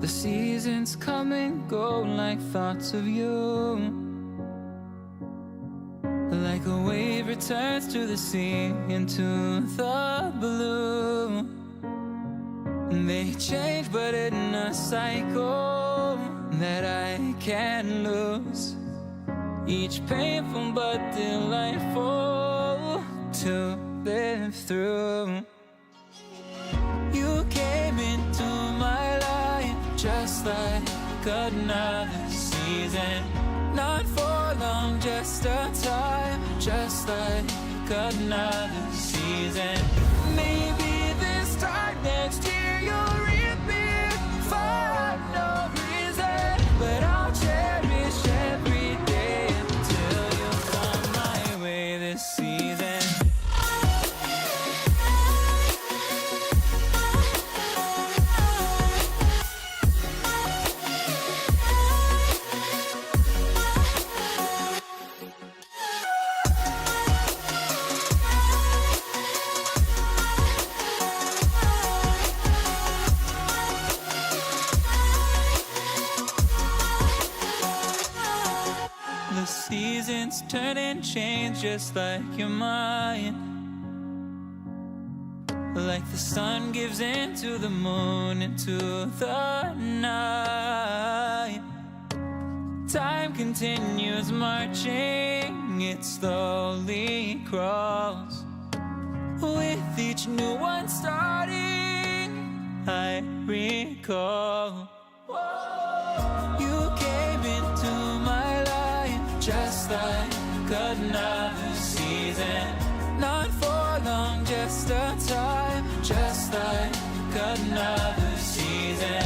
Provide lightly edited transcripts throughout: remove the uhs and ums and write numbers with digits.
The seasons come and go like thoughts of you. Like a wave returns to the sea into the blue. They change but in a cycle that I can't lose. Each painful but delightful to live through. You came into my life just like another season. Not for long, just a time, just like another season. Maybe this time next year you'll reappear for no reason, but I'll cherish every day until you come my way this season. Seasons turn and change just like your mind. Like the sun gives into the moon, into the night. Time continues marching, it slowly crawls. With each new one starting, I recall. You came into my life just like another season. Not for long, just a time, just like another season.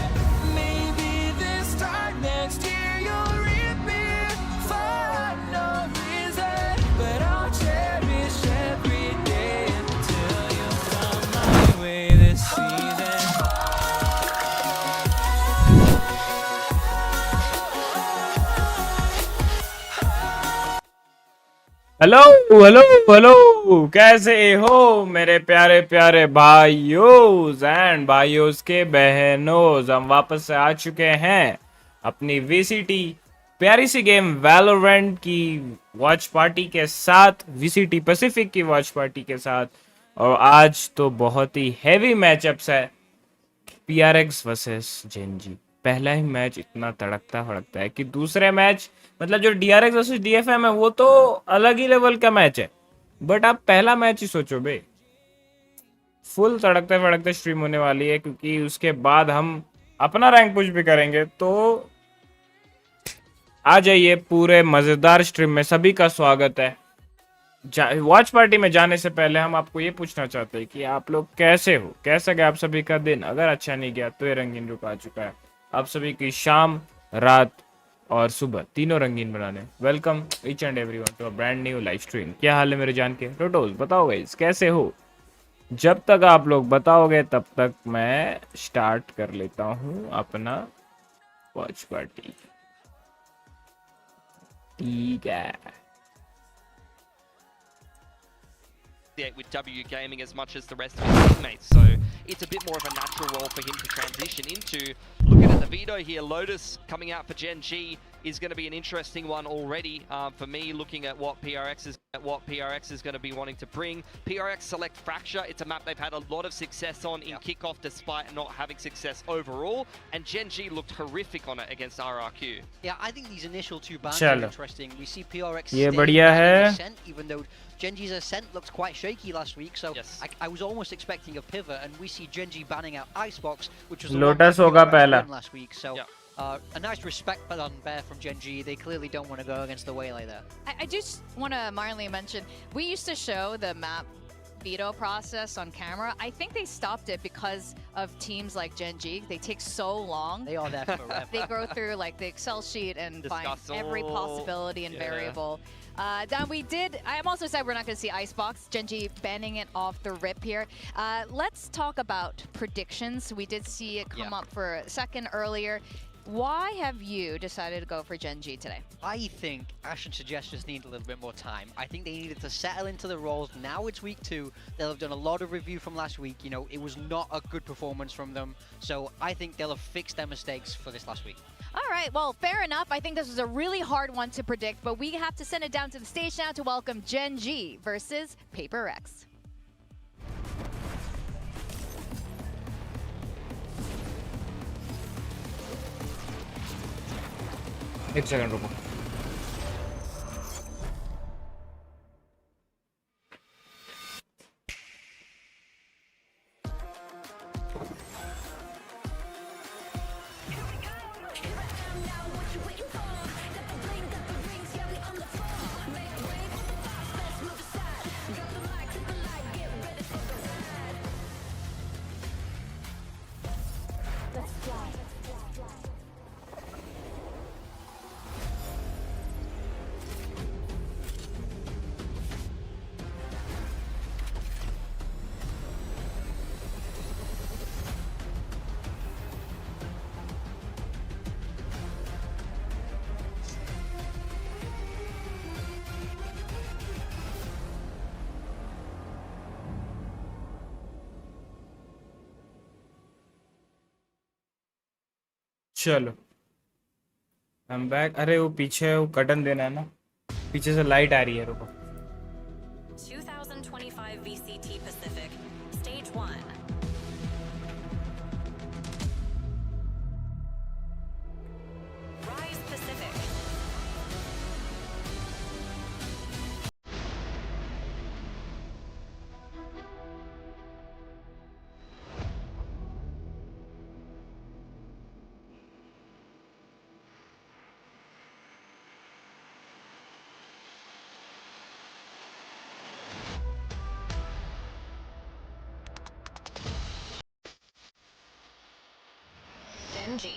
Maybe this time next year you'll reappear for no reason, but I'll cherish every day until you come my way this season. Hello hello hello, कैसे हो मेरे प्यारे प्यारे भाइयों and भाइयों के बहनों। हम वापस से आ चुके हैं अपनी VCT प्यारी सी गेम वैलोरेंट की वॉच पार्टी के साथ, VCT पैसिफिक की वॉच पार्टी के साथ। और आज तो बहुत ही हैवी मैचअप्स है, PRX वर्सेस जेनजी। पहला ही मैच इतना तड़कता फड़कता है कि दूसरे मैच मतलब जो DRX वर्सेस DFM है वो तो अलग ही लेवल का मैच है, बट आप पहला मैच ही सोचो बे। फुल तड़कते फड़कते स्ट्रीम होने वाली है क्योंकि उसके बाद हम अपना रैंक पुश भी करेंगे। तो आ जाइए, पूरे मजेदार स्ट्रीम में सभी का स्वागत है। वॉच पार्टी में जाने से पहले हम आपको ये पूछना चाहते हैं कि आप लोग कैसे हो, कैसा गया आप सभी का दिन। अगर अच्छा नहीं गया तो ये रंगीन रुक आ चुका है आप सभी की शाम, रात और सुबह तीनों रंगीन बनाने। Welcome each and everyone to a brand new live stream. क्या हाल है मेरे जान के टोटोस, बताओ गाइस कैसे हो। जब तक आप लोग बताओगे तब तक मैं स्टार्ट कर लेता हूं अपना वॉच पार्टी। ठीक है। With W Gaming as much as the rest of his teammates, so it's a bit more of a natural role for him to transition into. Looking at the veto here, Lotus coming out for Gen G is going to be an interesting one already for me. Looking at what PRX is going to be wanting to bring. PRX select Fracture. It's a map they've had a lot of success on in kickoff, despite not having success overall. And Gen G looked horrific on it against RyuK. Yeah, I think these initial two bans are interesting. We see PRX ये बढ़िया है, even though Gen G's ascent looked quite shaky last week, so yes. I was almost expecting a pivot, and we see Gen G banning out Icebox, which was Lotus होगा पहला last week. So a nice respect on bear from Gen G. They clearly don't want to go against the Waylay there. I just want to mildly mention, we used to show the map veto process on camera. I think they stopped it because of teams like Gen G. They take so long. They are there forever. They go through like the Excel sheet and find every possibility and variable. Then we did, I'm also sad we're not going to see Icebox. Gen G banning it off the rip here. Let's talk about predictions. We did see it come up for a second earlier. why have you decided to go for Gen G today? I think Ash and Suggest just need a little bit more time. I think they needed to settle into the roles. Now it's week 2. They'll have done a lot of review from last week. You know, it was not a good performance from them. So I think they'll have fixed their mistakes for this last week. All right, well, fair enough. I think this was a really hard one to predict, but we have to send it down to the stage now to welcome Gen G versus PRX. एक second रुको। चलो I'm back. अरे वो पीछे वो curtain देना है ना, पीछे से लाइट आ रही है, रुको। 2025 VCT Pacific, Stage 1. Rise Pacific. Gen G.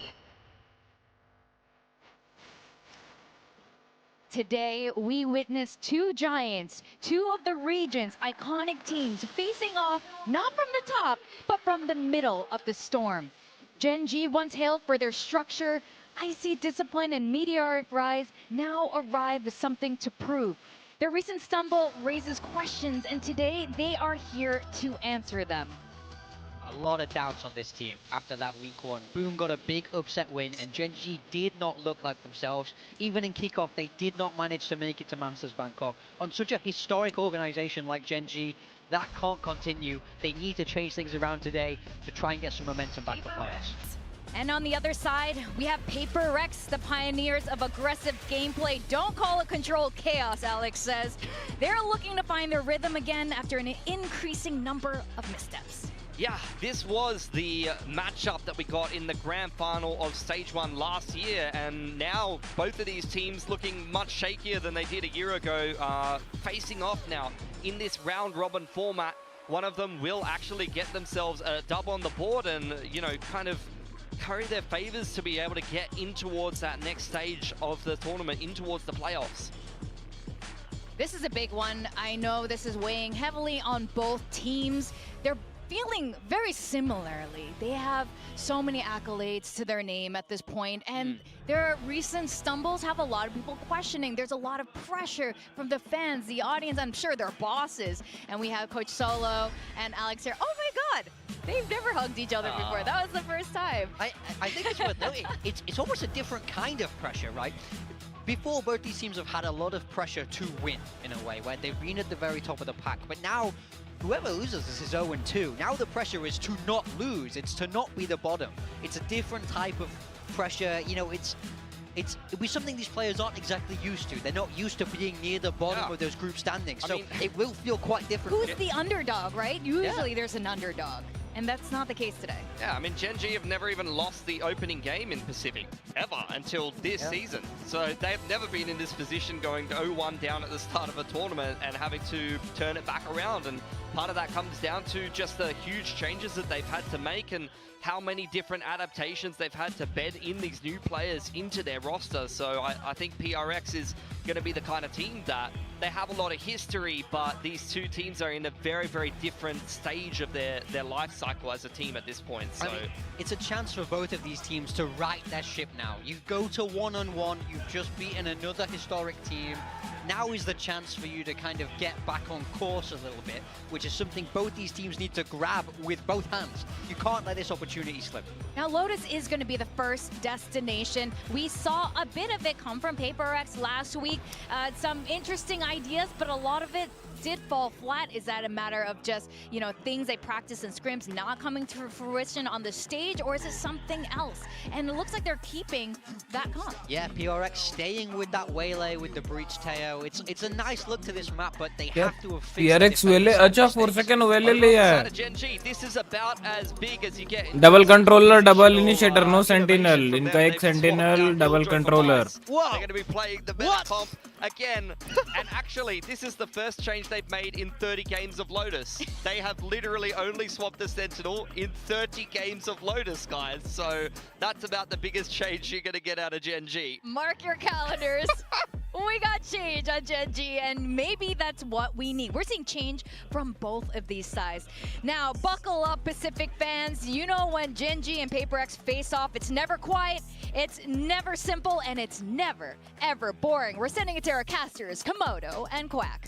Today, we witnessed two giants, two of the region's iconic teams facing off not from the top, but from the middle of the storm. Gen G, once hailed for their structure, icy discipline, and meteoric rise, now arrive with something to prove. Their recent stumble raises questions, and today they are here to answer them. A lot of doubts on this team after that week 1. Boom got a big upset win, and Gen G did not look like themselves. Even in kickoff, they did not manage to make it to Masters Bangkok. On such a historic organization like Gen G, that can't continue. They need to change things around today to try and get some momentum back for players. And on the other side, we have PRX, the pioneers of aggressive gameplay. Don't call it controlled chaos, Alex says. They're looking to find their rhythm again after an increasing number of missteps. Yeah, this was the matchup that we got in the grand final of Stage 1 last year, and now both of these teams looking much shakier than they did a year ago, facing off now in this round-robin format. One of them will actually get themselves a dub on the board and, you know, kind of curry their favors to be able to get in towards that next stage of the tournament, in towards the playoffs. This is a big one. I know this is weighing heavily on both teams. They're feeling very similarly. They have so many accolades to their name at this point, and their recent stumbles have a lot of people questioning. There's a lot of pressure from the fans, the audience, I'm sure their bosses. And we have Coach Solo and Alex here. Oh my God, they've never hugged each other before. That was the first time. I think it's worth noting. It's almost a different kind of pressure, right? Before, both these teams have had a lot of pressure to win, in a way, where they've been at the very top of the pack. But now, whoever loses this is 0-2. Now the pressure is to not lose. It's to not be the bottom. It's a different type of pressure. You know, it'll be something these players aren't exactly used to. They're not used to being near the bottom of those group standings. So it will feel quite different. Who's the underdog, right? Usually there's an underdog. And that's not the case today. Yeah, I mean, Gen G have never even lost the opening game in Pacific, ever, until this season. So they've never been in this position, going 0-1 down at the start of a tournament and having to turn it back around. And part of that comes down to just the huge changes that they've had to make and how many different adaptations they've had to bed in these new players into their roster. So I think PRX is going to be the kind of team that they have a lot of history, but these two teams are in a very, very different stage of their life cycle as a team at this point. So I mean, it's a chance for both of these teams to right their ship now. You go to one-on-one, you've just beaten another historic team. Now is the chance for you to kind of get back on course a little bit, which is something both these teams need to grab with both hands. You can't let this opportunity slip. Now, Lotus is going to be the first destination. We saw a bit of it come from PRX last week. Some interesting ideas, but a lot of it did fall flat. Is that a matter of just, you know, things they practice in scrims not coming to fruition on the stage, or is it something else? And it looks like they're keeping that comp. Yeah, PRX staying with that waylay with the breach Teo. It's a nice look to this map, but they have to have fixed PRX वेले अच्छा 4 second वेले ले alongside यार. of Gen G, this is about as big as you get. Double controller, double initiator, no sentinel. इनका एक sentinel, double controller. They're going to be playing the meta comp again. And actually, this is the first change they've made in 30 games of Lotus. They have literally only swapped the Sentinel in 30 games of Lotus, guys. So that's about the biggest change you're going to get out of Gen G. Mark your calendars. We got change on Gen G, and maybe that's what we need. We're seeing change from both of these sides. Now, buckle up, Pacific fans. You know when Gen G and PRX face off, it's never quiet, it's never simple, and it's never, ever boring. We're sending it to our casters, Komodo and Quack.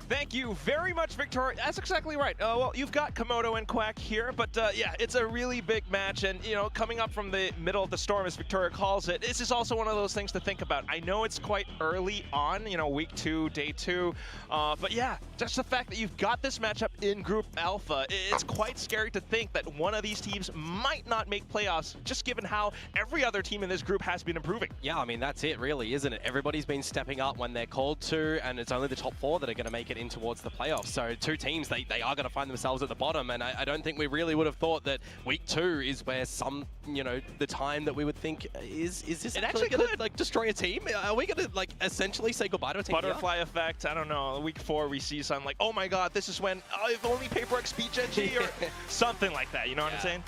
Thank you very much, Victoria. That's exactly right. Well, you've got Komodo and Quack here, but yeah, it's a really big match, and you know, coming up from the middle of the storm, as Victoria calls it, this is also one of those things to think about. I know it's quite early on, you know, week 2, day 2, but yeah, just the fact that you've got this matchup in Group Alpha, it's quite scary to think that one of these teams might not make playoffs, just given how every other team in this group has been improving. Yeah, I mean, that's it, really, isn't it? Everybody's been stepping up when they're called to, and it's only the top 4 that are going to make it in towards the playoffs. So 2 teams, they are going to find themselves at the bottom, and I don't think we really would have thought that week 2 is where some, you know, the time that we would think is this actually going to like destroy a team? Are we going to like essentially say goodbye to a team? Butterfly effect, I don't know. Week 4 we see something like, oh my god, this is when if only PRX beat Gen G or something like that, you know what I'm saying?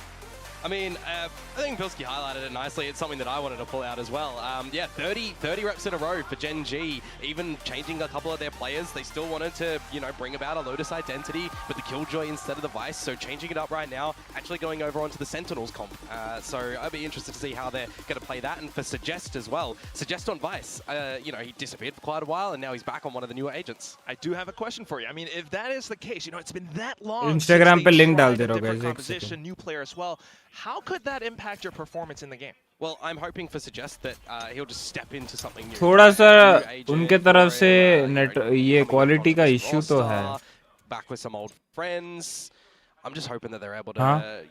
I mean, I think Bilski highlighted it nicely. It's something that I wanted to pull out as well. Yeah, 30 reps in a row for Gen G, even changing a couple of their players. They still wanted to, you know, bring about a Lotus identity with the Killjoy instead of the Vice, so changing it up right now, actually going over onto the Sentinels comp. So I'd be interested to see how they're going to play that, and for Suggest as well. Suggest on Vice, you know, he disappeared for quite a while, and now he's back on one of the newer agents. I do have a question for you. I mean, if that is the case, you know, it's been that long Instagram पे link डाल since they they रहो tried a guys, different एक composition, new player as well. How could that impact your performance in the game? Well, I'm hoping for Suggest that he'll just step into something new. थोड़ा सा उनके तरफ से net ये quality का issue तो है. Back with some old friends. I'm just hoping that they're able to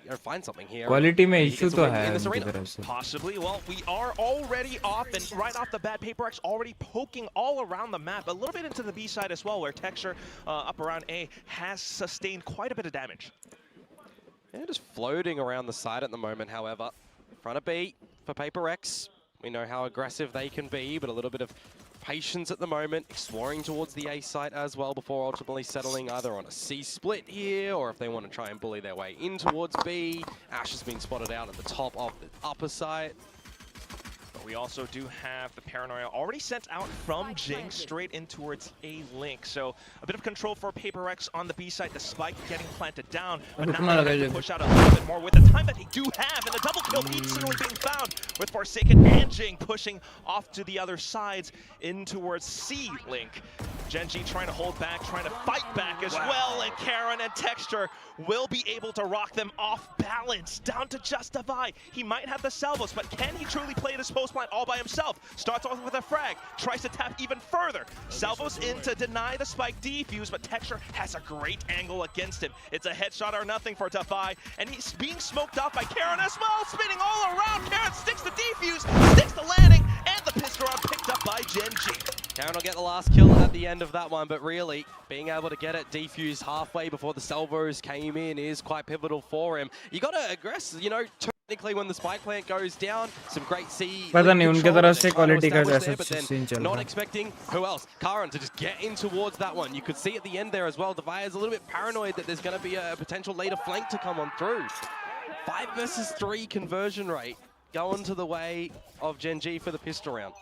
you know, find something here. Quality में इश्यू तो है उनकी तरफ से. Possibly. Well, we are already off, and right off the bat, PRX already poking all around the map, a little bit into the B side as well, where Texture up around A has sustained quite a bit of damage. Yeah, just floating around the side at the moment, however. Front of B for PRX. We know how aggressive they can be, but a little bit of patience at the moment, exploring towards the A site as well before ultimately settling either on a C split here, or if they want to try and bully their way in towards B. Ash has been spotted out at the top of the upper site. We also do have the Paranoia already sent out from Jing straight in towards A link. So a bit of control for PRX on the B side, the spike getting planted down. But now they have to push out a little bit more with the time that they do have, and the double kill instantly being found with Forsaken and Jing pushing off to the other sides in towards C link. Gen G trying to hold back, trying to fight back as well, and Karen and Texture will be able to rock them off balance down to Justify. He might have the salvos, but can he truly play this post plant all by himself? Starts off with a frag, tries to tap even further. Salvos in to deny the spike defuse, but Texture has a great angle against him. It's a headshot or nothing for Defy, and he's being smoked off by Karen as well, spinning all around. Karen sticks the defuse, sticks the landing, and the pistol round picked up by Gen G. Karen will get the last kill at the end of that one, but really, being able to get it defused halfway before the salvos came in is quite pivotal for him. You got to aggress, you know, technically when the spike plant goes down, some great C. पता नहीं उनके तरफ से quality का ऐसा scene चल रहा है. Not expecting, who else? Karen to just get in towards that one. You could see at the end there as well, Defy is a little bit paranoid that there's going to be a potential later flank to come on through. 5 versus 3 conversion rate going to the way of Gen G for the pistol round.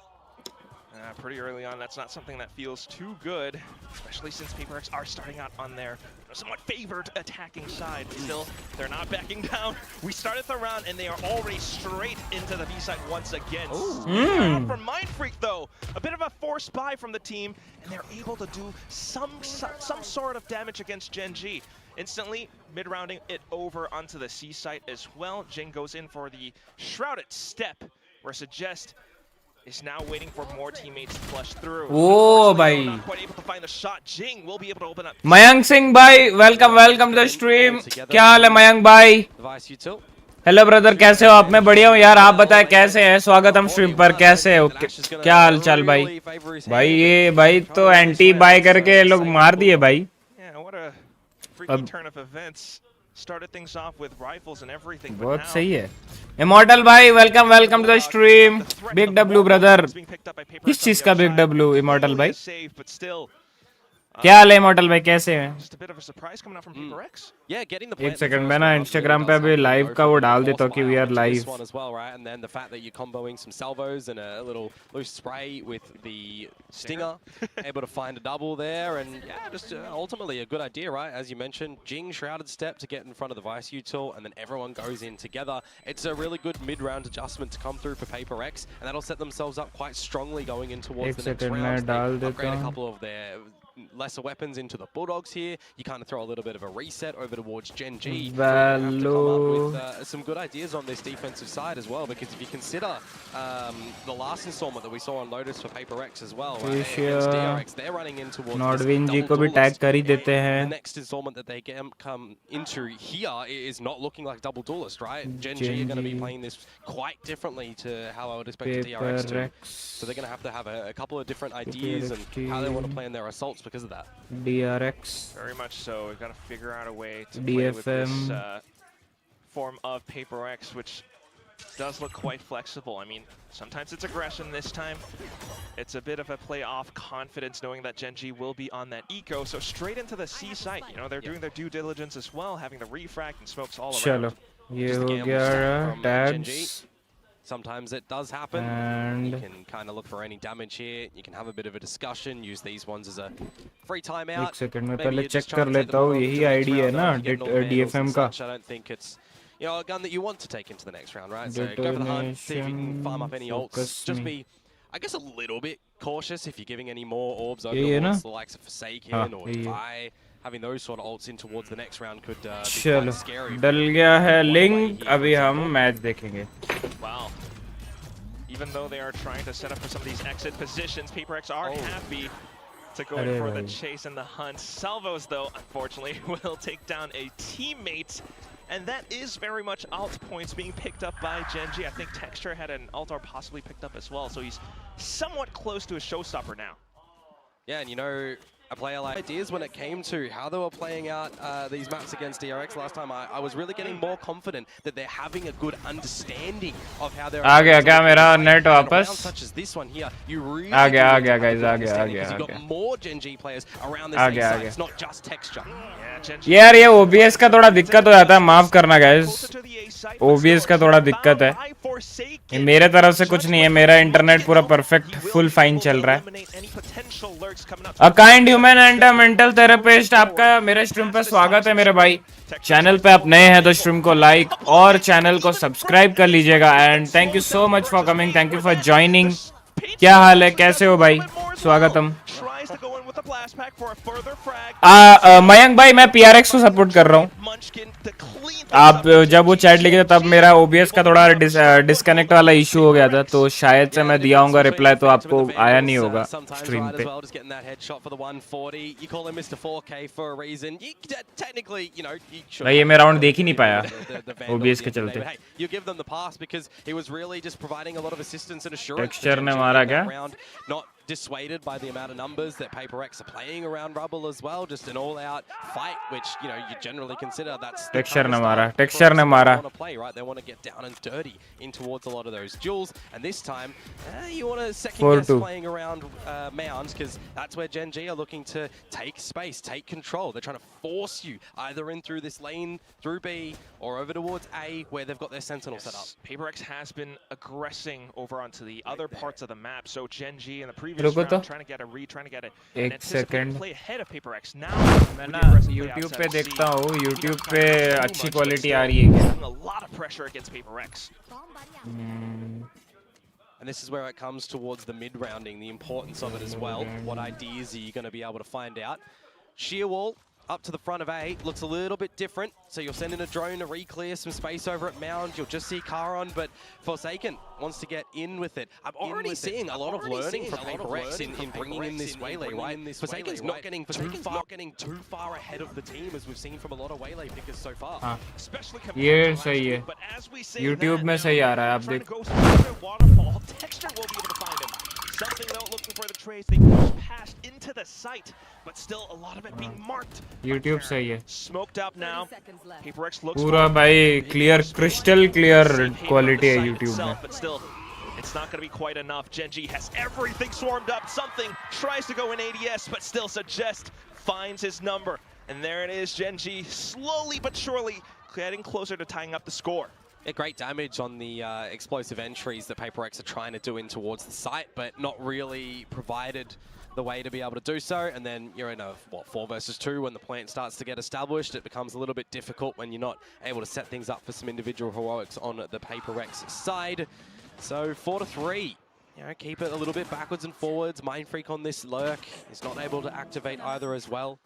Pretty early on, that's not something that feels too good, especially since PRX are starting out on their somewhat favored attacking side. Still, they're not backing down. We started the round and they are already straight into the B side once again. Out from Mind Freak though, a bit of a forced buy from the team, and they're able to do some sort of damage against Gen G. Instantly mid-rounding it over onto the C site as well. Jing goes in for the Shrouded Step, where Suggest is now waiting for more teammates to flush through. Oh, bhai. Not quite able to find the shot. Jing will be able to open up. Mayank Singh bhai, welcome to the stream. क्या हाल है मयंक भाई? Hello brother, कैसे हो आप? मैं बढ़िया हूँ यार, आप बताएं कैसे हैं? स्वागतम स्ट्रीम पर, कैसे हो? क्या हाल चाल भाई? भाई ये भाई तो एंटी बाय करके लोग मार दिए भाई. Started things off with rifles and everything. बहुत सही है. Immortal भाई, welcome to the stream. Big W brother. किस चीज का Big W Immortal भाई? क्या हाल है Immortal भाई, कैसे हैं? एक सेकंड, मैं ना इंस्टाग्राम पे अभी लाइव का वो डाल देता हूँ कि we are live. Stinger, able to find a double there, and yeah, just ultimately a good idea, right? As you mentioned, Jing Shrouded Step to get in front of the Vice util, and then everyone goes in together. It's a really good mid-round adjustment to come through for PRX, and that'll set themselves up quite strongly going in towards the next round. They upgrade a couple of their lesser weapons into the Bulldogs here. You kind of throw a little bit of a reset over towards Gen G. You have to come up with some good ideas on this defensive side as well, because if you consider the last installment that we saw on Lotus for PRX as well, against DRX, they're running in towards Nordwin जी को भी tag कर ही देते हैं. The next installment that they come into here is not looking like double duelist, right? Gen G are going to be playing this quite differently to how I would expect DRX to. So they're going to have a couple of different ideas and how they want to plan their assaults because of that. DRX. Very much so. We've got to figure out a way to DFM. play with this form of PRX, which does look quite flexible. I mean, sometimes it's aggression. This time, it's a bit of a play off confidence, knowing that Gen G will be on that eco. So straight into the C site. You know, they're doing their due diligence as well, having the refract and smokes all around. ये हो गया tags. Sometimes it does happen, and you can kind of look for any damage here. You can have a bit of a discussion, use these ones as a free timeout. एक second में पहले check कर लेता हूँ, यही ID है ना DFM का. I don't think it's, you know, a gun that you want to take into the next round, right? So go for the hunt, see if you can farm up any ults. Just be, I guess, a little bit cautious if you're giving any more orbs over towards the likes of Forsaken or Defy. Having those sort of ults in towards the next round could be quite scary. डल गया है link, अभी हम match देखेंगे. Wow. Even though they are trying to set up for some of these exit positions, PRX are happy to go in for the chase and the hunt. Salvos, though, unfortunately, will take down a teammate. And that is very much alt points being picked up by Gen G. I think Texture had an alt or possibly picked up as well, so he's somewhat close to a showstopper now. Yeah, and you know, a player like ideas when it came to how they were playing out these maps against DRX last time, I was really getting more confident that they're having a good understanding of how they're आ गया क्या मेरा net वापस? such as this one here, you really आ गया guys, आ गया. You've got more Gen G players around this side. It's not just Texture. यार ये OBS का थोड़ा दिक्कत हो जाता है, माफ करना गाइस. OBS का थोड़ा दिक्कत है. ये मेरे तरफ से कुछ नहीं है, मेरा इंटरनेट पूरा परफेक्ट फुल फाइन चल रहा है. A kind human and a mental therapist, आपका मेरे स्ट्रीम पे स्वागत है मेरे भाई. चैनल पे आप नए हैं तो स्ट्रीम को लाइक और चैनल को सब्सक्राइब कर लीजिएगा. And thank you so much for coming, thank you for joining. क्या हाल है, कैसे हो भाई? स्वागतम. मयंक भाई, मैं PRX को सपोर्ट कर रहा हूँ. आप जब वो चैट लिखे थे तब मेरा OBS का थोड़ा डिस्कनेक्ट वाला इशू हो गया था, तो शायद से मैं दिया होगा रिप्लाई, तो आपको आया नहीं होगा स्ट्रीम पे. भाई ये मैं राउंड देख ही नहीं पाया OBS के चलते. टेक्सचर ने मारा क्या? Dissuaded by the amount of numbers that PRX are playing around Rubble as well, just an all-out fight, which you know you generally consider that's texture ne mara. Play, right? They want to get down and dirty in towards a lot of those duels, and this time you want to second guess playing around mounds, because that's where Gen G are looking to take space, take control. They're trying to force you either in through this lane, through B, or over towards A, where they've got their sentinel set up. PRX has been aggressing over onto the other parts of the map, so Gen G in the previous previous रुको round, तो trying to get a read, trying to get an एक anticipated second play ahead of PaperX. Now, मैं with ना the aggressive play YouTube outside पे of C, देखता हूँ maybe YouTube not पे trying to do अच्छी much, but quality still आ रही है क्या putting a lot of pressure against PaperX. And this is where it comes towards the mid-rounding, the importance of it as well. What ideas are you going to be able to find out? Sheer wall up to the front of A looks a little bit different. So you'll send in a drone to re-clear some space over at Mound. You'll just see Charon, but Forsaken wants to get in with it. I'm already seeing a lot of learning from PaperX in bringing in this Waylay, right? Forsaken's not getting too far ahead of the team, as we've seen from a lot of Waylay pickers so far. हाँ Especially ये सही है but as we say YouTube में सही आ रहा है आप trying देख to go through waterfall, Texture will be able to find him. Something though, looking for the trades, they push past into the site, but still a lot of it being marked. YouTube सही है Smoked up now. PaperX looks पूरा भाई clear crystal clear quality है YouTube में but still, it's not going to be quite enough. Genji has everything swarmed up. Something tries to go in ADS, but still Suggest finds his number. And there it is, Genji slowly but surely getting closer to tying up the score. Yeah, great damage on the explosive entries that PaperX are trying to do in towards the site, but not really provided the way to be able to do so. And then you're in a, 4 versus 2 when the plant starts to get established. It becomes a little bit difficult when you're not able to set things up for some individual heroics on the PaperX side. So 4-3. You know, keep it a little bit backwards and forwards. Mind Freak on this lurk is not able to activate either as well.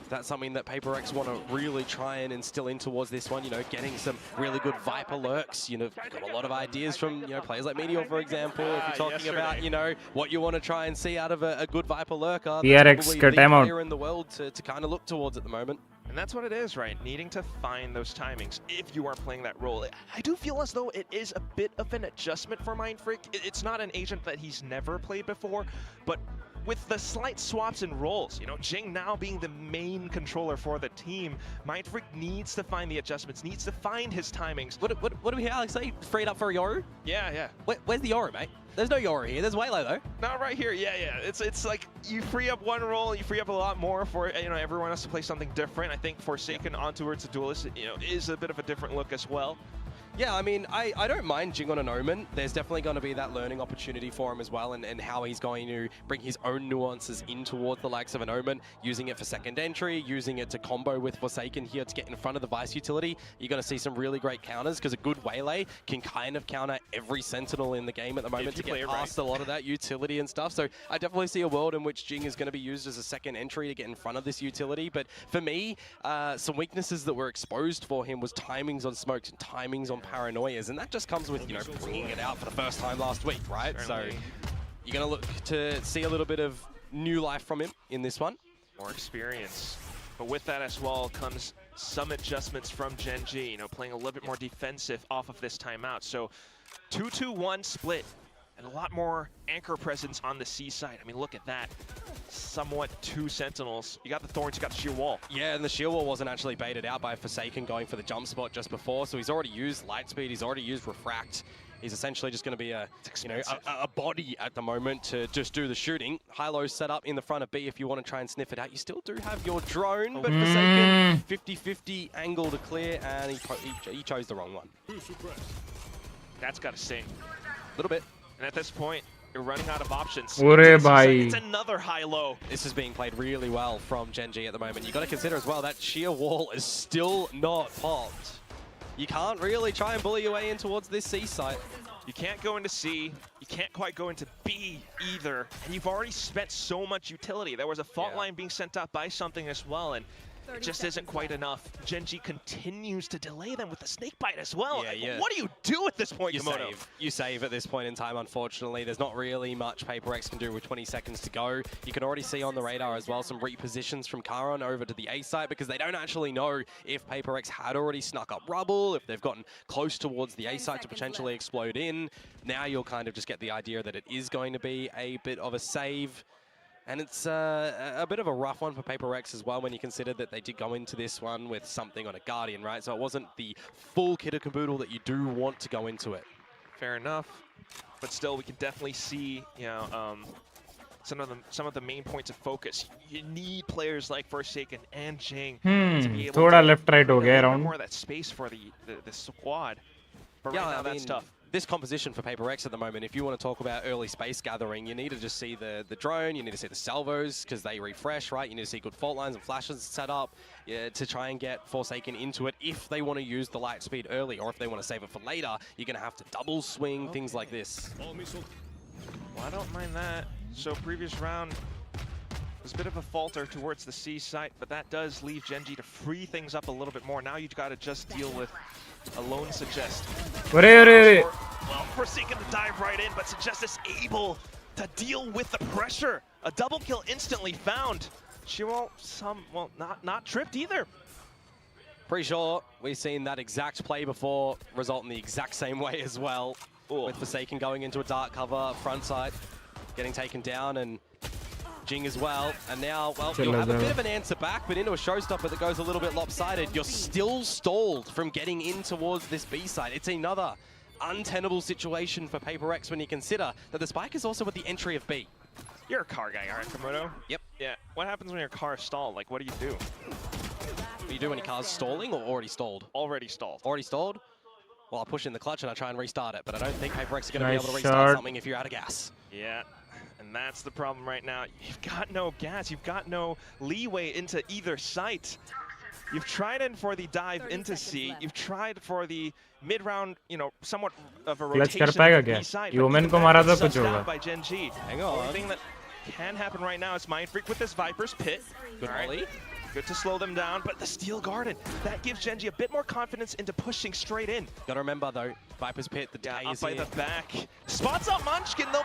That's something that PaperX want to really try and instill in towards this one, you know, getting some really good Viper lurks. You know, got a lot of ideas from, you know, players like Meteor, for example, if you're talking about, you know, what you want to try and see out of a good Viper lurker. PRX That's का probably the timeout. player in the world to kind of look towards at the moment. And that's what it is, right? Needing to find those timings if you are playing that role. I do feel as though it is a bit of an adjustment for Mind Freak. It's not an agent that he's never played before, but with the slight swaps and roles, you know, Jing now being the main controller for the team, Mind Freak needs to find the adjustments, needs to find his timings. What do we hear, Alex? Say freed up for a Yoru? Yeah. Where's the Yoru, mate? There's no Yoru here. There's Waylay though. Not right here. Yeah. It's like you free up one role, you free up a lot more for, you know, everyone else to play something different. I think Forsaken on towards the Duelist, you know, is a bit of a different look as well. Yeah, I mean, I don't mind Jing on an Omen. There's definitely going to be that learning opportunity for him as well, and how he's going to bring his own nuances in towards the likes of an Omen, using it for second entry, using it to combo with Forsaken here to get in front of the Vice utility. You're going to see some really great counters, because a good Waylay can kind of counter every Sentinel in the game at the moment to get past a lot of that utility and stuff. So I definitely see a world in which Jing is going to be used as a second entry to get in front of this utility. But for me, some weaknesses that were exposed for him was timings on smokes and timings on paranoias, and that just comes with, you know, bringing it out for the first time last week, right? Certainly. So you're going to look to see a little bit of new life from him in this one. More experience. But with that as well comes some adjustments from Genji, you know, playing a little bit more defensive off of this timeout. So 2-2-1 split and a lot more anchor presence on the C side. I mean, look at that. Somewhat 2 Sentinels. You got the Thorns, you got the Sheer Wall. Yeah, and the Sheer Wall wasn't actually baited out by Forsaken going for the jump spot just before, so he's already used Lightspeed, he's already used Refract. He's essentially just going to be a body at the moment to just do the shooting. High-low set up in the front of B if you want to try and sniff it out. You still do have your drone, but Forsaken 50-50 angle to clear, and he chose the wrong one. That's got to sting. A little bit. And at this point, you're running out of options. It's another high-low. This is being played really well from Genji at the moment. You got to consider as well that Sheer Wall is still not popped. You can't really try and bully your way in towards this C site. You can't go into C, you can't quite go into B either, and you've already spent so much utility. There was a fault line being sent up by something as well, and it just isn't quite enough. Genji continues to delay them with the snake bite as well. Yeah. What do you do at this point, Komodo? You save at this point in time, unfortunately. There's not really much PaperX can do with 20 seconds to go. You can already see on the radar as well some repositions from Charon over to the A site, because they don't actually know if PaperX had already snuck up rubble, if they've gotten close towards the A site to potentially explode in. Now you'll kind of just get the idea that it is going to be a bit of a save. And it's a bit of a rough one for PaperX as well, when you consider that they did go into this one with something on a Guardian, right? So it wasn't the full kit of caboodle that you do want to go into it. Fair enough. But still, we can definitely see, you know, some of the main points of focus. You need players like Forsaken and Jing to be able थोड़ा to left right हो गया get around. more of that space for the squad. But right now, that's tough. this composition for PRX at the moment, if you want to talk about early space gathering, you need to just see the drone, you need to see the salvos, because they refresh, right? You need to see good fault lines and flashes set up to try and get Forsaken into it if they want to use the light speed early, or if they want to save it for later, you're going to have to double swing, things like this. Well, I don't mind that. So previous round was a bit of a falter towards the C site, but that does leave Gen.G to free things up a little bit more. Now you've got to just deal with a lone Suggest. Well, Forsaken to dive right in, but Suggest is able to deal with the pressure. A double kill instantly found. She won't not tripped either. Pretty sure we've seen that exact play before result in the exact same way as well. Ooh. With Forsaken going into a dark cover, front side, getting taken down, and Jing as well. And now, well, you'll have a bit of an answer back, but into a showstopper that goes a little bit lopsided. You're still stalled from getting in towards this B side. It's another untenable situation for PRX when you consider that the spike is also at the entry of B. You're a car guy, aren't you, Komodo? Yep. Yeah. What happens when your car is stalled? Like, what do you do? What do you do when your car's stalling or already stalled? Already stalled. Already stalled? Well, I'll push in the clutch and I'll try and restart it, but I don't think PRX are going to be able to restart something if you're out of gas. Yeah, and that's the problem right now. You've got no gas. You've got no leeway into either site. You've tried in for the dive into C. You've tried for the mid-round, you know, somewhat of a rotation on the B side. By Gen.G. Hang on. The only thing that can happen right now is Mindfreak with this Viper's Pit. Good volley. Good to slow them down, but the Steel Garden, that gives Gen.G a bit more confidence into pushing straight in. Gotta remember though, Viper's Pit, the day up is by here. the back. Spots out Munchkin though.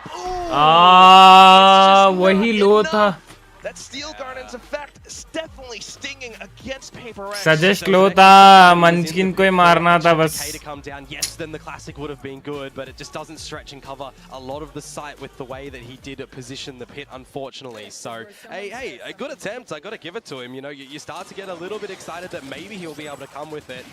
वही लो था. That Steel Garden's effect is definitely stinging against PRX. Suggest लो था, Munchkin को ही मारना था बस. To come down, yes, then the classic would have been good, but it just doesn't stretch and cover a lot of the site with the way that he did position the pit, unfortunately. So, hey, a good attempt. I got to give it to him. You know, you start to get a little bit excited that maybe he'll be able to come with it.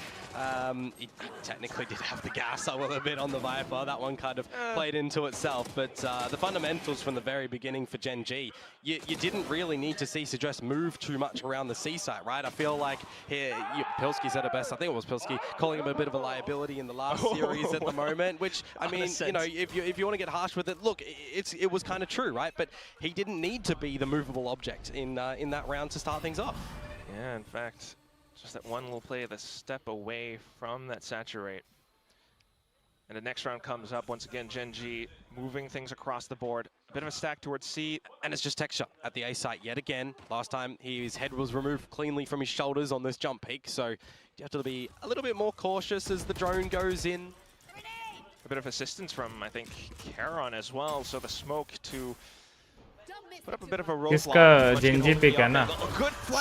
He technically did have the gas a little bit on the Viper. That one kind of played into itself. But the fundamentals from the very beginning for Gen.G, you didn't really need to see Suggest move too much around the C site, right? I feel like here, Pilski said it best. I think it was Pilski calling him a bit of a liability in the last series at the moment, which, I mean, you know, if you want to get harsh with it, look, it was kind of true, right? But he didn't need to be the movable object in that round to start things off. Yeah, in fact, just that one little play, the step away from that saturate. And the next round comes up, once again, Gen.G moving things across the board. A bit of a stack towards C. And it's just texture at the A site yet again. Last time, his head was removed cleanly from his shoulders on this jump peak, so you have to be a little bit more cautious as the drone goes in. A bit of assistance from, I think, Charon as well, so the smoke to put up a bit of a roadblock. किसका Gen.G pick है ना?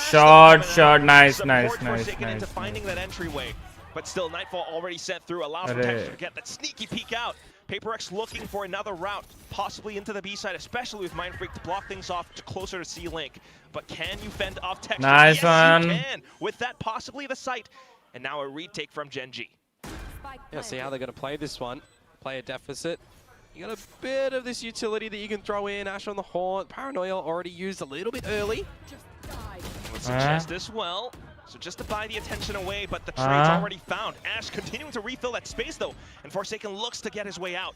Shot, nice. Into finding that entryway. But still, Nightfall already sent through, allows Protection to get that sneaky peek out. PRX looking for another route, possibly into the B side, especially with Mindfreak to block things off closer to C-Link. But can you fend off Texture? Nice yes, one. You can. With that, possibly the site. And now a retake from Gen.G. Yeah, see how they're going to play this one. Play a deficit. You got a bit of this utility that you can throw in. Ash on the Haunt. Paranoia already used a little bit early. Would suggest as well. So just to buy the attention away, but the trade's already found. Ash continuing to refill that space though, and Forsaken looks to get his way out.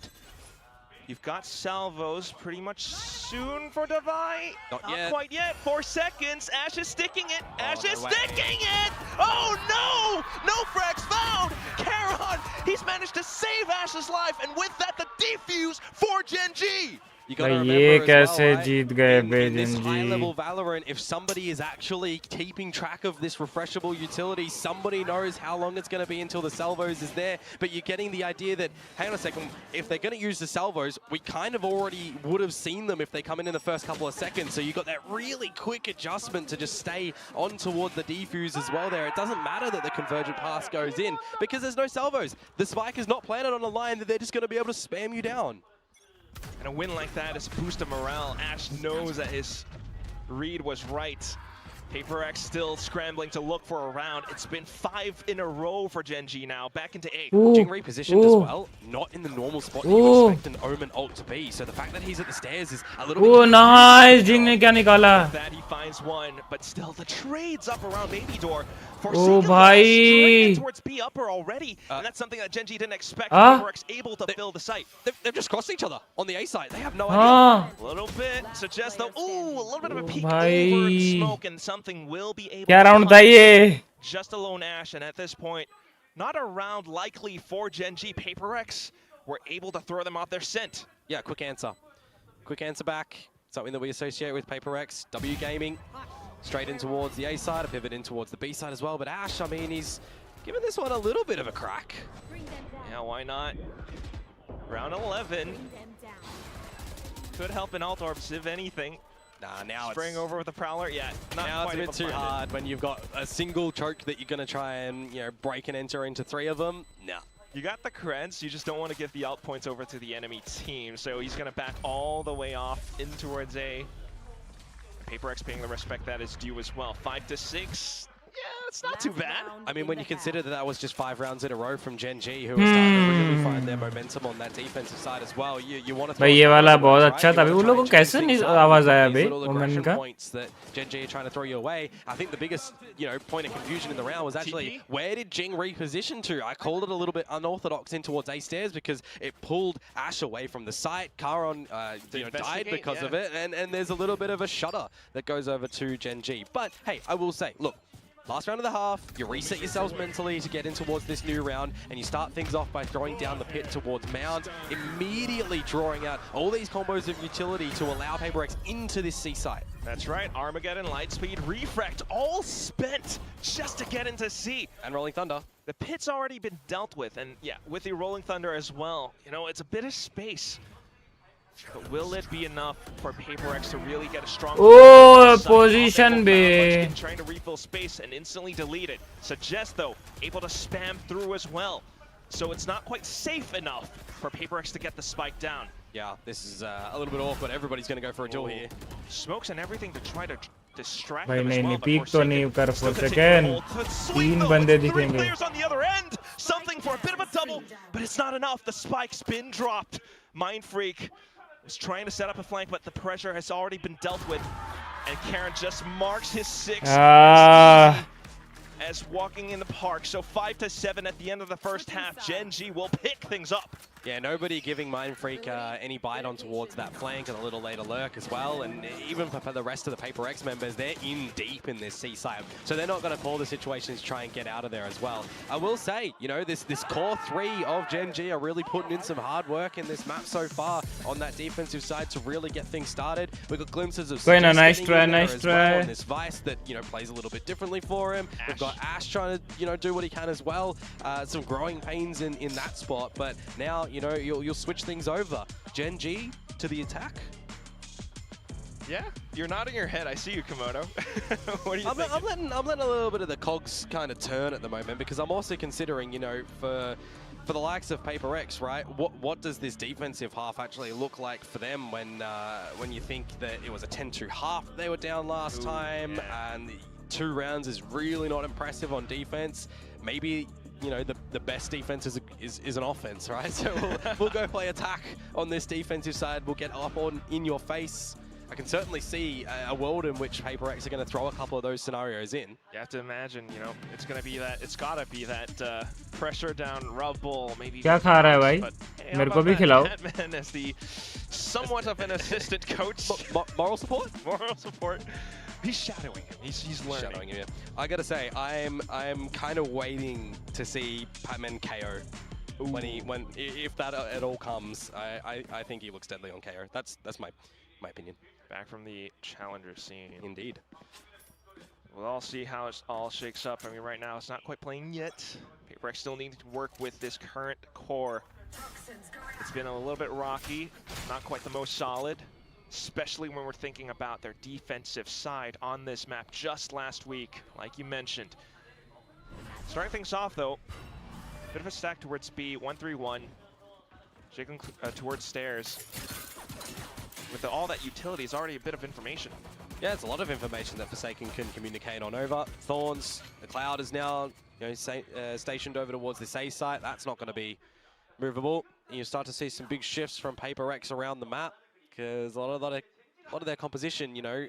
You've got salvos pretty much soon for Devi. Not quite yet. 4 seconds. Ash is sticking it. Ash is sticking it. Oh no! No frags found. Charon, he's managed to save Ash's life, and with that, the defuse for Gen.G. You got to ये remember as well, कैसे जीत गए in this Gen.G? high-level Valorant, if somebody is actually keeping track of this refreshable utility, somebody knows how long it's going to be until the salvos is there. But you're getting the idea that, hang on a second, if they're going to use the salvos, we kind of already would have seen them if they come in the first couple of seconds. So you got that really quick adjustment to just stay on towards the defuse as well there. It doesn't matter that the convergent pass goes in because there's no salvos. The spike is not planted on a line that they're just going to be able to spam you down. And a win like that is a boost of morale. Ash knows that his read was right. PRX still scrambling to look for a round. It's been 5 in a row for Gen G now. Back into 8. Jing repositioned as well, not in the normal spot that you expect an Omen ult to be. So the fact that he's at the stairs is a little bit... nice! Jing ने क्या निकाला? That he finds one, but still the trades up around Baby Door. Oh, bhai. Towards B upper already, and that's something that Gen G didn't expect. PRX able to fill the site. They've just crossed each other on the A side. They have no idea. A little bit suggests though. Ooh, a little bit of a peek bhai. over smoke, and something will be able. क्या to round था find ये? just a lone Ash, and at this point, not a round likely for Gen G. PRX were able to throw them off their scent. Yeah, quick answer. Quick answer back. Something that we associate with PRX. W Gaming. Straight in towards the A side, a pivot in towards the B side as well. But Ash, I mean, he's given this one a little bit of a crack. Yeah, why not? Round 11. Could help in alt orbs, if anything. Nah, now Spraying it's... over with a Prowler, yeah. Not Now it's quite a able bit to too find it. hard when you've got a single choke that you're going to try and, you know, break and enter into 3 of them. Nah. You got the creds, you just don't want to give the alt points over to the enemy team, so he's going to back all the way off in towards A. PRX paying the respect that is due as well. 5 to 6. Yeah, it's not too bad. I mean, when you consider that that was just 5 rounds in a row from Gen G, who are starting to really find their momentum on that defensive side as well, you want to... भाई ये वाला बहुत अच्छा था। अभी वो लोगों को कैसे नहीं आवाज आया अभी वोमेन का? Points that Gen G are trying to throw you away. I think the biggest, you know, point of confusion in the round was actually where did Jing reposition to? I called it a little bit unorthodox in towards A stairs because it pulled Ash away from the site. Karon died because of it, and there's a little bit of a shudder that goes over to Gen G. But hey, I will say, look. Last round of the half, you reset yourselves mentally to get in towards this new round, and you start things off by throwing down the pit towards Mound, immediately drawing out all these combos of utility to allow PRX into this C site. That's right, Armageddon, Lightspeed, Refract, all spent just to get into C. And Rolling Thunder. The pit's already been dealt with, and yeah, with the Rolling Thunder as well. You know, it's a bit of space. But will it be enough for PRX to really get a strong... position be trying to refill space and instantly delete it. Suggest though, able to spam through as well. So it's not quite safe enough for PRX to get the spike down. Yeah, this is a little bit awkward. Everybody's going to go for a duel here. Smokes and everything to try to distract भाई them as नहीं well. नहीं but peak तो नहीं कर Still 4 to take second hold, to sweep, 3 though, बंदे with 3 दिखेंगे players on the other end. Something for a bit of a double, but it's not enough. The spike's been dropped. Mind Freak is trying to set up a flank, but the pressure has already been dealt with. And Karen just marks his 6th as walking in the park. So 5 to 7 at the end of the first half. Gen G will pick things up. Yeah, nobody giving Mind Freak any bite on towards that flank, and a little later lurk as well. And even for the rest of the PRX members, they're in deep in this C side. So they're not going to call the situations to try and get out of there as well. I will say, you know, this core 3 of Gen G are really putting in some hard work in this map so far on that defensive side to really get things started. We've got glimpses of nice try on this Vice that, you know, plays a little bit differently for him. We've got Ash trying to, you know, do what he can as well. Some growing pains in that spot, but now, you know, you'll switch things over. Gen G to the attack. Yeah, you're nodding your head. I see you, Komodo. What do you think? I'm letting a little bit of the cogs kind of turn at the moment, because I'm also considering, you know, for the likes of PRX, right? What does this defensive half actually look like for them when you think that it was a 10-2 half they were down last time, and 2 rounds is really not impressive on defense? Maybe, you know, the best defense is an offense, right? So we'll go play attack on this defensive side. We'll get up in your face. I can certainly see a world in which PRX are going to throw a couple of those scenarios in. You have to imagine, you know, it's going to be that, it's got to be that pressure down rubble, maybe. क्या खा रहा है भाई? मेरे को भी खिलाओ. Batman as the somewhat of an assistant coach. Moral support? Moral support. He's shadowing him. He's learning. Shadowing him, yeah. I gotta say, I'm kind of waiting to see Patman KO. If that at all comes. I think he looks deadly on KO. That's my opinion. Back from the challenger scene. Indeed. We'll all see how it all shakes up. I mean, right now it's not quite playing yet. PRX still needing to work with this current core. It's been a little bit rocky, not quite the most solid, especially when we're thinking about their defensive side on this map just last week, like you mentioned. Starting things off though, bit of a stack towards B, 1-3-1, shaking towards stairs. With all that utility is already a bit of information. Yeah, it's a lot of information that Forsaken can communicate on over. Thorns, the cloud is now stationed over towards this A site. That's not going to be movable. And you start to see some big shifts from PRX around the map because a lot of their composition, you know,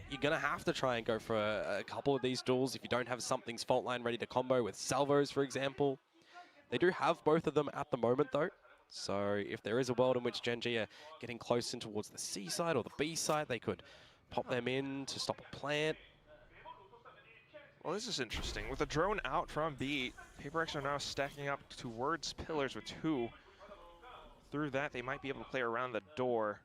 you're going to have to try and go for a couple of these duels if you don't have something's fault line ready to combo with salvos, for example. They do have both of them at the moment, though. So if there is a world in which Gen G are getting close in towards the C side or the B side, they could pop them in to stop a plant. Well, this is interesting. With a drone out from B, PRX are now stacking up towards pillars with 2. Through that, they might be able to play around the door.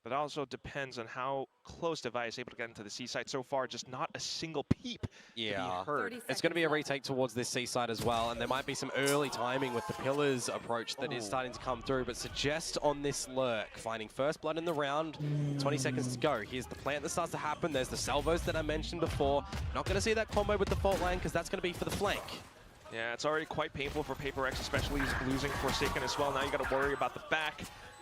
But it also depends on how close Devi is able to get into the C side. So far, just not a single peep to be heard. It's going to be a retake towards this C side as well, and there might be some early timing with the pillars approach that is starting to come through, but suggest on this lurk, finding first blood in the round, 20 seconds to go. Here's the plant that starts to happen. There's the salvos that I mentioned before. Not going to see that combo with the fault line because that's going to be for the flank. Yeah, it's already quite painful for PRX, especially losing Forsaken as well. Now you got to worry about the back.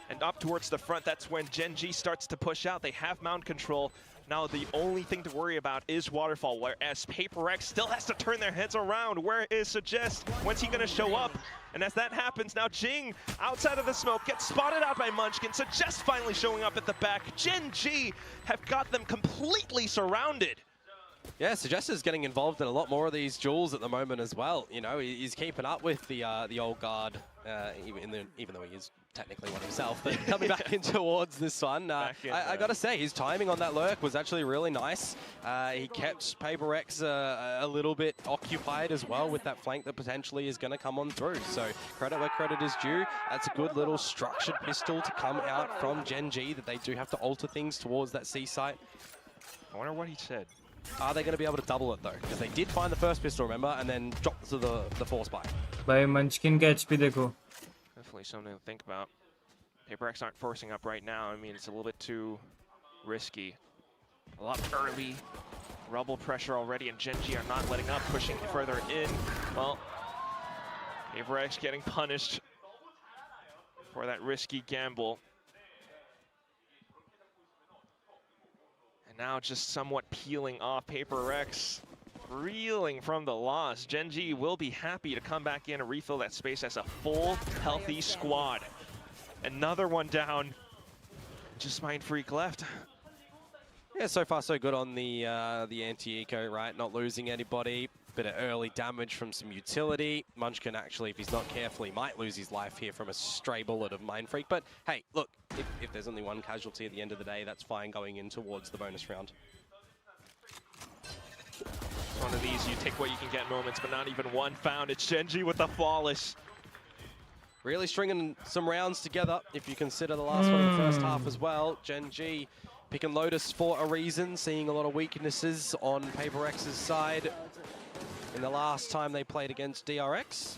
And up towards the front, that's when Gen G starts to push out. They have mound control. Now the only thing to worry about is Waterfall, whereas PRX still has to turn their heads around. Where is Suggest? When's he gonna show up? And as that happens, now Jing, outside of the smoke, gets spotted out by Munchkin. Suggest finally showing up at the back. Gen G have got them completely surrounded. Yeah, Suggest is getting involved in a lot more of these duels at the moment as well. You know, he's keeping up with the old guard, even though he is technically one himself, but coming back in towards this one. I gotta say, his timing on that lurk was actually really nice. He kept PRX a little bit occupied as well with that flank that potentially is gonna come on through. So credit where credit is due. That's a good little structured pistol to come out from Gen G that they do have to alter things towards that C site. I wonder what he said. Are they going to be able to double it though? Because they did find the first pistol, remember, and then drop to the force buy. भाई Munchkin का HP देखो. Definitely something to think about. PRX aren't forcing up right now. I mean, it's a little bit too risky. A lot early. Rubble pressure already, and Gen G are not letting up, pushing further in. Well, PRX getting punished for that risky gamble. And now just somewhat peeling off. PRX reeling from the loss. Gen G will be happy to come back in and refill that space as a full, healthy squad. Another one down. Just Mindfreak left. Yeah, so far so good on the anti-eco, right? Not losing anybody. Bit of early damage from some utility. Munchkin actually, if he's not careful, he might lose his life here from a stray bullet of Mindfreak. But hey, look, if there's only one casualty at the end of the day, that's fine going in towards the bonus round. One of these, you take what you can get moments, but not even one found. It's Gen G with the flawless. Really stringing some rounds together, if you consider the last one in the first half as well. Gen G picking Lotus for a reason, seeing a lot of weaknesses on PRX's side in the last time they played against DRX.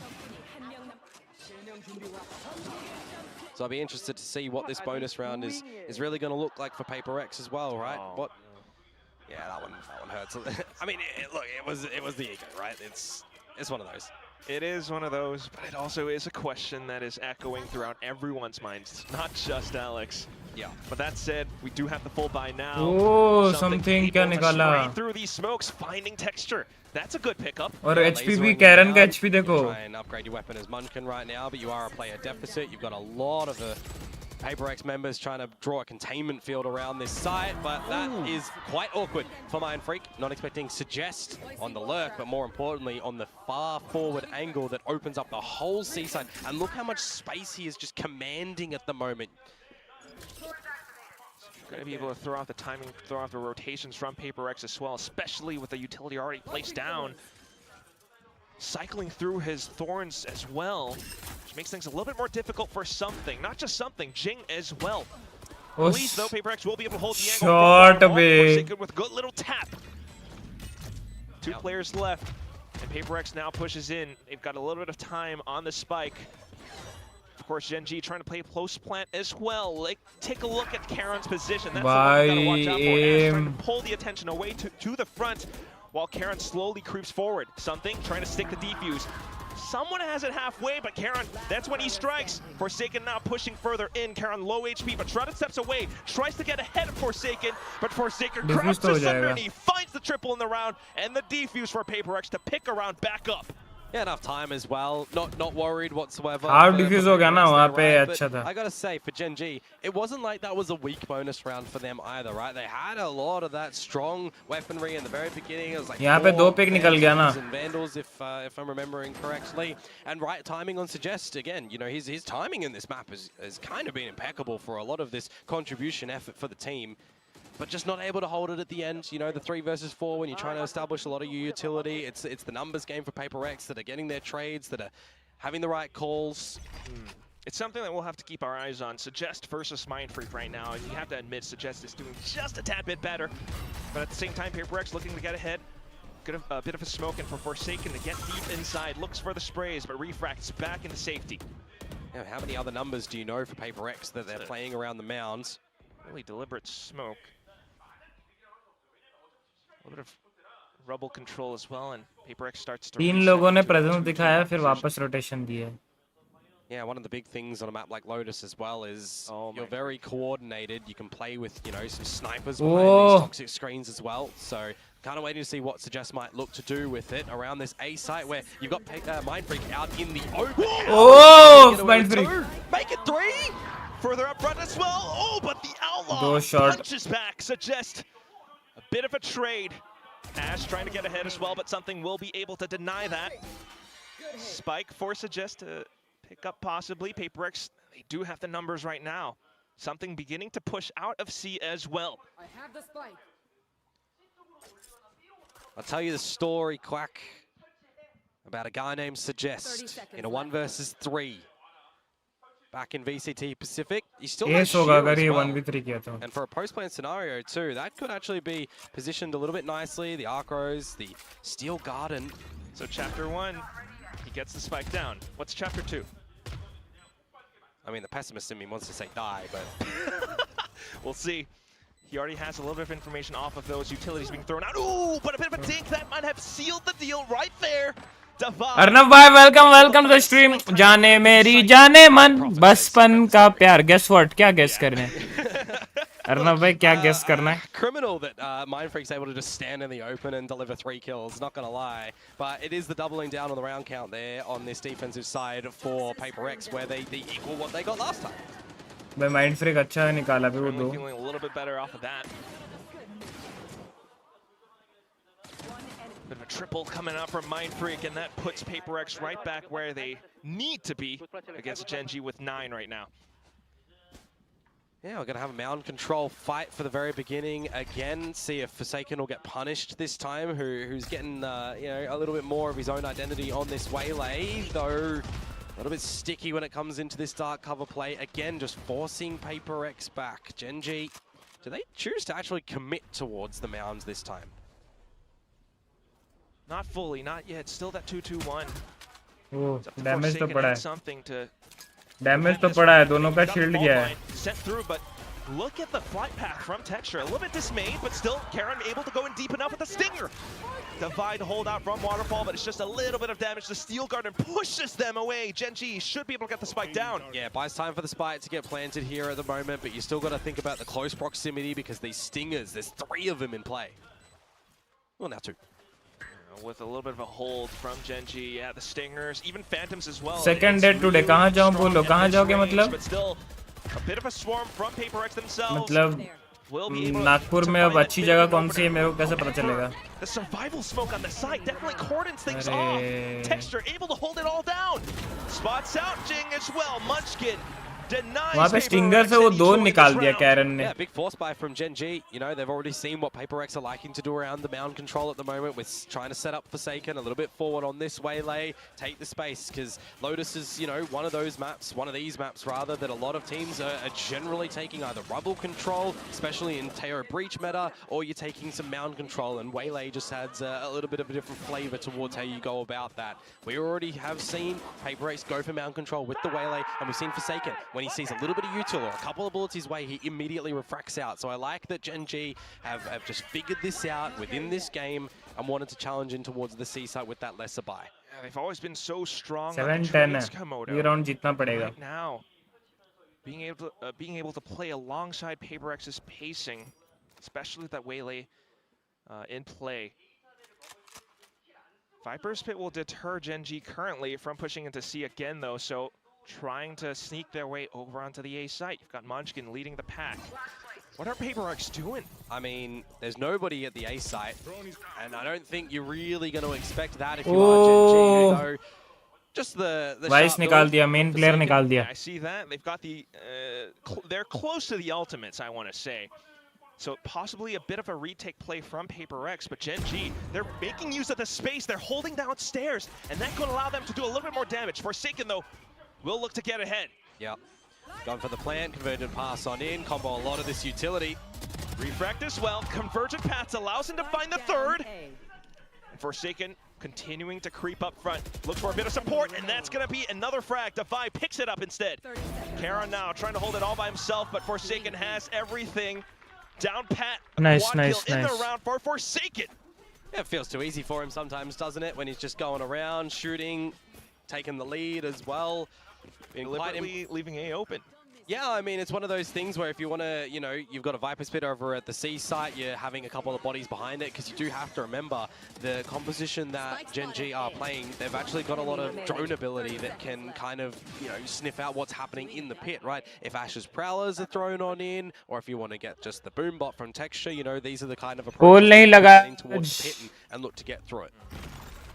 So I'll be interested to see what this bonus round is really going to look like for PRX as well, right? Oh. Yeah, that one hurts. I mean, look, it was the ego, right? It's one of those. It is one of those, but it also is a question that is echoing throughout everyone's minds, not just Alex. Yeah. But that said, we do have the full buy now. Oh, something क्या निकाला? Straight through these smokes, finding texture. That's a good pickup. और HP भी Karen का HP देखो. Try and upgrade your weapon as Munchkin right now, but you are a player deficit. You've got a lot of PRX members trying to draw a containment field around this site, but that is quite awkward for Mindfreak. Not expecting Suggest on the lurk, but more importantly on the far forward angle that opens up the whole C side. And look how much space he is just commanding at the moment. Going to be able to throw out the timing, throw out the rotations from PRX as well, especially with the utility already placed down. Cycling through his thorns as well, which makes things a little bit more difficult for something. Not just something, Jing as well. At least though, PRX will be able to hold the angle. Short away. With a good little tap. Two players left, and PRX now pushes in. They've got a little bit of time on the spike. Of course, Gen G trying to play a close plant as well. Like, take a look at Karen's position. That's the one you gotta watch out for. Ash trying to pull the attention away to the front, while Karen slowly creeps forward. Something trying to stick the defuse. someone has it halfway, but Karon, that's when he strikes. Forsaken now pushing further in. Karon low HP, but Shrouded steps away, tries to get ahead of Forsaken, but Forsaken grabs this underneath, finds the triple in the round, and the defuse for PRX to pick a round back up. Yeah, enough time as well. Not worried whatsoever. Hard defuse हो गया ना वहाँ पे अच्छा था. I gotta say for Gen G, it wasn't like that was a weak bonus round for them either, right? They had a lot of that strong weaponry in the very beginning. It was like यहाँ पे 2 pick निकल गया ना. And Vandals, if I'm remembering correctly, and right timing on Suggest again. You know, his timing in this map has kind of been impeccable for a lot of this contribution effort for the team. But just not able to hold it at the end. You know, the 3 versus 4 when you're trying to establish a lot of your utility. It's the numbers game for PRX that are getting their trades, that are having the right calls. It's something that we'll have to keep our eyes on. Suggest versus Mindfreak right now. You have to admit, Suggest is doing just a tad bit better. But at the same time, PRX looking to get ahead. Get a bit of a smoke in for Forsaken to get deep inside. Looks for the sprays, but refracts back into safety. Now, how many other numbers do you know for PRX that they're playing around the mounds? Really deliberate smoke. A little bit of rubble control as well, and PRX starts to. 3 लोगों ने presence दिखाया, फिर वापस rotation दिया. Yeah, one of the big things on a map like Lotus as well is you're very coordinated. You can play with, you know, some snipers behind these toxic screens as well. So kind of waiting to see what Suggest might look to do with it around this A site where you've got Mindfreak out in the open. Oh, Mindfreak. Make it 3. Further up front as well. Oh, but the Outlaw punches back. Suggest a bit of a trade. Ash trying to get ahead as well, but something will be able to deny that. Spike for Suggest to pick up possibly. PRX, they do have the numbers right now. Something beginning to push out of C as well. I have the spike. I'll tell you the story, Quack, about a guy named Suggest in a 1 versus 3. Back in VCT Pacific, he still has shield as well. And for a post-plan scenario too, that could actually be positioned a little bit nicely. The Arcros, the Steel Garden. So Chapter 1, he gets the spike down. What's Chapter 2? I mean, the pessimist in me wants to say die, but we'll see. He already has a little bit of information off of those utilities being thrown out. Ooh, but a bit of a dink that might have sealed the deal right there. Arnav भाई welcome to the stream. जाने मेरी जाने मन बचपन का प्यार. Guess what? क्या guess करना है? अर्नव भाई क्या गेस करना है? Criminal that Mindfreak's able to just stand in the open and deliver 3 kills, not gonna lie. But it is the doubling down on the round count there on this defensive side for PRX where they equal what they got last time. भाई Mindfreak अच्छा निकाला भी वो 2. Feeling a little bit better off of that. Bit of a triple coming out from Mindfreak, and that puts PRX right back where they need to be against Gen G with 9 right now. Yeah, we're going to have a mound control fight for the very beginning. Again, see if Forsaken will get punished this time, who's getting you know, a little bit more of his own identity on this waylay, though a little bit sticky when it comes into this dark cover play. Again, just forcing PRX back. Gen G, do they choose to actually commit towards the mounds this time? Not fully, not yet. Still that 2-2-1. Oh, damage तो पड़ा है. Something to Damage तो पड़ा है. दोनों का shield गया है. Sent through, but look at the flight path from Texture. A little bit dismayed, but still Karon able to go in deep enough with the Stinger. Divide hold out from Waterfall, but it's just a little bit of damage. The Steel Garden pushes them away. Gen G should be able to get the spike down. Yeah, buys time for the spike to get planted here at the moment, but you still got to think about the close proximity because these Stingers, there's 3 of them in play. Well, now 2. With a little bit of a hold from Gen G, yeah, the Stingers, even Phantoms as well. Second dead today. कहाँ जाऊँ बोलो? कहाँ जाओगे मतलब? But still, a bit of a swarm from PRX themselves. मतलब नागपुर में अब अच्छी जगह कौन सी है मेरे को कैसे पता चलेगा? The survival smoke on the site definitely cordons things off. Texture able to hold it all down. Spots out Jing as well. Munchkin denies. वहाँ पे स्टिंगर से वो 2 निकाल दिया कैरन ने. Yeah, big force buy from Gen G. You know, they've already seen what PRX are liking to do around the mound control at the moment with trying to set up Forsaken a little bit forward on this waylay, take the space, because Lotus is, you know, one of those maps, one of these maps rather, that a lot of teams are generally taking either rubble control, especially in Teo Breach meta, or you're taking some mound control, and waylay just adds a little bit of a different flavor towards how you go about that. We already have seen PRX go for mound control with the waylay, and we've seen Forsaken, when he sees a little bit of util or a couple of bullets his way, he immediately refracts out. So I like that Gen G have just figured this out within this game and wanted to challenge in towards the C site with that lesser buy. They've always been so strong. 7-10 है. ये round जीतना पड़ेगा. Right now, being able to play alongside PRX's pacing, especially with that Waylay in play. Viper's Pit will deter Gen G currently from pushing into C again, though, so trying to sneak their way over onto the A site. You've got Munchkin leading the pack. What are PRX doing? I mean, there's nobody at the A site, and I don't think you're really going to expect that if you are Gen G. So just the Vice निकाल दिया, main player निकाल दिया. I see that. They've got the they're close to the ultimates, I want to say. So possibly a bit of a retake play from PRX, but Gen G, they're making use of the space. They're holding downstairs, and that could allow them to do a little bit more damage. Forsaken, though, will look to get ahead. Yep. Gone for the plant, convergent pass on in, combo a lot of this utility. Refract as well. Convergent paths allows him to find the third. And Forsaken continuing to creep up front. Looks for a bit of support, and that's going to be another frag. Defy picks it up instead. Karon now trying to hold it all by himself, but Forsaken has everything. Down pat. Nice. In the round for Forsaken. Yeah, it feels too easy for him sometimes, doesn't it? When he's just going around, shooting, taking the lead as well. Deliberately leaving A open. Yeah, I mean, it's one of those things where if you want to, you know, you've got a Viper's Pit over at the C site, you're having a couple of bodies behind it, because you do have to remember the composition that Gen G are playing. They've actually got a lot of drone ability that can kind of, you know, sniff out what's happening in the pit, right? If Ash's Prowlers are thrown on in, or if you want to get just the boom bot from Texture, you know, these are the kind of approaches getting towards the pit and look to get through it.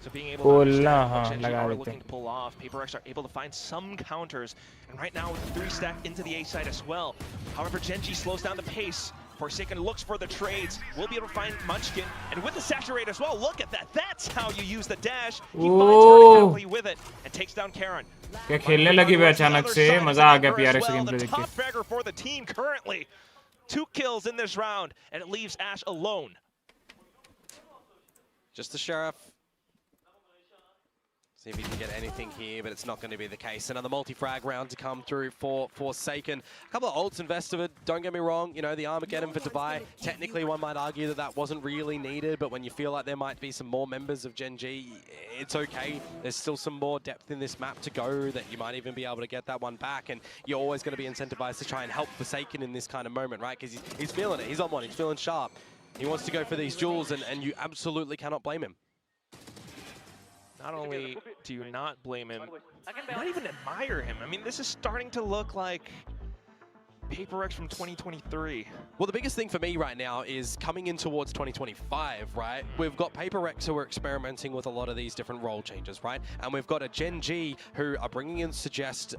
So being able to understand what Gen G are looking to pull off, PRX are able to find some counters, and right now with 3 stack into the A side as well. However, Gen G slows down the pace. Forsaken looks for the trades. We'll be able to find Munchkin, and with the saturate as well. Look at that. That's how you use the dash. He finds her happily with it and takes down Karon. क्या खेलने लगी वे अचानक से मजा आ गया PRX के game पे देख के. Top fragger for the team currently. 2 kills in this round, and it leaves Ash alone. Just the Sheriff. See if he can get anything here, but it's not going to be the case. Another multi-frag round to come through for Forsaken. A couple of ults invested, don't get me wrong, you know, the Armageddon for Dubai. Technically, one might argue that that wasn't really needed, but when you feel like there might be some more members of Gen G, it's okay. There's still some more depth in this map to go that you might even be able to get that one back, and you're always going to be incentivized to try and help Forsaken in this kind of moment, right? Because he's feeling it, he's on one, he's feeling sharp. He wants to go for these jewels, and you absolutely cannot blame him. Not only do you not blame him, you might even admire him. I mean, this is starting to look like PRX from 2023. Well, the biggest thing for me right now is coming in towards 2025, right? We've got PRX who are experimenting with a lot of these different role changes, right? And we've got a Gen G who are bringing in Suggest,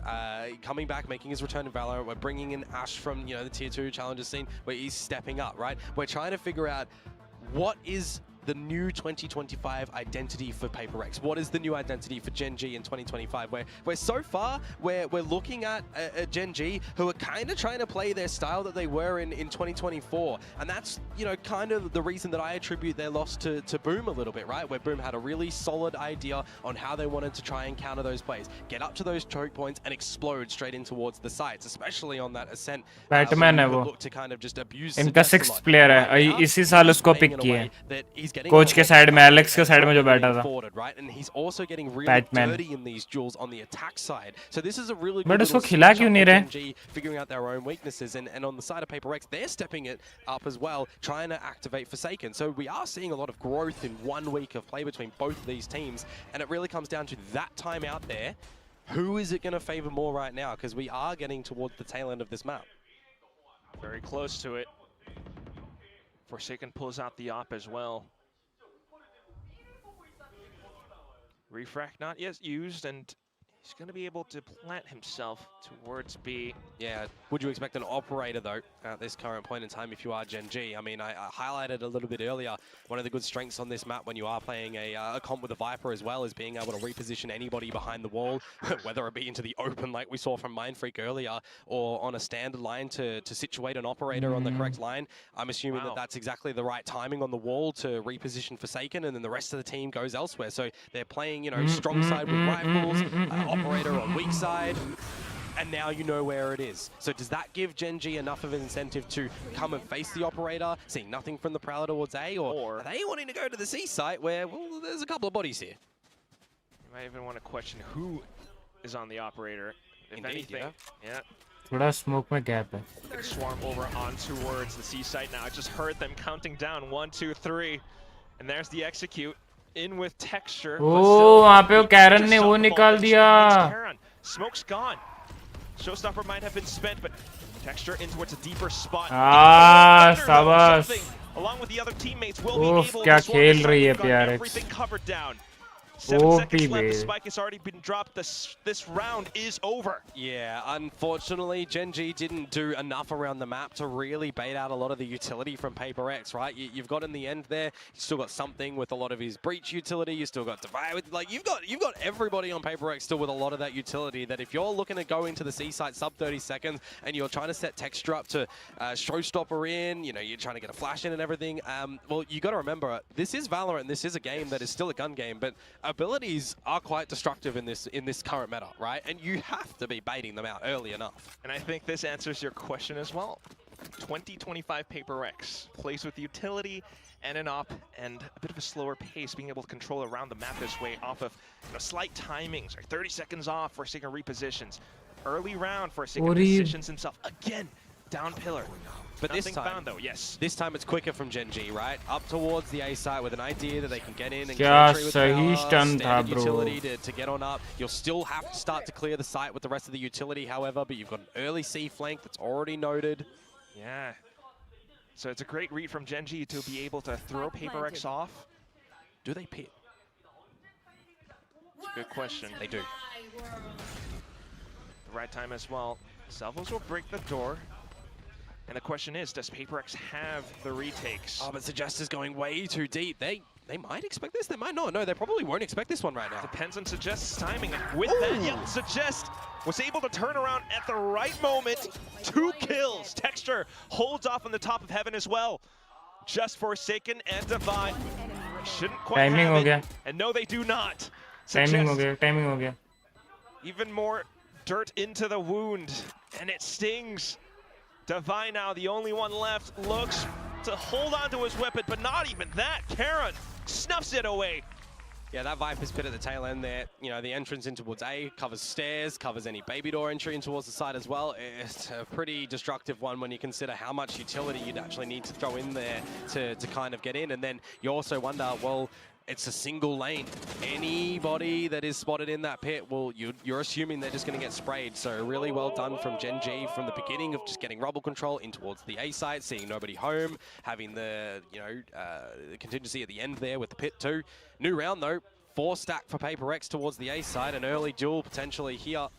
coming back, making his return to Valorant. We're bringing in Ash from, you know, the Tier 2 challenger scene where he's stepping up, right? We're trying to figure out what is the new 2025 identity for PRX. What is the new identity for Gen G in 2025? Where so far, we're looking at a Gen G who are kind of trying to play their style that they were in 2024. And that's, you know, kind of the reason that I attribute their loss to Boom a little bit, right? Where Boom had a really solid idea on how they wanted to try and counter those plays. Get up to those choke points and explode straight in towards the sites, especially on that ascent. Batman है वो. Look to kind of just abuse इनका 6th player है. इसी साल उसको pick किया है. Coach के साइड में, एलेक्स के साइड में जो बैठा था. बैटमैन. बट उसको खिला क्यों नहीं रहे? Figuring out their own weaknesses, and on the side of PRX, they're stepping it up as well, trying to activate Forsaken. So we are seeing a lot of growth in 1 week of play between both of these teams, and it really comes down to that time out there. Who is it going to favor more right now? Because we are getting towards the tail end of this map. Very close to it. Forsaken pulls out the op as well. Refract not yet used, and he's going to be able to plant himself towards B. Yeah, would you expect an operator, though, at this current point in time if you are Gen G? I mean, I highlighted a little bit earlier, one of the good strengths on this map when you are playing a comp with a Viper as well is being able to reposition anybody behind the wall, whether it be into the open like we saw from Mindfreak earlier, or on a standard line to situate an operator on the correct line. I'm assuming that that's exactly the right timing on the wall to reposition Forsaken, and then the rest of the team goes elsewhere. So they're playing, you know, strong side with rifles, operator on weak side, and now you know where it is. So does that give Gen G enough of an incentive to come and face the operator, seeing nothing from the Prowler towards A, or are they wanting to go to the C site where, well, there's a couple of bodies here? You might even want to question who is on the operator. If Indeed, anything, yeah. थोड़ा smoke में gap है. They swarm over on towards the C site now. I just heard them counting down 1, 2, 3, and there's the execute in with texture. Oh, वहाँ पे वो Karen ने वो निकाल दिया. Smoke's gone. Showstopper might have been spent, but texture in towards a deeper spot. शाबाश. Along with the other teammates will be able to क्या swarm खेल the रही है site. They've got PRX. everything covered down. 7 seconds left. The spike has already been dropped. This round is over. Yeah, unfortunately, Gen G didn't do enough around the map to really bait out a lot of the utility from PRX, right? You've got in the end there, you still got something with a lot of his breach utility. You still got Divide with, like, you've got everybody on PRX still with a lot of that utility. That if you're looking to go into the C site sub 30 seconds and you're trying to set texture up to Showstopper in, you know, you're trying to get a flash in and everything. Well, you got to remember, this is Valorant. This is a game that is still a gun game, but abilities are quite destructive in this current meta, right? And you have to be baiting them out early enough. And I think this answers your question as well. 2025 PRX plays with utility and an op and a bit of a slower pace, being able to control around the map this way off of slight timings, or 30 seconds off for Forsaken repositions. Early round for Forsaken positions himself again down pillar. But Nothing this time, found, though. Yes. This time it's quicker from Gen G, right? Up towards the A site with an idea that they can get in and क्या with सही power, stun था, standard bro. utility to get on up. You'll still have to start to clear the site with the rest of the utility, however, but you've got an early C flank that's already noted. Yeah. So it's a great read from Gen G to be able to throw PRX off. Do they pit? It's a good question. They do. The right time as well. Salvos will break the door. And the question is, does PRX have the retakes? Oh, but Suggest is going way too deep. They might expect this, they might not. No, they probably won't expect this one right now. Depends on Suggest's timing. With that, yeah, Suggest was able to turn around at the right moment. 2 kills. Texture holds off on the top of heaven as well. Just Forsaken and Divine. Shouldn't quite have it. And no, they do not. Timing हो गया. Even more dirt into the wound, and it stings. Divine now, the only one left, looks to hold on to his weapon, but not even that. Karen snuffs it away. Yeah, that Viper's pit at the tail end there. You know, the entrance in towards A covers stairs, covers any baby door entry in towards the side as well. It's a pretty destructive one when you consider how much utility you'd actually need to throw in there to kind of get in. And then you also wonder, well, it's a single lane. Anybody that is spotted in that pit, well, you're assuming they're just going to get sprayed. So really well done from Gen G from the beginning of just getting rubble control in towards the A site, seeing nobody home, having the, you know, the contingency at the end there with the pit too. New round though, 4 stack for PRX towards the A side, an early duel potentially here.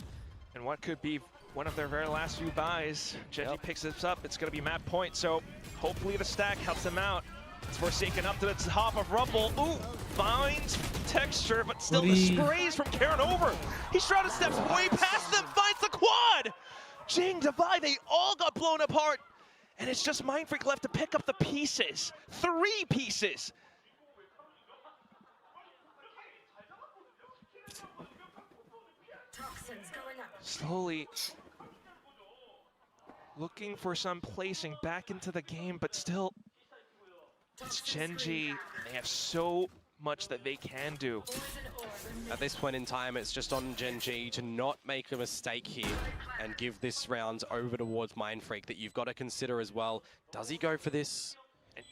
And what could be one of their very last few buys. Gen G picks this up, it's going to be map point, so hopefully the stack helps them out. It's Forsaken up to the top of Rumble. Ooh, finds texture, but still the sprays from Karen over. He shrouded steps way past them, finds the quad. Jing, Divide, they all got blown apart. And it's just Mindfreak left to pick up the pieces. 3 pieces. Slowly looking for some placing back into the game, but still, it's Gen G. They have so much that they can do. At this point in time, it's just on Gen G to not make a mistake here and give this round over towards Mindfreak that you've got to consider as well. Does he go for this? And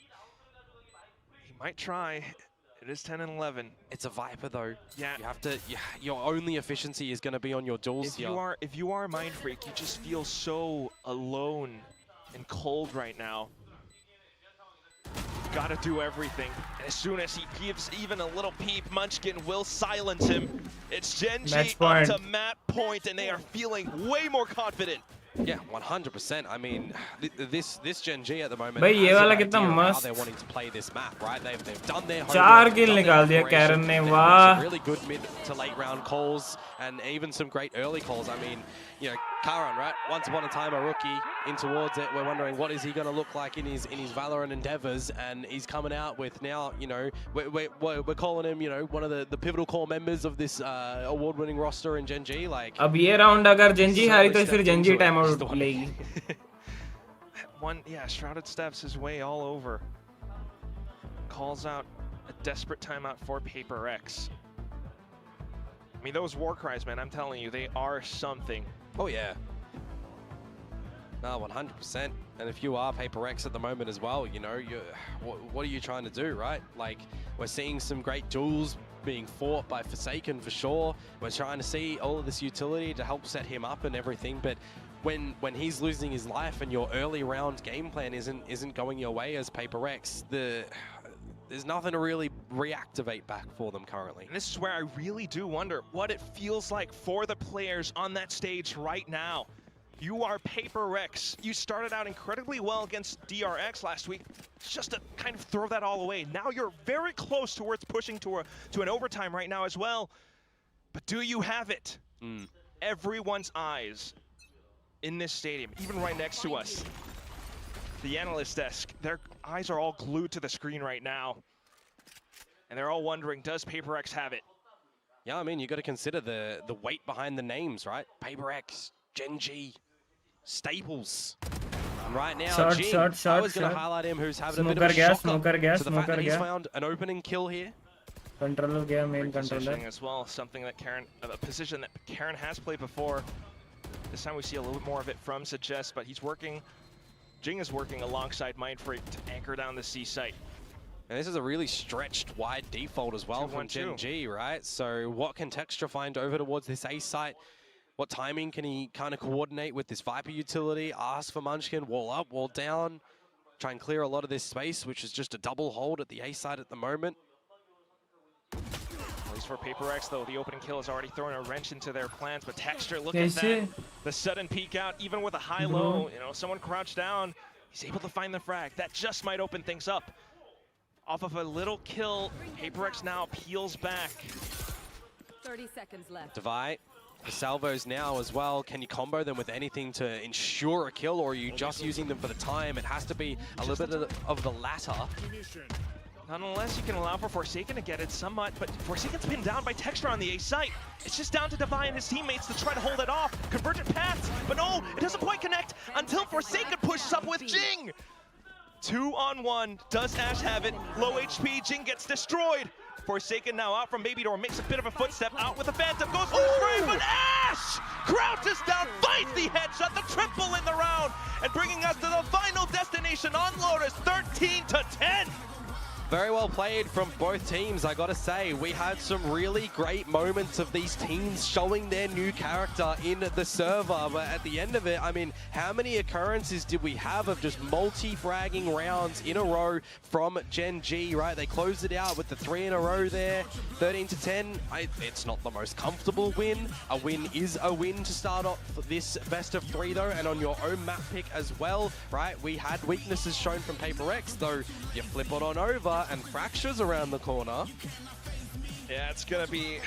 he might try. It is 10 and 11. It's a Viper though. Yeah. You have to. Your only efficiency is going to be on your duels here. If you are Mindfreak, you just feel so alone and cold right now. Gotta do everything. And as soon as he gives even a little peep, Munchkin will silence him. It's Gen G up to map point, and they are feeling way more confident. Yeah, 100%. I mean, this Gen G at the moment. भाई ये वाला कितना how मस्त. they're wanting to play this map, right? They've done their homework. 4 kill निकाल दिया Karen ने, वाह. Really good mid to late round calls and even some great early calls. I mean, you know, Karan, right? Once upon a time a rookie in towards it. We're wondering what is he going to look like in his Valorant endeavors, and he's coming out with now, you know, we're calling him, you know, one of the pivotal core members of this award-winning roster in Gen G. Like, अब ये round अगर Gen G हारी तो फिर Gen G time out लेगी. One, yeah, Shrouded Steps his way all over. Calls out a desperate timeout for PRX. I mean, those war cries, man, I'm telling you, they are something. Oh, yeah. No, 100%. And if you are PRX at the moment as well, you know, what are you trying to do, right? Like, we're seeing some great duels being fought by Forsaken for sure. We're trying to see all of this utility to help set him up and everything, but when he's losing his life and your early round game plan isn't going your way as PRX, there's nothing to really reactivate back for them currently. And this is where I really do wonder what it feels like for the players on that stage right now. You are PRX. You started out incredibly well against DRX last week. It's just to kind of throw that all away. Now you're very close towards pushing to an overtime right now as well. But do you have it? Everyone's eyes in this stadium, even right next to us. The analyst desk, their eyes are all glued to the screen right now. And they're all wondering, does PRX have it? Yeah, I mean, you got to consider the weight behind the names, right? PRX, Gen G, Staples. And right now, Jing, I was going to highlight him, who's having a bit of a shocker to the fact that he's found an opening kill here. Controller game, main controller. As well, something that Karen, a position that Karen has played before. This time we see a little bit more of it from Suggest, but he's working. Jing is working alongside Mindfreak to anchor down the C site. And this is a really stretched wide default as well from Gen G, right? So what can Texture find over towards this A site? What timing can he kind of coordinate with this Viper utility? Ask for Munchkin, wall up, wall down. Try and clear a lot of this space, which is just a double hold at the A site at the moment. At least for PRX, though, the opening kill has already thrown a wrench into their plans. But Texture, look at that. The sudden peek out, even with a high-low, you know, someone crouched down. He's able to find the frag. That just might open things up. Off of a little kill, PRX now peels back. 30 seconds left. Divide. The salvos now as well. Can you combo them with anything to ensure a kill, or are you just using them for the time? It has to be a little bit of the latter. Not unless you can allow for Forsaken to get it somewhat, but Forsaken's pinned down by Texture on the A site. It's just down to Divide and his teammates to try to hold it off. Convergent paths, but no, it doesn't quite connect until Forsaken pushes up with Jing. 2-on-1, does Ash have it? Low HP, Jing gets destroyed. Forsaken now out from Baby Door, makes a bit of a footstep out with the Phantom, goes for the spray, but Ash crouches down, finds the headshot, the triple in the round, and bringing us to the final destination on Lotus, 13-10. Very well played from both teams, I gotta say. We had some really great moments of these teams showing their new character in the server, but at the end of it, I mean, how many occurrences did we have of just multi-fragging rounds in a row from Gen G, right? They closed it out with the 3 in a row there, 13-10. It's not the most comfortable win. A win is a win to start off this best of 3 though, and on your own map pick as well, right? We had weaknesses shown from PRX, though you flip it on over, and Fracture's around the corner. Yeah, it's gonna be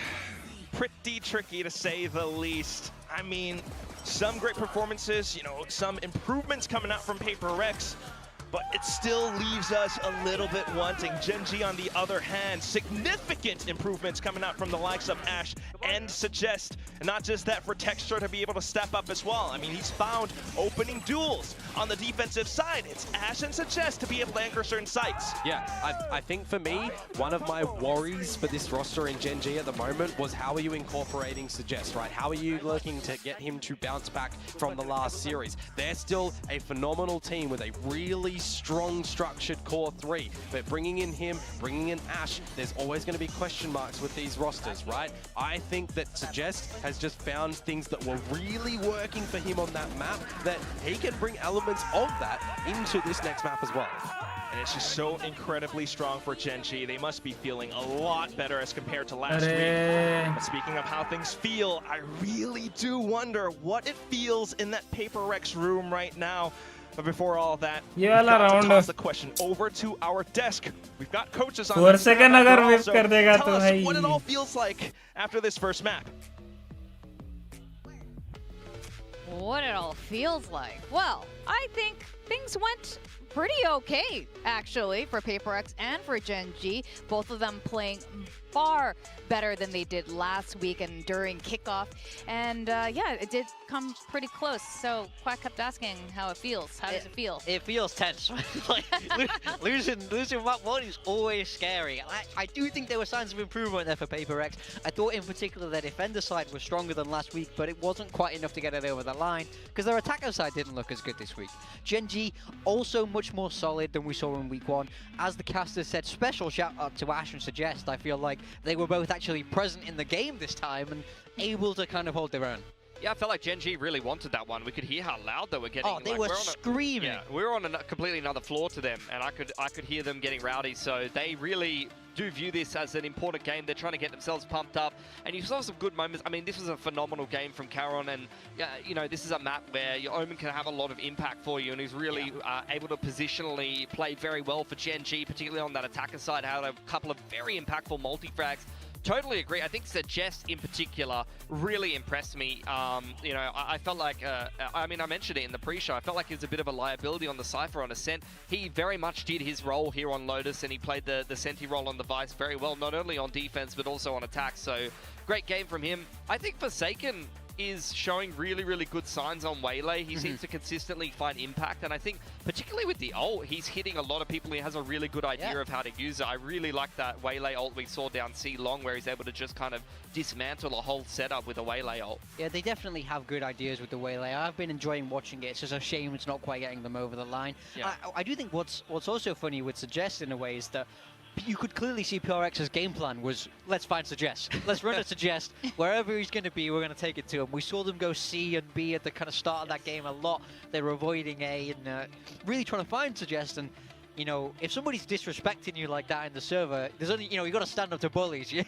pretty tricky to say the least. I mean, some great performances, you know, some improvements coming out from PRX, but it still leaves us a little bit wanting. Gen G, on the other hand, significant improvements coming out from the likes of Ash and Suggest. And not just that, for Texture to be able to step up as well. I mean, he's found opening duels on the defensive side. It's Ash and Suggest to be able to anchor certain sites. Yeah, I think for me, one of my worries for this roster in Gen G at the moment was how are you incorporating Suggest, right? How are you looking to get him to bounce back from the last series? They're still a phenomenal team with a really strong structured core 3, but bringing in him, bringing in Ash, there's always going to be question marks with these rosters, right? I think that Suggest has just found things that were really working for him on that map, that he can bring elements of that into this next map as well. And it's just so incredibly strong for Gen G. They must be feeling a lot better as compared to last week. But speaking of how things feel, I really do wonder what it feels in that PRX room right now. But before all of that, we've got to toss the question over to our desk. We've got coaches on this. So tell us what it all feels like after this first map. What it all feels like? Well, I think things went pretty okay, actually, for PRX and for Gen G. Both of them playing far better than they did last week and during kickoff. And yeah, it did come pretty close. So Quack kept asking how it feels. How does it feel? It feels tense. Like, losing map 1 is always scary. I do think there were signs of improvement there for PRX. I thought in particular their defender side was stronger than last week, but it wasn't quite enough to get it over the line because their attacker side didn't look as good this week. Gen G also much more solid than we saw in week 1. As the caster said, special shout out to Ash and Suggest. I feel like they were both actually present in the game this time and able to kind of hold their own. Yeah, I felt like Gen G really wanted that one. We could hear how loud they were getting. Oh, they were screaming. Yeah, we were on a completely another floor to them, and I could hear them getting rowdy. So they really do view this as an important game. They're trying to get themselves pumped up, and you saw some good moments. I mean, this was a phenomenal game from Caron, and you know, this is a map where your Omen can have a lot of impact for you, and he's really able to positionally play very well for Gen G, particularly on that attacker side. Had a couple of very impactful multi-frags. Totally agree. I think Suggest in particular really impressed me. You know, I felt like, I mean, I mentioned it in the pre-show, I felt like he was a bit of a liability on the Cypher on Ascent. He very much did his role here on Lotus, and he played the Senti role on the Vice very well, not only on defense, but also on attack. So, great game from him. I think Forsaken is showing really, really good signs on Waylay. He seems to consistently find impact, and I think particularly with the ult, he's hitting a lot of people. He has a really good idea of how to use it. I really like that Waylay ult we saw down C long, where he's able to just kind of dismantle a whole setup with a Waylay ult. Yeah, they definitely have good ideas with the Waylay. I've been enjoying watching it. It's just a shame it's not quite getting them over the line. Yeah. I do think what's also funny with Suggest in a way is that you could clearly see PRX's game plan was, let's find Suggest. Let's run a Suggest. Wherever he's going to be, we're going to take it to him. We saw them go C and B at the kind of start of that game a lot. They were avoiding A and really trying to find Suggest. And, you know, if somebody's disrespecting you like that in the server, there's only, you know, you got to stand up to bullies. He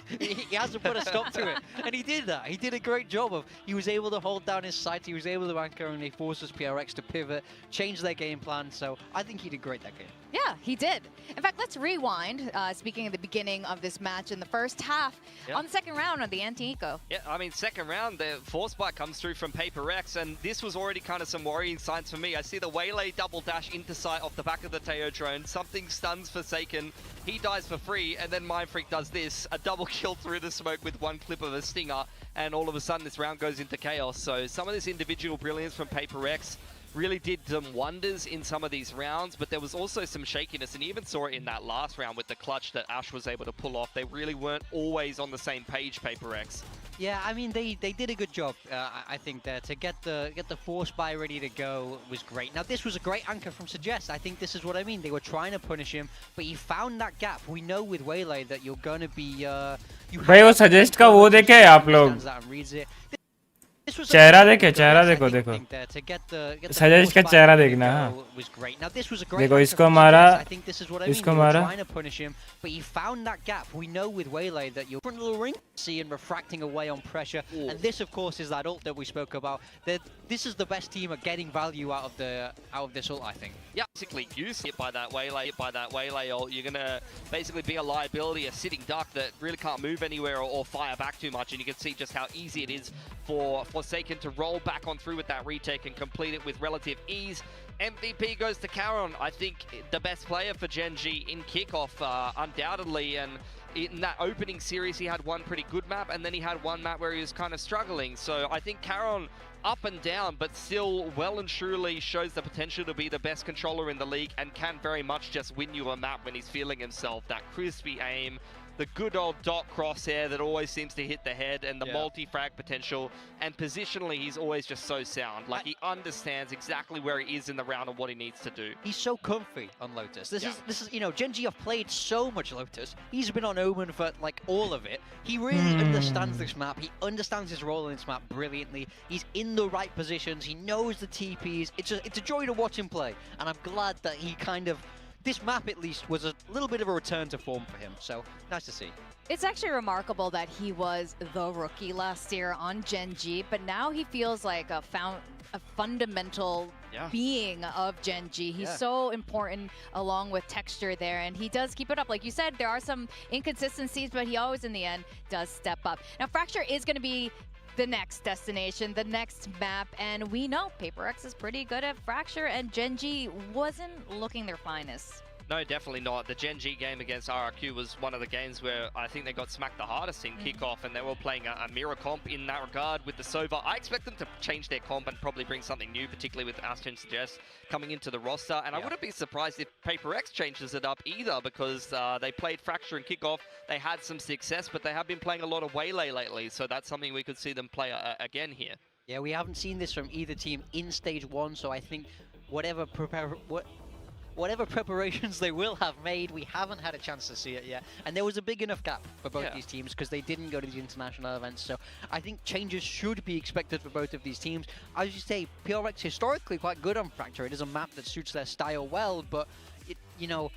has to put a stop to it. And he did that. He did a great job of, he was able to hold down his sight. He was able to anchor, and he forces PRX to pivot, change their game plan. So I think he did great that game. Yeah, he did. In fact, let's rewind. Speaking of the beginning of this match in the first half, on the second round of the anti-eco. Yeah, I mean, second round, the force bite comes through from PRX, and this was already kind of some worrying signs for me. I see the Waylay double dash into sight off the back of the Teo drone. Something stuns Forsaken. He dies for free, and then Mindfreak does this, a double kill through the smoke with one clip of a stinger, and all of a sudden this round goes into chaos. So some of this individual brilliance from PRX really did some wonders in some of these rounds, but there was also some shakiness, and you even saw it in that last round with the clutch that Ash was able to pull off. They really weren't always on the same page, PRX. Yeah, I mean, they did a good job, I think, there. To get the force buy ready to go was great. Now, this was a great anchor from Suggest. I think this is what I mean. They were trying to punish him, but he found that gap. We know with Waylay that you're going to be... भाई वो Suggest का वो देखे आप लोग चेहरा देखे चेहरा देखो देखो Suggest का चेहरा देखना देखो इसको मारा इसको मारा but he found that gap. We know with Waylay that you're front of the ring, seeing refracting away on pressure, and this of course is that ult that we spoke about. That this is the best team at getting value out of this ult, I think. Yeah, basically use hit by that Waylay ult. You're gonna basically be a liability, a sitting duck that really can't move anywhere or fire back too much, and you can see just how easy it is for Forsaken to roll back on through with that retake and complete it with relative ease. MVP goes to Caron, I think the best player for Gen G in kickoff, undoubtedly, and in that opening series he had one pretty good map, and then he had one map where he was kind of struggling. So I think Caron up and down, but still well and truly shows the potential to be the best controller in the league, and can very much just win you a map when he's feeling himself. That crispy aim, the good old dot crosshair that always seems to hit the head, and the multi-frag potential, and positionally he's always just so sound. Like, he understands exactly where he is in the round and what he needs to do. He's so comfy on Lotus. This is you know, Gen G have played so much Lotus. He's been on Omen for like all of it. He really understands this map. He understands his role in this map brilliantly. He's in the right positions. He knows the TPs. It's a joy to watch him play, and I'm glad that he kind of, this map at least was a little bit of a return to form for him, so nice to see. It's actually remarkable that he was the rookie last year on Gen G, but now he feels like a fundamental being of Gen G. He's so important along with Texture there, and he does keep it up. Like you said, there are some inconsistencies, but he always in the end does step up. Now, Fracture is going to be the next destination, the next map, and we know PRX is pretty good at Fracture, and Gen G wasn't looking their finest. No, definitely not. The Gen G game against RyuK was one of the games where I think they got smacked the hardest in kickoff, and they were playing a mirror comp in that regard with the Sova. I expect them to change their comp and probably bring something new, particularly with Aston Suggest coming into the roster. And I wouldn't be surprised if PRX changes it up either, because they played Fracture in kickoff. They had some success, but they have been playing a lot of Waylay lately, so that's something we could see them play again here. Yeah, we haven't seen this from either team in stage 1, so I think whatever preparations they will have made, we haven't had a chance to see it yet. And there was a big enough gap for both these teams because they didn't go to the international events. So I think changes should be expected for both of these teams. As you say, PRX historically quite good on Fracture. It is a map that suits their style well, but you know,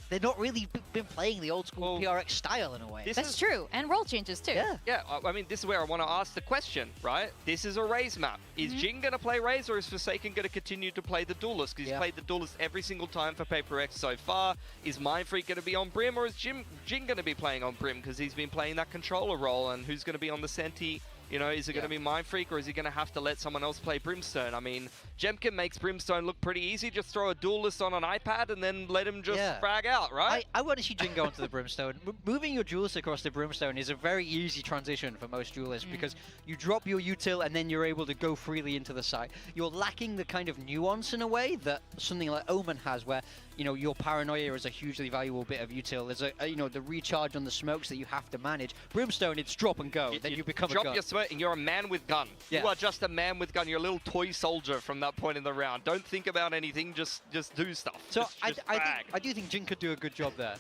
they've not really been playing the old school PRX style in a way. That's true, and role changes too. Yeah, I mean, this is where I want to ask the question, right? This is a Raze map. Is Jing going to play Raze, or is Forsaken going to continue to play the Duelist? Because he's played the Duelist every single time for PRX so far. Is Mindfreak going to be on Brim, or is Jing going to be playing on Brim? Because he's been playing that controller role, and who's going to be on the Senti? You know, is it going to be Mindfreak, or is he going to have to let someone else play Brimstone? I mean, Jemkin makes Brimstone look pretty easy. Just throw a Duelist on an iPad and then let him just frag out, right? I want to see Jin go onto the Brimstone. Moving your Duelist across the Brimstone is a very easy transition for most Duelists because you drop your util and then you're able to go freely into the site. You're lacking the kind of nuance in a way that something like Omen has, where you know, your paranoia is a hugely valuable bit of util. There's you know, the recharge on the smokes that you have to manage. Brimstone, it's drop and go. Then you become a gun. Drop your smoke and you're a man with gun. You are just a man with gun. You're a little toy soldier from that point in the round. Don't think about anything. Just do stuff. So I do think Jin could do a good job there.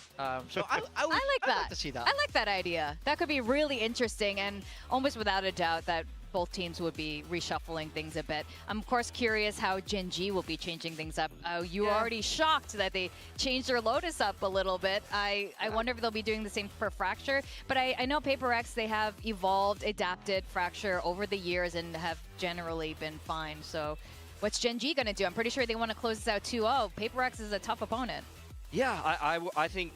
So I like that. like to see that. I like that idea. That could be really interesting, and almost without a doubt that both teams would be reshuffling things a bit. I'm of course curious how Gen G will be changing things up. You were already shocked that they changed their Lotus up a little bit. I wonder if they'll be doing the same for Fracture. But I know PRX, they have evolved, adapted Fracture over the years and have generally been fine. So what's Gen G going to do? I'm pretty sure they want to close this out 2-0. PRX is a tough opponent. Yeah, I think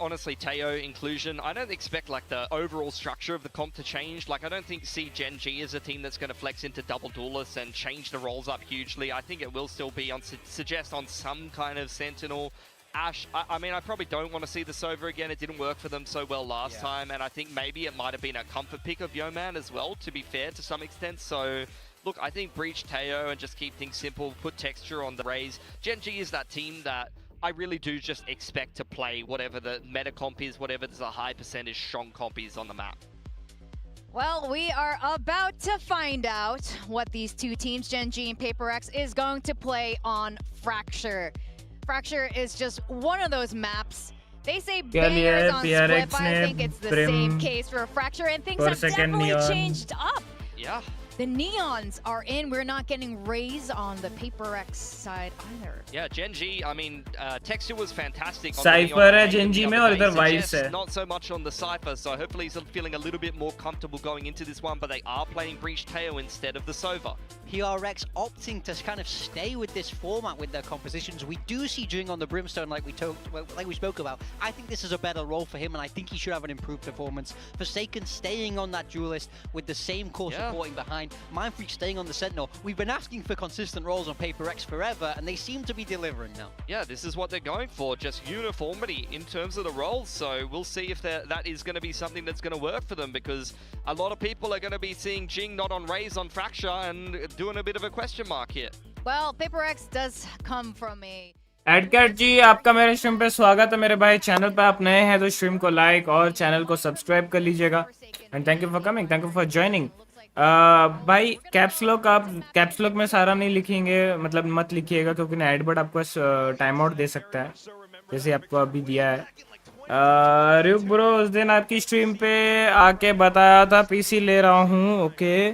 honestly, Teo inclusion, I don't expect like the overall structure of the comp to change. Like, I don't see Gen G as a team that's going to flex into double duelists and change the roles up hugely. I think it will still be on suggest on some kind of Sentinel. Ash, I mean, I probably don't want to see the Sova again. It didn't work for them so well last time, and I think maybe it might have been a comfort pick of Yeoman as well, to be fair, to some extent. So look, I think breach Teo and just keep things simple, put texture on the Raze. Gen G is that team that I really do just expect to play whatever the meta comp is, whatever there's a high percentage strong comp is on the map. Well, we are about to find out what these two teams, Gen G and PRX, is going to play on Fracture. Fracture is just one of those maps. They say bangers on split, but I think it's the same case for Fracture, and things have definitely changed up. Yeah. The Neons are in. We're not getting Raze on the PRX side either. Yeah, Gen G, I mean, texture was fantastic. Cypher है Gen G में और इधर Vice है. Not so much on the Cypher, so hopefully he's feeling a little bit more comfortable going into this one, but they are playing Breach Teo instead of the Sova. PRX opting to kind of stay with this format with their compositions. We do see Jing on the Brimstone like we spoke about. I think this is a better role for him, and I think he should have an improved performance. Forsaken staying on that Duelist with the same core supporting behind. Mindfreak staying on the Sentinel. We've been asking for consistent roles on PRX forever, and they seem to be delivering now. Yeah, this is what they're going for, just uniformity in terms of the roles. So we'll see if that is going to be something that's going to work for them, because a lot of people are going to be seeing Jing not on Raze on Fracture and doing a bit of a question mark here. Well, PRX does come from a... एडकट जी, आपका मेरे stream पे स्वागत है मेरे भाई. Channel पे आप नए हैं तो स्ट्रीम को लाइक और चैनल को सब्सक्राइब कर लीजिएगा. And thank you for coming, thank you for joining. भाई कैप्स लॉक आप कैप्स लॉक में सारा नहीं लिखेंगे, मतलब मत लिखिएगा, क्योंकि ना एडबर्ट आपको टाइम आउट दे सकता है जैसे आपको अभी दिया है. RyuK ब्रो, उस दिन आपकी स्ट्रीम पे आके बताया था पीसी ले रहा हूँ, okay,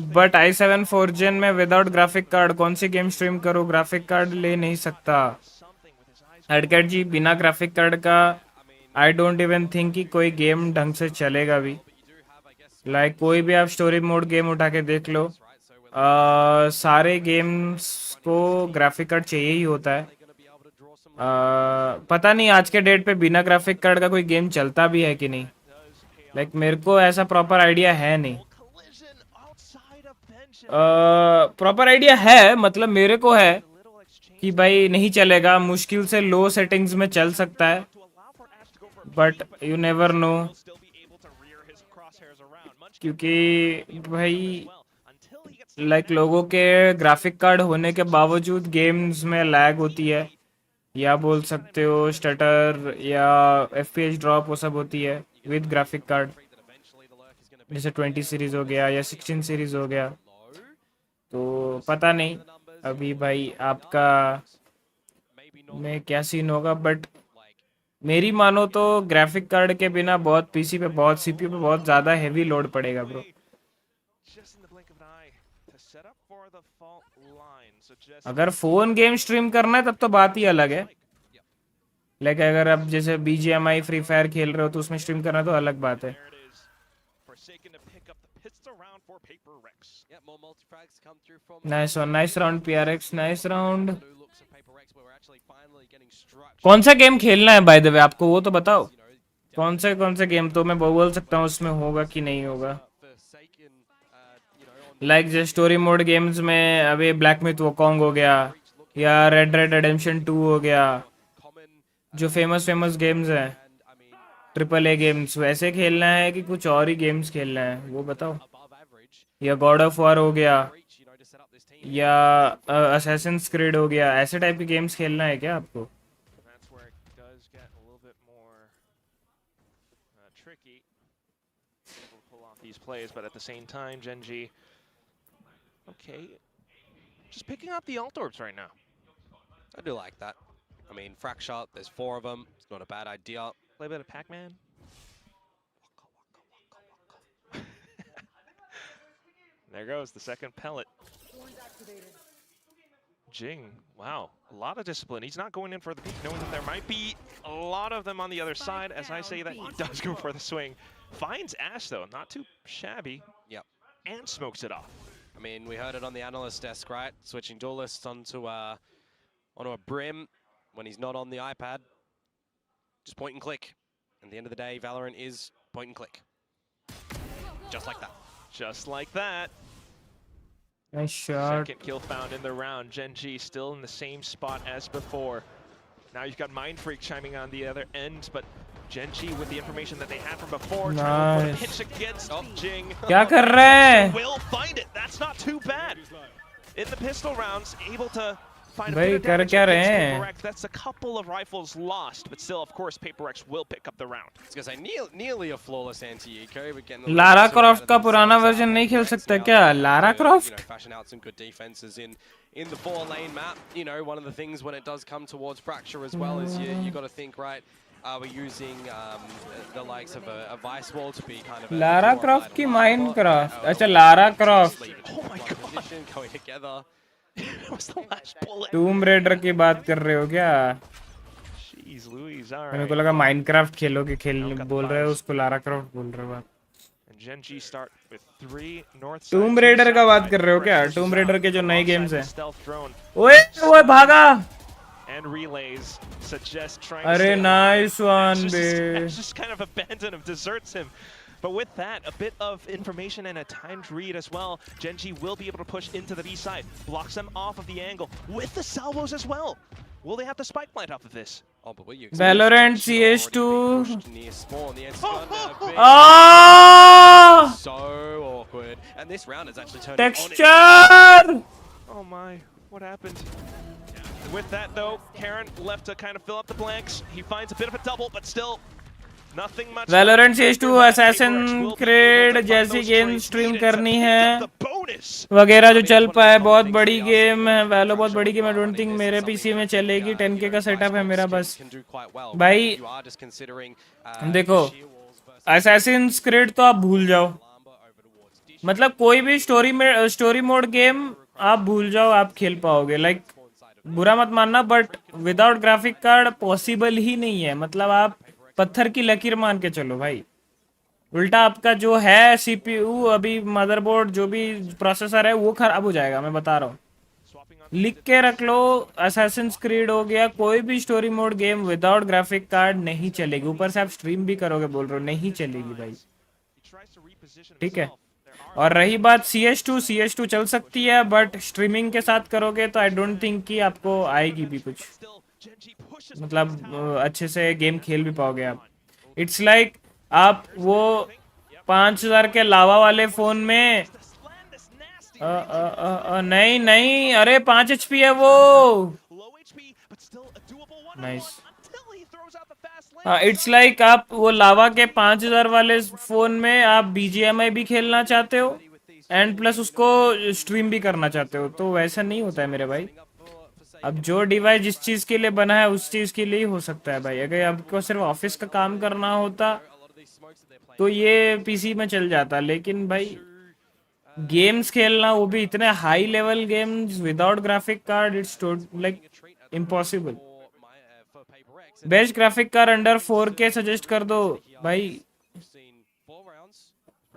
but i7 4th Gen में विदाउट ग्राफिक कार्ड कौन सी गेम स्ट्रीम करो, ग्राफिक कार्ड ले नहीं सकता. एडकट जी, बिना ग्राफिक कार्ड का आई डोंट इवन थिंक कि कोई गेम ढंग से चलेगा भी. लाइक कोई भी आप स्टोरी मोड गेम उठा के देख लो, सारे गेम्स को ग्राफिक कार्ड चाहिए ही होता है. पता नहीं आज के डेट पे बिना ग्राफिक कार्ड का कोई गेम चलता भी है कि नहीं. लाइक मेरे को ऐसा प्रॉपर आइडिया है नहीं. प्रॉपर आइडिया है, मतलब मेरे को है कि भाई नहीं चलेगा, मुश्किल से लो सेटिंग्स में चल सकता है, बट यू नेवर नो, क्योंकि भाई लाइक लोगों के ग्राफिक कार्ड होने के बावजूद गेम्स में लैग होती है, या बोल सकते हो स्टटर या एफपीएस ड्रॉप, वो सब होती है विद ग्राफिक कार्ड, जैसे 20 सीरीज हो गया या 16 सीरीज हो गया। तो पता नहीं अभी भाई आपका में क्या सीन होगा, बट मेरी मानो तो ग्राफिक कार्ड के बिना बहुत पीसी पे, बहुत सीपीयू पे बहुत ज़्यादा हेवी लोड पड़ेगा ब्रो। अगर फोन गेम स्ट्रीम करना है तब तो बात ही अलग है, लेकिन अगर आप जैसे बीजीएमआई फ्री फायर खेल रहे हो तो उसमें स्ट्रीम करना तो अलग बात है। Nice one, nice round PRX, nice round. कौन सा गेम खेलना है बाय द वे आपको, वो तो बताओ, कौन से गेम, तो मैं बोल सकता हूँ उसमें होगा कि नहीं होगा। लाइक जैसे स्टोरी मोड गेम्स में अभी ब्लैक मिथ वोकोंग हो गया, या रेड रिडेम्पशन 2 हो गया, जो फेमस गेम्स हैं AAA गेम्स, वैसे खेलना है कि कुछ और ही गेम्स खेलना है वो बताओ। या गॉड ऑफ वॉर हो गया, या असैसिन्स क्रीड हो गया, ऐसे टाइप के गेम्स खेलना है क्या आपको? Okay, just picking up the alt orbs right now. I do like that. I mean, fracture, there's 4 of them. It's not a bad idea. Play a bit of Pac-Man. There goes the second pellet. Jing, wow, a lot of discipline. He's not going in for the peak, knowing that there might be a lot of them on the other side. As I say that, he does go for the swing. Finds Ash, though, not too shabby. Yep. And smokes it off. I mean, we heard it on the analyst desk, right? Switching duelists onto a brim when he's not on the iPad. Just point and click. At the end of the day, Valorant is point and click. Just like that. Just like that. Nice shot. Second kill found in the round. Gen.G still in the same spot as before. Now you've got Mind Freak chiming on the other end, but Gen.G with the information that they had from before, trying to put a pitch against Jing. क्या कर रहे हैं? Will find it. That's not too bad. In the pistol rounds, able to find a भाई bit of कर damage क्या रहे against हैं? PRX. That's a couple of rifles lost, but still, of course, PRX will pick up the round. I was gonna say nearly a flawless anti-eco. We're getting Lara Croft का पुराना version नहीं खेल सकते क्या? Lara Croft? Fashion out some good defenses in the 4-lane map. You know, one of the things when it does come towards fracture as well is you got to think, right, are we using the likes of a vice wall to be kind of a Lara Croft की Minecraft, अच्छा Lara Croft, oh my god, going together. That was the last bullet. Tomb Raider की बात कर रहे हो क्या? Jeez Louise, all मेरे right. को लगा माइनक्राफ्ट खेलोगे, बोल रहे हो उसको लारा क्रॉफ्ट बोल रहे हो आप। And Gen.G start with 3 north side. टूम 2 raider का south बात side. कर रहे हो क्या? PRX टूम रेडर के जो नए गेम्स हैं। Stealth drone ओए भागा! and relays suggest trying अरे to नाइस वन बे। just kind of abandons him, deserts him. But with that, a bit of information and a timed read as well. Gen.G will be able to push into the B side, blocks them off of the angle with the salvos as well. Will they have the spike plant off of this? Oh, but will you? Valorant CS2. Near spawn, the end's gone down a bit. Ah! So awkward. And this round is actually turning Texture! Oh my, what happened? With that though, Karen left to kind of fill up the blanks. He finds a bit of a double, but still nothing much. Valorant CS2, Assassin Creed जैसी game stream करनी है वगैरह जो चल पाए, बहुत बड़ी game है वैलो, बहुत बड़ी गेम। आई डोंट थिंक मेरे पीसी में चलेगी, 10K का सेटअप है मेरा बस। भाई देखो, Assassin's Creed तो आप भूल जाओ, मतलब कोई भी स्टोरी मोड गेम आप भूल जाओ, आप खेल पाओगे। लाइक बुरा मत मानना, but without graphic card possible ही नहीं है। मतलब आप पत्थर की लकीर मान के चलो भाई। उल्टा आपका जो है सीपीयू, अभी मदरबोर्ड, जो भी प्रोसेसर है वो खराब हो जाएगा, मैं बता रहा हूँ। लिख के रख लो, असैसिन्स क्रीड हो गया, कोई भी story mode game without graphic card नहीं चलेगी। ऊपर से आप स्ट्रीम भी करोगे बोल रहे हो, नहीं चलेगी भाई, ठीक है। और रही बात CS2 चल सकती है, बट स्ट्रीमिंग के साथ करोगे तो आई डोंट थिंक कि आपको आएगी भी कुछ, मतलब अच्छे से गेम खेल भी पाओगे आप। इट्स लाइक आप वो 5000 के लावा वाले फोन में नहीं नहीं, अरे 5 HP है वो। नाइस। हाँ, इट्स लाइक आप वो लावा के 5000 वाले फोन में आप BGMI भी खेलना चाहते हो एंड प्लस उसको स्ट्रीम भी करना चाहते हो, तो वैसा नहीं होता है मेरे भाई। अब जो डिवाइस जिस चीज के लिए बना है उस चीज के लिए ही हो सकता है भाई। अगर आपको सिर्फ ऑफिस का काम करना होता तो ये PC में चल जाता, लेकिन भाई गेम्स खेलना, वो भी इतने high level games without graphic card, it's like impossible. Best graphic card under 4K suggest कर दो भाई।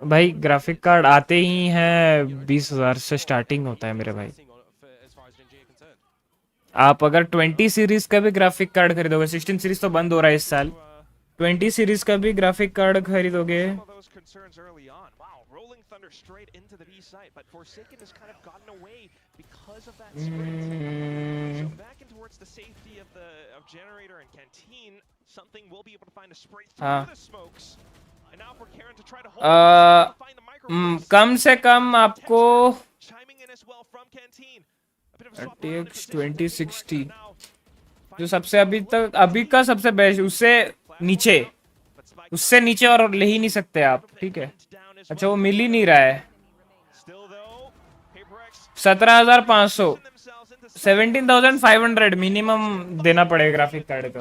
भाई ग्राफिक कार्ड आते ही हैं 20,000 से स्टार्टिंग होता है मेरे भाई। आप अगर 20 सीरीज का भी ग्राफिक कार्ड खरीदोगे, 16 सीरीज तो बंद हो रहा है इस साल, 20 सीरीज का भी ग्राफिक कार्ड खरीदोगे हाँ, कम से कम आपको RTX 2060 जो सबसे अभी का सबसे बेस्ट, उससे नीचे और ले ही नहीं सकते आप, ठीक है। अच्छा, वो मिल ही नहीं रहा है। 17,500 17,500 मिनिमम देना पड़ेगा ग्राफिक कार्ड का।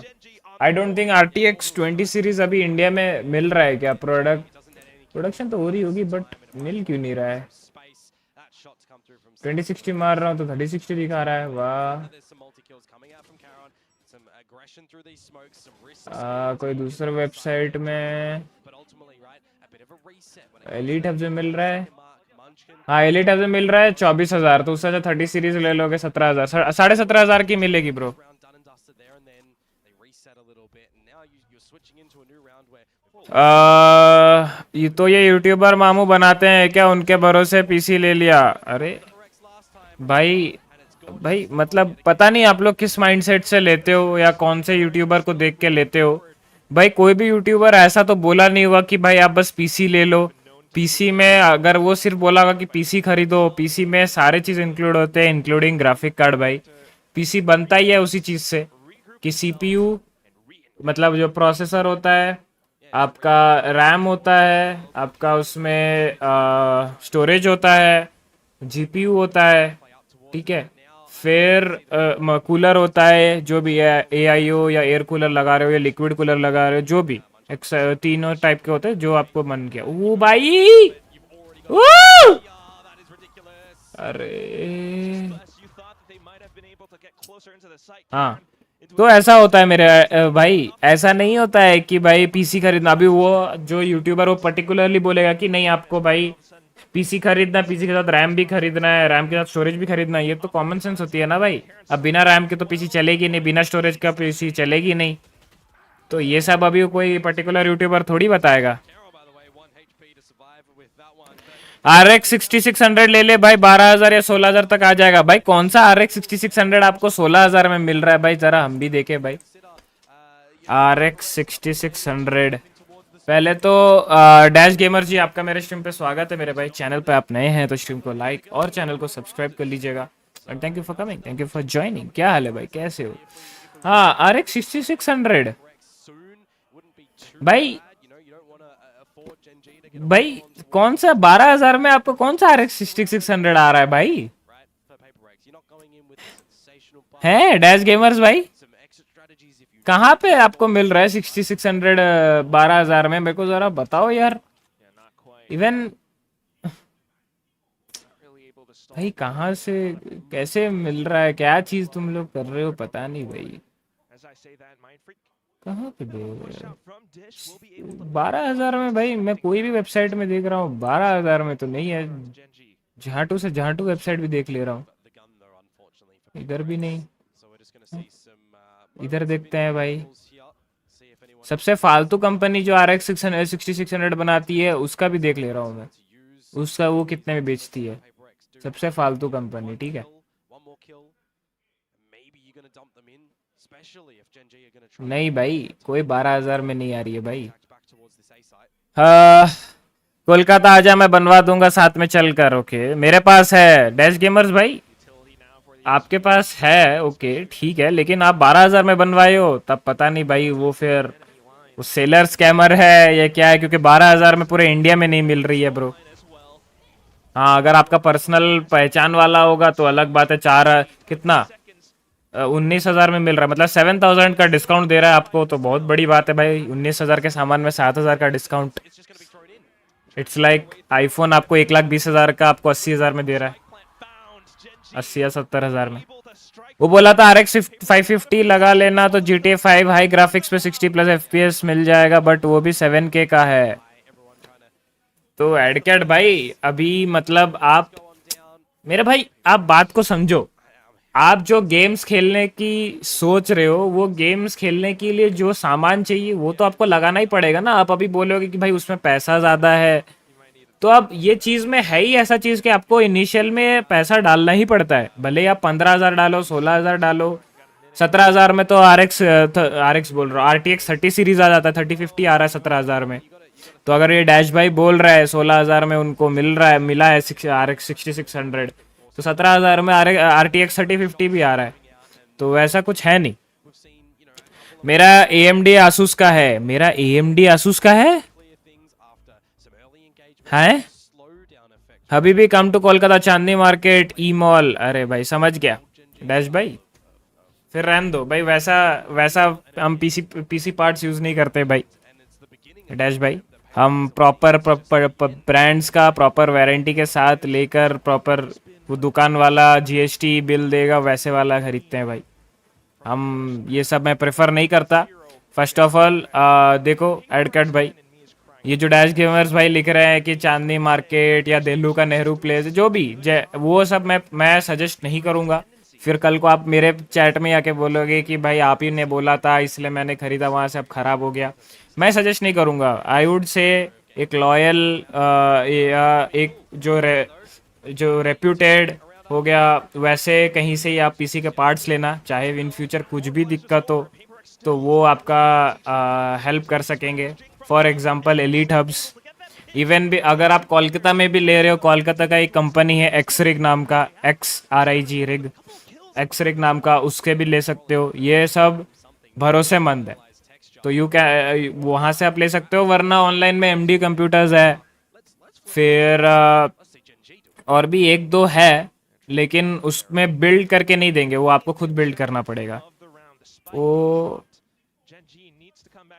I don't think RTX 20 series अभी इंडिया में मिल रहा है क्या। प्रोडक्शन तो हो रही होगी बट मिल क्यों नहीं रहा है। 2060 मार रहा हूँ तो 3060 दिखा रहा है। वाह, कोई दूसरे वेबसाइट में एलीट हब जो मिल रहा है, हाँ एलीट हब जो मिल रहा है 24,000, तो उससे अच्छा 30 सीरीज ले लोगे 17,000, 17,500 की मिलेगी ब्रो। ये यूट्यूबर मामू बनाते हैं क्या, उनके भरोसे PC ले लिया। अरे भाई मतलब पता नहीं आप लोग किस माइंडसेट से लेते हो या कौन से यूट्यूबर को देख के लेते हो। भाई कोई भी यूट्यूबर ऐसा तो बोला नहीं हुआ कि भाई आप बस PC ले लो। PC में अगर वो सिर्फ बोला होगा कि PC खरीदो, PC में सारे चीज इंक्लूड होते हैं इंक्लूडिंग ग्राफिक कार्ड। भाई PC बनता ही है उसी चीज से कि CPU मतलब जो प्रोसेसर होता है, आपका रैम होता है, आपका उसमें स्टोरेज होता है, GPU होता है, ठीक है, फिर कूलर होता है, जो भी है AIO या एयर कूलर लगा रहे हो या लिक्विड कूलर लगा रहे हो, जो भी तीनों टाइप के होते हैं जो आपको मन किया। वो भाई अरे हाँ, तो ऐसा होता है मेरे भाई। ऐसा नहीं होता है कि भाई PC खरीदना। अभी वो जो यूट्यूबर वो पर्टिकुलरली बोलेगा कि नहीं आपको भाई PC खरीदना, PC के साथ रैम भी खरीदना है, रैम के साथ स्टोरेज भी खरीदना है। ये तो कॉमन सेंस होती है ना भाई। अब बिना रैम के तो PC चलेगी नहीं, बिना स्टोरेज का PC चलेगी नहीं। तो ये सब अभी कोई पर्टिकुलर यूट्यूबर थोड़ी बताएगा। RX 6600 ले ले भाई, 12,000 या 16,000 तक आ जाएगा। भाई कौन सा RX 6600 आपको 16,000 में मिल रहा है भाई, जरा हम भी देखे भाई। RX 6600 पहले तो डैश गेमर जी आपका मेरे स्ट्रीम पे स्वागत है मेरे भाई। चैनल पे आप नए हैं तो स्ट्रीम को लाइक और चैनल को सब्सक्राइब कर लीजिएगा। And thank you for coming, thank you for joining. क्या हाल है भाई, कैसे हो? हाँ, RX 6600 भाई कौन सा 12,000 में आपको कौन सा RX 6600 आ रहा है भाई? है डैश गेमर्स भाई, कहाँ पे आपको मिल रहा है 6600 12,000 में? मेरे को जरा बताओ यार। इवन भाई कहाँ से कैसे मिल रहा है, क्या चीज तुम लोग कर रहे हो पता नहीं भाई। कहाँ पे दे 12,000 में भाई? मैं कोई भी वेबसाइट में देख रहा हूँ 12,000 में तो नहीं है। झाटू से झाटू वेबसाइट भी देख ले रहा हूँ, इधर भी नहीं। इधर देखते हैं भाई। सबसे फालतू कंपनी जो RX 6600 बनाती है उसका भी देख ले रहा हूँ मैं। उसका वो कितने में बेचती है? सबसे फालतू कंपनी, ठीक है। नहीं भाई, कोई 12,000 में नहीं आ रही है भाई। हाँ, कोलकाता आजा, मैं बनवा दूंगा साथ में चल कर। ओके, मेरे पास है डैश गेमर्स भाई, आपके पास है, ओके ठीक है, लेकिन आप 12,000 में बनवाए हो, तब पता नहीं भाई वो फिर वो सेलर स्कैमर है या क्या है, क्योंकि 12,000 में पूरे इंडिया में नहीं मिल रही है ब्रो। हाँ, अगर आपका पर्सनल पहचान वाला होगा तो अलग बात है। चार कितना 19,000 में मिल रहा है, मतलब 7,000 का डिस्काउंट दे रहा है आपको, तो बहुत बड़ी बात है भाई। 19,000 के सामान में 7,000 का डिस्काउंट, इट्स लाइक आईफोन आपको 1,20,000 का आपको 80,000 में दे रहा है, 80 या 70,000 में। वो बोला था RX 550 लगा लेना तो GTA 5 हाई ग्राफिक्स पे 60+ FPS मिल जाएगा, बट वो भी 7K का है। तो एडकेट भाई अभी मतलब आप, मेरे भाई आप बात को समझो। आप जो गेम्स खेलने की सोच रहे हो, वो गेम्स खेलने के लिए जो सामान चाहिए वो तो आपको लगाना ही पड़ेगा ना। आप अभी बोलोगे कि भाई उसमें पैसा ज़्यादा है, तो अब ये चीज़ में है ही ऐसा चीज़ कि आपको इनिशियल में पैसा डालना ही पड़ता है। भले ही आप 15,000 डालो, 16,000 डालो, 17,000 में तो RX बोल रहा हूँ, RTX 30 सीरीज आ जाता है, 3050 आ रहा है 17,000 में। तो अगर ये डैश भाई बोल रहा है 16,000 में उनको मिला है RX 6600, तो 17,000 में RTX 3050 भी आ रहा है, तो वैसा कुछ है नहीं। मेरा AMD Asus का है, मेरा AMD Asus का है हबीबी come to Kolkata Chandni market E mall. अरे भाई समझ गया डैश भाई, फिर रहने दो भाई। वैसा हम पीसी पार्ट्स यूज नहीं करते भाई डैश भाई। हम प्रॉपर ब्रांड्स का प्रॉपर वारंटी के साथ लेकर, प्रॉपर वो दुकान वाला GST बिल देगा वैसे वाला खरीदते हैं भाई। हम ये सब मैं प्रेफर नहीं करता। फर्स्ट ऑफ ऑल देखो एडकट भाई, ये जो डैश गेमर्स भाई लिख रहे हैं कि चांदनी मार्केट या दिल्लू का नेहरू प्लेस, जो भी वो सब मैं सजेस्ट नहीं करूँगा। फिर कल को आप मेरे चैट में आके बोलोगे कि भाई आप ही ने बोला था इसलिए मैंने खरीदा, वहाँ से अब ख़राब हो गया। मैं सजेस्ट नहीं करूँगा। आई वुड से एक लॉयल एक जो रेप्यूटेड हो गया, वैसे कहीं से ही आप पीसी के पार्ट्स लेना, चाहे इन फ्यूचर कुछ भी दिक्कत हो तो वो आपका हेल्प कर सकेंगे। For example elite hubs, even भी अगर आप कोलकाता में भी ले रहे हो, कोलकाता का एक कंपनी है एक्सरिग नाम का, XRIG रिग, एक्सरिग नाम का, उसके भी ले सकते हो। ये सब भरोसेमंद है, तो वहाँ से आप ले सकते हो। वरना ऑनलाइन में MD कंप्यूटर्स है, फिर और भी एक दो है, लेकिन उसमें बिल्ड करके नहीं देंगे, वो आपको खुद बिल्ड करना पड़ेगा। वो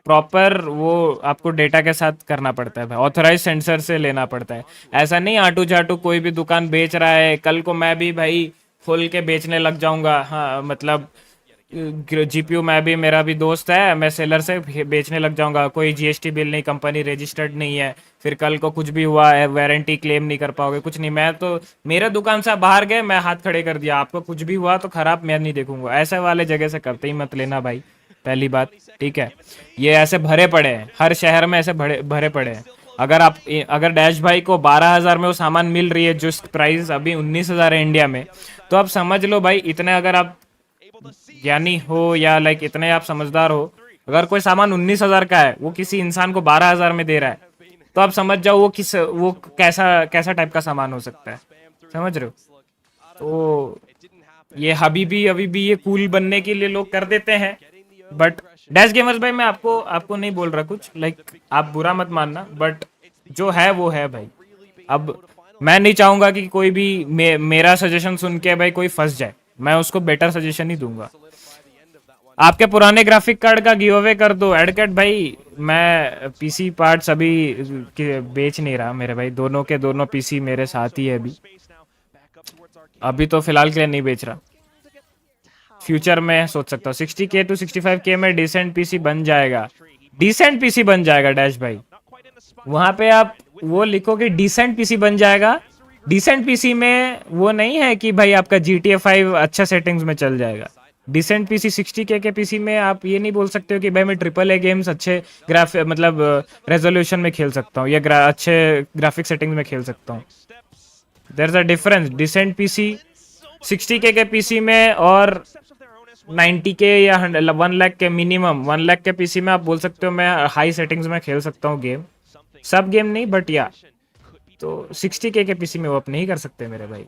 प्रॉपर वो आपको डेटा के साथ करना पड़ता है भाई, ऑथराइज सेंसर से लेना पड़ता है। ऐसा नहीं आटू चाटू कोई भी दुकान बेच रहा है, कल को मैं भी भाई खोल के बेचने लग जाऊंगा। हाँ मतलब GPU मैं भी, मेरा भी दोस्त है, मैं सेलर से बेचने लग जाऊंगा, कोई GST बिल नहीं, कंपनी रजिस्टर्ड नहीं है, फिर कल को कुछ भी हुआ है वारंटी क्लेम नहीं कर पाओगे, कुछ नहीं। मैं तो मेरे दुकान से बाहर गए, मैं हाथ खड़े कर दिया, आपको कुछ भी हुआ तो खराब मैं नहीं देखूंगा। ऐसे वाले जगह से करते ही मत लेना भाई, पहली बात, ठीक है। ये ऐसे भरे पड़े हैं, हर शहर में ऐसे भरे पड़े हैं। अगर डैश भाई को 12,000 में वो सामान मिल रही है, जो प्राइस अभी 19,000 है इंडिया में, तो आप समझ लो भाई, इतने अगर आप ज्ञानी हो या लाइक इतने आप समझदार हो, अगर कोई सामान 19,000 का है, वो किसी इंसान को 12,000 में दे रहा है, तो आप समझ जाओ वो कैसा टाइप का सामान हो सकता है, समझ रहे हो। तो ये अभी भी ये कूल बनने के लिए लोग कर देते हैं। बट डैश गेमर्स भाई, मैं आपको नहीं बोल रहा कुछ, लाइक आप बुरा मत मानना, बट जो है वो है भाई। अब मैं नहीं चाहूंगा कि कोई भी मेरा सजेशन सुन के भाई कोई फंस जाए, मैं उसको बेटर सजेशन ही दूंगा। आपके पुराने ग्राफिक कार्ड का गिव अवे कर दो एडकेट भाई। मैं पीसी पार्ट्स अभी बेच नहीं रहा मेरे भाई, दोनों के दोनों पीसी मेरे साथ ही है अभी तो फिलहाल के लिए नहीं बेच रहा, फ्यूचर में सोच सकता हूँ। 60K to 65K में डिसेंट पीसी बन जाएगा, डिसेंट पीसी बन जाएगा डैश भाई। वहां पे आप वो लिखो कि डिसेंट पीसी बन जाएगा। डिसेंट पीसी में वो नहीं है कि भाई आपका GTA 5 अच्छा सेटिंग्स में चल जाएगा, डिसेंट पीसी 60K के पीसी में आप ये नहीं बोल सकते हो कि भाई मैं AAA गेम्स अच्छे ग्राफ मतलब रेजोल्यूशन में खेल सकता हूँ या अच्छे ग्राफिक सेटिंग्स में खेल सकता हूँ. There is a difference. Decent PC 60K के पीसी में और 90K या 1 लाख के मिनिमम 1 लाख के पीसी में आप बोल सकते हो मैं हाई सेटिंग्स में खेल सकता हूँ गेम. सब गेम नहीं बट या. तो 60K के पीसी में वो आप नहीं कर सकते मेरे भाई.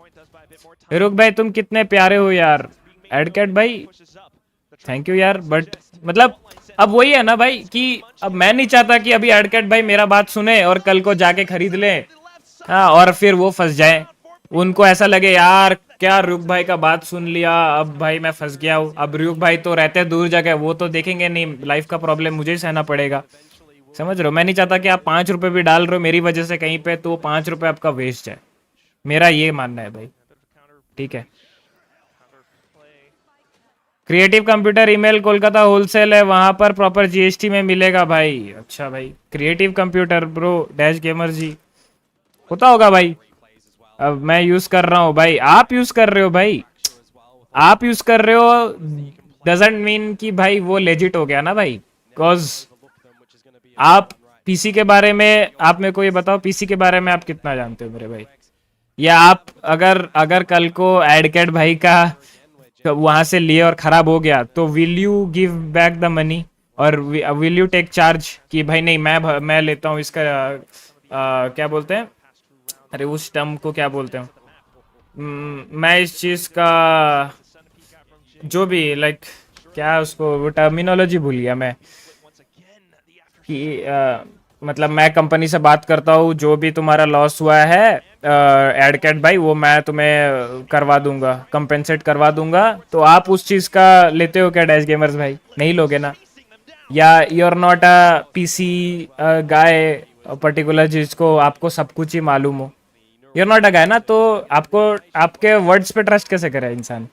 रुक भाई तुम कितने प्यारे हो यार. एडकैट भाई थैंक यू यार. बट मतलब अब वही है ना भाई कि अब मैं नहीं चाहता कि अभी एडकैट भाई मेरा बात सुने और कल को जाके खरीद ले. हाँ और फिर वो फंस जाए. उनको ऐसा लगे यार क्या RyuK भाई का बात सुन लिया अब भाई मैं फंस गया हूँ. अब RyuK भाई तो रहते दूर जगह वो तो देखेंगे नहीं. लाइफ का प्रॉब्लम मुझे ही सहना पड़ेगा. समझ रहे हो. मैं नहीं चाहता कि आप 5 रुपए भी डाल रहे हो मेरी वजह से कहीं पे तो 5 रुपए आपका वेस्ट है. मेरा ये मानना है भाई. ठीक है. Creative computer email Kolkata wholesale है वहां पर प्रॉपर GST में मिलेगा भाई. अच्छा भाई creative computer bro dash gamer ji होता होगा भाई. अब मैं यूज कर रहा हूँ भाई. आप यूज कर रहे हो भाई. आप यूज कर रहे हो डजंट मीन कि भाई वो लेजिट हो गया ना भाई. बिकॉज आप पीसी के बारे में आप मेरे को ये बताओ पीसी के बारे में आप कितना जानते हो मेरे भाई. या आप अगर कल को एडकैट भाई का वहां से लिए और खराब हो गया तो will you give back the money और विल यू टेक चार्ज कि भाई नहीं मैं लेता हूँ इसका क्या बोलते हैं अरे उस टर्म को क्या बोलते हैं मैं इस चीज का जो भी लाइक क्या उसको वो टर्मिनोलॉजी भूल गया मैं कि मतलब मैं कंपनी से बात करता हूँ जो भी तुम्हारा लॉस हुआ है एडकैट भाई वो मैं तुम्हें करवा दूंगा कंपेंसेट करवा दूंगा. तो आप उस चीज का लेते हो क्या डैश गेमर्स भाई. नहीं लोगे ना. या you are not a PC guy particular जिसको आपको सब कुछ ही मालूम हो. You are not a guy ना. तो आपको आपके वर्ड्स पे ट्रस्ट कैसे करे इंसान.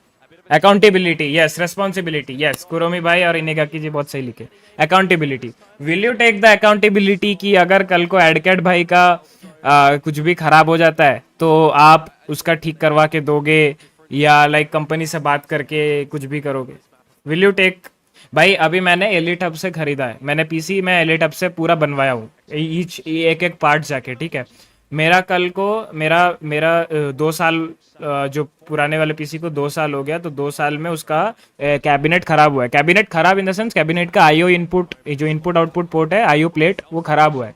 Accountability yes responsibility yes Kuromi भाई और इनेगाकी जी बहुत सही लिखे. Accountability will you take the accountability कि अगर कल को एडकैट भाई का कुछ भी खराब हो जाता है तो आप उसका ठीक करवा के दोगे या लाइक कंपनी से बात करके कुछ भी करोगे. विल यू टेक भाई. अभी मैंने एलिट हब से खरीदा है. मैंने पीसी में एलिट हब से पूरा बनवाया हूँ ईच एक पार्ट जाके. ठीक है. मेरा कल को मेरा 2 साल जो पुराने वाले पीसी को 2 साल हो गया तो 2 साल में उसका कैबिनेट खराब हुआ है. कैबिनेट खराब इन द सेंस कैबिनेट का आईओ इनपुट जो इनपुट आउटपुट पोर्ट है आईओ प्लेट वो खराब हुआ है.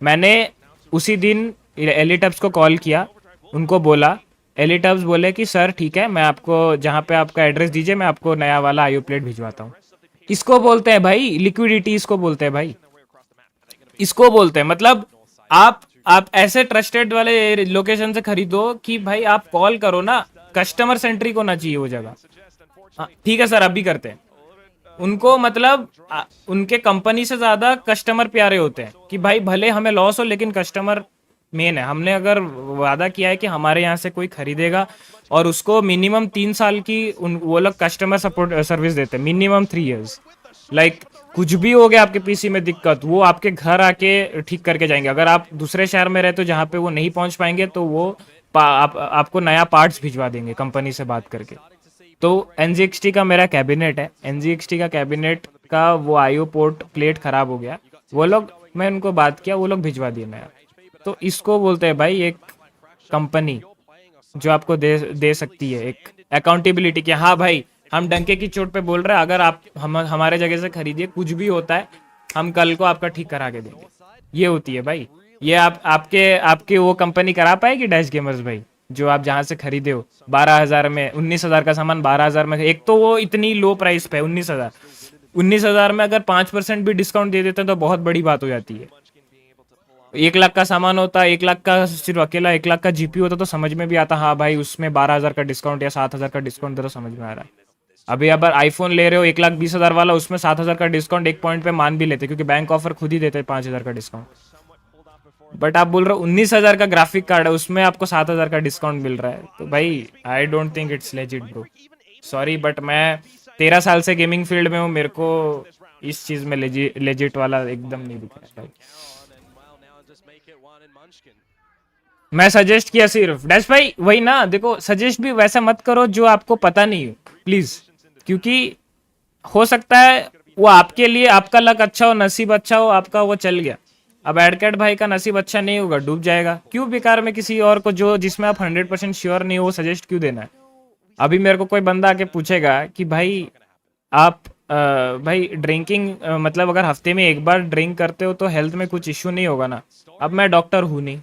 मैंने उसी दिन एलिटब्स को कॉल किया. उनको बोला एलिटब्स बोले कि सर ठीक है मैं आपको जहाँ पे आपका एड्रेस दीजिए मैं आपको नया वाला आईओ प्लेट भिजवाता हूँ. इसको बोलते हैं भाई लिक्विडिटी. इसको बोलते हैं भाई. इसको बोलते हैं मतलब आप ऐसे ट्रस्टेड वाले लोकेशन से खरीदो कि भाई आप कॉल करो ना. कस्टमर सेंट्रिक होना चाहिए वो जगह. ठीक है सर अभी करते हैं. उनको मतलब उनके कंपनी से ज्यादा कस्टमर प्यारे होते हैं कि भाई भले हमें लॉस हो लेकिन कस्टमर मेन है. हमने अगर वादा किया है कि हमारे यहाँ से कोई खरीदेगा और उसको मिनिमम 3 साल की वो लोग कस्टमर सपोर्ट सर्विस देते हैं. Minimum 3 years. लाइक कुछ भी हो गया आपके पीसी में दिक्कत वो आपके घर आके ठीक करके जाएंगे. अगर आप दूसरे शहर में रहते हो जहाँ पे वो नहीं पहुंच पाएंगे तो वो आपको नया पार्ट्स भिजवा देंगे कंपनी से बात करके. तो NGXT का मेरा कैबिनेट है. NGXT का कैबिनेट का वो आईओ पोर्ट प्लेट खराब हो गया. वो लोग मैं उनको बात किया वो लोग भिजवा दिए नया. तो इसको बोलते हैं भाई एक कंपनी जो आपको दे सकती है एक अकाउंटेबिलिटी कि हाँ भाई हम डंके की चोट पे बोल रहे हैं अगर आप हमारे जगह से खरीदिए कुछ भी होता है हम कल को आपका ठीक करा के देंगे. ये होती है भाई. ये आपके वो कंपनी करा पाएगी डैश गेमर्स भाई जो आप जहाँ से खरीदे हो 12,000 में 19,000 का सामान 12,000 में. एक तो वो इतनी लो प्राइस पे 19,000 में अगर 5% भी डिस्काउंट दे देते हैं तो बहुत बड़ी बात हो जाती है. 1 लाख का सामान होता है 1 लाख का सिर्फ अकेला 1 लाख का जीपी होता तो समझ में भी आता हाँ भाई उसमें 12,000 का डिस्काउंट या 7,000 का डिस्काउंट दे तो समझ में आ रहा है. अभी अगर आईफोन ले रहे हो 1,20,000 वाला उसमें 7,000 का डिस्काउंट एक पॉइंट पे मान भी लेते क्योंकि बैंक ऑफर खुद ही देते 5,000 का डिस्काउंट. बट आप बोल रहे हो 19,000 का ग्राफिक कार्ड है उसमें आपको 7,000 का डिस्काउंट मिल रहा है. तो भाई I don't think it's legit bro. Sorry but मैं 13 साल से गेमिंग फील्ड में हूँ. मेरे को इस चीज में लेजिट वाला एकदम नहीं दिख रहा है. मैं सजेस्ट किया सिर्फ डैश भाई वही ना. देखो सजेस्ट भी वैसा मत करो जो आपको पता नहीं हो प्लीज. क्योंकि हो सकता है वो आपके लिए आपका लक अच्छा हो, नसीब अच्छा हो, आपका वो चल गया। अब एडकेट भाई का नसीब अच्छा नहीं होगा, डूब जाएगा। क्यों बेकार में किसी और को जो जिसमें आप 100% श्योर नहीं हो वो सजेस्ट क्यों देना है? अभी मेरे को कोई बंदा आके पूछेगा कि भाई आप भाई ड्रिंकिंग मतलब अगर हफ्ते में एक बार ड्रिंक करते हो तो हेल्थ में कुछ इश्यू नहीं होगा ना? अब मैं डॉक्टर हूँ नहीं,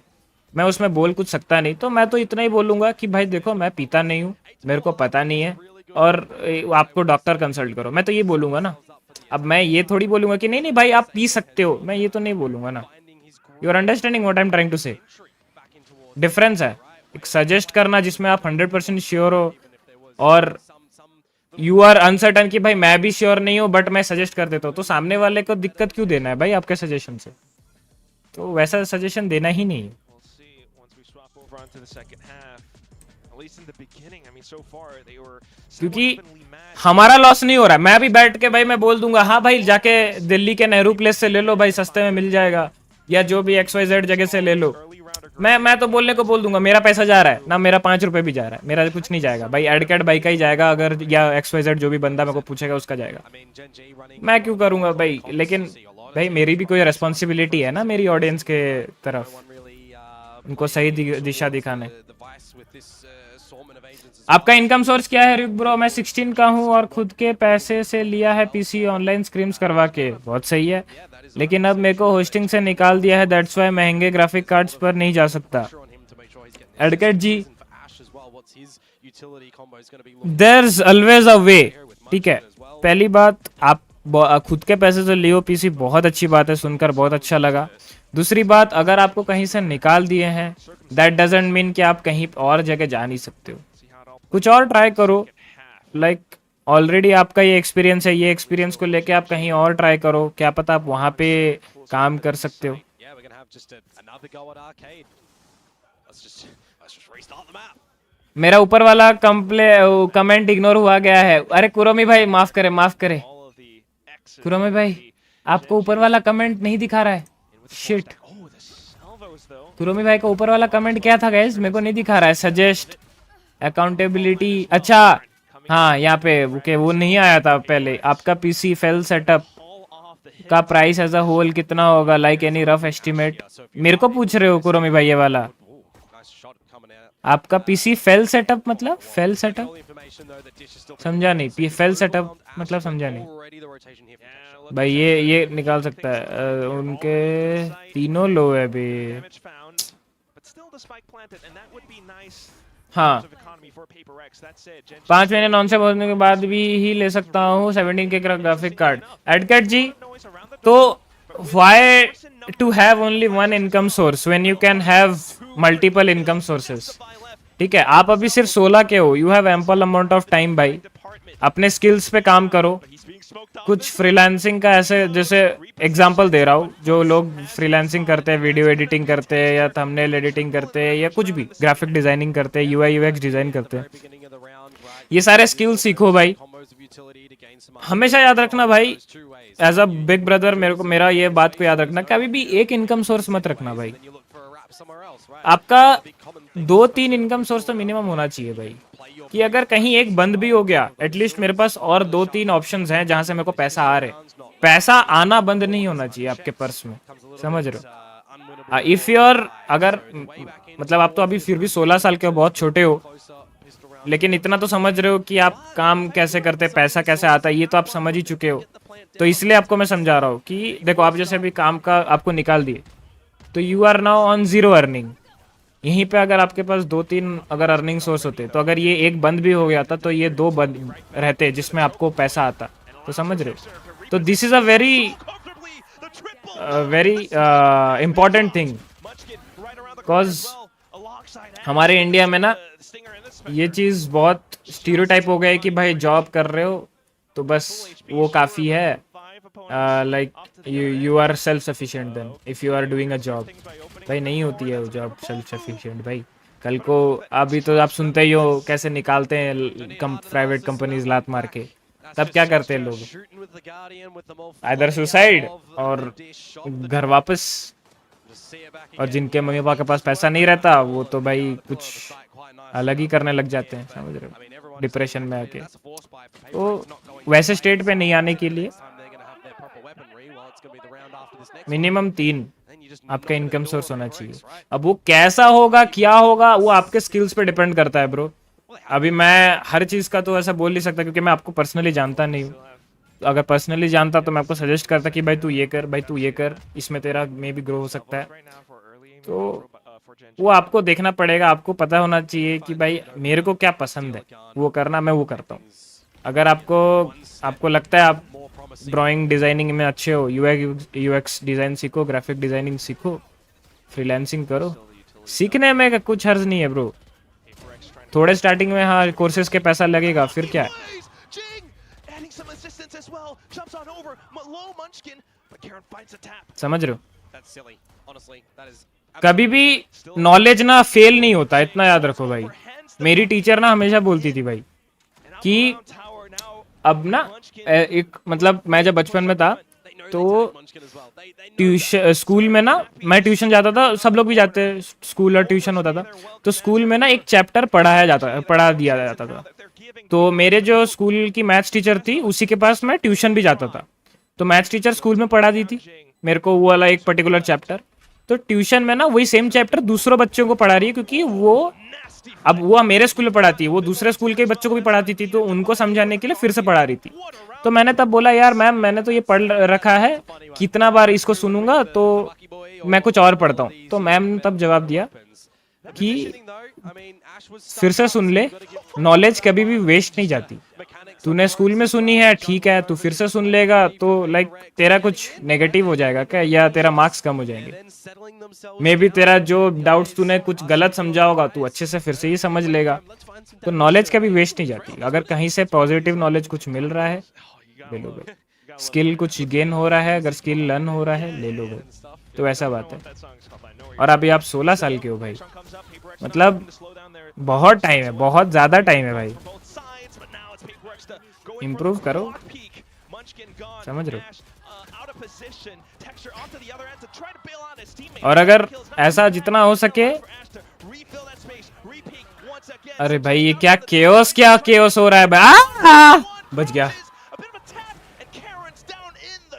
मैं उसमें बोल कुछ सकता नहीं, तो मैं तो इतना ही बोलूँगा कि भाई देखो मैं पीता नहीं हूँ, मेरे को पता नहीं है, और आपको डॉक्टर कंसल्ट करो, मैं तो ये बोलूँगा ना। अब मैं ये थोड़ी बोलूँगा कि नहीं नहीं भाई आप पी सकते हो, मैं ये तो नहीं बोलूँगा ना। You are understanding what I am trying to say? Difference है एक सजेस्ट करना जिसमें आप 100% श्योर हो, और यू आर अनसर्टन कि भाई मैं भी श्योर नहीं हूँ बट मैं सजेस्ट कर देता हूँ, तो सामने वाले को दिक्कत क्यों देना है भाई आपके सजेशन से? तो वैसा सजेशन देना ही नहीं है। क्योंकि हमारा लॉस नहीं हो रहा है। मैं भी बैठ के भाई मैं बोल दूंगा हाँ भाई जाके दिल्ली के नेहरू प्लेस से ले लो भाई, सस्ते में मिल जाएगा, या जो भी XYZ जगह से ले लो। मैं तो बोलने को बोल दूंगा, मेरा पैसा जा रहा है ना, मेरा 5 रुपए भी जा रहा है, मेरा कुछ नहीं जाएगा भाई, एडकेट भाई का ही जाएगा अगर, या XYZ जो भी बंदा मेरे को पूछेगा उसका जाएगा। मैं क्यों करूंगा भाई? लेकिन भाई मेरी भी कोई रिस्पॉन्सिबिलिटी है ना मेरी ऑडियंस के तरफ, उनको सही दिशा दिखाने। आपका इनकम सोर्स क्या है RyuK ब्रो? मैं 16 का हूँ और खुद के पैसे से लिया है PC ऑनलाइन स्क्रीम्स करवा के। बहुत सही है, लेकिन अब मेरे को होस्टिंग से निकाल दिया है, दैट्स वाई महंगे ग्राफिक कार्ड्स पर नहीं जा सकता। एडकेट जी, देयर्स ऑलवेज अ वे, ठीक है? पहली बात, आप खुद के पैसे से लियो PC, बहुत अच्छी बात है, सुनकर बहुत अच्छा लगा। दूसरी बात, अगर आपको कहीं से निकाल दिए हैं दैट डजंट मीन कि आप कहीं और जगह जा नहीं सकते हो। कुछ और ट्राई करो, लाइक ऑलरेडी आपका ये एक्सपीरियंस है, ये एक्सपीरियंस को लेके आप कहीं और ट्राई करो, क्या पता आप वहाँ पे काम कर सकते हो। मेरा ऊपर वाला कमेंट इग्नोर हुआ गया है। अरे कुरोमी भाई माफ करे, माफ करे कुरोमी भाई, आपको ऊपर वाला कमेंट नहीं दिखा रहा है। शिट, कुरोमी भाई का ऊपर वाला कमेंट क्या था गाइस? मेरे को नहीं दिखा रहा है। सजेस्ट, अकाउंटेबिलिटी, अच्छा हाँ यहाँ पे वो नहीं आया था पहले। आपका PC फेल सेटअप का प्राइस एज अ होल कितना होगा, लाइक एनी रफ एस्टिमेट? मेरे को पूछ रहे हो कुरोमी भाई ये वाला? आपका PC फेल सेटअप मतलब फेल सेटअप समझा नहीं, फेल सेटअप मतलब समझा नहीं भाई। ये निकाल सकता है, उनके तीनों लो है अभी। हाँ, 5 महीने नॉन से बोलने के बाद भी ही ले सकता हूँ 17K का ग्राफिक कार्ड। एडकेट जी, तो why to have only one income source when you can have multiple income sources? ठीक है, आप अभी सिर्फ 16 के हो, you have ample amount of time भाई, अपने स्किल्स पे काम करो। कुछ फ्रीलांसिंग का ऐसे, जैसे एग्जांपल दे रहा हूँ, जो लोग फ्रीलांसिंग करते हैं, वीडियो एडिटिंग करते हैं या थंबनेल एडिटिंग करते हैं या कुछ भी ग्राफिक डिजाइनिंग करते हैं, UI UX डिजाइन करते हैं, ये सारे स्किल्स सीखो भाई। हमेशा याद रखना भाई, एज अ बिग ब्रदर मेरा ये बात को याद रखना, कभी भी एक इनकम सोर्स मत रखना भाई। आपका 2-3 इनकम सोर्स तो मिनिमम होना चाहिए भाई, कि अगर कहीं एक बंद भी हो गया, एटलीस्ट मेरे पास और 2-3 ऑप्शंस हैं जहां से मेरे को पैसा आ रहे। पैसा आना बंद नहीं होना चाहिए आपके पर्स में, समझ रहे हो? इफ यूर, अगर मतलब आप तो अभी फिर भी 16 साल के हो, बहुत छोटे हो, लेकिन इतना तो समझ रहे हो कि आप काम कैसे करते, पैसा कैसे आता है, ये तो आप समझ ही चुके हो। तो इसलिए आपको मैं समझा रहा हूँ कि देखो, आप जैसे अभी काम का आपको निकाल दिए, तो you are now on 0 earning. यहीं पे अगर आपके पास 2-3 अगर अर्निंग सोर्स होते, तो अगर ये एक बंद भी हो गया था तो ये 2 बंद रहते जिसमें आपको पैसा आता, तो समझ रहे हो? तो this is a very important thing, because हमारे इंडिया में ना ये चीज़ बहुत स्टीरियोटाइप हो गया है कि भाई जॉब कर रहे हो तो बस वो काफ़ी है, like you are self sufficient then if you are doing a job. भाई नहीं होती है वो जॉब सेल्फ सफिशिएंट भाई। कल को अभी तो आप सुनते ही हो कैसे निकालते हैं प्राइवेट कंपनीज लात मार के, तब क्या करते हैं लोग? आइदर सुसाइड और घर वापस। और जिनके मम्मी पापा के पास पैसा नहीं रहता वो तो भाई कुछ अलग ही करने लग जाते हैं, समझ रहे हो? डिप्रेशन में आके। तो वैसे स्टेट पे नहीं आने के लिए मिनिमम 3 आपका इनकम सोर्स होना चाहिए। अब वो कैसा होगा, क्या होगा, वो आपके स्किल्स पे डिपेंड करता है ब्रो। अभी मैं हर चीज़ का तो ऐसा बोल नहीं सकता क्योंकि मैं आपको पर्सनली जानता नहीं हूँ। अगर पर्सनली जानता तो मैं आपको सजेस्ट करता कि भाई तू ये कर, भाई तू ये कर, इसमें तेरा मे भी ग्रो हो सकता है। तो वो आपको देखना पड़ेगा, आपको पता होना चाहिए कि भाई मेरे को क्या पसंद है, वो करना, मैं वो करता हूँ। अगर आपको लगता है आप ड्राइंग डिज़ाइनिंग में अच्छे हो, यूएक्स डिज़ाइन सीखो, ग्राफिक डिज़ाइनिंग सीखो, फ्रीलांसिंग करो, सीखने में कुछ हर्ज नहीं है ब्रो। थोड़े स्टार्टिंग में हाँ कोर्सेज के पैसा लगेगा, फिर क्या है। समझ रहे हो, कभी भी नॉलेज ना फेल नहीं होता, इतना याद रखो भाई। मेरी टीचर ना हमेशा बोलती थी भाई कि अब ना एक मतलब मैं जब बचपन में था तो ट्यूशन स्कूल में ना, मैं ट्यूशन जाता था, सब लोग भी जाते, स्कूल और ट्यूशन होता था, तो स्कूल में ना एक चैप्टर पढ़ा दिया जाता था। तो मेरे जो स्कूल की मैथ्स टीचर थी उसी के पास मैं ट्यूशन भी जाता था। तो मैथ्स टीचर स्कूल में पढ़ा दी थी मेरे को वो वाला एक पर्टिकुलर चैप्टर, तो ट्यूशन में ना वही सेम चैप्टर दूसरों बच्चों को पढ़ा रही है, क्योंकि वो मेरे स्कूल में पढ़ाती है, वो दूसरे स्कूल के बच्चों को भी पढ़ाती थी, तो उनको समझाने के लिए फिर से पढ़ा रही थी। तो मैंने तब बोला यार मैम मैंने तो ये पढ़ रखा है, कितना बार इसको सुनूंगा, तो मैं कुछ और पढ़ता हूँ। तो मैम ने तब जवाब दिया कि फिर से सुन ले, नॉलेज कभी भी वेस्ट नहीं जाती। तूने स्कूल में सुनी है ठीक है, तू फिर से सुन लेगा तो लाइक तेरा कुछ नेगेटिव हो जाएगा क्या, या तेरा मार्क्स कम हो जाएंगे। मे बी तेरा जो डाउट्स तूने कुछ गलत समझा होगा तू अच्छे से फिर से ही समझ लेगा। तो नॉलेज कभी वेस्ट नहीं जाती। अगर कहीं से पॉजिटिव नॉलेज कुछ मिल रहा है ले लो भाई, स्किल कुछ गेन हो रहा है, अगर स्किल लर्न हो रहा है ले लो भाई। तो ऐसा बात है। और अभी आप 16 साल के हो भाई, मतलब बहुत टाइम है, बहुत ज्यादा टाइम है भाई, इम्प्रूव करो, समझ रहे हो। और अगर ऐसा जितना हो सके, अरे भाई ये क्या केओस हो रहा है भाई, बच गया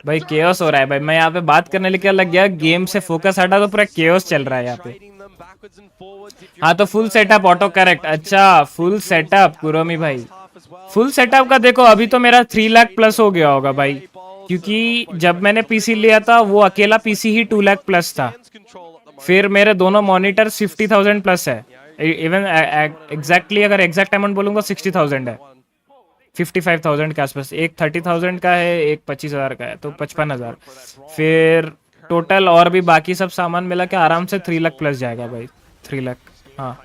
भाई, केओस हो रहा है भाई। मैं यहाँ पे बात करने लेके लग गया, गेम से फोकस हटा तो पूरा केओस चल रहा है यहाँ पे। हाँ तो फुल सेटअप ऑटो करेक्ट, अच्छा फुल सेटअप कुरोमी भाई, फुल सेटअप का देखो अभी तो मेरा 3 लाख प्लस हो गया होगा भाई, क्योंकि जब मैंने पीसी लिया था वो अकेला पीसी ही 2 लाख प्लस था, फिर मेरे दोनों मॉनिटर 50,000 प्लस है, इवन एग्जैक्टली अगर एग्जैक्ट अमाउंट बोलूंगा 60,000 है, 55,000 के आसपास। एक 30,000 का है, एक 25,000 का है, तो 55,000। फिर टोटल और भी बाकी सब सामान मिला के आराम से 3 लाख प्लस जाएगा भाई, 3 लाख। हाँ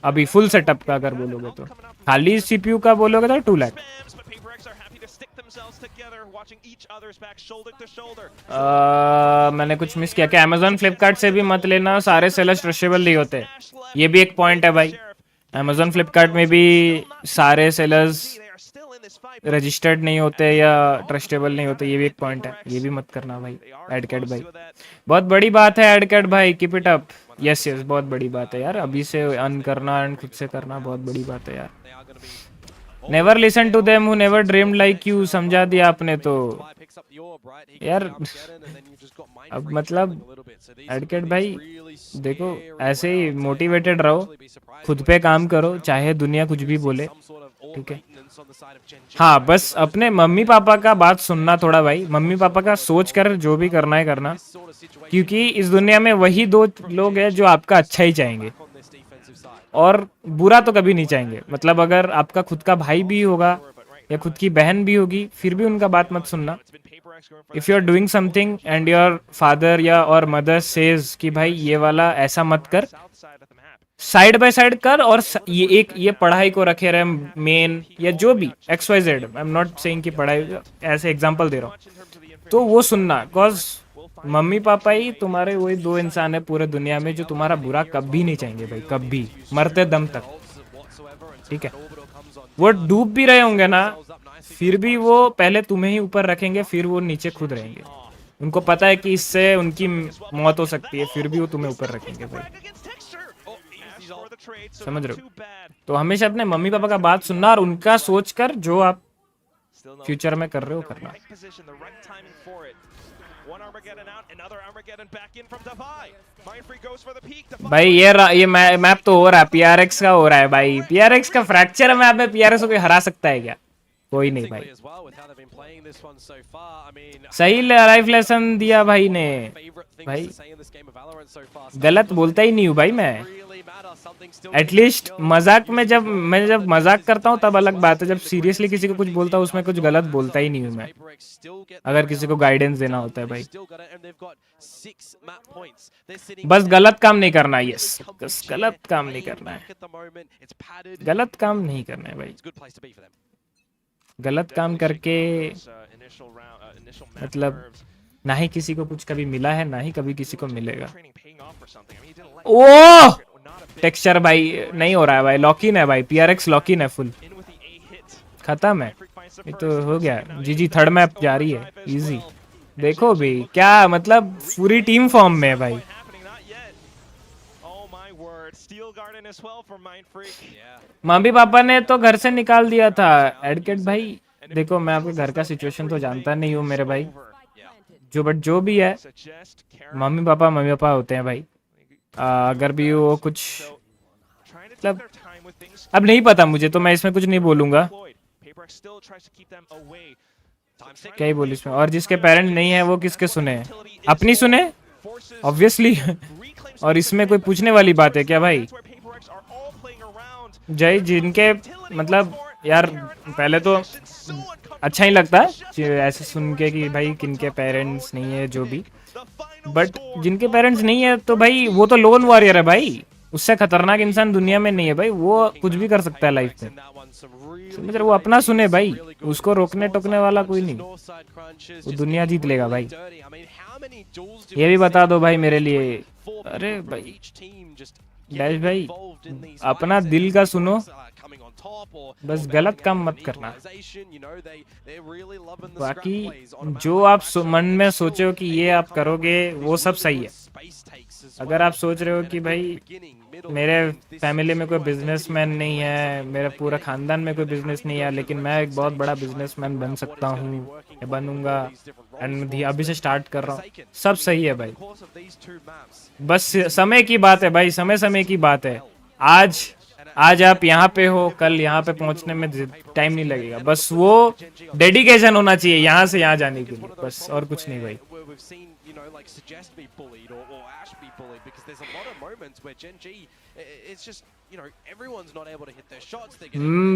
अभी फुल सेटअप का अगर बोलोगे तो, खाली सीपीयू का बोलोगे तो 2 लाख। मैंने कुछ मिस किया क्या? अमेजोन फ्लिपकार्ट से भी मत लेना, सारे सेलर्स ट्रस्टेबल नहीं होते, ये भी एक पॉइंट है भाई। अमेजोन फ्लिपकार्ट में भी सारे सेलर्स रजिस्टर्ड नहीं होते या ट्रस्टेबल नहीं होते, ये भी एक पॉइंट है, ये भी मत करना भाई। एडकैट भाई बहुत बड़ी बात है, एडकैट भाई कीप इट अप। यस बहुत बड़ी बात है यार, अभी से अर्न करना एंड खुद से करना बहुत बड़ी बात है यार। Never listen to them who never dreamed like you, समझा दिया आपने तो यार। अब मतलब एडकेट भाई देखो, ऐसे ही मोटिवेटेड रहो, खुद पे काम करो, चाहे दुनिया कुछ भी बोले, ठीक है। हाँ बस अपने मम्मी पापा का बात सुनना थोड़ा भाई, मम्मी पापा का सोच कर जो भी करना है करना, क्योंकि इस दुनिया में वही 2 लोग हैं जो आपका अच्छा ही चाहेंगे और बुरा तो कभी नहीं चाहेंगे। मतलब अगर आपका खुद का भाई भी होगा या खुद की बहन भी होगी, फिर भी उनका बात मत सुनना। If you are doing something and your father या और मदर सेज कि भाई ये वाला ऐसा मत कर, साइड बाय साइड कर, और ये पढ़ाई को रखे रहे मेन, या जो भी XYZ, I am not saying कि पढ़ाई, ऐसे एग्जांपल दे रहा हूँ, तो वो सुनना। बिकॉज मम्मी पापा ही तुम्हारे वही 2 इंसान है पूरे दुनिया में जो तुम्हारा बुरा कभी नहीं चाहेंगे भाई, कभी, मरते दम तक, ठीक है। वो डूब भी रहे होंगे ना, फिर भी वो पहले तुम्हें ही ऊपर रखेंगे, फिर वो नीचे खुद रहेंगे। उनको पता है कि इससे उनकी मौत हो सकती है, फिर भी वो तुम्हें ऊपर रखेंगे भाई। समझ रहे हो? तो हमेशा अपने मम्मी पापा का बात सुनना और उनका सोचकर जो आप फ्यूचर में कर रहे हो करना। भाई ये मैप तो हो रहा है, पीआरएक्स का हो रहा है भाई। पीआरएक्स का फ्रैक्चर मैप में पीआरएक्स को कोई हरा सकता है क्या? कोई नहीं भाई। सही लाइफ लेसन दिया भाई ने। भाई गलत बोलता ही नहीं हूँ भाई मैं। एटलीस्ट मजाक में जब मजाक करता हूँ तब अलग बात है, जब सीरियसली किसी को कुछ बोलता हूँ उसमें कुछ गलत बोलता ही नहीं हूँ मैं, अगर किसी को गाइडेंस देना होता है भाई। बस गलत काम नहीं करना है। यस, बस गलत काम नहीं करना है। गलत काम नहीं करना है भाई। गलत काम करके मतलब ना ही किसी को कुछ कभी मिला है, ना ही कभी किसी को मिलेगा। ओह टेक्सचर भाई नहीं हो रहा है भाई। लॉक इन है भाई, पीआरएक्स लॉक इन है, फुल खत्म है। ये तो हो गया। जीजी थर्ड मैप जा रही है इजी। देखो भी क्या मतलब पूरी टीम फॉर्म में है भाई। मम्मी पापा ने तो घर से निकाल दिया था एडकेट भाई। देखो मैं आपके घर का सिचुएशन तो जानता नहीं हूँ मेरे भाई, जो भी है मम्मी पापा होते हैं भाई। अगर भी वो कुछ मतलब अब नहीं पता मुझे, तो मैं इसमें कुछ नहीं बोलूंगा। क्या ही बोलूं इसमें। और जिसके पेरेंट नहीं है वो किसके सुने? अपनी सुने ऑब्वियसली। और इसमें कोई पूछने वाली बात है क्या भाई? जय जिनके मतलब यार पहले तो अच्छा ही लगता है ऐसे सुन के कि भाई किनके पेरेंट्स नहीं है जो भी, बट जिनके पेरेंट्स नहीं है तो भाई वो तो लोन वॉरियर है भाई। उससे खतरनाक इंसान दुनिया में नहीं है भाई। वो कुछ भी कर सकता है लाइफ में, समझ रहे? वो अपना सुने भाई, उसको रोकने टोकने वाला कोई नहीं। वो दुनिया जीत लेगा भाई। ये भी बता दो भाई मेरे लिए। अरे भाई डैश भाई अपना दिल का सुनो, बस गलत काम मत करना। बाकी जो आप मन में सोचे हो कि ये आप करोगे वो सब सही है। अगर आप सोच रहे हो कि भाई मेरे फैमिली में कोई बिजनेसमैन नहीं है, मेरा पूरा खानदान में कोई बिजनेस नहीं है, लेकिन मैं एक बहुत बड़ा बिजनेसमैन बन सकता हूँ, बनूंगा एंड अभी से स्टार्ट कर रहा हूँ, सब सही है भाई। बस समय की बात है भाई, समय की बात है। आज आप यहाँ पे हो, कल यहाँ पे पहुंचने में टाइम नहीं लगेगा। बस वो डेडिकेशन होना चाहिए यहाँ से यहाँ जाने के लिए, बस और कुछ नहीं भाई।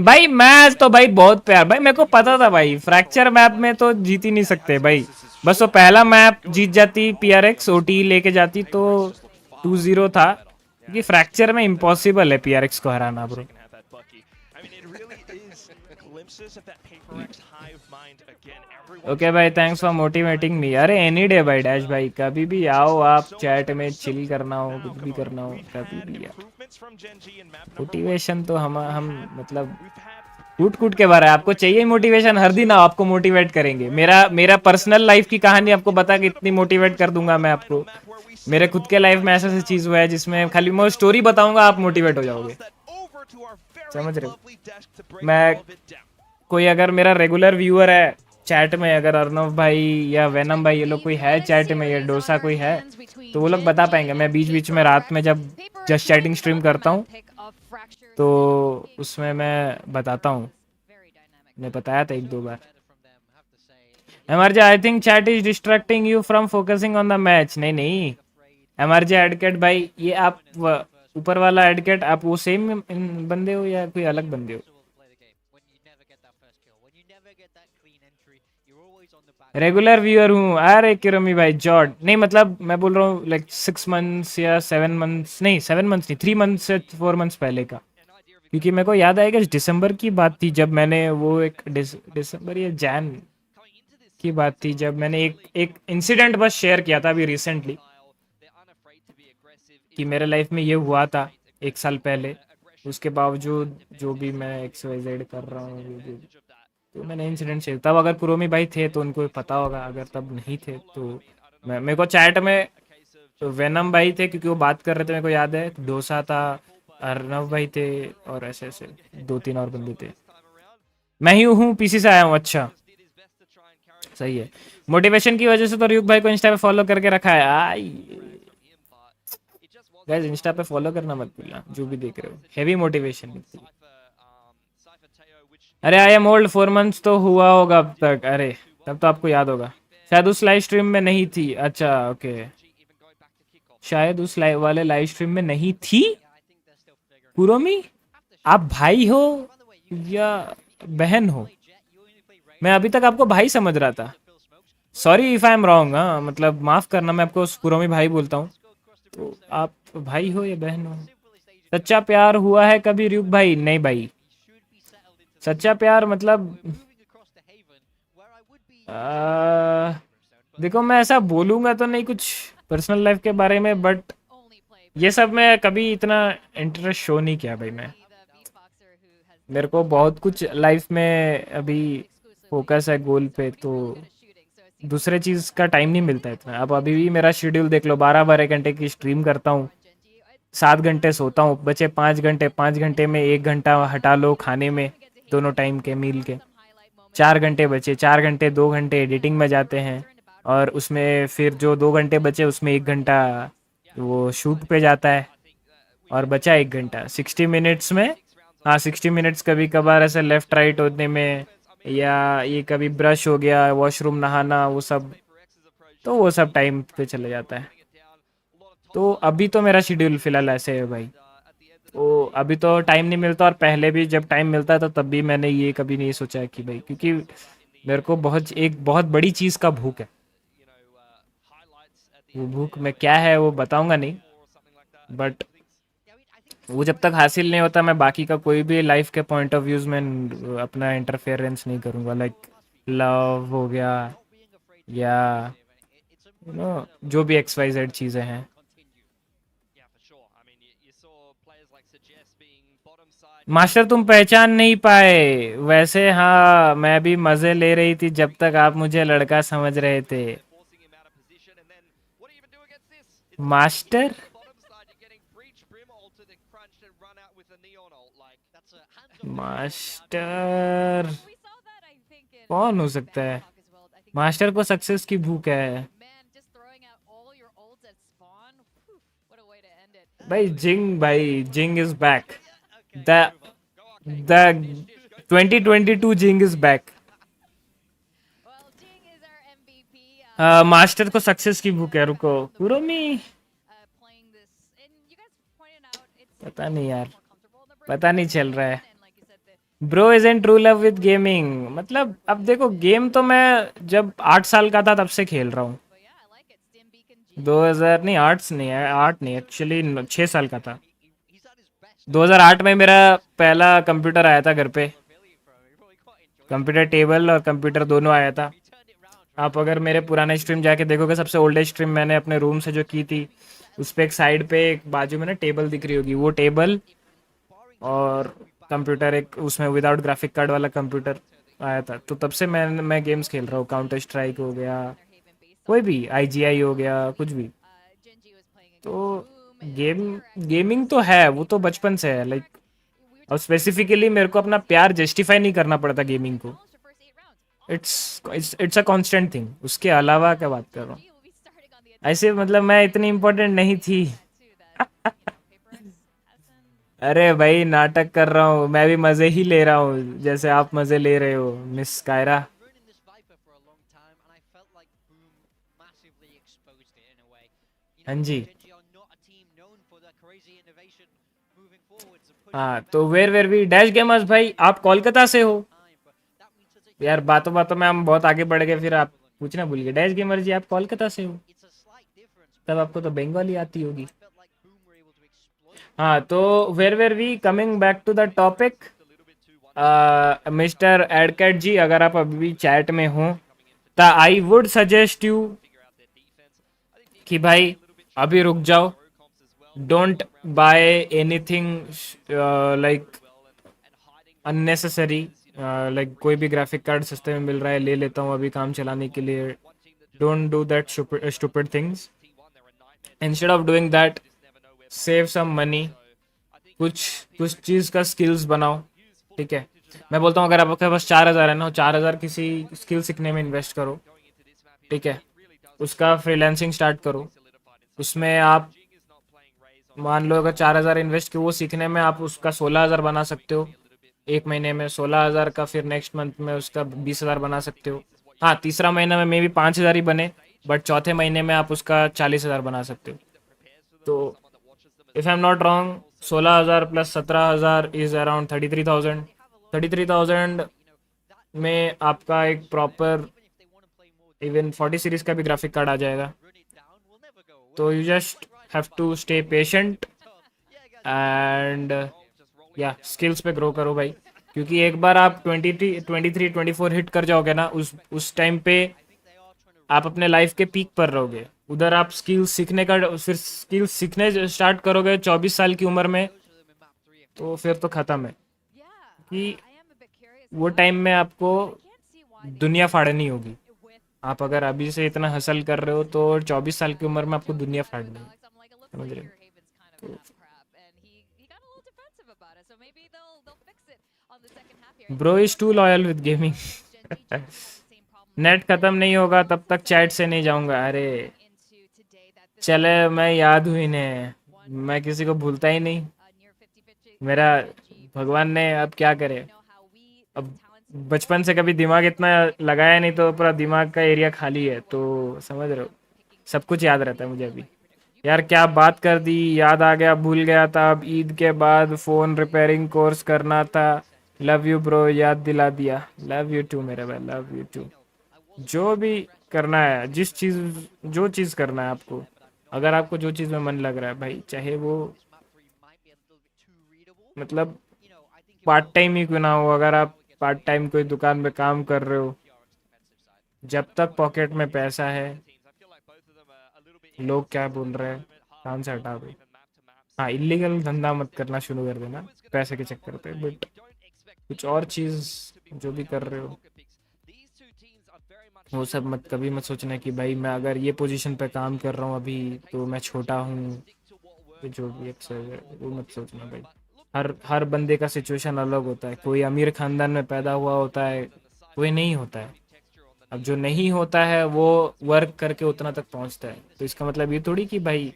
भाई मैच तो भाई बहुत प्यार भाई, मेरे को पता था भाई फ्रैक्चर मैप में तो जीत ही नहीं सकते भाई। बस वो पहला मैप जीत जाती, पीआरएक्स ओटी लेके जाती तो 2-0 था। कि फ्रैक्चर में इम्पॉसिबल है पीआरएक्स को हराना ब्रो। ओके भाई थैंक्स फॉर मोटिवेटिंग मी। अरे एनी डे भाई डैश भाई, कभी भी आओ आप चैट में चिल करना हो, कुछ भी करना हो कभी भी यार। मोटिवेशन तो हम मतलब कूट के बारे आपको चाहिए मोटिवेशन। हर दिन आपको मोटिवेट करेंगे। मेरा पर्सनल लाइफ की कहानी आपको बता के इतनी मोटिवेट कर दूंगा मैं आपको। मेरे खुद के लाइफ में ऐसा चीज हुआ है जिसमें खाली मैं स्टोरी बताऊंगा आप मोटिवेट हो जाओगे, समझ रहे हो? मैं कोई अगर मेरा रेगुलर व्यूअर है चैट में, अगर अर्नव भाई या वेनम भाई ये लोग कोई है चैट में, या डोसा कोई है तो वो लोग बता पाएंगे। मैं बीच में रात में जब जस्ट चैटिंग स्ट्रीम करता हूँ तो उसमें मैं बताता हूँ। मैं बताया था 1-2 बार। MRJ I think chat is distracting you from focusing on the match. नहीं एमआरजे एडकेट भाई, ये आप ऊपर वाला एडकेट आप वो सेम बंदे हो या कोई अलग बंदे हो? रेगुलर व्यूअर हूँ। अरे किरमी भाई जॉर्ड नहीं, मतलब मैं बोल रहा हूँ लाइक 6 मंथ्स या 7 मंथ्स नहीं, 7 मंथ्स नहीं 3 मंथ्स से 4 मंथ्स पहले का। क्योंकि मेरे को याद आएगा दिसंबर की बात थी जब मैंने वो एक दिसंबर या जैन की बात थी जब मैंने एक इंसिडेंट बस शेयर किया था अभी रिसेंटली, कि मेरे लाइफ में ये हुआ था 1 साल पहले। उसके बावजूद जो भी मैं XYZ कर रहा हूँ, तो मैंने इंसिडेंट शेयर। तब अगर कुरोमी भाई थे तो उनको पता होगा, अगर तब नहीं थे तो मेरे को चैट में वेनम भाई थे क्योंकि वो बात कर रहे थे, मेरे को याद है। डोसा था, अर्नव भाई थे और ऐसे ऐसे 2-3 और बंदे थे। मैं ही हूँ, पीसी से आया हूँ। अच्छा सही है। मोटिवेशन की वजह से तो RyuK भाई को इंस्टा पे फॉलो करके रखा है। आई गाइस, इंस्टा पे फॉलो करना मत भूलना जो भी देख रहे हो। हेवी मोटिवेशन मिलती है। अरे आई एम ओल्ड, 4 मंथ्स तो हुआ होगा अब तक। अरे तब तो आपको याद होगा। शायद उस लाइव स्ट्रीम में नहीं थी। अच्छा ओके, शायद उस वाले लाइव स्ट्रीम में नहीं थी। कुरोमी, आप भाई हो या बहन हो? मैं अभी तक आपको भाई समझ रहा था। Sorry if I am wrong. हाँ मतलब माफ करना, मैं आपको कुरोमी भाई बोलता हूँ। तो आप भाई हो या बहन हो? सच्चा प्यार हुआ है कभी RyuK भाई? नहीं भाई, सच्चा प्यार मतलब देखो मैं ऐसा बोलूंगा तो नहीं कुछ पर्सनल लाइफ के बारे में, बट ये सब में कभी इतना इंटरेस्ट शो नहीं किया भाई। मेरे को बहुत कुछ लाइफ में अभी फोकस है गोल पे, तो दूसरे चीज़ का टाइम नहीं मिलता इतना। अब अभी भी मेरा शेड्यूल देख लो, 12-12 घंटे की स्ट्रीम करता हूँ, 7 घंटे सोता हूँ, बचे 5 घंटे। 5 घंटे में 1 घंटा हटा लो खाने में, दोनों टाइम के मील के 4 घंटे बचे। 4 घंटे 2 घंटे एडिटिंग में जाते हैं, और उसमें फिर जो 2 घंटे बचे उसमें 1 घंटा वो शूट पे जाता है, और बचा 1 घंटा 60 मिनट्स में। हाँ 60 मिनट्स कभी कभार ऐसे लेफ्ट राइट होने में, या ये कभी ब्रश हो गया, वॉशरूम नहाना, वो सब, तो वो सब टाइम पे चले जाता है। तो अभी तो मेरा शेड्यूल फिलहाल ऐसे है भाई। तो अभी तो टाइम नहीं मिलता, और पहले भी जब टाइम मिलता था तब भी मैंने ये कभी नहीं सोचा कि भाई, क्योंकि मेरे को एक बहुत बड़ी चीज़ का भूख है। वो भूख में क्या है वो बताऊंगा नहीं, बट वो जब तक हासिल नहीं होता मैं बाकी का कोई भी लाइफ के पॉइंट ऑफ व्यूज में अपना इंटरफेरेंस नहीं करूंगा। लाइक लव हो गया, या जो भी XYZ चीज़ें हैं। मास्टर तुम पहचान नहीं पाए वैसे? हाँ मैं भी मज़े ले रही थी जब तक आप मुझे लड़का समझ रहे थे। मास्टर मास्टर कौन हो सकता है? मास्टर को सक्सेस की भूख है भाई। Ding is back. The the 2022 Ding is back. Master को सक्सेस की भूख है। रुको कुरोमी, पता नहीं यार, पता नहीं चल रहा है। Bro is in true love with gaming मतलब, अब देखो गेम तो मैं जब 8 साल का था तब से खेल रहा हूँ। 2000 नहीं, 8 नहीं है, 8 नहीं एक्चुअली 6 साल का था। 2008 में मेरा पहला कंप्यूटर आया था घर पे, कंप्यूटर टेबल और कंप्यूटर दोनों आया था। आप अगर मेरे पुराने स्ट्रीम जाके देखोगे, सबसे ओल्डेस्ट स्ट्रीम मैंने अपने रूम से जो की थी, उस पर एक साइड पे एक बाजू में ना टेबल दिख रही होगी, वो टेबल और कंप्यूटर, एक उसमें विदाउट ग्राफिक कार्ड वाला कंप्यूटर आया था। तो तब से मैं गेम्स खेल रहा हूँ। काउंटर स्ट्राइक हो गया, कोई भी IGI हो गया, कुछ भी। तो गेमिंग तो है, वो तो बचपन से है। लाइक अब स्पेसिफिकली मेरे को अपना प्यार जस्टिफाई नहीं करना पड़ता गेमिंग को। It's a constant thing. उसके अलावा क्या बात कर रहा हूँ, ऐसे मतलब मैं इतनी इम्पोर्टेंट नहीं थी। अरे भाई नाटक कर रहा हूँ, मैं भी मजे ही ले रहा हूँ जैसे आप मजे ले रहे हो मिस कायरा। हाँ जी। हाँ तो वेर वी डैश गेमर्स भाई, आप कोलकाता से हो यार? बातों बातों में हम बहुत आगे बढ़ गए, फिर आप पूछना भूल गए। डैश गेमर जी आप कोलकाता से हो, तब आपको तो बंगाली आती होगी। हाँ तो where we coming back to the topic. Mr एडकैट जी, अगर आप अभी भी चैट में हो तो आई वुड सजेस्ट यू कि भाई अभी रुक जाओ। Don't buy anything like unnecessary. Like कोई भी ग्राफिक कार्ड सस्ते में मिल रहा है ले लेता हूँ अभी काम चलाने के लिए। Don't do that stupid things. Instead of doing that, save some money कुछ चीज़ का स्किल्स बनाओ, ठीक है। मैं बोलता हूँ अगर आपके पास 4,000 है ना, 4,000 किसी स्किल सीखने में इन्वेस्ट करो, ठीक है। उसका फ्रीलांसिंग स्टार्ट करो, उसमें आप मान लो अगर 4,000 इन्वेस्ट किए, वो सीखने में आप उसका 16,000 बना सकते हो एक महीने में, 16,000 का फिर नेक्स्ट मंथ में उसका 20,000 बना सकते हो। हाँ, तीसरा महीना में मे भी 5,000 ही बने, बट चौथे महीने में आप उसका 40,000 बना सकते हो। तो if I am not wrong, 16,000 plus 17,000 is around 33,000। 33,000 में आपका एक प्रॉपर इवन 40 सीरीज का भी ग्राफिक कार्ड आ जाएगा। तो you just have to stay patient and या स्किल्स पे ग्रो करो भाई, क्योंकि एक बार आप 23-24 हिट कर जाओगे ना, उस टाइम पे आप अपने लाइफ के पीक पर रहोगे। उधर आप स्किल्स सीखने का, फिर स्किल्स सीखने स्टार्ट करोगे 24 साल की उम्र में, तो फिर तो ख़त्म है कि वो टाइम में आपको दुनिया फाड़नी होगी। आप अगर अभी से इतना हसल कर रहे हो तो 24 साल की उम्र में आपको दुनिया फाड़नी है, समझ रहे हो? Bro is too loyal with gaming. Net खत्म नहीं होगा तब तक चैट से नहीं जाऊंगा। अरे चले, मैं याद हूँ इन्हें, मैं किसी को भूलता ही नहीं। मेरा भगवान ने अब क्या करे, अब बचपन से कभी दिमाग इतना लगाया नहीं, तो पूरा दिमाग का एरिया खाली है, तो समझ रहे हो, सब कुछ याद रहता है मुझे अभी। यार क्या बात कर दी, याद आ गया, भूल गया था। अब ईद के बाद फ़ोन रिपेयरिंग कोर्स करना था। लव यू ब्रो, याद दिला दिया। लव यू टू मेरे भाई, लव यू टू। जो भी करना है, जो चीज़ करना है आपको, अगर आपको जो चीज़ में मन लग रहा है भाई, चाहे वो मतलब पार्ट टाइम ही क्यों ना हो, अगर आप पार्ट टाइम कोई दुकान में काम कर रहे हो, जब तक पॉकेट में पैसा है, लोग क्या बोल रहे हैं कान से हटा दो। हाँ, इलीगल धंधा मत करना शुरू कर देना पैसे के चक्कर पे, बट कुछ और चीज़ जो भी कर रहे हो वो सब मत, कभी मत सोचना कि भाई मैं अगर ये पोजीशन पे काम कर रहा हूँ अभी तो मैं छोटा हूँ, तो जो भी अक्सर है वो मत सोचना भाई। हर बंदे का सिचुएशन अलग होता है। कोई अमीर खानदान में पैदा हुआ होता है, कोई नहीं होता है। अब जो नहीं होता है वो वर्क करके उतना तक पहुंचता है, तो इसका मतलब ये थोड़ी कि भाई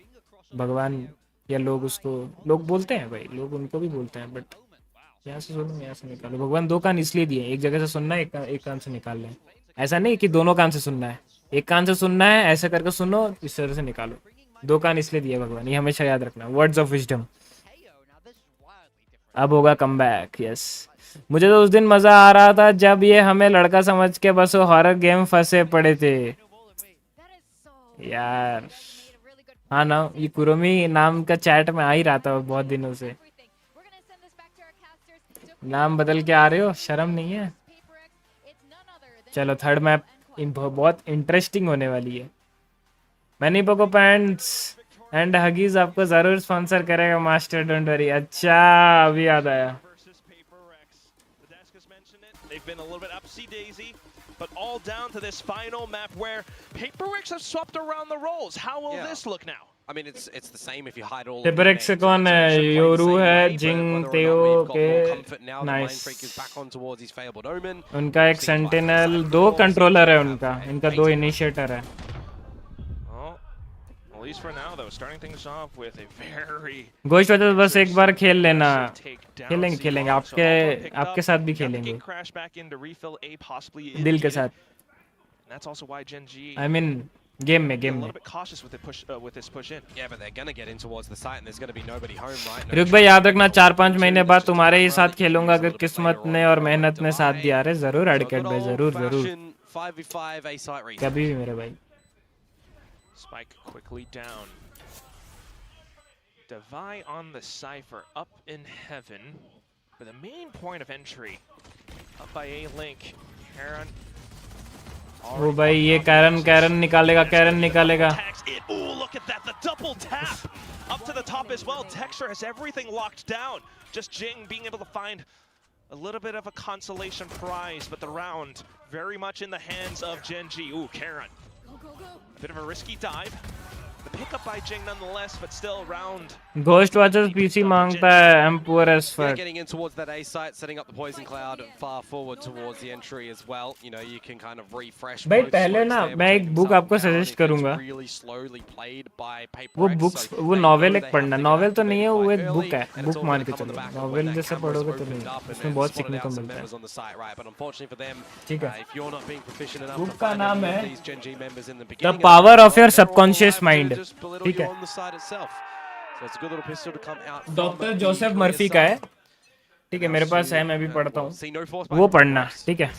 भगवान या लोग उसको, लोग बोलते हैं भाई, लोग उनको भी बोलते हैं, बट यहाँ से सुनो यहाँ से निकालो। भगवान दो कान इसलिए दिए, एक जगह से सुनना है, एक कान से निकाल लें। ऐसा नहीं कि दोनों कान से सुनना है, एक कान से सुनना है, ऐसे करके सुनो, इस तरह से निकालो। दो कान इसलिए दिए भगवान, ये हमेशा याद रखना। Words of wisdom. अब होगा कमबैक, यस। मुझे तो उस दिन मजा आ रहा था जब ये हमें लड़का समझ के बस वो हॉरर गेम फंसे पड़े थे यार। हाँ ना, ये कुरोमी नाम का चैट में आ ही रहा था बहुत दिनों से। नाम बदल के आ रहे हो, शर्म नहीं है? चलो थर्ड मैप बहुत इंटरेस्टिंग होने वाली है। Many Poco pants and Huggies आपको जरूर स्पॉन्सर करेगा मास्टर, डोंट वरी। अच्छा अभी याद आया। They've been a little bit upsy-daisy, but all down to this final map where PRX have swapped around the roles. How will this look now? I mean, it's the same if you hide all. PRX से कौन है? Yoru है, जिंग, तेओ के, nice. उनका एक sentinel, दो controller है उनका, इनका दो इनिशिएटर है। At least for now, though, starting things off with a very गोश्त तो बस एक बार खेल लेना, खेलेंगे आपके साथ भी खेलेंगे, दिल के साथ। I mean गेम में रुक भाई, याद रखना 4-5 महीने बाद तुम्हारे ही साथ खेलूंगा अगर किस्मत ने और मेहनत ने साथ दिया। अरे जरूर अड़केट भाई, जरूर कभी भी मेरे भाई। Spike quickly down. Devi on the Cypher up in heaven. For the main point of entry. Up by A-Link. Heron. ओ भाई ये कैरन निकालेगा। Ooh, look at that. The double tap. Up to the top as well. Texture has everything locked down. Just Jing being able to find a little bit of a consolation prize. But the round very much in the hands of Gen G. Ooh, Karen. Bit of a risky dive. The pickup by Jing nonetheless, but still around. Ghost Watchers PC मांगता है, I'm poor as Yeah, fuck. getting in towards that A site, setting up the poison cloud far forward towards the entry as well. You know, you can kind of refresh. भाई both पहले smokes ना there, मैं एक taking book some आपको down suggest if it's करूंगा. really slowly played by वो PRX, books so वो they novel know एक they पढ़ना, have to नॉवेल get तो नहीं है, वो activated एक quite बुक है, early, and book it's all मान gonna के come on the चलो. back of novel when that जैसे camera's पढ़ोगे तो opened नहीं, up and उसमें then बहुत spotted सीखने out को some मिलता है. members on the site, right? But unfortunately for them, ठीक है. if you're not being proficient enough book to का find नाम any है of these Gen G members in the The beginning, Power of Your they're all Subconscious alive to Mind. just belittle ठीक you है. on the site itself. So it's a good little pistol to come out from doctor the Joseph Korea Murphy का है. side. ठीक है, मेरे पास है, मैं भी पढ़ता हूँ. See no force by वो the पढ़ना, PRX. ठीक है.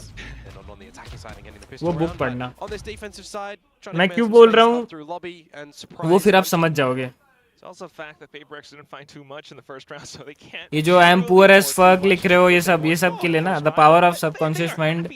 And on the attacking side and getting the pistol वो बुक around, पढ़ना. but on this defensive side, trying to मैं command क्यों some बोल space रहा up हूँ, through lobby and वो surprise फिर आप once समझ जाओगे. It's also a fact that PRX didn't find too much in the first round, so they can't. ये जो I am truly poor as afford fuck too लिख much. रहे हो, ये सब के लिए ना, the power of subconscious mind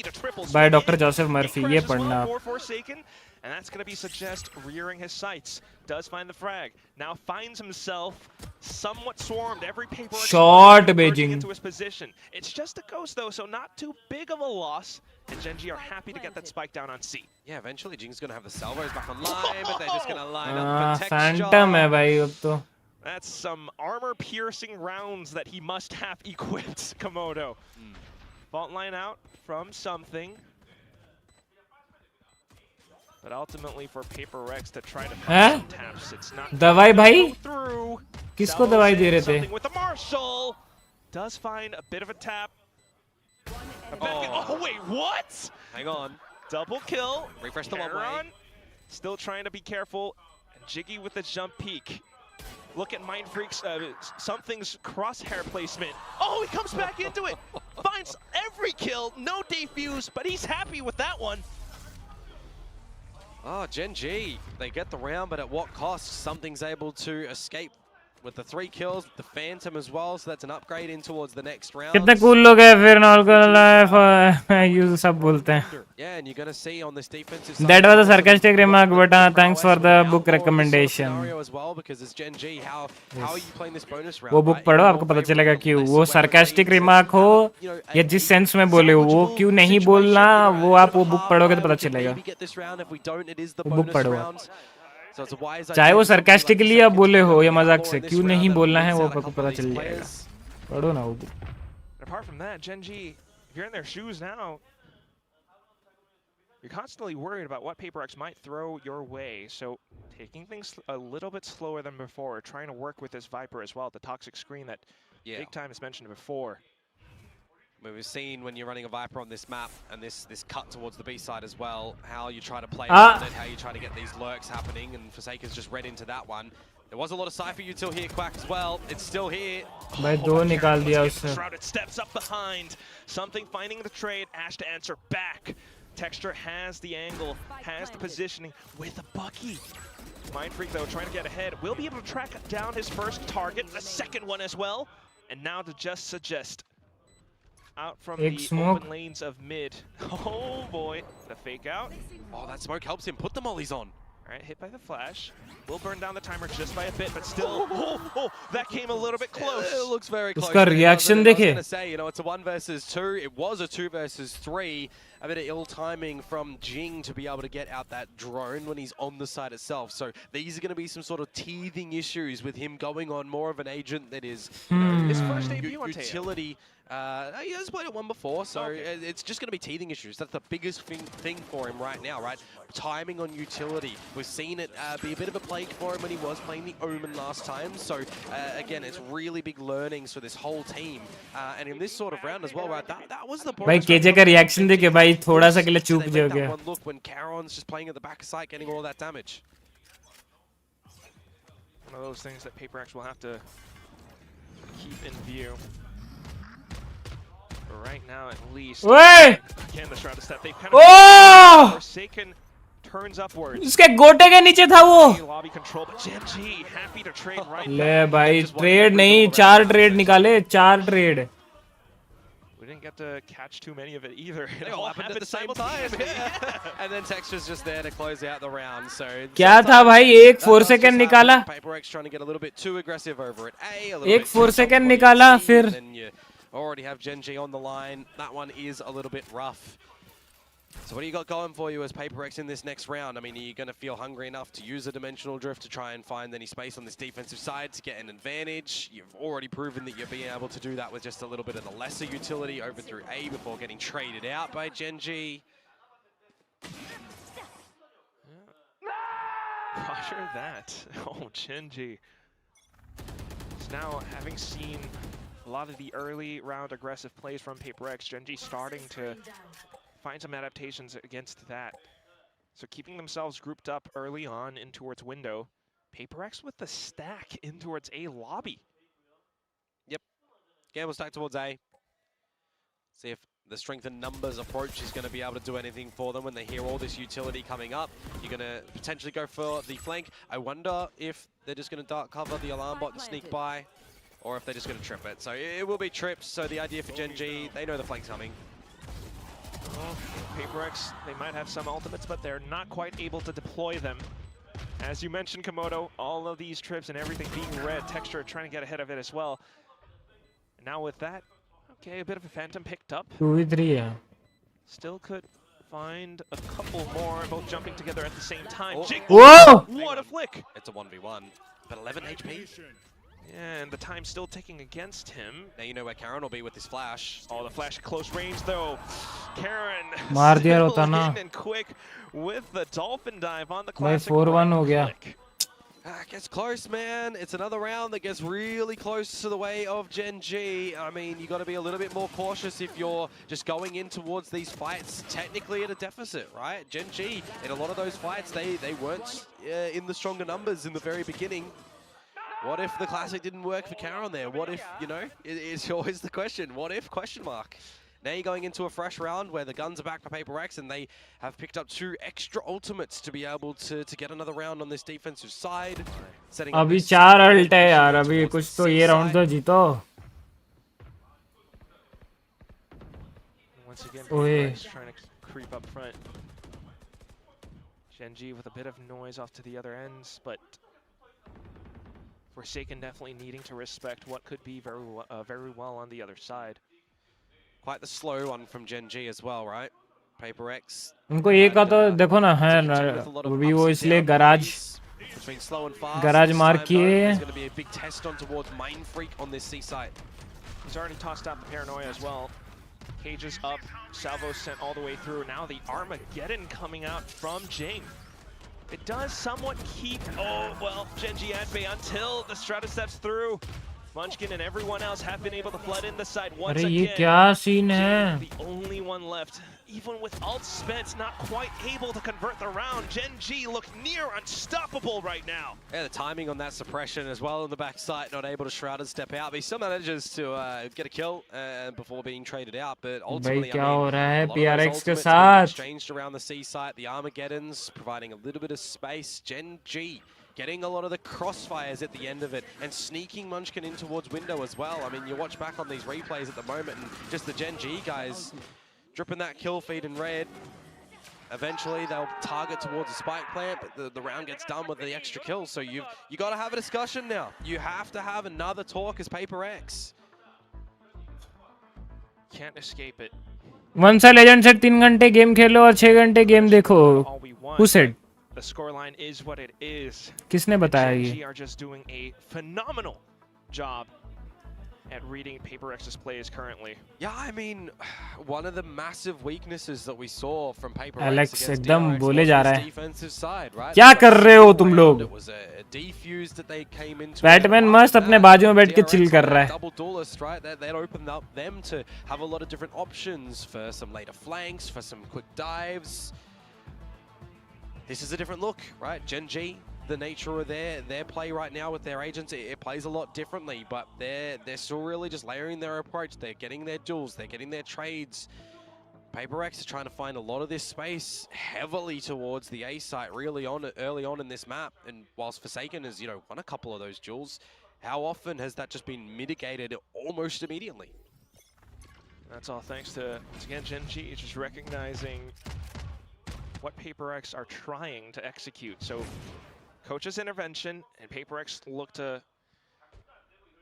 by doctor Joseph Murphy, ये पढ़ना आप. And that's going to be suggest rearing his sights. Does find the frag. Now finds himself somewhat swarmed. Every paper Short converging Beijing. into his position. It's just a ghost though, so not too big of a loss. And Gen G are happy to get that spike down on C. Yeah, eventually Jing's going to have the salvos back online, but they're just going to line up for texture. Phantom है भाई अब तो. That's some armor-piercing rounds that he must have equipped, Komodo. Fault line out from something. But ultimately for PRX to try to find some taps, it's not दवाई भाई, through. किसको दवाई दे रहे थे? Something with the Marshall. Does find a bit of a tap. Oh wait, what? Hang on. Double kill. Refresh the one way. Heron still trying to be careful. Jiggy with the jump peek. Look at Mind Freak's something's crosshair placement. Oh, he comes back into it. Finds every kill. No defuse, but he's happy with that one. Oh, Gen G, they get the round, but at what cost? Something's able to escape with the 3 kills, the Phantom as well, so that's an upgrade in towards the next round. कितने cool लोग हैं, फिर knoll का life use सब बोलते हैं. Yeah, and you're going to see on this defensive side. That was a sarcastic remark, but thanks for the book recommendation. As well, because it's Gen G, how are you playing this bonus round? वो book पढ़ो, आपको पता चलेगा क्यों. वो sarcastic remark हो या जिस सेंस में बोले हो, वो क्यों नहीं बोलना, वो आप वो बुक पढ़ोगे तो पता चलेगा. वो बुक पढ़ो आप. चाहे वो sarcastically आप बोले हो या मजाक से, क्यों नहीं बोलना है वो आपको पता चल जाएगा. पढ़ो ना वो book. Apart from that, Gen G, if you're in their shoes now, you're constantly worried about what PRX might throw your way. So taking things a little bit slower than before, trying to work with this Viper as well, the toxic screen that Big Time has mentioned before. We've seen when you're running a Viper on this map and this cut towards the B side as well, how you try to play around it, how you try to get these lurks happening, and Forsaken's just read into that one. There was a lot of Cypher util here, Quack, as well. It's still here. भाई दो निकाल दिया उससे. Shrouded steps up behind. Something finding the trade. Ash to answer back. Texture has the angle, has the positioning with a Bucky. Mind Freak, though, trying to get ahead. Will be able to track down his first target, the second one as well. And now to just suggest. Out from the open lanes of mid. Oh boy, the fake out. Oh, that smoke helps him put the mollies on. All right, hit by the flash. Will burn down the timer just by a bit, but still, that came a little bit close. It looks very close. उसका reaction देखिए. I was going to say, you know, it's a 1 versus 2. It was a 2 versus 3. A bit of ill timing from Jing to be able to get out that drone when he's on the side itself. So these are going to be some sort of teething issues with him going on more of an agent that is his first debut on utility. He has played it one before, so it's just going to be teething issues. That's the biggest thing for him right now, right? Timing on utility. We've seen it be a bit of a plague for him when he was playing the Omen last time. So again, it's really big learnings for this whole team. And in this sort of round as well, right? That was the भाई KJ का reaction देखिए भाई, थोड़ा सा के लिए चूक जो गया. Look, when Charon's just playing at the back of sight, getting all that damage. One of those things that PRX will have to keep in view. Right now, at least. Wait! Again, the shrouded step. They've kind of Forsaken turns upwards. इसके गोटे के नीचे था वो. Lobby control, but Gen G happy to trade right. ले भाई trade नहीं, 4 trade निकाले, 4 trade. We didn't get to catch too many of it either. They all happened at the same time. And then Texture's just there to close out the round. So क्या था भाई, एक 4 second निकाला. PRX trying to get a little bit too aggressive over it. एक 4 second निकाला फिर. Already have Gen G on the line. That one is a little bit rough. So what do you got going for you as PRX in this next round? I mean, are you going to feel hungry enough to use a dimensional drift to try and find any space on this defensive side to get an advantage? You've already proven that you're being able to do that with just a little bit of the lesser utility over through A before getting traded out by Gen G. Roger that. Oh, Gen G. So now, having seen a lot of the early round aggressive plays from PRX, Gen G starting to find some adaptations against that. So keeping themselves grouped up early on in towards window. PRX with the stack in towards A lobby. Yep. Gamble stack towards A. See if the strength in numbers approach is going to be able to do anything for them when they hear all this utility coming up. You're going to potentially go for the flank. I wonder if they're just going to dark cover the alarm bot to sneak by, or if they're just going to trip it. So it will be trips. So the idea for Gen G, they know the flank's coming. Well, PRX, they might have some ultimates, but they're not quite able to deploy them. As you mentioned, Komodo, all of these trips and everything being red, Texture trying to get ahead of it as well. And now with that, okay, a bit of a Phantom picked up. 2v3 है. Still could find a couple more, both jumping together at the same time. Oh. Whoa! What a flick! It's a 1v1, but 11 HP. Yeah, and the time's still ticking against him. Now you know where Karen will be with this flash. Oh, the flash at close range though. Karen मार दिया still होता ना. in and quick with the dolphin dive on the भाई classic. 4-1 हो गया. Gets close, man. It's another round that gets really close to the way of Gen G. I mean, you got to be a little bit more cautious if you're just going in towards these fights technically at a deficit, right? Gen G, in a lot of those fights, they weren't in the stronger numbers in the very beginning. What if the classic didn't work for Karen there? What if, you know, it's always the question. What if, question mark? Now you're going into a fresh round where the guns are back for PRX and they have picked up 2 extra ultimates to be able to get another round on this defensive side. Setting अभी 4 alt है यार. अभी कुछ तो ये round तो जीतो. Once again, Oye. PRX trying to creep up front. Gen G with a bit of noise off to the other ends, but Forsaken definitely needing to respect what could be very well on the other side. Quite the slow one from Gen G as well, right? PRX. उनको ये का तो देखो ना है अभी वो इसलिए गराज मार किए. There's going to be a big test on towards Mind Freak on this C site. He's already tossed out the Paranoia as well. Cages up, Salvo sent all the way through. Now the Armageddon coming out from Jing. It does somewhat keep, oh, well, Gen G at bay until the Strata steps through. Munchkin and everyone else have been able to flood in the side once अरे again. ये क्या scene है? The only one left. Even with ult spent, not quite able to convert the round. Gen G look near unstoppable right now. Yeah, the timing on that suppression as well on the backside, not able to Shrouded step out. But he still manages to get a kill before being traded out. But ultimately, भाई क्या हो रहा है a lot of those PRX के ultimates being साथ? exchanged around the C site. The Armageddons providing a little bit of space. Gen G getting a lot of the crossfires at the end of it and sneaking Munchkin in towards window as well. I mean, you watch back on these replays at the moment and just the Gen G guys dripping that kill feed in red. Eventually, they'll target towards the spike plant, but the round gets done with the extra kill. So you got to have a discussion now. You have to have another talk as PRX. Can't escape it. वंसा legend से 3 घंटे game खेलो और 6 घंटे game देखो. All we want. Who said? The scoreline is what it is. किसने बताया ये? Gen G are just doing a phenomenal job at reading PRX's plays currently. Yeah, I mean, one of the massive weaknesses that we saw from PRX Alex against एकदम DRX बोले was जा this रहा है. defensive side, right? क्या कर रहे हो तुम लोग? It was a defuse that they came into. Batman मस्त अपने बाजू में बैठ के चिल कर रहा है. Double duelist, right? That opened up them to have a lot of different options for some later flanks, for some quick dives. This is a different look, right? Gen G, the nature of their play right now with their agents, it plays a lot differently, but they're still really just layering their approach. They're getting their duels, they're getting their trades. PRX is trying to find a lot of this space heavily towards the A site early on in this map. And whilst Forsaken has, won a couple of those duels, how often has that just been mitigated almost immediately? That's all thanks to, once again, Gen G just recognizing what PRX are trying to execute. So coach's intervention and PRX look to,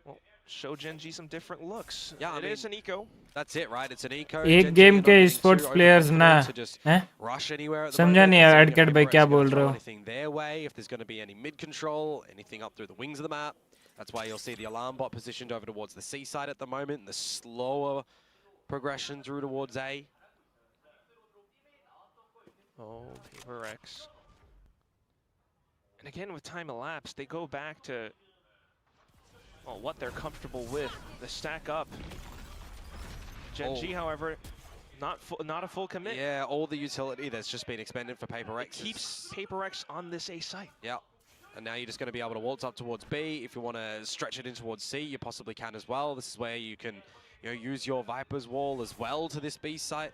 well, show Gen G some different looks. Yeah, it is an eco. That's it, right? It's an eco. एक game के sports players ना हैं rush anywhere at the समझा नहीं यार moment, एडकेट भाई क्या बोल रहे हो anything their way, if there's going to be any mid control, anything up through the wings of the map. That's why you'll see the alarm bot positioned over towards the C side at the moment, the slower progression through towards A. Oh, PRX. And again, with time elapsed, they go back to what they're comfortable with. The stack up. Gen G, however, not a full commit. Yeah, all the utility that's just been expended for PRX keeps PRX on this A site. Yeah. And now you're just going to be able to waltz up towards B. If you want to stretch it in towards C, you possibly can as well. This is where you can, use your Viper's wall as well to this B site.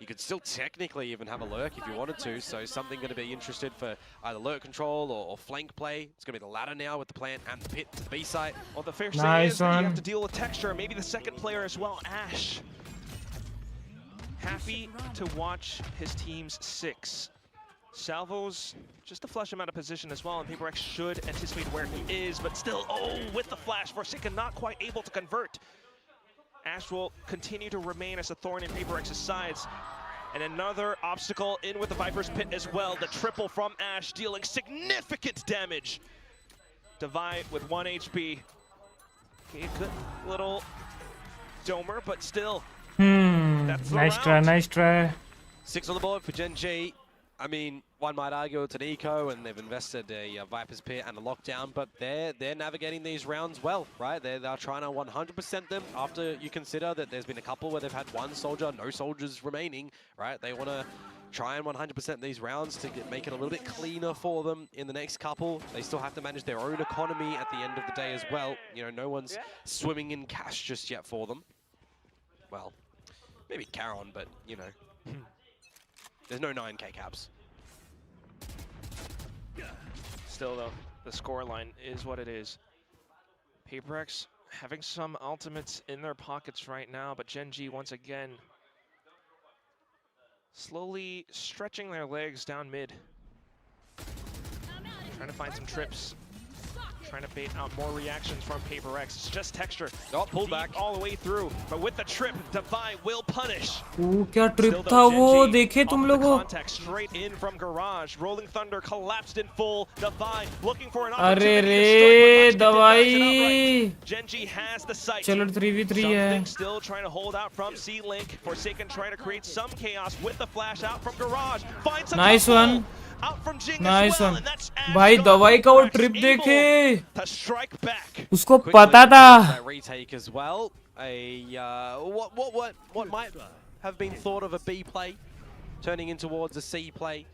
You could still technically even have a lurk if you wanted to, so something going to be interested for either lurk control or flank play. It's going to be the ladder now with the plant and the pit to the B site. Well, the fair say is that you have to deal with texture. Maybe the second player as well, Ash. Happy to watch his team's 6. Salvos, just to flush him out of position as well, and PRX should anticipate where he is, but still, with the flash, Forsaken not quite able to convert. Ash will continue to remain as a thorn in PRX's sides. And another obstacle in with the Viper's pit as well. The triple from Ash dealing significant damage. Divide with 1 HP. Okay, a good little domer, but still. That's the round. Nice try. 6 on the board for Gen G. I mean, one might argue it's an eco, and they've invested a Viper's Pit and a lockdown, but they're navigating these rounds well, right? They're trying to 100% them after you consider that there's been a couple where they've had one soldier, no soldiers remaining, right? They want to try and 100% these rounds to make it a little bit cleaner for them in the next couple. They still have to manage their own economy at the end of the day as well. No one's swimming in cash just yet for them. Well, maybe Caron, but, there's no 9K caps. Still, though, the scoreline is what it is. PRX having some ultimates in their pockets right now, but Gen G, once again, slowly stretching their legs down mid. Trying to find some trips. Trying to bait out more reactions from PRX. It's just texture. Pull back all the way through, but with the trip, Divide will punish. क्या trip था वो देखे तुम लोगों Contact straight in from garage. Rolling Thunder collapsed in full. Divide looking for an opportunity. अरे रे दवाई Gen G has the sight. चलो 3v3 है Still trying to hold out from C-Link. Forsaken trying to create some chaos with the flash out from garage. Finds some nice one. Out from Jing nice as well, one. and that's भाई दवाई का वो trip देखे to strike back. उसको पता था retake as well. What might have been thought of a B play turning in towards a C play.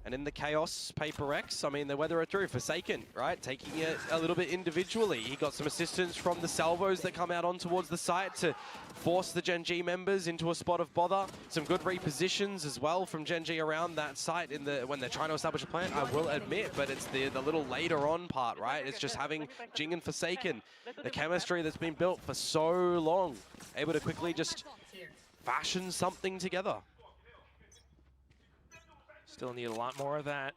And in the chaos, PRX, I mean, they weather it through. Forsaken, right? Taking it a little bit individually. He got some assistance from the salvos that come out on towards the site to force the Gen G members into a spot of bother. Some good repositions as well from Gen G around that site when they're trying to establish a plan, I will admit, but it's the little later on part, right? It's just having Jing and Forsaken, the chemistry that's been built for so long, able to quickly just fashion something together. Still need a lot more of that.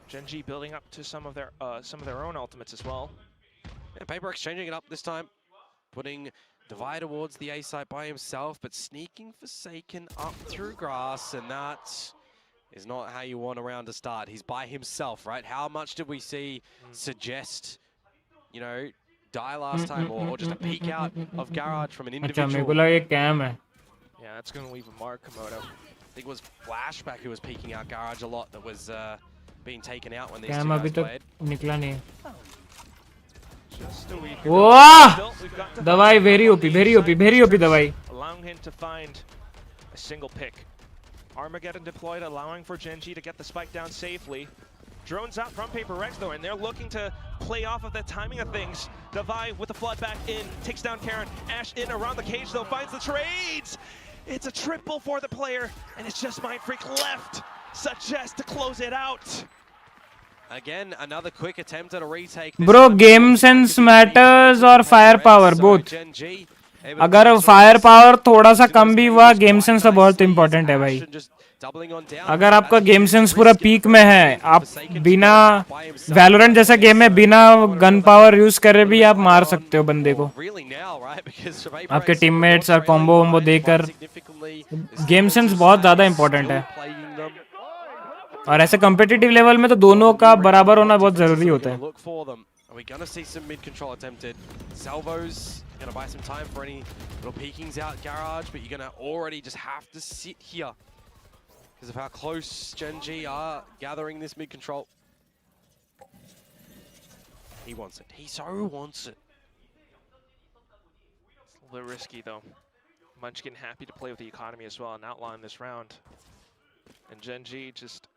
Gen G building up to some of their own ultimates as well. Yeah, PRX changing it up this time, putting Divide towards the A site by himself, but sneaking Forsaken up through grass, and that is not how you want a round to start. He's by himself, right? How much did we see suggest, die last time, or just a peek out of Garage from an individual? अच्छा मेरे को लगा ये cam है Yeah, that's going to leave a mark, Komodo. I think it was Flashback who was peeking out Garage a lot that was being taken out when these cam two अभी guys तक played. निकला नहीं Just a week. वाह दवाई very OP दवाई Allowing him to find a single pick. Armageddon deployed, allowing for Gen G to get the spike down safely. Drones out from PRX though, and they're looking to play off of the timing of things. Divide with the flood back in, takes down Karen. Ash in around the cage though, finds the trades. It's a triple for the player, and it's just Mindfreak left. Suggest to close it out. Again, another quick attempt at a retake. Bro, game sense matters or firepower, both. अगर fire power थोड़ा सा कम भी हुआ game sense तो बहुत important है भाई doubling on down. अगर आपका गेम सेंस पूरा पीक में है, आप बिना वैलोरेंट जैसा गेम में बिना गन पावर यूज करे भी आप मार सकते हो बंदे को, आपके टीममेट्स और कॉम्बो वॉम्बो देकर। गेम सेंस बहुत ज्यादा इंपॉर्टेंट है, और ऐसे कम्पिटिटिव लेवल में तो दोनों का बराबर होना बहुत जरूरी होता है। We're gonna see some mid control attempted. Salvo's gonna buy some time for any little peekings out garage, but you're gonna already just have to sit here because of how close Gen G are gathering this mid control. He wants it. He so wants it. It's a little bit risky though. Munchkin happy to play with the economy as well and outlaw in this round. And Gen G just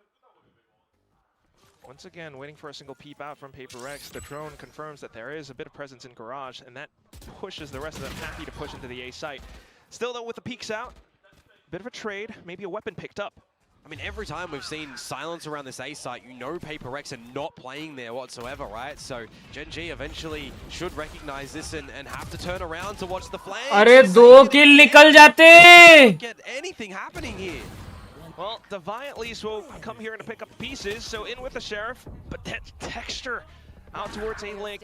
once again waiting for a single peep out from PRX. The drone confirms that there is a bit of presence in garage, and that pushes the rest of them happy to push into the A site. Still though, with the peeks out, bit of a trade, maybe a weapon picked up. I mean, every time we've seen silence around this A site, you know PRX are not playing there whatsoever, right? So Gen G eventually should recognize this and have to turn around to watch the flank. अरे 2 किल निकल जाते। Get anything happening here. Well, Devi at least will come here to pick up pieces, so in with the Sheriff, but that texture out towards A-Link.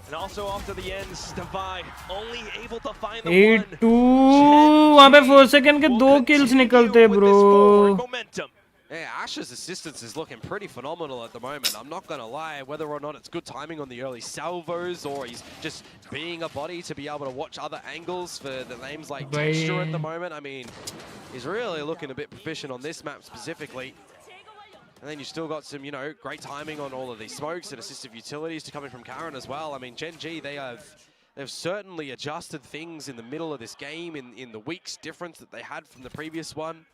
And also off to the ends, Devi only able to find the 8-2 वहाँ पे 4 second के 2 kills निकलते bro. Momentum. Yeah, Ash's assistance is looking pretty phenomenal at the moment. I'm not going to lie, whether or not it's good timing on the early salvos or he's just being a body to be able to watch other angles for the names like Texture at the moment. I mean, he's really looking a bit proficient on this map specifically. And then you still got some, you know, great timing on all of these smokes and assistive utilities to come in from Karen as well. I mean, Gen G, they've certainly adjusted things in the middle of this game in the weeks difference that they had from the previous one.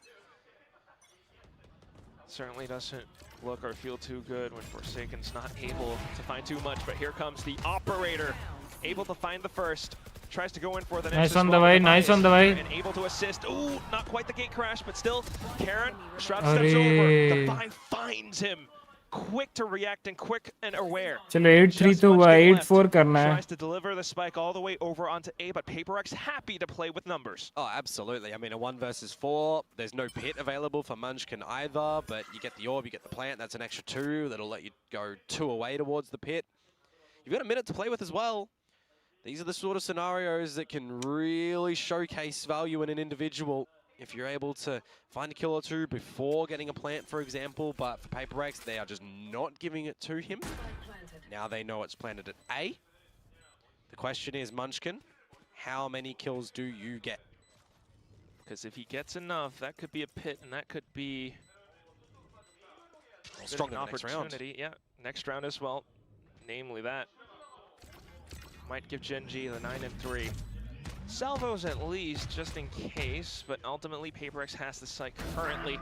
Certainly doesn't look or feel too good when Forsaken's not able to find too much, but here comes the operator, able to find the first, tries to go in for the next. Nice on the way, nice on the way. And able to assist. Ooh, not quite the gate crash, but still, Karen, Shroud steps over. Devi finds him. Quick to react and quick and aware. चलो 8-3 तो हुआ, 8-4 करना है। Tries to deliver the spike all the way over onto A, but PRX happy to play with numbers. Oh, absolutely. I mean, a 1 versus 4. There's no pit available for Munchkin either, but you get the orb, you get the plant. That's an extra 2. That'll let you go 2 away towards the pit. You've got a minute to play with as well. These are the sort of scenarios that can really showcase value in an individual. If you're able to find a kill or 2 before getting a plant, for example, but for PRX, they are just not giving it to him. Now they know it's planted at A. The question is, Munchkin, how many kills do you get? Because if he gets enough, that could be a pit, and that could be stronger an next round. Yeah, next round as well. Namely that. Might give Gen G the 9-3. Salvos at least, just in case, but ultimately PRX has the site currently.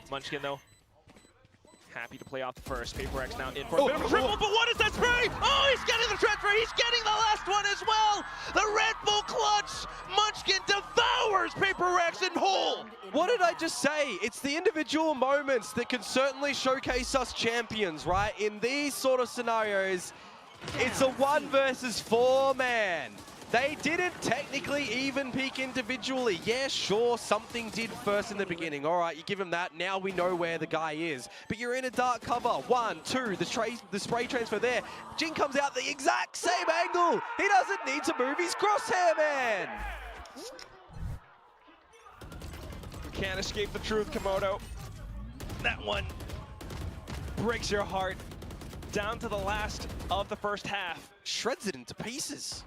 Munchkin though, happy to play off the first. PRX now in for a bit of a triple, but what is that spray? Oh, he's getting the transfer, he's getting the last one as well! The Red Bull clutch! Munchkin devours PRX in whole! What did I just say? It's the individual moments that can certainly showcase us champions, right? In these sort of scenarios, it's a 1 versus 4, man. They didn't technically even peak individually. Yeah, sure, something did first in the beginning. All right, you give him that. Now we know where the guy is. But you're in a dark cover. 1, 2, the spray transfer there. Jin comes out the exact same angle. He doesn't need to move his crosshair, man. You can't escape the truth, Komodo. That one breaks your heart. Down to the last of the first half. Shreds it into pieces.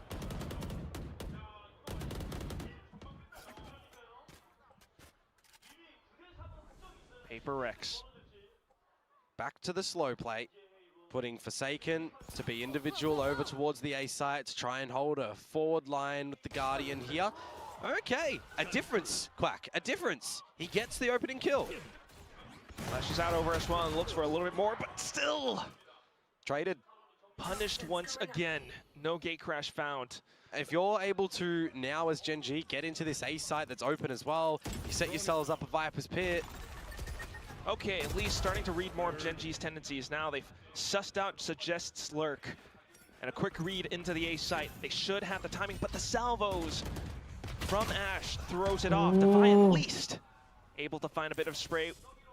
PRX. Back to the slow play, putting Forsaken to be individual over towards the A site to try and hold a forward line with the Guardian here. Okay, a difference, Quack, a difference. He gets the opening kill. Flashes out over as well and looks for a little bit more, but still traded. Punished once again. No gate crash found. If you're able to now as Gen G get into this A site that's open as well, you set yourselves up a Viper's Pit. Okay, at least starting to read more of Gen G's tendencies now. They've sussed out Suggests Lurk. And a quick read into the A site. They should have the timing, but the salvos from Ash throws it off. Devi at least able to find a bit of spray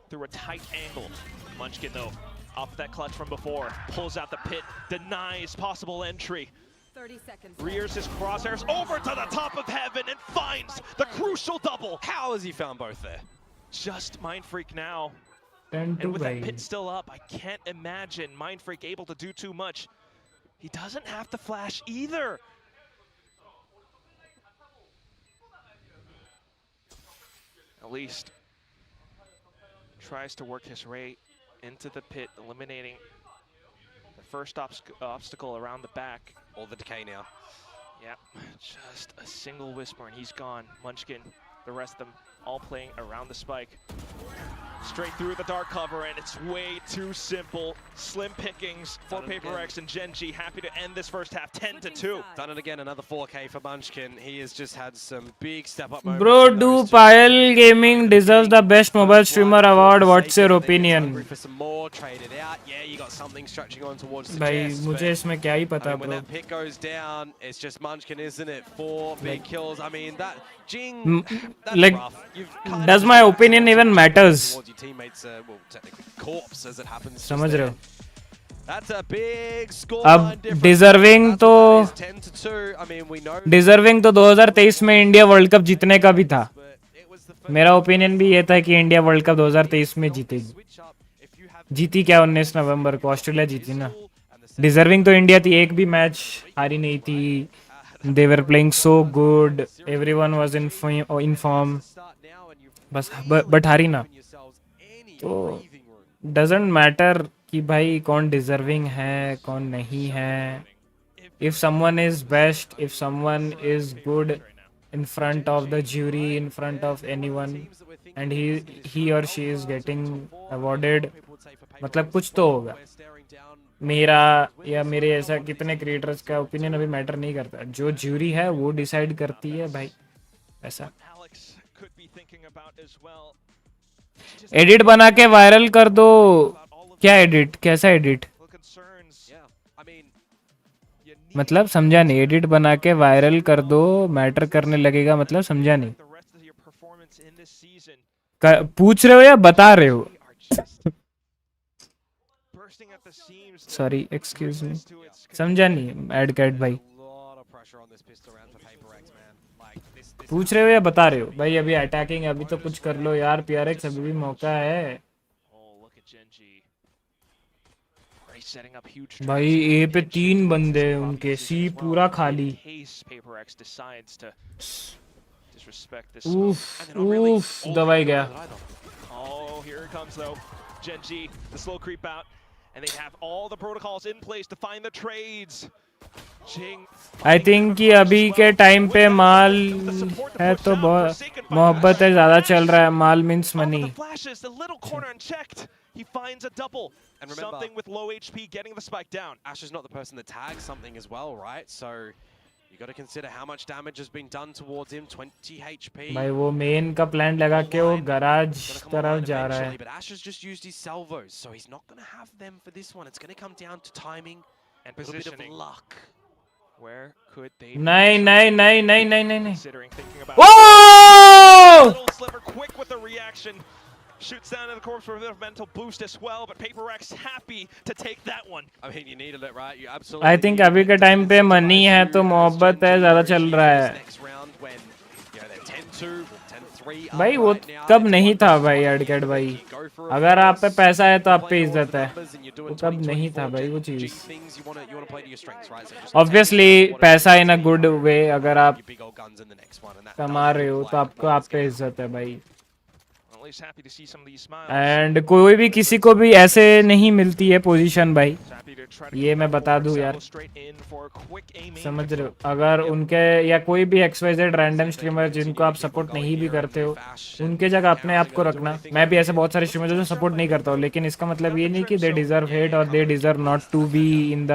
through a tight angle. Munchkin, though, off that clutch from before, pulls out the pit, denies possible entry. 30 seconds. Rears his crosshairs over to the top of heaven and finds the crucial double. How has he found both there? Just Mindfreak now. 10 to And with that भाई. pit still up, I can't imagine Mindfreak able to do too much. He doesn't have to flash either. At least tries to work his way into the pit, eliminating the first obstacle around the back. All the decay now. Yep, just a single whisper and he's gone. Munchkin, the rest of them all playing around the spike. Straight through the dark cover, and it's way too simple. Slim pickings for PRX and Gen.G. Happy to end this first half 10-2. Done it again, another 4K for Munchkin. He has just had some big step up moments. Bro, do Payal Gaming deserves the best mobile streamer award? What's your opinion? For some more, traded out. Yeah, you got something stretching on towards the भाई chest, मुझे but, इसमें क्या ही I पता mean, when bro. that pit goes down, it's just Munchkin, isn't it? 4 big kills. I mean, that Jing, that's like, rough. You've kind does of my opinion even matters? towards your teammates, well, technically corpse as it happens. just समझ रहे there. हो? That's a big score. अब deserving तो 10-2. I mean, we know deserving तो 2023 में India world cup जीतने का भी था. मेरा ओपिनियन भी ये था कि इंडिया वर्ल्ड कप 2023 में जीतेगी. जीती क्या 19 नवंबर को ऑस्ट्रेलिया जीती ना. डिजर्विंग तो इंडिया थी, एक भी मैच हारी नहीं थी. They were playing so good. Everyone was in form. बस but हारी ना. तो doesn't matter कि भाई कौन डिजर्विंग है कौन नहीं है. If someone is best, if someone is good in front of the jury, in front of anyone, and he or she is getting awarded, मतलब कुछ तो होगा. मेरा या मेरे ऐसा कितने क्रिएटर्स का ओपिनियन अभी मैटर नहीं करता. जो ज्यूरी है वो डिसाइड करती है भाई. ऐसा एडिट बना के वायरल कर दो. क्या एडिट? कैसा एडिट? मतलब समझा नहीं. एडिट बना के वायरल कर दो मैटर करने लगेगा, मतलब समझा नहीं. पूछ रहे हो या बता रहे हो? सॉरी, एक्सक्यूज मी, समझा नहीं एड कैट भाई. पूछ रहे हो या बता रहे हो भाई? अभी अटैकिंग, अभी तो कुछ कर लो यार. PRX अभी भी मौका है भाई. ए पे 3 बंदे हैं उनके, सी पूरा खाली. उफ उफ, दवाई गया. And they have all the protocols in place to find the trades. I think कि अभी के टाइम पे माल है तो बहुत मोहब्बत है, ज्यादा चल रहा है. माल means money. He finds a double. And remember, something with low HP getting the spike down. Ash is not the person that tags something as well, right? So you got to consider how much damage has been done towards him. 20 HP. भाई वो main का plan लगा के वो garage तरफ जा रहा है. But Ash has just used his salvos, so he's not going to have them for this one. It's going to come down to timing and a little bit of luck. Where could they? नहीं नहीं नहीं नहीं नहीं नहीं. Considering thinking about. Whoa! Little sliver quick with the reaction. Shoots down to the corpse for a bit of mental boost as well, but PRX happy to take that one. I mean, you needed it, right? You absolutely. I think अभी के time पे money है तो मोहब्बत है, ज्यादा चल रहा है. भाई वो कब नहीं था भाई एडकेट भाई. अगर आप पे पैसा है तो आप पे इज्जत है. वो कब नहीं था भाई वो चीज. ऑब्वियसली पैसा इन अ गुड वे. अगर आप कमा रहे हो तो आपको आप पे इज्जत है भाई. एंड कोई भी किसी को भी ऐसे नहीं मिलती है पोजीशन भाई. ये मैं बता दूं यार, समझ रहे हो. अगर उनके या कोई भी XYZ रैंडम स्ट्रीमर जिनको आप सपोर्ट नहीं भी करते हो, उनके जगह अपने आप को रखना. मैं भी ऐसे बहुत सारे स्ट्रीमर जो सपोर्ट नहीं करता हूँ, लेकिन इसका मतलब ये नहीं कि दे डिजर्व हेट और they deserve not to be in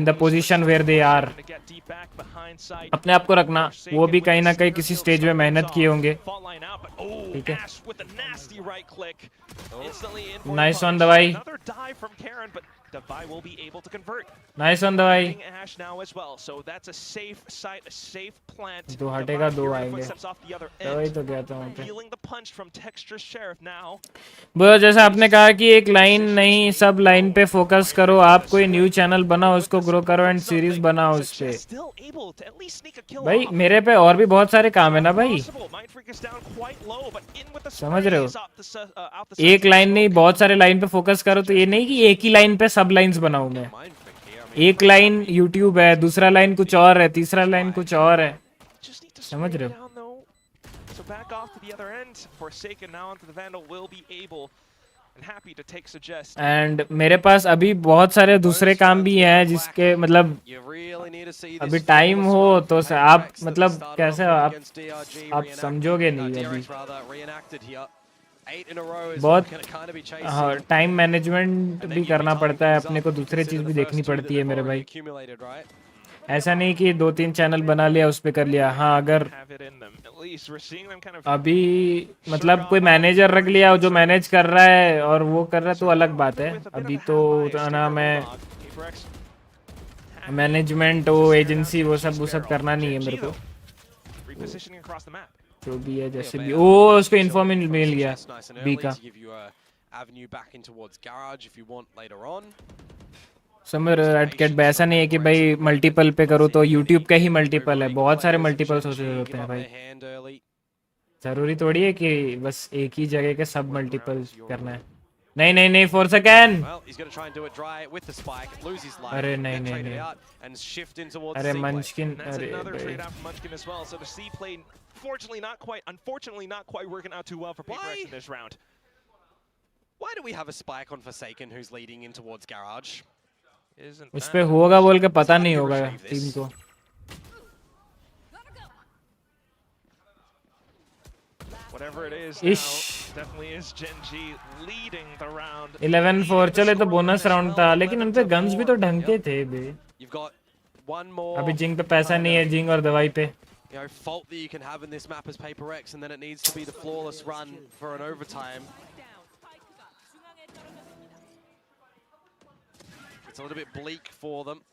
the position where they are. अपने आप को रखना. वो भी कहीं ना कहीं किसी स्टेज में मेहनत किए होंगे. ठीक है. नाइस वन दवाई. Devi will be able to convert. Nice on Devi. Hitting Ash now as well, so that's a safe site, a safe plant. दो हटेगा दो Devi आएंगे. footsteps off the other Devi end. तो गया था वहाँ पे. Feeling the punch from Texture Sheriff now. वो जैसे आपने कहा कि एक लाइन नहीं, सब लाइन पे फोकस करो. आप कोई न्यू चैनल बनाओ, उसको ग्रो करो एंड सीरीज बनाओ उस पे. Still able to at least sneak a kill भाई off. मेरे पे और भी बहुत सारे काम है ना भाई. Mind Freak is down quite low, but in with the समझ रहे हो? sprays out the एक लाइन नहीं, बहुत सारे लाइन पे फोकस करो. तो ये नहीं कि एक ही लाइन पे सब लाइंस बनाऊं मैं. एक लाइन YouTube है, दूसरा लाइन कुछ और है, तीसरा लाइन कुछ और है. समझ रहे हो? So back off to the other end. Forsaken now onto the Vandal will be able and happy to take suggest. And मेरे पास अभी बहुत सारे दूसरे काम भी हैं जिसके मतलब अभी टाइम हो तो आप मतलब कैसे आप समझोगे नहीं अभी. बहुत टाइम मैनेजमेंट भी करना पड़ता है अपने को. दूसरी चीज भी देखनी पड़ती है मेरे भाई. ऐसा नहीं कि 2-3 चैनल बना लिया उस पे कर लिया. हाँ अगर अभी मतलब कोई मैनेजर रख लिया जो मैनेज कर रहा है और वो कर रहा है तो अलग बात है. अभी तो ना मैं मैनेजमेंट वो एजेंसी वो सब करना नहीं है मेरे को. जो भी है जैसे भी. ओ उसको इन्फॉर्म मिल गया बी का. समर एडकेट ऐसा नहीं है कि भाई मल्टीपल पे करो तो यूट्यूब का ही मल्टीपल है. बहुत सारे मल्टीपल सोर्सेज होते हैं भाई. जरूरी थोड़ी है कि बस एक ही जगह के सब मल्टीपल करना है. नहीं नहीं नहीं 4 सेकेंड. अरे नहीं नहीं नहीं. अरे मंचकिन. अरे unfortunately not quite working out too well for PRX in this round. Why do we have a spike on Forsaken who's leading in towards Garage? उस पे होगा बोल के पता नहीं होगा टीम को. Whatever it is now, definitely is Gen G leading the round. 11-4 चले तो बोनस राउंड था लेकिन उन पे गन्स भी तो ढंग के थे बे. अभी जिंग पे पैसा नहीं है. जिंग और दवाई पे. You know, fault that you can have in this map as PRX, and then it needs to be the flawless run for an overtime. It's a little bit bleak for them.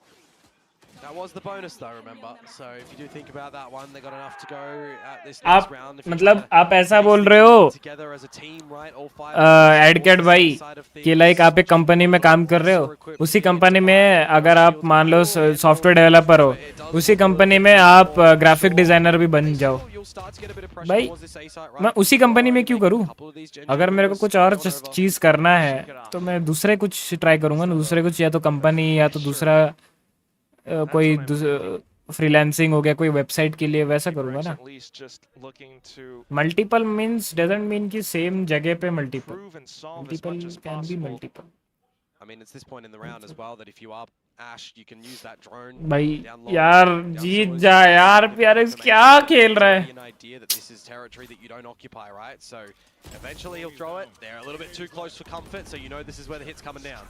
That was the bonus though, remember? So if you do think about that one, they got enough to go at this next round. मतलब आप ऐसा बोल रहे हो एडकेट भाई कि like आप एक कंपनी में काम कर रहे हो. उसी कंपनी में अगर आप मान लो सॉफ्टवेयर डेवलपर हो, उसी कंपनी में आप ग्राफिक डिजाइनर भी बन जाओ. भाई मैं उसी कंपनी में क्यों करूं? अगर मेरे को कुछ और चीज करना है तो मैं दूसरे कुछ ट्राई करूंगा ना. दूसरे कुछ या तो कंपनी या तो दूसरा कोई फ्रीलांसिंग हो गया, कोई वेबसाइट के लिए वैसा करूंगा ना. मल्टीपल मींस डजंट मीन कि सेम जगह पे multiple. Multiple can be multiple. I mean, it's this point in the round as well that if you are Ash, you can use that drone. भाई यार जीत जा यार. PRX क्या खेल रहा है? An idea that this is territory that you don't occupy, right? So eventually he'll throw it. They're a little bit too close for comfort, so you know this is where the hit's coming down.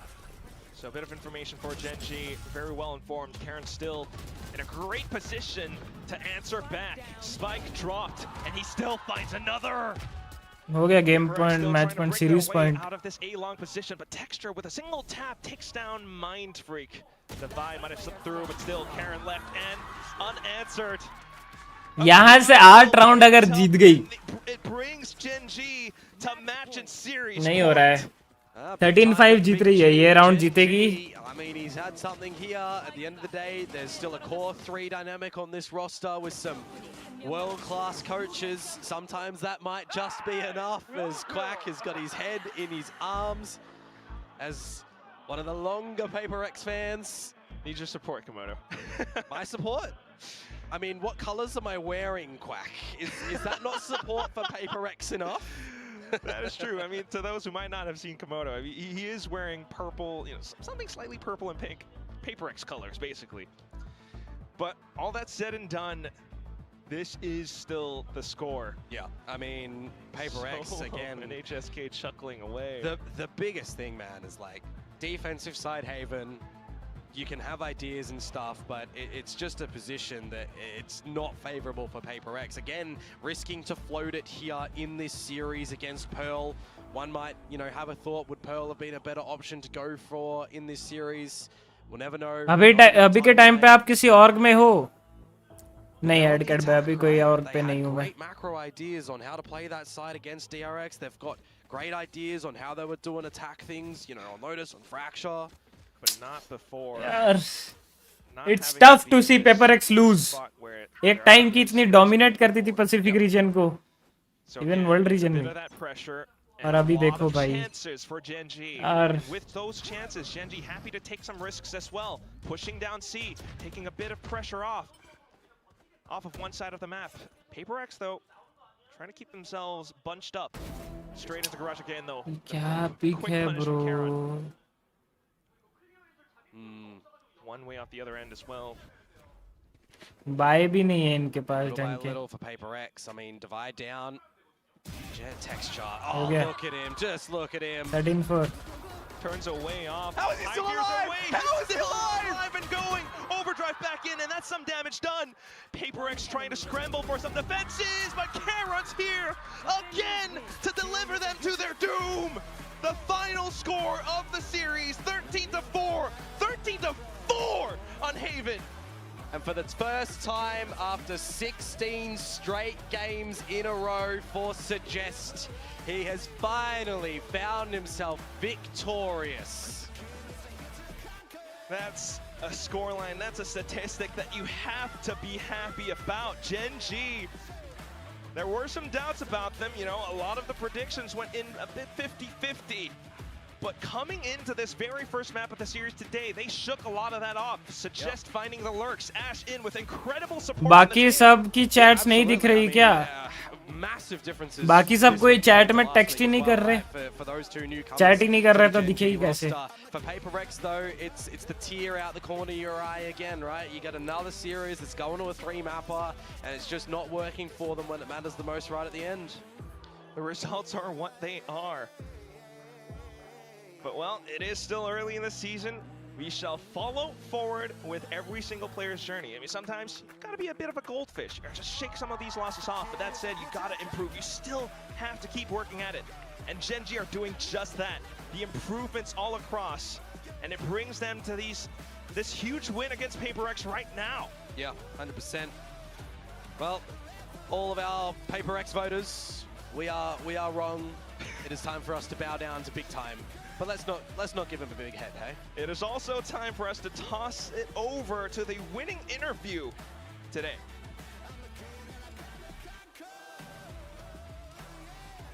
So a bit of information for Gen G, very well informed. Karen's still in a great position to answer back. Spike dropped, and he still finds another. हो गया game point, match point, series point. Out of this A-long position, but Texture with a single tap takes down Mind Freak. The Vi might have slipped through, but still Karen left and unanswered. यहाँ से 8 round अगर जीत गई. It brings Gen G to match in series. नहीं हो रहा है. 13-5 जीत रही है. ये राउंड जीतेगी. I mean, he's had something here. At the end of the day, there's still a core 3 dynamic on this roster with some world-class coaches. Sometimes that might just be enough as Quack has got his head in his arms. As one of the longer PRX fans. Need your support, Komodo. My support? I mean, what colors am I wearing, Quack? Is that not support for PRX enough? That is true. I mean, to those who might not have seen Komodo, I mean, he is wearing purple, you know, something slightly purple and pink, PRX colors, basically. But all that said and done, this is still the score. Yeah, I mean, PRX so again. And HSK chuckling away. The biggest thing, man, is like defensive side Haven, you can have ideas and stuff, but it's just a position that it's not favorable for PRX. Again, risking to float it here in this series against Pearl. One might, you know, have a thought, would Pearl have been a better option to go for in this series? We'll never know. अभी के time पे आप किसी org में हो? नहीं add कर पे अभी कोई ऑर्ग पे नहीं हूँ मैं. Great macro ideas on how to play that side against DRX. They've got great ideas on how they would do and attack things, you know, on Lotus, on Fracture. But not before. Yes. It's tough to see PRX lose. एक time की इतनी dominate करती थी Pacific region को, even world reason में. और अभी देखो भाई. और with those chances, Gen.G happy to take some risks as well, pushing down C, taking a bit of pressure off of one side of the map. PRX though, trying to keep themselves bunched up. Straight into garage again though. क्या pick है bro? One way off the other end as well. Bye भी नहीं है इनके पास Little by ढंग के. little for PRX. I mean, divide down. Jet texture. हो Oh, गया. look at him. Just look at him. 13-4. Turns away off. How is he still alive? How is he alive? And going. Overdrive back in, and that's some damage done. PRX trying to scramble for some defenses, but Karon's here again to deliver them to their doom. The final score of the series, 13-4. 13-4 on Haven. And for the first time after 16 straight games in a row for Suggest, he has finally found himself victorious. That's a scoreline, that's a statistic that you have to be happy about. Gen.G, there were some doubts about them, you know, a lot of the predictions went in a bit 50-50. But coming into this very first map of the series today, they shook a lot of that off. Suggest finding the lurks, Ash in with incredible support. बाकी सब की chats नहीं दिख रही क्या? Massive differences. बाकी सब कोई चैट में टेक्स्ट ही नहीं कर रहे. चैट ही नहीं कर रहे तो दिखेगी कैसे? For PRX though, it's the tier out the corner of your eye again, right? You get another series that's going to a 3-mapper, and it's just not working for them when it matters the most right at the end. The results are what they are. But well, it is still early in the season. We shall follow forward with every single player's journey. I mean, sometimes you gotta be a bit of a goldfish or just shake some of these losses off. But that said, you gotta improve. You still have to keep working at it. And Gen.G are doing just that. The improvements all across. And it brings them to this huge win against PRX right now. Yeah, 100%. Well, all of our PRX voters, we are wrong. It is time for us to bow down to big time. But let's not give him a big head, hey? It is also time for us to toss it over to the winning interview today.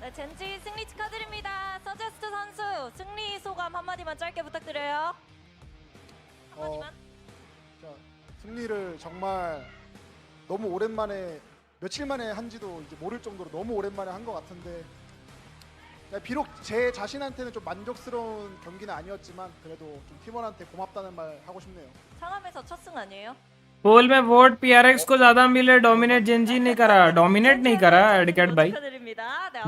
네, 젠지 승리 축하드립니다. 서제스트 선수 승리 소감 한마디만 짧게 부탁드려요. 한마디만. 자, 승리를 정말 너무 오랜만에 며칠 만에 한지도 이제 모를 정도로 너무 오랜만에 한 것 같은데. 비록 제 자신한테는 좀 만족스러운 경기는 아니었지만 그래도 좀 팀원한테 고맙다는 말 하고 싶네요. 상암에서 첫 승 아니에요? पोल में vote PRX को ज्यादा मिले, dominate Gen.G नहीं करा. Dominate नहीं करा adequate भाई.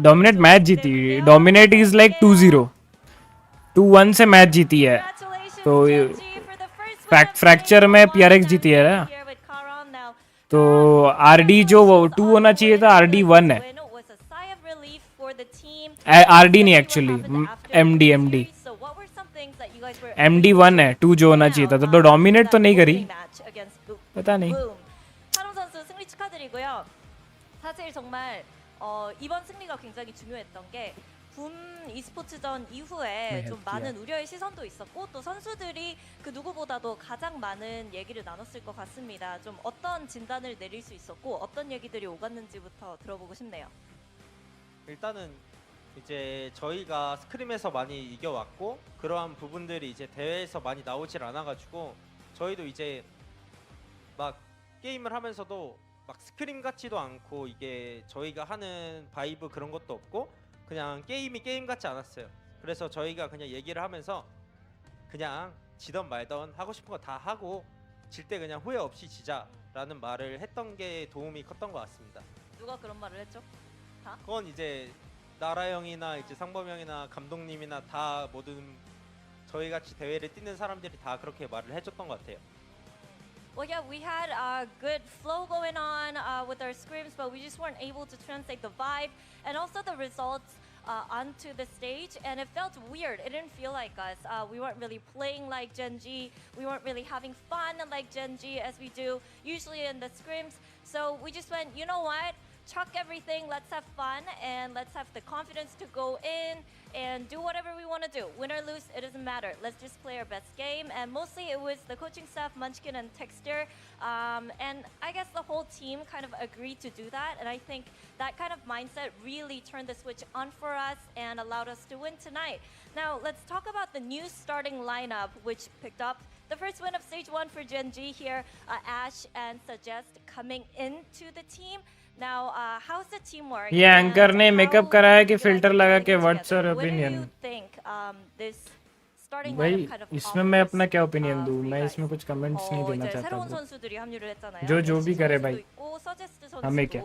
Dominate match जीती. Dominate is like 2-0. 2-1 से मैच जीती है. तो फ्रैक्चर में PRX जीती है ना. तो RD जो 2 होना चाहिए था, RD 1 है. RD नहीं एक्चुअली, MD 1 है. 2 जो होना चाहिए था. तो डोमिनेट तो नहीं करी. पता नहीं. 사롱 선수 승리 축하드리고요. 사실 정말 이번 승리가 굉장히 중요했던 게 붐 e스포츠전 이후에 좀 많은 우려의 시선도 있었고 또 선수들이 그 누구보다도 가장 많은 얘기를 나눴을 것 같습니다. 좀 어떤 진단을 내릴 수 있었고 어떤 얘기들이 오갔는지부터 들어보고 싶네요. 일단은 이제 저희가 스크림에서 많이 이겨왔고 그러한 부분들이 이제 대회에서 많이 나오질 않아가지고 저희도 이제 막 게임을 하면서도 막 스크림 같지도 않고 이게 저희가 하는 바이브 그런 것도 없고 그냥 게임이 게임 같지 않았어요. 그래서 저희가 그냥 얘기를 하면서 그냥 지던 말던 하고 싶은 거 다 하고 질 때 그냥 후회 없이 지자라는 말을 했던 게 도움이 컸던 것 같습니다. 누가 그런 말을 했죠? 다? 그건 이제 나라 형이나 이제 상범 형이나 감독님이나 다 모든 저희 같이 대회를 뛰는 사람들이 다 그렇게 말을 해줬던 것 같아요. Well, yeah, we had a good flow going on with our scrims, but we just weren't able to translate the vibe and also the results onto the stage, and it felt weird. It didn't feel like us. We weren't really playing like Gen G. We weren't really having fun like Gen G as we do usually in the scrims. So we just went, you know what? Chuck everything, let's have fun, and let's have the confidence to go in and do whatever we want to do. Win or lose, it doesn't matter. Let's just play our best game. And mostly it was the coaching staff, Munchkin and Texter. And I guess the whole team kind of agreed to do that. And I think that kind of mindset really turned the switch on for us and allowed us to win tonight. Now, let's talk about the new starting lineup, which picked up the first win of stage 1 for Gen G here. Ash and Suggest coming into the team. Now, how's the teamwork? ये anchor ने makeup कराया कि filter लगा के what's your opinion भाई इसमें मैं अपना क्या ओपिनियन दूं मैं इसमें कुछ कमेंट्स नहीं देना चाहता जो भी करे भाई हमें क्या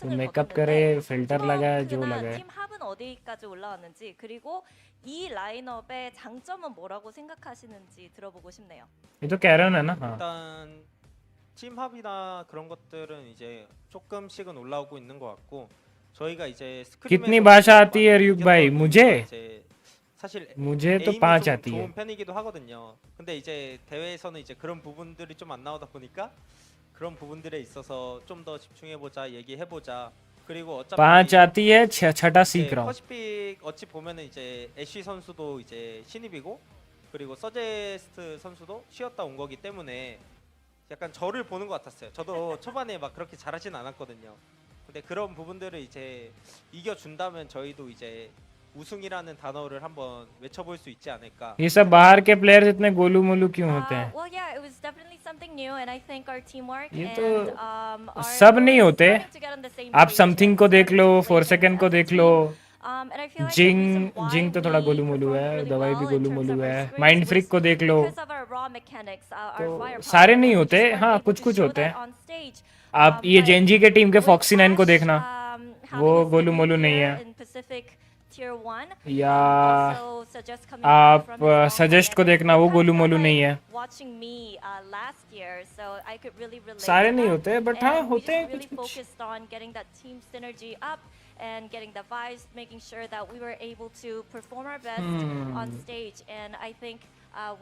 तो मेकअप करे फिल्टर लगाए जो लगाए 팀 합은 어디까지 올라왔는지 그리고 이 라인업의 장점은 뭐라고 생각하시는지 들어보고 싶네요. ये तो कैरन है ना हाँ 일단 팀 합이나 그런 것들은 이제 조금씩은 올라오고 있는 것 같고 저희가 이제 कितनी भाषा आती है RyuK भाई मुझे 사실 मुझे तो 에임이 5 좀 आती है 좋은 편이기도 하거든요. 근데 이제 대회에서는 이제 그런 부분들이 좀 안 나오다 보니까 그런 부분들에 있어서 좀 더 집중해 보자, 얘기해 보자. 그리고 어차피 5 आती है छठा सीख रहा हूँ 퍼시픽 어찌 보면은 이제 애쉬 선수도 이제 신입이고 그리고 서제스트 선수도 쉬었다 온 거기 때문에 약간 저를 보는 것 같았어요. 저도 초반에 막 그렇게 잘하진 않았거든요. 근데 그런 부분들을 이제 이겨준다면 저희도 이제 우승이라는 단어를 한번 외쳐볼 수 있지 않을까. ये सब बाहर के प्लेयर्स इतने गोलू मोलू क्यों होते हैं Well, yeah, it was definitely something new, and I think our teamwork ये and तो सब नहीं होते आप समथिंग को देख लो 4 सेकंड को देख लो and I feel like जिंग तो थोड़ा गोलू मोलू है दवाई भी गोलू मोलू है माइंड फ्रिक को देख लो तो सारे नहीं होते हाँ कुछ कुछ होते हैं आप ये जेनजी के टीम के फॉक्सी 9 को देखना वो गोलू मोलू नहीं है या आप सजेस्ट को देखना वो गोलू मोलू नहीं है सारे नहीं होते बट हाँ होते हैं कुछ कुछ and getting the vibes, making sure that we were able to perform our best on stage. And I think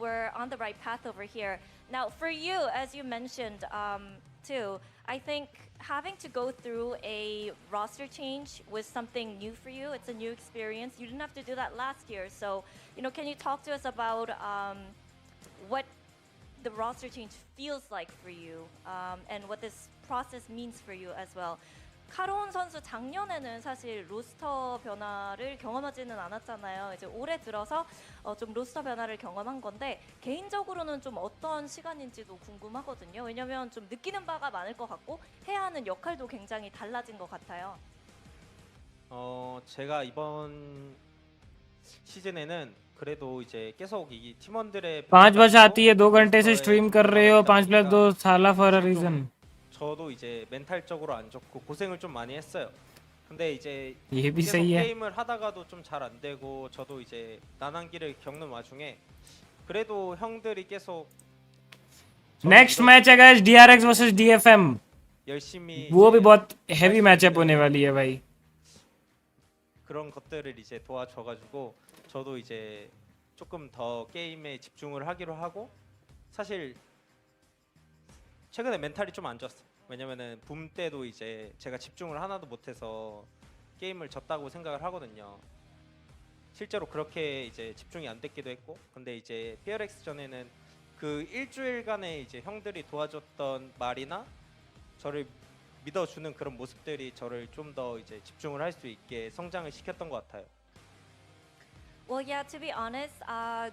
we're on the right path over here. Now, for you, as you mentioned too, I think having to go through a roster change was something new for you. It's a new experience. You didn't have to do that last year. So, can you talk to us about what the roster change feels like for you and what this process means for you as well? 카론 선수 작년에는 사실 로스터 변화를 경험하지는 않았잖아요. 이제 올해 들어서 좀 로스터 변화를 경험한 건데 개인적으로는 좀 어떤 시간인지도 궁금하거든요. 왜냐면 좀 느끼는 바가 많을 것 같고 해야 하는 역할도 굉장히 달라진 것 같아요. 제가 이번 시즌에는 그래도 이제 계속 이 팀원들의 5 बजे आती है 2 घंटे से stream कर रहे हो 5 plus 2 साला for a reason 저도 이제 멘탈적으로 안 좋고 고생을 좀 많이 했어요. 근데 이제 ये भी 계속 सही है 게임을 하다가도 좀 잘 안 되고 저도 이제 난항기를 겪는 와중에 그래도 형들이 계속 नेक्स्ट मैच है गाइस DRX वर्सेस DFM 열심히 वो भी 이제 बहुत हैवी मैचअप होने वाली है भाई 그런 것들을 이제 도와줘가지고 저도 이제 조금 더 게임에 집중을 하기로 하고 사실 최근에 멘탈이 좀 안 좋았어요. 왜냐면은 붐 때도 이제 제가 집중을 하나도 못해서 게임을 졌다고 생각을 하거든요. 실제로 그렇게 이제 집중이 안 됐기도 했고, 근데 이제 PRX 전에는 그 일주일간의 이제 형들이 도와줬던 말이나 저를 믿어주는 그런 모습들이 저를 좀 더 이제 집중을 할 수 있게 성장을 시켰던 것 같아요. Well, yeah, to be honest,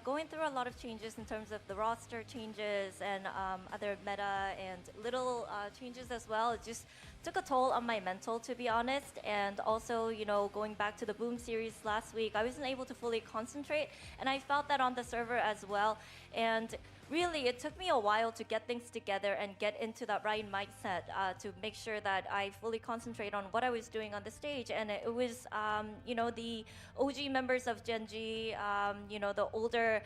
going through a lot of changes in terms of the roster changes and other meta and little changes as well, it just took a toll on my mental, to be honest. And also, going back to the Boom series last week, I wasn't able to fully concentrate, and I felt that on the server as well. And really, it took me a while to get things together and get into that right mindset to make sure that I fully concentrate on what I was doing on the stage. And it was, you know, the OG members of Gen G, you know, the older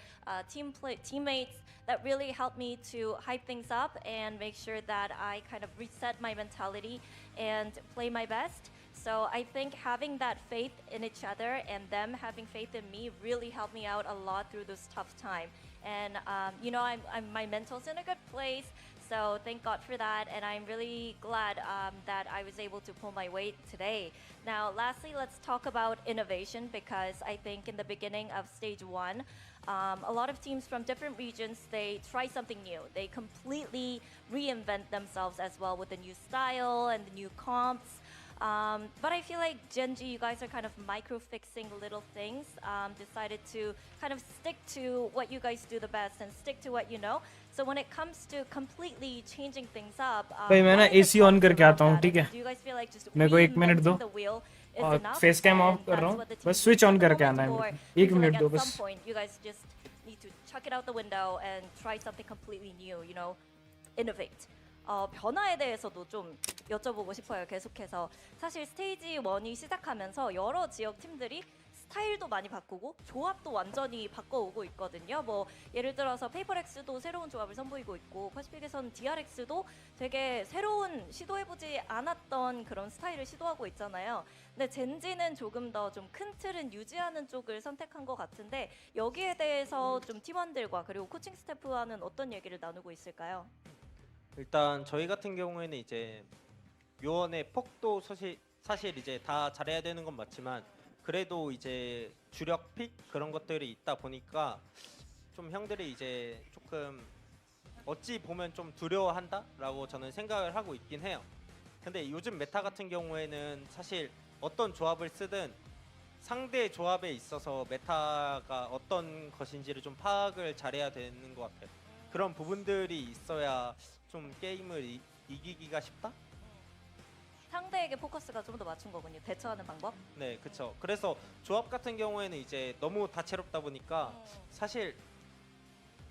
teammates that really helped me to hype things up and make sure that I kind of reset my mentality and play my best. So I think having that faith in each other and them having faith in me really helped me out a lot through this tough time. And you know, my mental's in a good place, so thank God for that. And I'm really glad that I was able to pull my weight today. Now, lastly, let's talk about innovation, because I think in the beginning of stage 1, a lot of teams from different regions, they try something new. They completely reinvent themselves as well with the new style and the new comps. But I feel like Gen G, you guys are kind of micro-fixing little things, decided to kind of stick to what you guys do the best and stick to what you know. So when it comes to completely changing things up, भाई मैं ना AC on करके आता हूँ, ठीक है? do you guys feel like just मेरे को 1 मिनट दो the wheel is और enough? Face cam off And कर रहा that's हूँ, what the team बस switch on needs at the करके आना है moment, मेरे or को। 1 you feel मिनट like दो at बस। some point you guys just need to chuck it out the window and try something completely new, you know, innovate. 변화에 대해서도 좀 여쭤보고 싶어요. 계속해서 사실 스테이지 1이 시작하면서 여러 지역 팀들이 스타일도 많이 바꾸고 조합도 완전히 바꿔오고 있거든요. 뭐 예를 들어서 페이퍼렉스도 새로운 조합을 선보이고 있고, 퍼시픽에서는 DRX도 되게 새로운 시도해보지 않았던 그런 스타일을 시도하고 있잖아요. 근데 젠지는 조금 더 좀 큰 틀은 유지하는 쪽을 선택한 것 같은데, 여기에 대해서 좀 팀원들과 그리고 코칭 스태프와는 어떤 얘기를 나누고 있을까요? 일단 저희 같은 경우에는 이제 요원의 폭도 사실 이제 다 잘해야 되는 건 맞지만, 그래도 이제 주력 픽 그런 것들이 있다 보니까 좀 형들이 이제 조금 어찌 보면 좀 두려워한다라고 저는 생각을 하고 있긴 해요. 근데 요즘 메타 같은 경우에는 사실 어떤 조합을 쓰든 상대 조합에 있어서 메타가 어떤 것인지를 좀 파악을 잘해야 되는 것 같아요. 그런 부분들이 있어야 좀 게임을 이기기가 쉽다? 상대에게 포커스가 좀 더 맞춘 거군요. 대처하는 방법? 네, 그렇죠. 그래서 조합 같은 경우에는 이제 너무 다채롭다 보니까 사실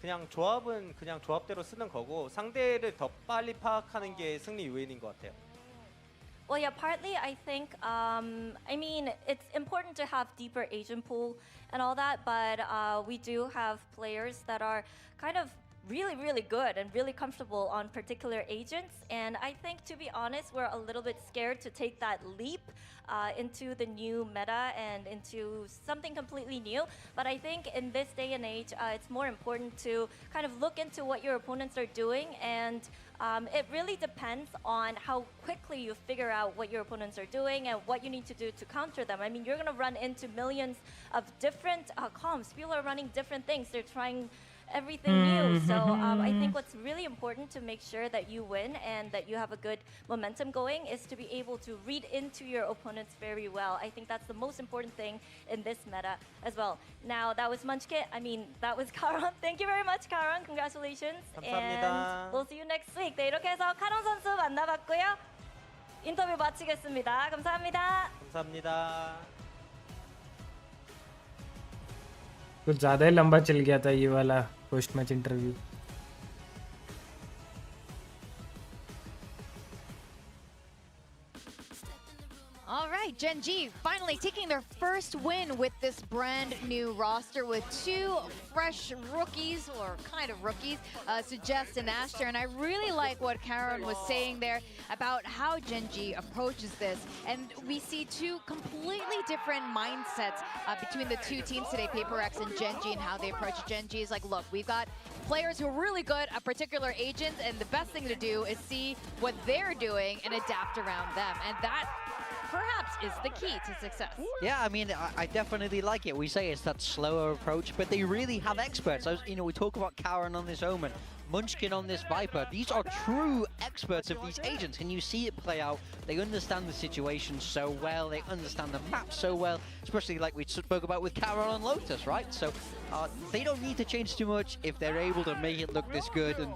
그냥 조합은 그냥 조합대로 쓰는 거고, 상대를 더 빨리 파악하는 게 승리 요인인 것 같아요. Well, yeah, partly I think, I mean, it's important to have deeper agent pool and all that, but we do have players that are kind of really good and really comfortable on particular agents, and I think, to be honest, we're a little bit scared to take that leap into the new meta and into something completely new. But I think in this day and age, it's more important to kind of look into what your opponents are doing, and it really depends on how quickly you figure out what your opponents are doing and what you need to do to counter them. I mean, you're going to run into millions of different comps. People are running different things. They're trying everything new. So I think what's really important to make sure that you win and that you have a good momentum going is to be able to read into your opponents very well. I think that's the most important thing in this meta as well. Now, that was Munchkit. I mean, that was Karon. Thank you very much, Karon. Congratulations. 감사합니다. And we'll see you next week. 네, 이렇게 해서 카론 선수 만나봤고요. 인터뷰 마치겠습니다. 감사합니다. 감사합니다. कुछ ज़्यादा ही लंबा चल गया था ये वाला post match interview. All right, Gen G finally taking their first win with this brand new roster with 2 fresh rookies, or kind of rookies, Suggest and Aster. And I really like what Karen was saying there about how Gen G approaches this. And we see 2 completely different mindsets between the 2 teams today, PRX and Gen G, and how they approach Gen G. Is like, look, we've got players who are really good at particular agents, and the best thing to do is see what they're doing and adapt around them. And that perhaps is the key to success. Yeah, I mean, I definitely like it. We say it's that slower approach, but they really have experts. You know, we talk about Karen on this Omen. Munchkin on this Viper. These are true experts of these agents, and you see it play out. They understand the situation so well. They understand the map so well, especially like we spoke about with Carol and Lotus, right? So they don't need to change too much if they're able to make it look this good, and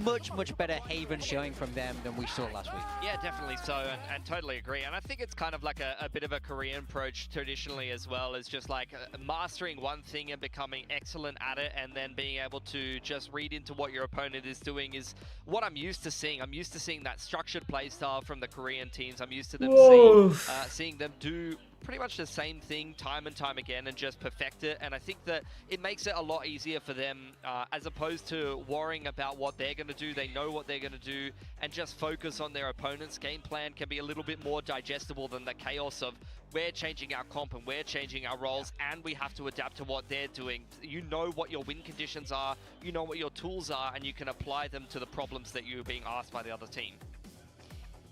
much better Haven showing from them than we saw last week. Yeah, definitely so, and totally agree. And I think it's kind of like a bit of a Korean approach traditionally as well, is just like mastering one thing and becoming excellent at it, and then being able to just read into what your opponent is doing is what I'm used to seeing. I'm used to seeing that structured play style from the Korean teams. I'm used to them seeing them do pretty much the same thing time and time again and just perfect it. And I think that it makes it a lot easier for them as opposed to worrying about what they're going to do. They know what they're going to do, and just focus on their opponent's game plan can be a little bit more digestible than the chaos of we're changing our comp and we're changing our roles and we have to adapt to what they're doing. You know what your win conditions are, you know what your tools are, and you can apply them to the problems that you're being asked by the other team.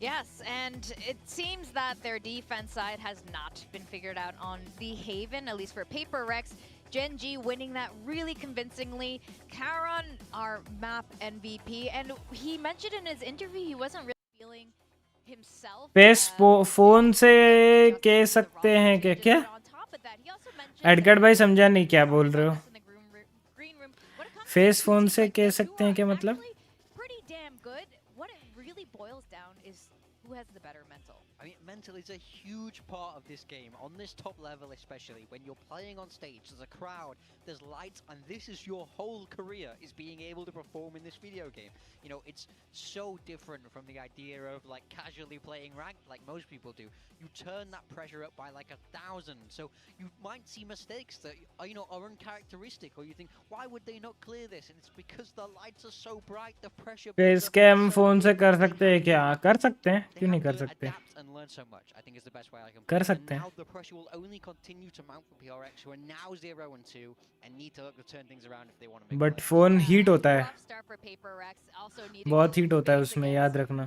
Yes, and it seems that their defense side has not been figured out on the Haven, at least for PRX. Gen G winning that really convincingly. Karon, our map MVP, and he mentioned in his interview he wasn't really feeling himself. Face phone से कह सकते हैं क्या एडगर्ड भाई समझा नहीं क्या बोल रहे हो फेस फोन से कह सकते हैं क्या मतलब who has the better mental? I mean, mental is a huge part of this game, on this top level especially. When you're playing on stage, there's a crowd, there's lights, and this is your whole career, is being able to perform in this video game. You know, it's so different from the idea of like casually playing ranked like most people do. You turn that pressure up by like 1,000, so you might see mistakes that are, you know, are uncharacteristic, or you think, why would they not clear this? And it's because the lights are so bright, the pressure. Face cam phone से कर सकते हैं क्या? कर सकते हैं, क्यों नहीं कर सकते? Learn so much, I think, is the best way I can कर सकते हैं. Now the pressure will only continue to mount for PRX, who are now 0-2 and need to turn things around if they want to make. But phone heat होता है. बहुत heat होता है उसमें, याद रखना.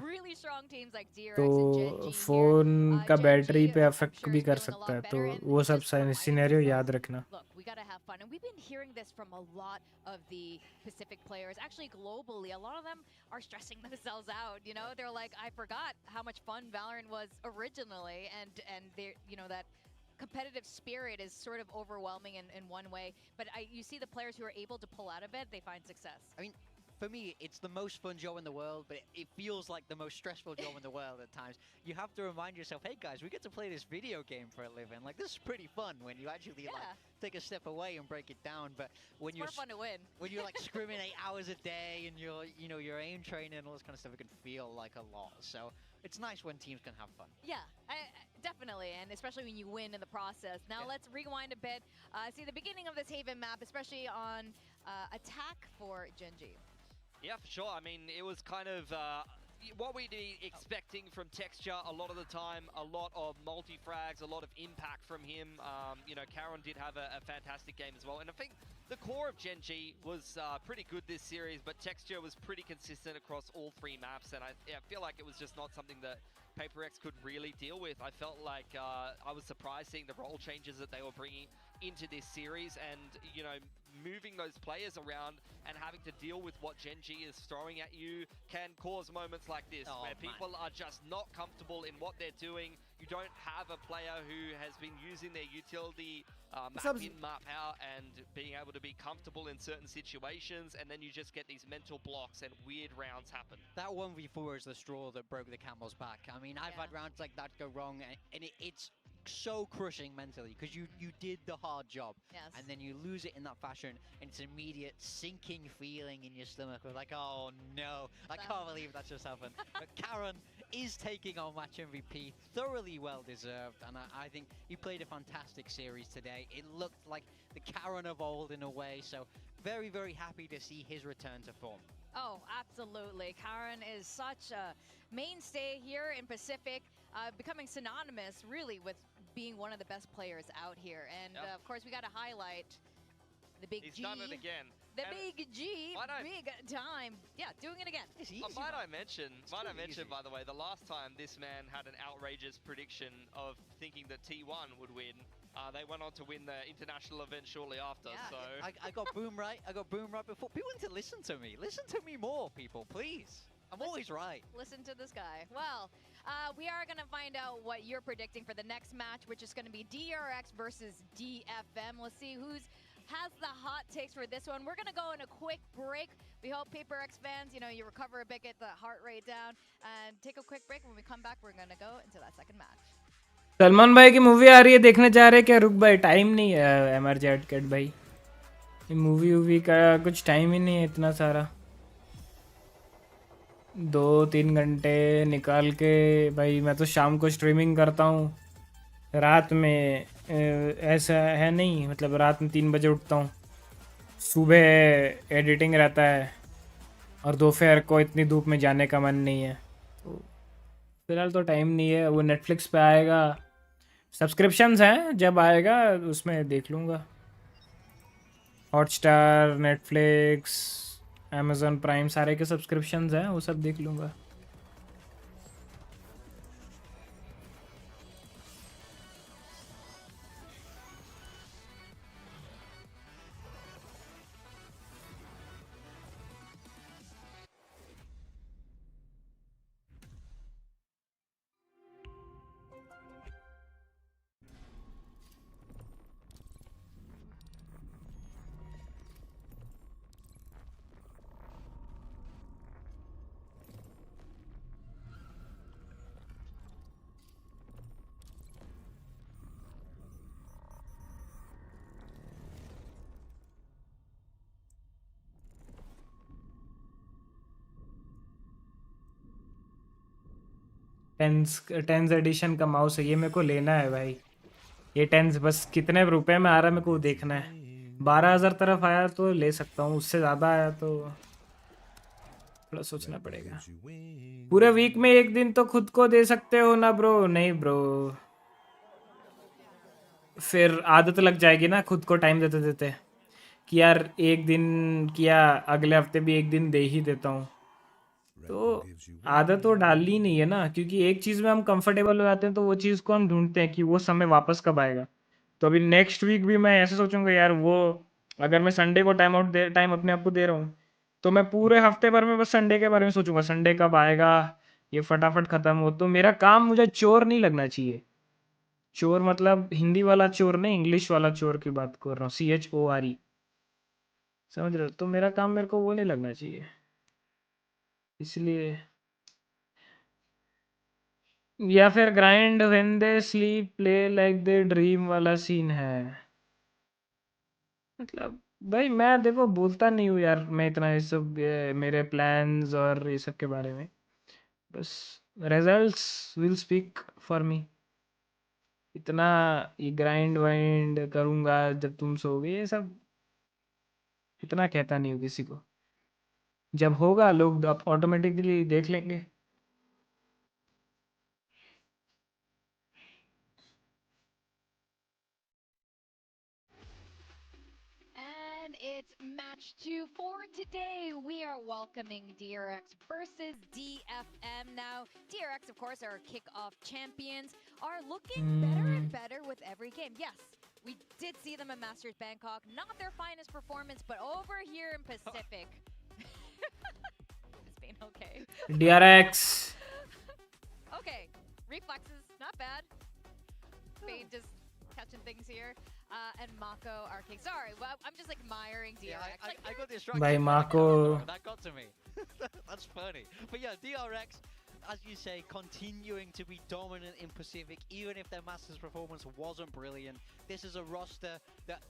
तो फोन का बैटरी पे अफेक्ट भी कर सकता है, तो वो सब सिनेरियो याद रखना. We gotta have fun, and we've been hearing this from a lot of the Pacific players. Actually, globally, a lot of them are stressing themselves out. You know, they're like, I forgot how much fun Valorant was originally, and they're, you know, that competitive spirit is sort of overwhelming in one way. But you see the players who are able to pull out of it, they find success. I mean, for me, it's the most fun job in the world, but it feels like the most stressful job in the world at times. You have to remind yourself, hey guys, we get to play this video game for a living. Like, this is pretty fun when you actually like take a step away and break it down. But when you're more fun to win, when you're like scrimming 8 hours a day and you're, you know, your aim training and all this kind of stuff, it can feel like a lot. So it's nice when teams can have fun. Yeah, definitely, and especially when you win in the process. Now let's rewind a bit. See the beginning of this Haven map, especially on attack for Gen G. Yeah, for sure. I mean, it was kind of what we'd be expecting from Texture a lot of the time. A lot of multi-frags, a lot of impact from him. You know, Karon did have a fantastic game as well. And I think the core of Gen G was pretty good this series, but Texture was pretty consistent across all 3 maps. And I feel like it was just not something that PRX could really deal with. I felt like I was surprised seeing the role changes that they were bringing into this series, and, you know, moving those players around and having to deal with what Gen G is throwing at you can cause moments like this, where people are just not comfortable in what they're doing. You don't have a player who has been using their utility map in, map out, and being able to be comfortable in certain situations, and then you just get these mental blocks and weird rounds happen. That 1v4 is the straw that broke the camel's back. I mean, I've had rounds like that go wrong, and it's so crushing mentally, because you did the hard job, and then you lose it in that fashion, and it's immediate sinking feeling in your stomach of like, oh no, I can't believe that just happened. But Karon is taking on match MVP, thoroughly well deserved, and I think he played a fantastic series today. It looked like the Karon of old in a way, so very, very happy to see his return to form. Oh, absolutely. Karon is such a mainstay here in Pacific, becoming synonymous really with being one of the best players out here. And of course, we got to highlight the big G. He's done it again. The big G, big time. Yeah, doing it again. Might I mention, by the way, the last time this man had an outrageous prediction of thinking that T1 would win, They went on to win the international event shortly after. Yeah, So I got boom right. I got boom right before. People need to listen to me. Listen to me more, people, please. I'm always right. Listen to this guy. Well, we are going to find out what you're predicting for the next match, which is going to be DRX versus DFM. Let's see who's has the hot takes for this one. We're going to go in a quick break. We hope PRX fans, you recover a bit, get the heart rate down, and take a quick break. When we come back, we're going to go into that second match. Salman भाई की movie आ रही है, देखने जा रहे हैं क्या? रुक भाई, टाइम नहीं है एमआर जेट कट भाई, ये मूवी का कुछ टाइम ही नहीं है इतना सारा। 2-3 घंटे निकाल के भाई, मैं तो शाम को स्ट्रीमिंग करता हूँ, रात में ऐसा है नहीं, मतलब रात में 3 बजे उठता हूँ, सुबह एडिटिंग रहता है, और दोपहर को इतनी धूप में जाने का मन नहीं है, तो फिलहाल तो टाइम नहीं है। वो नेटफ्लिक्स पे आएगा, सब्सक्रिप्शंस हैं, जब आएगा उसमें देख लूँगा। हॉटस्टार, नेटफ्लिक्स, अमेज़न प्राइम, सारे के सब्सक्रिप्शंस हैं, वो सब देख लूँगा। टेंस एडिशन का माउस है ये, मेरे को लेना है भाई। ये टेंस बस कितने रुपए में आ रहा है मेरे को देखना है। 12,000 तरफ आया तो ले सकता हूँ, उससे ज़्यादा आया तो थोड़ा सोचना पड़ेगा। पूरे वीक में एक दिन तो खुद को दे सकते हो ना ब्रो? नहीं ब्रो, फिर आदत लग जाएगी ना खुद को टाइम देते देते, कि यार एक दिन किया, अगले हफ्ते भी एक दिन दे ही देता हूँ, तो आदत तो डालनी नहीं है ना, क्योंकि एक चीज़ में हम कंफर्टेबल हो जाते हैं तो वो चीज़ को हम ढूंढते हैं कि वो समय वापस कब आएगा। तो अभी नेक्स्ट वीक भी मैं ऐसे सोचूंगा यार, वो अगर मैं संडे को टाइम अपने आप को दे रहा हूँ, तो मैं पूरे हफ्ते भर में बस संडे के बारे में सोचूंगा, संडे कब आएगा, ये फटाफट ख़त्म हो। तो मेरा काम, मुझे चोर नहीं लगना चाहिए। चोर मतलब हिंदी वाला चोर नहीं, इंग्लिश वाला चोर की बात कर रहा हूँ, CHORE, समझ रहे हो? तो मेरा काम मेरे को वो नहीं लगना चाहिए, इसलिए। या फिर grind when they sleep play like they dream वाला सीन है। मतलब भाई मैं देखो बोलता नहीं हूँ यार, मैं इतना ये सब मेरे प्लान्स और ये सब के बारे में, बस results will speak for me. इतना ये ग्राइंड वाइंड करूँगा जब तुम सोओगे, ये सब इतना कहता नहीं हूँ किसी को, जब होगा लोग ऑटोमेटिकली देख लेंगे। And it's match 2 for today. We are welcoming DRX versus DFM. Now, DRX, of course, our kickoff champions, are looking better and better with every game. Yes, we did see them at Masters Bangkok. Not their finest performance, but over here in Pacific. It's been okay. DRX. Okay, reflexes, not bad. Spain just catching things here. And Mako arcade. Sorry, well, I'm just like admiring DRX. Yeah, like, I got distracted. By Mako. That got to me. That's funny. But yeah, DRX, as you say, continuing to be dominant in Pacific, even if their Masters performance wasn't brilliant. This is a roster that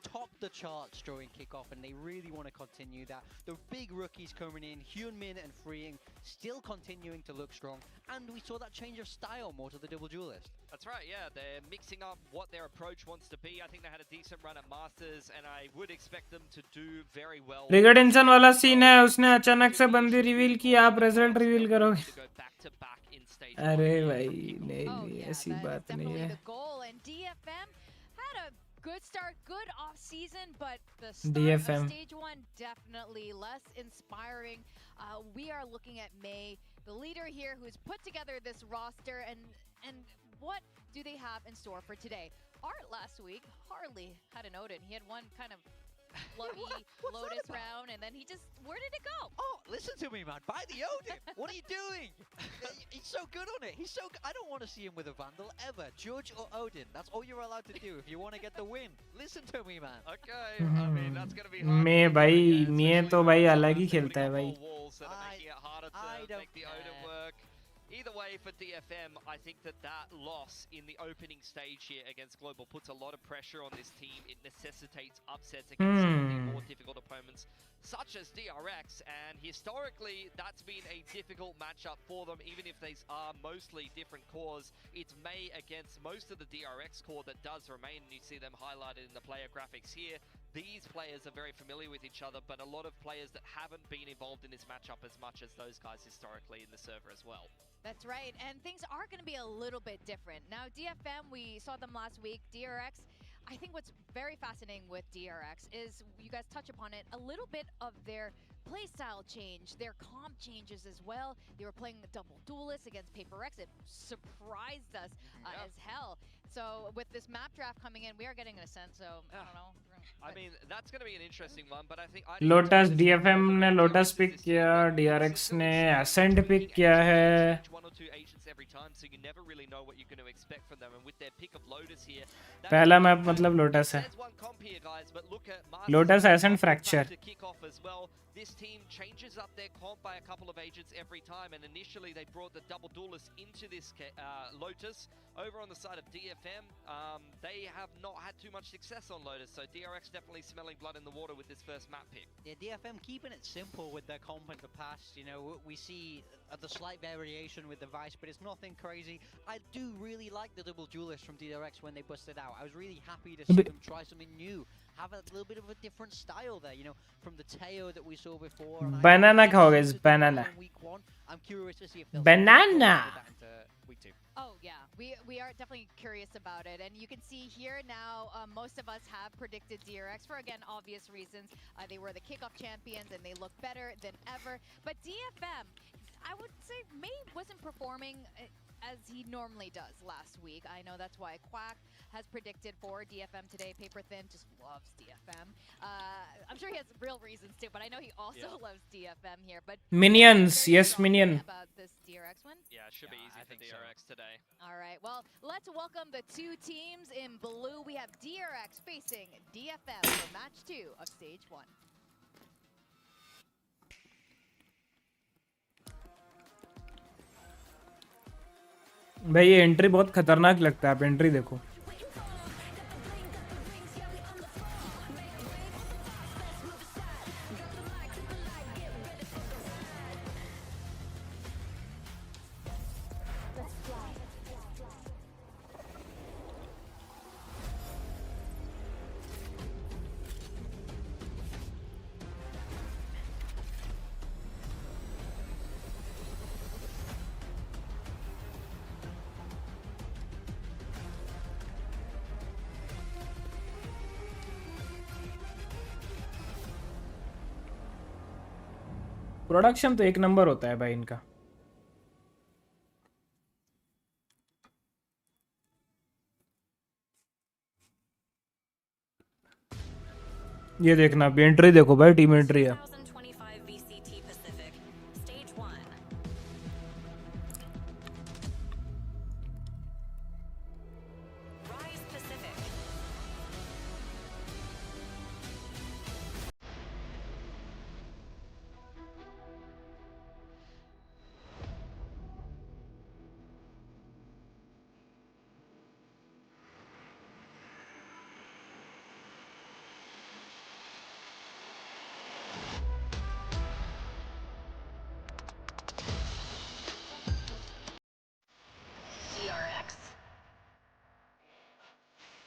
topped the charts during kickoff, and they really want to continue that. The big rookies coming in, Hyunmin and Freeing, still continuing to look strong, and we saw that change of style more to the double duelist. That's right, yeah, they're mixing up what their approach wants to be. I think they had a decent run at Masters, and I would expect them to do very well. रिगर्डेंसन वाला scene है, उसने अचानक से बंदी reveal की, आप result reveal करोगे? अरे भाई नहीं, ऐसी बात नहीं है। Good start, good off season, but the start DFM. Of stage 1 definitely less inspiring. We are looking at May, the leader here, who's put together this roster, and what do they have in store for today? Art last week hardly had an Odin. He had one kind of sluggy Lotus round, and then he just, where did it go? Oh, listen to me, man. Buy the Odin. What are you doing? He's so good on it. He's so good. I don't want to see him with a Vandal ever. Judge or Odin. That's all you're allowed to do if you want to get the win. Listen to me, man. Okay, I mean, that's going to be hard. मैं भाई मैं तो भाई अलग ही खेलता है भाई. I don't the Odin work. Either way, for DFM, I think that loss in the opening stage here against Global puts a lot of pressure on this team. It necessitates upsets against some of the more difficult opponents, such as DRX, and historically, that's been a difficult matchup for them, even if these are mostly different cores. It's May against most of the DRX core that does remain, and you see them highlighted in the player graphics here. These players are very familiar with each other, but a lot of players that haven't been involved in this matchup as much as those guys historically in the server as well. That's right, and things are going to be a little bit different. Now, DFM, we saw them last week. DRX, I think what's very fascinating with DRX is, you guys touch upon it, a little bit of their playstyle change, their comp changes as well. They were playing the double duelist against PRX. It surprised us as hell. So with this map draft coming in, we are getting a sense, so I don't know. I mean, that's going to be an interesting one, but I think Lotus DFM ने Lotus pick किया, DRX ने Ascent pick किया है. one or two agents every time, so you never really know what you're going to expect from them. And with their pick of Lotus here, पहला map मतलब Lotus है. there's one comp here, guys, but look at Lotus Ascent Fracture. to kick off as well. This team changes up their comp by a couple of agents every time, and initially they brought the double duelist into this Lotus. Over on the side of DFM, they have not had too much success on Lotus, so DRX definitely smelling blood in the water with this first map pick. Yeah, DFM keeping it simple with their comp in the past. You know, we see the slight variation with the Vice, but it's nothing crazy. I do really like the double duelist from DRX when they busted out. I was really happy to see them try something new, have a little bit of a different style there, you know, from the Teo that we saw before. Banana खाओगे, banana. I'm curious to see if they'll Banana. week 2. Oh yeah, we are definitely curious about it, and you can see here now most of us have predicted DRX for, again, obvious reasons. They were the kickoff champions and they look better than ever, but DFM, I would say May wasn't performing as he normally does last week. I know that's why Quack has predicted for DFM today. Paper Thin just loves DFM. I'm sure he has real reasons too, but I know he also loves DFM here. But Minions, yes, minion. About this DRX one? Yeah, it should be easy for DRX today. All right, well, let's welcome the two teams in blue. We have DRX facing DFM for match 2 of stage 1. भाई ये entry बहुत खतरनाक लगता है. आप entry देखो. Production तो एक नंबर होता है भाई इनका. ये देखना, एंट्री देखो भाई, टीम एंट्री है. 2025 VCT Pacific, Stage 1. Rise Pacific. DRX.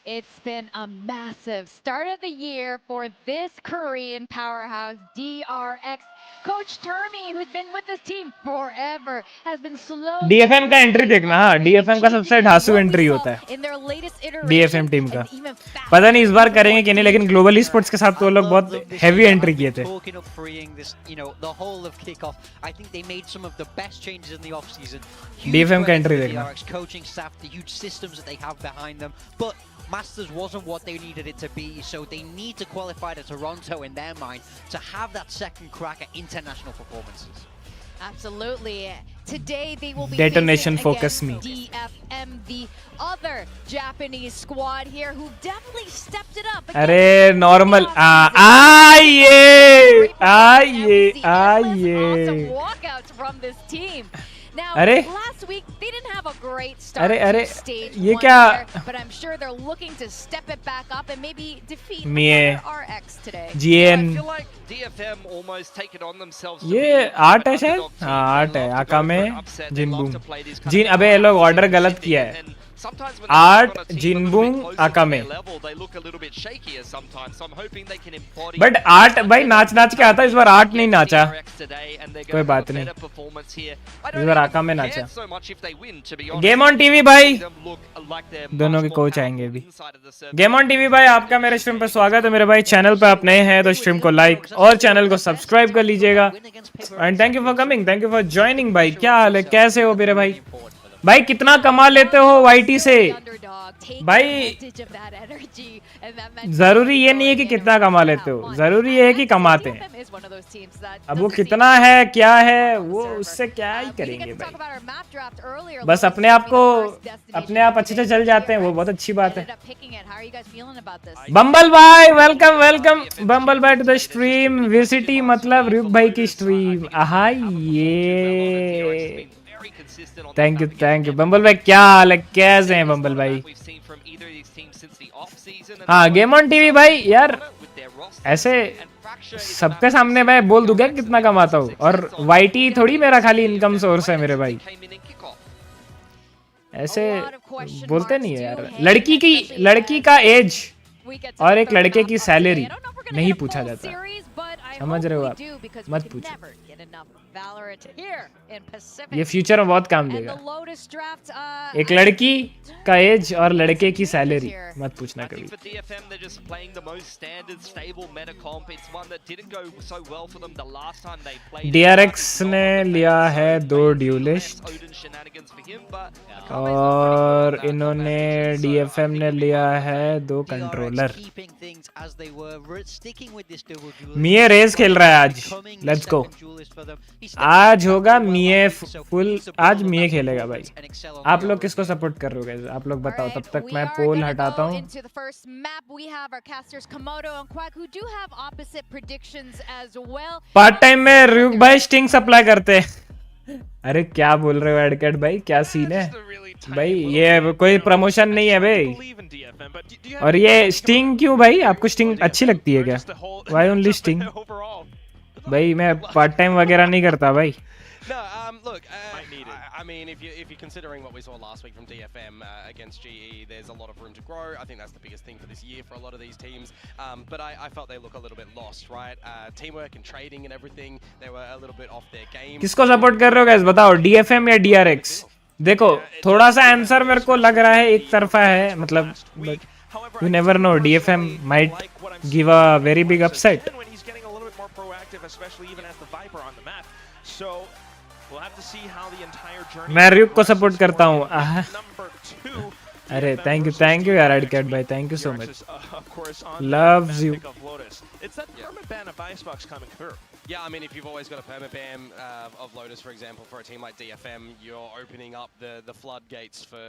It's been a massive start of the year for this Korean powerhouse, DRX. Coach Termi, who's been with this team forever, has been slow. DFM का entry देखना. हाँ, DFM का सबसे ढासू entry होता है In their latest iteration, DFM team का. and even faster. पता नहीं इस बार करेंगे कि नहीं, लेकिन ग्लोबल ई-स्पोर्ट्स के साथ तो वो लोग बहुत हेवी एंट्री किए थे. Talking of freeing this, you know, the whole of kickoff. I think they made some of the best changes in the off season. DFM का एंट्री देखना. DRX coaching staff, the huge systems that they have behind them, but Masters wasn't what they needed it to be, so they need to qualify to Toronto in their mind to have that second crack at international performances. Absolutely. Today they will be Detonation facing focus against me. DFM, the other Japanese squad here, who definitely stepped it up. अरे normal Awesome walkouts from this team. Now, अरे last week they didn't have a great start अरे to stage ये 1 क्या here, but I'm sure they're looking to step it back up and maybe defeat Mie RX today. GN I feel like DFM almost take it on themselves. ये art है शायद हाँ art है आका में जिनबूम जिन अबे ये लोग ऑर्डर गलत किया है आर्ट जिनबूम आका में बट आर्ट भाई नाच नाच के आता इस बार आर्ट नहीं नाचा कोई बात नहीं इस बार आका में नाचा गेम ऑन टीवी भाई दोनों के कोच आएंगे अभी गेम ऑन टीवी भाई आपका मेरे स्ट्रीम पर स्वागत है मेरे भाई चैनल पे आप नए हैं तो स्ट्रीम को लाइक और चैनल को सब्सक्राइब कर लीजिएगा and thank you for coming thank you for joining भाई क्या हाल है कैसे हो मेरे भाई भाई कितना कमा लेते हो वाईटी से भाई जरूरी ये नहीं है कि कितना कमा लेते हो जरूरी ये है कि कमाते हैं अब वो कितना है क्या है वो उससे क्या ही करेंगे भाई बस अपने आप अच्छे से चल जाते हैं वो बहुत अच्छी बात है बम्बल भाई वेलकम वेलकम बम्बल भाई टू द स्ट्रीम वीसीटी मतलब RyuK भाई की स्ट्रीम हाय ये थैंक यू बम्बल भाई क्या हाल है कैसे हैं बम्बल भाई हाँ गेम ऑन टीवी भाई यार ऐसे सबके सामने मैं बोल दूंगा कितना कमाता हूँ और वाईटी थोड़ी मेरा खाली इनकम सोर्स है मेरे भाई ऐसे बोलते नहीं है यार लड़की का एज और एक लड़के की सैलरी नहीं पूछा जाता समझ रहे हो आप मत पूछो ये फ्यूचर में बहुत काम देगा एक लड़की का एज और लड़के की सैलरी मत पूछना कभी DRX ने लिया है 2 ड्यूलिस्ट और इन्होंने DFM ने लिया है 2 कंट्रोलर मिये रेस खेल रहा है आज लेट्स गो आज होगा मिये फुल आज मिये खेलेगा भाई आप लोग किसको सपोर्ट कर रहे हो आप लोग बताओ तब तक मैं पोल हटाता हूँ पार्ट टाइम में RyuK भाई स्टिंग सप्लाई करते हैं अरे क्या बोल रहे हो एडकेट भाई क्या सीन है भाई ये कोई प्रमोशन नहीं है भाई और ये स्टिंग क्यों भाई आपको स्टिंग अच्छी लगती है क्या वाई ओनली स्टिंग भाई मैं पार्ट टाइम वगैरह नहीं करता भाई No, look, I mean, if you're considering what we saw last week from DFM against GE, there's a lot of room to grow. I think that's the biggest thing for this year for a lot of these teams. But I felt they look a little bit lost, right? Teamwork and trading and everything, they were a little bit off their game. किसको support कर रहे हो guys बताओ DFM या DRX देखो थोड़ा सा answer मेरे को लग रहा है एक तरफा है मतलब you never know DFM might give a very big upset especially even as the Viper on the map. So we'll have to see how the entire journey. मैं RyuK को सपोर्ट करता हूँ अरे थैंक यू यार एडकेट भाई thank you so much loves you It's that perma ban of Icebox coming through. Yeah, I mean, if you've always got a perma ban of Lotus, for example, for a team like DFM, you're opening up the floodgates for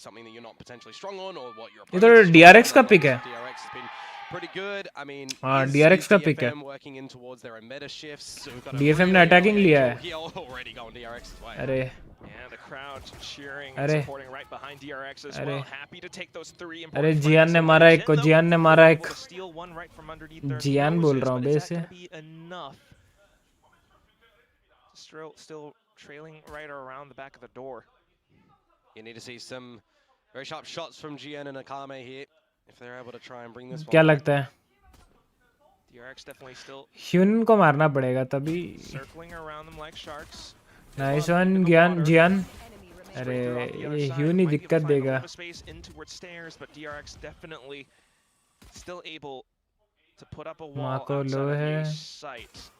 something that you're not potentially strong on or what you're. इधर DRX का pick है. DRX has been pretty good. I mean, DRX का pick है. Working in towards their meta shifts. So DFM ने attacking लिया है. He already going DRX way. अरे. Yeah, the crowd cheering and supporting right behind DRX as well. Happy to take those 3 important. अरे जियान ने मारा एक को जियान ने मारा एक. जियान बोल रहा हूँ बेस से. Still trailing right around the back of the door. You need to see some very sharp shots from GN and Akame here if they're able to try and bring this one. क्या लगता है? DRX definitely still. Hyun को मारना पड़ेगा तभी. Circling around them like sharks. Nice one Jian. अरे ये Hyun ही दिक्कत देगा. But DRX definitely still able to put up a wall Mako outside low of है. sight.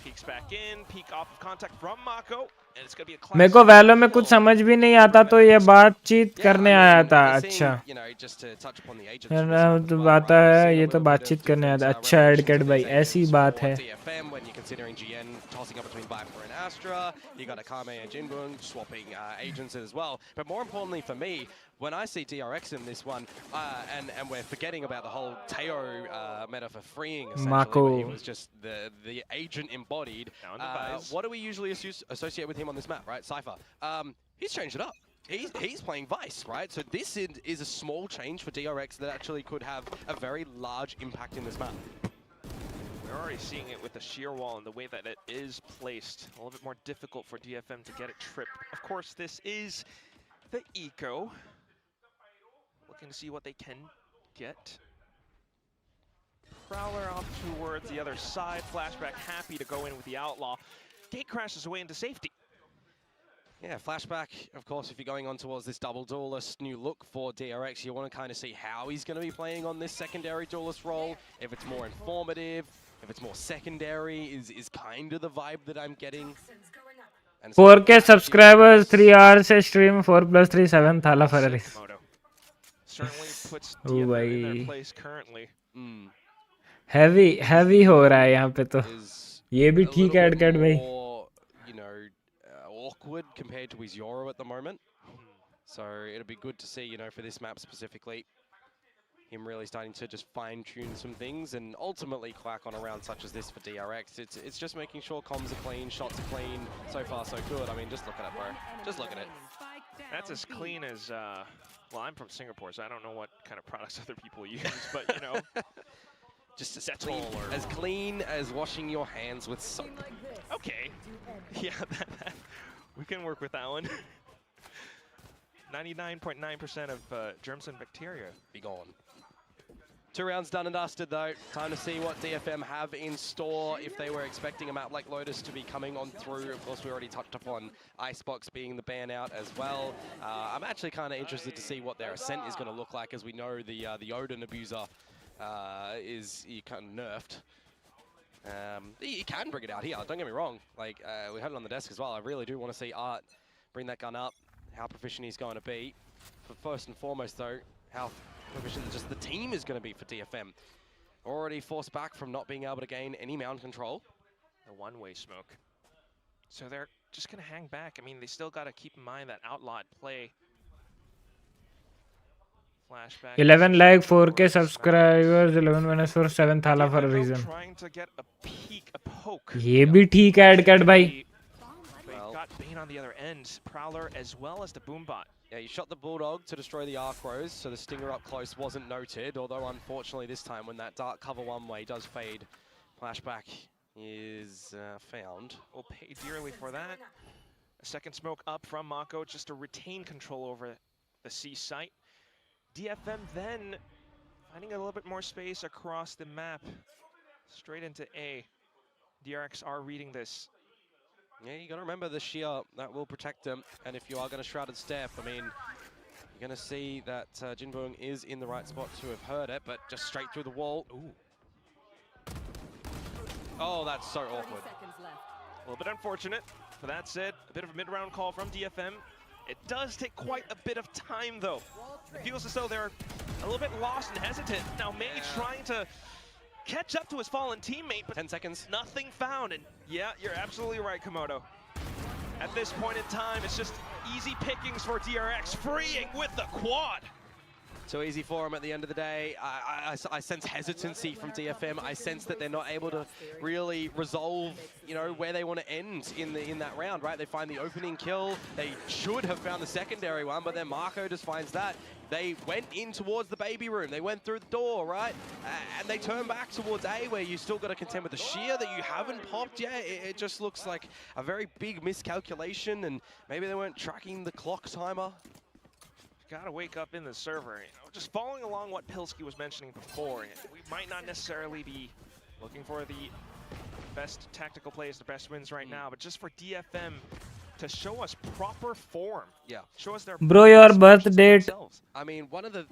Peeks back in, peek off of contact from Mako. And it's going to be a मेरे को वैलो में कुछ समझ भी नहीं आता तो ये बातचीत करने आया था. अच्छा तो बात है ये तो बातचीत करने आया था. अच्छा एडकेट भाई ऐसी बात है. DFM when you're considering GN tossing up between Viper and Astra, you got Akame and Jinbung swapping agents as well. But more importantly for me, when I see DRX in this one, and we're forgetting about the whole Teo meta for freeing, essentially, where he was just the agent embodied. What do we usually associate with him on this map, right? Cypher. He's changed it up. He's playing Vice, right? So this is a small change for DRX that actually could have a very large impact in this map. We're already seeing it with the shear wall and the way that it is placed. A little bit more difficult for DFM to get it tripped. Of course, this is the Eco. Looking to see what they can get. Prowler off towards the other side. Flashback happy to go in with the Outlaw. Gate crashes away into safety. Yeah, Flashback, of course, if you're going on towards this double duelist new look for DRX, you want to kind of see how he's going to be playing on this secondary duelist role. If it's more informative, if it's more secondary, is kind of the vibe that I'm getting. And 4K subscribers, 3 hours से stream 4+3 7 थाला Ferrari. Certainly puts DFM in their place currently. Heavy हो रहा है यहाँ पे तो. ये भी ठीक है एडकेट भाई. You know, awkward compared to his Yoro at the moment. So it'll be good to see, you know, for this map specifically, him really starting to just fine-tune some things and ultimately clack on a round such as this for DRX. It's just making sure comms are clean, shots are clean. So far, so good. I mean, just look at it, bro. Just look at it. That's as clean as, well, I'm from Singapore, so I don't know what kind of products other people use, but, you know, just as clean as washing your hands with soap. Okay. Yeah, we can work with that one. 99.9% of germs and bacteria be gone. 2 rounds done and dusted though. Time to see what DFM have in store if they were expecting a map like Lotus to be coming on through. Of course, we already touched upon Icebox being the ban out as well. I'm actually kind of interested to see what their Ascent is going to look like, as we know the Odin abuser is kind of nerfed. You can bring it out here, don't get me wrong. Like, we had it on the desk as well. I really do want to see Art bring that gun up, how proficient he's going to be. But first and foremost though, how proficient just the team is going to be for DFM. Already forced back from not being able to gain any mound control. A one-way smoke. So they're just going to hang back. I mean, they still got to keep in mind that outlawed play. Flashback. 11 like 4K subscribers, 11 minutes for 7 thala for a reason. Trying to get a peek, a poke. ये भी ठीक है एडकेट भाई. Well, got Bane on the other end, Prowler as well as the Boombot. Yeah, you shot the Bulldog to destroy the Archros, so the Stinger up close wasn't noted, although unfortunately this time when that dark cover one-way does fade, Flashback is found. We'll pay dearly for that. A second smoke up from Mako just to retain control over the C site. DFM then finding a little bit more space across the map, straight into A. DRX are reading this. Yeah, you got to remember the shear that will protect them, and if you are going to Shrouded Step, I mean, you're going to see that Jinbung is in the right spot to have heard it, but just straight through the wall. Ooh. Oh, that's so awkward. A little bit unfortunate, but that's it. A bit of a mid-round call from DFM. It does take quite a bit of time, though. It feels as though they're a little bit lost and hesitant. Now, May trying to catch up to his fallen teammate, but 10 seconds. Nothing found. And yeah, you're absolutely right, Komodo. At this point in time, it's just easy pickings for DRX, freeing with the quad. So easy for him at the end of the day. I sense hesitancy from DFM. I sense that they're not able to really resolve, you know, where they want to end in that round, right? They find the opening kill. They should have found the secondary one, but then Marco just finds that. They went in towards the baby room. They went through the door, right? And they turn back towards A, where you still got to contend with the shear that you haven't popped yet. It just looks like a very big miscalculation, and maybe they weren't tracking the clock timer. Gotta wake up in the server, you know, just following along what Pilsky was mentioning before. We might not necessarily be looking for the best tactical plays, the best wins right now, but just for DFM to show us proper form. Yeah. Show us their Bro, your birth date. I mean, one of the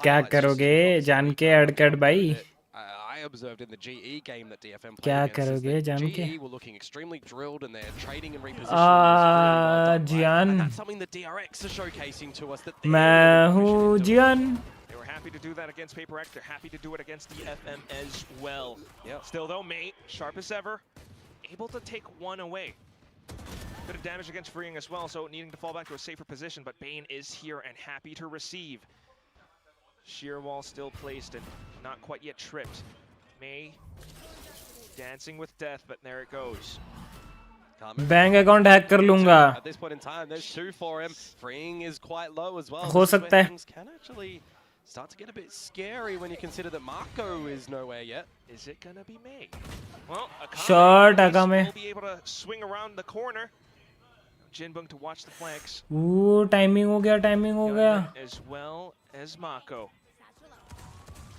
क्या करोगे जान के एडकेट भाई? I observed in the GE game that DFM played क्या against is करोगे that जान के? GE were looking extremely drilled and their trading and repositioning was really well done, right? Jian And that's something that DRX are showcasing to us that they're मैं really हूँ proficient in doing. जियान. They were happy to do that against PaperX. They're happy to do it against DFM as well. Yep. Still though, Mate, sharp as ever, able to take one away. Bit of damage against Freeing as well, so needing to fall back to a safer position, but Bane is here and happy to receive. Sheer wall still placed and not quite yet tripped. May dancing with death, but there it goes. Bank account hack कर लूंगा. At this point in time, there's 2 for him. Freeing is quite low as well. हो This is where सकता है. things can actually start to get a bit scary when you consider that Marco is nowhere yet. Is it gonna be May? Well, Short Akame Akame. will be able to swing around the corner. Jinbung to watch the flanks. वो timing हो गया, timing हो गया. Gunman as well as Mako.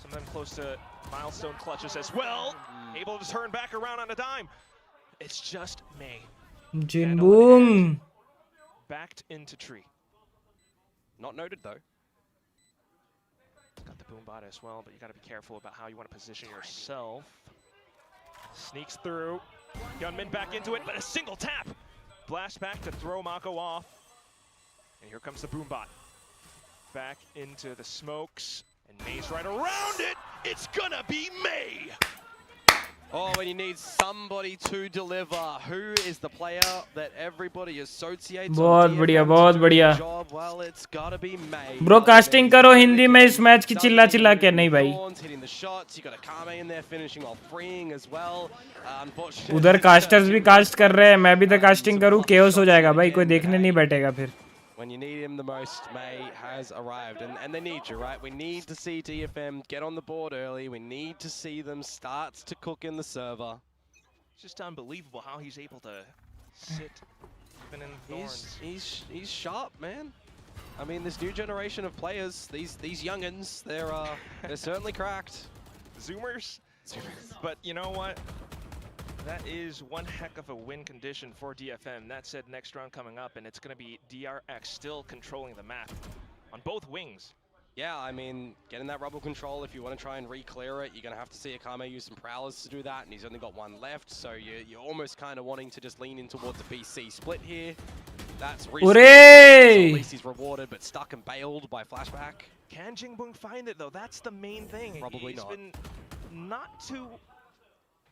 Some of them close to milestone clutches as well. Able to turn back around on a dime. It's just May. जिनबुंग. Backed into tree. Not noted though. Got the boom bot as well, but you gotta be careful about how you want to position yourself. Sneaks through. Gunman back into it, but a single tap. Blast back to throw Mako off. And here comes the boom bot. Back into the smokes. And May's right around it. It's gonna be May. Oh, when you need somebody to deliver, who is the player that everybody associates? बहुत बढ़िया, बहुत बढ़िया. Job? Well, it's gotta be May. Bro casting करो हिंदी में इस match की चिल्ला चिल्ला के. नहीं भाई. Hitting the shots, you got Akame in there finishing off Freeing as well. Unfortunately, उधर कास्टर्स भी कास्ट कर रहे हैं. मैं भी तो कास्टिंग करूँ. केओस हो जाएगा भाई. कोई देखने नहीं बैठेगा फिर. When you need him the most, May has arrived, and they need you, right? We need to see DFM get on the board early. We need to see them start to cook in the server. It's just unbelievable how he's able to sit even in thorns. He's sharp, man. I mean, this new generation of players, these youngins, they're certainly cracked. Zoomers. But you know what? That is one heck of a win condition for DFM. That said, next round coming up, and it's going to be DRX still controlling the map on both wings. Yeah, I mean, getting that rubble control, if you want to try and re-clear it, you're going to have to see Akame use some prowlers to do that, and he's only got one left, so you're almost kind of wanting to just lean in towards the BC split here. That's reasonable. So at least he's rewarded, but stuck and bailed by flashback. Can Jingbung find it, though? That's the main thing. Probably He's not. been not too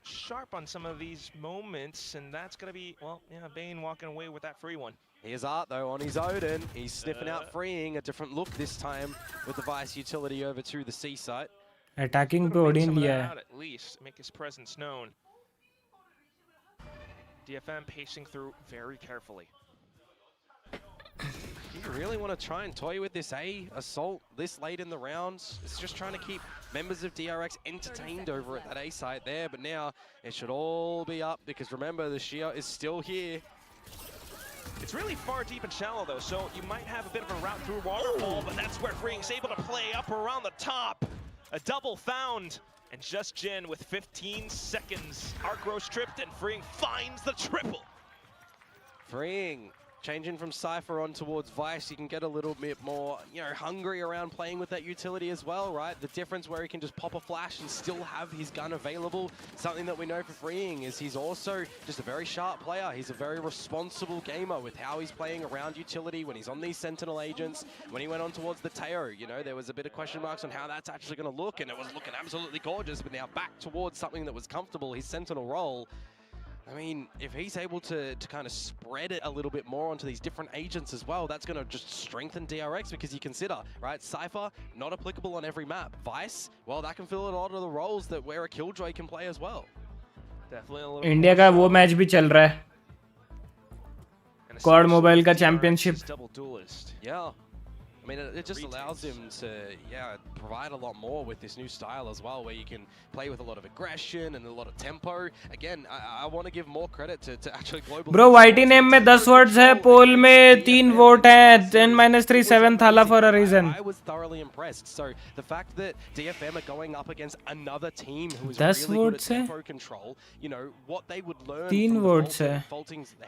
sharp on some of these moments, and that's going to be, well, yeah, Bane walking away with that free one. Here's Art, though, on his Odin. He's sniffing out Freeing, a different look this time with the Vice utility over to the C site. Attacking पे Odin लिया है. At least make his presence known. DFM pacing through very carefully. Do you really want to try and toy with this A assault this late in the rounds? It's just trying to keep members of DRX entertained over at that A site there, but now it should all be up because remember, the Shia is still here. It's really far deep and shallow though, so you might have a bit of a route through waterfall, but that's where Freeing's able to play up around the top. A double found, and just Jin with 15 seconds. Arcros tripped and Freeing finds the triple. Freeing changing from Cypher on towards Vice, you can get a little bit more, hungry around playing with that utility as well, right? The difference where he can just pop a flash and still have his gun available. Something that we know for Freeing is he's also just a very sharp player. He's a very responsible gamer with how he's playing around utility when he's on these Sentinel agents. When he went on towards the Teo, there was a bit of question marks on how that's actually going to look, and it was looking absolutely gorgeous, but now back towards something that was comfortable, his Sentinel role. I mean, if he's able to kind of spread it a little bit more onto these different agents as well, that's going to just strengthen DRX because you consider, right, Cypher, not applicable on every map. Vice, well, that can fill a lot of the roles that where a Killjoy can play as well. Definitely a little India का वो match भी चल रहा है. COD mobile का championship. Double duelist. Yeah. I mean, it just allows him to, provide a lot more with this new style as well, where you can play with a lot of aggression and a lot of tempo. Again, I want to give more credit to actually global. Bro, YT name में 10 words है, poll में 3 vote हैं, 10-3 7th हाला for a reason. I was thoroughly impressed. So the fact that DFM are going up against another team who is 10 really good votes at है. tempo control, what they would learn. 3 votes है.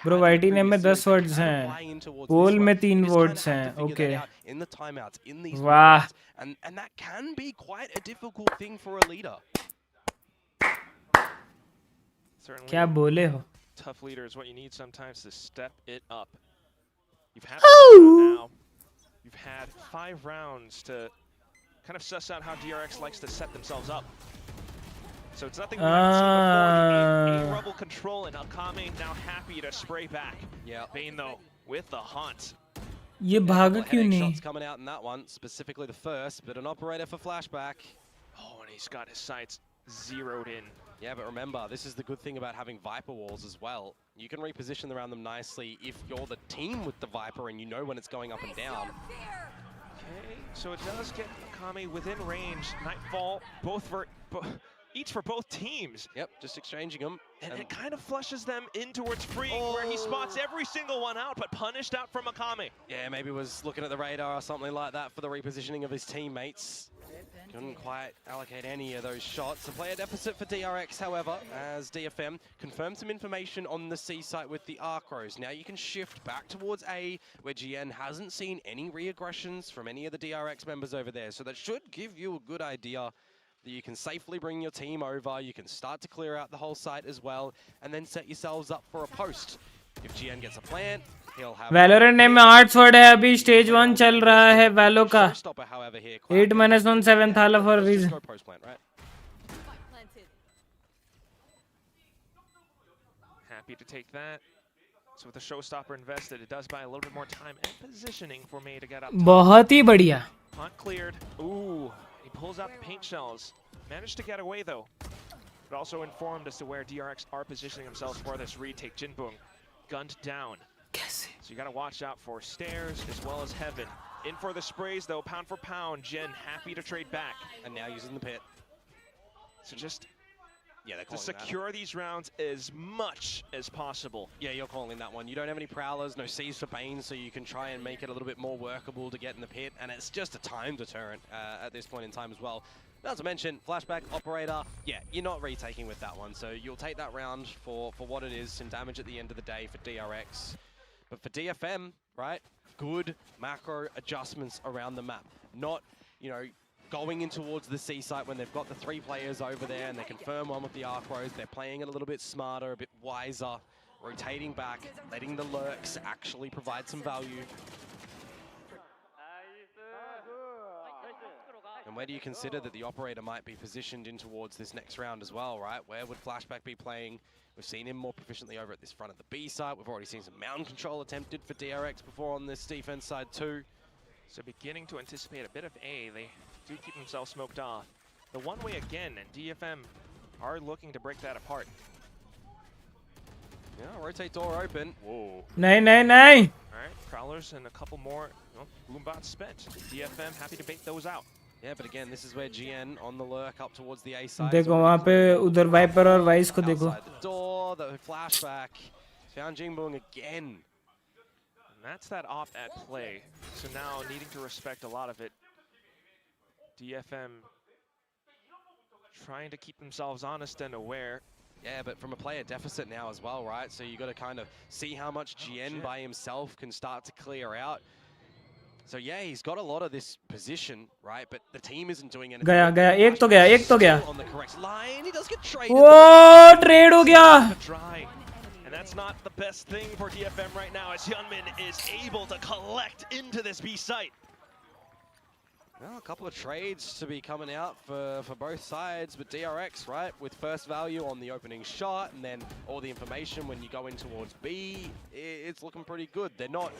Bro, YT name में 10 words हैं. Poll में 3 votes हैं. Okay. In the timeouts, in these Wow. and that can be quite a difficult thing for a leader. Certainly, क्या बोले हो? tough leader is what you need sometimes to step it up. You've had now. You've had 5 rounds to kind of suss out how DRX likes to set themselves up. So it's nothing we haven't seen before. The A-Rubble control and Akame now happy to spray back. Yeah. Bane though with the hunt. ये भागा क्यों नहीं? Shots coming out in that one, specifically the first, but an operator for flashback. Oh, and he's got his sights zeroed in. Yeah, but remember, this is the good thing about having Viper walls as well. You can reposition around them nicely if you're the team with the Viper and you know when it's going up and down. Okay, so it does get Akame within range. Nightfall, each for both teams. Yep, just exchanging them. And it kind of flushes them in towards freeing, where he spots every single one out, but punished out from Akame. Yeah, maybe was looking at the radar or something like that for the repositioning of his teammates. Couldn't quite allocate any of those shots. A player deficit for DRX, however, as DFM confirmed some information on the C site with the Arcros. Now you can shift back towards A, where GN hasn't seen any re-aggressions from any of the DRX members over there. So that should give you a good idea that you can safely bring your team over. You can start to clear out the whole site as well, and then set yourselves up for a post. If GN gets a plant, he'll have Valorant name में 8 sword है अभी stage 1 चल रहा है Valo का 8-1 7th hala for a reason. Happy to take that. So with the showstopper invested, it does buy a little bit more time and positioning for May to get up. बहुत ही बढ़िया. Hunt cleared. Ooh, he pulls out the paint shells. Managed to get away though, but also informed as to where DRX are positioning themselves for this retake. Jinbung gunned down. So you gotta watch out for stairs as well as heaven. In for the sprays though, pound for pound. Jin happy to trade back. And now using the pit. So just to secure these rounds as much as possible. Yeah, you're calling that one. You don't have any prowlers, no C's for Bane, so you can try and make it a little bit more workable to get in the pit, and it's just a time deterrent at this point in time as well. Not to mention, flashback, operator, yeah, you're not retaking with that one, so you'll take that round for what it is, and damage at the end of the day for DRX. But for DFM, right, good macro adjustments around the map. Not, you know, going in towards the C site when they've got the 3 players over there and they confirm one with the Arcros. They're playing it a little bit smarter, a bit wiser, rotating back, letting the lurks actually provide some value. And where do you consider that the operator might be positioned in towards this next round as well, right? Where would Flashback be playing? We've seen him more proficiently over at this front of the B site. We've already seen some mountain control attempted for DRX before on this defense side too. So beginning to anticipate a bit of A. They do keep themselves smoked off. The one way again, and DFM are looking to break that apart. Yeah, rotate door open. Whoa. नहीं. Alright, Prowlers and a couple more boombots spent. DFM happy to bait those out. Yeah, but again, this is where GN on the lurk up towards the A side. देखो वहाँ पे उधर Viper और Vice को देखो. Outside the door, the flashback. Found Jinbung again. And that's that op at play. So now needing to respect a lot of it. DFM trying to keep themselves honest and aware. Yeah, but from a player deficit now as well, right? So you got to kind of see how much GN by himself can start to clear out. So yeah, he's got a lot of this position, right? But the team isn't doing anything. गया एक तो गया. On the correct line, he does get traded. वो trade हो गया. And that's not the best thing for DFM right now, as Hyunmin is able to collect into this B site. Well, a couple of trades to be coming out for both sides, but DRX, right, with first value on the opening shot, and then all the information when you go in towards B, it's looking pretty good. They're not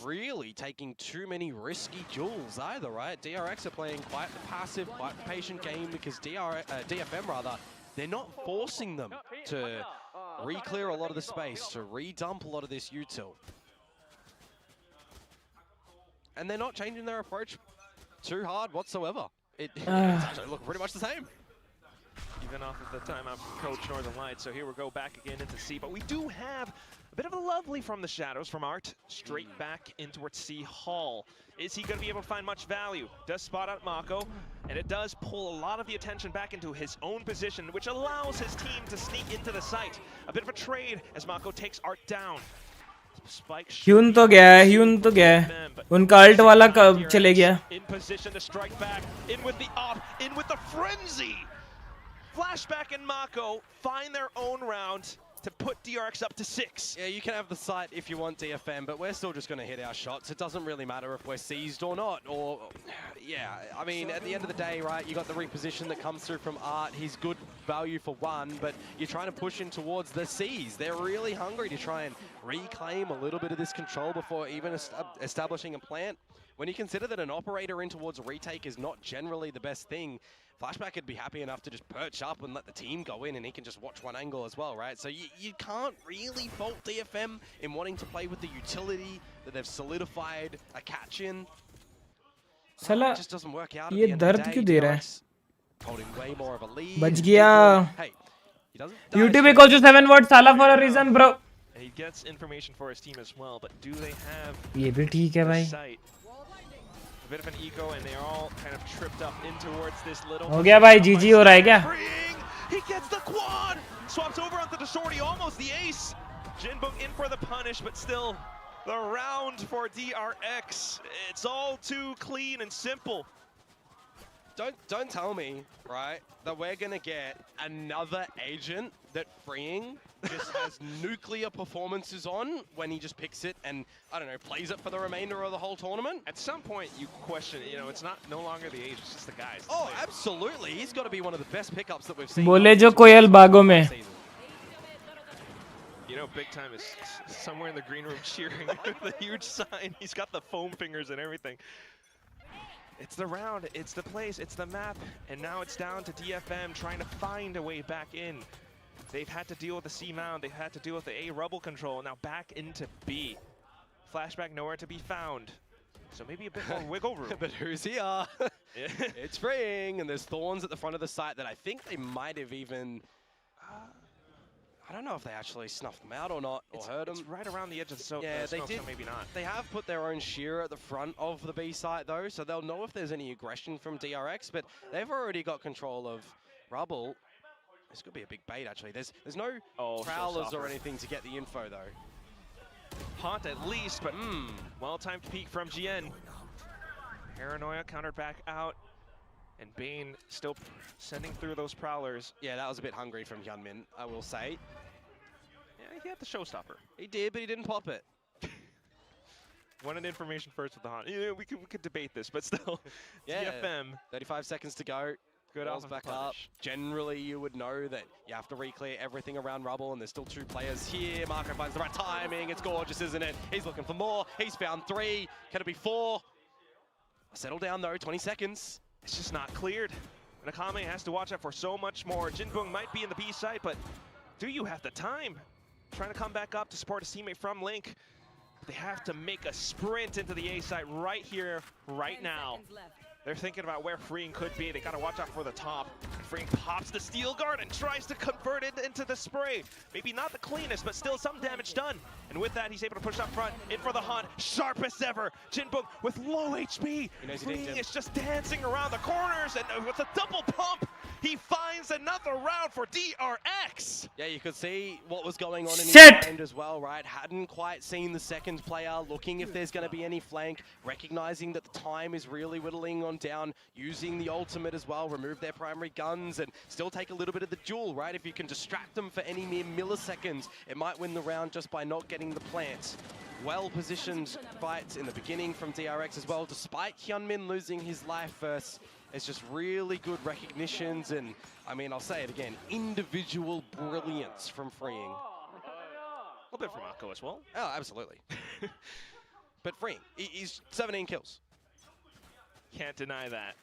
really taking too many risky duels either, right? DRX are playing quite the passive, quite the patient game because DFM rather, they're not forcing them to re-clear a lot of the space, to re-dump a lot of this util. And they're not changing their approach too hard whatsoever. It's actually looking pretty much the same. Even off of the timeout from Coach Northern Lights, so here we go back again into C, but we do have a bit of a lovely from the shadows from Art, straight back in towards C Hall. Is he going to be able to find much value? Does spot out Mako, and it does pull a lot of the attention back into his own position, which allows his team to sneak into the site. A bit of a trade as Mako takes Art down. Hyun तो गया है उनका alt वाला कब चले गया. In position to strike back, in with the op, in with the frenzy. Flashback and Mako find their own round to put DRX up to 6. Yeah, you can have the site if you want DFM, but we're still just going to hit our shots. It doesn't really matter if we're seized or not. Or, yeah, I mean, at the end of the day, right, you got the reposition that comes through from Art. He's good value for one, but you're trying to push in towards the C's. They're really hungry to try and reclaim a little bit of this control before even establishing a plant. When you consider that an operator in towards a retake is not generally the best thing, Flashback could be happy enough to just perch up and let the team go in, and he can just watch one angle as well, right? So you can't really fault DFM in wanting to play with the utility that they've solidified a catch in. साला Just doesn't work out. ये दर्द क्यों दे रहा है? Holding way more of a lead. बच गया. Hey, he doesn't. YouTube equals to 7 votes. साला for a reason, bro. He gets information for his team as well, but do they have ये भी ठीक है भाई. sight? A bit of an eco, and they're all kind of tripped up in towards this little. हो गया भाई, GG हो रहा है क्या? He gets the quad, swaps over onto the shorty, almost the ace. Jinbong in for the punish, but still the round for DRX. It's all too clean and simple. Don't tell me, right, that we're gonna get another agent that Freeing just has nuclear performances on when he just picks it and, I don't know, plays it for the remainder of the whole tournament. At some point, you question, you know, it's no longer the age, it's just the guys. Oh, absolutely. He's got to be one of the best pickups that we've seen. बोले जो कोयल बागों में. You know, Big Time is somewhere in the green room cheering with a huge sign. He's got the foam fingers and everything. It's the round, it's the place, it's the map, and now it's down to DFM trying to find a way back in. They've had to deal with the C mound, they've had to deal with the A rubble control, now back into B. Flashback nowhere to be found. So maybe a bit more wiggle room. But who's here? It's Freeing, and there's thorns at the front of the site that I think they might have even... I don't know if they actually snuffed them out or not, or heard them. It's right around the edge of the smoke, yeah, they so did. maybe not. They have put their own shear at the front of the B site though, so they'll know if there's any aggression from DRX, but they've already got control of Rubble. This could be a big bait actually. There's no prowlers or anything to get the info though. Haunt at least, but well-timed peek from GN. Paranoia countered back out. And Bane still sending through those prowlers. Yeah, that was a bit hungry from Hyunmin, I will say. Yeah, he had the showstopper. He did, but he didn't pop it. Wanted information first with the Haunt. Yeah, we could debate this, but still. Yeah, DFM. 35 seconds to go. Good off back up. Generally, you would know that you have to re-clear everything around Rubble, and there's still 2 players here. Marco finds the right timing. It's gorgeous, isn't it? He's looking for more. He's found 3. Can it be 4? Settle down, though. 20 seconds. It's just not cleared. Nakame has to watch out for so much more. Jinbong might be in the B site, but do you have the time? Trying to come back up to support his teammate from Link. They have to make a sprint into the A site right here, right now. They're thinking about where Freeing could be. They gotta watch out for the top. Freeing pops the steel guard and tries to convert it into the spray. Maybe not the cleanest, but still some damage done. And with that, he's able to push up front, in for the Haunt, sharp as ever. Jinbong with low HP. Freeing is just dancing around the corners, and with a double pump, he finds another round for DRX. Yeah, you could see what was going on in his mind as well, right? Hadn't quite seen the second player, looking if there's going to be any flank, recognizing that the time is really whittling on down, using the ultimate as well, remove their primary guns, and still take a little bit of the duel, right? If you can distract them for any mere milliseconds, it might win the round just by not getting the plant. Well-positioned fights in the beginning from DRX as well, despite Hyunmin losing his life first. It's just really good recognitions, and I mean, I'll say it again, individual brilliance from Freeing. A little bit from Mako as well. Oh, absolutely. But Freeing, he's 17 kills. Can't deny that.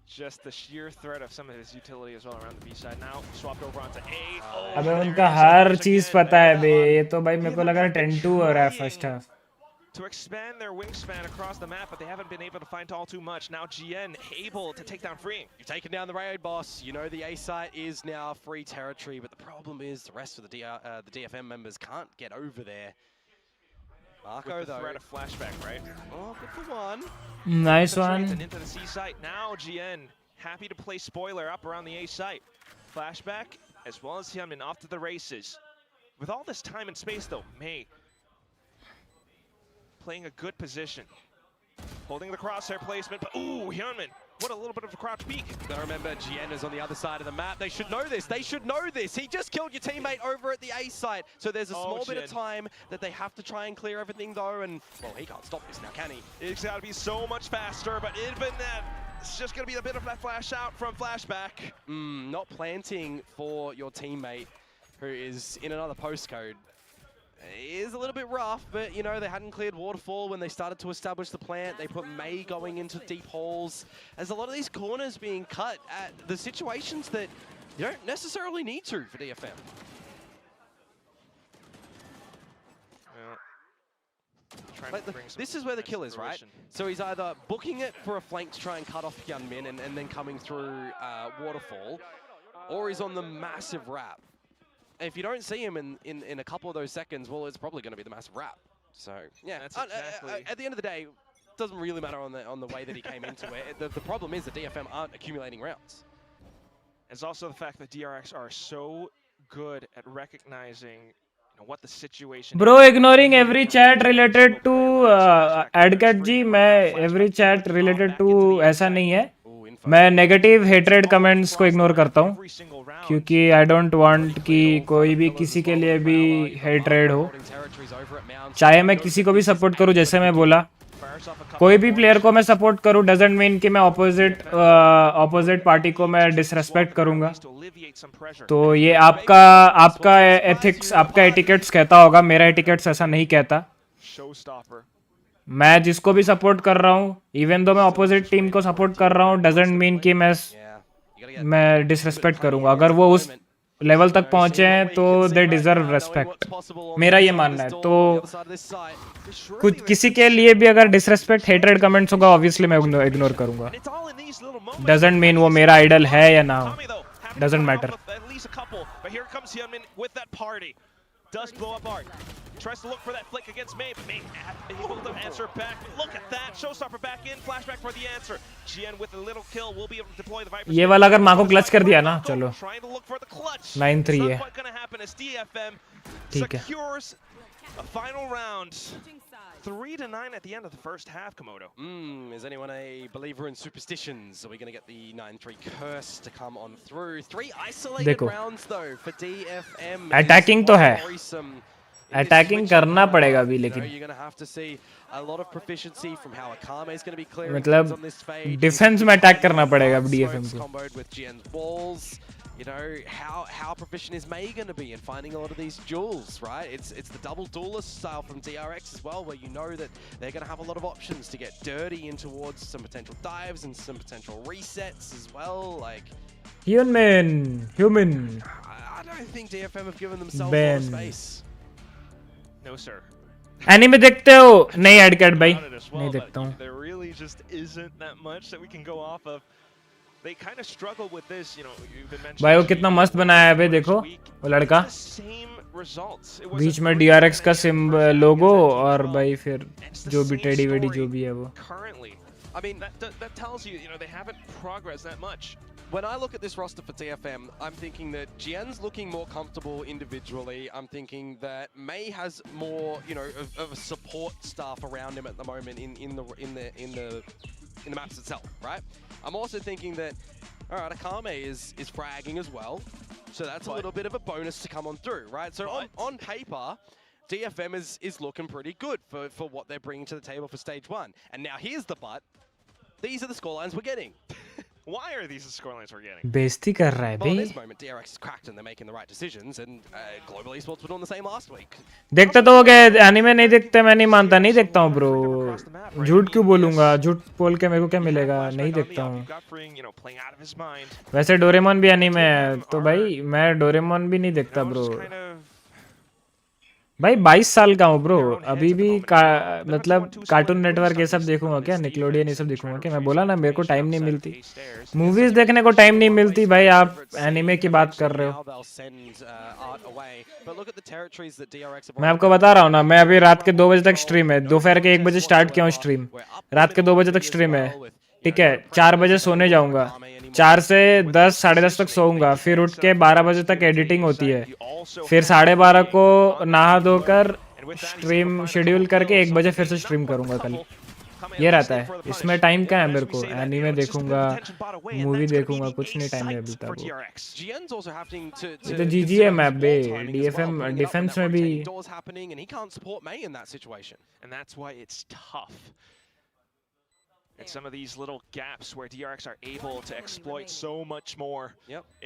Just the sheer threat of some of his utility as well around the B side. Now swapped over onto A. Oh, अबे उनका हर चीज पता है बे. ये तो भाई मेरे को लगा 10-2 हो रहा है first half. To expand their wingspan across the map, but they haven't been able to find all too much. Now GN able to take down Freeing. You've taken down the raid boss. You know the A site is now free territory, but the problem is the rest of the DFM members can't get over there. Marco, with the though. threat of flashback, right? Oh, good for one. Nice one. And into the C site. Now GN happy to play spoiler up around the A site. Flashback, as well as Hyunmin, off to the races. With all this time and space, though, May playing a good position. Holding the crosshair placement, but ooh, Hyunmin What a little bit of a crouch peek. Now remember, GN is on the other side of the map. They should know this. They should know this. He just killed your teammate over at the A site. So there's a small bit of time that they have to try and clear everything though. And, well, he can't stop this now, can he? It's got to be so much faster, but even that, it's just going to be a bit of that flash out from Flashback. Not planting for your teammate who is in another postcode is a little bit rough, but you know, they hadn't cleared Waterfall when they started to establish the plant. They put May going into deep holes. There's a lot of these corners being cut at the situations that you don't necessarily need to for DFM. Like this is where the kill is, right? So he's either booking it for a flank to try and cut off Hyunmin and then coming through Waterfall, or he's on the massive wrap. If you don't see him in a couple of those seconds, well, it's probably going to be the massive wrap. So yeah, that's exactly. At the end of the day, it doesn't really matter on the way that he came into it. The problem is that DFM aren't accumulating rounds. It's also the fact that DRX are so good at recognizing what the situation. Bro, ignoring every chat related to AdCat जी, मैं every chat related to ऐसा नहीं है. मैं negative hatred comments को ignore करता हूँ क्योंकि I don't want कि कोई भी किसी के लिए भी हेट्रेड हो. चाहे मैं किसी को भी सपोर्ट करूँ, जैसे मैं बोला, कोई भी प्लेयर को मैं सपोर्ट करूँ डजंट मीन कि मैं ऑपोजिट पार्टी को मैं डिसरेस्पेक्ट करूँगा. तो ये आपका एथिक्स, आपका एटिकेट्स कहता होगा, मेरा एटिकेट्स ऐसा नहीं कहता. मैं जिसको भी सपोर्ट कर रहा हूँ, इवन दो मैं ऑपोजिट टीम को सपोर्ट कर रहा हूँ, डजंट मीन कि मैं डिसरेस्पेक्ट करूँगा. अगर वो उस लेवल तक पहुंचे हैं तो दे डिजर्व रेस्पेक्ट, मेरा ये मानना है. तो कुछ किसी के लिए भी अगर डिसरेस्पेक्ट हेट्रेड कमेंट्स होगा, ऑब्वियसली मैं इग्नोर करूँगा. डजंट मीन वो मेरा आइडल है या ना हो, doesn't matter. Does blow up Art. Tries to look for that flick against May, but May able to answer back. Look at that. Showstopper back in. Flashback for the answer. GN with a little kill will be able to deploy the Viper. ये वाला अगर माँ को clutch कर दिया ना, चलो. Trying to look for the clutch. 9-3 है. What's going to happen as DFM secures a final round. 3-9 at the end of the first half, Komodo. Is anyone a believer in superstitions? Are we going to get the 9-3 curse to come on through? 3 isolated rounds though for DFM. Attacking तो है. Attacking करना पड़ेगा अभी, लेकिन you're going to have to see a lot of proficiency from how Akame is going to be clearing मतलब on this phase. Defence में attack करना पड़ेगा DFM को. Comboed with GN's walls. You know, how proficient is May going to be in finding a lot of these duels, right? It's the double duelist style from DRX as well, where you know that they're going to have a lot of options to get dirty in towards some potential dives and some potential resets as well. Like human. I don't think DFM have given themselves a lot of space. No sir. Anime देखते हो? नहीं एडकैट भाई, नहीं देखता हूँ. There really just isn't that much that we can go off of. They kind of struggle with this, you know, you've been mentioning. भाई वो कितना मस्त बनाया है भाई, देखो वो लड़का बीच में DRX का सिंबल लोगो और भाई फिर जो भी टेडी वेडी जो भी है वो. I mean that tells you, you know, they haven't progressed that much. When I look at this roster for DFM, I'm thinking that GN's looking more comfortable individually. I'm thinking that May has more, you know, of a support staff around him at the moment in the maps itself, right? I'm also thinking that, all right, Akame is fragging as well, so that's a little bit of a bonus to come on through, right? So on paper, DFM is looking pretty good for what they're bringing to the table for stage 1. And now here's the but. These are the scorelines we're getting. Why are these the scorelines we're getting? बेइज्जती कर रहा है Well, भाई. at this moment, DRX is cracked and they're making the right decisions, and Global Esports were doing the same last week. देखते तो हो गए, anime नहीं देखते, मैं नहीं मानता, नहीं देखता हूँ ब्रो. झूठ क्यों बोलूँगा? झूठ बोल के मेरे को क्या मिलेगा? नहीं देखता हूँ. वैसे डोरेमोन भी एनीमे है, तो भाई मैं डोरेमोन भी नहीं देखता ब्रो. भाई 22 साल का हूँ ब्रो, अभी भी मतलब कार्टून नेटवर्क ये सब देखूंगा क्या, निकलोडियन ये सब देखूंगा क्या? मैं बोला ना मेरे को टाइम नहीं मिलती, मूवीज देखने को टाइम नहीं मिलती भाई. आप एनिमे की बात कर रहे हो. मैं आपको बता रहा हूँ ना, मैं अभी रात के 2 बजे तक स्ट्रीम है, दोपहर के 1 बजे स्टार्ट किया हूँ स्ट्रीम, रात के 2 बजे तक स्ट्रीम है, ठीक है. 4 बजे सोने जाऊंगा, 4 से 10 साढ़े 10 तक सोऊंगा, फिर उठ के 12 बजे तक एडिटिंग होती है, फिर 12:30 को नहा धोकर स्ट्रीम शेड्यूल करके 1 बजे फिर से स्ट्रीम करूंगा कल. ये रहता है इसमें टाइम क्या है मेरे को एनीमे देखूंगा मूवी देखूंगा कुछ नहीं टाइम नहीं मिलता वो GN's also having to ये तो जीजी है मैप बे DFM bringing up when defence that में भी rotating door's happening, and he can't support May in that situation. And that's why it's tough. It's some of these little gaps where DRX are able to exploit so much more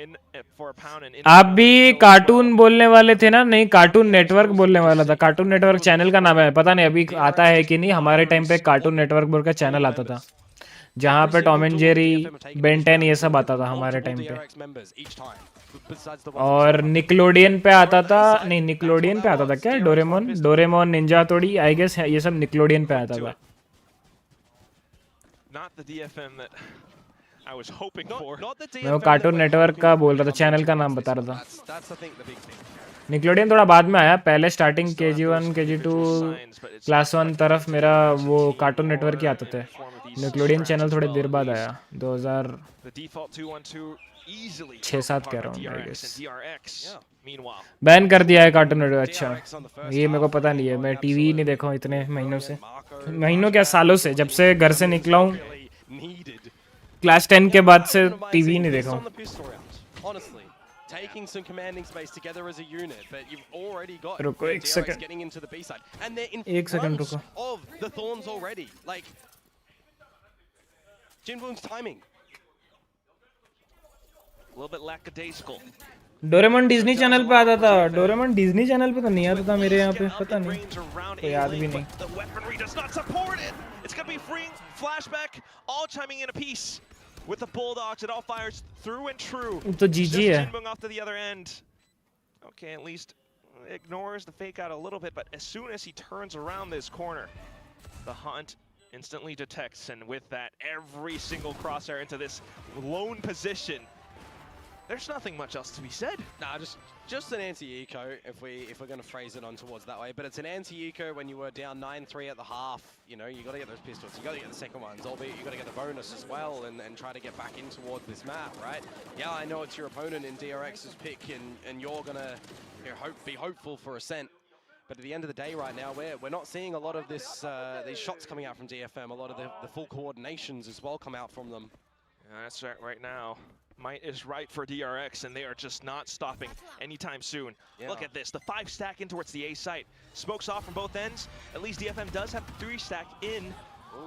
in for a pound and आप भी cartoon बोलने वाले थे ना नहीं cartoon network बोलने वाला था कार्टून नेटवर्क चैनल का नाम है पता नहीं अभी आता है कि नहीं हमारे टाइम पे कार्टून नेटवर्क बोल का चैनल आता था जहाँ पे टॉम एंड जेरी बेन 10 ये सब आता था हमारे टाइम पे और निकलोडियन पे आता था नहीं निकलोडियन पे आता था क्या डोरेमोन निंजा हथौड़ी आई गेस ये सब निकलोडियन पे आता था not the DFM that I was hoping for. मैं वो कार्टून नेटवर्क का बोल रहा था चैनल का नाम बता रहा था निकलोडियन थोड़ा बाद में आया पहले स्टार्टिंग KG1 KG2 क्लास 1 तरफ मेरा वो कार्टून नेटवर्क ही आते थे निकलोडियन चैनल थोड़े देर बाद आया 2006-7 कह रहा हूँ बैन कर दिया है कार्टून नेटवर्क अच्छा ये मेरे को पता नहीं है मैं टीवी नहीं देखा हूँ इतने महीनों क्या सालों से जब से घर से निकला हूँ क्लास 10 के बाद से टीवी नहीं देखा हूँ taking some commanding space together as a unit, but you've already got रुको एक second getting into the B side, and they're in एक सेकंड रुको of the thorns already. Like Jinwoong's timing, a little bit lackadaisical. Doraemon Disney channel पे आता था Doraemon Disney channel पे तो नहीं आता था मेरे यहाँ पे पता नहीं तो याद भी नहीं The weaponry does not support it. It's going to be freeing flashback, all chiming in a piece. With the Bulldogs, it all fires through and true. तो GG है. Jinwoong off to the other end. Okay, at least ignores the fake out a little bit, but as soon as he turns around this corner, the hunt instantly detects, and with that, every single crosshair into this lone position. There's nothing much else to be said. Nah, just an anti-eco if we're going to phrase it on towards that way. But it's an anti-eco when you were down 9-3 at the half. You know, you got to get those pistols. You got to get the second ones. Albeit you got to get the bonus as well and try to get back in towards this map, right? Yeah, I know it's your opponent in DRX's pick, and you're going to be hopeful for Ascent. But at the end of the day, right now, we're not seeing a lot of this these shots coming out from DFM. A lot of the full coordinations as well come out from them. Yeah, that's right now. Might is right for DRX, and they are just not stopping anytime soon. Yeah. Look at this, the 5 stack in towards the A site. Smokes off from both ends. At least DFM does have the 3 stack in.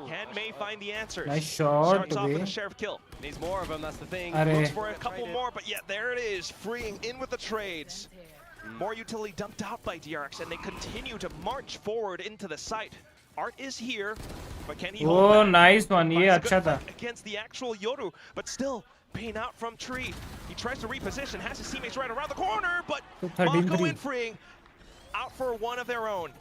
Can May find the answers? Nice shot. Starts off with a sheriff kill. Needs more of them, that's the thing. Looks for a couple more, but yet there it is, freeing in with the trades. More utility dumped out by DRX, and they continue to march forward into the site. Art is here, but can he hold back? Nice one. ये अच्छा था. Against the actual Yoru, but still paying out from tree. He tries to reposition, has his teammates right around the corner, but Mako in freeing out for one of their own.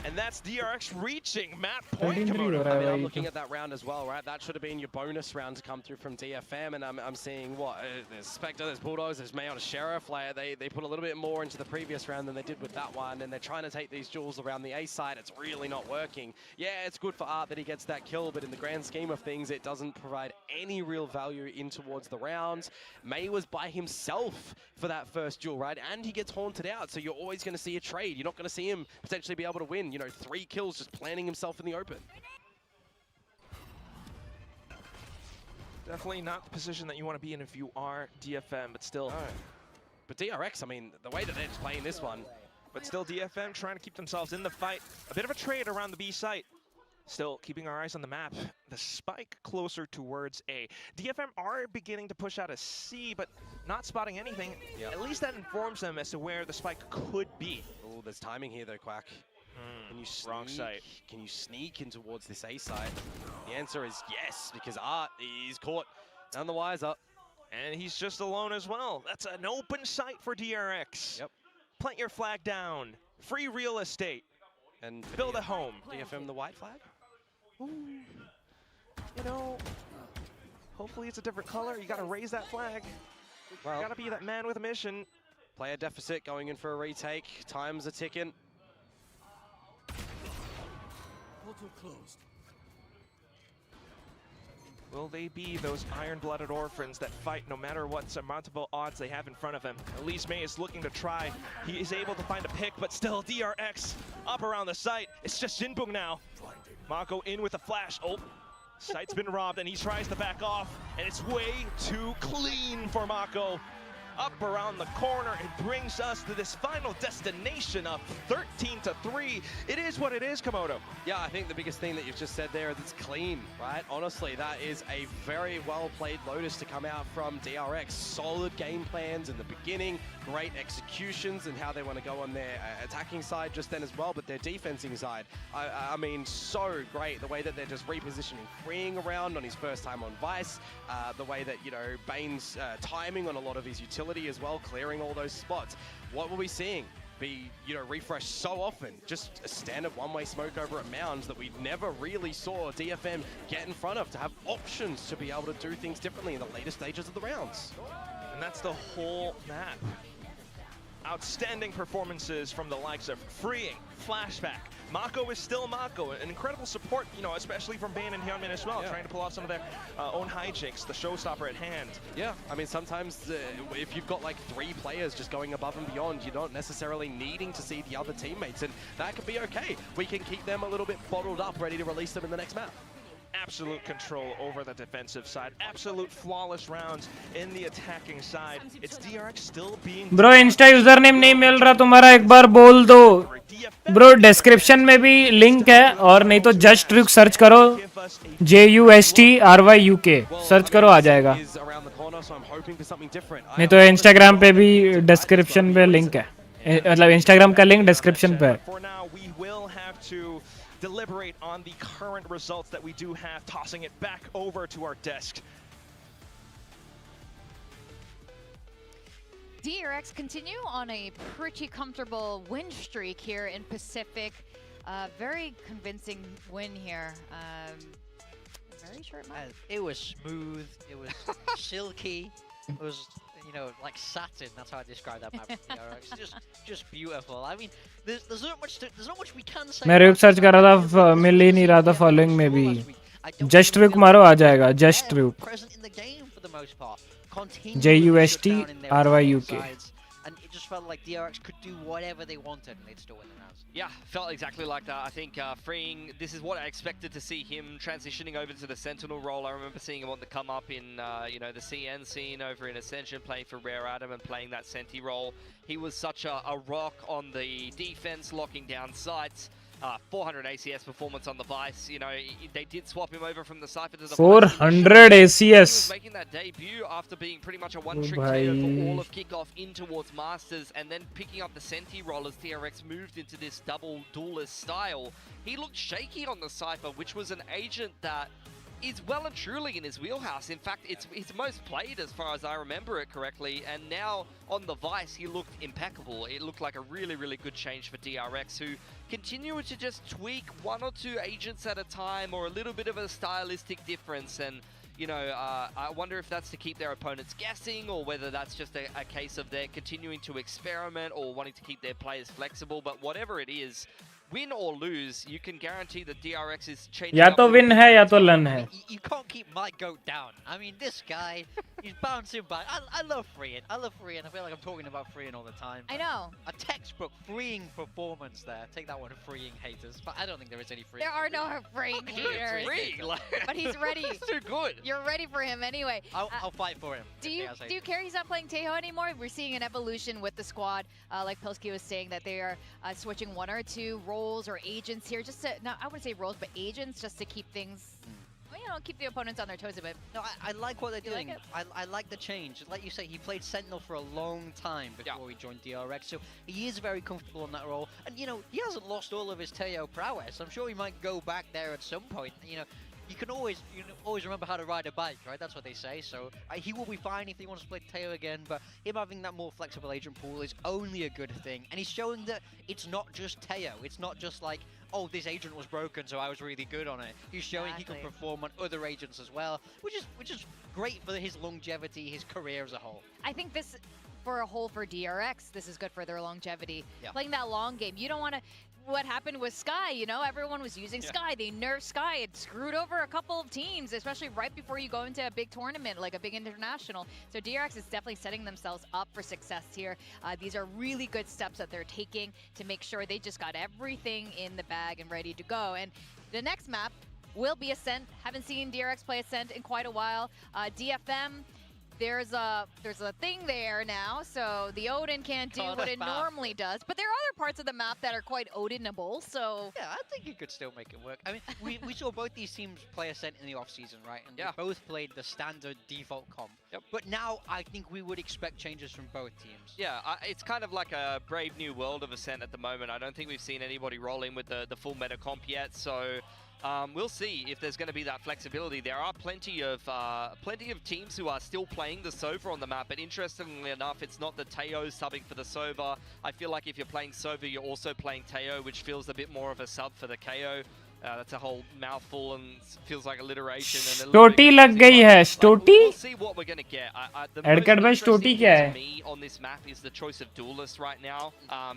And that's DRX reaching map point. I mean, I'm looking at that round as well, right? That should have been your bonus round to come through from DFM, and I'm seeing what? There's Spectre, there's Bulldogs, there's May on a Sheriff. Like, they put a little bit more into the previous round than they did with that one, and they're trying to take these jewels around the A side. It's really not working. Yeah, it's good for Art that he gets that kill, but in the grand scheme of things, it doesn't provide any real value in towards the rounds. May was by himself for that first jewel, right? And he gets haunted out, so you're always going to see a trade. You're not going to see him potentially be able to win. You know, 3 kills just planting himself in the open. Definitely not the position that you want to be in if you are DFM, but still. No. But DRX, I mean, the way that they're just playing this one. But still DFM trying to keep themselves in the fight. A bit of a trade around the B site. Still keeping our eyes on the map. The spike closer towards A. DFM are beginning to push out a C, but not spotting anything. Yep. At least that informs them as to where the spike could be. Oh, there's timing here though, Quack. Can you sneak, wrong site. Can you sneak in towards this A side? The answer is yes, because Art is caught down the wires up. And he's just alone as well. That's an open site for DRX. Yep. Plant your flag down. Free real estate. And build a home. DFM the white flag? Ooh. You know, hopefully it's a different color. You got to raise that flag. Well, you got to be that man with a mission. Player deficit going in for a retake. Times are ticking. Closed. Will they be those iron-blooded orphans that fight no matter what surmountable odds they have in front of him? Elise May is looking to try. He is able to find a pick, but still DRX up around the site. It's just Jinwoong now. Mako in with a flash. Oh, sight's been robbed, and he tries to back off, and it's way too clean for Mako. Up around the corner, it brings us to this final destination of 13-3. It is what it is, Komodo. Yeah, I think the biggest thing that you've just said there is it's clean, right? Honestly, that is a very well-played Lotus to come out from DRX. Solid game plans in the beginning, great executions and how they want to go on their attacking side just then as well, but their defensing side, I mean, so great. The way that they're just repositioning, freeing around on his first time on Vice, the way that, you know, Bane's timing on a lot of his utility as well, clearing all those spots. What were we seeing be, you know, refreshed so often? Just a standard one-way smoke over at Mounds that we never really saw DFM get in front of, to have options to be able to do things differently in the later stages of the rounds. And that's the whole map. Outstanding performances from the likes of Freeing, Flashback. Mako is still Mako. An incredible support, you know, especially from Bane and Hyunmin as well, trying to pull off some of their own hijinks, the showstopper at hand. Yeah, I mean, sometimes if you've got like 3 players just going above and beyond, you're not necessarily needing to see the other teammates, and that could be okay. We can keep them a little bit bottled up, ready to release them in the next map. Absolute control over the defensive side. Absolute flawless rounds in the attacking side. It's DRX still being... bro Insta username नहीं मिल रहा तुम्हारा, एक बार बोल दो bro. Description में भी link है, और नहीं तो जस्ट RyuK सर्च करो, JUSTRYUK सर्च करो, आ जाएगा. नहीं तो इंस्टाग्राम पे भी डिस्क्रिप्शन पे लिंक है, मतलब इंस्टाग्राम का लिंक डिस्क्रिप्शन पे है. Deliberate on the current results that we do have, tossing it back over to our desk. DRX continue on a pretty comfortable win streak here in Pacific. Very convincing win here. Very short match. It was smooth. It was silky. It was, you know, like satin. That's how I describe that map. DRX. Just beautiful. I mean, there's not much we can say. मैं RyuK search कर रहा था, मिल ही नहीं रहा था following में भी. Just RyuK मारो, आ जाएगा. Just RyuK, JUSTRYUK. And it just felt like DRX could do whatever they wanted and they'd still win the rounds. Yeah, felt exactly like that. I think Freeing, this is what I expected to see him transitioning over to the Sentinel role. I remember seeing him on the come up in you know, the CN scene over in Ascension, playing for Rare Atom and playing that Senti role. He was such a rock on the defense, locking down sites. 400 ACS performance on the Vice. You know, they did swap him over from the Cypher to the 400 ACS. He was making that debut after being pretty much a one-trick KO for all of kickoff in towards Masters, and then picking up the Senti role as DRX moved into this double duelist style. He looked shaky on the Cypher, which was an agent that is well and truly in his wheelhouse. In fact, it's most played as far as I remember it correctly, and now on the Vice he looked impeccable. It looked like a really, really good change for DRX, who continue to just tweak 1 or 2 agents at a time, or a little bit of a stylistic difference. And you know, I wonder if that's to keep their opponents guessing, or whether that's just a case of they're continuing to experiment or wanting to keep their players flexible. But whatever it is, win or lose, you can guarantee that DRX is changing. या तो win है या तो learn है. You can't keep my goat down. I mean, this guy, he's bouncing back. I love Freeing. I feel like I'm talking about Freeing all the time. I know. A textbook Freeing performance there. Take that one, Freeing haters. But I don't think there is any Freeing. There are no Freeing haters. But he's ready. He's too good. You're ready for him anyway. I'll fight for him. Do you care he's not playing Taeho anymore? We're seeing an evolution with the squad. Like Pilsky was saying, that they are switching 1 or 2 roles or agents here, just to, no, I wouldn't say roles, but agents, just to keep things, well, you know, keep the opponents on their toes a bit. No, I like what they're doing. Like I like the change. Like you say, he played Sentinel for a long time before he joined DRX, so he is very comfortable in that role. And, you know, he hasn't lost all of his Taeho prowess. I'm sure he might go back there at some point. You know, you can always remember how to ride a bike, right? That's what they say. So he will be fine if he wants to play Taeho again, but him having that more flexible agent pool is only a good thing. And he's showing that it's not just Taeho. It's not just like, oh, this agent was broken, so I was really good on it. He's showing he can perform on other agents as well, which is great for his longevity, his career as a whole. I think this, for DRX, this is good for their longevity. Playing that long game, you don't want to. What happened with Sky, you know, everyone was using Sky. They nerfed Sky. It screwed over a couple of teams, especially right before you go into a big tournament, like a big international. So DRX is definitely setting themselves up for success here. These are really good steps that they're taking to make sure they just got everything in the bag and ready to go. And The next map will be Ascent. Haven't seen DRX play Ascent in quite a while. DFM, there's a thing there now, so the Odin can't do what it normally does. But there are other parts of the map that are quite Odinable, so... Yeah, I think you could still make it work. I mean, we saw both these teams play Ascent in the off-season, right? And they both played the standard default comp. Yep. But now I think we would expect changes from both teams. Yeah, it's kind of like a brave new world of Ascent at the moment. I don't think we've seen anybody roll in with the full meta comp yet, so... we'll see if there's going to be that flexibility. There are plenty of teams who are still playing the Sova on the map, but interestingly enough, it's not the Teo subbing for the Sova. I feel like if you're playing Sova, you're also playing Teo, which feels a bit more of a sub for the KO. That's a whole mouthful and feels like alliteration. Stoti लग गई है Stoti. We'll see what we're gonna get. The most interesting thing to me on this map is the choice of duelist right now,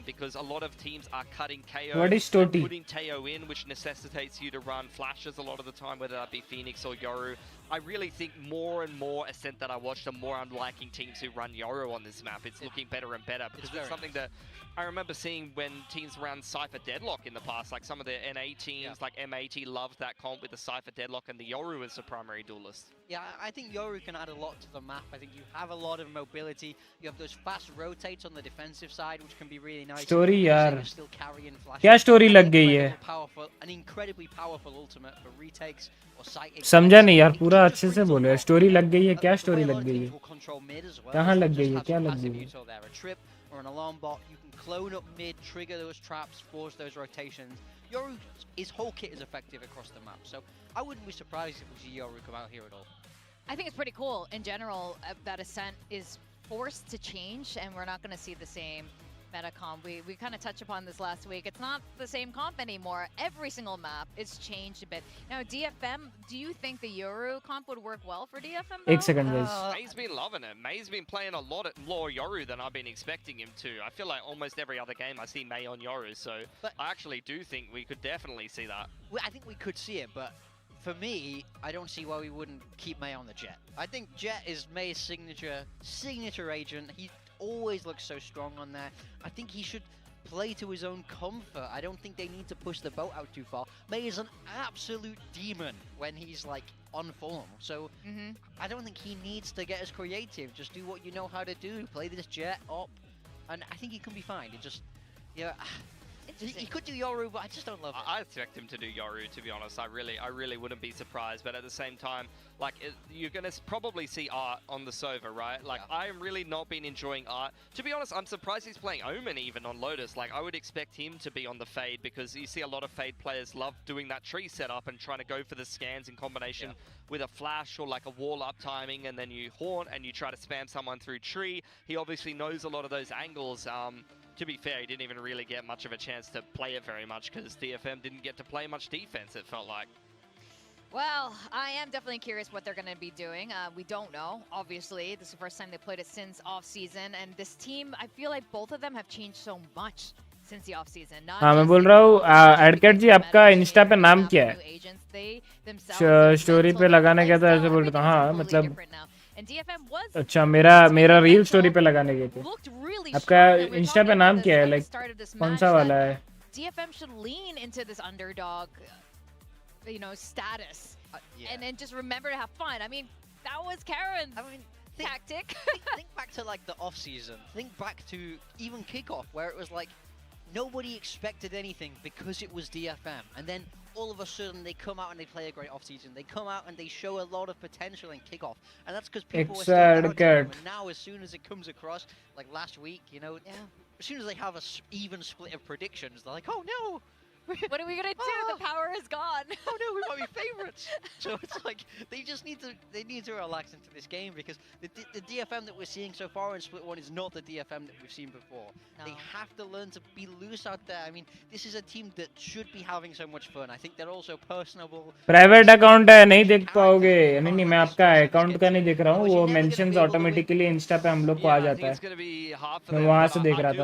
because a lot of teams are cutting KO. What is Stoti? And putting Teo in, which necessitates you to run flashes a lot of the time, whether that be Phoenix or Yoru. I really think more and more Ascent that I watched are more unliking teams who run Yoru on this map. It's looking better and better because it's something that I remember seeing when teams ran Cypher Deadlock in the past, like some of the NA teams, like M80 loved that comp with the Cypher Deadlock and the Yoru as the primary duelist. Yeah, I think Yoru can add a lot to the map. I think you have a lot of mobility. You have those fast rotates on the defensive side, which can be really nice. Story यार, Still carrying flashes. क्या story लग गई है? Powerful, an incredibly powerful ultimate for retakes or sight. समझा नहीं यार, पूरा अच्छे से बोलो. Story लग गई है, क्या story लग गई है? कहाँ लग गई है, क्या लग गई है? A trip or an alarm bot, you can clone up mid, trigger those traps, force those rotations. His whole kit is effective across the map, so I wouldn't be surprised if we see Yoru come out here at all. I think it's pretty cool in general that Ascent is forced to change, and we're not going to see the same meta comp. We kind of touched upon this last week. It's not the same comp anymore. Every single map is changed a bit. Now, DFM, do you think the Yoru comp would work well for DFM? One second, guys. May's been loving it. May's been playing a lot more Yoru than I've been expecting him to. I feel like almost every other game I see May on Yoru, so I actually do think we could definitely see that. I think we could see it, but for me, I don't see why we wouldn't keep May on the Jet. I think Jet is May's signature agent. He always looks so strong on there. I think he should play to his own comfort. I don't think they need to push the boat out too far. May is an absolute demon when he's like on form. So I don't think he needs to get as creative. Just do what you know how to do. Play this Jet up, and I think he can be fine. It just, he could do Yoru, but I just don't love it. I expect him to do Yoru, to be honest. I really wouldn't be surprised. But at the same time, like, you're going to probably see Art on the Sova, right? Like, I'm really not been enjoying Art. To be honest, I'm surprised he's playing Omen even on Lotus. Like, I would expect him to be on the Fade because you see a lot of Fade players love doing that tree setup and trying to go for the scans in combination with a flash or like a wall up timing, and then you haunt and you try to spam someone through tree. He obviously knows a lot of those angles. To be fair, he didn't even really get much of a chance to play it very much because DFM didn't get to play much defense, it felt like. Well, I am definitely curious what they're going to be doing. We don't know, obviously. This is the first time they played it since off-season. And this team, I feel like both of them have changed so much since the off-season. हाँ, मैं बोल रहा हूँ, एडकट जी, आपका Insta पे नाम क्या है? स्टोरी पे लगाने का था, ऐसे बोल रहा था. हाँ, मतलब अच्छा, मेरा रील स्टोरी पे लगाने के थे. आपका इंस्टा पे नाम क्या है? लाइक कौन सा वाला है? DFM should lean into this underdog, status, and then just remember to have fun. I mean, that was Karen's tactic. Think back to like the off season. Think back to even kickoff, where it was like nobody expected anything because it was DFM, and then all of a sudden they come out and they play a great off-season. They come out and they show a lot of potential in kickoff, and that's because people were still doubting them. And now, as soon as it comes across, like last week, as soon as they have a even split of predictions, they're like, "Oh no, what are we gonna do? The power is gone. Oh no, we might be favorites." So it's like they just need to relax into this game, because the DFM that we're seeing so far in Split 1 is not the DFM that we've seen before. No. They have to learn to be loose out there. I mean, this is a team that should be having so much fun. I think they're also personable. Private account है, नहीं देख पाओगे. नहीं, मैं आपका account का नहीं देख रहा हूँ. वो मेंशंस ऑटोमेटिकली इंस्टा पे हम लोग को आ जाता है. मैं वहाँ से देख रहा था.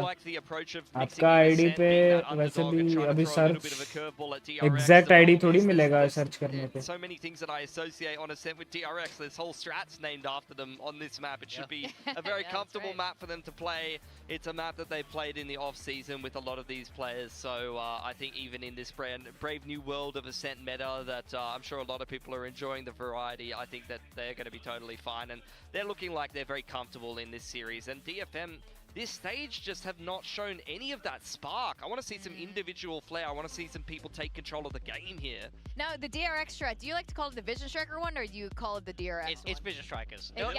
आपका आईडी पे वैसे भी अभी search little bit of a curveball at DRX. Exact ID थोड़ी मिलेगा सर्च करने पे. So many things that I associate on Ascent with DRX. There's whole strats named after them on this map. It should be a very comfortable map for them to play. It's a map that they played in the off season with a lot of these players. So I think even in this brave new world of Ascent meta, that I'm sure a lot of people are enjoying the variety. I think that they're going to be totally fine, and they're looking like they're very comfortable in this series. And DFM, this stage just have not shown any of that spark. I want to see some individual flair. I want to see some people take control of the game here. Now, the DRX strat, do you like to call it the Vision Striker one, or do you call it the DRX It's Vision Strikers. No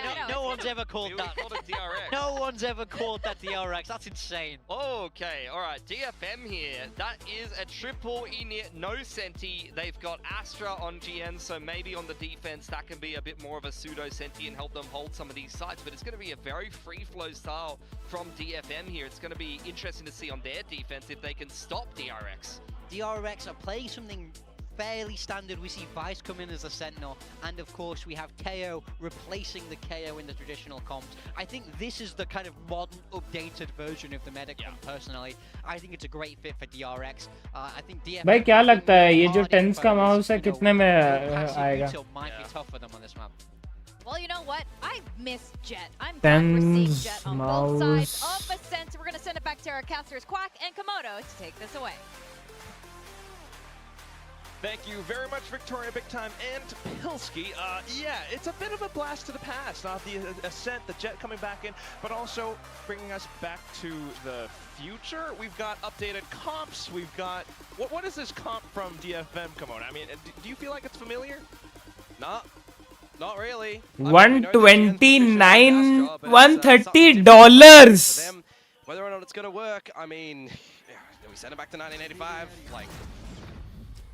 one's ever called that. Called it DRX. No one's ever called that DRX. That's insane. Okay, all right. DFM here. That is a triple init, no senti. They've got Astra on GN, so maybe on the defense that can be a bit more of a pseudo senti and help them hold some of these sites. But it's going to be a very free flow style from DFM here. It's going to be interesting to see on their defense if they can stop DRX. DRX are playing something fairly standard. We see Vice come in as a Sentinel, and of course we have KO replacing the KO in the traditional comps. I think this is the kind of modern, updated version of the meta comp. Personally, I think it's a great fit for DRX. I think DFM. भाई क्या लगता है ये जो tense का mouse है कितने में आएगा? Might be tough for them on this map. Well, you know what? I miss Jet. I'm glad we're seeing Jet on both sides of Ascent. We're going to send it back to our casters, Quack and Komodo, to take this away. Thank you very much, Victoria Big Time and Pilski. Yeah, it's a bit of a blast to the past. The Ascent, the Jet coming back in, but also bringing us back to the future. We've got updated comps. We've got... What is this comp from DFM, Komodo? I mean, do you feel like it's familiar? Nah. Not really. $129, $130. Whether or not it's going to work, I mean, we send it back to 1985. Like,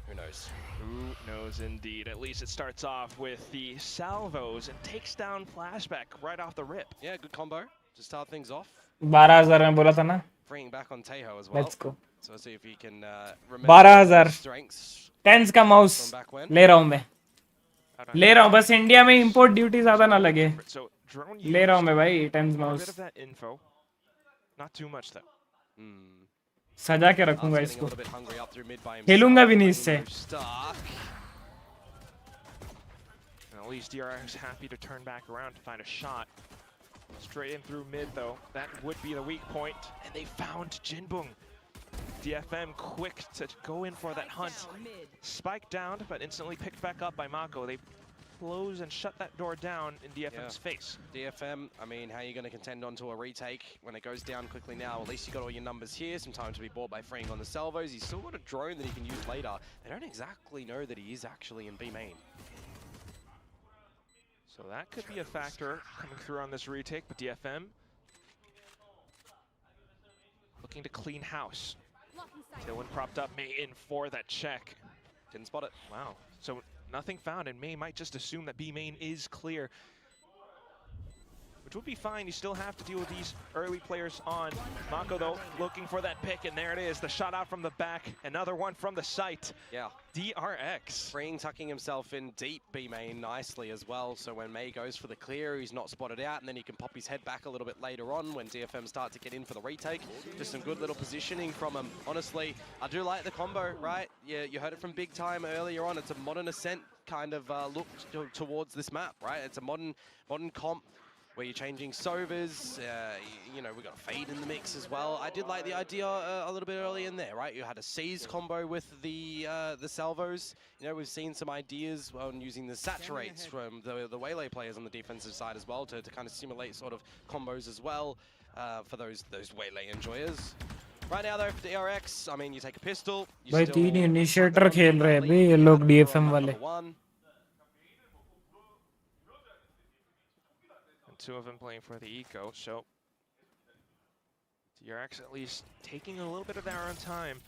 who knows? Who knows indeed. At least it starts off with the salvos and takes down Flashback right off the rip. Yeah, good combo to start things off. 12,000 में बोला था ना? Bringing back on Tejo as well. Let's go. So let's see if he can remember 12,000. strengths. Tense का mouse ले रहा हूँ मैं. ले रहा हूँ बस इंडिया में इंपोर्ट ड्यूटी ज्यादा ना लगे. ले रहा हूँ मैं भाई tense mouse. Not too much though. सजा के रखूंगा इसको. खेलूंगा भी नहीं इससे. At least DRX happy to turn back around to find a shot. Straight in through mid though. That would be the weak point. And they found Jinbung. DFM quick to go in for that hunt. Spike down, but instantly picked back up by Mako. They close and shut that door down in DFM's face. DFM, I mean, how are you going to contend onto a retake when it goes down quickly now? At least you got all your numbers here. Some time to be bought by freeing on the salvos. He's still got a drone that he can use later. They don't exactly know that he is actually in B main. So that could be a factor coming through on this retake, but DFM looking to clean house. Dylan propped up May in for that check. Didn't spot it. Wow. So nothing found, and May might just assume that B main is clear. Which would be fine. You still have to deal with these early players on. Mako, though, looking for that pick, and there it is. The shot out from the back. Another one from the site. Yeah. DRX. Freeing tucking himself in deep B main nicely as well. So when May goes for the clear, he's not spotted out, and then he can pop his head back a little bit later on when DFM start to get in for the retake. Just some good little positioning from him. Honestly, I do like the combo, right? Yeah, you heard it from Big Time earlier on. It's a modern Ascent kind of look towards this map, right? It's a modern comp where you're changing Sovers, you know, we got a Fade in the mix as well. I did like the idea a little bit early in there, right? You had a Seize combo with the salvos. You know, we've seen some ideas on using the saturates from the Waylay players on the defensive side as well to kind of simulate sort of combos as well for those Waylay enjoyers. Right now though, for DRX, I mean, you take a pistol. भाई तीन initiator खेल रहे हैं अभी ये लोग DFM वाले. Two of them playing for the eco, so DRX at least taking a little bit of their own time,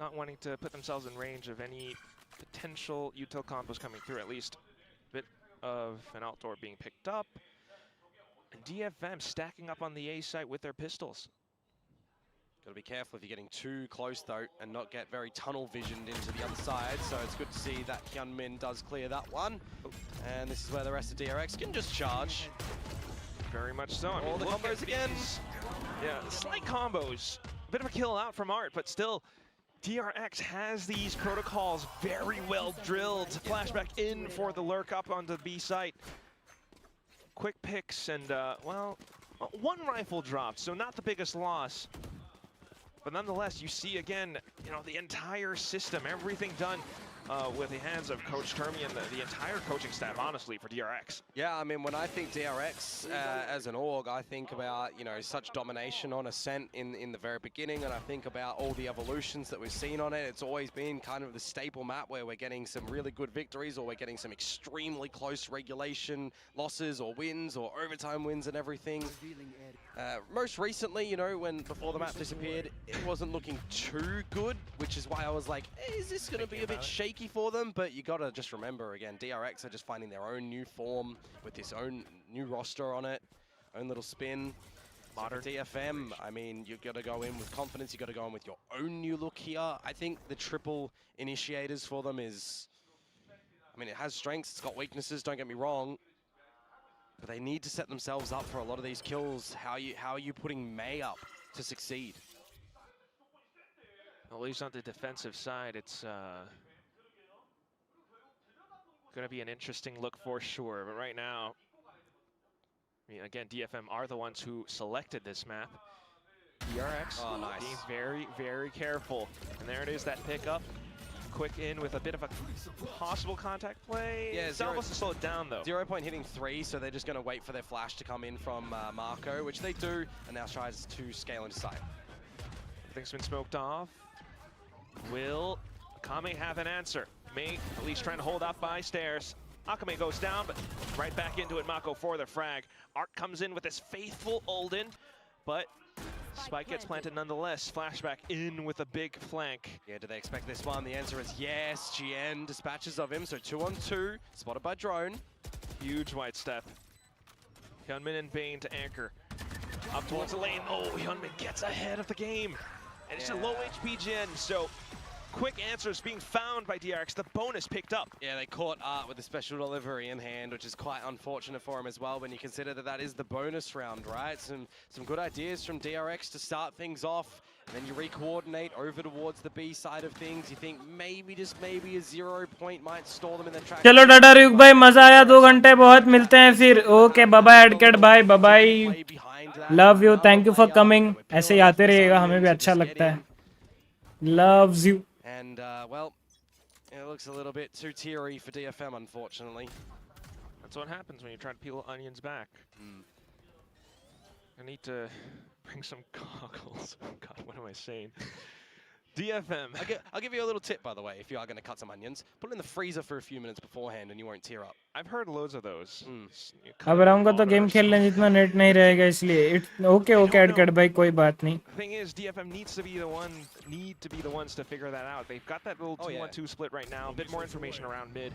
not wanting to put themselves in range of any potential util combos coming through, at least a bit of an outdoor being picked up. And DFM stacking up on the A site with their pistols. Gotta be careful if you're getting too close though and not get very tunnel visioned into the other side. So it's good to see that Hyunmin does clear that one. And this is where the rest of DRX can just charge. Very much so. I mean, all the combos again. Yeah, slight combos. A bit of a kill out from Art, but still DRX has these protocols very well drilled. Flashback in for the lurk up onto the B site. Quick picks and, well, one rifle dropped, so not the biggest loss. But nonetheless, you see again, you know, the entire system, everything done with the hands of Coach Termi and the entire coaching staff, honestly, for DRX. Yeah, I mean, when I think DRX as an org, I think about, you know, such domination on Ascent in the very beginning, and I think about all the evolutions that we've seen on it. It's always been kind of the staple map where we're getting some really good victories, or we're getting some extremely close regulation losses or wins or overtime wins and everything. Most recently, you know, before the map disappeared, it wasn't looking too good, which is why I was like, hey, is this going to be a bit shaky for them? But you got to just remember, again, DRX are just finding their own new form with this own new roster on it, own little spin. Modern DFM, I mean, you got to go in with confidence, you got to go in with your own new look here. I think the triple initiators for them is, I mean, it has strengths, it's got weaknesses, don't get me wrong, but they need to set themselves up for a lot of these kills. How are you putting May up to succeed? At least on the defensive side, it's going to be an interesting look for sure. But right now, I mean, again, DFM are the ones who selected this map. DRX being very, very careful. And there it is, that pickup. Quick in with a bit of a possible contact play. Yeah, Salvos to slow it down, though. 0 point hitting 3, so they're just going to wait for their flash to come in from Marco, which they do, and now tries to scale into sight. Everything's been smoked off. Will Akame have an answer? May at least trying to hold up by stairs. Akame goes down, but right back into it, Mako for the frag. Art comes in with his faithful Ulden, but Spike gets planted nonetheless. Flashback in with a big flank. Yeah, do they expect this one? The answer is yes. GN dispatches of him, so 2-on-2, spotted by drone. Huge white step. Hyunmin and Bane to anchor. Up towards the lane. Oh, Hyunmin gets ahead of the game. And it's a low HP GN, so quick answers being found by DRX. The bonus picked up. Yeah, they caught Art with a special delivery in hand, which is quite unfortunate for him as well when you consider that is the bonus round, right? Some good ideas from DRX to start things off. And then you re-coordinate over towards the B side of things. You think maybe, just maybe, a 0 point might stall them in their track. चलो Tata RyuK भाई, मजा आया 2 घंटे, बहुत मिलते हैं फिर. Okay, bye bye एडकेट भाई, bye bye. Love you, thank you for coming. ऐसे ही आते रहिएगा, हमें भी अच्छा लगता है. Loves you. And, well, it looks a little bit too teary for DFM, unfortunately. That's what happens when you try to peel onions back. I need to bring some goggles. Oh God, what am I saying? DFM. I'll give you a little tip, by the way, if you are going to cut some onions. Put it in the freezer for a few minutes beforehand and you won't tear up. I've heard loads of those. अब रहूँगा तो game खेलने जितना net नहीं रहेगा, इसलिए okay एडकेट भाई, कोई बात नहीं. The thing is, DFM needs to be the ones to figure that out. They've got that little 2-1-2 split right now. A bit more information around mid,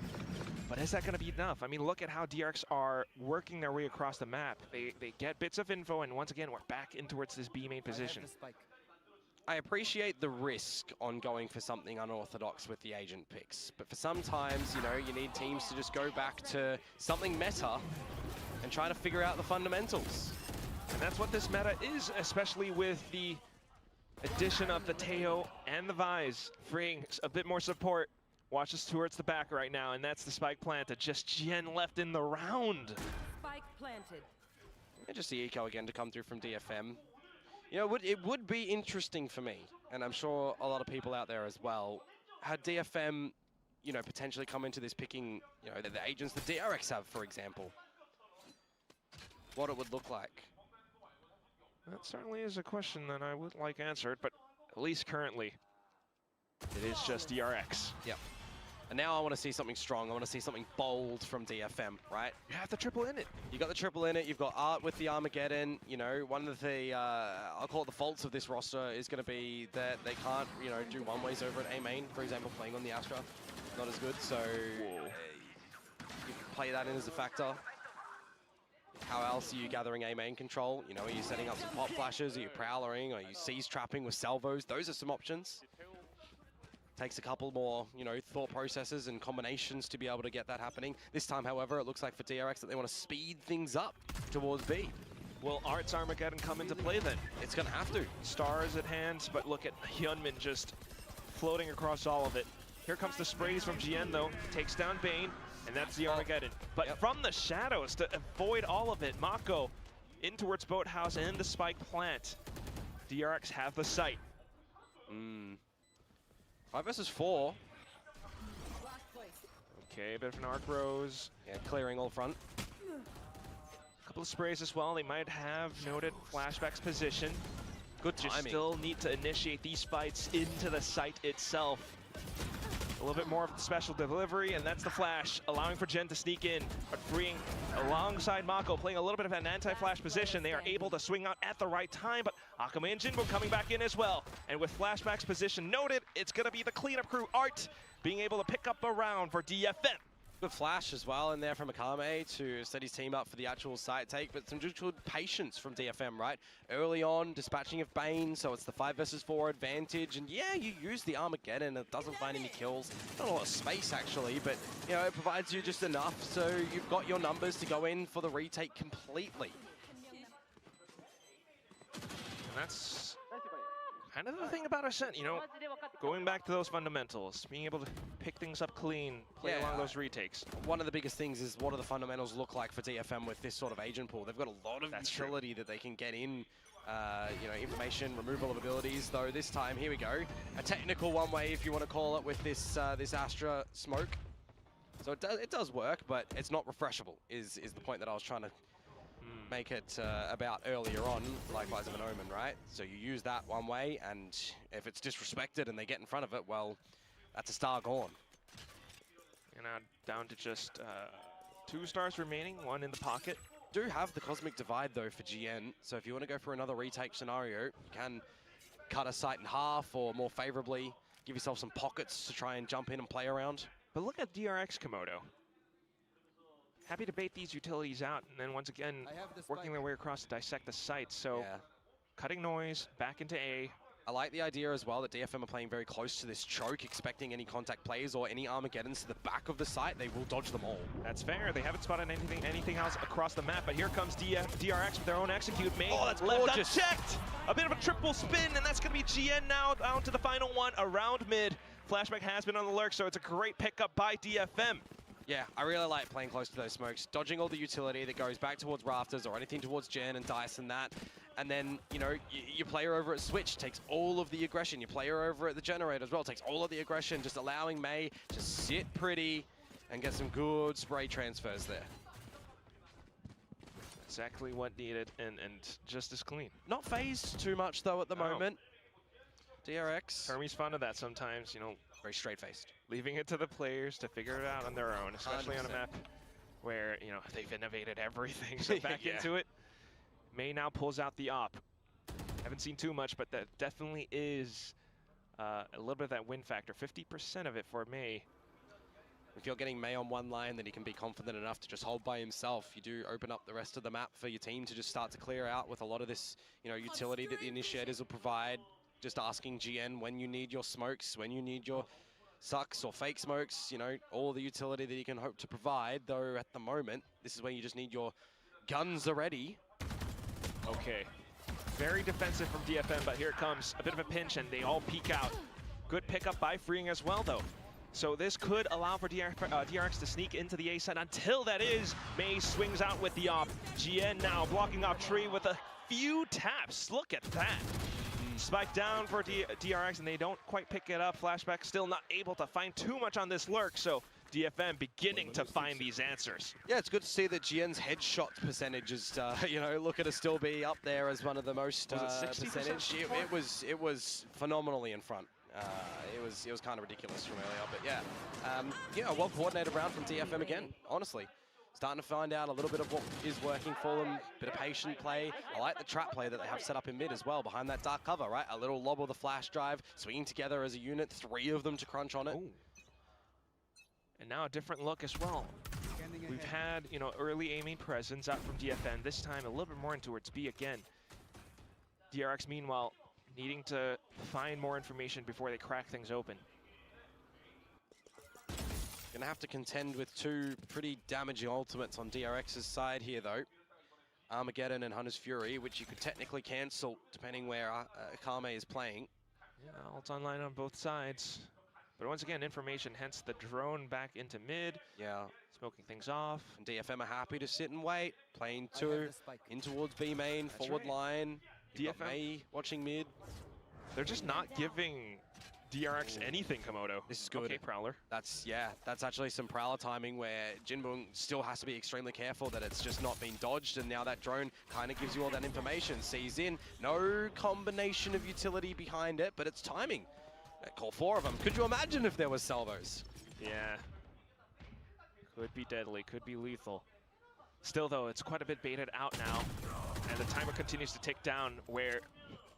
but is that going to be enough? I mean, look at how DRX are working their way across the map. They get bits of info, and once again, we're back in towards this B main position. I appreciate the risk on going for something unorthodox with the agent picks, but for sometimes, you know, you need teams to just go back to something meta and try to figure out the fundamentals. And that's what this meta is, especially with the addition of the Teo and the Vise, freeing a bit more support. Watch us towards the back right now, and that's the spike planted. Just Gen left in the round. Spike planted. And just the eco again to come through from DFM. You know, it would be interesting for me, and I'm sure a lot of people out there as well, had DFM, you know, potentially come into this picking, you know, the agents that DRX have, for example. What it would look like. That certainly is a question that I would like answered, but at least currently, it is just DRX. Yeah. And now I want to see something strong. I want to see something bold from DFM, right? You have the triple in it. You got the triple in it. You've got Art with the Armageddon. You know, one of the, I'll call it the faults of this roster is going to be that they can't, you know, do one-ways over at A main, for example, playing on the Astra. Not as good, so you can play that in as a factor. How else are you gathering A main control? You know, are you setting up some pop flashes? Are you prowling? Are you seize trapping with salvos? Those are some options. Takes a couple more, you know, thought processes and combinations to be able to get that happening. This time, however, it looks like for DRX that they want to speed things up towards B. Will Art's Armageddon come into play then? It's going to have to. Stars at hand, but look at Hyunmin just floating across all of it. Here comes the sprays from GN though, takes down Bane, and that's the Armageddon. But from the shadows to avoid all of it, Mako in towards Boathouse and the spike plant. DRX have the site. 5 versus 4. Okay, a bit of an arc rose. Yeah, clearing all front. A couple of sprays as well. They might have noted Flashback's position. Good Just timing. still need to initiate these fights into the site itself. A little bit more of the special delivery, and that's the flash, allowing for Gen to sneak in, but freeing alongside Mako, playing a little bit of an anti-flash position. They are able to swing out at the right time, but Akame and Jinbo coming back in as well. And with Flashback's position noted, it's going to be the cleanup crew, Art, being able to pick up a round for DFM. Good flash as well in there from Akame to set his team up for the actual site take, but some good patience from DFM, right? Early on, dispatching of Bane, so it's the 5 versus 4 advantage, and yeah, you use the Armageddon, it doesn't find any kills. Not a lot of space actually, but you know, it provides you just enough, so you've got your numbers to go in for the retake completely. And that's kind of the thing about Ascent, you know, going back to those fundamentals, being able to pick things up clean, play along those retakes. One of the biggest things is what do the fundamentals look like for DFM with this sort of agent pool? They've got a lot of utility that they can get in, you know, information, removal of abilities, though this time, here we go. A technical one way, if you want to call it, with this this Astra smoke. So it does work, but it's not refreshable, is the point that I was trying to make it about earlier on, likewise of an Omen, right? So you use that one way, and if it's disrespected and they get in front of it, well, that's a star gone. And now down to just 2 stars remaining, 1 in the pocket. Do have the Cosmic Divide, though, for GN, so if you want to go for another retake scenario, you can cut a site in half, or more favorably, give yourself some pockets to try and jump in and play around. But look at DRX Komodo. Happy to bait these utilities out, and then once again, working their way across to dissect the site. So, cutting noise, back into A. I like the idea as well that DFM are playing very close to this choke, expecting any contact plays or any Armageddons to the back of the site. They will dodge them all. That's fair. They haven't spotted anything else across the map, but here comes DRX with their own execute. May that's left gorgeous. unchecked. A bit of a triple spin, and that's going to be GN now down to the final one around mid. Flashback has been on the lurk, so it's a great pickup by DFM. Yeah, I really like playing close to those smokes, dodging all the utility that goes back towards Rafters or anything towards Jen and Dice and that. And then, you know, your player over at Switch takes all of the aggression. Your player over at the Generator as well takes all of the aggression, just allowing May to sit pretty and get some good spray transfers there. Exactly what needed, and just as clean. Not phased too much, though, at the moment. DRX. Hermes fond of that sometimes, you know. Very straight-faced. Leaving it to the players to figure it out on their own, especially 100%. On a map where, you know, they've innovated everything. So back into it. May now pulls out the op. Haven't seen too much, but that definitely is a little bit of that win factor. 50% of it for May. If you're getting May on one line, then he can be confident enough to just hold by himself. You do open up the rest of the map for your team to just start to clear out with a lot of this, you know, utility that the initiators will provide. Just asking GN when you need your smokes, when you need your sucks or fake smokes, you know, all the utility that you can hope to provide. Though at the moment, this is where you just need your guns are ready. Okay. Very defensive from DFM, but here it comes. A bit of a pinch, and they all peek out. Good pickup by Freeing as well, though. So this could allow for DRX to sneak into the A side. Until that is, May swings out with the op. GN now blocking off Tree with a few taps. Look at that. Spike down for DRX, and they don't quite pick it up. Flashback still not able to find too much on this lurk, so DFM beginning to find these answers. Yeah, it's good to see that GN's headshot percentage is, you know, looking to still be up there as one of the most percentage. It was phenomenally in front. It was kind of ridiculous from earlier, but yeah. Yeah, a well-coordinated round from DFM again, honestly. Starting to find out a little bit of what is working for them, bit of patient play. I like the trap play that they have set up in mid as well, behind that dark cover, right? A little lob of the flash drive, swinging together as a unit, 3 of them to crunch on it. Ooh. And now a different look as well. We've had, you know, early aiming presence out from DFM, this time a little bit more in towards B again. DRX, meanwhile, needing to find more information before they crack things open. Gonna have to contend with 2 pretty damaging ultimates on DRX's side here, though. Armageddon and Hunter's Fury, which you could technically cancel depending where Akame is playing. Yeah, ult online on both sides. But once again, information, hence the drone back into mid. Yeah. Smoking things off. And DFM are happy to sit and wait. Playing two in towards B main, forward line. DFM May watching mid. They're just not giving DRX anything, Komodo. This is good. Okay, Prowler. That's actually some Prowler timing where Jinbong still has to be extremely careful that it's just not being dodged, and now that drone kind of gives you all that information. Sees in, no combination of utility behind it, but it's timing. Call 4 of them. Could you imagine if there was salvos? Yeah. Could be deadly, could be lethal. Still though, it's quite a bit baited out now, and the timer continues to tick down where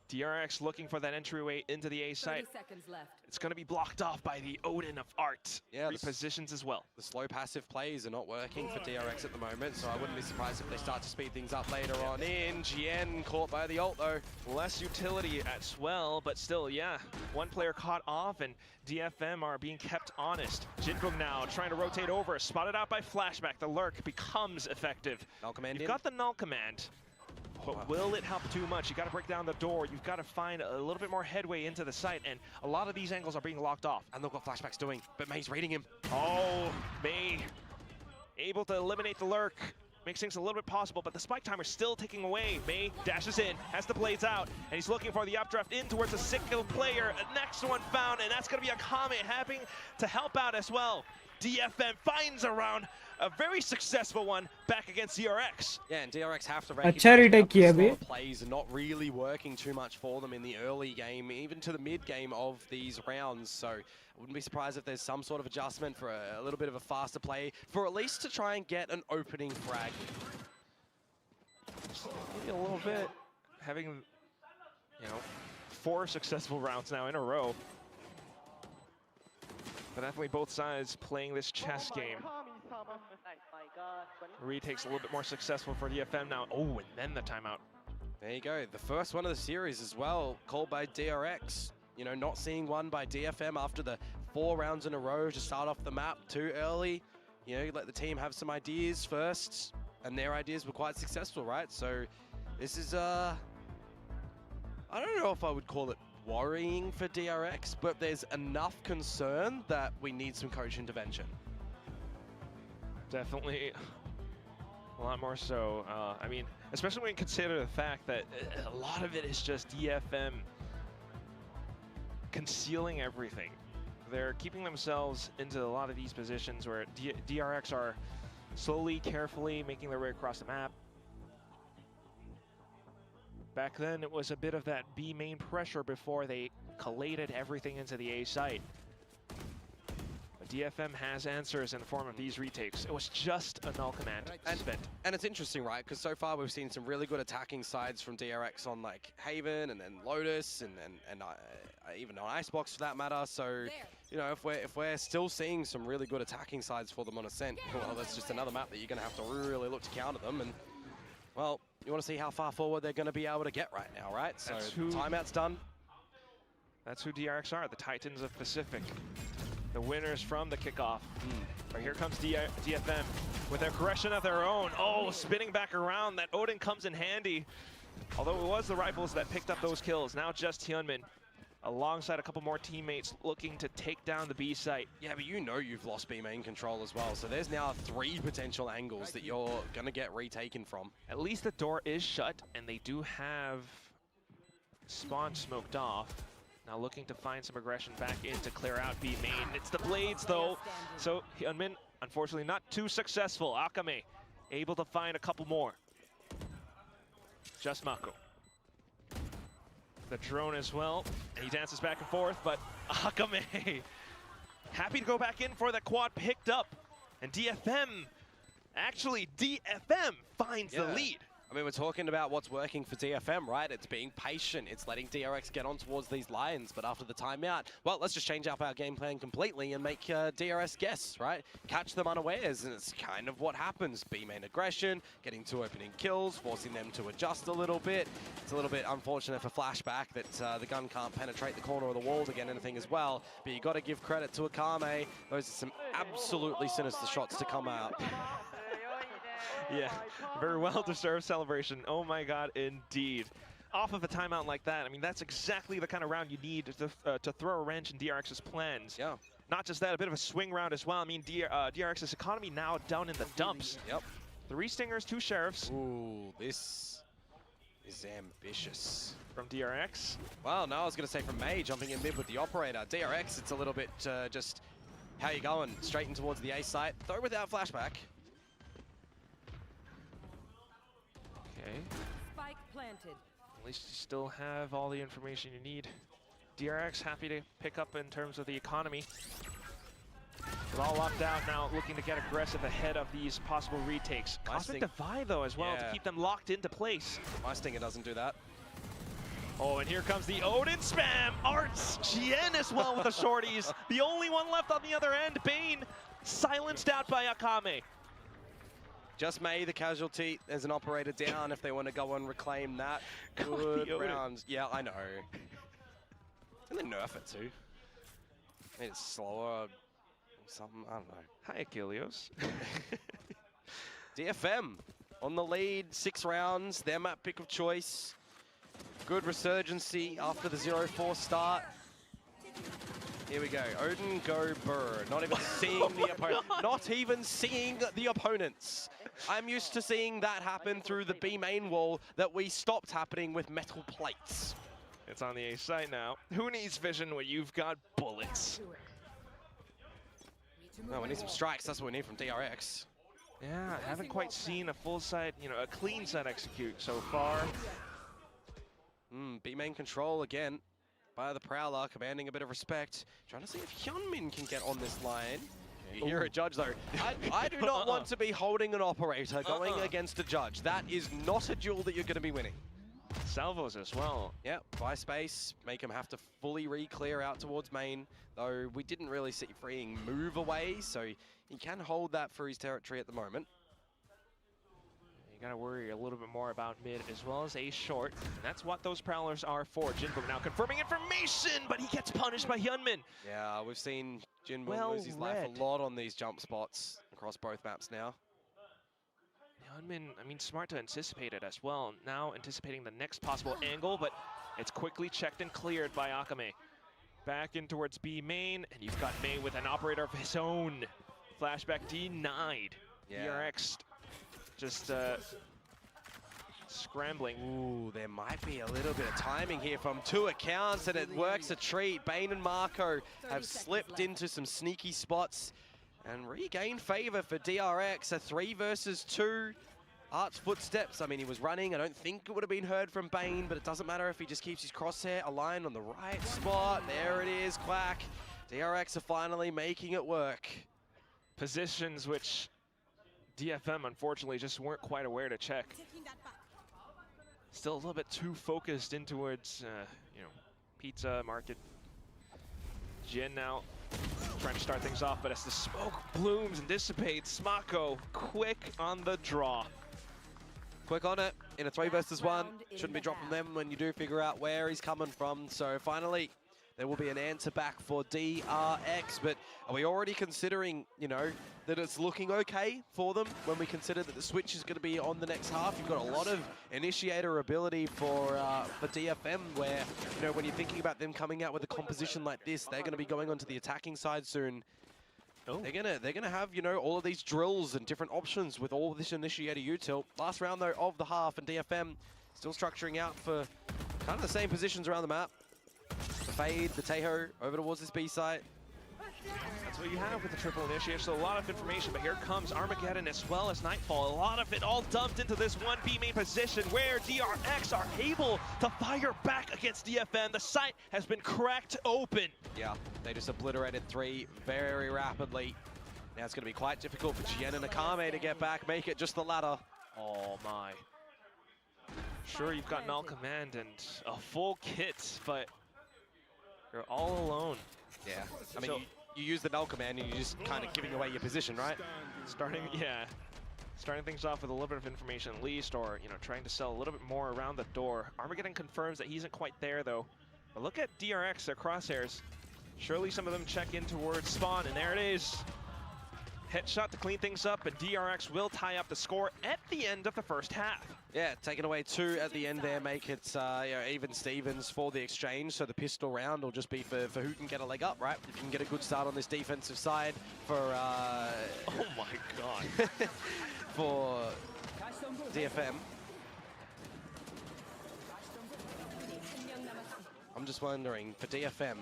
DRX looking for that entryway into the A site. 30 seconds left. It's going to be blocked off by the Odin of Art. Yeah, repositions as well. The slow passive plays are not working for DRX at the moment, so I wouldn't be surprised if they start to speed things up later on in. GN caught by the ult though. Less utility as well, but still, yeah. One player caught off, and DFM are being kept honest. Jinbong now trying to rotate over, spotted out by Flashback. The lurk becomes effective. Null command You've got the null command. But will it help too much? You got to break down the door. You've got to find a little bit more headway into the site, and a lot of these angles are being locked off. And look what Flashback's doing, but May's reading him. Oh, May able to eliminate the lurk. Makes things a little bit possible, but the spike timer still ticking away. May dashes in, has the blades out, and he's looking for the updraft in towards a single player. Next one found, and that's going to be a Kame having to help out as well. DFM finds a round, a very successful one, back against DRX. Yeah, and DRX have to recognize plays are not really working too much for them in the early game, even to the mid game of these rounds. So I wouldn't be surprised if there's some sort of adjustment for a little bit of a faster play, for at least to try and get an opening frag. Maybe a little bit. Having, you know, 4 successful rounds now in a row. But definitely both sides playing this chess game. Retake's a little bit more successful for DFM now. Oh, and then the timeout. There you go. The first one of the series as well, called by DRX. You know, not seeing one by DFM after the 4 rounds in a row to start off the map too early. You know, you let the team have some ideas first, and their ideas were quite successful, right? So this is, I don't know if I would call it worrying for DRX, but there's enough concern that we need some coach intervention. Definitely a lot more so. I mean, especially when you consider the fact that a lot of it is just DFM concealing everything. They're keeping themselves into a lot of these positions where DRX are slowly, carefully making their way across the map. Back then, it was a bit of that B main pressure before they collated everything into the A site. But DFM has answers in the form of these retakes. It was just a null command spent. And it's interesting, right? Because so far we've seen some really good attacking sides from DRX on like Haven and then Lotus and even on Icebox for that matter. So, you know, if we're still seeing some really good attacking sides for them on Ascent, well, that's just another map that you're going to have to really look to counter them. And, well, you want to see how far forward they're going to be able to get right now, right? So timeout's done. That's who DRX are, the Titans of Pacific. The winners from the kickoff. But here comes DFM with aggression of their own. Oh, spinning back around. That Odin comes in handy. Although it was the rifles that picked up those kills. Now just Hyunmin alongside a couple more teammates looking to take down the B site. Yeah, but you know you've lost B main control as well. So there's now 3 potential angles that you're going to get retaken from. At least the door is shut, and they do have spawn smoked off. Now looking to find some aggression back in to clear out B main. It's the blades though. So Hyunmin, unfortunately not too successful. Akame able to find a couple more. Just Mako. The drone as well. And he dances back and forth, but Akame happy to go back in for the quad picked up. And DFM finds the lead. I mean, we're talking about what's working for DFM, right? It's being patient. It's letting DRX get on towards these lines. But after the timeout, well, let's just change up our game plan completely and make DRS guess, right? Catch them unawares, and it's kind of what happens. B-main aggression, getting 2 opening kills, forcing them to adjust a little bit. It's a little bit unfortunate for Flashback that the gun can't penetrate the corner of the wall to get anything as well. But you got to give credit to Akame. Those are some absolutely sinister shots to come out. Yeah, very well-deserved celebration. Oh my god, indeed. off of a timeout like that, I mean, that's exactly the kind of round you need to throw a wrench in DRX's plans. Yeah. Not just that, a bit of a swing round as well. I mean, DRX's economy now down in the dumps. Yep. 3 Stingers, 2 Sheriffs. Ooh, this is ambitious. From DRX. Well, no, I was going to say from May, jumping in mid with the operator. DRX, it's a little bit just, how you going? Straight in towards the A site, though without flashback. Okay. Spike planted. At least you still have all the information you need. DRX happy to pick up in terms of the economy. With all locked out now, looking to get aggressive ahead of these possible retakes. Cosmic Divide, though, as well, to keep them locked into place. My Stinger doesn't do that. Oh, and here comes the Odin spam. Arts, Jien as well with the shorties. The only one left on the other end. Bane silenced out by Akame. Just May, the casualty. There's an operator down if they want to go and reclaim that. Good rounds. Yeah, I know. And they nerf it too. I mean, it's slower or something. I don't know. Hi, Achilleos. DFM on the lead, 6 rounds. Their map pick of choice. Good resurgency after the 0-4 start. Here we go. Odin go Burr. Not even seeing the opponent. Not even seeing the opponents. I'm used to seeing that happen through the B main wall that we stopped happening with metal plates. It's on the A site now. Who needs vision when you've got bullets? No, we need some strikes. That's what we need from DRX. Yeah, I haven't quite seen a full side, a clean set execute so far. B main control again by the Prowler, commanding a bit of respect. Trying to see if Hyunmin can get on this line. You hear a judge though. I do not want to be holding an operator going against a judge. That is not a duel that you're going to be winning. Salvos as well. Yep, buy space, make him have to fully re-clear out towards main, though we didn't really see Freeing move away, so he can hold that for his territory at the moment. You gotta worry a little bit more about mid as well as A short, and that's what those Prowlers are for. Jinboom now confirming information, but he gets punished by Hyunmin. Yeah, we've seen Jinboom lose his life a lot on these jump spots across both maps now. Hyunmin, I mean, smart to anticipate it as well. Now anticipating the next possible angle, but it's quickly checked and cleared by Akame. Back in towards B main, and you've got May with an operator of his own. Flashback denied. Yeah. DRX just scrambling. Ooh, there might be a little bit of timing here from 2 accounts, and it works a treat. Bane and Marco have slipped into some sneaky spots and regain favor for DRX. A 3 versus 2. Art's footsteps, I mean, he was running. I don't think it would have been heard from Bane, but it doesn't matter if he just keeps his crosshair aligned on the right spot. There it is, Quack. DRX are finally making it work. Positions which DFM, unfortunately, just weren't quite aware to check. Still a little bit too focused in towards, pizza market. Jin now trying to start things off, but as the smoke blooms and dissipates, Smako quick on the draw. Quick on it in a 3 versus 1. Shouldn't be dropping them when you do figure out where he's coming from. So finally, there will be an answer back for DRX. But are we already considering, that it's looking okay for them when we consider that the switch is going to be on the next half? You've got a lot of initiator ability for DFM, where, when you're thinking about them coming out with a composition like this, they're going to be going onto the attacking side soon. They're gonna have, all of these drills and different options with all of this initiator util. Last round though of the half, and DFM still structuring out for kind of the same positions around the map. The Fade, the Teho over towards this B site. That's what you have with the triple initiator, so a lot of information, but here comes Armageddon as well as Nightfall. A lot of it all dumped into this one B main position where DRX are able to fire back against DFM. The site has been cracked open. Yeah, they just obliterated 3 very rapidly. Now it's going to be quite difficult for Jien and Akame to get back, make it just the ladder. Oh my. Sure, you've got null command and a full kit, but you're all alone. Yeah, I mean, you use the null command and you're just kind of giving away your position, right? Starting things off with a little bit of information at least, or, trying to sell a little bit more around the door. Armageddon confirms that he isn't quite there, though. But look at DRX, their crosshairs. Surely some of them check in towards spawn, and there it is. Headshot to clean things up, and DRX will tie up the score at the end of the first half. Yeah, taking away 2 at the end there, make it even Stevens for the exchange. So the pistol round will just be for who can get a leg up, right? If you can get a good start on this defensive side for... oh my god. for DFM. I'm just wondering, for DFM,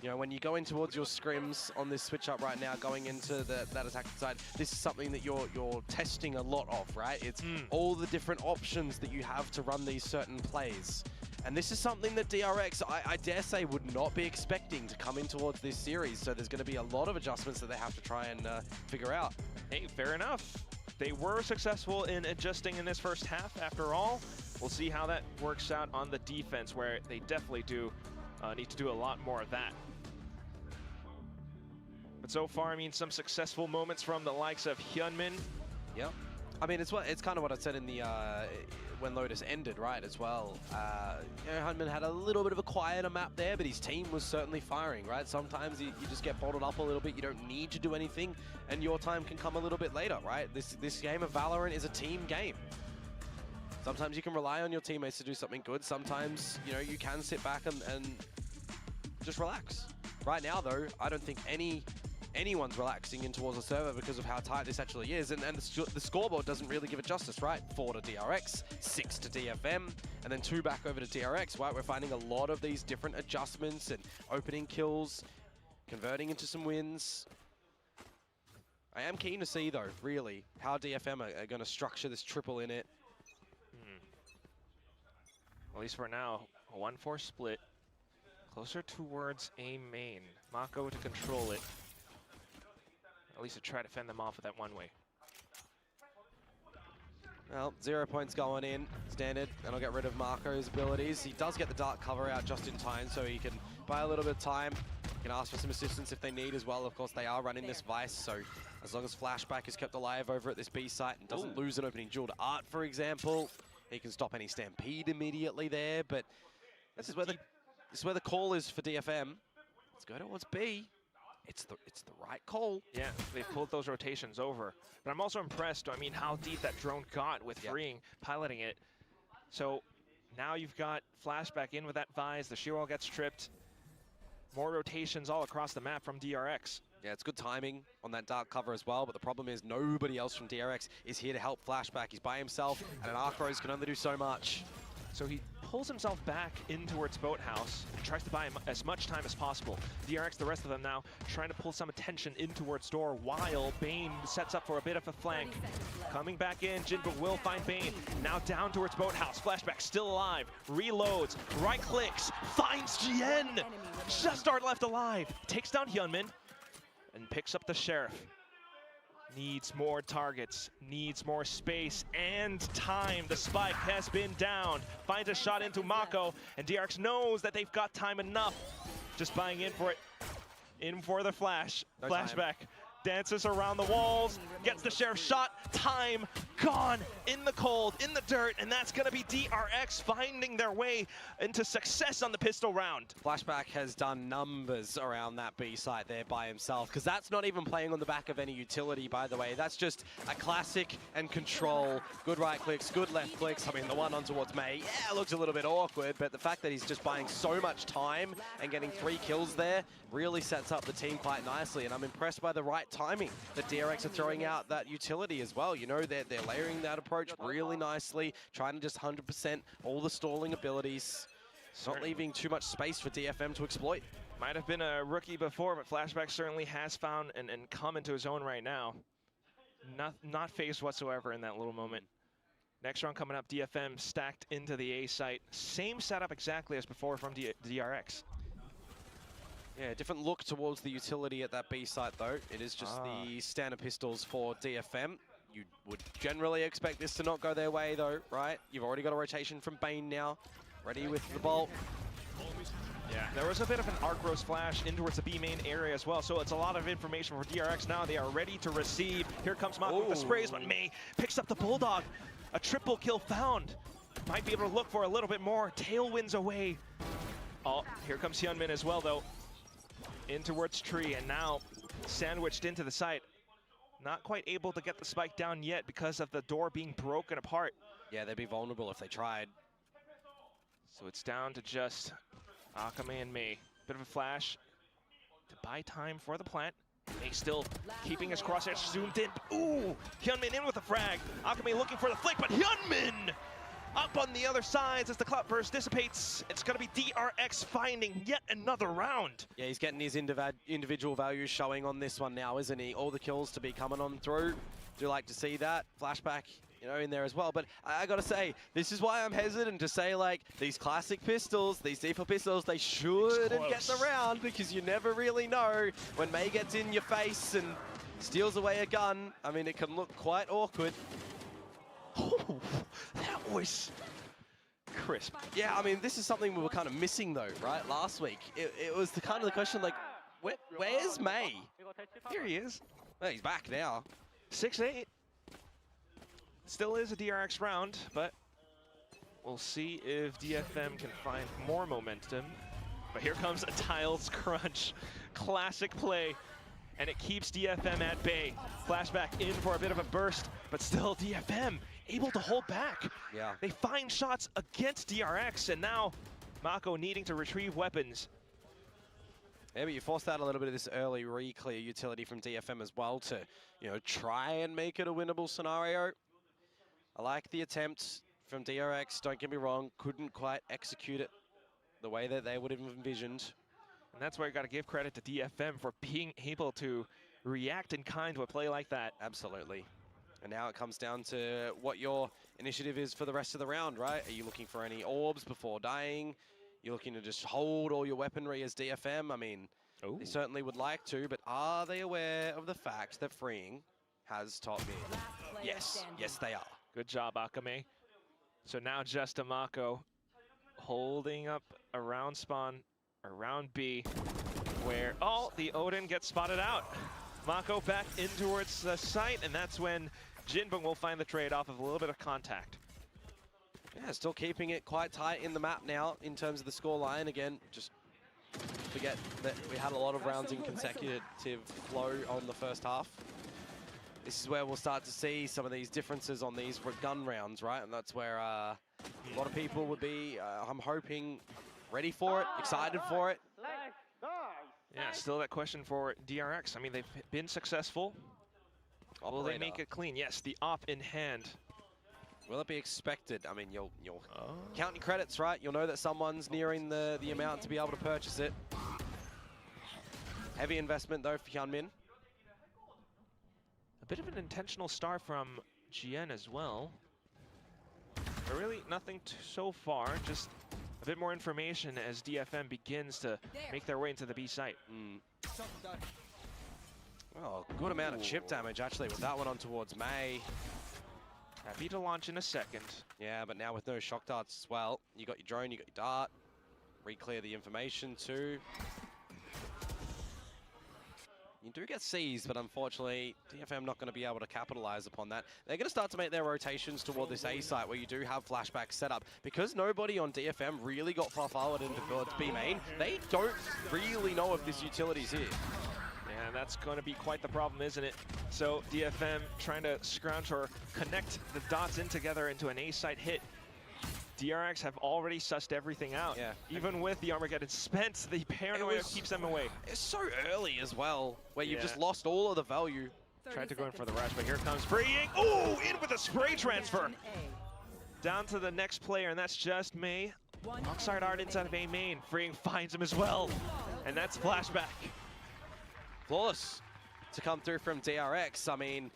you know, when you go in towards your scrims on this switch up right now, going into that attack side, this is something that you're testing a lot of, right? It's all the different options that you have to run these certain plays. And this is something that DRX, I dare say, would not be expecting to come in towards this series. So there's going to be a lot of adjustments that they have to try and figure out. Hey, fair enough. They were successful in adjusting in this first half after all. We'll see how that works out on the defense, where they definitely do need to do a lot more of that. But so far, I mean, some successful moments from the likes of Hyunmin. Yep. I mean, it's kind of what I said in the when Lotus ended, right, as well. You know, Hyunmin had a little bit of a quieter map there, but his team was certainly firing, right? Sometimes you just get bottled up a little bit. You don't need to do anything, and your time can come a little bit later, right? This game of Valorant is a team game. Sometimes you can rely on your teammates to do something good. Sometimes, you know, you can sit back and just relax. Right now, though, I don't think anyone's relaxing in towards the server because of how tight this actually is, and the scoreboard doesn't really give it justice, right? 4 to DRX, 6 to DFM, and then 2 back over to DRX, right? We're finding a lot of these different adjustments and opening kills, converting into some wins. I am keen to see, though, really, how DFM are going to structure this triple in it. At least for now, a 1-4 split. Closer towards A main. Mako to control it. At least to try to fend them off with that one way. Well, 0 points going in, standard, and I'll get rid of Marco's abilities. He does get the dark cover out just in time, so he can buy a little bit of time. He can ask for some assistance if they need as well. Of course, they are running this Vice, so as long as Flashback is kept alive over at this B site and doesn't lose an opening duel to Art, for example, he can stop any Stampede immediately there, but this is where the call is for DFM. Let's go towards B. It's the right call. Yeah, they've pulled those rotations over. But I'm also impressed, I mean, how deep that drone got with freeing, piloting it. So now you've got Flashback in with that Vise, the shear wall gets tripped. More rotations all across the map from DRX. Yeah, it's good timing on that dark cover as well, but the problem is nobody else from DRX is here to help Flashback. He's by himself, and an Arcros can only do so much. So he pulls himself back in towards Boathouse and tries to buy him as much time as possible. DRX, the rest of them now, trying to pull some attention in towards door while Bane sets up for a bit of a flank. Coming back in, Jinbuk will find Bane. Now down towards Boathouse. Flashback still alive. Reloads. Right clicks. Finds Jien. Just are left alive. Takes down Hyunmin and picks up the Sheriff. Needs more targets, needs more space and time. The spike has been down. Finds a shot into Mako, and DRX knows that they've got time enough. Just buying in for it. In for the flash. No Flashback. Time. Dances around the walls, gets the Sheriff shot, time gone in the cold, in the dirt, and that's gonna be DRX finding their way into success on the pistol round. Flashback has done numbers around that B site there by himself, because that's not even playing on the back of any utility, by the way. That's just a classic and control. Good right clicks, good left clicks. I mean, the one on towards May, yeah, looks a little bit awkward, but the fact that he's just buying so much time and getting 3 kills there really sets up the team quite nicely, and I'm impressed by the right timing that DRX are throwing out that utility as well. You know, they're layering that approach really nicely, trying to just 100% all the stalling abilities, not leaving too much space for DFM to exploit. Might have been a rookie before, but Flashback certainly has found and come into his own right now. Not phased whatsoever in that little moment. Next round coming up, DFM stacked into the A site. Same setup exactly as before from DRX. Yeah, different look towards the utility at that B site, though. It is just the standard pistols for DFM. You would generally expect this to not go their way, though, right? You've already got a rotation from Bane now, ready with the bolt. Yeah, there was a bit of an Arcros flash in towards the B main area as well, so it's a lot of information for DRX now. They are ready to receive. Here comes Mako with the sprays, but May picks up the Bulldog. A triple kill found. Might be able to look for a little bit more. Tailwinds away. Oh, here comes Hyunmin as well, though. In towards Tree, and now sandwiched into the site. not quite able to get the spike down yet because of the door being broken apart. Yeah, they'd be vulnerable if they tried. So it's down to just Akame and Mei. Bit of a flash to buy time for the plant. Mei still keeping his crosshairs zoomed in. Ooh, Hyunmin in with a frag. Akame looking for the flick, but Hyunmin up on the other side as the cloudburst dissipates. It's going to be DRX finding yet another round. Yeah, he's getting his individual values showing on this one now, isn't he? All the kills to be coming on through. Do like to see that. Flashback, you know, in there as well. But I gotta say, this is why I'm hesitant to say, like, these classic pistols, these default pistols, they shouldn't get the round, because you never really know when Mei gets in your face and steals away a gun. I mean, it can look quite awkward. Oh, that was crisp. Yeah, I mean, this is something we were kind of missing, though, right? Last week, it was the kind of the question, like, where's Mei? Here he is. Well, he's back now. 6-8. Still is a DRX round, but we'll see if DFM can find more momentum. But here comes a Tiles crunch. Classic play. And it keeps DFM at bay. Flashback in for a bit of a burst, but still DFM able to hold back. Yeah. They find shots against DRX, and now Mako needing to retrieve weapons. Yeah, but you forced out a little bit of this early re-clear utility from DFM as well to, you know, try and make it a winnable scenario. I like the attempt from DRX, don't get me wrong, couldn't quite execute it the way that they would have envisioned. And that's why you got to give credit to DFM for being able to react in kind to a play like that. Absolutely. And now it comes down to what your initiative is for the rest of the round, right? Are you looking for any orbs before dying? You're looking to just hold all your weaponry as DFM? I mean, they certainly would like to, but are they aware of the fact that freeing has top mid? Yes, yes they are. Good job, Akame. So now just a Mako holding up around spawn, around B, where, oh, the Odin gets spotted out. Mako back in towards the site, and that's when Jinbong will find the trade off of a little bit of contact. Yeah, still keeping it quite tight in the map now in terms of the scoreline. Again, just forget that we had a lot of rounds in consecutive flow on the first half. This is where we'll start to see some of these differences on these gun rounds, right? And that's where a lot of people would be, I'm hoping, ready for it, excited for it. Yeah, still that question for DRX. I mean, they've been successful. Will they make it clean? Yes, the op in hand. Will it be expected? I mean, you'll count your credits, right? You'll know that someone's nearing the amount to be able to purchase it. Heavy investment, though, for Hyunmin. A bit of an intentional start from GN as well. But really nothing so far, just a bit more information as DFM begins to make their way into the B site. Well, good amount of chip damage, actually, with that one on towards Mei. Happy to launch in a second. Yeah, but now with no shock darts as well. You got your drone, you got your dart. Re-clear the information too. You do get seized, but unfortunately, DFM not going to be able to capitalize upon that. They're going to start to make their rotations toward this A site where you do have flashback set up. Because nobody on DFM really got far forward into towards B main, they don't really know if this utility's here. Yeah, that's going to be quite the problem, isn't it? So DFM trying to scrounge or connect the dots in together into an A site hit. DRX have already sussed everything out. Yeah. Even with the Armageddon spent, the paranoia keeps them away. It's so early as well, where you've just lost all of the value. Tried to go in for the rush, but here comes freeing. Ooh, in with a spray transfer. Down to the next player, and that's just Mei. Oxide Art inside of A main. Freeing finds him as well. And that's flashback. Flawless to come through from DRX. I mean,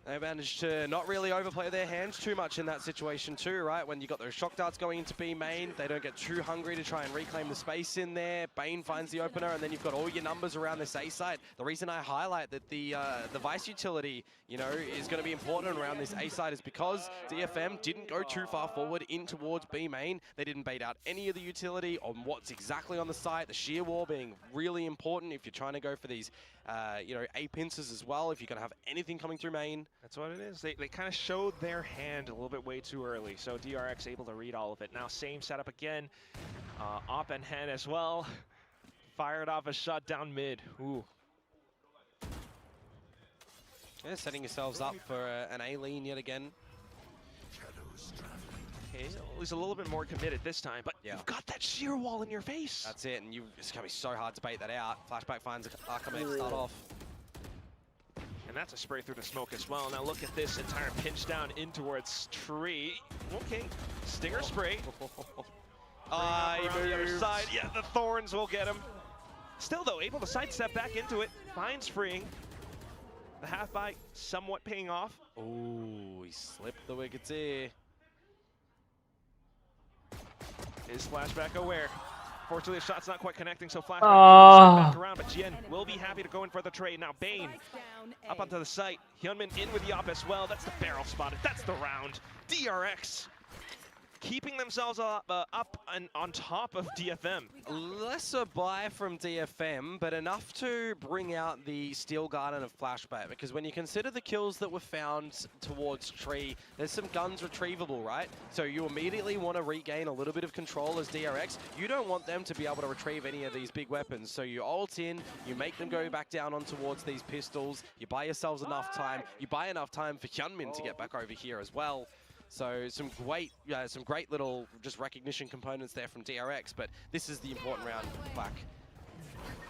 they managed to not really overplay their hands too much in that situation too, right? When you got those shock darts going into B main, they don't get too hungry to try and reclaim the space in there. Bane finds the opener, and then you've got all your numbers around this A site. The reason I highlight that the Vice utility, you know, is going to be important around this A site is because DFM didn't go too far forward in towards B main. They didn't bait out any of the utility on what's exactly on the site. The shear wall being really important if you're trying to go for these, you know, A pincers as well. If you're going to have anything coming through main. That's what it is. They kind of showed their hand a little bit way too early, so DRX able to read all of it. Now same setup again. Op and hand as well. Fired off a shot down mid. Ooh. Yeah, setting yourselves up for an A lean yet again. Okay, he's a little bit more committed this time, but you've got that sheer wall in your face. That's it, and it's going to be so hard to bait that out. Flashback finds Akame to start off. And that's a spray through the smoke as well. Now look at this entire pinch down in towards tree. Okay, stinger spray. He moved the other side. Yeah, the thorns will get him. Still though, able to sidestep back into it. Finds freeing. The half bite somewhat paying off. Ooh, he slipped the wicket's ear. Is Flashback aware? Fortunately, the shot's not quite connecting, so Flashback back around, but Jien will be happy to go in for the trade. Now Bane up onto the site. Hyunmin in with the op as well. That's the barrel spotted. That's the round. DRX keeping themselves up and on top of DFM. Lesser buy from DFM, but enough to bring out the Steel Garden of Flashback, because when you consider the kills that were found towards Tree, there's some guns retrievable, right? So you immediately want to regain a little bit of control as DRX. You don't want them to be able to retrieve any of these big weapons, so you ult in, you make them go back down on towards these pistols, you buy yourselves enough time, you buy enough time for Hyunmin to get back over here as well. So some great little just recognition components there from DRX, but this is the important round back.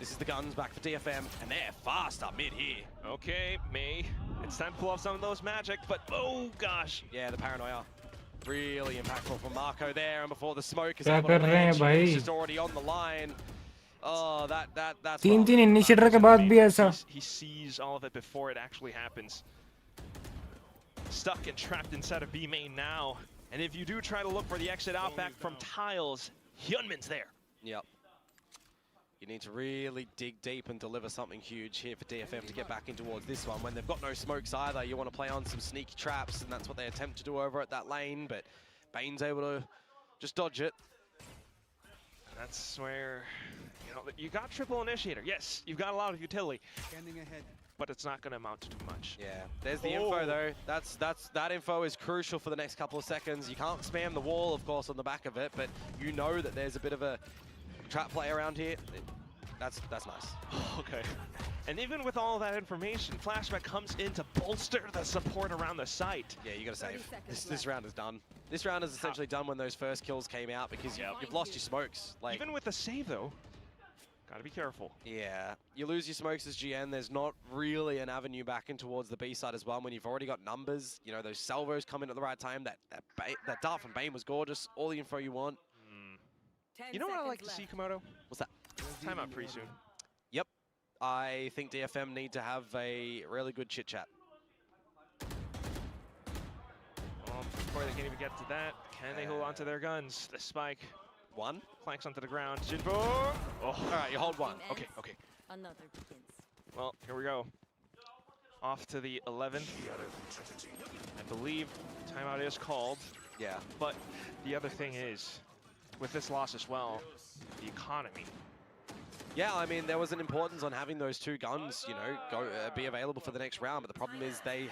This is the guns back for DFM, and they're fast up mid here. Okay, May, it's time to pull off some of those magic, but oh gosh. Yeah, the paranoia. Really impactful from Marco there, and before the smoke is able to land, he's just already on the line. Oh, that's तीन initiator के बाद भी ऐसा. He sees all of it before it actually happens. Stuck and trapped inside of B main now. And if you do try to look for the exit out back from tiles, Hyunmin's there. Yep. You need to really dig deep and deliver something huge here for DFM to get back in towards this one. When they've got no smokes either, you want to play on some sneaky traps, and that's what they attempt to do over at that lane, but Bane's able to just dodge it. That's where, you know, you got triple initiator. Yes, you've got a lot of utility. Standing ahead. But it's not going to amount to too much. Yeah, there's the info though. That info is crucial for the next couple of seconds. You can't spam the wall, of course, on the back of it, but you know that there's a bit of a trap play around here. That's nice. Okay. And even with all that information, Flashback comes in to bolster the support around the site. Yeah, you got to save. This round is done. This round is essentially done when those first kills came out, because you've lost your smokes. Like, even with the save though. Gotta be careful. Yeah, you lose your smokes as GN. There's not really an avenue back in towards the B side as well. When you've already got numbers, you know, those salvos come in at the right time. That dart from Bane was gorgeous. All the info you want. You know what I like to see, Komodo? What's that? Timeout pretty soon. Yep. I think DFM need to have a really good chit chat. Well, before they can even get to that, can they hold on to their guns? The spike. One. Planks onto the ground. Jinbo! Oh. All right, you hold one. Okay. Another begins. Well, here we go. Off to the 11th. I believe timeout is called. Yeah. But the other thing is, with this loss as well, the economy. Yeah, I mean, there was an importance on having those two guns, you know, be available for the next round. But the problem is they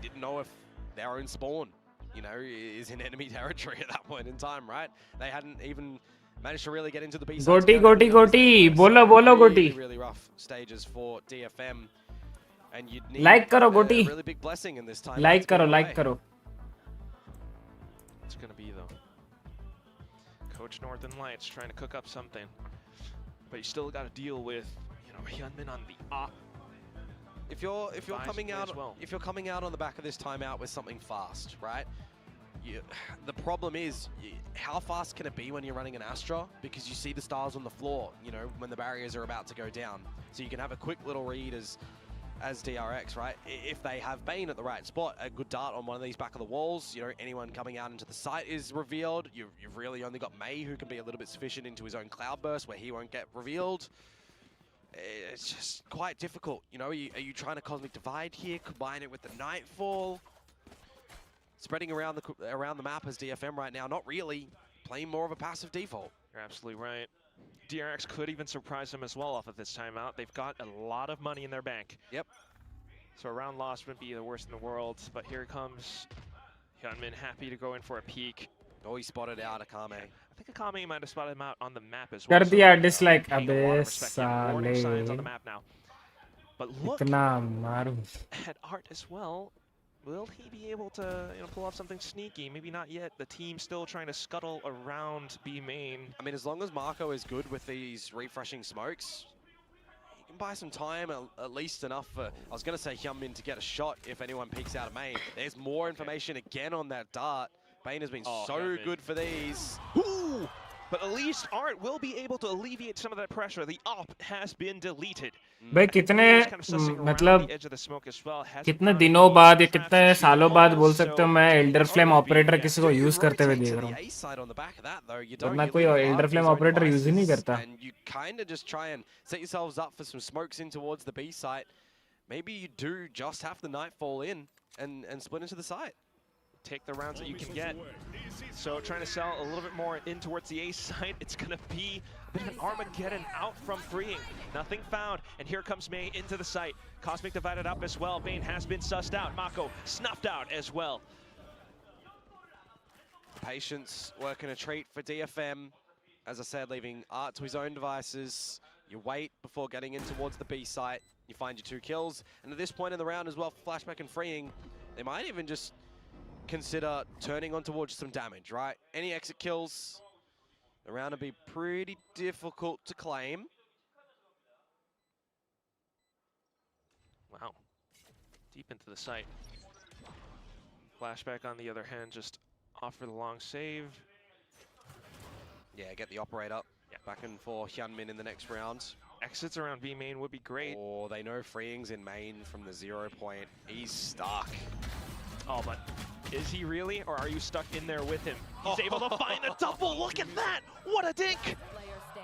didn't know if their own spawn, you know, is in enemy territory at that point in time, right? They hadn't even managed to really get into the B side. Goti. Bolo Goti. Really rough stages for DFM, and you'd need Like karo, Goti. a really big blessing in this time. Like karo. It's gonna be though. Coach Northern Lights trying to cook up something, but you still got to deal with, you know, Hyunmin on the op. If you're coming out if you're coming out on the back of this timeout with something fast, right? The problem is, how fast can it be when you're running an Astra? Because you see the stars on the floor, you know, when the barriers are about to go down. So you can have a quick little read as DRX, right? If they have Bane at the right spot, a good dart on one of these back of the walls, you know, anyone coming out into the site is revealed. You've really only got May, who can be a little bit sufficient into his own cloudburst where he won't get revealed. It's just quite difficult, you know. Are you trying to Cosmic Divide here, combine it with the Nightfall? Spreading around the map as DFM right now, not really. Playing more of a passive default. You're absolutely right. DRX could even surprise them as well off of this timeout. They've got a lot of money in their bank. Yep. So a round loss wouldn't be the worst in the world, but here comes Hyunmin, happy to go in for a peek. Oh, he spotted out Akame. I think Akame might have spotted him out on the map as well. Kar diya dislike. Warning Abe signs on the saale. map now. But look Itna at Art as well. Will he be able to, pull off something sneaky? Maybe not yet. The team's still trying to scuttle around B main. I mean, as long as Marco is good with these refreshing smokes, he can buy some time, at least enough for, I was going to say Hyunmin to get a shot if anyone peeks out of main. There's more information again on that dart. Bane has been so good for these. Ooh! But at least Art will be able to alleviate some of that pressure. The op has been deleted. भाई कितने मतलब कितने दिनों बाद या कितने सालों बाद बोल सकते हो मैं एल्डर फ्लेम ऑपरेटर किसी को यूज करते हुए देख रहा हूँ वरना कोई एल्डर फ्लेम ऑपरेटर यूज ही नहीं करता You kind of just try and set yourselves up for some smokes in towards the B site. Maybe you do just have the Nightfall in and split into the site. Take the rounds that you can get. So trying to sell a little bit more in towards the A site. It's going to be a bit of an Armageddon out from freeing. Nothing found. And here comes May into the site. Cosmic divided up as well. Bane has been sussed out. Mako snuffed out as well. Patience working a treat for DFM. As I said, leaving Art to his own devices. You wait before getting in towards the B site. You find your 2 kills. And at this point in the round as well, flashback and freeing, they might even just consider turning on towards some damage, right? Any exit kills, the round will be pretty difficult to claim. Wow. Deep into the site. Flashback on the other hand, just off for the long save. Yeah, get the operator back in for Hyunmin in the next round. Exits around B main would be great. Or they know freeing's in main from the 0 point. He's stuck. Oh, but is he really, or are you stuck in there with him? He's able to find the double. Look at that! What a dink!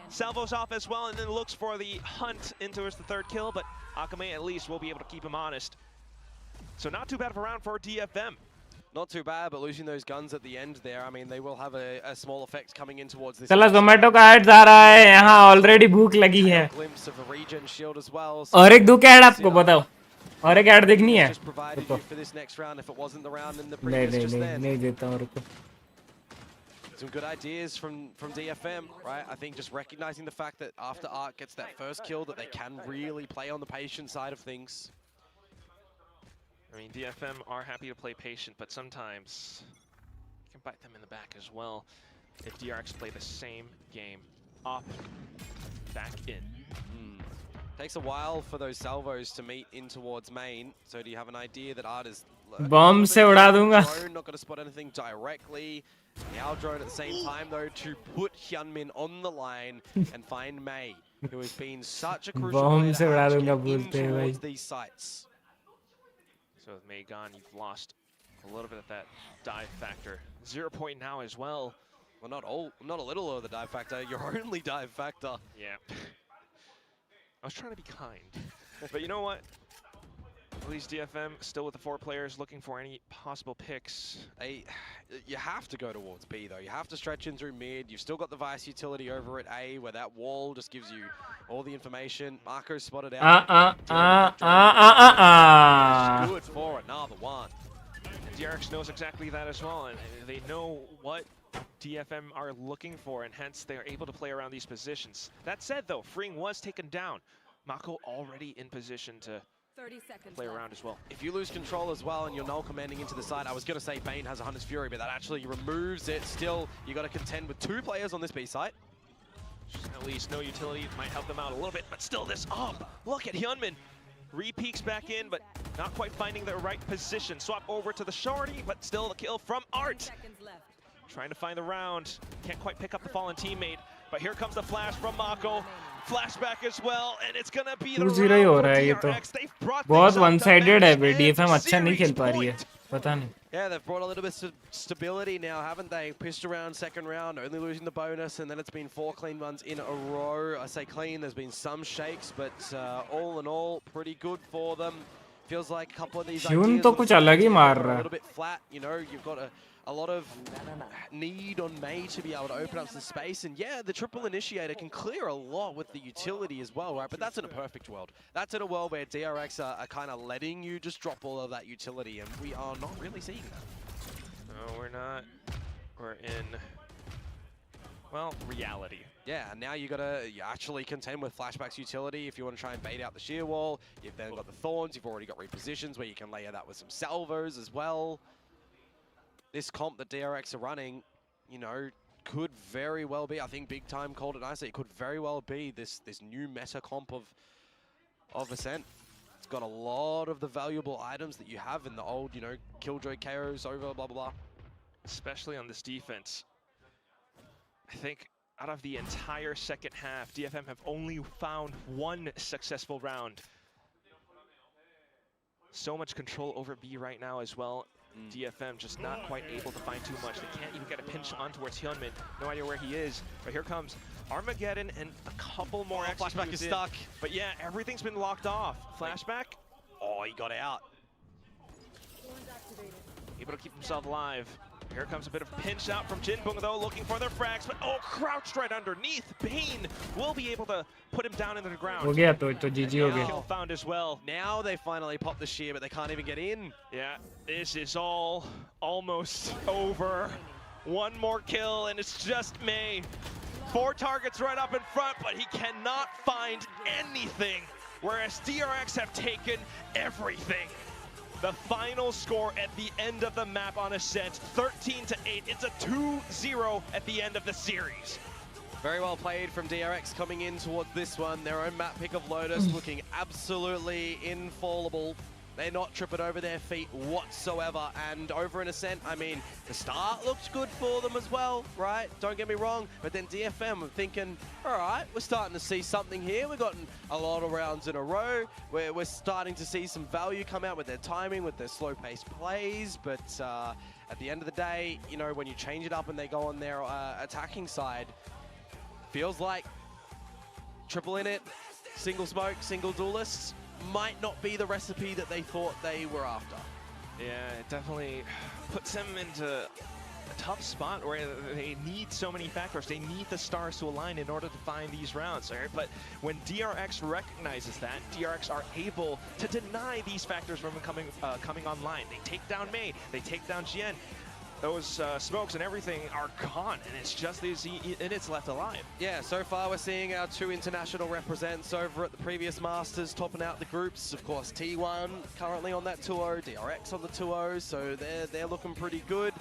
Salvos off as well, and then looks for the hunt into his 3rd kill, but Akame at least will be able to keep him honest. So not too bad of a round for DFM. Not too bad, but losing those guns at the end there, I mean, they will have a small effect coming in towards this. चला जोमेटो का add जा रहा है यहाँ already भूख लगी है Glimpse of a regen shield as well. और एक दूं क्या ऐड आपको बताओ और एक ऐड देखनी है for this next round if it wasn't the round in the नहीं previous नहीं just नहीं then. नहीं देता हूँ रुको Some good ideas from DFM, right? I think just recognizing the fact that after Art gets that first kill, that they can really play on the patient side of things. I mean, DFM are happy to play patient, but sometimes you can bite them in the back as well. If DRX play the same game, up, back in. Takes a while for those salvos to meet in towards main. So do you have an idea that Art is बम से उड़ा दूंगा not going to spot anything directly? Now drone at the same time though to put Hyunmin on the line and find May, who has been such a crucial बम से उड़ा player दूंगा to hatch बोलते in हैं भाई towards these sites. So with May gone, you've lost a little bit of that dive factor. 0 point now as well. Well, not a little of the dive factor, your only dive factor. Yeah. I was trying to be kind. But you know what? At least DFM still with the 4 players looking for any possible picks. You have to go towards B though. You have to stretch in through mid. You've still got the Vice utility over at A where that wall just gives you all the information. Marco's spotted out. Good for another one. And DRX knows exactly that as well, and they know what DFM are looking for, and hence they are able to play around these positions. That said though, freeing was taken down. Mako already in position to 30 seconds play around as well. If you lose control as well and you're null commanding into the side, I was going to say Bane has a Hunter's Fury, but that actually removes it. Still, you got to contend with 2 players on this B site. At least no utility might help them out a little bit, but still this up. Look at Hyunmin. Re-peeks back in, but not quite finding the right position. Swap over to the shorty, but still the kill from Art. Trying to find the round. Can't quite pick up the fallen teammate, but here comes the flash from Mako. Flashback as well, and it's gonna be the 2-0 ही हो रहा है ये तो बहुत one sided है बे DFM अच्छा नहीं खेल पा रही है पता नहीं Yeah, they've brought a little bit of stability now, haven't they? Pissed around second round, only losing the bonus, and then it's been 4 clean runs in a row. I say clean, there's been some shakes, but all in all, pretty good for them. Feels like a couple of these ideas तो कुछ अलग ही मार रहा a है little bit flat, you know, you've got a lot of need on May to be able to open up some space, and yeah, the triple initiator can clear a lot with the utility as well, right? But that's in a perfect world. That's in a world where DRX are kind of letting you just drop all of that utility, and we are not really seeing that. No, we're not. We're in, well, reality. Yeah, and now you actually contend with Flashback's utility if you want to try and bait out the shear wall. You've then got the Thorns, you've already got repositions where you can layer that with some salvos as well. This comp that DRX are running, you know, could very well be, I think Big Time called it nicely, it could very well be this new meta comp of Ascent. It's got a lot of the valuable items that you have in the old, you know, Killjoy KOs over, blah, blah, blah. Especially on this defense. I think out of the entire second half, DFM have only found one successful round. So much control over B right now as well. DFM just not quite able to find too much. They can't even get a pinch on towards Hyunmin. No idea where he is. But here comes Armageddon and a couple more Flashback is stuck. But yeah, everything's been locked off. Flashback. Oh, he got out. Able to keep himself alive. Here comes a bit of pinch out from Jinbong though, looking for their frags, but oh, crouched right underneath. Bane will be able to put him down into the ground. हो गया तो GG हो गया. Kill found as well. Now they finally pop the shear, but they can't even get in. Yeah, this is all almost over. One more kill and it's just May. 4 targets right up in front, but he cannot find anything, whereas DRX have taken everything. The final score at the end of the map on Ascent, 13-8. It's a 2-0 at the end of the series. Very well played from DRX coming in towards this one. Their own map pick of Lotus looking absolutely infallible. They're not tripping over their feet whatsoever. And over in Ascent, I mean, the start looked good for them as well, right? Don't get me wrong. But then DFM, I'm thinking, all right, we're starting to see something here. We've gotten a lot of rounds in a row. We're starting to see some value come out with their timing, with their slow-paced plays. But at the end of the day, you know, when you change it up and they go on their attacking side, feels like triple in it, single smoke, single duelists, might not be the recipe that they thought they were after. Yeah, it definitely puts them into a tough spot where they need so many factors. They need the stars to align in order to find these rounds. Right? But when DRX recognizes that, DRX are able to deny these factors from coming online. They take down Mei, they take down Jian. Those smokes and everything are gone, and it's just these it's left alive. Yeah, so far we're seeing our 2 international represents over at the previous Masters topping out the groups. Of course, T1 currently on that 2-0, DRX on the 2-0, so they're looking pretty good.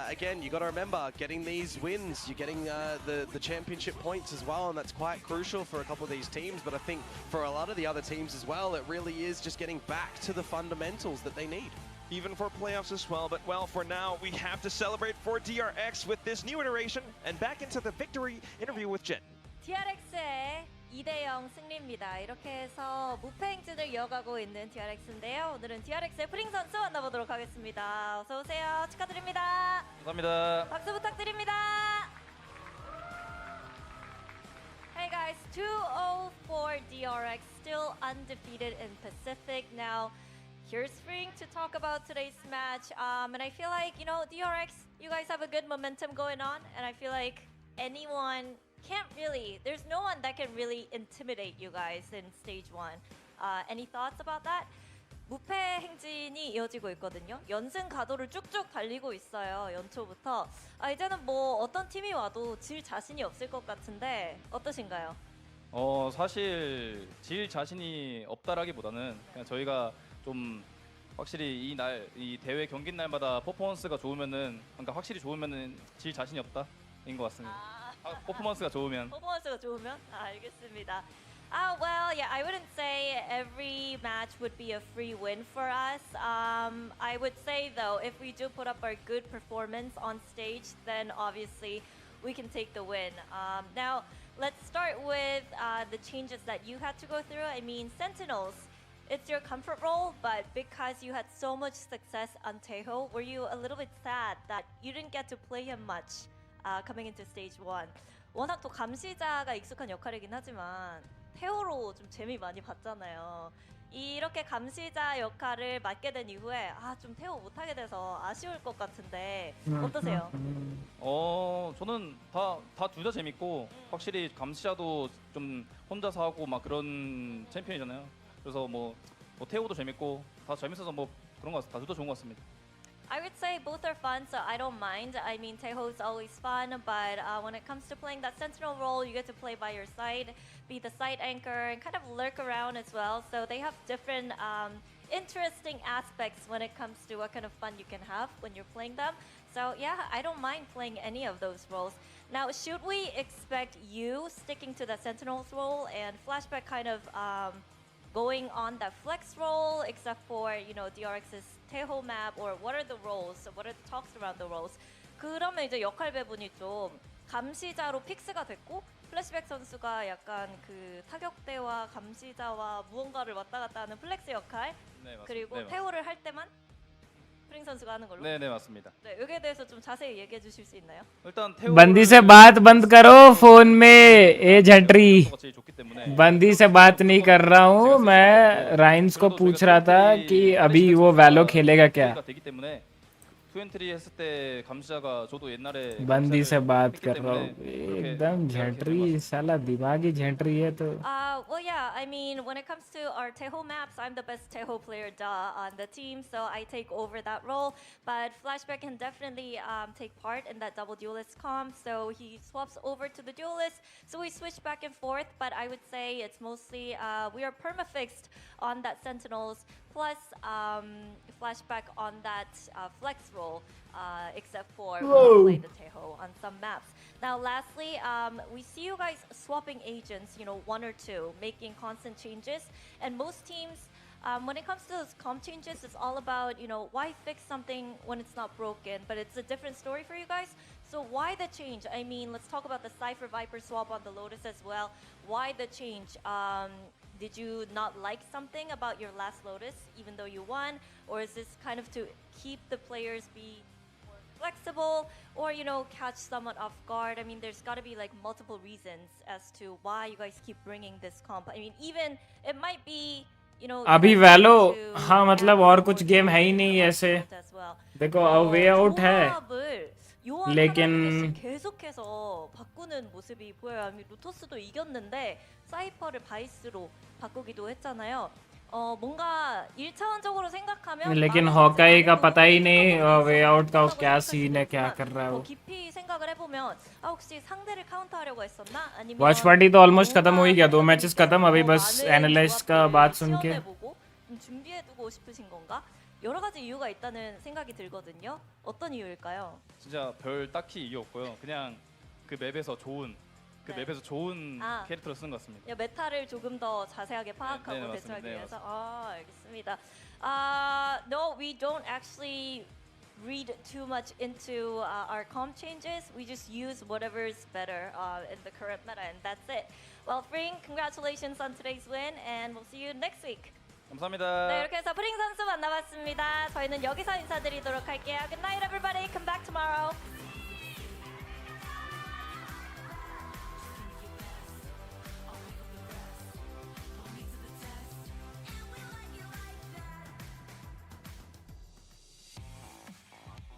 Again, you got to remember, getting these wins, you're getting the championship points as well, and that's quite crucial for a couple of these teams. But I think for a lot of the other teams as well, it really is just getting back to the fundamentals that they need. Even for playoffs as well, but well, for now, we have to celebrate for DRX with this new iteration and back into the victory interview with Jin. DRX의 2대0 승리입니다. 이렇게 해서 무패 행진을 이어가고 있는 DRX인데요. 오늘은 DRX의 프링 선수 만나보도록 하겠습니다. 어서 오세요. 축하드립니다. 감사합니다. 박수 부탁드립니다. Hey guys, 2-0 for DRX, still undefeated in Pacific. Now, here's Spring to talk about today's match. And I feel like, you know, DRX, you guys have a good momentum going on. And I feel like there's no one that can really intimidate you guys in stage 1. Any thoughts about that? 무패 행진이 이어지고 있거든요. 연승 가도를 쭉쭉 달리고 있어요. 연초부터. 이제는 뭐 어떤 팀이 와도 질 자신이 없을 것 같은데 어떠신가요? 사실 질 자신이 없다라기보다는 그냥 저희가 좀 확실히 이 대회 경기 날마다 퍼포먼스가 좋으면은, 그러니까 확실히 좋으면은 질 자신이 없다인 것 같습니다. 퍼포먼스가 좋으면. 퍼포먼스가 좋으면? 알겠습니다. Well, yeah, I wouldn't say every match would be a free win for us. I would say though, if we do put up our good performance on stage, then obviously we can take the win. Now, let's start with the changes that you had to go through. I mean, Sentinels, it's your comfort role, but because you had so much success on Taeho, were you a little bit sad that you didn't get to play him much coming into stage 1? 워낙 또 감시자가 익숙한 역할이긴 하지만 태호로 좀 재미 많이 봤잖아요. 이렇게 감시자 역할을 맡게 된 이후에 좀 태호 못하게 돼서 아쉬울 것 같은데 어떠세요? 저는 다 둘 다 재밌고 확실히 감시자도 좀 혼자서 하고 막 그런 챔피언이잖아요. 그래서 뭐 태호도 재밌고 다 재밌어서 뭐 그런 거 다 둘 다 좋은 것 같습니다. I would say both are fun, so I don't mind. I mean, Taeho's always fun, but when it comes to playing that sentinel role, you get to play by your side, be the side anchor, and kind of lurk around as well. So they have different interesting aspects when it comes to what kind of fun you can have when you're playing them. So yeah, I don't mind playing any of those roles. Now, should we expect you sticking to the Sentinel's role and Flashback kind of going on that flex role, except for, you know, DRX's Taeho map, or what are the roles? What are the talks around the roles? 그러면 이제 역할 배분이 좀 감시자로 픽스가 됐고, 플래시백 선수가 약간 그 타격대와 감시자와 무언가를 왔다 갔다 하는 플렉스 역할, 그리고 태호를 할 때만 프링 선수가 하는 걸로. 네, 맞습니다. 네, 여기에 대해서 좀 자세히 얘기해 주실 수 있나요? 일단 बंदी से बात बंद करो phone में ए झंटरी बंदी से बात नहीं कर रहा हूँ मैं राइन्स को पूछ रहा था कि अभी वो वैलो खेलेगा क्या 투엔트리 했을 때 감시자가 저도 옛날에 बंदी से बात कर रहा हूँ एकदम झंटरी साला दिमागी झंटरी है तो Well, yeah, I mean, when it comes to our Taeho maps, I'm the best Taeho player on the team, so I take over that role. But Flashback can definitely take part in that double duelist comp, so he swaps over to the duelist. So we switch back and forth, but I would say it's mostly we are permafixed on that Sentinels, plus Flashback on that flex role, except for we play the Taeho on some maps. Now, lastly, we see you guys swapping agents, you know, one or two, making constant changes. And most teams, when it comes to those comp changes, it's all about, you know, why fix something when it's not broken? But it's a different story for you guys. So why the change? I mean, let's talk about the Cypher Viper swap on the Lotus as well. Why the change? Did you not like something about your last Lotus, even though you won? Or is this kind of to keep the players be more flexible, or, you know, catch someone off guard? I mean, there's got to be like multiple reasons as to why you guys keep bringing this comp. I mean, even it might be, you know, अभी वैलो हाँ मतलब और कुछ game है ही नहीं ऐसे देखो way out है लेकिन 계속해서 바꾸는 모습이 보여요. 아니, 루토스도 이겼는데 사이퍼를 바이스로 바꾸기도 했잖아요. 뭔가 1차원적으로 생각하면 लेकिन हॉकाई का पता ही नहीं वे आउट का क्या सीन है क्या कर रहा है वो 깊이 생각을 해보면 혹시 상대를 카운터하려고 했었나? 아니면 वॉच पार्टी तो ऑलमोस्ट खत्म हो ही गया 2 मैचेस खत्म अभी बस एनालिस्ट का बात सुन के 준비해두고 싶으신 건가? 여러 가지 이유가 있다는 생각이 들거든요. 어떤 이유일까요? 진짜 별 딱히 이유 없고요. 그냥 그 맵에서 좋은 맵에서 좋은 캐릭터를 쓴 것 같습니다. 메타를 조금 더 자세하게 파악하고 대처하기 위해서. 알겠습니다. No, we don't actually read too much into our comp changes. We just use whatever's better in the current meta, and that's it. Well, Fring, congratulations on today's win, and we'll see you next week. 감사합니다. 네, 이렇게 해서 프링 선수 만나봤습니다. 저희는 여기서 인사드리도록 할게요. Good night, everybody. Come back tomorrow.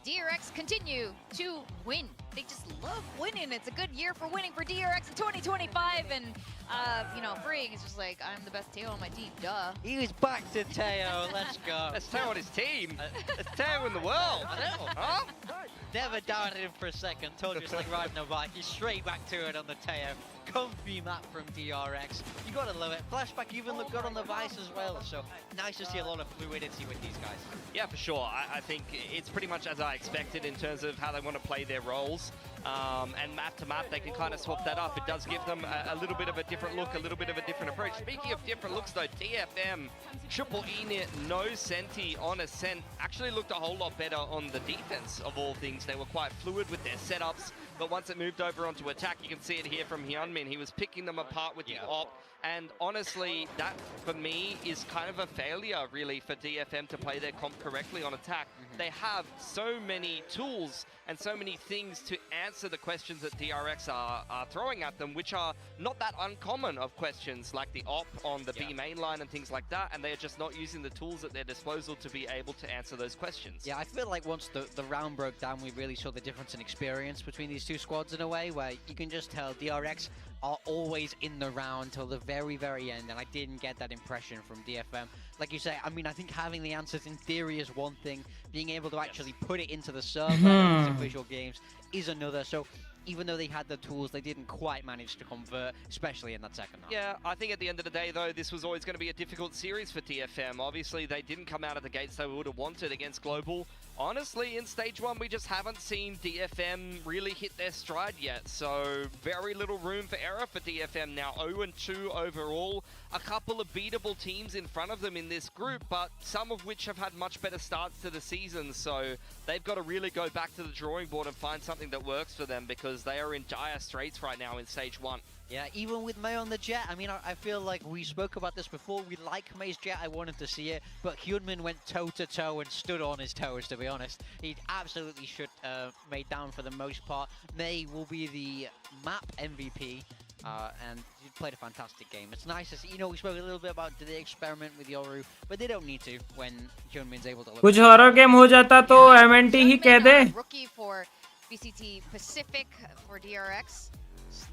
DRX continue to win. They just love winning. It's a good year for winning for DRX in 2025. And, you know, Fring is just like, I'm the best Taeho on my team, duh. He was back to Taeho, let's go. That's Taeho on his team. That's Taeho in the world. Huh? Never doubted him for a second. Told you it's like riding a bike. He's straight back to it on the Taeho. Comfy map from DRX. You gotta love it. Flashback even looked good on the Vice as well. So nice to see a lot of fluidity with these guys. Yeah, for sure. I think it's pretty much as I expected in terms of how they want to play their roles. And map to map, they can kind of swap that up. It does give them a little bit of a different look, a little bit of a different approach. Speaking of different looks though, DFM, triple E-Nit, no Senti on Ascent, actually looked a whole lot better on the defense of all things. They were quite fluid with their setups, but once it moved over onto attack, you can see it here from Hyunmin. He was picking them apart with the op. And honestly, that for me is kind of a failure really for DFM to play their comp correctly on attack. They have so many tools and so many things to answer the questions that DRX are throwing at them, which are not that uncommon of questions like the op on the B main line and things like that, and they're just not using the tools at their disposal to be able to answer those questions. Yeah, I feel like once the round broke down, we really saw the difference in experience between these two squads in a way, where you can just tell DRX are always in the round till the very, very end, and I didn't get that impression from DFM. Like you say, I mean, I think having the answers in theory is one thing, being able to actually put it into the server in these official games is another. So even though they had the tools, they didn't quite manage to convert, especially in that second half. Yeah, I think at the end of the day, though, this was always going to be a difficult series for DFM. Obviously, they didn't come out of the gates they would have wanted against Global. Honestly, in Stage 1, we just haven't seen DFM really hit their stride yet. So, very little room for error for DFM now. 0-2 overall. A couple of beatable teams in front of them in this group, but some of which have had much better starts to the season. So, they've got to really go back to the drawing board and find something that works for them, because they are in dire straits right now in Stage 1. Yeah, even with May on the Jet, I mean, I feel like we spoke about this before. We like May's Jet, I wanted to see it, but Hyunmin went toe-to-toe and stood on his toes, to be honest. He absolutely should May down for the most part. May will be the map MVP, and he played a fantastic game. It's nice to see, you know, we spoke a little bit about, do they experiment with Yoru, but they don't need to when Hyunmin's able to look. कुछ horror game हो जाता तो MNT ही कह दे. Rookie for VCT Pacific for DRX.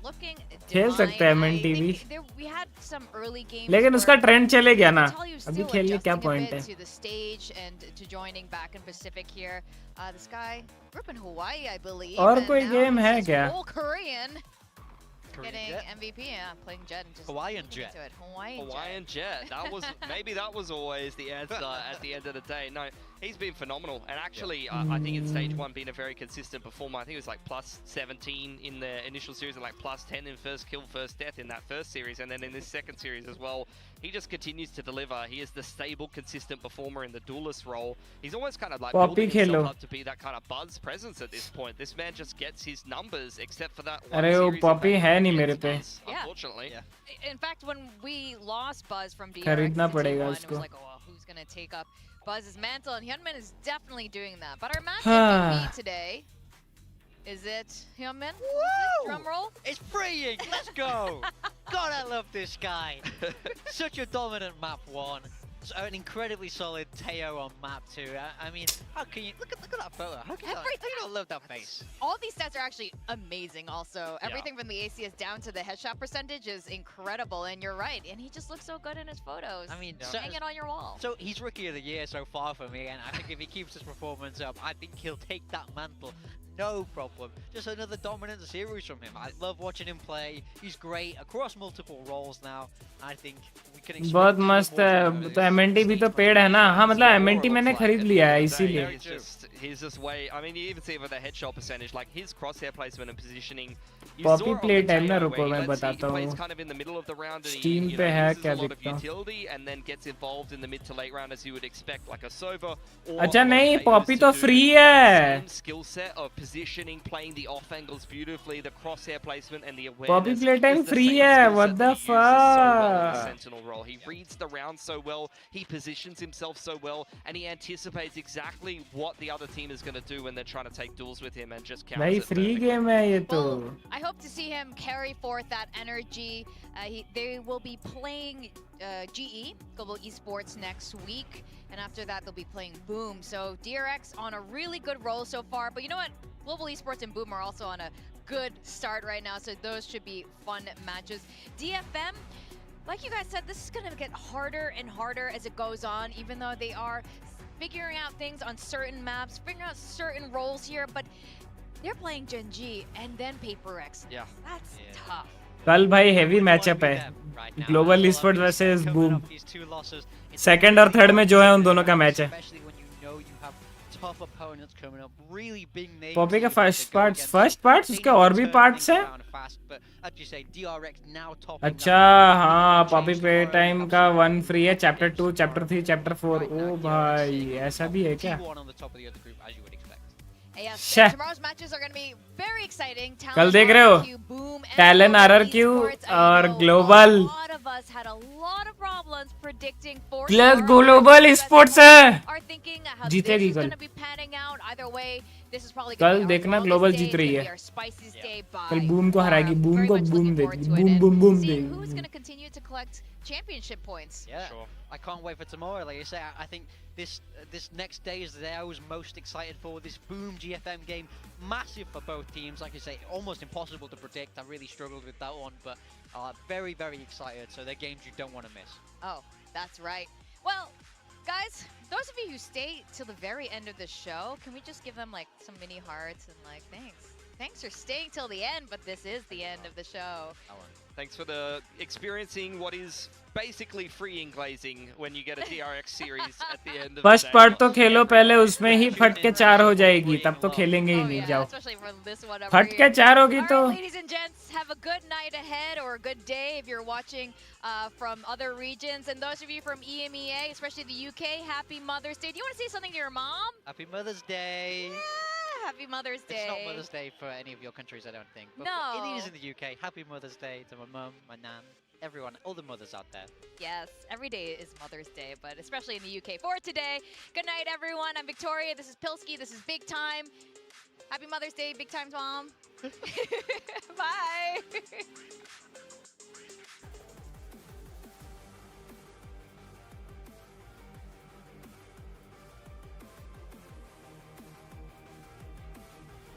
Looking खेल सकते हैं MNT भी. We had some early games, लेकिन उसका ट्रेंड चले गया ना. अभी अभी खेल के क्या पॉइंट है? to the stage and to joining back in Pacific here. This guy group in Hawaii, I believe. और कोई गेम है क्या? Full Korean. Getting MVP, yeah, playing Jet and just Hawaiian Jet. Hawaiian Jet. That was maybe that was always the answer at the end of the day. No, he's been phenomenal, and actually, I think in Stage 1 being a very consistent performer. I think it was like plus 17 in the initial series and like plus 10 in first kill, first death in that first series, and then in this second series as well. He just continues to deliver. He is the stable, consistent performer in the duelist role. He's almost kind of like building himself up to be that kind of buzz presence at this point. This man just gets his numbers, except for that one अरे वो series Poppy of है नहीं buzz, मेरे पे. unfortunately. In fact, when we lost Buzz from DRX, खरीदना पड़ेगा it was उसको. like, oh, who's gonna take up Buzz's mantle? And Hyunmin is definitely doing that. But our match MVP today, is it Hyunmin? Drum roll. It's freeing. Let's go. God, I love this guy. Such a dominant map 1. So an incredibly solid Teo on map 2. I mean, how can you look at that photo? How can you not love that face? All these stats are actually amazing. Also, everything from the ACS down to the headshot percentage is incredible. And you're right. And he just looks so good in his photos. I mean, hang it on your wall. So he's Rookie of the Year so far for me, and I think if he keeps his performance up, I think he'll take that mantle. No problem. Just another dominant series from him. I love watching him play. He's great across multiple roles now. I think we can expect बहुत मस्त है. तो MNT भी तो पेड़ है ना. हाँ मतलब MNT मैंने खरीद लिया है इसीलिए. He's just way. I mean, you even see it with the headshot percentage, like his crosshair placement and positioning. Poppy play time ना रुको मैं बताता हूँ. Kind of in the middle of the round, and Steam पे है क्या दिखता? utility and then gets involved in the mid to late round as you would expect, like a Sova. अच्छा नहीं, Poppy तो free है. Skill set of positioning, playing the off angles beautifully, the crosshair placement and the awareness. Poppy play time free है. What the fuck? Sentinel role. He reads the round so well, he positions himself so well, and he anticipates exactly what the other team is going to do when they're trying to take duels with him and just counter भाई free game है ये तो. Well, I hope to see him carry forth that energy. They will be playing GE, Global Esports, next week. And after that, they'll be playing Boom. So DRX on a really good roll so far. But you know what? Global Esports and Boom are also on a good start right now. So those should be fun matches. DFM, like you guys said, this is going to get harder and harder as it goes on, even though they are figuring out things on certain maps, figuring out certain roles here. But they're playing Gen G and then PRX. Yeah. That's tough. कल भाई heavy matchup है. Global Esports versus Boom. Second और third में जो है उन दोनों का मैच है. Poppy का first parts उसके और भी parts हैं. अच्छा हाँ, Poppy play time का 1 free है. Chapter 2, Chapter 3, Chapter 4. ओ भाई ऐसा भी है क्या? Yes, tomorrow's matches are going to be very exciting. कल देख रहे हो? Talon RRQ और Global. A lot of us had a lot of problems predicting for Global Esports है. are thinking how जीतेगी this is कल. going to be panning out. Either way, this is probably कल going to be देखना our Global day, जीत रही it's है. gonna be our spiciest day by कल Boom को हराएगी. far. Boom Very को much Boom looking देगी. forward to it Boom and seeing देगी. who's going to continue to collect championship points. Yeah, I can't wait for tomorrow. Like I say, I think this next day is the day I was most excited for. This Boom GFM game, massive for both teams. Like I say, almost impossible to predict. I really struggled with that one, but very, very excited. So they're games you don't want to miss. Oh, that's right. Well, Guys, those of you who stay till the very end of the show, can we just give them like some mini hearts and like thanks? Thanks for staying till the end, but this is the end of the show. Thanks for the experiencing what is basically freeing glazing when you get a DRX series at the end of first the part day. तो खेलो पहले, उसमें ही फट के 4 हो जाएगी, तब तो खेलेंगे ही Oh नहीं. yeah, जाओ, especially for this one over फट के here. 4 होगी तो. Alright, ladies and gents, have a good night ahead or a good day if you're watching from other regions. And those of you from EMEA, especially the UK, happy Mother's Day. Do you want to say something to your mom? Happy Mother's Day. Yeah, happy Mother's Day. It's not Mother's Day for any of your countries, I don't think. But No. it is in the UK. Happy Mother's Day to my mum, my nan, everyone, all the mothers out there. Yes, every day is Mother's Day, but especially in the UK for today. Good night, everyone. I'm Victoria. This is Pilsky. This is Big Time. Happy Mother's Day, Big Time's mom. Bye.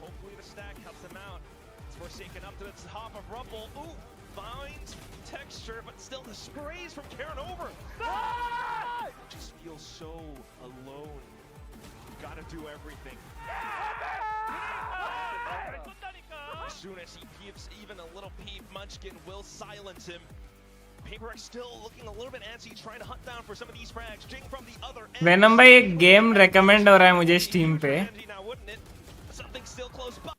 Hopefully the stack helps him out. It's Forsaken up to the top of Rumble. Ooh, finds texture, but still the sprays from Karen over. Ah! Just feels so alone. Gotta do everything. As soon as he gives even a little peep, Munchkin will silence him. PRX still looking a little bit antsy, trying to hunt down for some of these frags. Jing from the other end. Venom भाई एक game recommend हो रहा है मुझे steam पे. Something still close by.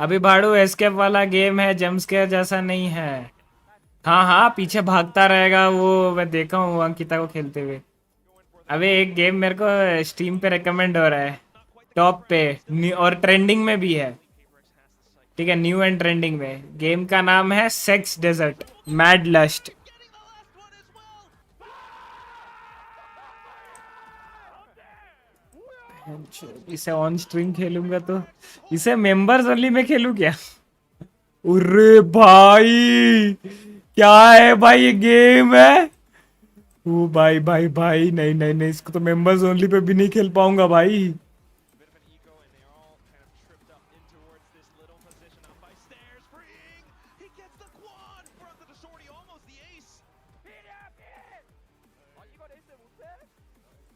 अभी भाड़ू escape वाला game है, जम्पस्केयर जैसा नहीं है. हाँ हाँ, पीछे भागता रहेगा वो, मैं देखा हूँ अंकिता को खेलते हुए. अभी एक गेम मेरे को स्टीम पे रेकमेंड हो रहा है, टॉप पे और ट्रेंडिंग में भी है. ठीक है, न्यू एंड ट्रेंडिंग में. गेम का नाम है सेक्स डेजर्ट मैड लस्ट. इसे ऑन स्ट्रिंग खेलूंगा तो इसे मेंबर्स ओनली में खेलूं क्या? अरे भाई क्या है भाई, ये गेम है. ओ भाई भाई भाई, नहीं नहीं नहीं, इसको तो मेंबर्स ओनली पे भी नहीं खेल पाऊंगा भाई.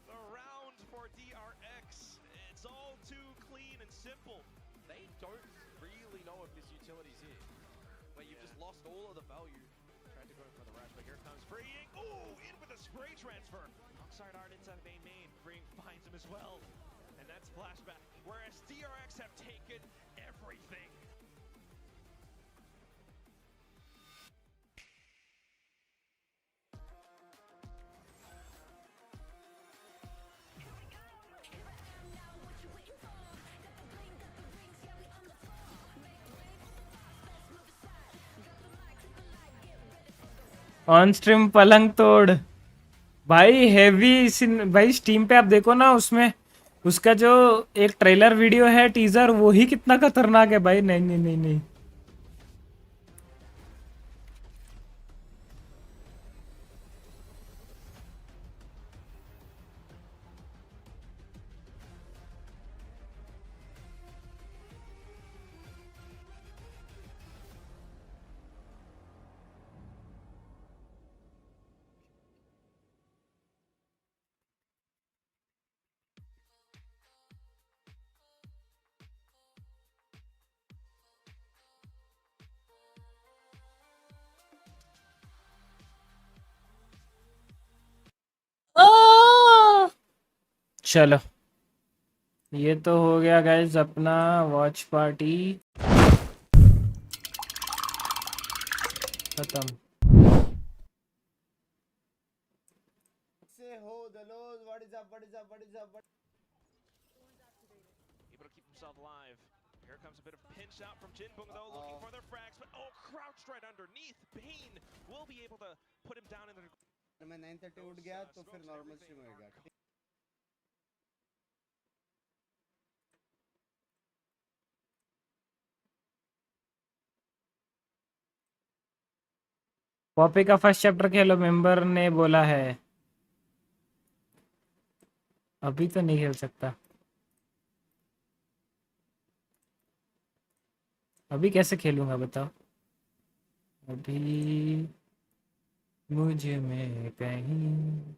The round for DRX. It's all too clean and simple. They don't really know if this utility's here. But you've just lost all of the value. Tried to go for the rush, but here comes Freeing. Ooh, in with a spray transfer. Alongside Art inside main. Freeing finds him as well. And that's flashback. Whereas DRX have taken everything. On stream पलंग तोड़ भाई, heavy scene भाई. Steam पे आप देखो ना, उसमें उसका जो एक ट्रेलर वीडियो है, टीजर, वो ही कितना खतरनाक है भाई. नहीं नहीं नहीं नहीं. चलो, ये तो हो गया गाइस अपना वॉच पार्टी खत्म. Able to keep himself alive. Here comes a bit of pinch out from Jinbung though, looking for their frags, but oh, crouched right underneath. Bane will be able to put him down in the. मैं 9:30 उठ गया तो फिर normal stream होएगा. Poppy का first chapter खेलो, member ने बोला है. अभी तो नहीं खेल सकता. अभी कैसे खेलूंगा बताओ? अभी मुझ में कहीं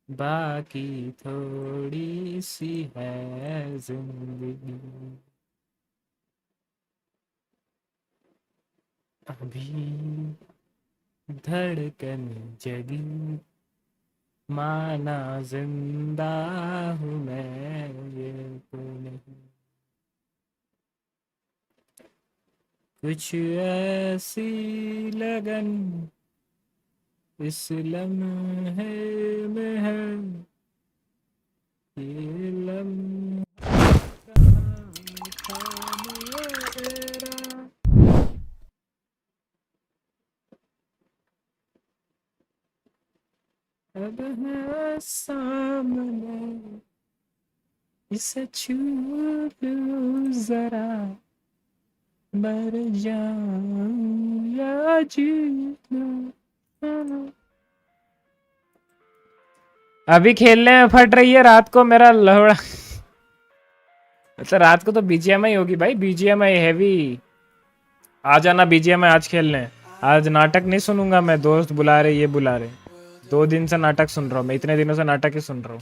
बाकी थोड़ी सी है जिंदगी, अभी धड़कन जगी, माना जिंदा हूँ मैं, ये तो नहीं। कुछ ऐसी लगन इस लम्हे में है, ये लम्हा था मेरा। अब है सामने, इसे छू लूं जरा, मर जाऊं या जी लूं। अभी खेलने में फट रही है रात को मेरा लहड़ा। मतलब रात को तो बीजीएमआई होगी भाई, बीजीएमआई हैवी। आ जाना बीजीएमआई आज खेलने। आज नाटक नहीं सुनूंगा मैं, दोस्त बुला रहे, ये बुला रहे। 2 दिन से नाटक सुन रहा हूँ मैं, इतने दिनों से नाटक ही सुन रहा हूँ।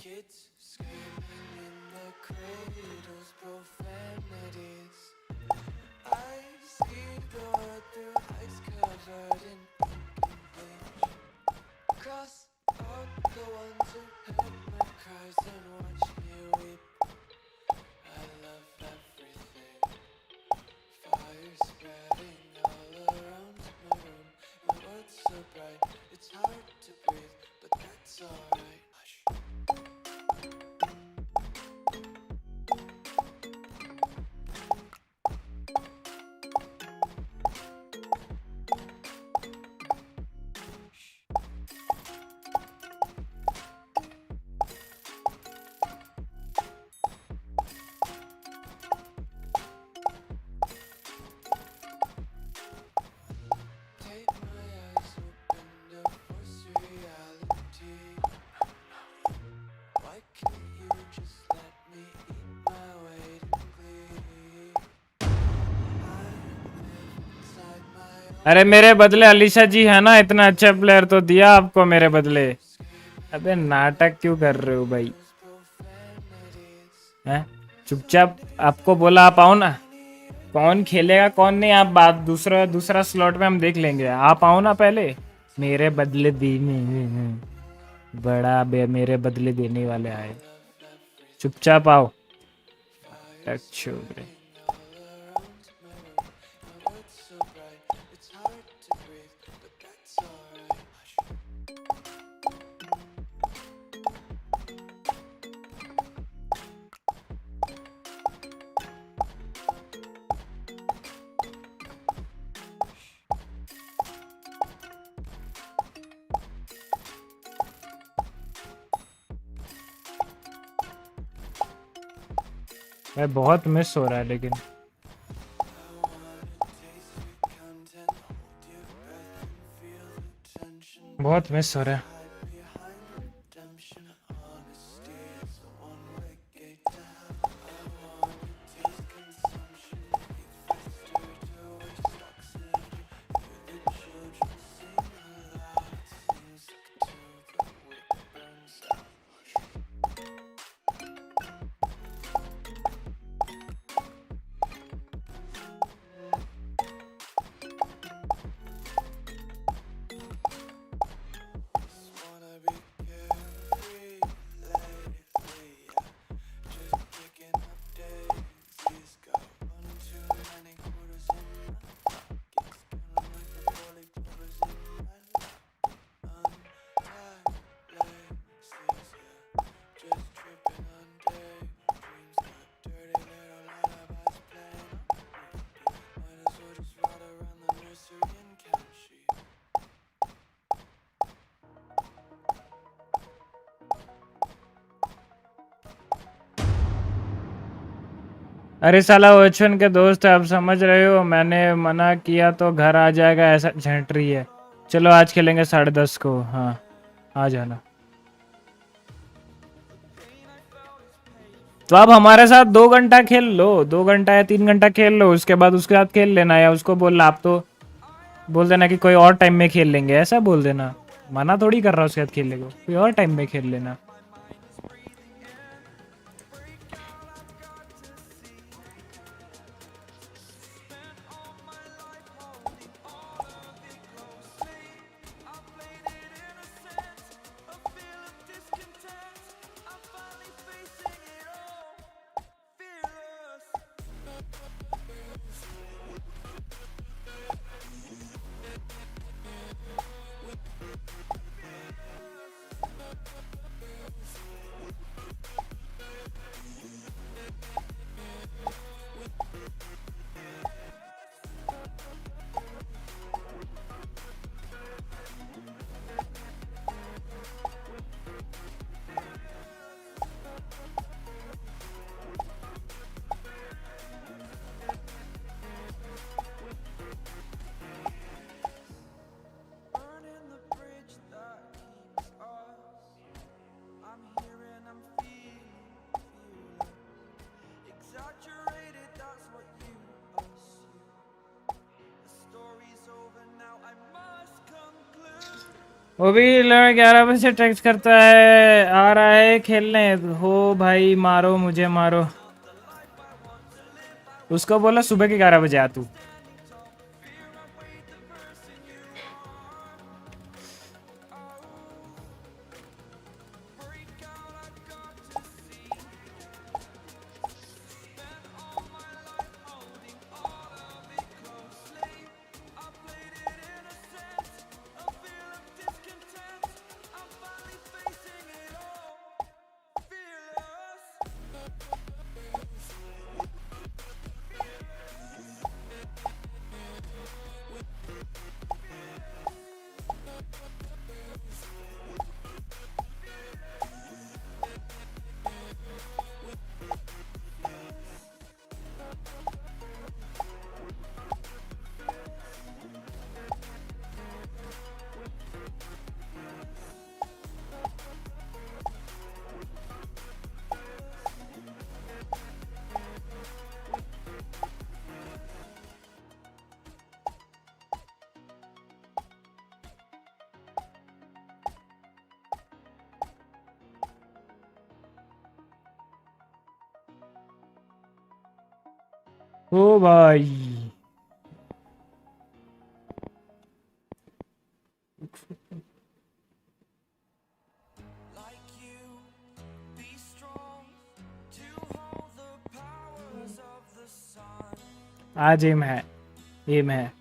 अरे मेरे बदले अलीशा जी है ना, इतना अच्छा प्लेयर तो दिया आपको मेरे बदले। अबे नाटक क्यों कर रहे हो भाई? हैं? चुपचाप आपको बोला आप आओ ना। कौन खेलेगा कौन नहीं, आप बात दूसरा स्लॉट में हम देख लेंगे। आप आओ ना पहले। मेरे बदले देने बड़ा मेरे बदले देने वाले आए। चुपचाप आओ। छोड़ रहे। भाई बहुत मिस हो रहा है लेकिन बहुत मिस हो रहा है। अरे साला ओचन के दोस्त आप समझ रहे हो, मैंने मना किया तो घर आ जाएगा ऐसा झंट रही है। चलो आज खेलेंगे 10:30 को। हाँ आ जाना। तो आप हमारे साथ 2 घंटा खेल लो, 2 घंटा या 3 घंटा खेल लो, उसके बाद उसके साथ खेल लेना। या उसको बोलना, आप तो बोल देना कि कोई और टाइम में खेल लेंगे, ऐसा बोल देना। मना थोड़ी कर रहा हूँ उसके साथ खेलने को, कोई और टाइम में खेल लेना। वो भी 11 बजे से टेक्स्ट करता है, आ रहा है खेलने, हो भाई मारो मुझे मारो। उसको बोला सुबह के 11 बजे आ तू। ओ भाई आज एम है, एम है।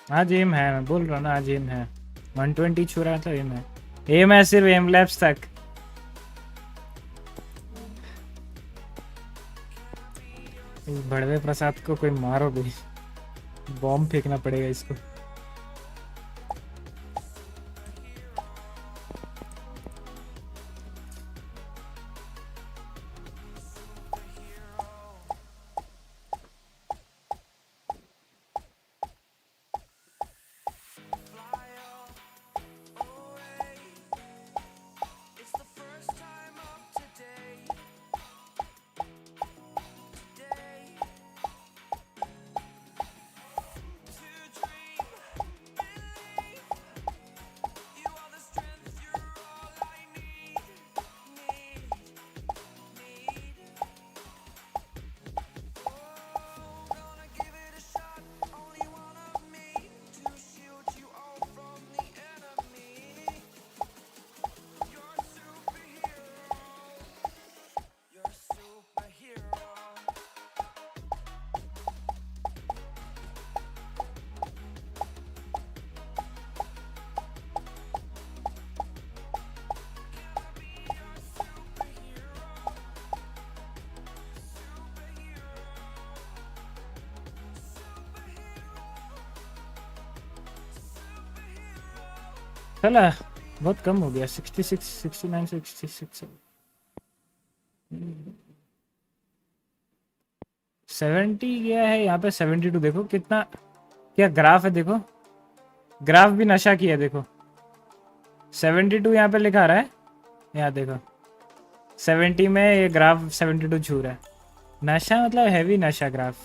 आज एम है, मैं बोल रहा ना आज एम है। 120 छू रहा था, एम है, एम है सिर्फ एम लैब्स तक। इस बड़वे प्रसाद को कोई मारो भी, बॉम्ब फेंकना पड़ेगा इसको। चला बहुत कम हो गया, 66, 69, 66, 70 गया है यहाँ पे। 72 देखो कितना, क्या ग्राफ है देखो, ग्राफ भी नशा किया है देखो। 72 यहाँ पे लिखा रहा है, यहाँ देखो 70 में ये ग्राफ 72 छू रहा है। नशा मतलब हैवी नशा ग्राफ।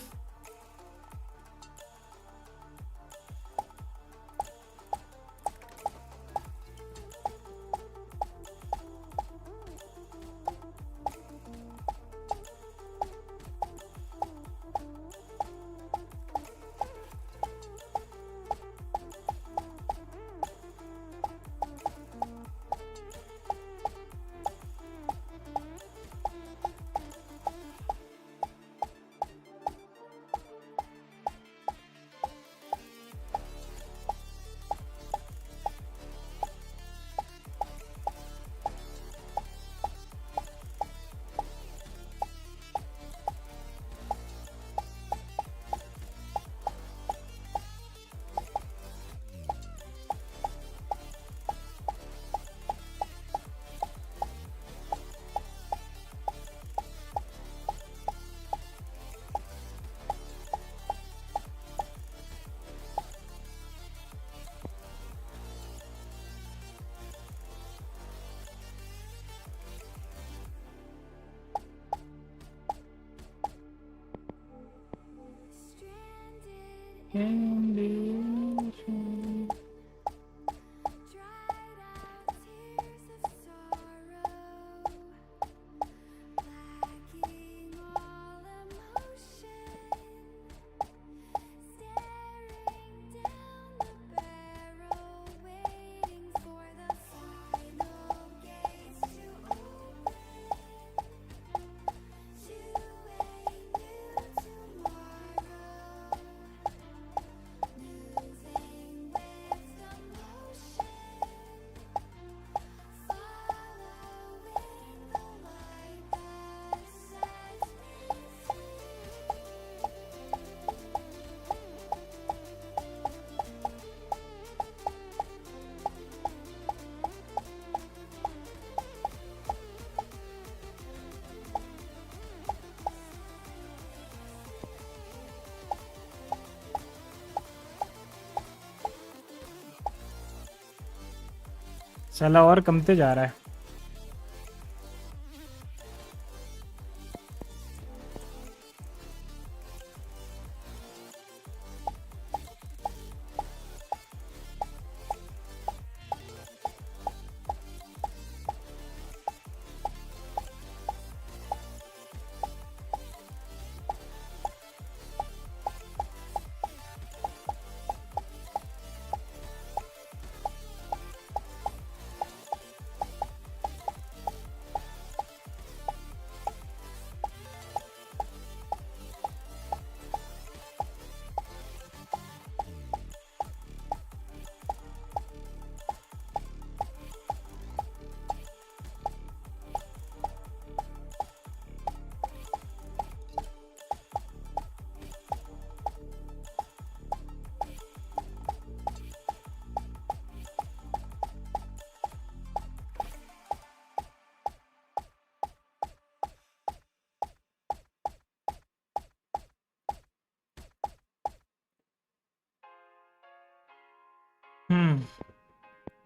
साला और कमते जा रहा है।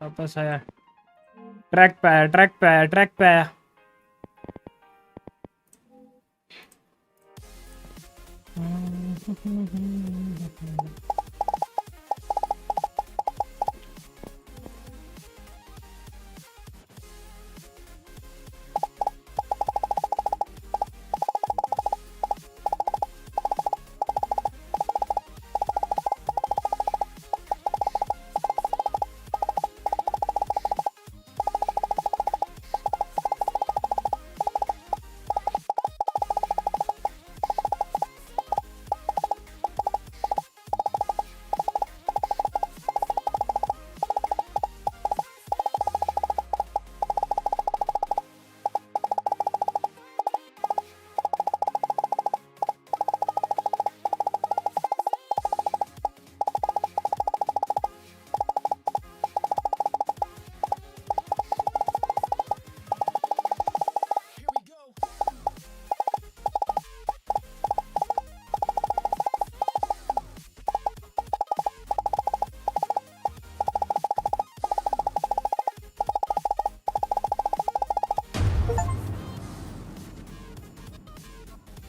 वापस आया। ट्रैक पे आया, ट्रैक पे आया, ट्रैक पे आया।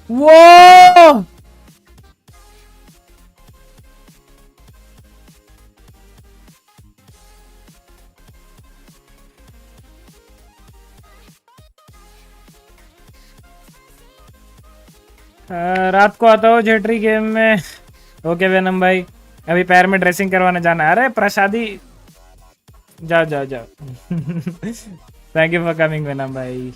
वो रात को आता हो जेटरी गेम में। ओके वेनम भाई, अभी पैर में ड्रेसिंग करवाने जाना है। अरे प्रसादी, जाओ जाओ जाओ। Thank you for coming venom भाई।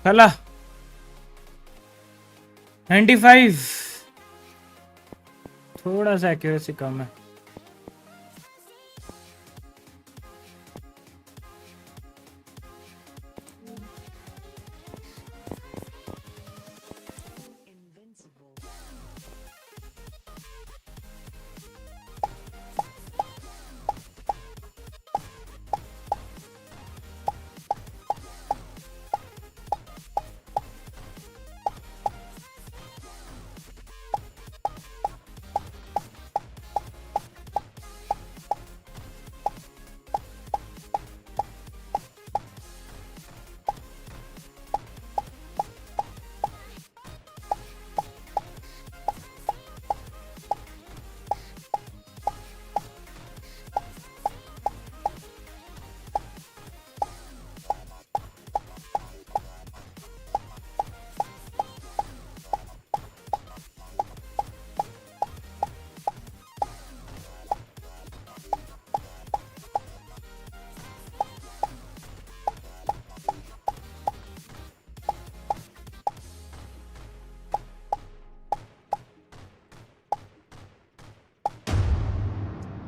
चला 95, थोड़ा सा एक्यूरेसी कम है।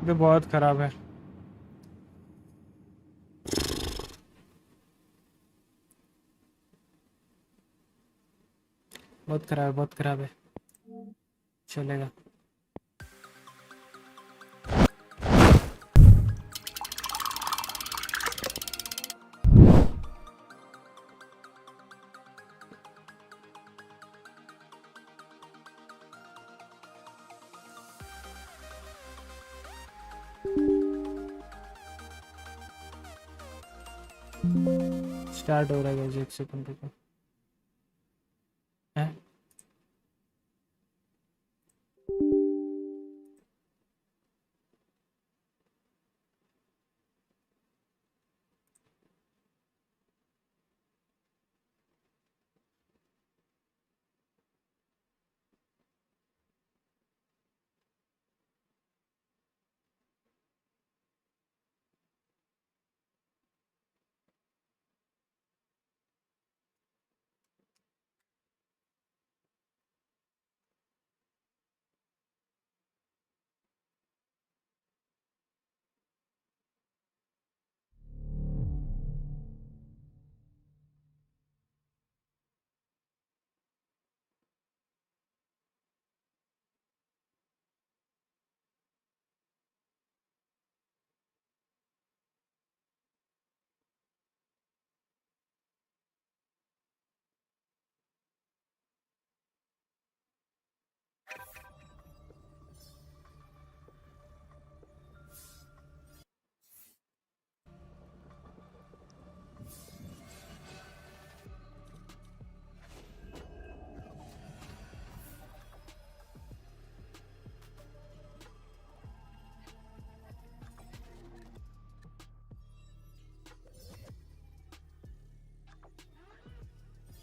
ये बहुत खराब है। बहुत खराब है, बहुत खराब है। चलेगा। स्टार्ट हो रहा है, एक सेकंड रुको। हैं?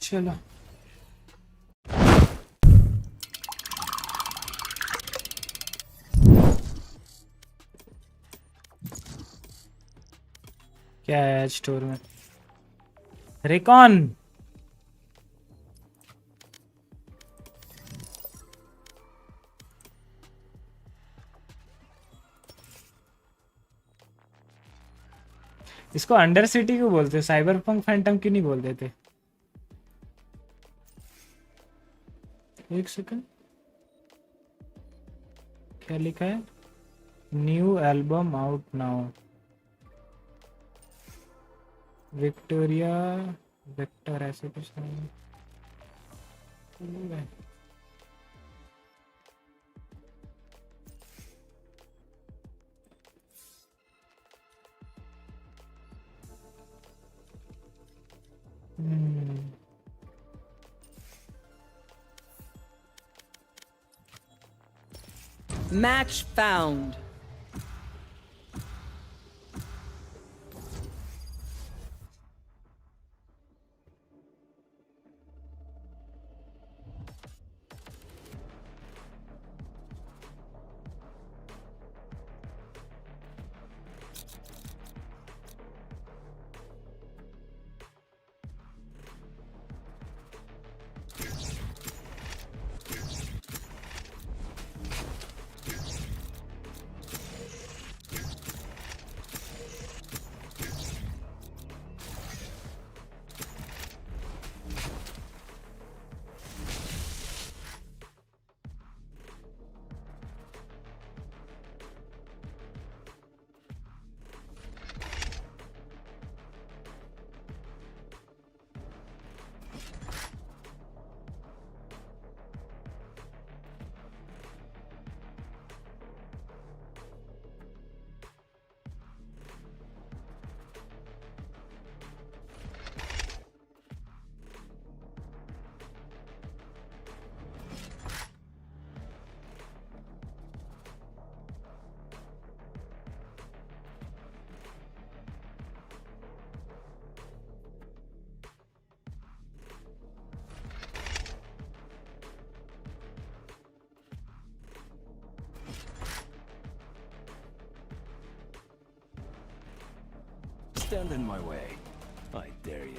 चलो क्या है स्टोर में? रिकॉन इसको अंडर सिटी क्यों बोलते? साइबर पंक फैंटम क्यों नहीं बोल देते? एक सेकंड, क्या लिखा है? New album out now, Victoria Victor, ऐसे कुछ नहीं। Match found. stand in my way. I dare you.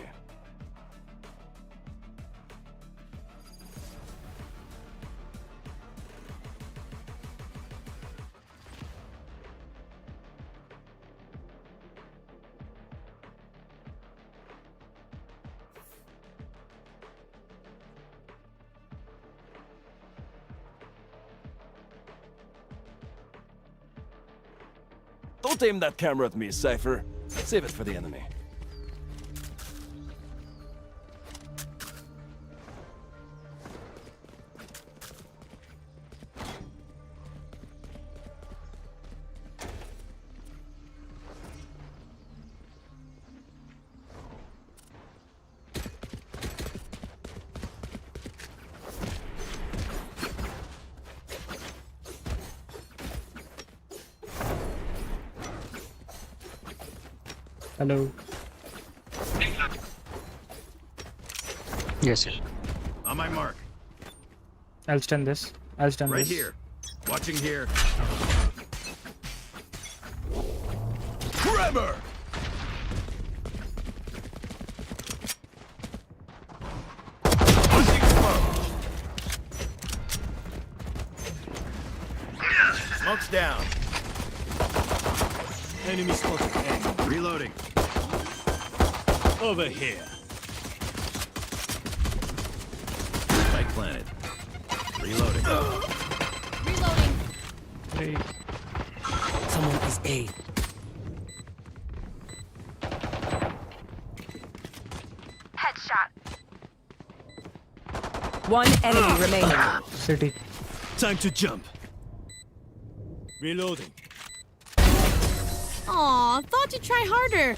Don't aim that camera at me, Cypher. Save it for the enemy. Hello. Yes, sir. On my mark. I'll stun this. I'll stun Right this. here. Watching here. Tremor! Pushing smoke. Smoke's down. Enemy spotted. Reloading. Over here. Spike planted. Reloading. Reloading. Hey. Someone is A. Headshot. One enemy remaining. City. Time to jump. Reloading. Aw, thought you'd try harder.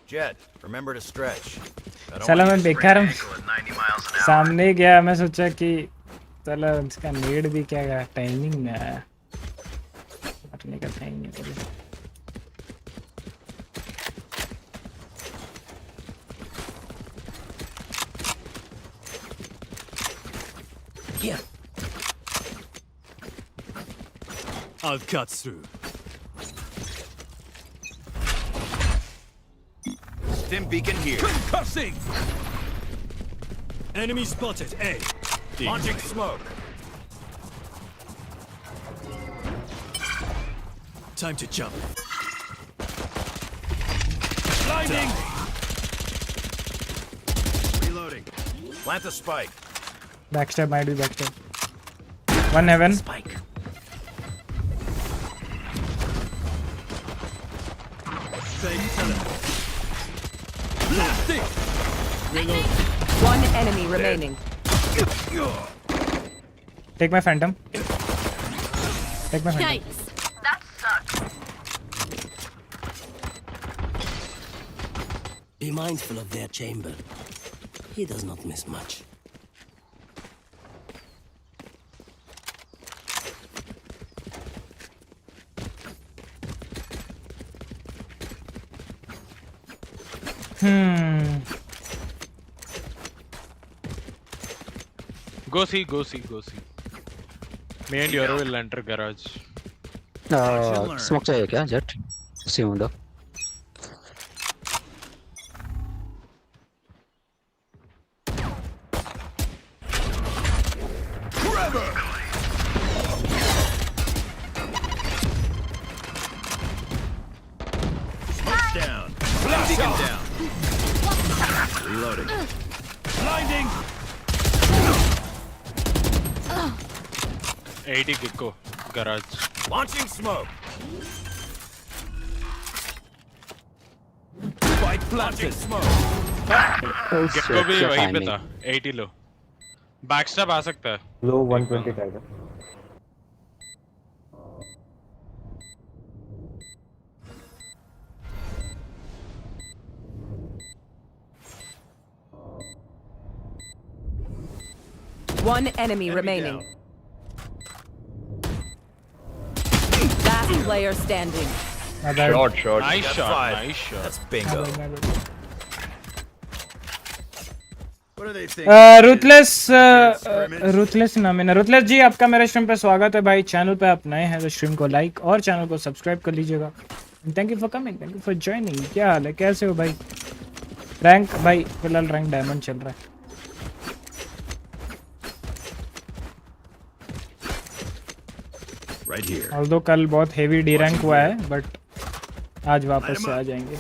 Jet, remember to stretch. चलो मैं बेकार हूँ सामने गया मैं सोचा कि चलो इसका नीड भी क्या है टाइमिंग में आया मारने का टाइम नहीं पहले Here. I'll cut through. Stim beacon here. Concussing! Enemy spotted. A. Launching smoke. Time to jump. Blinding! Reloading. Plant a spike. backstab might be backstab one heaven Spike. One enemy remaining. take my phantom take my phantom Yikes. That sucks. Be mindful of their chamber. He does not miss much. Go see. Me and Yoro will enter garage. Smoke चाहिए क्या jet उसी में दो Smoke's down. Beacon down. Reloading. Blinding. 80 Gecko garage. Launching smoke. Spike planted. Smoke. Gecko भी वहीं पे था 80 लो. Backstab आ सकता है. Low 120 tiger. One enemy remaining. Last player standing. Shot. Nice shot. That's bingo. My bad. Put ruthless नाम है ना। Ruthless जी आपका मेरे स्ट्रीम पे स्वागत है भाई। चैनल पे आप नए हैं तो स्ट्रीम को लाइक और चैनल को सब्सक्राइब कर लीजिएगा। Thank you for coming, thank you for joining. क्या हाल है, कैसे हो भाई? रैंक भाई फिलहाल रैंक डायमंड चल रहा है। Right here. ऑल्दो कल बहुत हेवी डी रैंक हुआ है बट आज वापस से आ जाएंगे।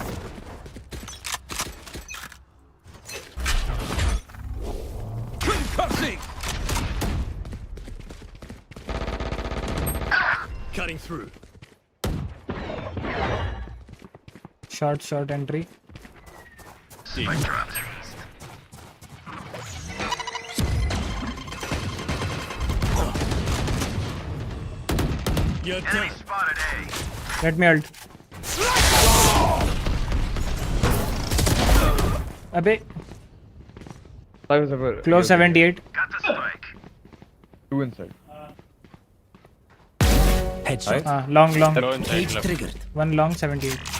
Cutting through. Short entry. You're done. Let me ult. अबे close 78. Two inside. Headshot. Long. Cage triggered. One long 78.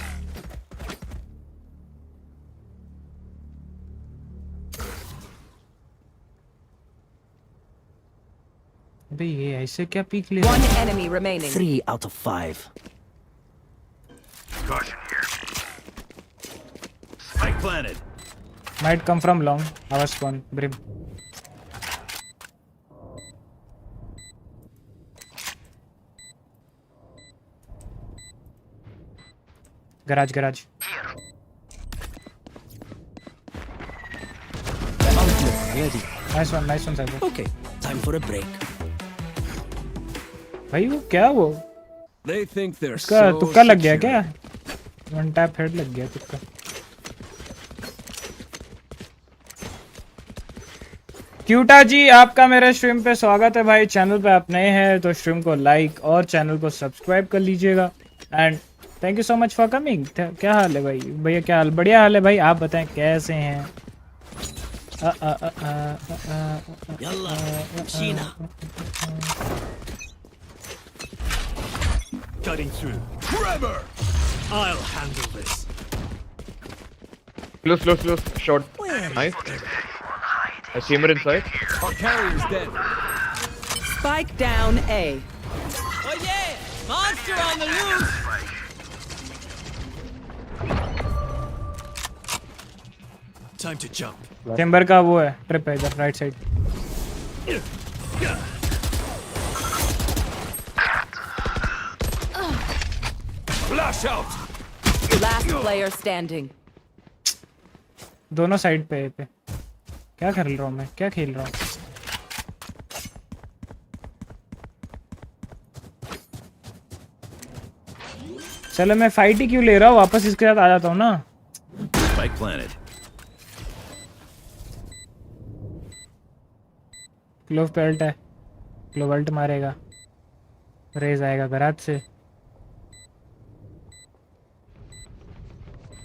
अबे ये ऐसे क्या पीक ले? One enemy remaining. 3 out of 5. Caution here. Spike planted. Might come from long. Our spawn. Brim. Garage. Ready. Nice one, Cypher. Okay, time for a break. भाई वो क्या वो? They think they're इसका so तुक्का लग गया secure. क्या? One tap head लग गया तुक्का। क्यूटा जी आपका मेरे स्ट्रीम पे स्वागत है भाई। चैनल पे आप नए हैं तो स्ट्रीम को लाइक और चैनल को सब्सक्राइब कर लीजिएगा। And thank you so much for coming. क्या हाल है भाई? भैया क्या हाल? बढ़िया हाल है भाई। आप बताएं कैसे हैं? Yalla, Sheena. Cutting through. Trevor! I'll handle this. Close. Short. Nice. I see him inside. Our carrier's dead. Spike down A. Oh yeah! Monster on the loose! Time to jump. Chamber का वो है trip है इधर right side. Flash out. Last player standing. दोनों side पे क्या कर रहा हूँ मैं? क्या खेल रहा हूँ? चलो मैं फाइट ही क्यों ले रहा हूँ? वापस इसके साथ आ जाता हूँ ना। Spike planted. क्लोव पे अल्ट है। क्लोव अल्ट मारेगा। रेज आएगा गराज से।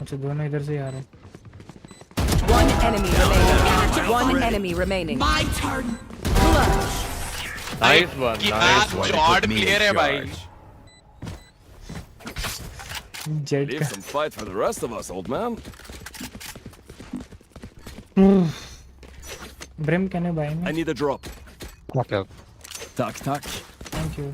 अच्छा दोनों इधर से ही आ रहे हैं। One enemy remaining. One enemy remaining. My turn. Nice one. Nice one. Shot clear है भाई। Jet Leave some fight for the rest of us, old man. Brim can you buy me? I need a drop. Okay. Tuck. Thank you.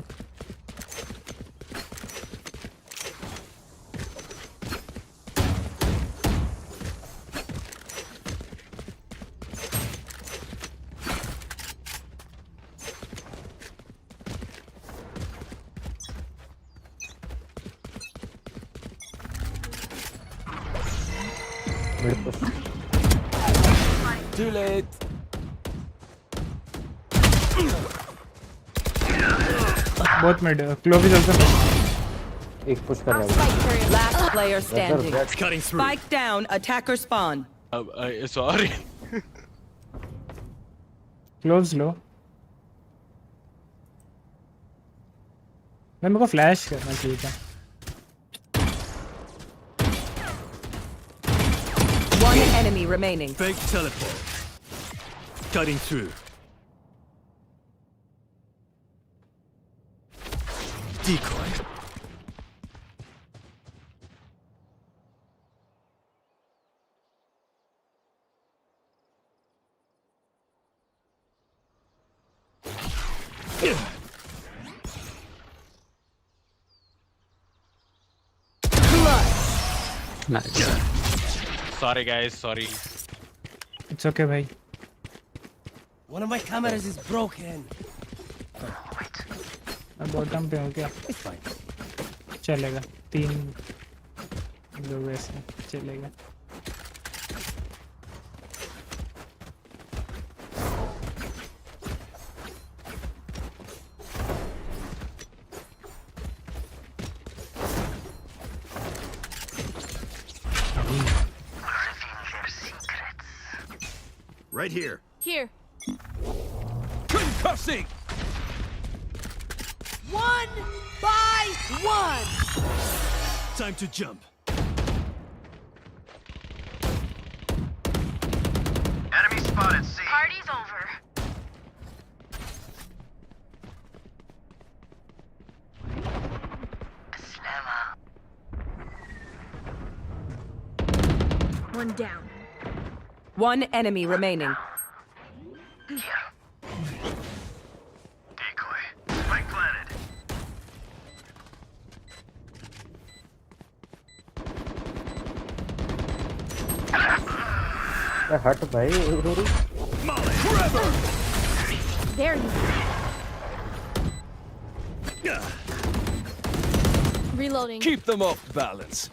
Too late. बहुत mid Clove is also. एक push कर रहा है। Last player standing. Cutting through. Spike down. Attacker spawn. Sorry. Clove लो। मैं मेरे को flash करना चाहिए था। One enemy remaining. Fake teleport. Cutting through. Decoy. Nice. Sorry guys, sorry. It's okay bhai. One of my cameras is broken. मैं bottom पे हूँ क्या? चलेगा 3 लोग ऐसे चलेगा. Right here. Here. Concussing! One by one. Time to jump. Enemy spotted. C. Party's over. One down. One enemy remaining. Decoy. Spike planted. हट भाई There you go. Reloading. Keep them off balance.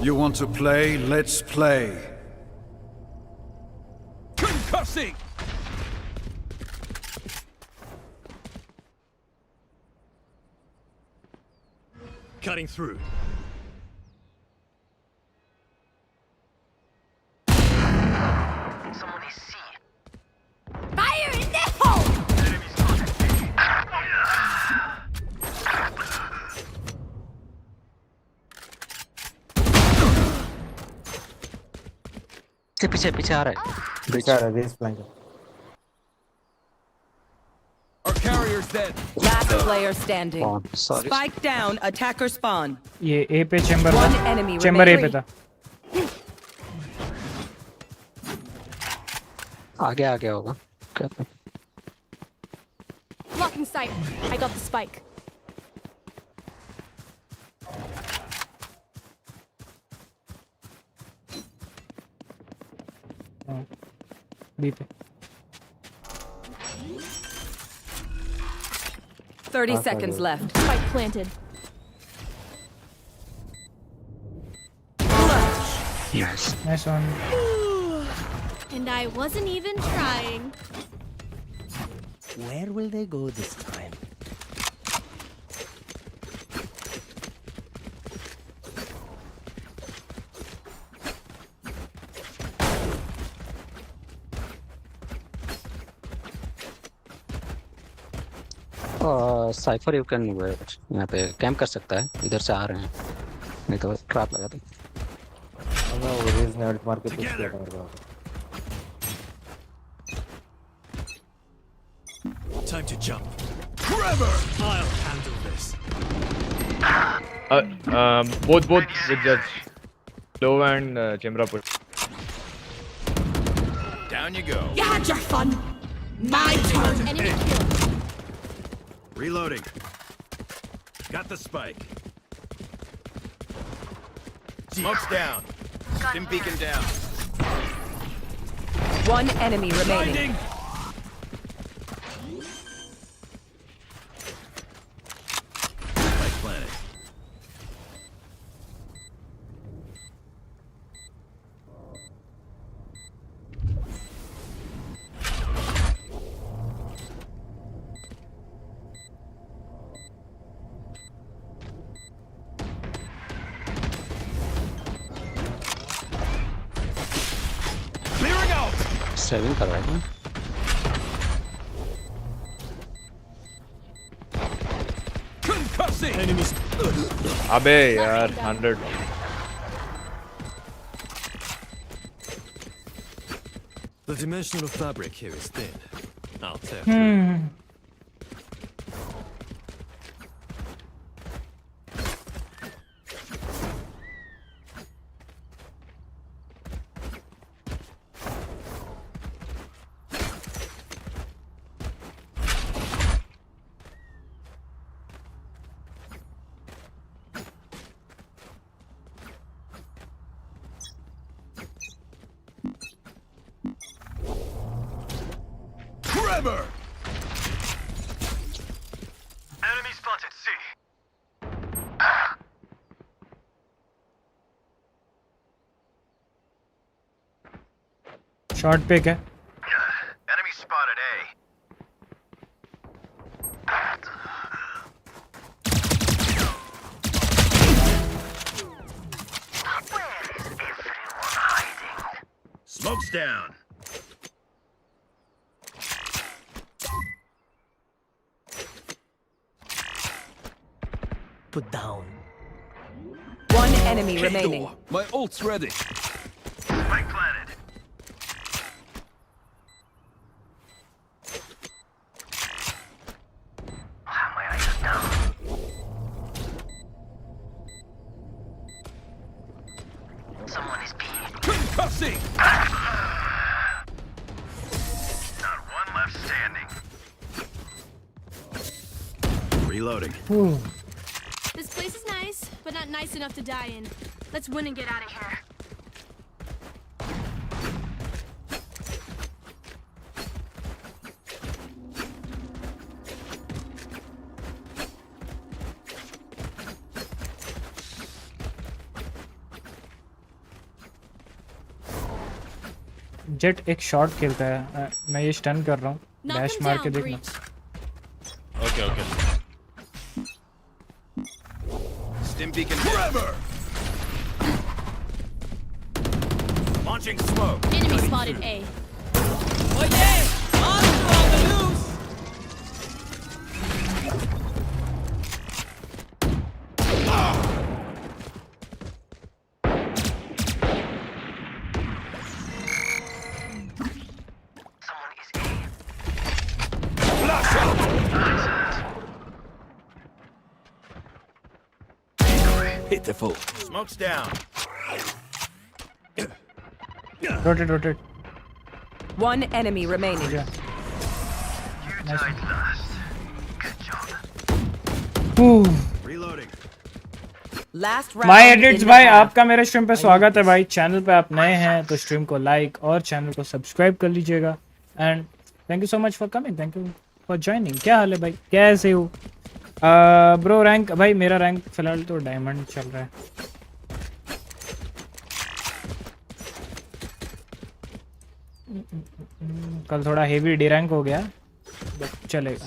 You want to play? Let's play. Concussing! Cutting through. Someone is C. Fire in the hole! पीछे आ रहा है. पीछे आ रहा है. This flank. Our carrier's dead. Last player standing. Oh, sorry. Spike down. Attacker spawn. ये A पे chamber One था. enemy chamber A पे remaining. था. आगे होगा. Blocking sight. I got the spike. B पे. 30 seconds left. Spike planted. Nice. Nice one. And I wasn't even trying. Where will they go this time? Cypher you can wait. यहाँ पे camp कर सकता है. इधर से आ रहे हैं. नहीं तो ट्रैप लगा दे. मार के पुश किया था मेरे को. Time to jump. Trevor! I'll handle this. Both with Judge. Low and Chimra put. Down you go. You had your fun. My turn. Enemy kill. Reloading. Got the spike. Smoke's down. Stim beacon down. One enemy remaining. Spike planted. Clearing out. Saving कर रहा है. अबे यार 100 The dimensional fabric here is thin. I'll tear Trevor! Enemy spotted C. Short pick है Enemy spotted A. Where is everyone hiding? Smoke's down. Put down. One enemy remaining. My ult's ready. Spike planted. My eyes are down. Someone is being Concussing! not one left standing. Reloading. This place is nice, but not nice enough to die in. Let's win and get out of here. Jet एक shot खेलता है मैं ये stun कर रहा हूँ dash मार के देखना okay okay Stim beacon. Trevor! Launching smoke. Enemy spotted A. Someone is A. Flash out! Hit the full. Smoke's down. rotate One enemy remaining. You died last. Good job. Reloading. Last round. My edits भाई आपका मेरे stream पे स्वागत है भाई channel पे आप नए हैं तो स्ट्रीम को लाइक और चैनल को सब्सक्राइब कर लीजिएगा and thank you so much for coming thank you for joining क्या हाल है भाई कैसे हो ब्रो रैंक भाई मेरा रैंक फिलहाल तो डायमंड चल रहा है कल थोड़ा हेवी डी रैंक हो गया बट चलेगा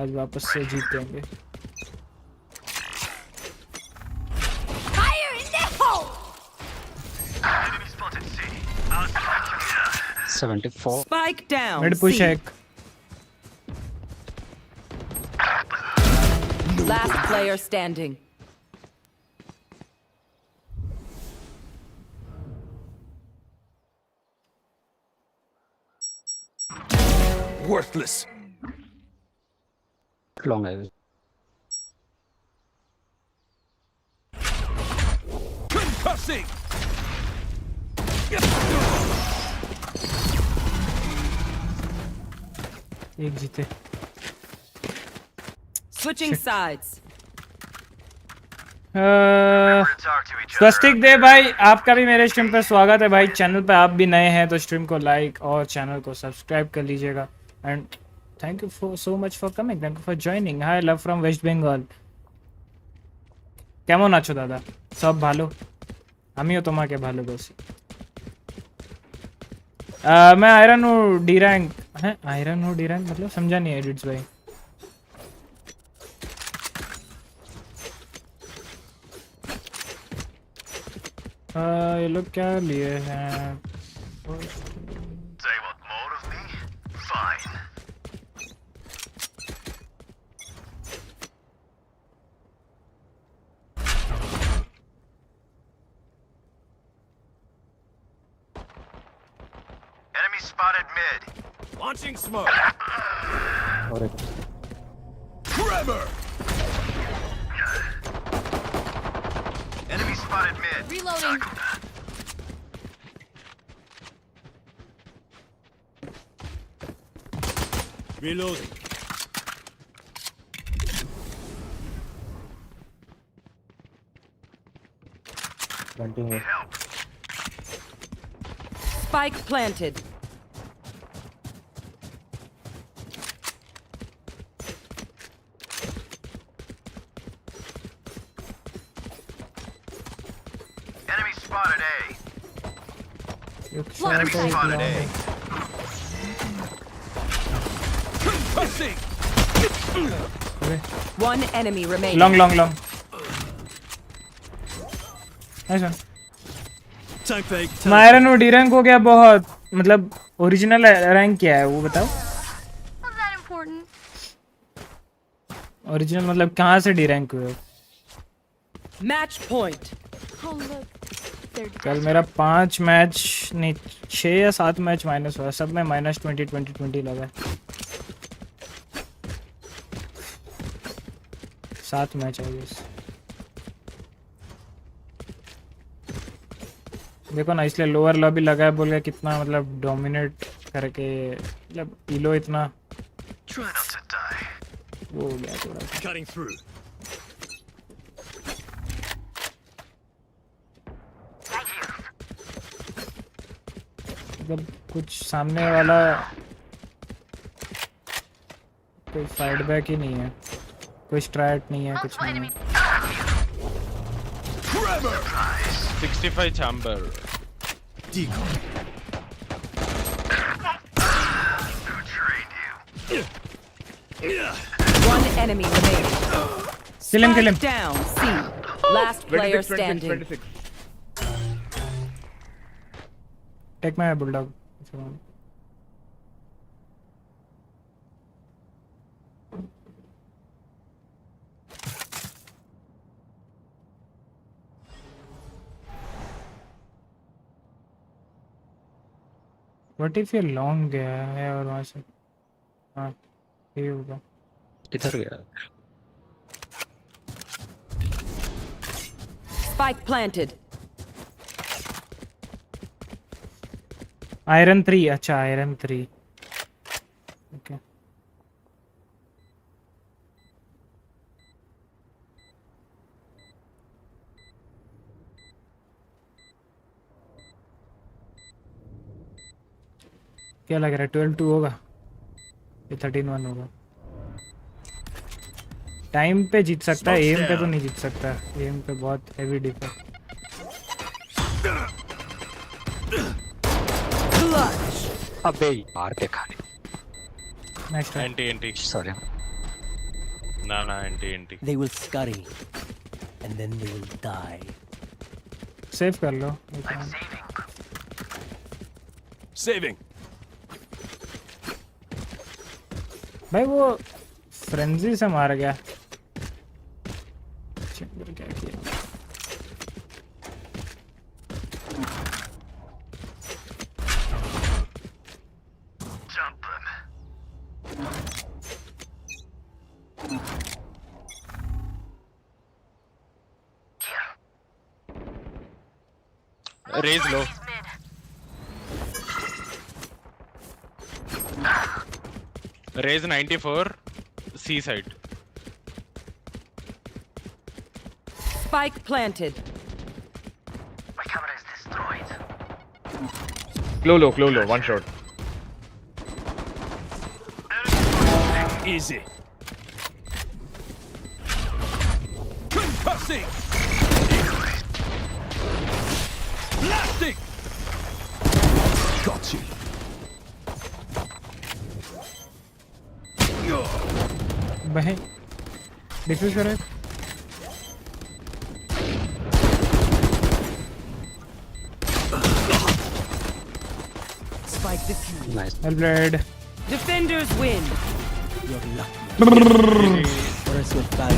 आज वापस से जीत जाएंगे Fire in the hole! Enemy spotted C. I'll catch you. 74 Spike down. Mid push C. एक Last player standing. Worthless. long है Concussing! एक जीते Switching sides. स्वस्तिक दे भाई आपका भी मेरे स्ट्रीम पे स्वागत है भाई चैनल पे आप भी नए हैं तो स्ट्रीम को लाइक और चैनल को सब्सक्राइब कर लीजिएगा and thank you for so much for coming thank you for joining hi love from West Bengal কেমন আছো দাদা সব ভালো আমিও তোমাকে ভালোবাসি मैं आयरन हूँ डी रैंक है आयरन हूँ डी रैंक मतलब समझा नहीं एडिट्स भाई ये लोग क्या लिए हैं They want more of me? Fine. spotted mid. Launching smoke. Trevor. Enemy spotted mid. Reloading. Reloading. Continue. Spike planted. Enemy spotted A. Enemy Enemy spotted A. One enemy remaining. Long. Nice one. Time fake. मायरा no D rank हो गया बहुत, मतलब original rank क्या है वो बताओ। Not that important. Original मतलब कहाँ से डी रैंक हुए हो? Match point. Oh look. They're कल मेरा 5 मैच नहीं 6 या 7 मैच माइनस हुआ, सब में -20 लगा। 7 मैच है बस। देखो ना, इसलिए लोअर लॉबी लगा है बोल के कितना मतलब डोमिनेट करके, मतलब इलो इतना वो हो गया थोड़ा। Cutting through. मतलब कुछ सामने वाला कोई फाइट बैक ही नहीं है, कोई स्ट्रैट नहीं है, कुछ नहीं है। 65 chamber. Decoy. One enemy remaining. Kill him. Spike down. C. Last player 26, standing. 26. Take my bulldog. if you want. What if ये लॉन्ग गया है और वहाँ से हाँ ये होगा। किधर गया? Spike planted. आयरन 3, अच्छा आयरन 3 ओके। क्या लग रहा है 12-2 होगा ये 13-1 होगा? टाइम पे जीत सकता है, एम पे तो नहीं जीत सकता। एम पे बहुत हेवी डिफर। अबे मार के खा नेक्स्ट NT. सॉरी। ना NT. They will scurry, and then they will die. Save कर लो। Saving. भाई वो फ्रेंजी से मार गया। चैम्बर क्या किया? Raise low. Raise 94. C side. Spike planted. My camera is destroyed. Low, one shot. Easy. Concussing. Blasting. Got you. भाई diffuse करो। Spike defused. Nice. Well played. Defenders win. You're lucky. Or else you're bad.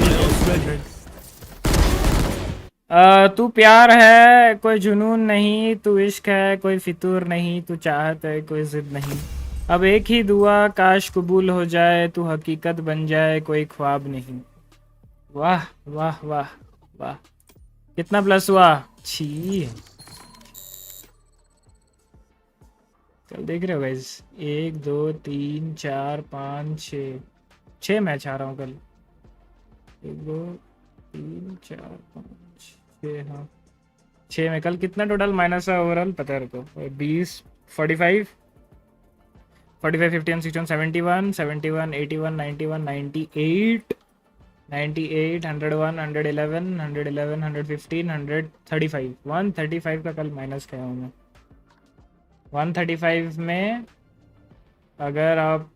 तू प्यार है कोई जुनून नहीं, तू इश्क है कोई फितूर नहीं, तू चाहत है कोई जिद नहीं, अब एक ही दुआ काश कबूल हो जाए, तू हकीकत बन जाए कोई ख्वाब नहीं। वाह वाह वाह वाह, कितना प्लस हुआ? छी, कल देख रहे हो गाइस, 1 2 3 4 5 6 मैच आ रहा हूँ कल। 1 2 3 4 5 6, हाँ 6 में। कल कितना टोटल माइनस है ओवरऑल पता है रुको? 20 45 45 51 61 71 71 81 91 98 98 101 111 111 115 135 135 का कल माइनस खाया हूँ मैं। 135 में अगर आप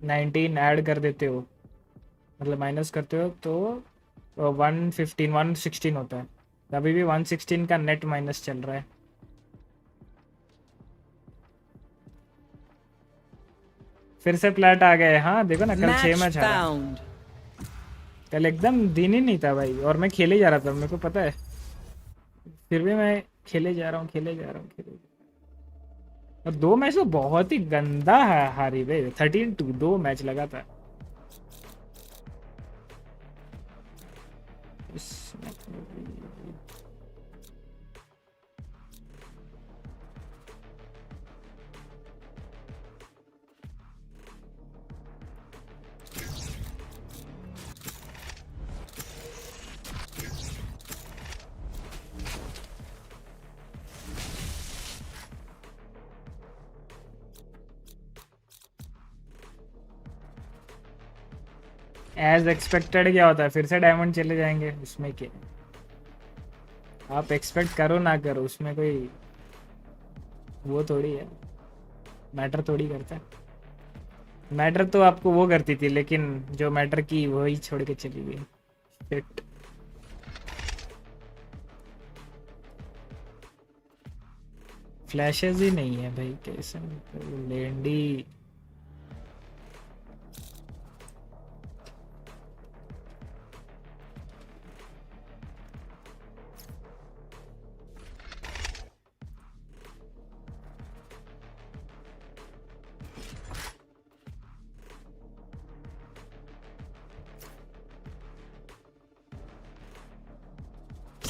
19 ऐड कर देते हो, मतलब माइनस करते हो, तो 115 116 होता है। अभी भी 116 का नेट माइनस चल रहा है। फिर से प्लैट आ गए। हाँ देखो ना, कल 6 मैच आ रहा है। कल एकदम दिन ही नहीं था भाई, और मैं खेले जा रहा था, मेरे को पता है, फिर भी मैं खेले जा रहा हूँ। और 2 मैच तो बहुत ही गंदा है हारी भाई, 13-2 2 मैच लगा था। एज एक्सपेक्टेड क्या होता है, फिर से डायमंड चले जाएंगे, उसमें क्या? आप एक्सपेक्ट करो ना करो, उसमें कोई वो थोड़ी है, मैटर थोड़ी करता है। मैटर तो आपको वो करती थी, लेकिन जो मैटर की वही छोड़ के चली गई। शिट। फ्लैशेस ही नहीं है भाई, कैसे लेंडी।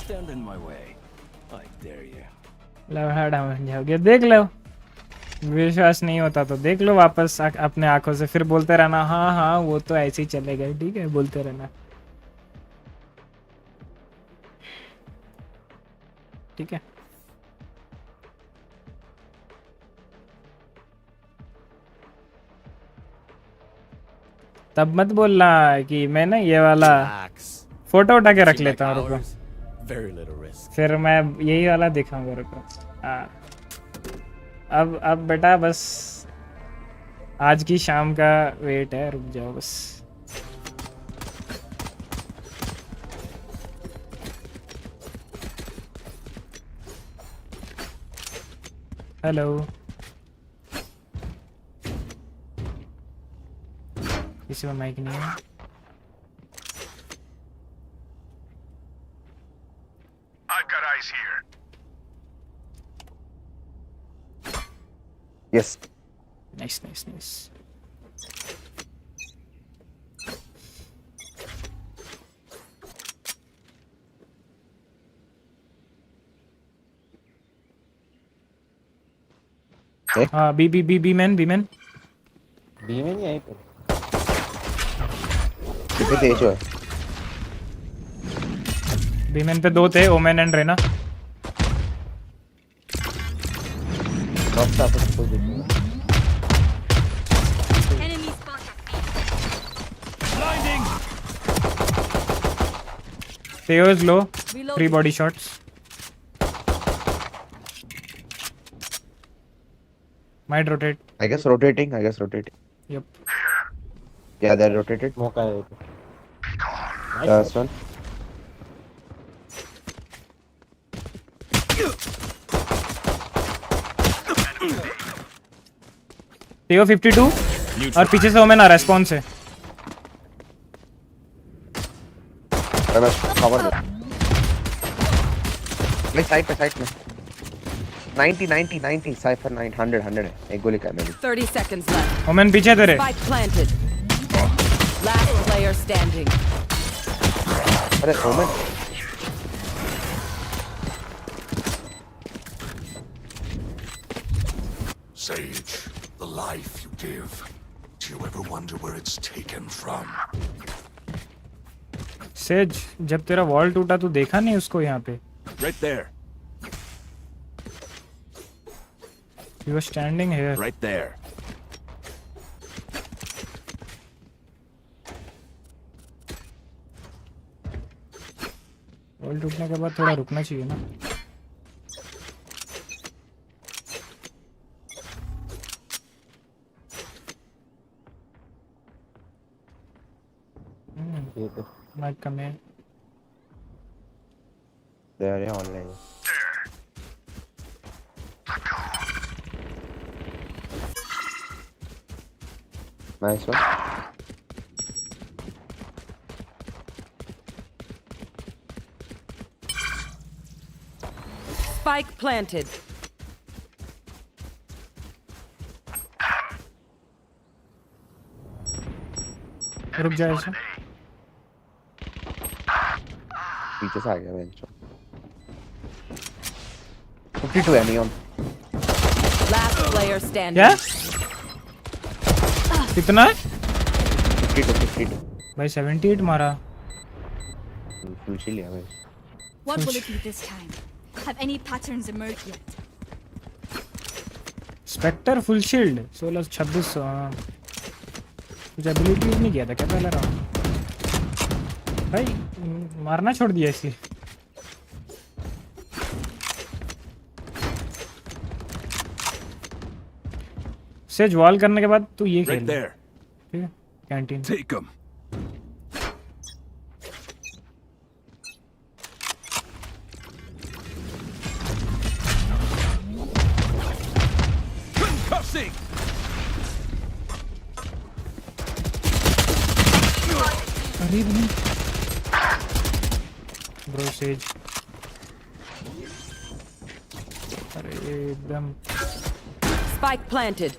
Stand in my way. I dare you. जाओगे, देख लो। विश्वास नहीं होता तो देख लो वापस अपने आंखों से, फिर बोलते रहना हाँ हाँ वो तो ऐसे ही चलेगा। ठीक है, बोलते रहना। ठीक है, तब मत बोलना कि मैं ना ये वाला फोटो उठा के रख लेता हूँ। रुको, फिर मैं यही वाला दिखाऊंगा। रुको, अब बेटा बस आज की शाम का वेट है, रुक जाओ बस। हेलो, किसी में माइक नहीं है? I've got eyes here. Yes. Nice, nice, nice. हाँ, बी मैन यहीं पर तेज है। बी मैन पे 2 थे, Omen and Reyna. Theo is low, 3 body shots. Might rotate. I guess rotating. Yep. Yeah, they're rotated. मौका है। Last one. Theo 52 और पीछे से ओमेन आ रहा है, स्पॉन से। मैं साइड में 90 साइफर 900 है एक गोली का मेरी 30 seconds left. ओमेन पीछे तेरे Spike planted. Last player standing. अरे women Sage, the life you give. Do you ever wonder where it's taken from? Says जब तेरा वॉल टूटा तू देखा नहीं उसको यहाँ पे Right there. He was standing here. Right there. Wall टूटने के बाद थोड़ा रुकना चाहिए ना Might come in. They are online. Nice one. Spike planted. रुक जा ऐसे पीछे से आ गया बेंच 52 है नियॉन Last player standing. क्या कितना है 52 भाई 78 मारा फुल शील्ड लिया भाई What will it be this time? Have any patterns emerged yet? Spectre full shield 1600 हाँ कुछ एबिलिटी यूज नहीं किया था क्या पहला राउंड भाई मारना छोड़ दिया इसे सेज वॉल करने के बाद तू ये खेल ठीक है कैंटीन Take 'em. Concussing. अरे भाई ब्रो सेज अरे एकदम Spike planted.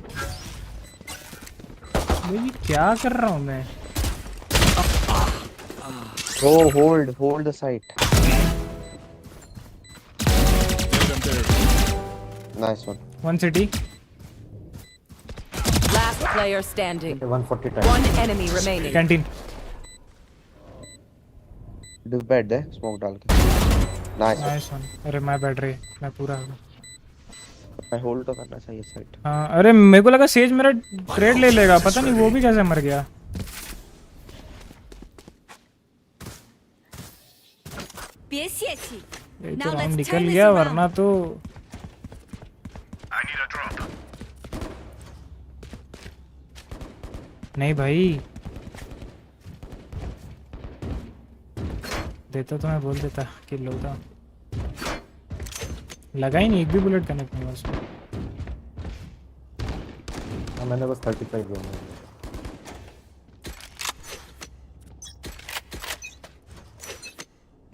भाई क्या कर रहा हूँ मैं Oh, hold the site. Nice one. One city. Last player standing. 140 times. One enemy remaining. Canteen. Do bad there. Smoke डाल के. Nice one. अरे मैं बैठ रही मैं पूरा मैं होल्ड तो करना चाहिए साइट हाँ अरे मेरे को लगा सेज मेरा ट्रेड ले लेगा पता नहीं वो भी कैसे मर गया ये तो राउंड निकल गया वरना तो नहीं भाई देता तो मैं बोल देता किल होता लगा ही नहीं एक भी बुलेट कनेक्ट नहीं हुआ उसमें मैंने बस 35 दिया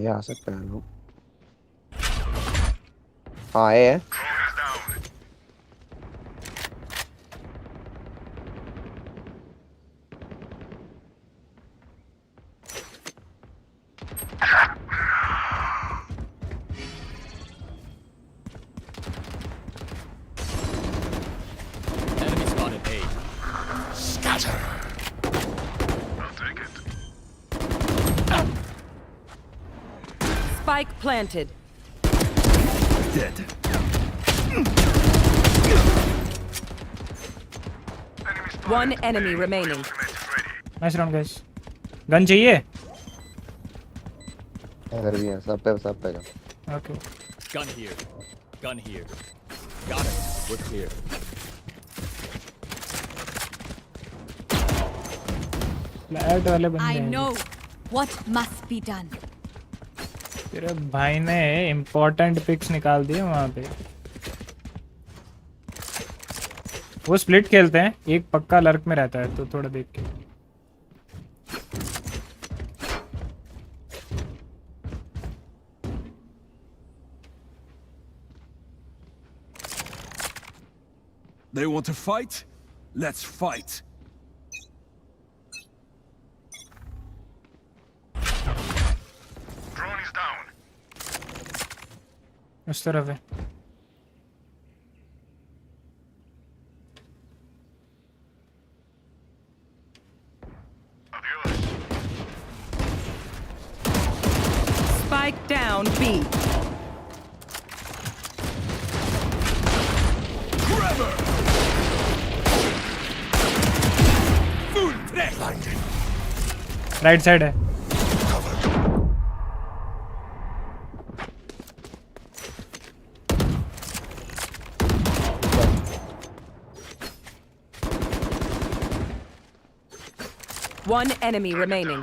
ये आ सकता है लोग हाँ है Spike planted. Dead. One enemy remaining. Nice round guys. Gun चाहिए? इधर भी है सब पे Okay. Gun here. Gun here. Got it. We're clear. Flat वाले बंदे I हैं know what must be done. तेरे भाई ने इम्पोर्टेंट पिक्स निकाल दिए वहाँ पे वो स्प्लिट खेलते हैं एक पक्का लर्क में रहता है तो थोड़ा देख के They want to fight? Let's fight. Drone is down. उस तरफ है. Spike down B. Right side है. One enemy remaining.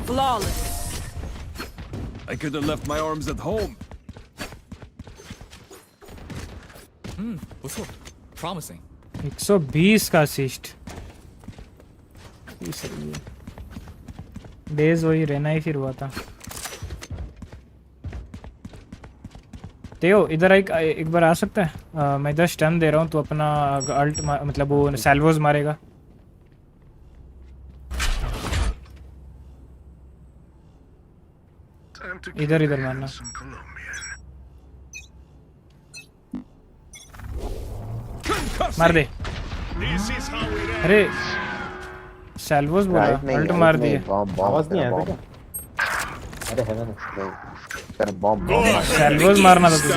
Flawless. I could have left my arms at home. Promising. 120 का असिस्ट. डेज वही रहना ही फिर हुआ था. तेओ इधर एक बार आ सकता है. मैं इधर स्टन दे रहा हूँ, तो अपना अल्ट मतलब वो सैल्वोज मारेगा. इधर इधर मारना. मार दे. अरे सैल्वोज बोला, अल्ट मार दिए. आवाज नहीं आया क्या? अरे है ना. तेरा बॉम्ब सैल्वोज मारना था तुझे.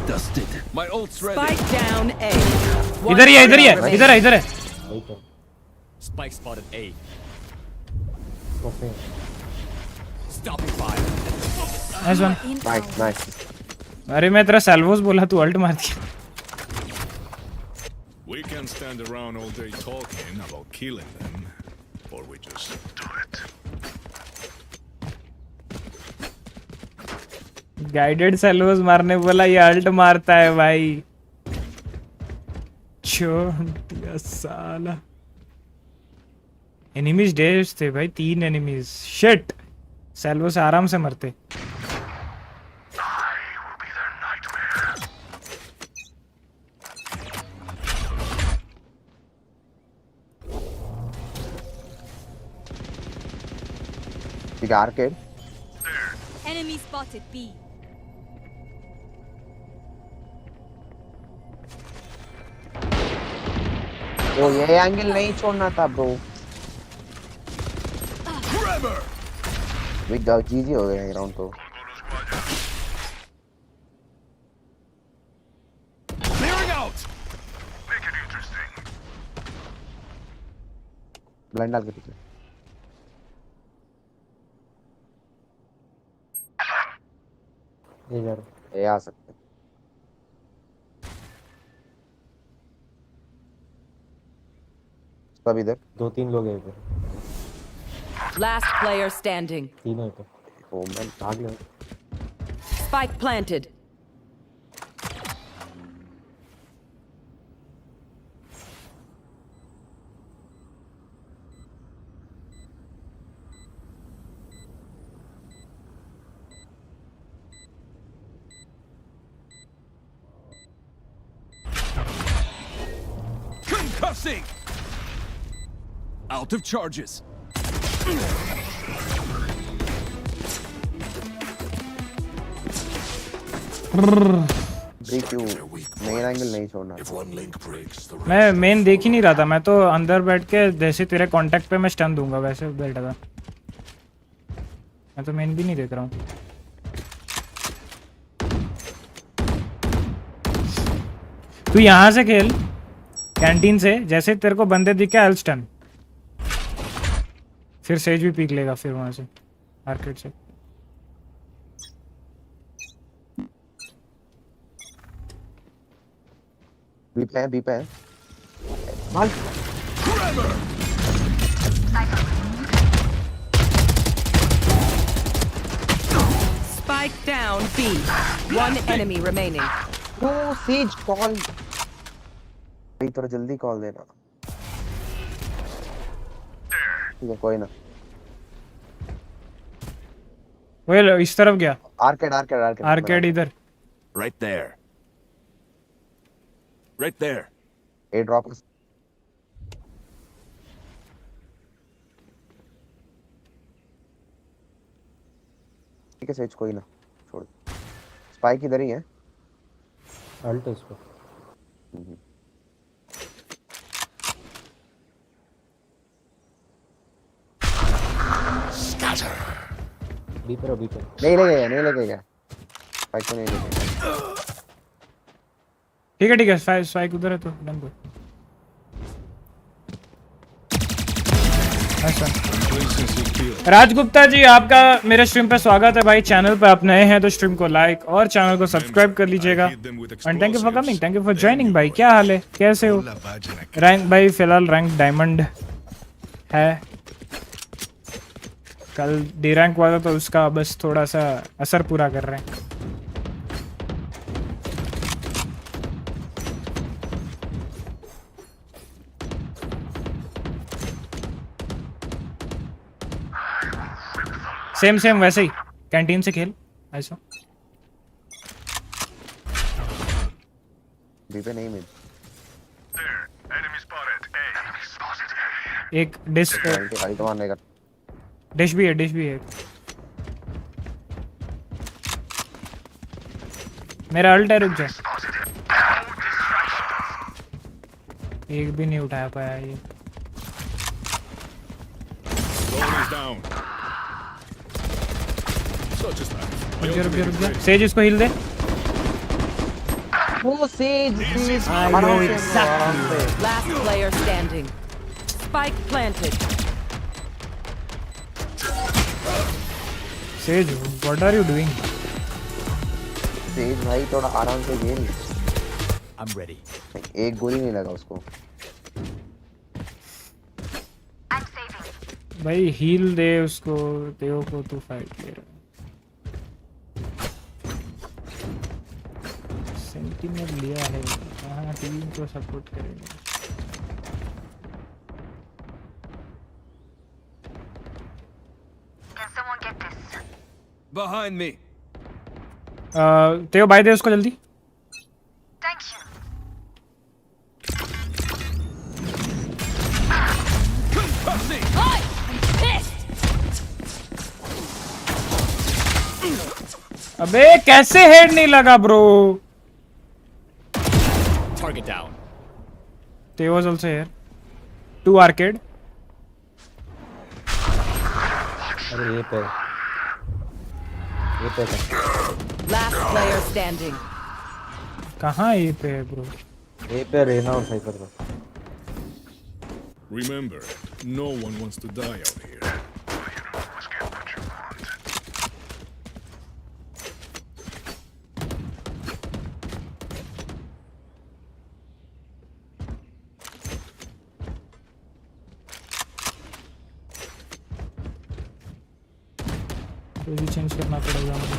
Dusted. My ult's ready. Spike down A. इधर ही है, इधर ही है, इधर है, इधर है. Spike spotted A. Okay. Stopping fire. Nice one. Nice. अरे मैं तेरा सैल्वोज बोला, तू अल्ट मार दिया. We can stand around all day talking about killing them, or we just do it. Guided salvos मारने बोला, ये अल्ट मारता है भाई. छोड़ दिया साला. एनिमीज डेज थे भाई, 3 एनिमीज. शिट, सैल्वो से आराम से मरते. Big arcade. Enemy spotted B. तो ये एंगल नहीं छोड़ना था ब्रो. बिग डॉग जीजी हो गया राउंड तो. Clearing out. Make it interesting. Blind डाल के पीछे. ये आ सकते. सब इधर 2-3 लोग हैं इधर. Last player standing. 3 है तो. ओ मैं भाग ले. Spike planted. Concussing. Out of charges. Main angle नहीं छोड़ना. मैं मेन देख ही नहीं रहा था. मैं तो अंदर बैठ के जैसे तेरे कांटेक्ट पे मैं स्टन दूंगा वैसे बैठा था. मैं तो मेन भी नहीं देख रहा हूँ. तू यहाँ से खेल, कैंटीन से. जैसे तेरे को बंदे दिखे एल स्टन, फिर सेज भी पीक लेगा. फिर वहां से आर्केड से. बी पे है. माल. Spike down B. One enemy remaining. No siege call. भाई थोड़ा जल्दी कॉल देना. ठीक है कोई ना। वो इस तरफ गया। आर्केड इधर। Right there. Right there. A drop. ठीक है सेज कोई ना छोड़। स्पाइक इधर ही है। अल्ट इसको। Scatter. बी पर नहीं लगेगा स्पाइक को नहीं लगेगा। ठीक है स्पाइक उधर है तो डन दो। राज गुप्ता जी आपका मेरे स्ट्रीम पे स्वागत है भाई। चैनल पे आप नए हैं तो स्ट्रीम को लाइक और चैनल को सब्सक्राइब कर लीजिएगा। And thank you for coming, thank you for joining भाई। क्या हाल है, कैसे हो? रैंक भाई फिलहाल रैंक डायमंड है। कल डी रैंक हुआ था तो उसका बस थोड़ा सा असर पूरा कर रहे हैं। सेम वैसे ही कैंटीन से खेल ऐसा। बी पे नहीं मिल। एक डिश भी है। मेरा अल्ट है, रुक जा। एक भी नहीं उठा पाया ये। रुक जा। सेज इसको हील दे। वो Sage Last player standing. Spike planted. Sage what are you doing? Sage भाई थोड़ा आराम से खेल। I'm ready. एक गोली नहीं लगा उसको। भाई हील दे उसको, तेओ को तू फाइट ले रहा है। सेंटिनल लिया है, हाँ टीम को सपोर्ट करेंगे। Behind me. तेओ भाई दे उसको जल्दी। अबे कैसे हेड नहीं लगा bro? Target down. They was also here. 2 arcade. अरे ये पे Last player standing. कहाँ ये पे है ब्रो? ये पे रहना और साइफर पे। Remember, no one wants to die out here. तो भी चेंज करना पड़ेगा मुझे।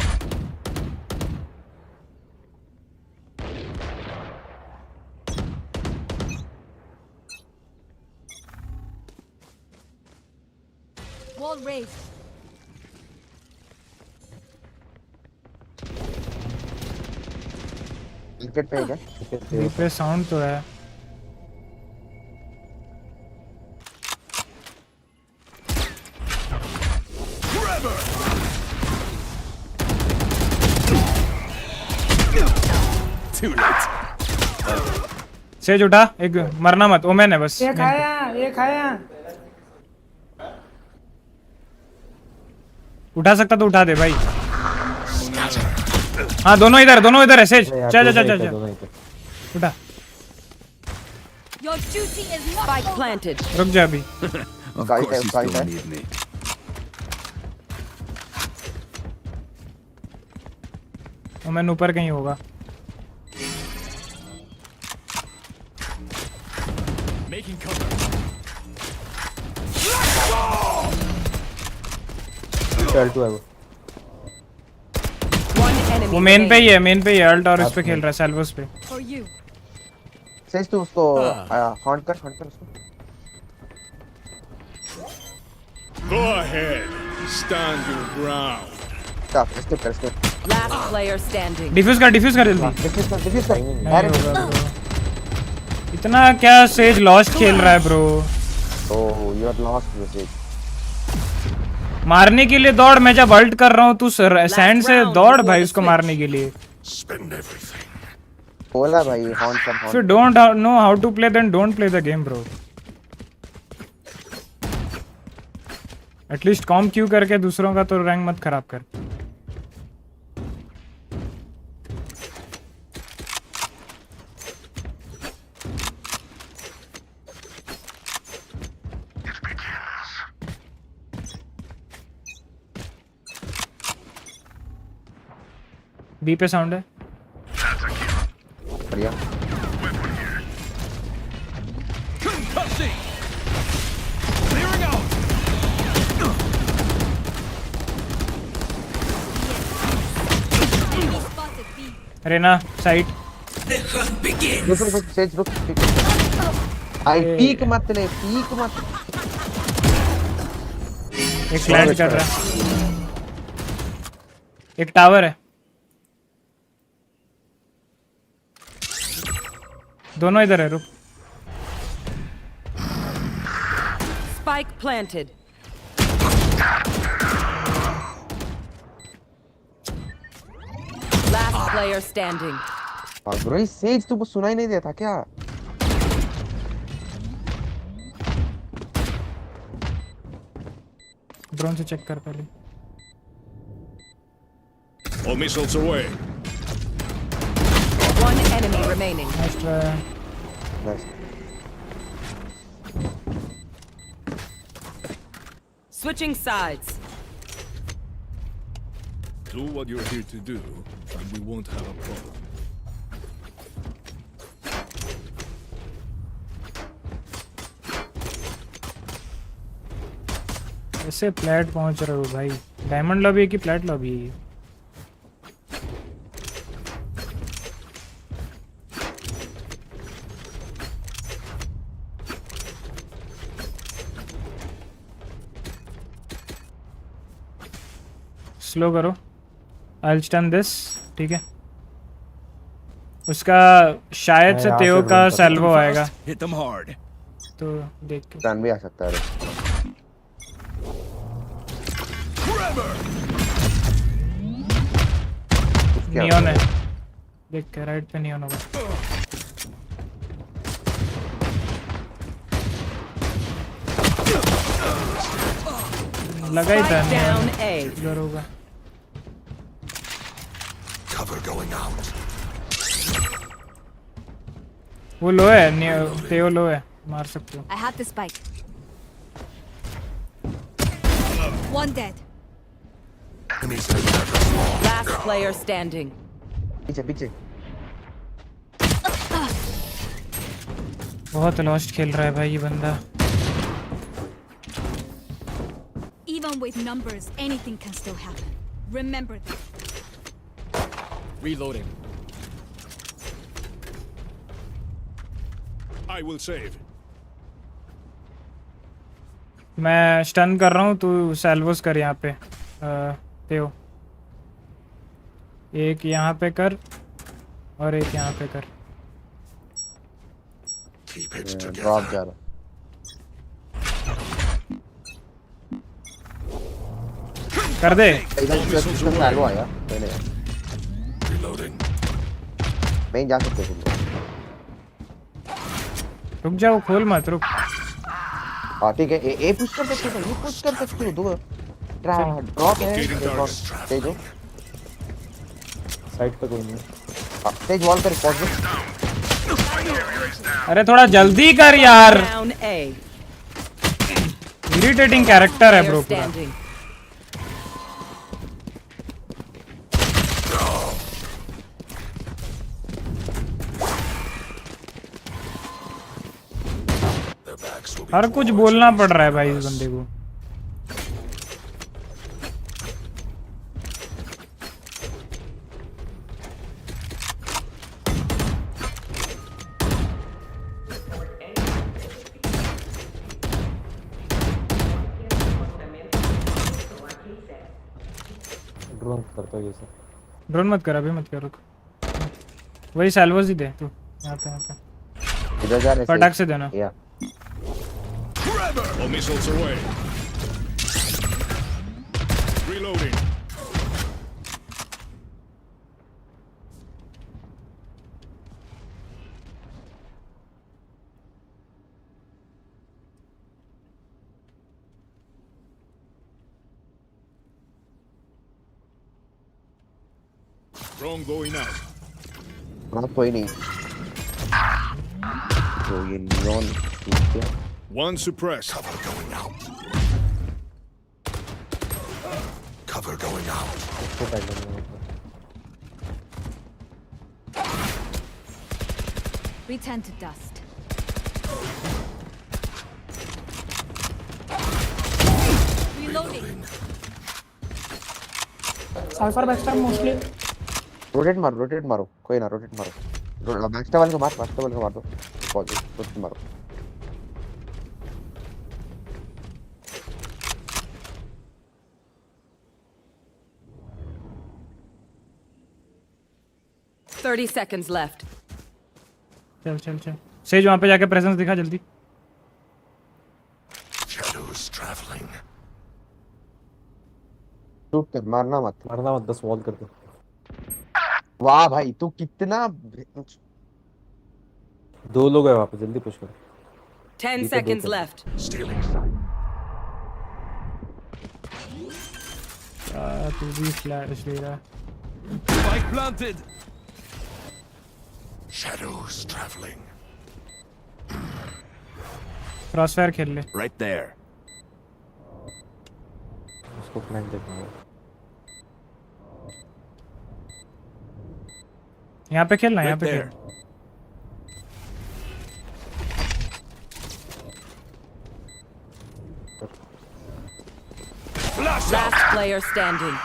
Wall raised. विकेट पे है क्या? ये पे साउंड तो है। सेज उठा, एक मरना मत। ओमेन है बस। ये खाया। उठा सकता तो उठा दे भाई। हाँ दोनों इधर है सेज। चल उठा। Your duty is not Spike over. planted. रुक जा अभी। Of course you still need me. Omen ऊपर कहीं होगा। Making cover. चल तू है वो। वो मेन पे ही है अल्ट और इस पे खेल रहा है सेल्वस पे। For you. सेज तू उसको हॉन्ट कर उसको। ahead. Stand your ground. Stop. Skip कर skip. Last player standing. Defuse कर जल्दी। डिफ्यूज कर। नहीं होगा bro। इतना क्या सेज लॉस्ट खेल रहा है bro. Oh, you are lost message. मारने के लिए दौड़, मैं जब अल्ट कर रहा हूँ तू सैंड से दौड़ भाई उसको मारने के लिए। बोला भाई हॉर्न कर If you don't know how to play then don't play the game bro. At least com Q करके दूसरों का तो रैंक मत खराब कर। बी पे साउंड है। बढ़िया। रेना साइड। रुक सेज रुक। आई पीक मत ले, पीक मत। एक फ्लैश कर रहा है, एक टावर है, दोनों इधर है। रुक। Spike planted. Last player standing. Bro says तुमको सुनाई नहीं देता क्या? ड्रोन से चेक कर पहले। All missiles away. One enemy remaining. Nice. Switching sides. Do what you're here to do, and we won't have a problem. ऐसे प्लेट पहुंच रहे हो भाई? डायमंड लॉबी है कि प्लेट लॉबी है? स्लो करो। I'll stun this, ठीक है। उसका शायद से तेओ का सैल्वो आएगा। Hit them hard. तो देख के टर्न भी आ सकता है। नियॉन है, देख के राइट पे नियॉन होगा। लगा ही था नियॉन इधर होगा। वो लो है, तेओ लो है, मार सकते हो। I have the spike. One dead. Last player standing. पीछे पीछे। बहुत लॉस्ट खेल रहा है भाई ये बंदा। Even with numbers, anything can still happen. Remember that. Reloading. I will save. मैं स्टन कर रहा हूँ, तू सैल्वोस कर यहाँ पे। तेओ एक यहाँ पे कर और एक यहाँ पे कर। ड्रॉप जा रहा। कर दे। सैल्वो आया। नहीं जा सकते तुम। रुक जाओ, खोल मत, रुक। हाँ ठीक है। ए पुश कर सकते हो, ये पुश कर सकते हो। दो ड्रॉप है, तेज हो। साइड पे कोई नहीं। तेज वॉल पर पॉज। अरे थोड़ा जल्दी कर यार। इरिटेटिंग कैरेक्टर है ब्रो पूरा। हर कुछ बोलना पड़ रहा है भाई इस बंदे को। ड्रोन करता है जैसे। ड्रोन मत कर, अभी मत कर, रुक। वही सैल्वोज ही दे तू, यहाँ पे इधर जा रहे फटाक से देना। या All missiles away. Reloading. Drone going out. कोई नहीं तो ये नियॉन क्या One suppressed. Cover going out. Cover going out. We turn to dust. Reloading. Cipher backstab mostly rotate मारो कोई ना, रोटेट मारो। बैकस्टैब को मार दो। रोटेट मारो। Thirty seconds left. चल सेज वहाँ पे जाके प्रेजेंस दिखा जल्दी। Shadows traveling. शूट कर, मारना मत 10 वॉल कर दो। वाह भाई तू कितना 2 लोग हैं वहाँ पे, जल्दी पुश कर। 10 seconds left. Stealing sight. तू भी फ्लैश ले रहा। Spike planted. Shadows traveling. Crossfire खेल ले। Right there. उसको फ्लैंक देखना है। यहाँ पे खेलना, यहाँ पे खेल। Last player standing.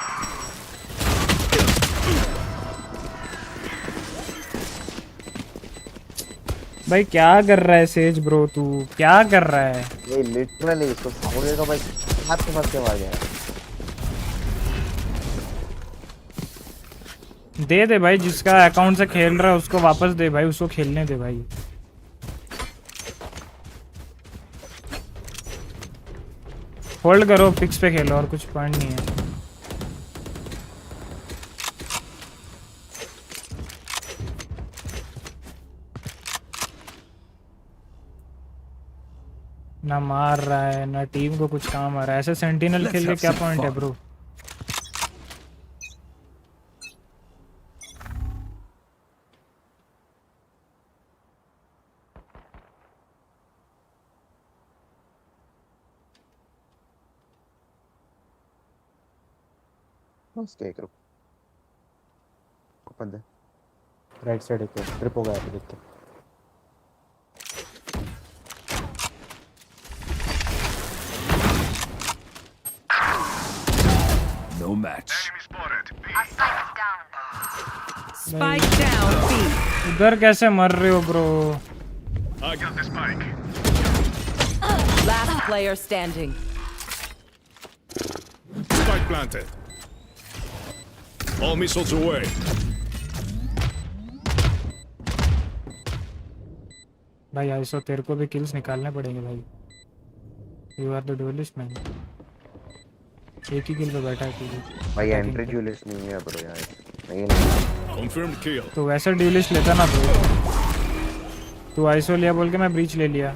भाई क्या कर रहा है सेज ब्रो, तू क्या कर रहा है? ये लिटरली इसको सामने तो भाई हाथ से फंस के मार गया। दे भाई, जिसका अकाउंट से खेल रहा है उसको वापस दे भाई, उसको खेलने दे भाई। होल्ड करो, पिक्स पे खेलो, और कुछ पॉइंट नहीं है। ना मार रहा है ना टीम को कुछ काम आ रहा है, ऐसे सेंटिनल खेल के क्या पॉइंट है ब्रो? उसके एक ओपन दे। राइट साइड एक ट्रिप हो गया है, देखते। No match. Spike down B. उधर कैसे मर रहे हो bro? I got the spike. Last player standing. Spike planted. All missiles away. भाई ऐसा तेरे को भी किल्स निकालने पड़ेंगे भाई। You are the duelist man. एक ही किल पे बैठा है तू भाई, एंट्री ड्यूलिस्ट नहीं है ब्रो यार। नहीं Confirmed kill. तो वैसे ड्यूलिस्ट लेता ना ब्रो। तू आइसो लिया बोल के मैं ब्रीच ले लिया।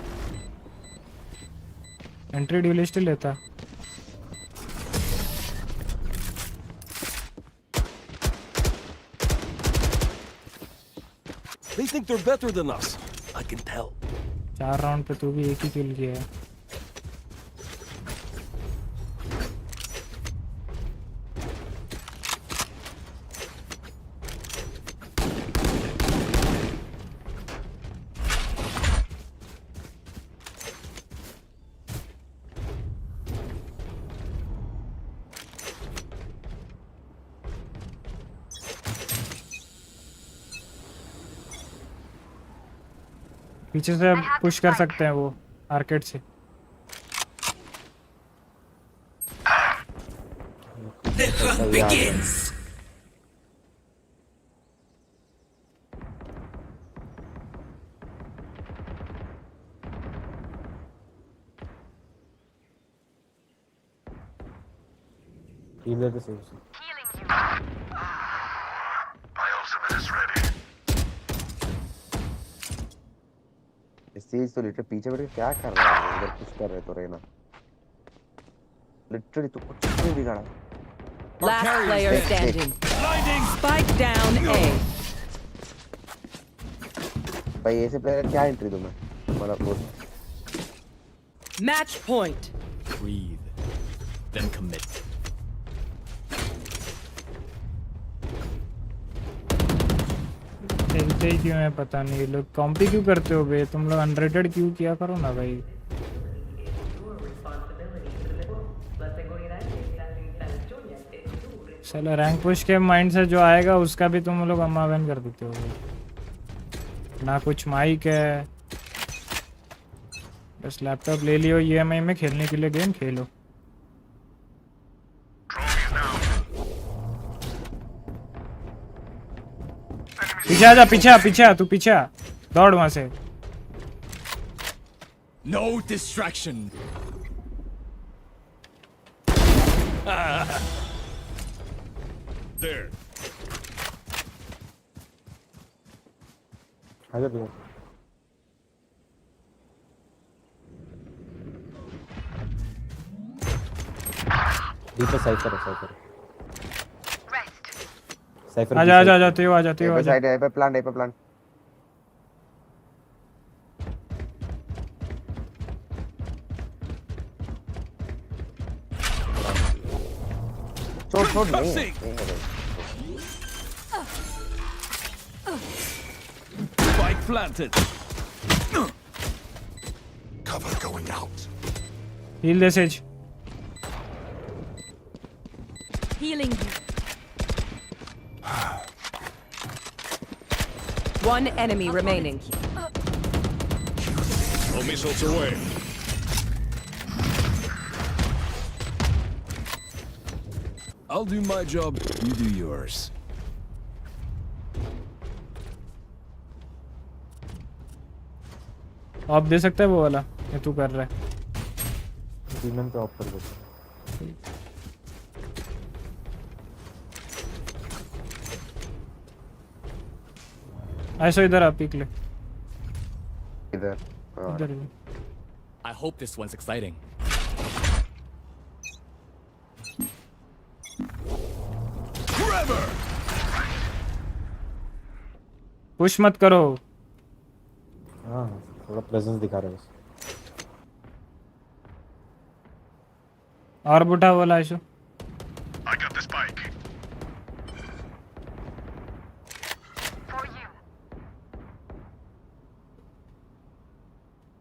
एंट्री ड्यूलिस्ट ही लेता। They think they're better than us. I can tell. 4 round पे तू भी एक ही किल किया है। पीछे से पुश कर सकते हैं वो आर्केड से। The hunt begins. Heal the saves. My ultimate is ready. इस चीज तो लिटरली पीछे बैठ के क्या कर रहा है इधर कुछ कर रहे तो रहना लिटरली तो कुछ नहीं बिगाड़ा Last player standing. Spike down A. भाई ऐसे प्लेयर क्या एंट्री दूं मैं मतलब वो Match point. Breathe. Then commit. खेलते ही क्यों है पता नहीं, ये लोग कॉम्पी क्यों करते हो बे, तुम लोग अनरेटेड क्यों किया करो ना भाई। चलो रैंक पुश के माइंड से जो आएगा उसका भी तुम लोग अम्मा बैन कर देते हो ना, कुछ माइक है, बस लैपटॉप ले लियो ईएमआई में खेलने के लिए गेम खेलो। पीछे आ जा, पीछे आ, तू पीछे आ, दौड़ वहां से। No distraction. There. आजा भैया। डीपर साइफर है, साइफर साइफर आजा जाते हो, आ जाते हो, साइड है पे प्लांट, छोड़ नहीं Spike planted. Cover going out. Heal this edge. Healing you. One enemy remaining. No missiles away. I'll do my job, you do yours. आप दे सकता है वो वाला, ये तू कर रहा है। डीमन पे ऑफ कर दो। ऐसा इधर आप पिक ले, इधर इधर। I hope this one's exciting. Forever. Push मत करो। हाँ थोड़ा प्रेजेंस दिखा रहे हो। और बुढ़ा वाला Aishu. I got the spike. For you.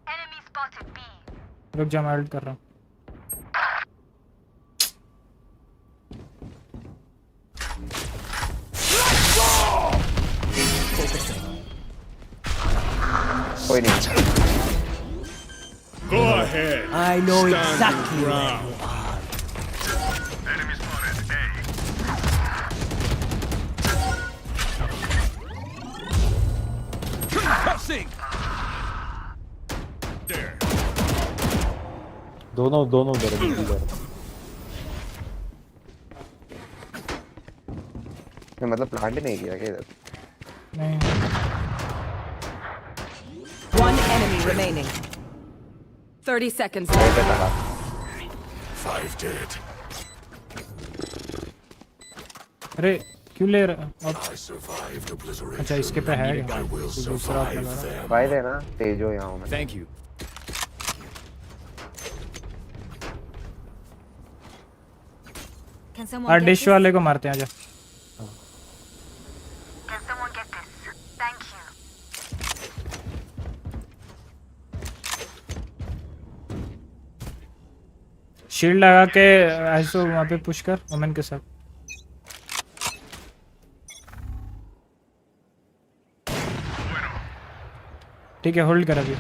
Enemy spotted B. रुक जा, मैं अल्ट कर रहा हूँ। कोई नहीं। Go ahead. I know exactly where you are. Enemy spotted. A. Concussing. There. दोनों उधर है, इधर। मतलब प्लांट नहीं किया क्या इधर? नहीं। One enemy remaining. 30 seconds left. 5 dead. अरे क्यों ले रहा? I survived obliteration. अच्छा इसके पे है I will दूसरा survive लगा रहा। them. भाई देना तेजो यहाँ हूँ मैं। Thank you. Can someone और get डिश this? वाले को मारते हैं, आजा। Can someone get this? Thank you. Shield लगा के ऐसो वहाँ पे पुश कर वुमेन के साथ। ठीक है, होल्ड कर अभी।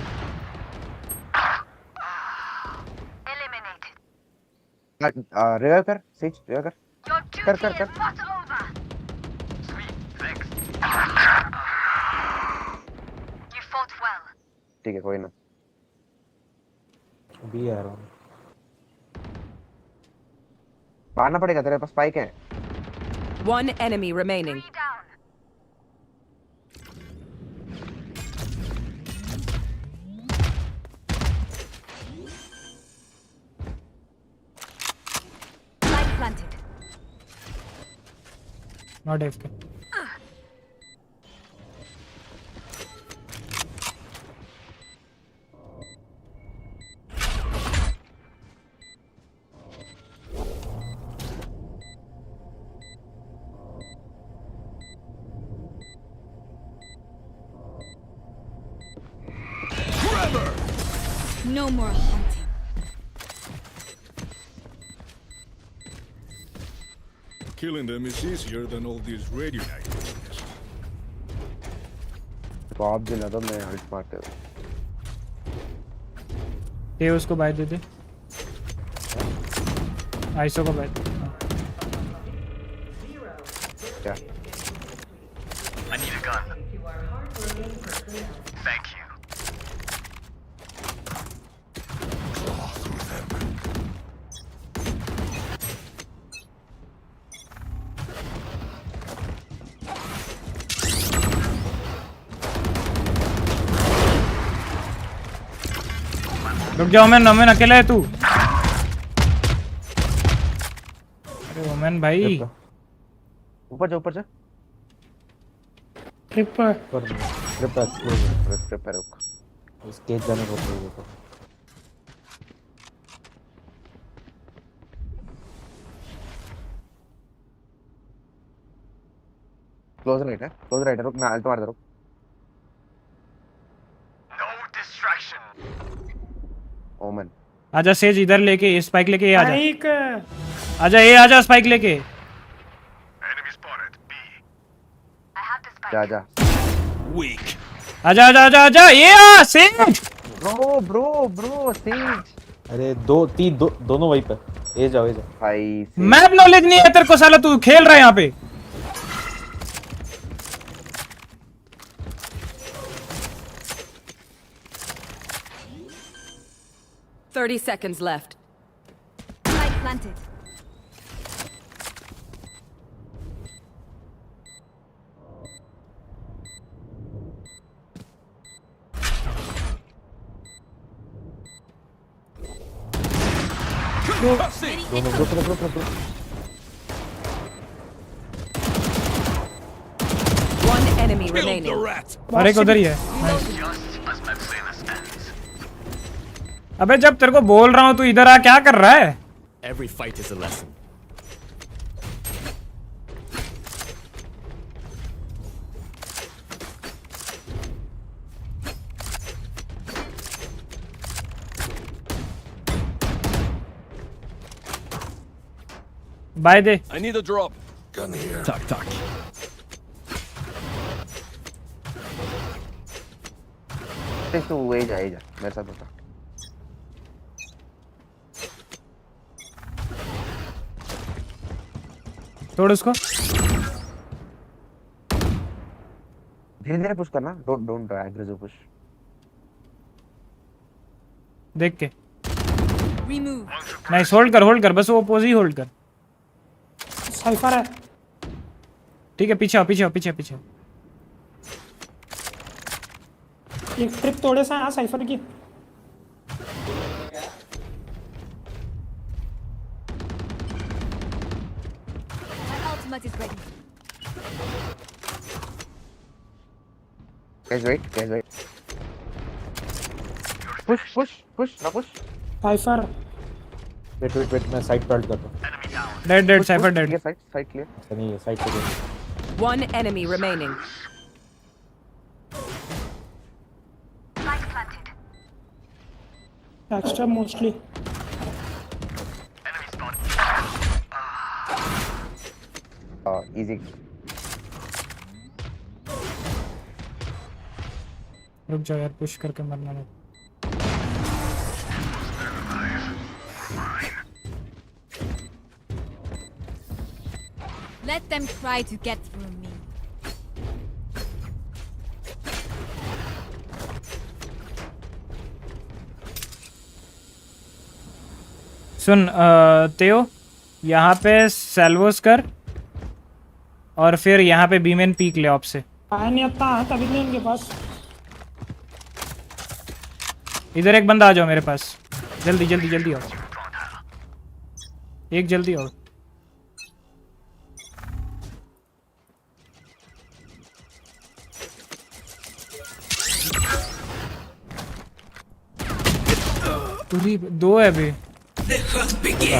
रिवाइव कर, स्विच रिवाइव कर। कर कर कर ठीक है कोई ना बी आ रहा हूँ मारना पड़ेगा तेरे पास स्पाइक है One enemy remaining. Light planted. Not AFK. No more hunting. Killing them is easier than all these radioactives. तो आप दिला दो मैं अल्ट मारते हूँ ये उसको बाय दे दे आइसो को बाय क्या I need a gun. Thank you. Claw through them. रुक जा ओमेन ओमेन अकेला है तू अरे ओमेन भाई ऊपर जा ऊपर जा ट्रिप पे रुक स्टेज जाने को बोल दो क्लोज राइट है रुक मैं अल्ट मार दे रुक No distraction. ओमन आजा सेज इधर लेके स्पाइक लेके आजा आजा ये आजा स्पाइक लेके Enemy spotted. B. जा जा Weak. आजा आजा आजा आजा ये आ सेज ब्रो सेज अरे दोनों वहीं पे ए जाओ भाई मैप नॉलेज नहीं है तेरे को साला तू खेल रहा है यहाँ पे 30 seconds left. Light planted. One enemy remaining. अरे उधर ही है अबे जब तेरे को बोल रहा हूँ तू इधर आ क्या कर रहा है Every fight is a lesson. By they I need a drop. Gun here. Tuck, tuck. तू वही जा मेरे साथ बता तोड़ उसको धीरे धीरे पुश करना डोंट एग्रेसिव पुश देख के नाइस होल्ड कर बस वो पोज ही होल्ड कर साइफर है ठीक है पीछे आओ पीछे एक ट्रिप तोड़े सा आ साइफर की Ultimate is ready. Guys wait push ना push साइफर वेट मैं साइड पर करता हूं dead cipher dead side clear नहीं है साइड पे One enemy remaining. Extra mostly easy रुक जाओ यार पुश करके मरना मत Let them try to get through me. सुन तेओ, यहाँ पे सेल्वोस कर और फिर यहाँ पे बीमेन पीक ले ऑप से। आया नहीं आता है तभी नहीं उनके पास। इधर एक बंदा आ जाओ मेरे पास, जल्दी जल्दी जल्दी आओ, एक जल्दी आओ। पूरी दो है अभी।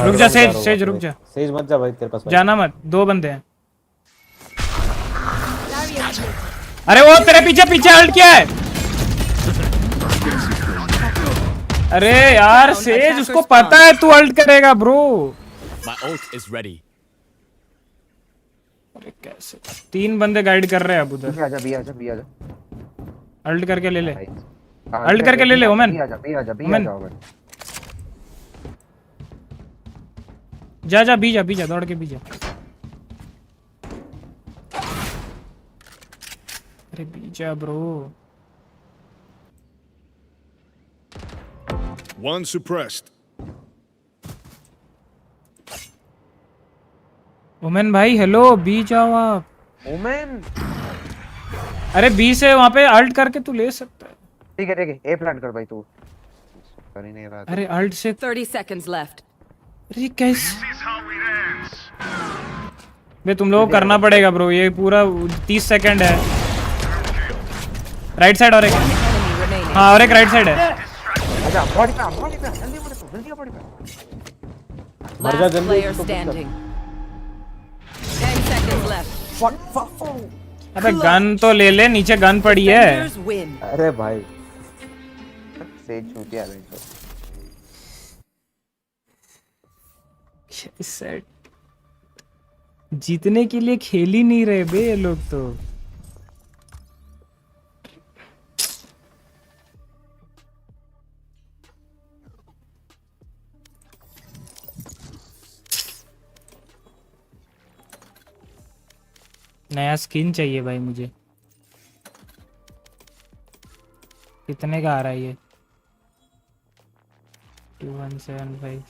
रुक जा सेज, सेज रुक जा। सेज मत जा भाई, तेरे पास जाना मत, दो बंदे हैं। अरे वो तेरे पीछे पीछे अल्ट किया है। अरे यार सेज, उसको पता है तू अल्ट करेगा ब्रो। अरे कैसे 3 बंदे गाइड कर रहे हैं अब उधर। आजा बी आजा बी आजा। अल्ट करके ले ले, अल्ट करके ले ले ओमन। बी आजा बी आजा बी आजा ओमन। जा जा बी जा दौड़ के बी जा। अरे बी जा ब्रो। One suppressed. ओमन भाई हेलो, बी जाओ आप। ओमन अरे बी से वहां पे अल्ट करके तू ले सकता है। ठीक है ए प्लांट कर भाई तू। कर ही नहीं रहा। अरे अल्ट से 30 seconds left. अरे कैसे बे, तुम लोगों को करना पड़ेगा ब्रो, ये पूरा 30 सेकंड है। राइट साइड और एक, हाँ और एक राइट साइड है। आजा बॉडी पे जल्दी बॉडी पे। मर जा जल्दी। Player standing. 10 seconds left. अबे गन तो ले ले, नीचे गन पड़ी है। Defenders win. अरे भाई सेज छूटिया है तो। सेट जीतने के लिए खेल ही नहीं रहे बे ये लोग तो। नया स्किन चाहिए भाई मुझे। कितने का आ रहा है ये? 2175।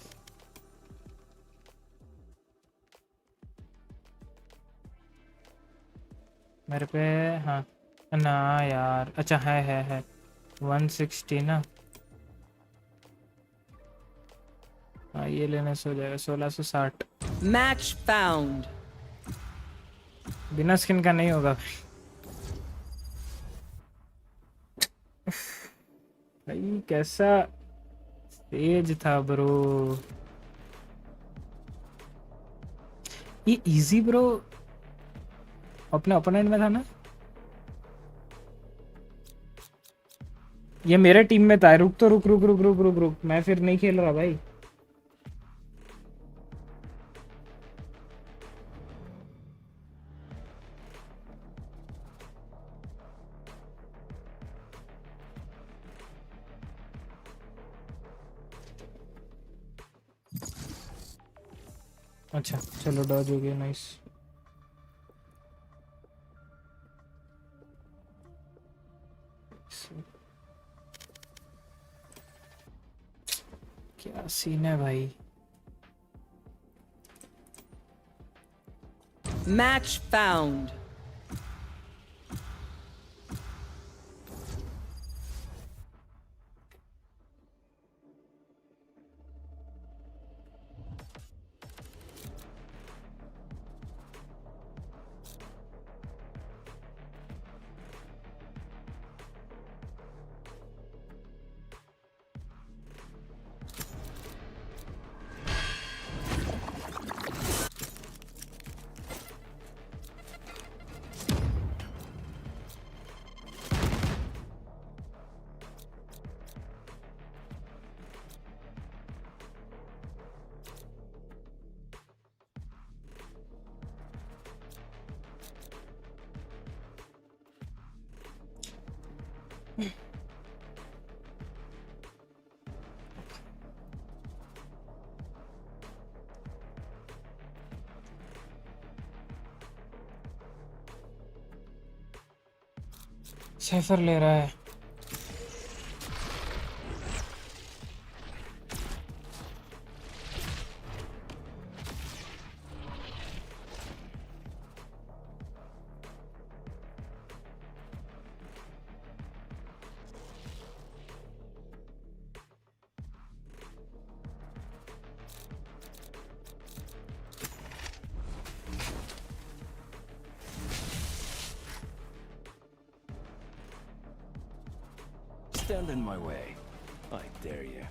मेरे पे हाँ ना यार, अच्छा है 160 ना। हाँ ये लेने से हो जाएगा 1660। Match found. बिना स्किन का नहीं होगा भाई। कैसा तेज था ब्रो ये। इजी ब्रो अपने ओपोनेंट में था ना, ये मेरे टीम में था। रुक तो रुक, मैं फिर नहीं खेल रहा भाई। अच्छा चलो डॉज हो गया, नाइस। क्या सीन है भाई। Match found. साइफर ले रहा है। Stand in my way. I dare you.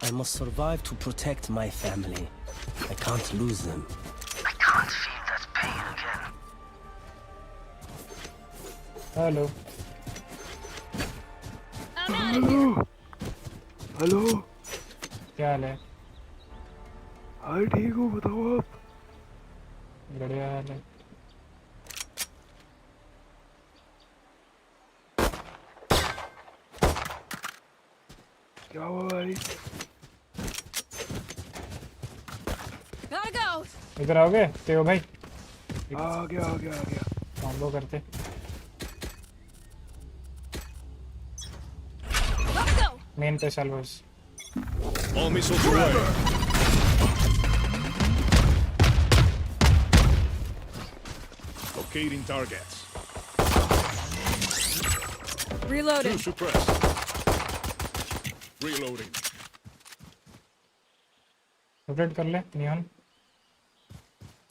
I must survive to protect my family. I can't lose them. I can't feel that pain again. Hello hello क्या हाल है? हाँ ठीक हो, बताओ आप। बढ़िया हाल है। क्या हुआ भाई? Gotta go. इधर आओगे तेओ भाई? आ गया। कॉम्बो करते। Gotta go. मेन पे साल्वर्स। All missiles away. Locating targets. Reloading. Two suppressed. Reloading. Rotate कर ले neon.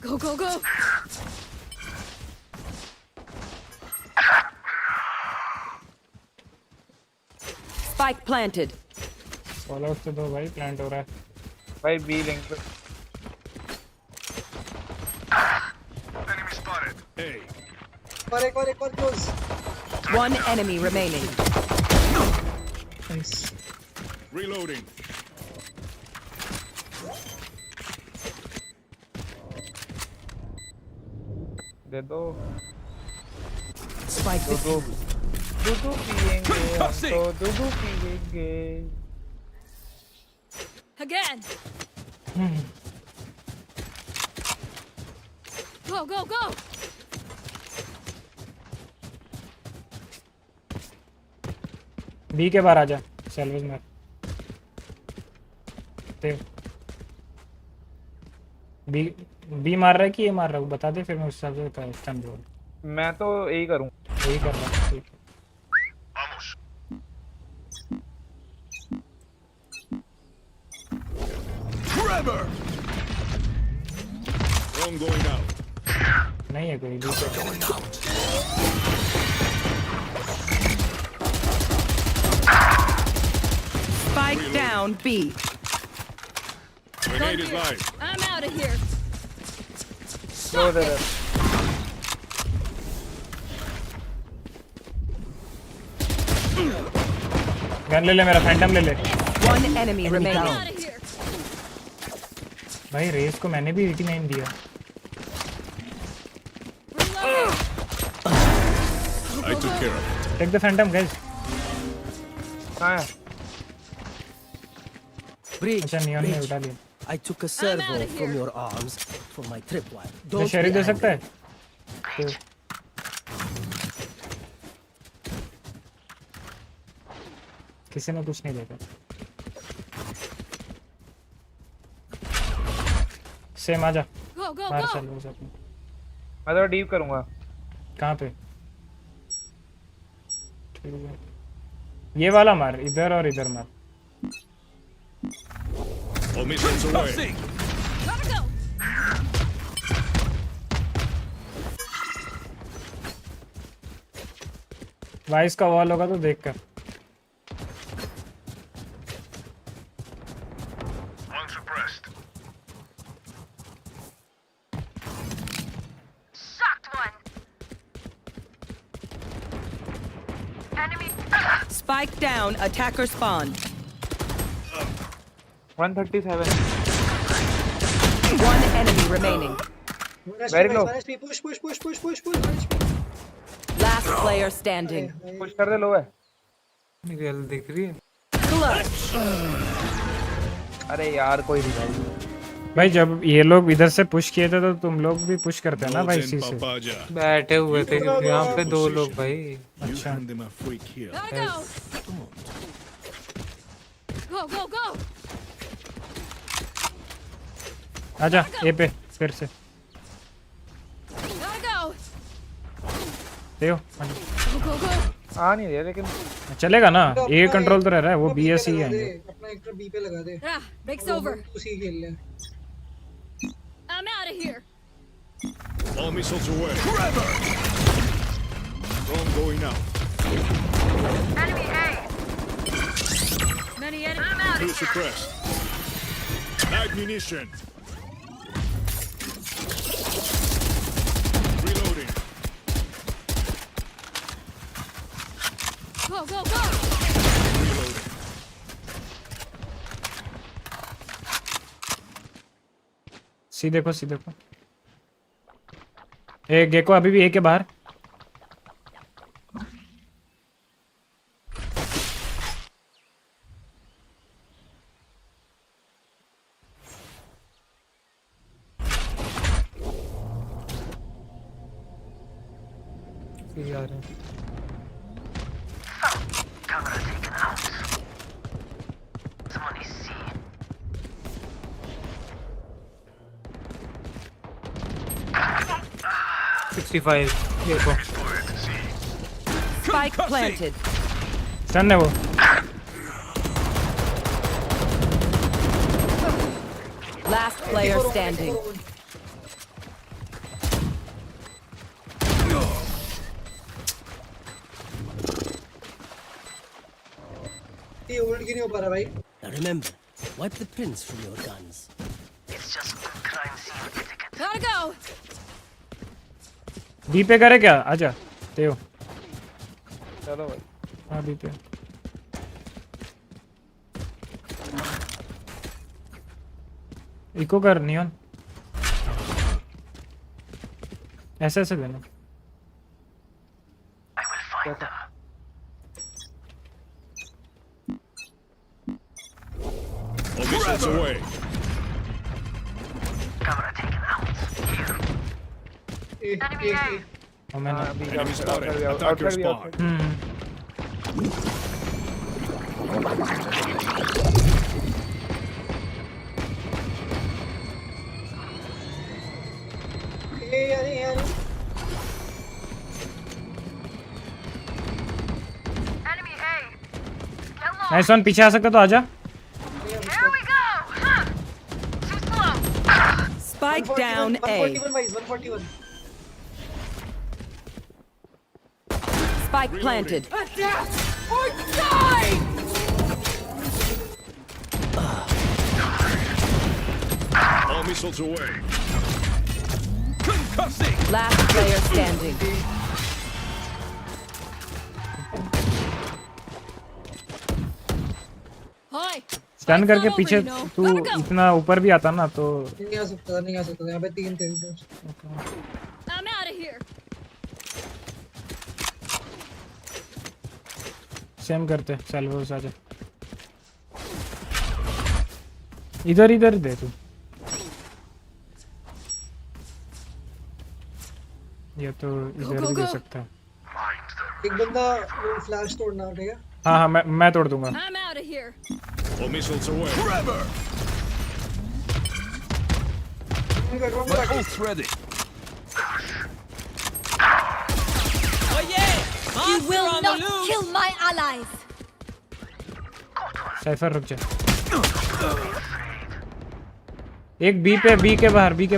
Go, go, go. Spike planted. Fall out तो दो भाई, प्लांट हो रहा है भाई बी लिंक पे। Enemy spotted. Hey. एक और close. One enemy remaining. Nice. Reloading. दे दो। Spike दूध पिएंगे हम तो, दूध पिएंगे। Again. Go, go, go. B के बाहर आजा सेल्वेज में। बी मार रहा है कि ये मार रहा है बता दे, फिर मैं उस हिसाब से स्टन दूँ। मैं तो यही करूँ। यही कर रहा हूँ, ठीक है। Vamos. Trevor. Drone going out. नहीं है कोई भी। Going out. Spike down B. Grenade is live. I'm out of here. दो दे दे। गन ले ले मेरा, फैंटम ले ले। One enemy remaining. Out of here. भाई रेस को मैंने भी 89 दिया। I took care of it. Take the Phantom guys. हाँ। अच्छा नियॉन ने उठा लिया। I took a servo from your arms for my tripwire. मैं Don't शेरी be दे सकता है? angry. तो किसी ने कुछ नहीं देखा। सेम आजा। Go, go, मार go. चल वो सब। मैं तो डीप करूँगा। कहाँ पे? ठीक है। ये वाला मार, इधर और इधर मार। All missiles away. Gotta go. Vice का वॉल होगा तो देख कर। One suppressed. Shocked one. Enemy. Spike down. Attacker spawn. 137. One enemy remaining. Very low. Push. Last player standing. Push कर दे, लो है. निकल दिख रही है. अरे यार कोई नहीं भाई जब ये लोग इधर से पुश किए थे तो तुम लोग भी पुश करते हैं ना भाई इसी से. बैठे हुए थे यहाँ पे 2 लोग भाई. अच्छा. Go. आजा ए पे फिर से. देखो Go. आ नहीं रहा लेकिन चलेगा ना. ए कंट्रोल तो रह रहा है. वो बीएस ही है. अपना एक बी पे लगा दे. Breaks over. उसी खेल ले. I'm out of here. All missiles away. Forever! Drone going out. Enemy A. Many enemies. I'm out of here. Suppressed. Ammunition. Reloading. Go. Reloading. सीधे को ए गेको अभी भी ए के बाहर. यार Camera taken out. Someone is C. 65. देखो. Spike planted. Stun है वो. Last player standing. ये होल्ड क्यों नहीं हो पा रहा भाई? Now remember, wipe the prints from your guns. It's just crime scene etiquette. Gotta go. B पे करे क्या? आजा तेओ. चलो भाई. हाँ बी पे. इको कर नियॉन. ऐसे देना. I will find them. All missiles away. Camera taken out. Here. Enemy A. Enemy spotted. Attack your spawn. यार. Enemy A. Get low. Nice one. पीछे आ सकता तो आजा. Here we go. Huh. Too slow. Spike down A. 141. Spike planted. Adapt or die. All missiles away. Concussing. Last player standing. Hi. Stun करके पीछे तू इतना ऊपर भी आता ना तो. नहीं आ सकता. यहाँ पे 3 थे. I'm out of here. Same करते. सेल्वोस आजा. इधर दे तू. ये तो इधर भी दे सकता है. एक बंदा वो फ्लैश तोड़ना उठेगा. हाँ मैं तोड़ दूंगा. I'm out of here. All missiles away. Forever. My ult's ready. You will not kill my allies. Cypher रुक जा. एक बी के बाहर. ठीक है.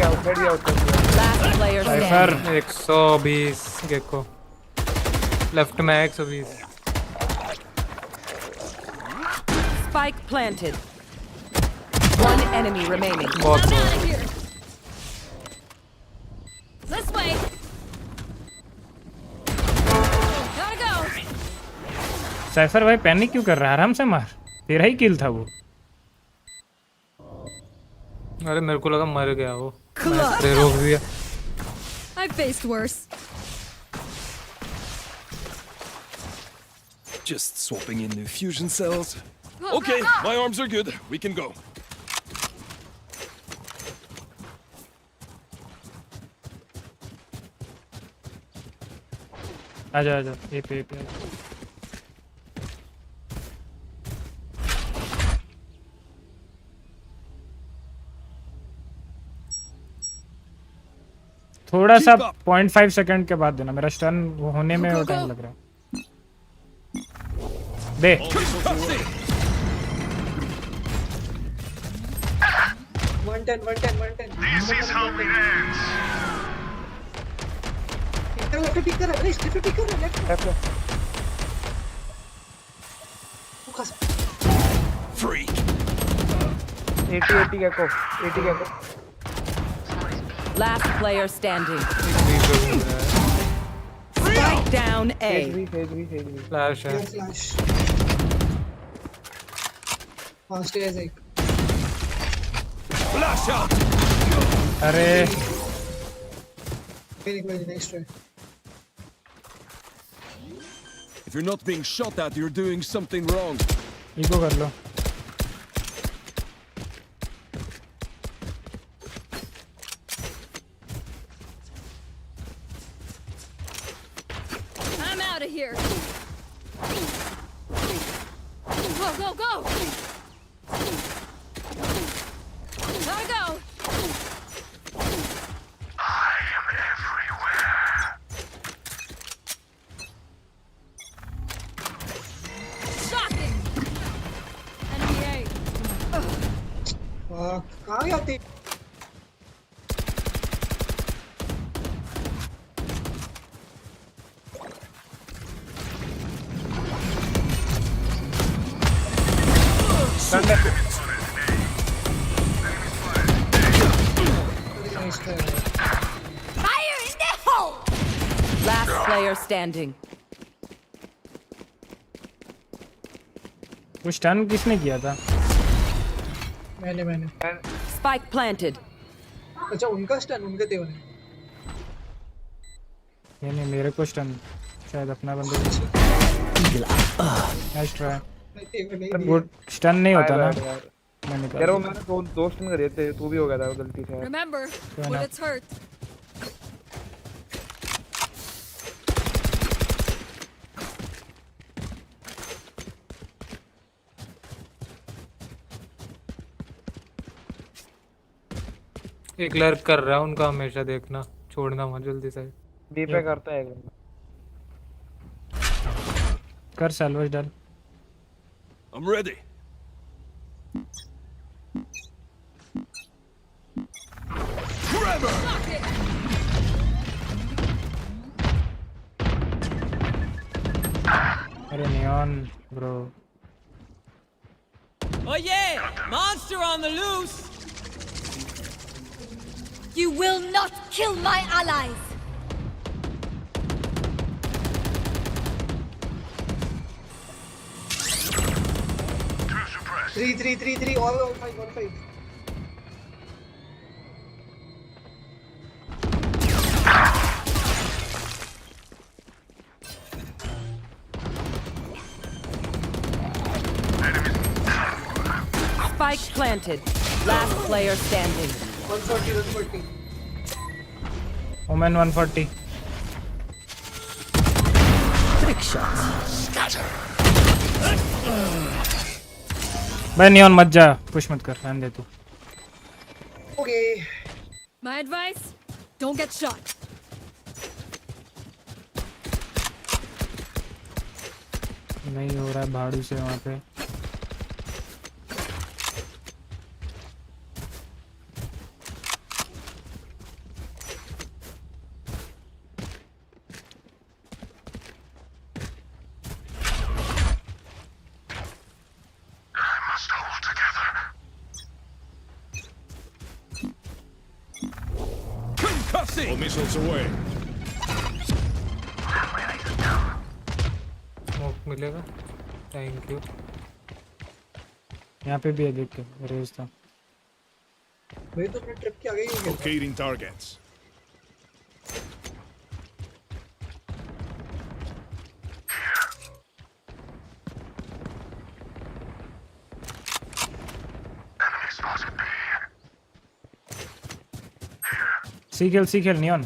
आउटसाइड ही outside. Last player Cypher. 120 Gekko. Left में 120. Spike planted. One enemy remaining. I'm out of here. This way. Gotta go. Cipher भाई पैनिक क्यों कर रहा है? आराम से मार. तेरा ही किल था वो। अरे मेरे को लगा मर गया वो, मैंने रोक दिया। I've faced worse. Just swapping in new fusion cells. Okay, my arms are good. We can go. आजा आजा ए पे थोड़ा सा 0.5 सेकंड के बाद देना, मेरा स्टन होने में टाइम लग रहा है। दे 110 This is how it ends. Pick कर left Free. 80 gecko. Last player standing. Strike down A. Flash है। Fast as एक। Flash out. अरे next try. If you're not being shot at, you're doing something wrong. Eco कर लो। I'm out of here. Go. Gotta go. Shocking. Enemy A. कहाँ गया थे? Fire in the hole. Last player standing. वो stun किसने किया था? मैंने Spike planted. अच्छा उनका स्टन उनके थे उन्हें। नहीं मेरे को स्टन शायद अपना बंदे। Nice try. वो स्टन नहीं होता ना। मैंने यार वो मैंने दो स्टन कर दिए थे, तू भी हो गया था गलती से। Remember, bullets hurt. एक लर्क कर रहा है उनका, हमेशा देखना, छोड़ना मत जल्दी से। बी पे करता है कर सैल्वेज डाल। I'm ready. अरे neon bro. Oh yeah! Monster on the loose! You will not kill my allies. Three. All 5. Spike planted. Last player standing. 140. Omen 140। Trick shot. भाई नियॉन मत जा, पुश मत कर, रहने दे तू। Okay. My advice: don't get shot. नहीं हो रहा है भाड़ू से वहाँ पे। All missiles away. स्मोक मिलेगा, थैंक यू। यहाँ पे भी है, देख के रेस था। भाई तो अपने ट्रिप के आगे ही खेल। Locating targets. सी खेल नियॉन।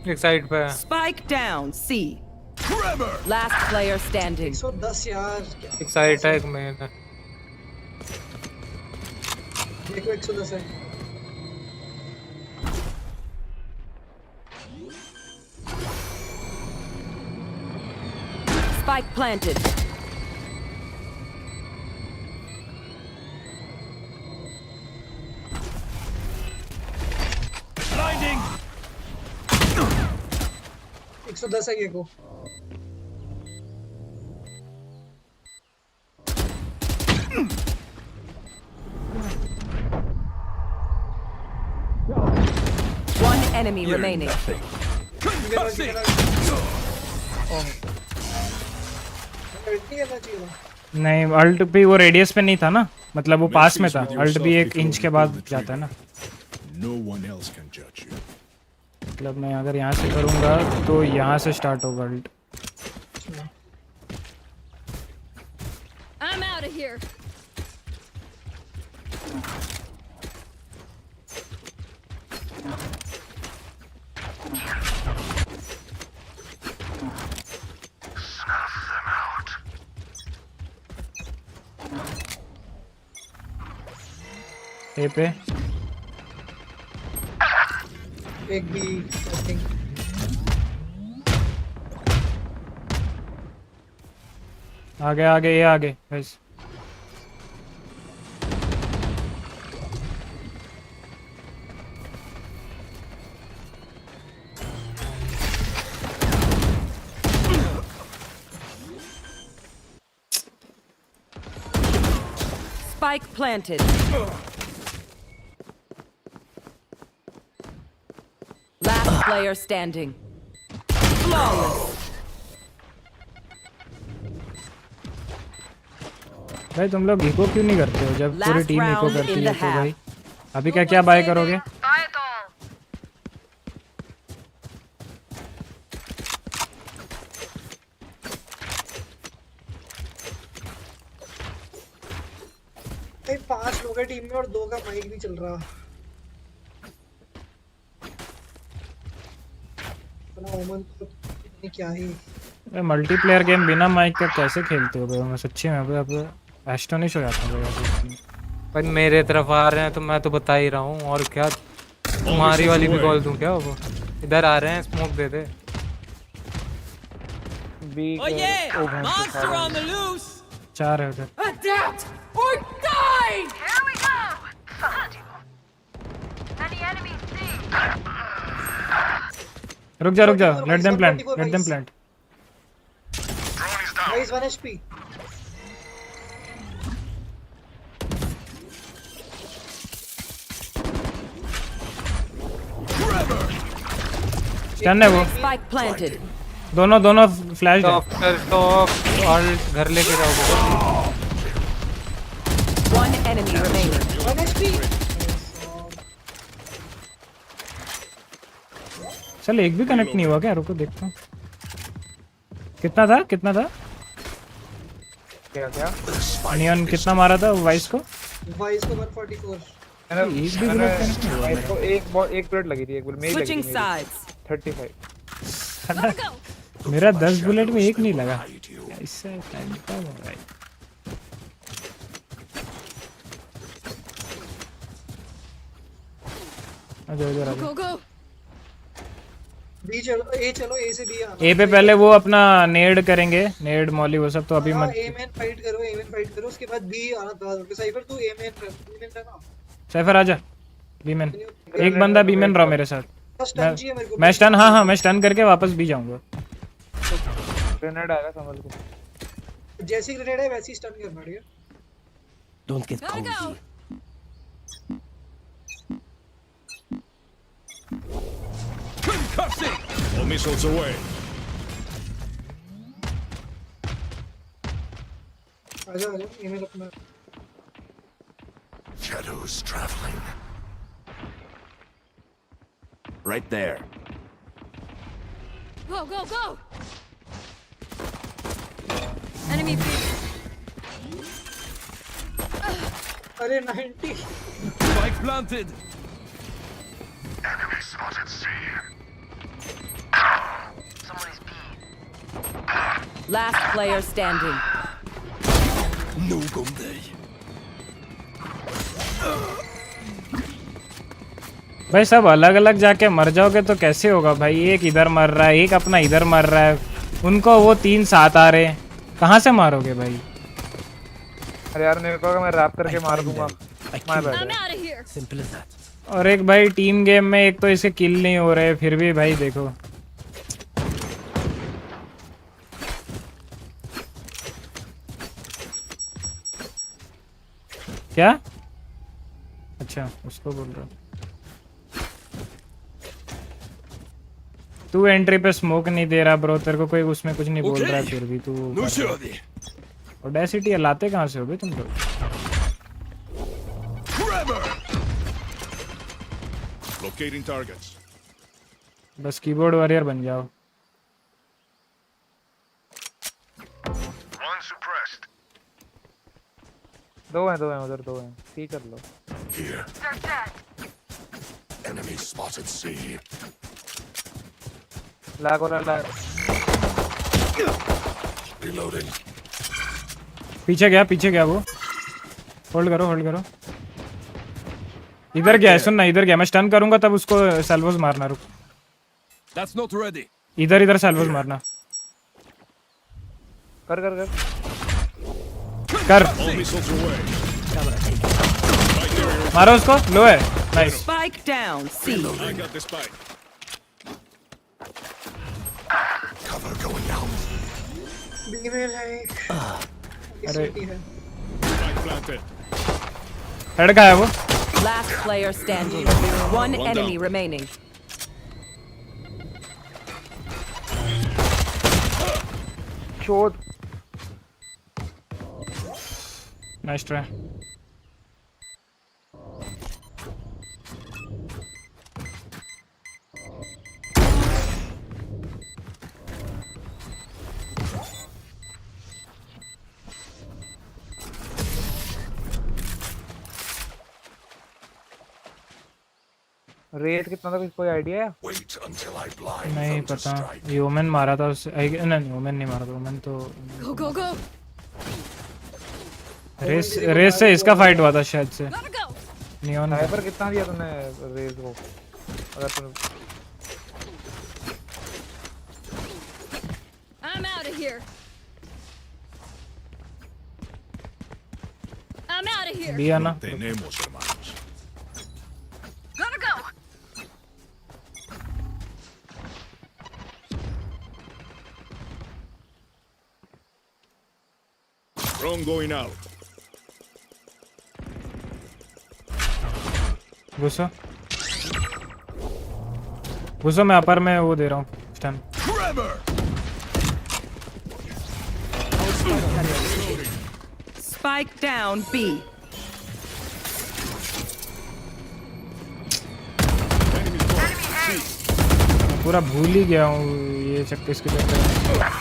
एक साइड पे है। Spike down, C. Last player standing. 110 यार। एक साइड है, एक मेन है। देखो 110 है। Spike planted. Blinding. 110 है ये को। One enemy remaining. नहीं, अल्ट भी वो रेडियस पे नहीं था ना, मतलब वो पास में था। अल्ट भी 1 इंच के बाद जाता है ना। No one else can judge you. मतलब मैं अगर यहाँ से करूँगा तो यहाँ से स्टार्ट होगा ult. I'm out of here. A पे एक भी आई थिंक आगे ये आगे बस। Spike planted. Last player standing. Flawless. भाई तुम लोग इको क्यों नहीं करते हो जब पूरी टीम इको करती है? तो भाई अभी क्या बाय करोगे? भाई 5 लोग हैं टीम में और 2 का माइक नहीं चल रहा। क्या ही मल्टीप्लेयर गेम बिना माइक का कैसे खेलते हो भाई? मैं सच्ची में अब एस्टोनिश हो जाता हूँ भाई। मेरे तरफ आ रहे हैं तो मैं तो बता ही रहा हूँ, और क्या तुम्हारी वाली भी कॉल दूं क्या? वो इधर आ रहे हैं, smoke they they. Oh yeah! Monster on the loose! 4 है उधर। Adapt or die! Here we go. Any enemies seen? रुक जा let them plant guys 1 HP। Stun है वो। Spike planted. दोनों फ्लैश है। स्टॉप और घर लेके जाओगे। One enemy remaining. 1 HP। चल एक भी कनेक्ट नहीं हुआ क्या? रुको देखता हूँ कितना था क्या नियॉन कितना मारा था वाइस को? 144। एक भी बुलेट कनेक्ट नहीं हुआ वाइस को एक बुलेट लगी थी, एक बुलेट मेरी लगी थी। 35 मेरा 10 बुलेट में एक नहीं लगा। ऐसा टाइम का भाई। Go. बी चलो, ए से बी आना। ए पे पहले वो अपना नेड करेंगे, नेड मॉली वो सब तो अभी मत। ए में फाइट करो उसके बाद बी आना था। साइफर तू ए में रहना। साइफर आजा बी में। एक बंदा बी में रहा मेरे साथ। मैं स्टन हाँ मैं स्टन करके वापस भी जाऊंगा। ग्रेनेड आएगा समझ को। जैसी ग्रेनेड है वैसी स्टन करना। ठीक है Don't get Gotta cozy. go. All missiles away. आजा आजा ईमेल अपना Shadows traveling. Right there. Go, go, go! Enemy B. अरे 90 Spike planted. Enemy spotted C. Last player standing. No Gunday. भाई सब अलग अलग जाके मर जाओगे तो कैसे होगा भाई? एक इधर मर रहा है, एक अपना इधर मर रहा है, उनको वो 3 साथ आ रहे हैं, कहाँ से मारोगे भाई? अरे यार मेरे को मैं रैप करके मार दूंगा। My bad. Simple as that. और एक भाई टीम गेम में एक तो इसके किल नहीं हो रहे, फिर भी भाई देखो क्या? अच्छा उसको बोल रहा तू एंट्री पे स्मोक नहीं दे रहा ब्रो, तेरे को कोई उसमें कुछ नहीं बोल रहा है, फिर भी तू ऑडेसिटी लाते कहाँ से हो बे तुम लोग? Locating targets. बस कीबोर्ड वॉरियर बन जाओ। One suppressed. दो हैं उधर दो हैं। सी कर लो। Here. Enemy spotted C. Lag हो रहा है। Reloading. पीछे गया वो। होल्ड करो। इधर गया है, सुनना इधर गया, मैं स्टन करूंगा तब उसको सैल्वोस मारना। रुक That's not ready. इधर सैल्वोस मारना। कर All missiles away. मारो उसको, लो है। Nice. Spike down. C. I got the spike. Cover going out. Email है। अरे Spike planted. हेड का है वो। Last player standing. One enemy remaining. Shot. Nice try. Rate कितना था, कोई आइडिया है? Wait until I blind नहीं them to पता, strike. ह्यूमन मारा था उससे। नहीं ह्यूमन नहीं मारा था, ह्यूमन तो Go, go, go! रेस से इसका फाइट हुआ था शायद से। नियॉन साइबर कितना दिया तूने रेस को? अगर तूने I'm out of here. I'm out of here. दिया ना। Tenemos hermanos. Gotta go. Drone going out. घुसो मैं अपर में वो दे रहा हूँ स्टन। Spike down B. पूरा भूल ही गया हूँ ये चक्कर इसके चक्कर।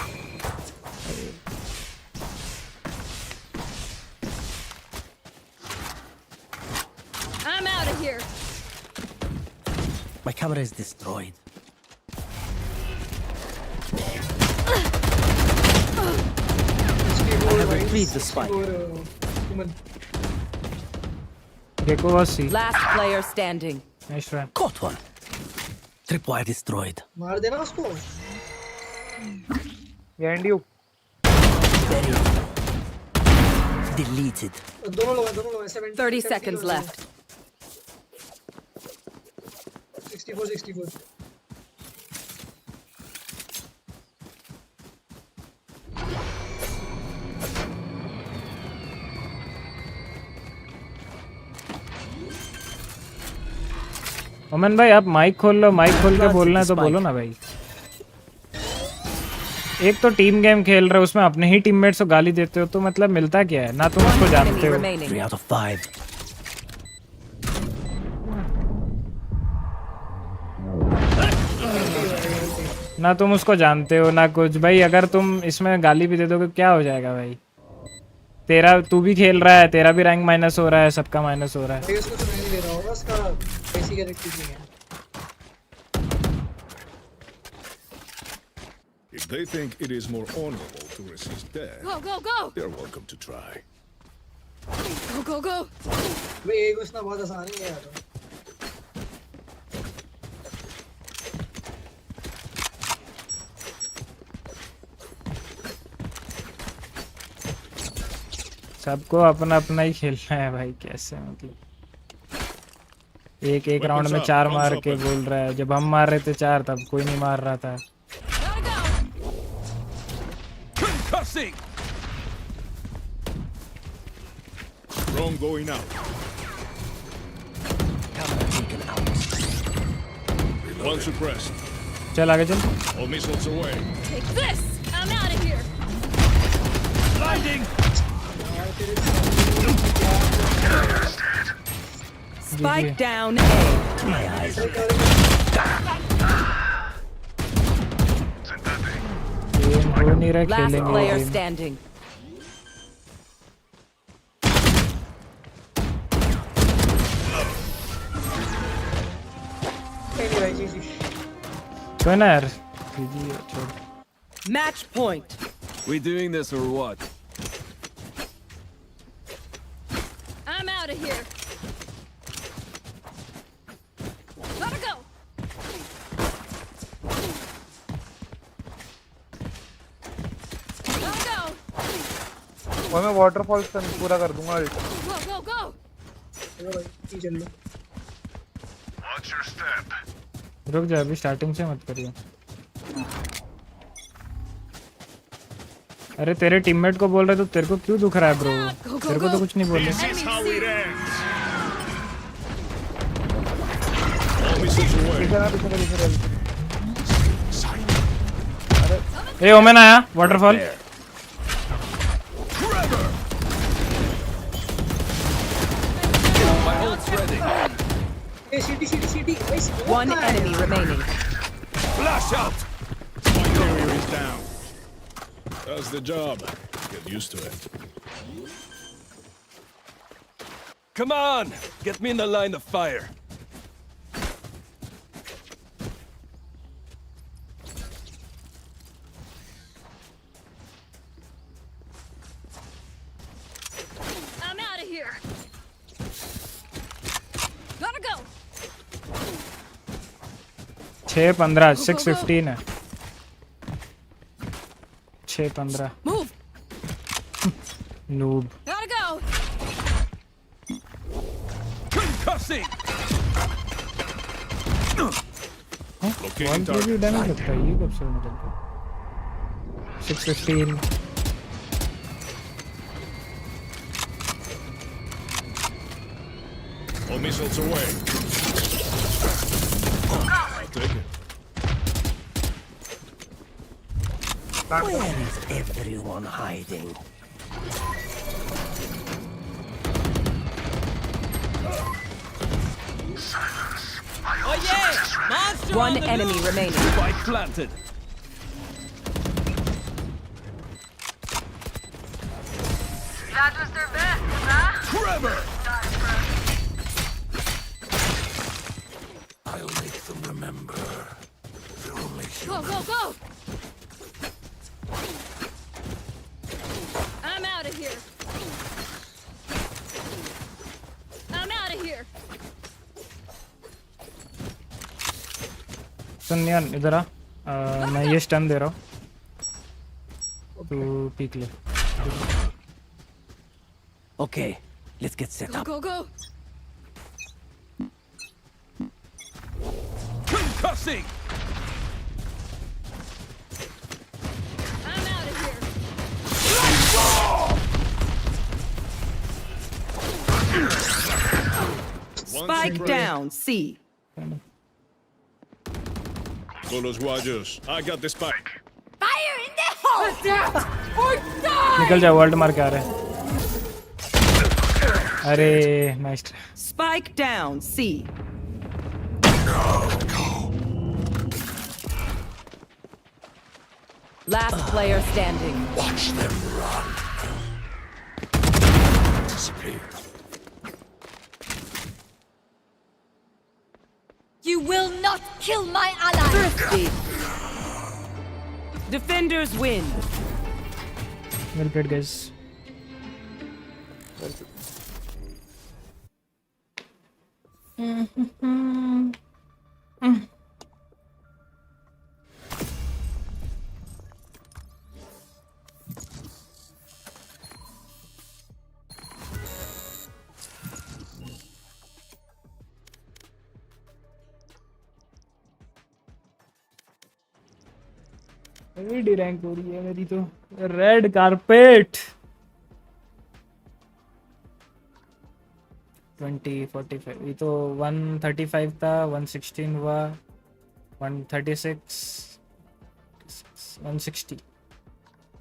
I'm out of here. My camera is destroyed. I have retrieved the spike. Gecko was C. Last player standing. Nice try. Caught one. Tripwire destroyed. मार देना उसको। ये एंड यू। Deleted. दोनों लोग 30 seconds left. 64. ओमन भाई आप माइक खोल लो, माइक खोल के बोलना है तो बोलो ना भाई। एक तो टीम गेम खेल रहे हो उसमें अपने ही टीममेट्स को गाली देते हो तो मतलब मिलता क्या है? ना तुम उसको जानते हो। 3 out of 5. ना तुम उसको जानते हो ना कुछ भाई। अगर तुम इसमें गाली भी दे दोगे क्या हो जाएगा भाई? तेरा तू भी खेल रहा है, तेरा भी रैंक माइनस हो रहा है, सबका माइनस हो रहा है। उसको तो नहीं दे रहा होगा, उसका बेसिक कैरेक्टर नहीं है। If they think it is more honorable to resist death, Go! they're welcome to try. Go! भाई एक घुसना बहुत आसान है यार। सबको अपना अपना ही खेलना है भाई। कैसे मतलब एक राउंड में 4 मार के बोल रहा है। जब हम मार रहे थे 4 तब कोई नहीं मार रहा था। Drone going out. One suppressed. चल आगे चल। All missiles away. Take this! I'm out of here! Blinding! Spike down A. My eyes are game हो नहीं रहा, Last खेलेंगे player गेम। standing. कोई ना यार। छोड़। Match point. We doing this or what? I'm out of here! Gotta go! मैं waterfall पूरा कर दूंगा। Go! चल लो। Watch your step. रुक जा, अभी स्टार्टिंग से मत करियो। अरे तेरे टीममेट को बोल रहे तो तेरे को क्यों दुख रहा है ब्रो? तेरे को तो कुछ नहीं बोल रहे। This is how it ends. All missiles away. A women आया waterfall. One enemy remaining. Flash out. My carrier is down. That's the job. Get used to it. Come on! Get me in the line of fire. I'm out of here! Gotta go! 6-15 6-15 है। 6-15 Move! noob। Gotta go! Concussing! Locating भी target. Damage लगता है ये कब से होने लगता है? 6-15 All missiles away. I'll take it. Where is everyone hiding? Oh yeah! Monster One enemy remaining. Spike planted. That was their best, huh? Trevor! I'll make them remember. They're only human. Go! I'm out of here! I'm out of here! सुन यार इधर आ। मैं ये stun दे रहा हूँ, to peak ले। Okay, let's get set up. Go! Concussing! I'm out of here! Spike down C. Bullets Rogers. I got the spike. Fire in the hole! Or die! निकल जा, world मार के आ रहे हैं. अरे nice. Spike down. C. Last player standing. Watch them run. Disappear. You will not kill my ally! Thirsty. Defenders win. Well played, guys. D rank हो रही है मेरी तो. Red carpet. 20 45. ये तो 135 था, 116 हुआ, 136, 160.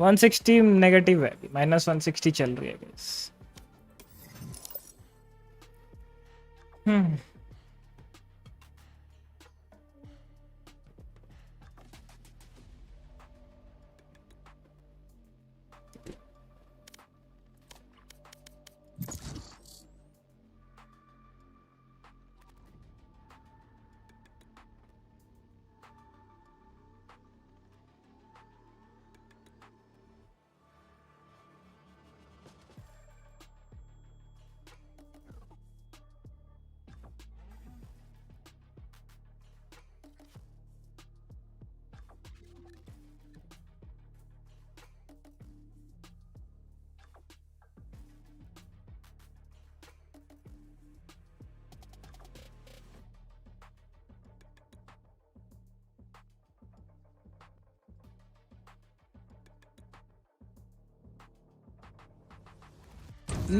160 नेगेटिव है, -160 चल रही है गाइस.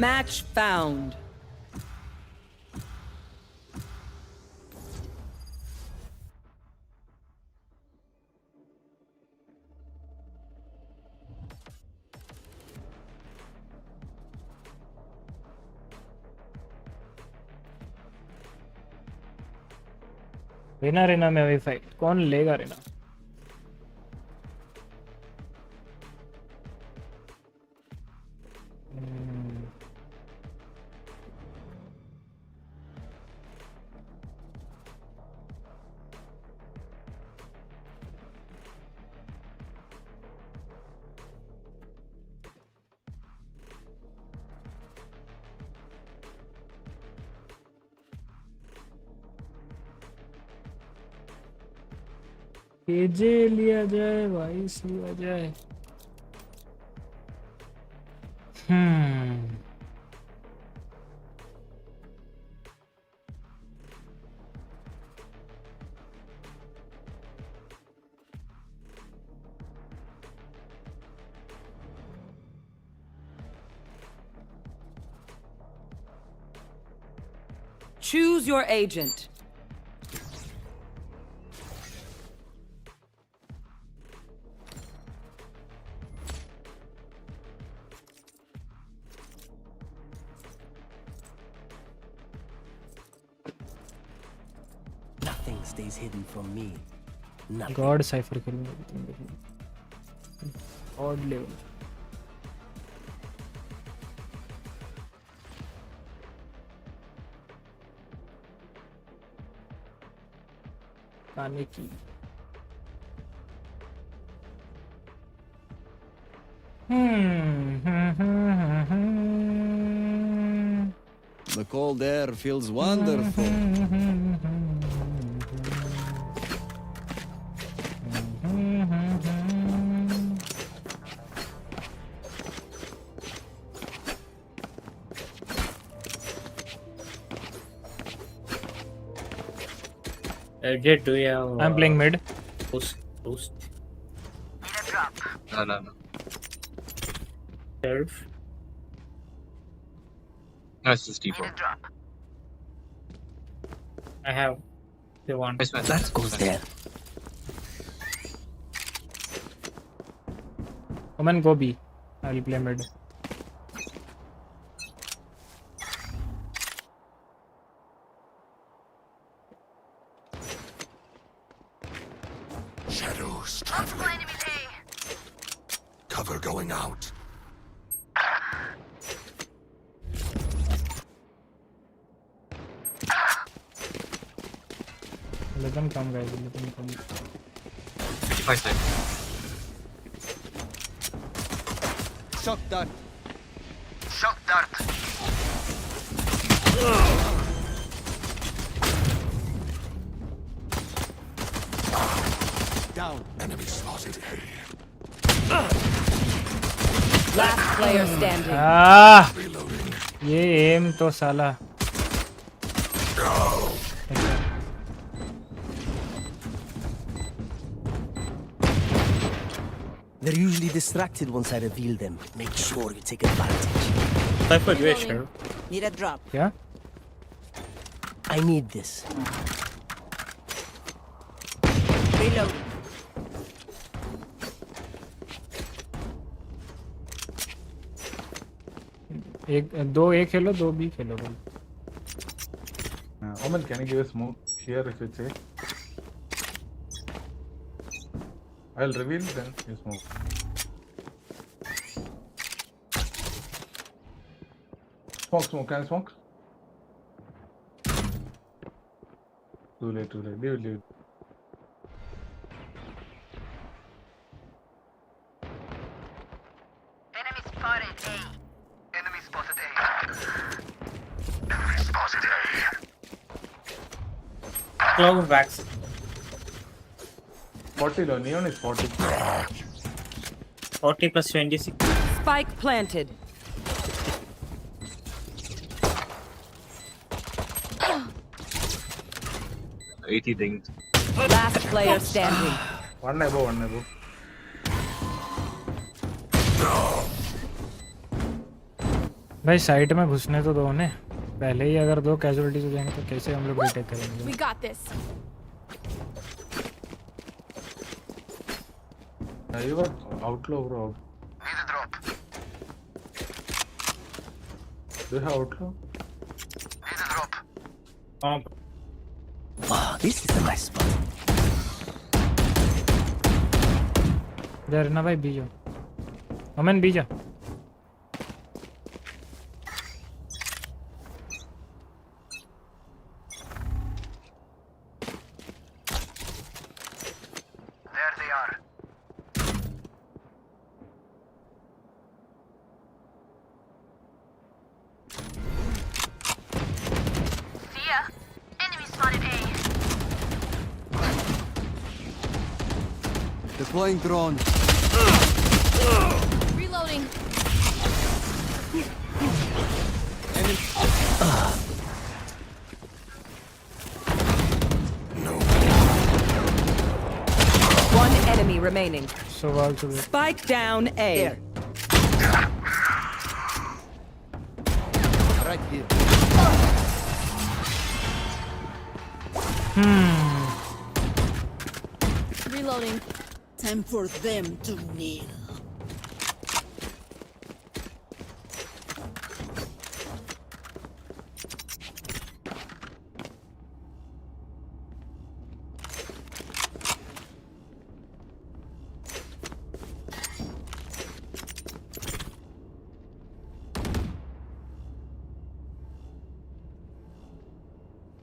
Match found. रेना में अभी फाइट कौन लेगा? रेना केजे लिया जाए, वाइस लिया जाए. Choose your agent. Nothing stays hidden from me. Nothing. God Cypher खेलूंगा. Odd level. खाने की. The cold air feels wonderful. Jet, do you have? I'm playing mid. Boost. No. Self. That's just default. I have They want That goes there. Omen, go B. I'll play mid. Shadows traveling. Cover going out. Let them come, guys. Let them come. 55 side. Shock dart. Shock dart. Down. Enemy spotted A. Last player standing. ये aim तो साला. They're usually distracted once I reveal them. Make sure you take advantage. Cypher, do it, sure. Need a drop. क्या? I need this. Reload. दो A खेलो, दो B खेलो भाई. Omen, can you give a smoke here if it's A? I'll reveal then you smoke. Smoke, can I smoke? Too late. Leave it. Enemy spotted A. Enemy spotted A. Enemy spotted A. Cloud backs. 40 low, neon is 40. 40 plus 26. Spike planted. Things. Last player standing. One above. भाई side में घुसने तो दो ने. पहले ही अगर दो casualties हो जाएंगे तो कैसे हम लोग डिटेक्ट करेंगे? We got this. You got outlaw, bro. Need a drop. Do you have outlaw? Need a drop. This is a nice spot. There ना भाई बीजो. Omen बीजा. There they are. See ya. Enemy spotted A. Deploying drone. Reloading. One enemy remaining. So well to Spike down A. There. Right here. Reloading. Time for them to kneel.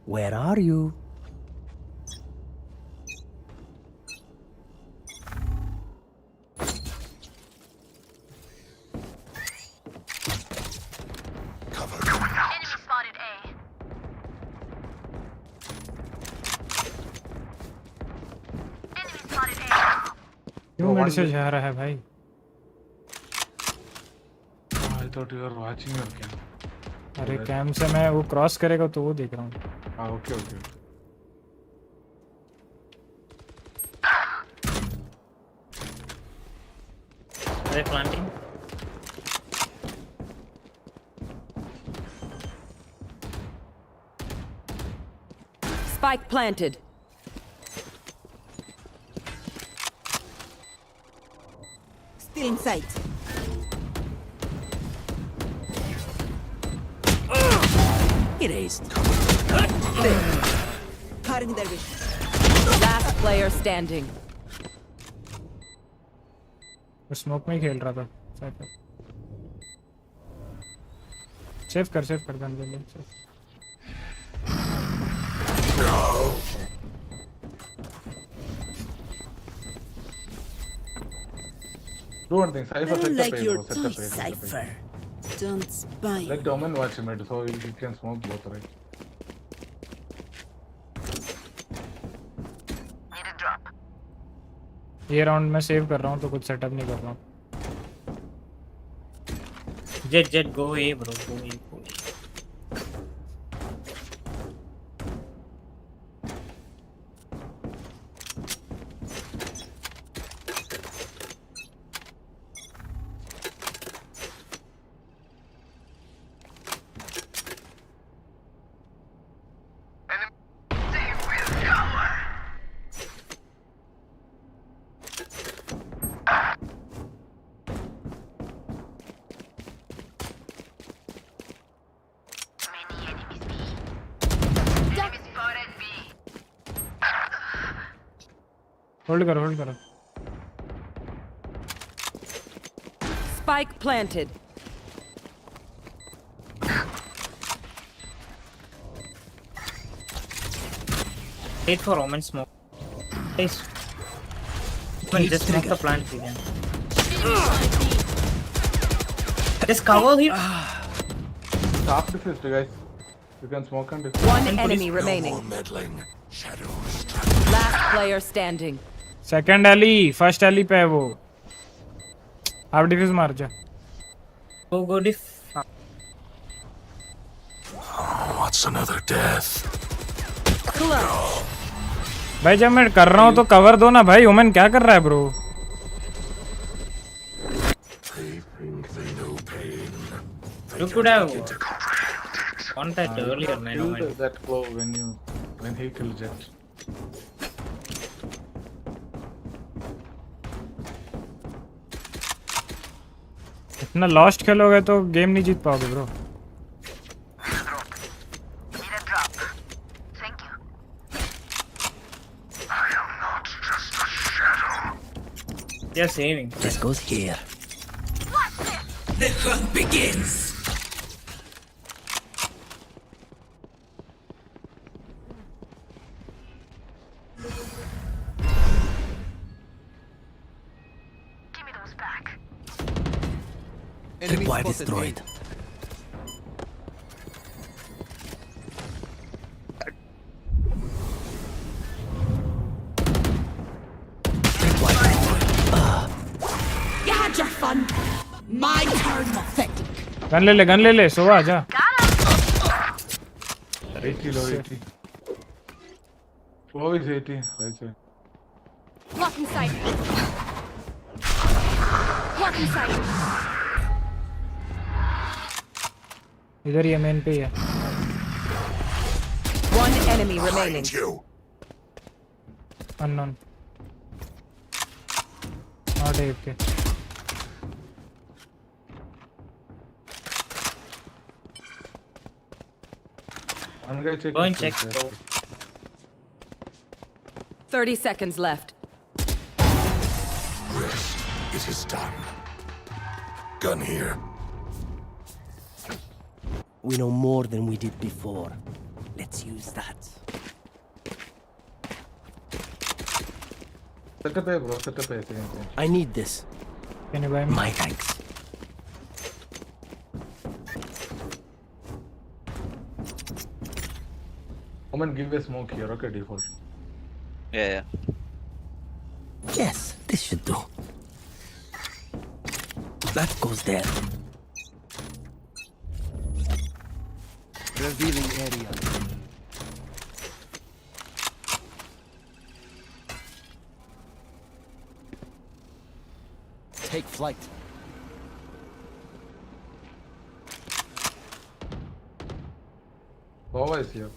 Where are you? Cover going out. Enemy spotted A. Enemy spotted A. क्यों मेरे से जा रहा है भाई? I thought you were watching your cam. अरे cam से मैं वो क्रॉस करेगा तो वो देख रहा हूँ. Okay. Are they planting? Spike planted. Still in sight. Erased. Cutting their vision. Last player standing. Smoke में ही खेल रहा था सेव कर गन ले ले Do one thing, Cypher set like up your A, set up A, Cypher. Don't spy. Let Domin watch him, so you can smoke both, right? Need a drop. ये round मैं save कर रहा हूँ तो कुछ setup नहीं कर रहा हूँ Jet, go A, bro. Go A. Hold करो Spike planted. Wait for Omen smoke. Please. Just smoke the plant again. Just cover him. Top defense, guys. You can smoke and defend. One enemy remaining. No more meddling. Shadows. Last player standing. Second alley first alley पे है वो आप diffuse मार जा Go diff. What's another death? भाई जब मैं कर रहा हूँ तो कवर दो ना भाई ओमेन क्या कर रहा है bro You could have contact earlier, man. Kill that claw when he kills Jet. इतना लॉस्ट खेलोगे तो गेम नहीं जीत पाओगे bro Need a drop. Thank you. I am not just a shadow. They are saving. This goes here. The hunt begins. Give me those back. Tripwire destroyed. You had your fun. My turn, pathetic. Gun ले ले सो आ जा 80 low 80. Low is 80. Right side. Blocking sight. Blocking sight. इधर ही main पे ही है One enemy remaining. Unknown not एफके One guy check. Go and check. 30 seconds left. Rest. It is done. Gun here. We know more than we did before. Let's use that. Set up A, bro. Set up A. I need this. Can you buy me? My thanks. Omen, give a smoke here. Okay, default. Yeah. Yes, this should do. That goes there. Revealing area. Take flight. Bova is here.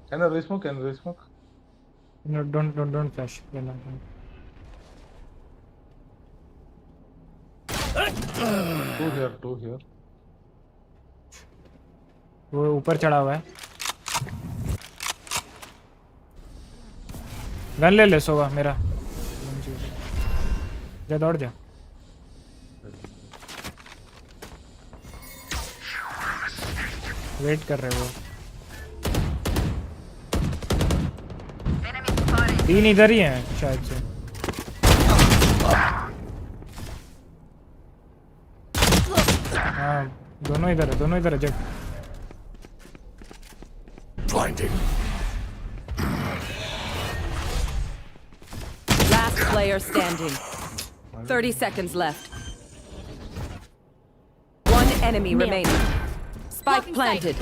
Can I resmoke? No, don't flash. Two here. वो ऊपर चढ़ा हुआ है। Gun ले ले सोवा मेरा। जा दौड़ जा। वेट कर रहे वो। 3 इधर ही हैं शायद से। हाँ दोनों इधर है जब। Blinding. Last player standing. 30 seconds left. One enemy remaining. Spike planted.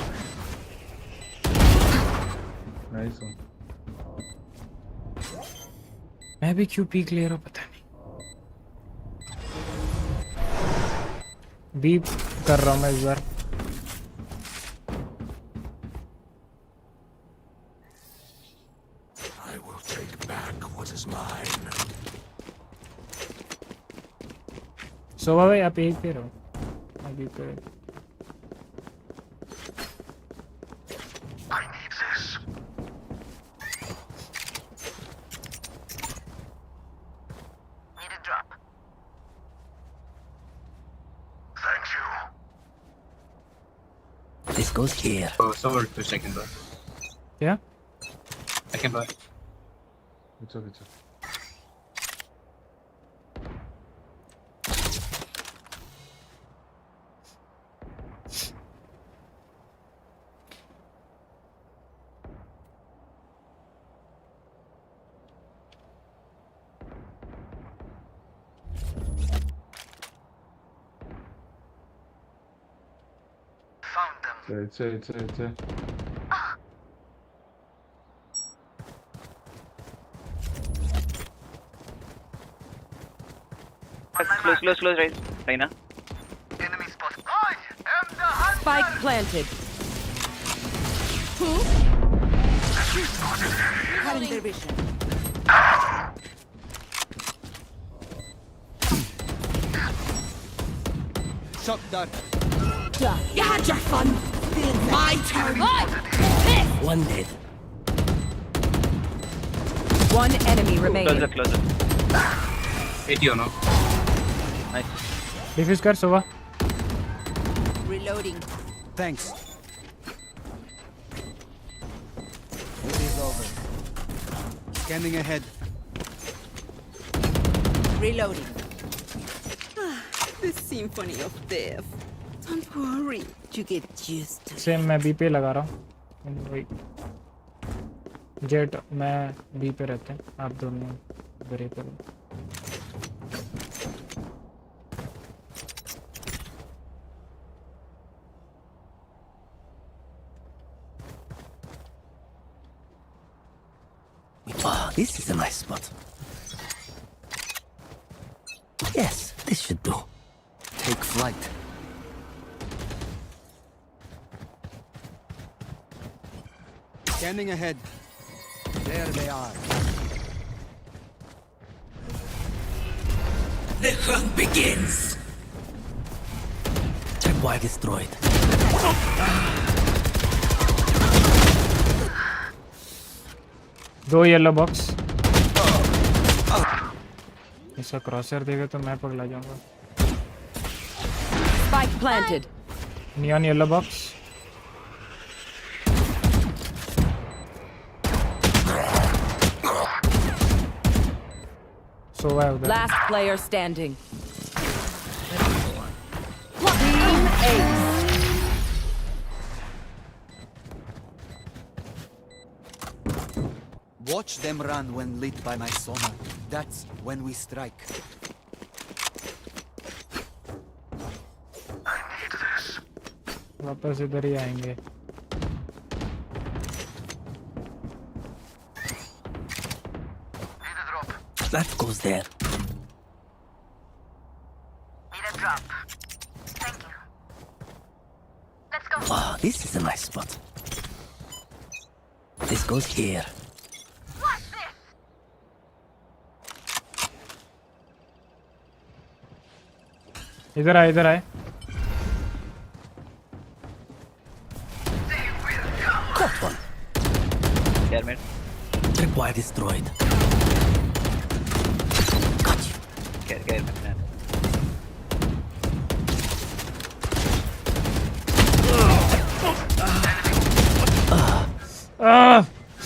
Nice one. मैं भी क्यों पीक ले रहा हूँ पता नहीं। बीप कर रहा हूँ मैं इस बार। I will take back what is mine. सोवा भाई आप यहीं पे रहो। अभी पे I need this. Need a drop. Thank you. This goes here. Oh, someone to second bar. Yeah? Second bar. It's okay. It's a. Close, right. Reina. Enemy spot. I am the hunter. Spike planted. Who? Cutting their vision. Shock dart. You had your fun. My turn. One dead. One enemy remaining. Closer. 80 or no? Nice. Diffuse कर सोवा। Reloading. Thanks. It is over. Scanning ahead. Reloading. The symphony of death. Don't worry, you get used to it. Same मैं B पे लगा रहा हूँ। Jet मैं B पे रहते हैं। आप दोनों इधर ही पे रहो। Ah, this is a nice spot. Yes, this should do. Take flight. Scanning ahead. There they are. The hunt begins. Tripwire destroyed. दो येलो बॉक्स। ऐसा क्रॉसर देगा तो मैं पगला जाऊंगा। Spike planted. Neon yellow box. Sova है उधर। Last player standing. Team Ace. Watch them run when lit by my sonar. That's when we strike. I need this. वापस इधर ही आएंगे। Need a drop. That goes there. Need a drop. Thank you. Let's go. Ah, this is a nice spot. This goes here. Watch this. इधर आए, इधर आए। Got one. Care, man. Tripwire destroyed. Got you. Care, man.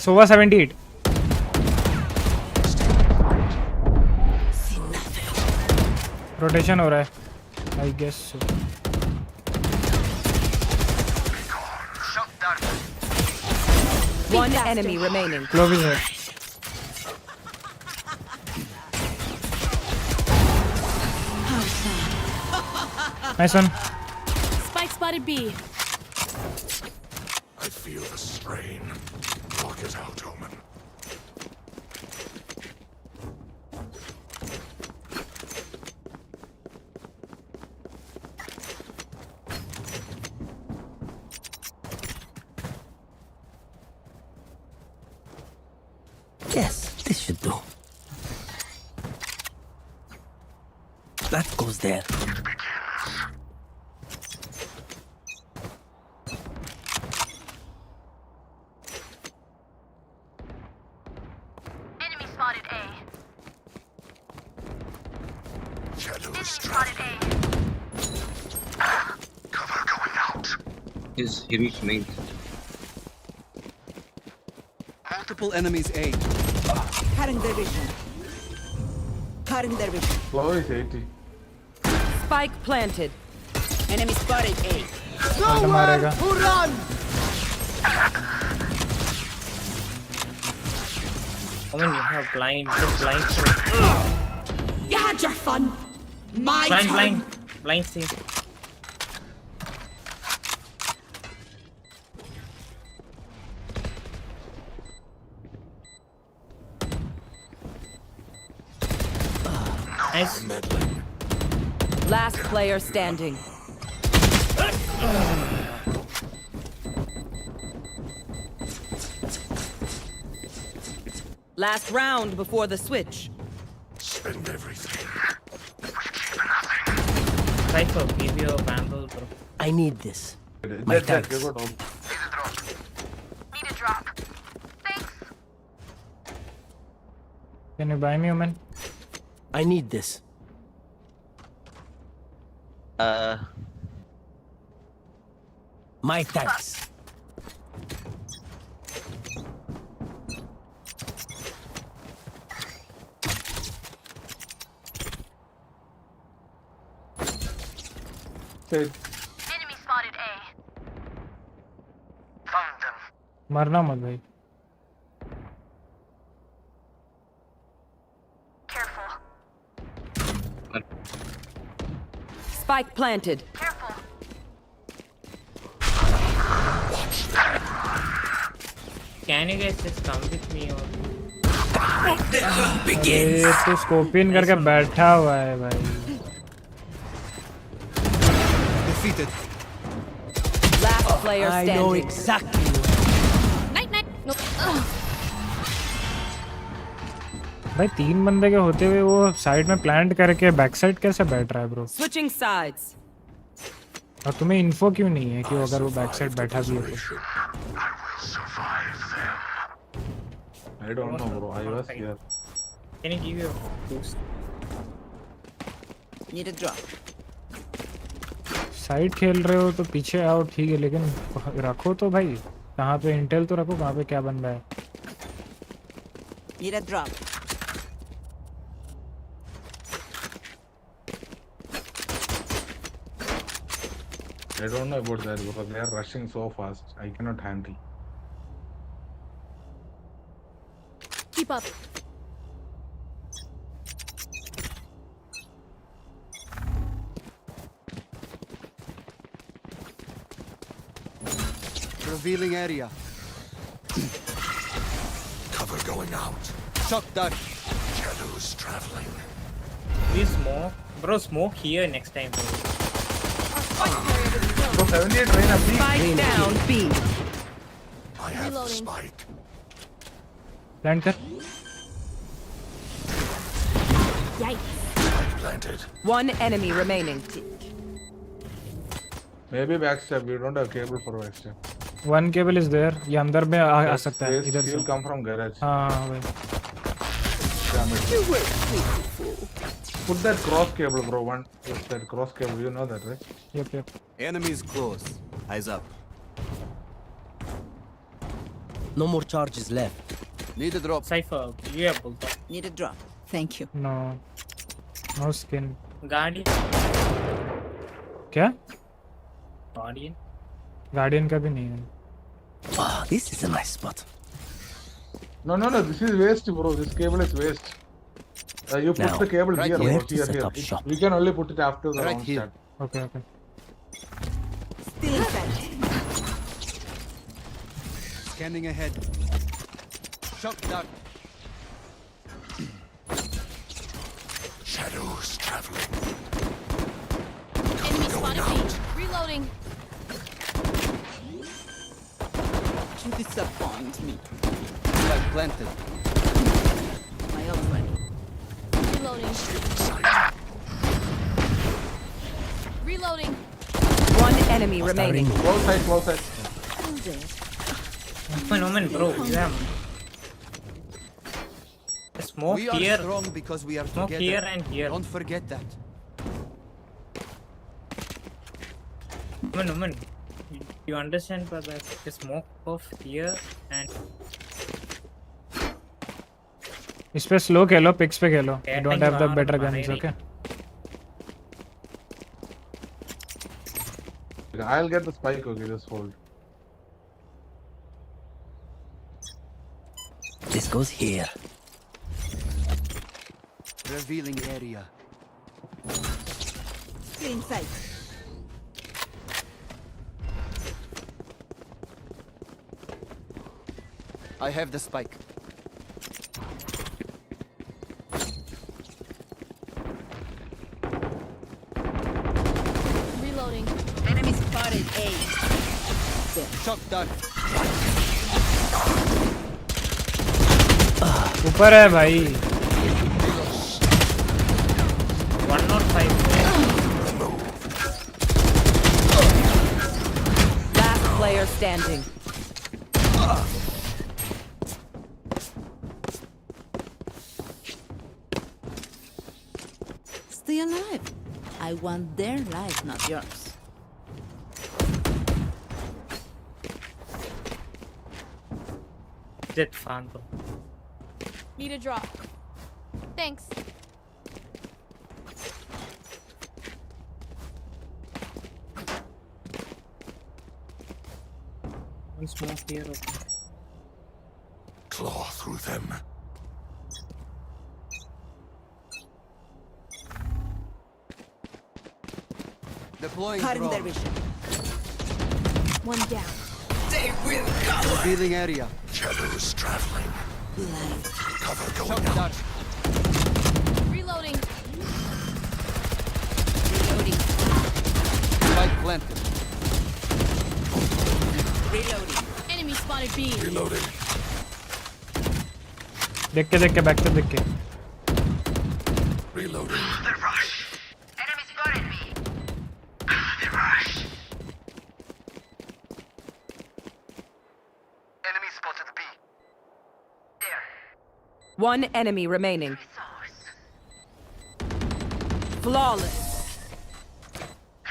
Sova 78। Rotation हो रहा है, I guess. One enemy remaining. Clove is है। Nice one. Spike spotted B. I feel the strain. Lock it out, Omen. Yes, this should do. That goes there. Enemy spotted A. Shadows traveling. Cover going out. He reached main. Multiple enemies A. Cutting their vision. Cutting their vision. Flow is 80. Spike planted. Enemy spotted A. मारेगा। Who run? Omen, you have blind. Just blind. You had your fun. My turn. Blind C. Nice. Last player standing. Last round before the switch. Spend everything. Try to give you a vandal, bro. I need this. My thanks. Need a drop. Thanks. Can you buy me, Omen? I need this. My thanks. Enemy spotted A. Found them. मरना मत भाई। Careful. Spike planted. Careful. Can you guys just come with me or? ये तो scoping करके बैठा हुआ है भाई। Defeated. Last player I standing. know exactly. Night. Nope. भाई 3 बंदे के होते हुए वो साइड में प्लांट करके बैक साइड कैसे बैठ रहा है ब्रो? Switching sides. और तुम्हें इन्फो क्यों नहीं है कि अगर वो बैक साइड बैठा भी है तो? I don't know, bro. I was here. Can you give you a boost? Need a drop. Side खेल रहे हो तो पीछे आओ ठीक है, लेकिन रखो तो भाई कहाँ पे इंटेल तो रखो, कहाँ पे क्या बन रहा है। Need a drop. I don't know about that because they are rushing so fast. I cannot handle. Keep up. Revealing area. Cover going out. Shock dart. Shadows traveling. Please smoke. Bro, smoke here next time, bro. Bro, 78 Reina, please. Spike down B. I have the spike. Plant कर। Yikes. Spike planted. One enemy remaining. Maybe backstab. We don't have cable for backstab. One cable is there. ये अंदर में आ सकता है इधर से. He'll come from garage. हाँ भाई. Put that cross cable, bro. One. Just that cross cable. You know that, right? Yep. Enemies close. Eyes up. No more charges left. Need a drop. Cypher, you have pulled up. Need a drop. Thank you. No skin. Guardian. क्या? Guardian. Guardian का भी नहीं है. Ah, this is a nice spot. No. This is waste, bro. This cable is waste. You put Now, the cable right here, here. bro. Here. Shop. We can only put it after the Right round here. start. Okay. Still inside. Scanning ahead. Shock dart. Shadows traveling. Enemy spotted me. Reloading. You disappoint me. Flag planted. My ult ready. Reloading. Reloading. One enemy remaining. Close side. Omen, bro. Yeah. Smoke We are here. strong because we are Smoke together. here and here. Don't forget that. Omen. You understand, brother? The smoke of here and. इस पे slow खेलो, picks पे खेलो. You Yeah, don't have the better guns, okay? I'll get the spike. Okay, just hold. This goes here. Revealing area. Still inside. I have the spike. Reloading. Enemy spotted A. Shock dart. ऊपर है भाई. 105. Last player standing. Stay alive. I want their life, not yours. Jet fan, bro. Need a drop. Thanks. One smoke here. Okay. Claw through them. Deploying Cutting their drone. vision. One down. They will cover. Revealing area. Shadows traveling. Blind. Cover going Shock out. dart. Reloading. Reloading. Spike planted. Reloading. Enemy spotted B. Reloading. देख के back से देख के. Reloading. The rush. Enemy spotted me. The rush. Enemy spotted B. There. One enemy remaining. Flawless.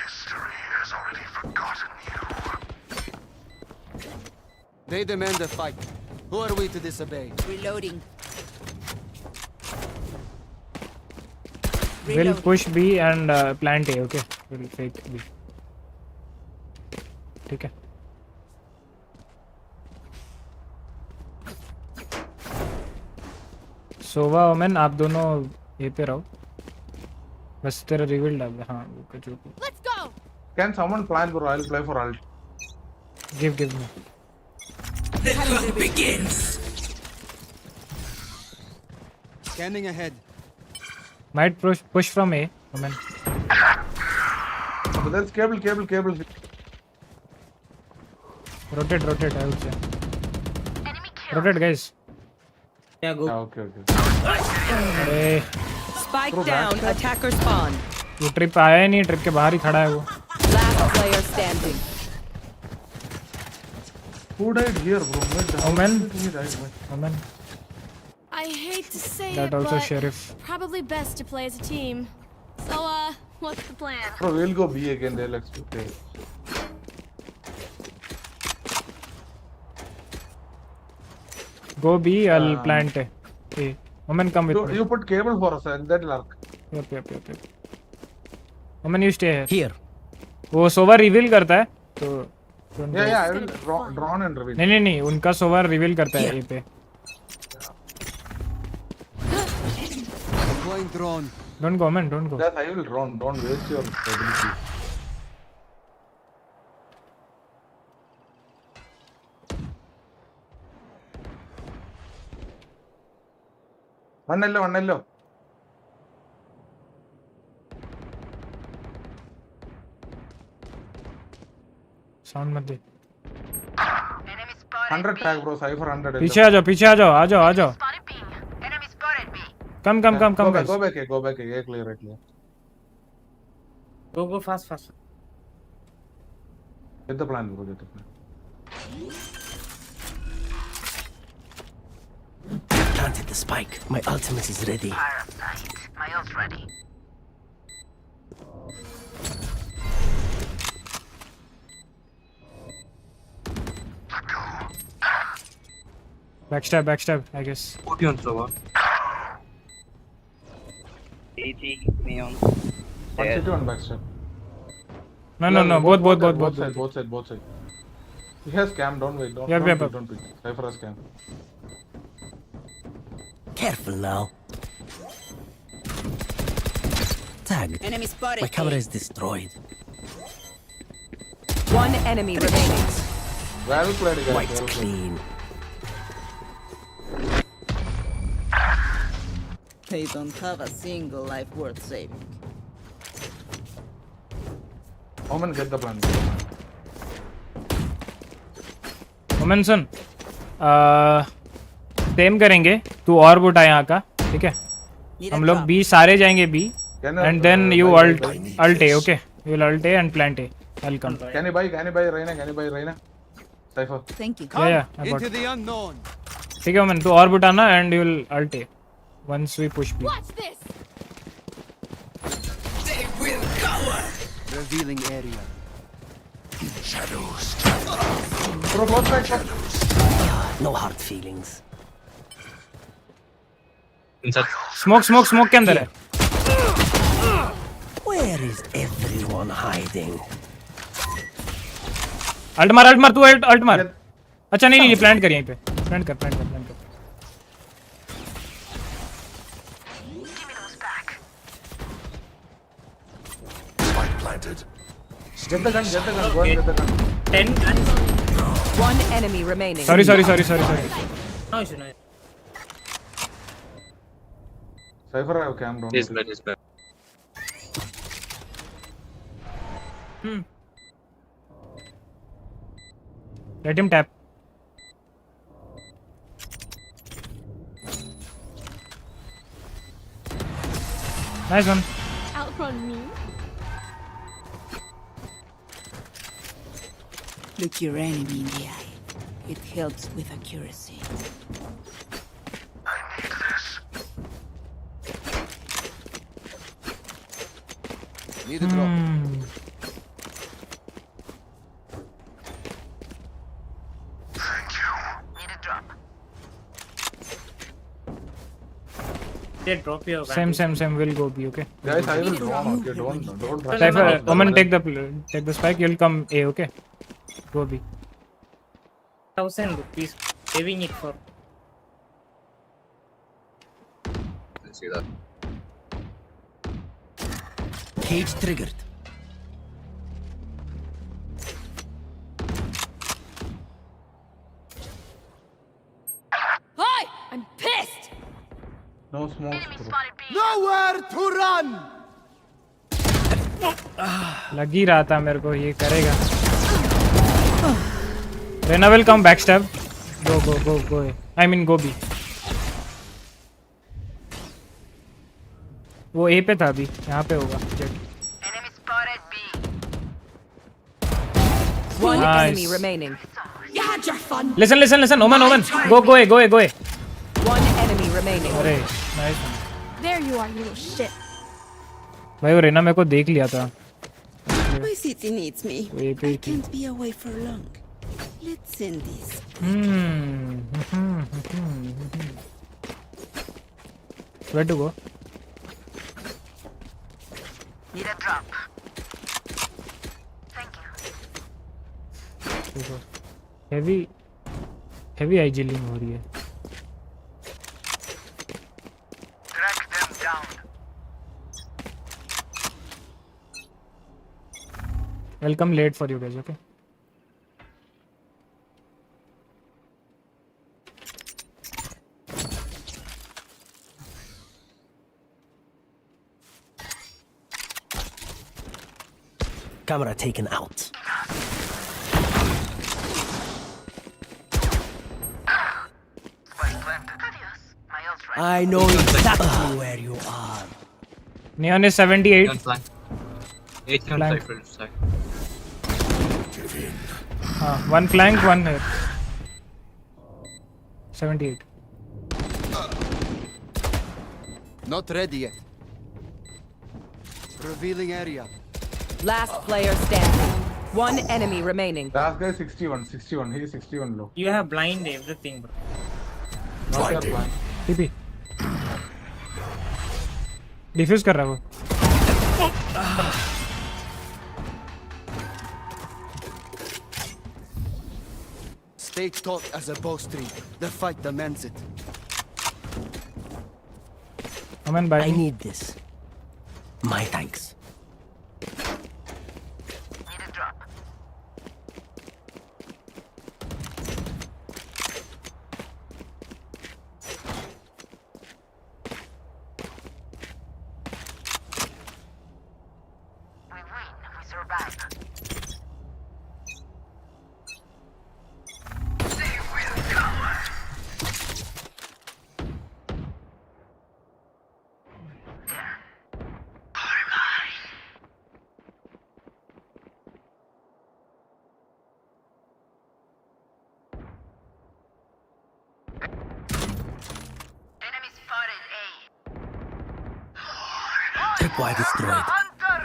History has already forgotten you. They demand a fight. Who are we to disobey? Reloading. We'll push B and plant A, okay? We'll fake B. ठीक है. सोवा women आप दोनों ए पे रहो. बस तेरा reveal डाल दे. हाँ वो कुछ. Let's go. Can someone plan, bro? I'll play for ult. Give me. The hunt begins. Scanning ahead. Might push from A, omen. But there's cable. Rotate, I would say. Rotate, guys. Yeah, go. Okay. अरे Spike down. Attacker spawn. वो trip आया ही नहीं. Trip के बाहर ही खड़ा है वो. Last player standing. Who died here, bro? Omen. Omen. I hate to say That it, also but Sheriff. probably best to play as a team. So, what's the plan? Bro, we'll go B again. They'll expect it. Go B, I'll plant A. Omen, come with me. You put cable for us and that lark. Yep. Omen, you stay here. Here. वो सोवा reveal करता है तो Yeah, I will drawn and reveal. नहीं उनका सोवा reveal करता है ए पे. Going drone. Don't go, man, don't go. That I will drawn. Don't waste your ability. One yellow. Sound मत दे. 100 tag, bro. Cypher 100. पीछे आ जाओ. Come. Go guys. back. Yeah, clear. Go fast. Get the plan, bro. Planted the spike. My ultimate is ready. My ult's ready. Backstab, I guess. Put you on server. 80 neon. 151 backstab. No. Both. Both side. He has cam. Don't wait. Don't pick. Cypher has cam. Careful now. Tag. Enemy spotted. My camera is destroyed. One enemy remaining. Well played, guys. Wiped clean. They don't have a single life worth saving. Omen, get the plan. ओमन सुन, same करेंगे. तू और उठा यहाँ का, ठीक है? हम लोग बी सारे जाएंगे B, and then you ult A, okay? You will ult A and plant A. I'll come. Can you buy Reina? Cypher. Thank you. Yeah, I bought. Into the unknown. ठीक है ओमन, तू और उठाना and you will ult A. Once we push B. Watch this! They will cover. Revealing area. Shadows. Bro, close right. No hard feelings. Smoke के अंदर है. Where is everyone hiding? Ult मार तू अल्ट मार. अच्छा नहीं प्लांट कर यहीं पे. प्लांट कर. Spike planted. Get the gun. Go and get the gun. 10 guns. One enemy remaining. Sorry. No issue. Cypher, I have cam. Don't. This bad. Let him tap. Nice one. Outrun me? Look your enemy in the eye. It helps with accuracy. Need a drop. Thank you. Need a drop. They drop your Same. We'll go B, okay? Guys, I will draw. Okay, don't. Cypher, Omen, take the spike. You'll come A, okay? Go B. 1,000 rupees. Saving it for. Let's see that. Cage triggered. Hi! I'm pissed! No smokes, bro. Nowhere to run. लग ही रहा था मेरे को ये करेगा. Reyna will come backstab. Go. I mean go B. वो A पे था अभी, यहाँ पे होगा. Enemy spotted B. One Nice. enemy remaining. You had your fun. Listen. Omen. Go A. One enemy remaining. अरे nice. There you are, you little shit. भाई वो रेना मेरे को देख लिया था. My city needs me. Wait. I can't be away for long. Let's end this. Where to go? Need a drop. Heavy eye jilling हो रही है. Track them down. Welcome late for you guys, okay? Camera taken out. I know exactly where you are. Neon is 78. Flank. 18 on Flank. Cypher side. One flank, one here. 78. Not ready yet. Revealing area. Last player standing. One enemy remaining. Last guy 61. He is 61 low. You have blind everything, bro. Not your plan. TP. Defuse कर रहा है वो. Stay taut as a bowstring. The fight demands it. Aman, bye. I need this. My thanks. Need a drop. We win. We survive. They will cover. Enemy spotted A. Tripwire destroyed. Hunter!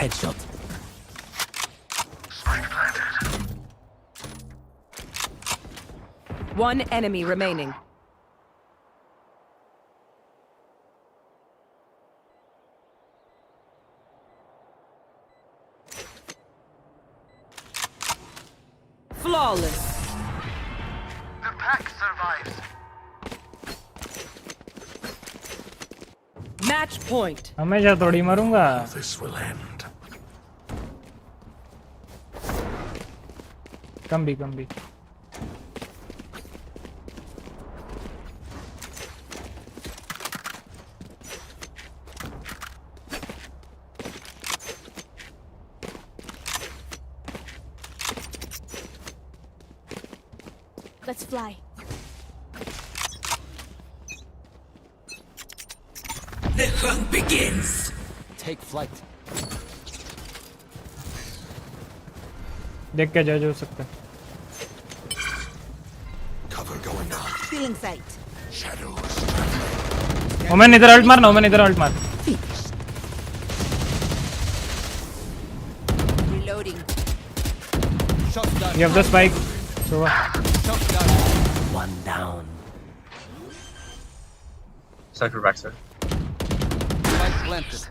Headshot. One enemy remaining. Flawless. The pack survives. Match point. हमेशा थोड़ी मरूंगा. This will end. कम भी. Let's fly. The hunt begins. Take flight. देख के जज हो सकता है. Cover going on. Feeling sight. Shadows. Omen इधर अल्ट मारना. Reloading. Shots down. You have the spike. So Shots down. One down. Cypher backside. Spike planted.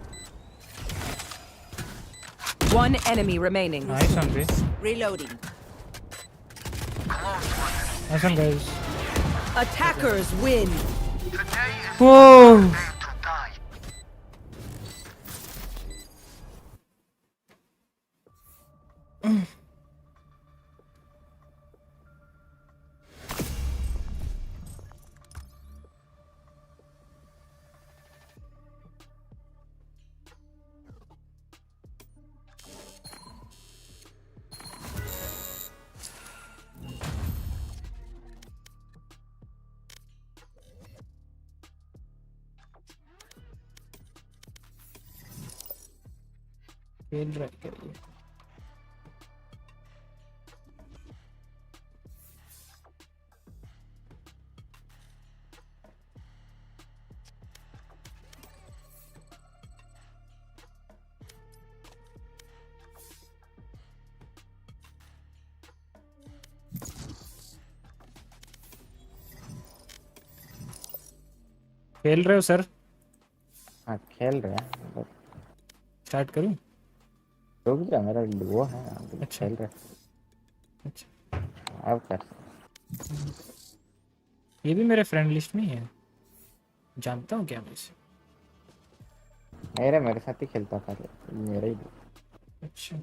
One enemy remaining. nice one, bro. Reloading. Nice one, guys. Attackers win. Oh. To die. खेल रहा है क्या ये? खेल रहे हो sir? हाँ खेल रहे हैं। स्टार्ट करूं? रुक जा, मेरा वो है। अच्छा। खेल रहे। अच्छा अब कर। ये भी मेरे फ्रेंड लिस्ट में ही है, जानता हूँ क्या मैं इसे? मेरे साथ ही खेलता था, मेरा ही। अच्छा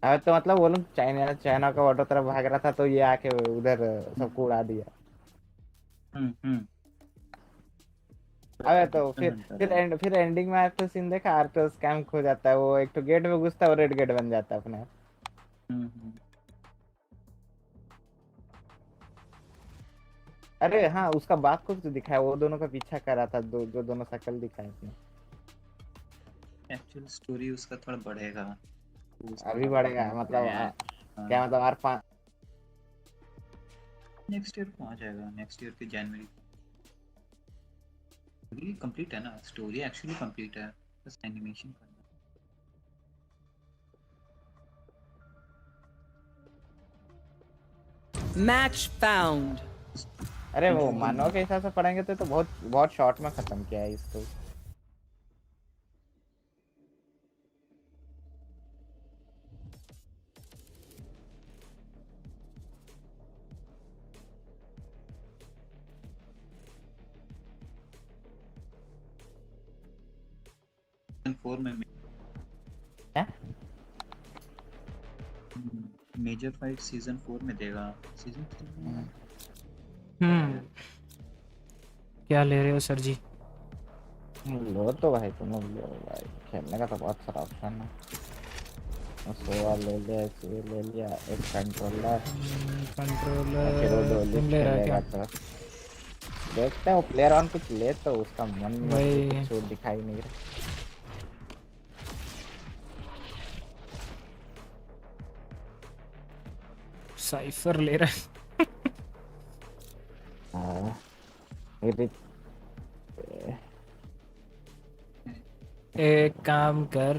अब तो मतलब वो लोग चाइना का ऑटो तरफ भाग रहा था, तो ये आके उधर सबको उड़ा दिया। अबे तो फिर एंडिंग में तो सीन देखा, आर्टो स्कैम खो जाता है, वो एक तो गेट में घुसता है और रेड गेट बन जाता है अपने। अरे हाँ, उसका बात कुछ तो दिखाया, वो दोनों का पीछा कर रहा था, जो दोनों शक्ल दिखाए थे। एक्चुअल स्टोरी उसका थोड़ा बढ़ेगा, अभी बढ़ेगा मतलब क्या मतलब R5 नेक्स्ट ईयर को आ जाएगा, नेक्स्ट ईयर के जनवरी। ये कंप्लीट है ना, स्टोरी एक्चुअली कंप्लीट है, बस एनिमेशन करना। Match found. अरे वो मानव के हिसाब से पढ़ेंगे तो बहुत शॉर्ट में खत्म किया है इसको। सीजन 4 में क्या मेजर फाइट सीजन 4 में देगा, सीजन 3 में। क्या ले रहे हो सर जी? लो तो भाई, तुम लोग लो भाई, खेलने का तो बहुत सारा ऑप्शन है। सोवा ले लिया, ले लिया, एक कंट्रोलर तुम ले रहा है क्या? तो देखते हैं वो प्लेयर ऑन कुछ ले तो उसका मन में भाई कुछ दिखाई नहीं रहा। साइफर ले रहा है। एक काम कर,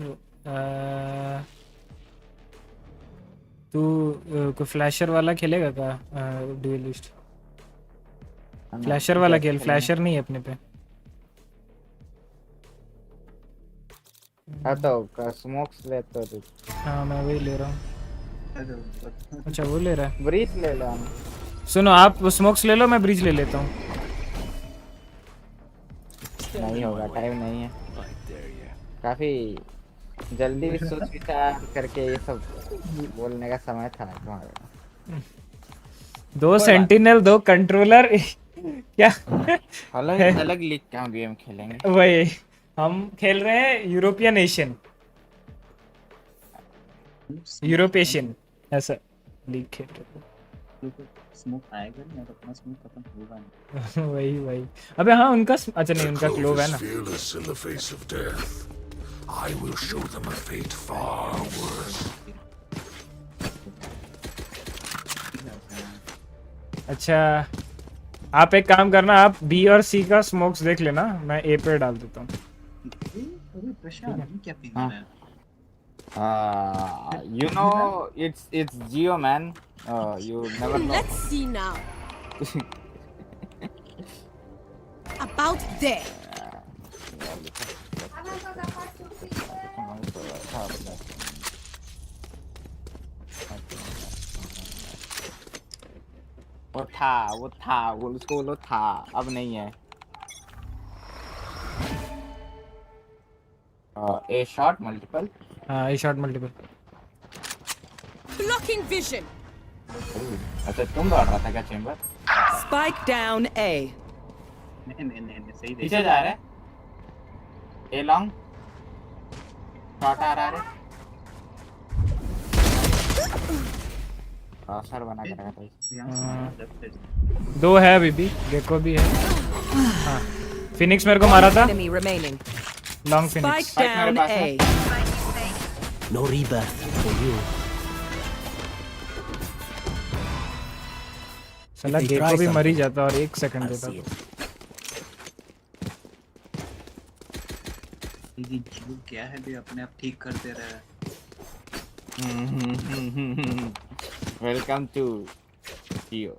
तू कोई फ्लैशर वाला खेलेगा क्या? ड्यूलिस्ट फ्लैशर वाला खेल, फ्लैशर नहीं है अपने पे। हाँ तो स्मोक्स ले तो। हाँ मैं वही ले रहा हूँ। अच्छा वो ले रहा है, ब्रीज ले लो। सुनो आप स्मोक्स ले लो, मैं ब्रिज ले लेता हूँ। नहीं होगा, टाइम नहीं है, काफी जल्दी सोच विचार करके ये सब बोलने का समय था तुम्हारा। 2 सेंटिनल 2 कंट्रोलर क्या अलग लीग क्या गेम खेलेंगे? वही हम खेल रहे हैं यूरोपियन एशियन, यूरोपेशियन ऐसा लीग खेल रहे हैं। स्मोक आएगा नहीं, अपना स्मोक खत्म होगा नहीं। वही अबे हाँ उनका अच्छा नहीं, उनका क्लोव है ना। I will show them a fate far worse. अच्छा आप एक काम करना, आप B और C का स्मोक्स देख लेना, मैं A पे डाल देता हूँ। You know it's Geo man. You never know. Let's see now. About there. वो था उसको बोलो था, अब नहीं है। A shot multiple. हाँ A shot multiple. Blocking vision. अच्छा तुम दौड़ रहा था क्या चेंबर? Spike down A. नहीं सही पीछे जा रहे A long शॉट आ रहा है। सर बना के रखा था। 2 है अभी भी, गेको भी है। हाँ फिनिक्स मेरे को मारा था Enemy remaining. Long Spike Phoenix down A. No rebirth for you. साला गेको भी मर ही जाता और 1 सेकंड देता ये जीव क्या है भी अपने आप ठीक करते रहे welcome to Jio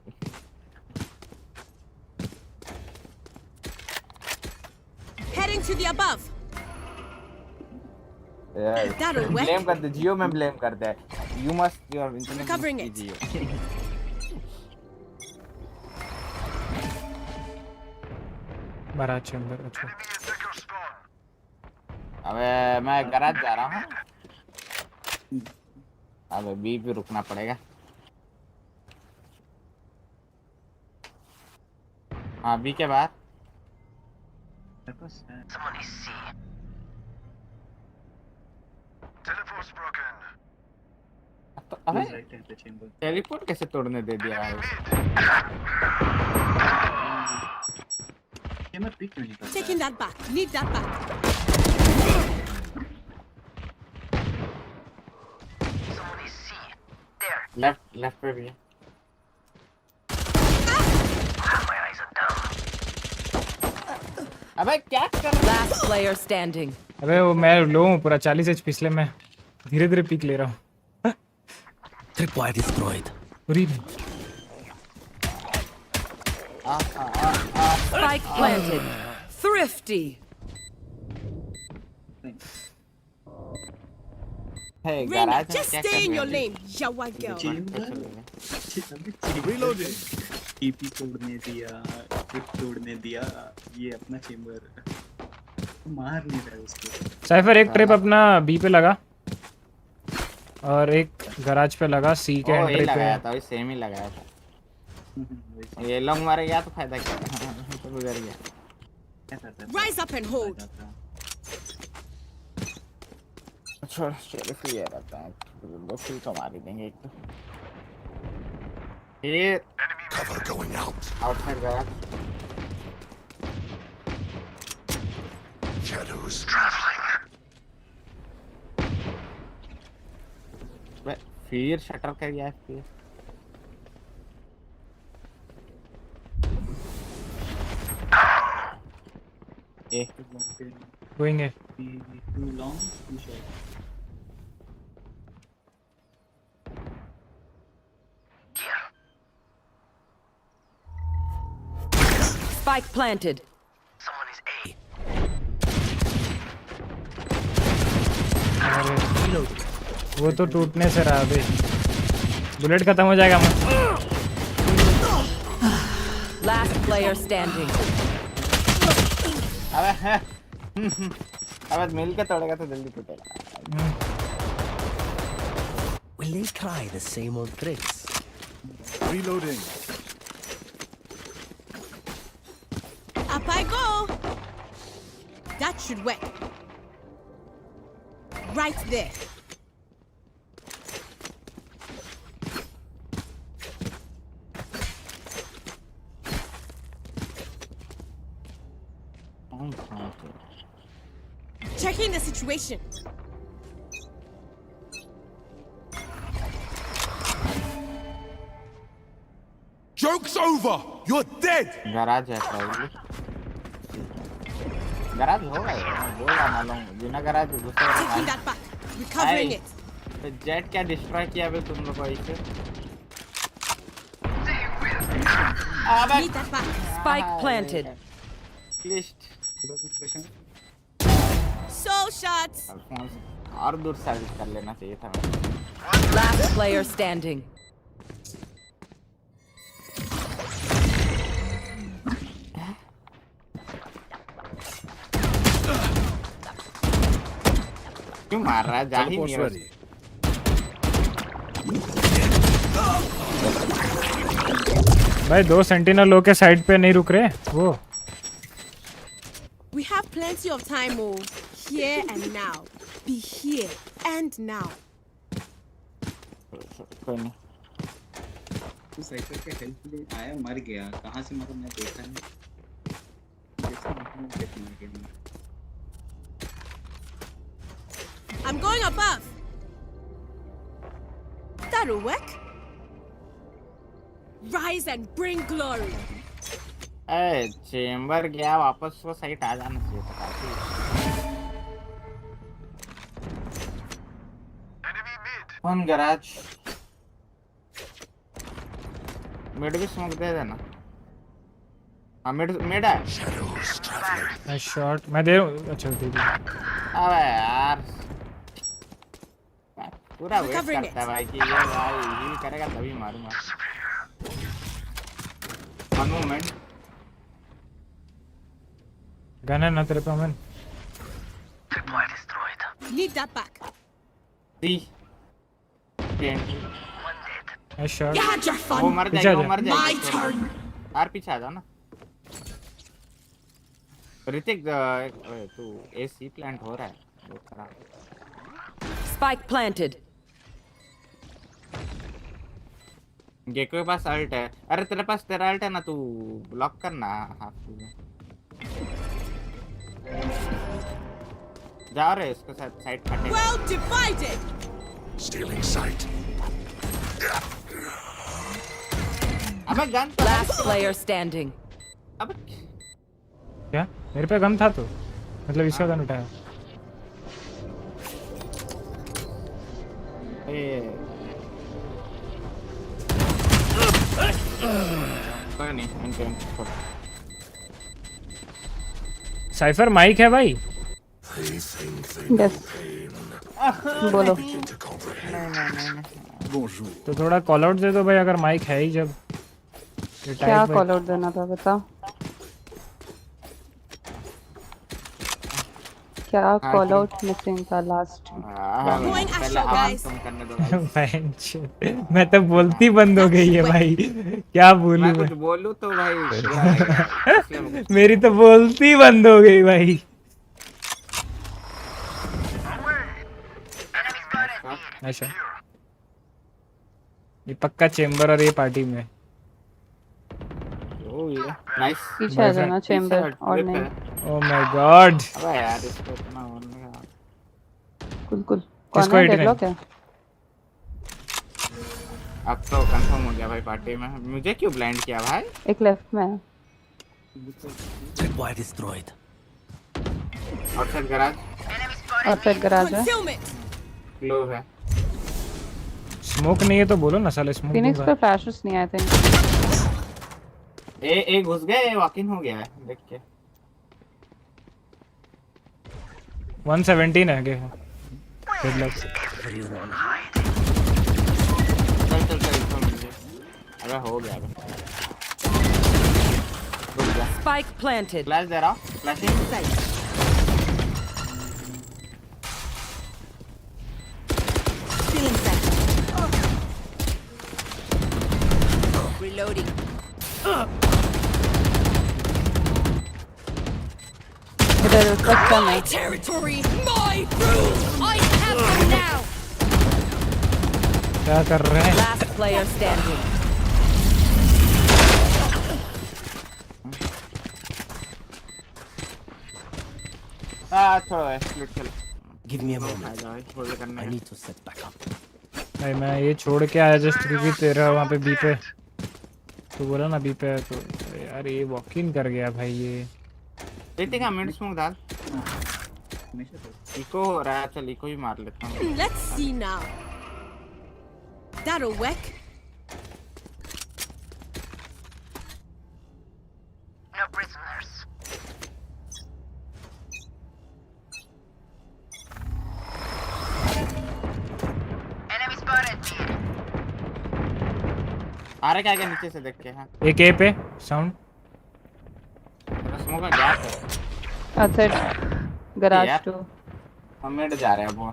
Heading to the above. That'll work. Blame करते जियो में ब्लेम करते हैं you must your internet Recovering it. Jio बारह चैम्बर अच्छा अबे मैं गराज जा रहा हूँ अबे बी पे रुकना पड़ेगा हाँ बी के बाद Someone is C. Teleport's broken. तो अबे टेलीपोर्ट कैसे तोड़ने दे दिया है Taking that back. Need that back. Someone is C. There. Left पे भी है My eyes are down. अबे क्या कर Last player standing. अबे वो मैं लो हूँ पूरा 40 एचपी इसलिए मैं धीरे-धीरे पीक ले रहा हूँ Tripwire destroyed. पूरी Spike planted. Thrifty. Hey, Reyna, just stay in your lane, yawa girl. Reloading. TP तोड़ने दिया ट्रिप तोड़ने दिया ये अपना चेंबर मार नहीं रहा उसको साइफर एक ट्रिप अपना बी पे लगा और एक गराज पे लगा सी के एंट्री पे लगाया था सेम ही लगाया था ये लॉन्ग मारे गया तो फायदा क्या तो गुजर गया Rise up and hold. छोड़ शेरिफ ये रहता है वो फुल तो मार ही देंगे एक तो ये Cover going out. आउटसाइड गया Shadows traveling. फिर शटर कर गया फिर गोइंग है too long too short Spike planted. Someone is A. वो तो टूटने से रहा अभी बुलेट खत्म हो जाएगा Last player standing. अबे मिल के तोड़ेगा तो जल्दी टूटेगा Will they try the same old tricks? Reloading. Up I go. That should work. Right there. Checking the situation. Joke's over. You're dead. Garage है probably. गराज होगा ये बोला मालूम बिना गराज दूसरा Taking that back. Recovering it. तो jet क्या destroy किया बे तुम लोग को इसे Need that back. Spike planted. List So shots. और दूर सर्विस कर लेना चाहिए था Last player standing. क्यों मार रहा है जा ही नहीं रहा भाई दो सेंटिनल लो के साइड पे नहीं रुक रहे वो We have plenty of time, oh. Here and now. Be here and now. कोई नहीं तू साइफर के हेल्प के लिए आया मर गया कहां से मरा मैं देखा नहीं I'm going above. RyuK. Rise and bring glory. A chamber गया वापस वो साइट आ जाना चाहिए था काफी। वन गैराज मिड भी स्मोक दे देना। हाँ मिड मिड है। मैं शॉट मैं दे रहा हूँ। अच्छा दे दी। अबे यार पूरा वेस्ट करता है भाई कि ये भाई हील करेगा तभी मारूंगा। वन मोमेंट गन है ना तेरे पे अमन? Need that back. मैं shot. You had your fun. वो मर जाएगा वो मर My जाएगा। turn. यार पीछे आ जाओ ना। ऋतिक तू एसी प्लांट हो रहा है वो खराब। Spike planted. गेको के पास अल्ट है। अरे तेरे पास तेरा अल्ट है ना तू ब्लॉक करना हाफ में। जा रहे इसके साथ साइड काटे। Well divided. Stealing sight. अबे गन तो Last player standing. अबे क्या मेरे पे गन था तो मतलब इसका गन उठाया। कोई नहीं साइफर माइक है भाई। यस बोलो। तो थोड़ा कॉल आउट दे दो भाई अगर माइक है ही जब। क्या कॉल आउट देना था बता। क्या कॉल आउट मिसिंग था लास्ट। मैं तो बोलती बंद हो गई है भाई क्या बोलूं मैं। कुछ बोलूं तो भाई मेरी तो बोलती बंद हो गई भाई। अच्छा ये पक्का चेंबर और ये पार्टी में। नाइस पीछे आ जाना चेंबर और नहीं। Oh my God. अबे यार इसको इतना होने का कुल कौन है डेडलॉक है। अब तो कंफर्म हो गया भाई पार्टी में। मुझे क्यों ब्लाइंड किया भाई। एक लेफ्ट में है। Tripwire destroyed. Outside garage outside garage है। क्लोज है। स्मोक नहीं है तो बोलो ना साले स्मोक। फिनिक्स पे फ्लैशेस नहीं आए थे। ए घुस गए वॉक इन हो गया है देख के। 117 है के डेडलॉक। चल अबे हो गया Spike planted. फ्लैश दे रहा flashing Reloading. My territory, my rules. I have them now. क्या कर रहे हैं? Last player standing. छोड़ो स्प्लिट चलो। Give me a moment. I need to set back up. भाई मैं ये छोड़ के आया जस्ट क्योंकि तेरा वहाँ पे बी पे तो बोला ना बी पे है तो यार ये वॉक इन कर गया भाई ये। देखेगा मिड स्मोक डाल। इको हो रहा है चल इको ही मार लेता हूँ। Let's see now. RyuK. No prisoners. Enemy spotted. आ रहा क्या नीचे से देख के। हाँ एक ए पे साउंड स्मोक का गैप है। आउटसाइड गैराज 2 हम मिड जा रहे हैं वो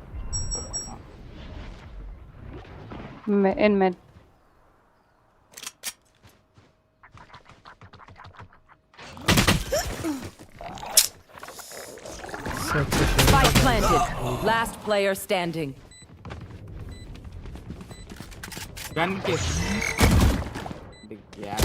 in mid. Spike planted. Last player standing. Gun के दिख गया।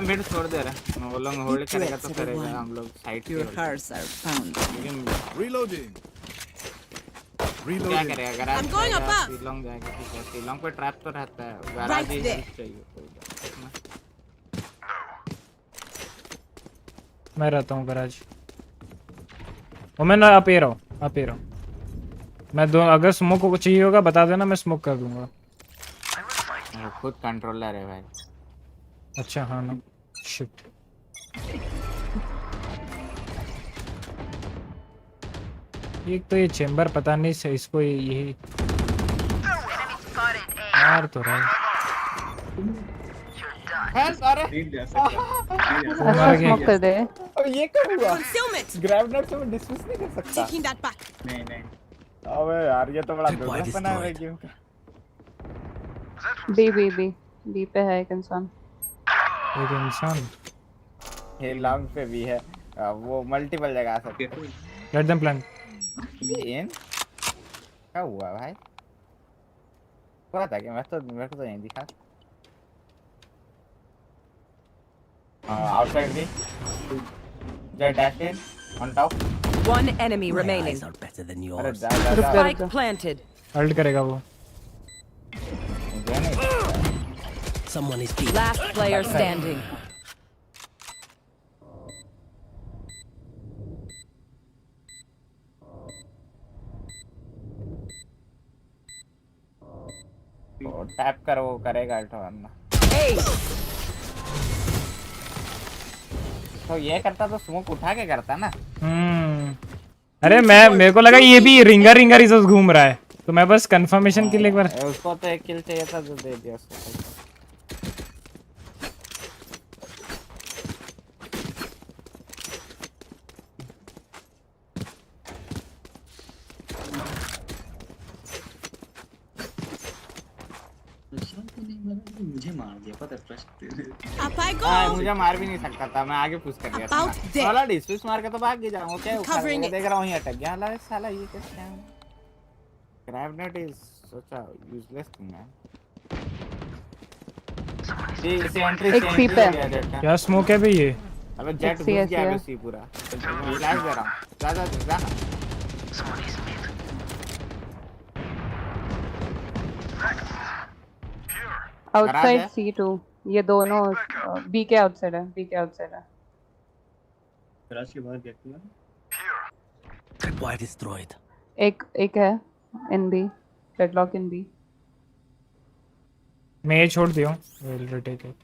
मैं मिड छोड़ दे रहा हूं, वो लोग होल्ड करेगा तो करेगा, हम लोग साइड पे Your hearts are pounding. Reloading. क्या करेगा अगर I'm going above. शिलोंग जाएगा, ठीक है शिलोंग पे ट्रैप तो रहता है, गराज Right ही there. चाहिए कोई बात नहीं। मैं रहता हूँ गराज। वो मैं ना आप ही रहो। मैं दो अगर स्मोक को चाहिए होगा बता देना, मैं स्मोक कर दूंगा। खुद कंट्रोलर है भाई। अच्छा हाँ ना, शिट। एक तो ये चेंबर पता नहीं से इसको यही मार तो रहा है सारे। अच्छा स्मोक कर दे। अब ये क्या हुआ? ग्रैब नॉट से मैं डिस्मिस नहीं कर सकता। Taking that back. नहीं अबे यार ये तो बड़ा दुर्लभ बना है गेम का। बी पे है एक इंसान। ये लॉन्ग पे भी है, वो मल्टीपल जगह आ सकते हैं। Let them plan. इन क्या हुआ भाई? पता क्या मेरे को तो नहीं दिखा। आउटसाइड भी jet dash in on top. One enemy remaining. Are better than yours. Spike planted. Ult करेगा वो। Someone is beat. Last player standing. Tap कर, वो करेगा अल्ट वरना। तो ये करता तो स्मोक उठा के करता ना। अरे मेरे को लगा ये भी रिंगर ही सब घूम रहा है, तो मैं बस कंफर्मेशन के लिए एक बार। उसको तो एक किल चाहिए था जो दे दिया उसको। मुझे मार दिया पता ट्रस्ट। Up I go. मुझे मार भी नहीं सकता था, मैं आगे पुश कर दिया था। साला डिस्मिस मार के तो भाग ही जाऊंगा क्या? मैं देख रहा हूं ये अटक गया। ला साला ये कैसे है? Grab not is such a useless thing man. ये एंट्री एक सी पे क्या स्मोक है भाई ये? अबे जेट घुस गया है सी पूरा। फ्लैश दे रहा हूं, जा आउटसाइड C2। ये दोनों बी के आउटसाइड है। गराज के बाहर क्या किया? Tripwire destroyed. एक है in B, deadlock in B. मैं ये छोड़ दिया, will retake it.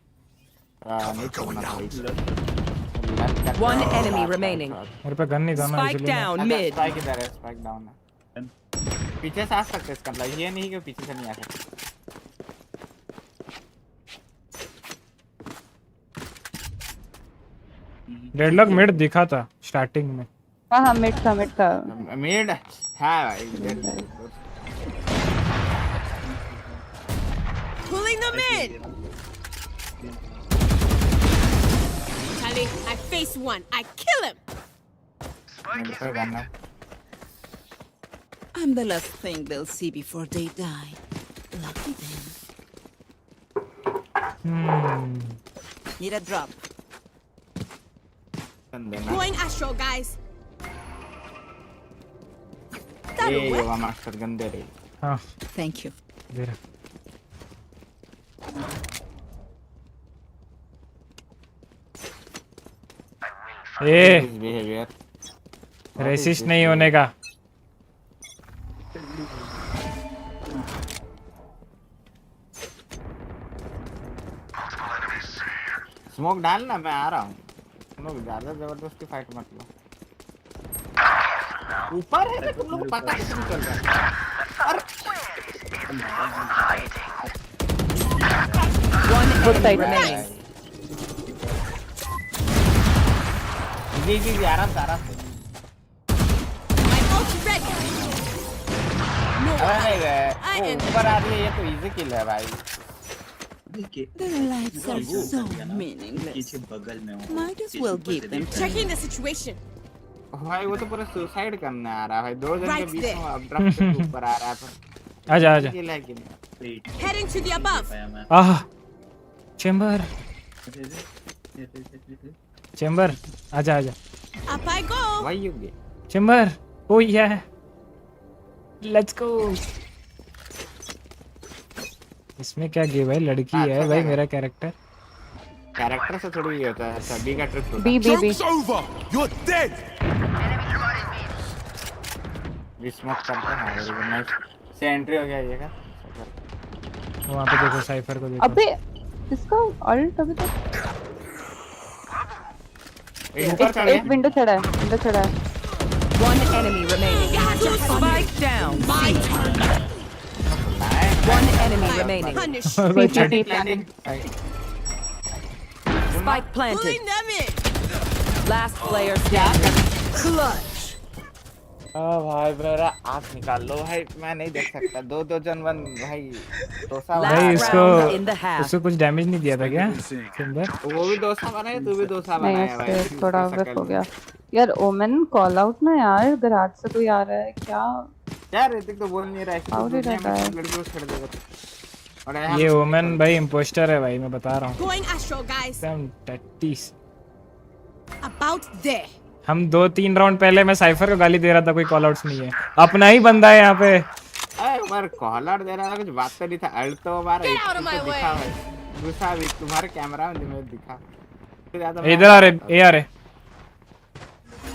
One enemy remaining. मेरे पे गन नहीं था ना इसलिए। Spike down mid. Spike down है। पीछे से आ सकते इसका मतलब ये नहीं कि पीछे से नहीं आ सकते। डेडलॉक मिड दिखा था स्टार्टिंग में। हाँ मिड था। मिड है भाई। Pulling them in. Charlie, I face one. I kill him. I'm the last thing they'll see before they die. Lucky them. Need a drop. Going astral, guys. ये वो master gun दे रही। हाँ। Thank you. दे रहा। Resist नहीं होने का। Smoke डालना, मैं आ रहा हूँ। तुम लोग ज्यादा जबरदस्ती फाइट मत लो। ऊपर है ना, तुम लोग को पता नहीं चल रहा है। One enemy remaining. जी आराम से। My ult ready. No, अरे ऊपर आ रही है, ये तो इजी किल है भाई। Their lives are so meaningless. पीछे बगल में हूँ। Might as well give them checking the situation. भाई वो तो पूरा सुसाइड करने आ रहा है भाई। दो जन के बीच में अब ड्रॉप के ऊपर आ रहा है। आजा Heading to the above. Chamber Chamber आजा आजा Up I go. Why you gay? Chamber oh yeah let's गो। इसमें क्या गे भाई, लड़की है भाई मेरा कैरेक्टर। कैरेक्टर से थोड़ी ये होता है। अच्छा बी का ट्रिप होता B B B over. You're dead. है। स्मोक करते हैं वेरी गुड नाइस। से एंट्री हो गया ये का। वहां पे देखो साइफर को देखो। अबे इसका अल्ट अभी तक एक विंडो चढ़ा है, विंडो चढ़ा है। One enemy remaining. Spike down. My turn. One enemy remaining. CT planning. Spike planted. Last player standing. Clutch. भाई मेरा आँख निकाल लो भाई, मैं नहीं देख सकता। दो जन वन भाई डोसा भाई इसको कुछ डैमेज नहीं दिया था क्या चेंबर? वो भी डोसा बनाया, तू भी डोसा बनाया भाई। नहीं थोड़ा वेट हो गया यार। ओमेन कॉल आउट ना यार, गराज से कोई आ रहा है क्या? यार ऋतिक तो बोल नहीं रहा है, लड़की को छोड़ देगा। और ये ओमेन भाई इंपोस्टर है भाई, मैं बता रहा हूँ। Going astral, guys. About there. हम 2-3 राउंड पहले मैं साइफर को गाली दे रहा था, कोई कॉल आउट्स नहीं है, अपना ही बंदा है यहाँ पे। अरे बार कॉल आउट दे रहा था, कुछ बात तो नहीं था। अल्ट तो हमारा दिखा भाई, दूसरा भी तुम्हारे कैमरा में मुझे दिखा। इधर आ रहे, ये आ रहे।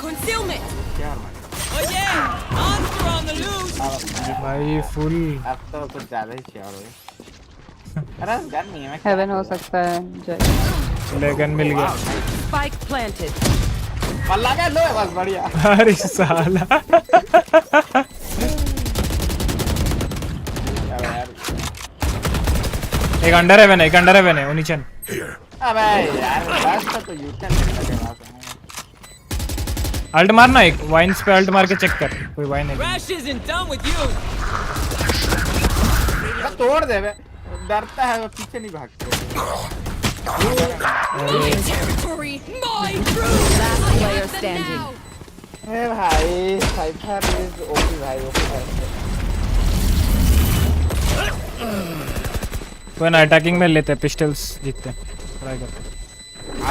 Concealment. क्या Oh yeah. Arms on the loose. भाई फुल अब तो कुछ ज्यादा ही श्योर हो गए। अरे गन नहीं है। हेवन हो सकता है जय। गन मिल गया। Spike planted. पल्ला का लो बस बढ़िया। अरे साला एक अंडर है मैंने, एक अंडर है मैंने उनीचन। अबे यार बस तो यूटर्न लगे वहां पे। अल्ट मारना, एक वाइन्स पे अल्ट मार के चेक कर, कोई वाइन है। Rash isn't done with you. तोड़ दे बे, डरता है वो, पीछे नहीं भागते। Territory. My crew. Last player standing. ए भाई साइफर इज ओपी भाई, ओपी भाई। कोई ना अटैकिंग में लेते हैं, पिस्टल्स जीतते हैं, ट्राई करते हैं।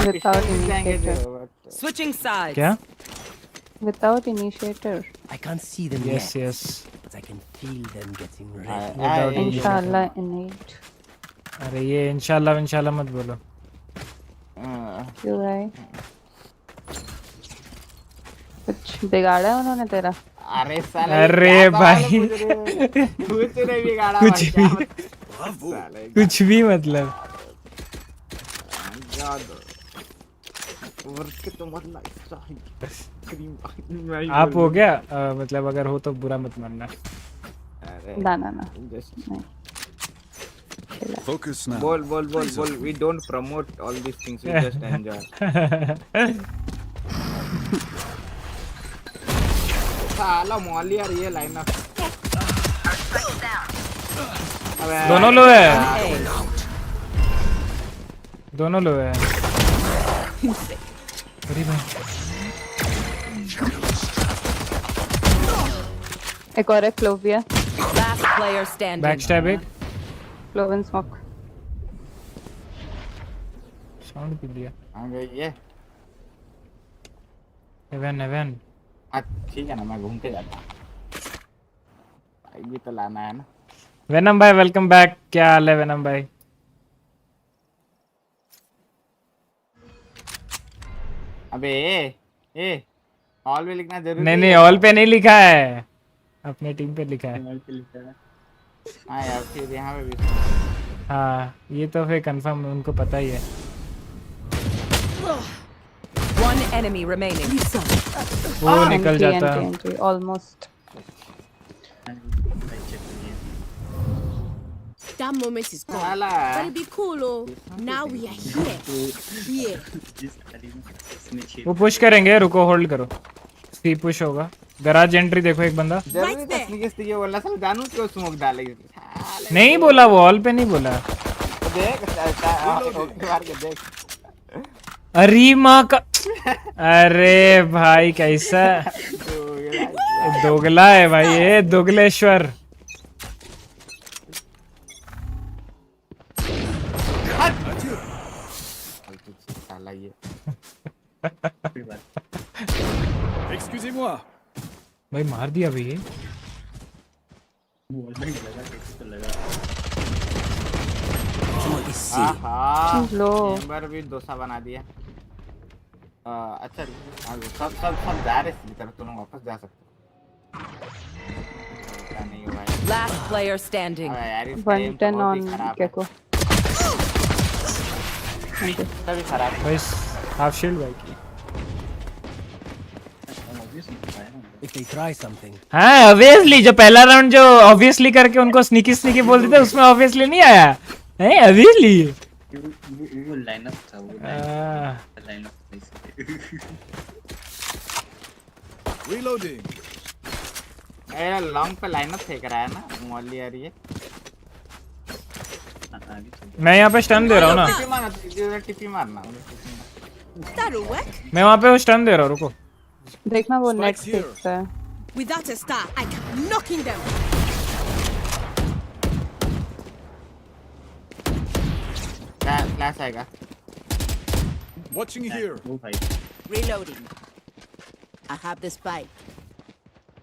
Without initiator. Switching sides. क्या? Without initiator. I can't see them Yes, yet, yes. but I can feel them getting ready. Without इंशाल्लाह innate. अरे ये इंशाल्लाह मत बोलो। क्यों भाई? कुछ बिगाड़ा है उन्होंने तेरा? अरे साले अरे भाई कुछ नहीं बिगाड़ा, कुछ भी मतलब। आप हो गया मतलब, अगर हो तो बुरा मत मानना। ना ना ना। Focus now. बोल। We don't promote all these things. We just enjoy. साला मॉली यार ये लाइन अप। दोनों लो है, दोनों लो है। अरे भाई एक और है Clovia. Last player standing. Backstab एक क्लोव एंड स्मोक। साउंड भी दिया। आ गई ये। हेवन। ठीक है ना, मैं घूम के जाता हूँ। भाई भी तो लाना है ना। वेनम भाई वेलकम बैक, क्या हाल है वेनम भाई? अबे ए ऑल पे लिखना जरूरी नहीं ऑल पे नहीं लिखा है, अपने टीम पे लिखा है। हाँ यार फिर यहाँ पे भी। हाँ ये तो फिर कंफर्म उनको पता ही है। One enemy remaining. वो निकल जाता है almost. That moment is gone. But it'll be cool, oh. Now we are here. Here. वो पुश करेंगे, रुको होल्ड करो। सी पुश होगा, गराज एंट्री देखो एक बंदा। जरूरी तकनीक से ये बोला सब जानू क्यों स्मोक डालेगी? नहीं बोला वो, ऑल पे नहीं बोला। देख मार के देख। अरे माँ का अरे भाई कैसा दोगला है भाई ये, दोगलेश्वर। साला ये। Excusez-moi. भाई मार दिया भाई ये। चेंबर भी डोसा बना दिया। अच्छा सब जा रहे इसी तरफ, तुम वापस जा सकते हो। नहीं हुआ है। Last player standing. यार इस 110 on Gecko. भी खराब है। भाई हाफ शील्ड भाई की। If they try something. हाँ ऑब्वियसली जो पहला राउंड जो ऑब्वियसली करके उनको स्नीकी बोलते थे उसमें ऑब्वियसली नहीं आया है। ऑब्वियसली वो लाइनअप था, वो लाइनअप Reloading. लॉन्ग पे लाइनअप फेंक रहा है ना मॉली यार ये। मैं यहाँ पे स्टन दे रहा हूँ ना। टिपी मारना। मैं वहाँ पे स्टन दे रहा हूँ, रुको। देखना वो नेक्स्ट देखता है। Without a star, I kept knocking them. Flash आएगा। Watching here. Reloading. I have the spike.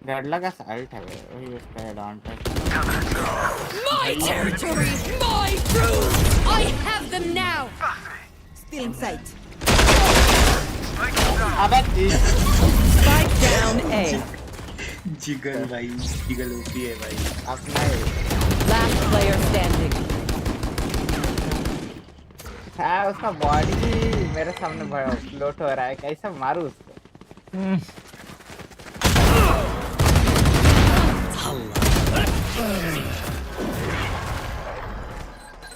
Deadlock का साल्ट है वही उसका हेड ऑन पे। My territory, my rules. I have them now. Still in sight. Spike down A. Jiggle भाई, jiggle OP है भाई। अपना Last player standing. हाँ उसका बॉडी मेरे सामने फ्लोट हो रहा है, कैसा मारूं उसको?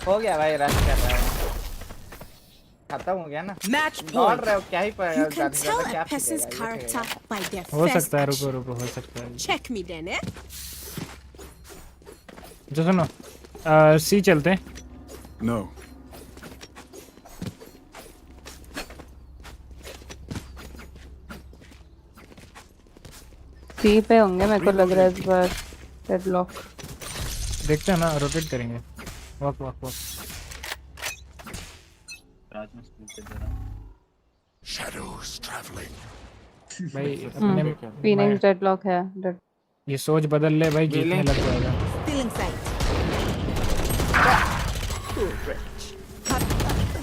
हो गया भाई, रश कर रहा हूँ। खत्म हो गया ना। Match दौड़ रहे हो क्या ही पर? You can tell a person's character by their हो first सकता है, action. रुको हो सकता है। Check me then, eh? जो सुनो सी चलते हैं। No. सी पे होंगे मेरे को लग रहा है इस बार। डेडलॉक देखते हैं ना, रोटेट करेंगे। Walk Shadows traveling. भाई अपने फीनिक्स डेडलॉक है। ये सोच बदल ले भाई, जीतने लग जाएगा। Still in sight.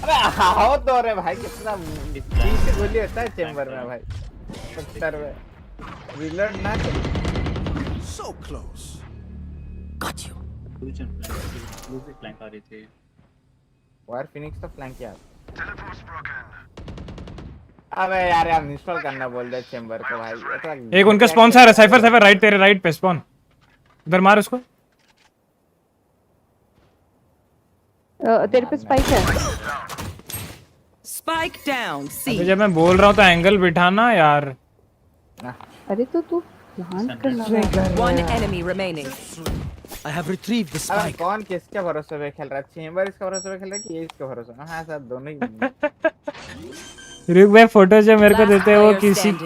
अबे आओ तो रे भाई, कितना पीछे गोली होता है चेंबर में भाई। 70 में रिलोड ना कर। So close. Got you. दूसरे फ्लैंक आ रहे थे। वार फिनिक्स तो फ्लैंक किया। अबे यार इंस्टॉल करना बोल दे चेंबर को भाई। एक उनका स्पॉन्सर है साइफर राइट, तेरे राइट पे स्पॉन। उधर मार उसको। तेरे पे स्पाइक है। Spike down C. जब मैं बोल रहा हूँ तो एंगल बिठाना यार। अरे तो तू ध्यान करना। One enemy remaining. I have retrieved the spike. कौन किसके भरोसे पे खेल रहा है? चेंबर इसके भरोसे पे खेल रहा है कि ये इसके भरोसे? हाँ सर दोनों ही। रुक भाई, फोटो जो मेरे को देते हो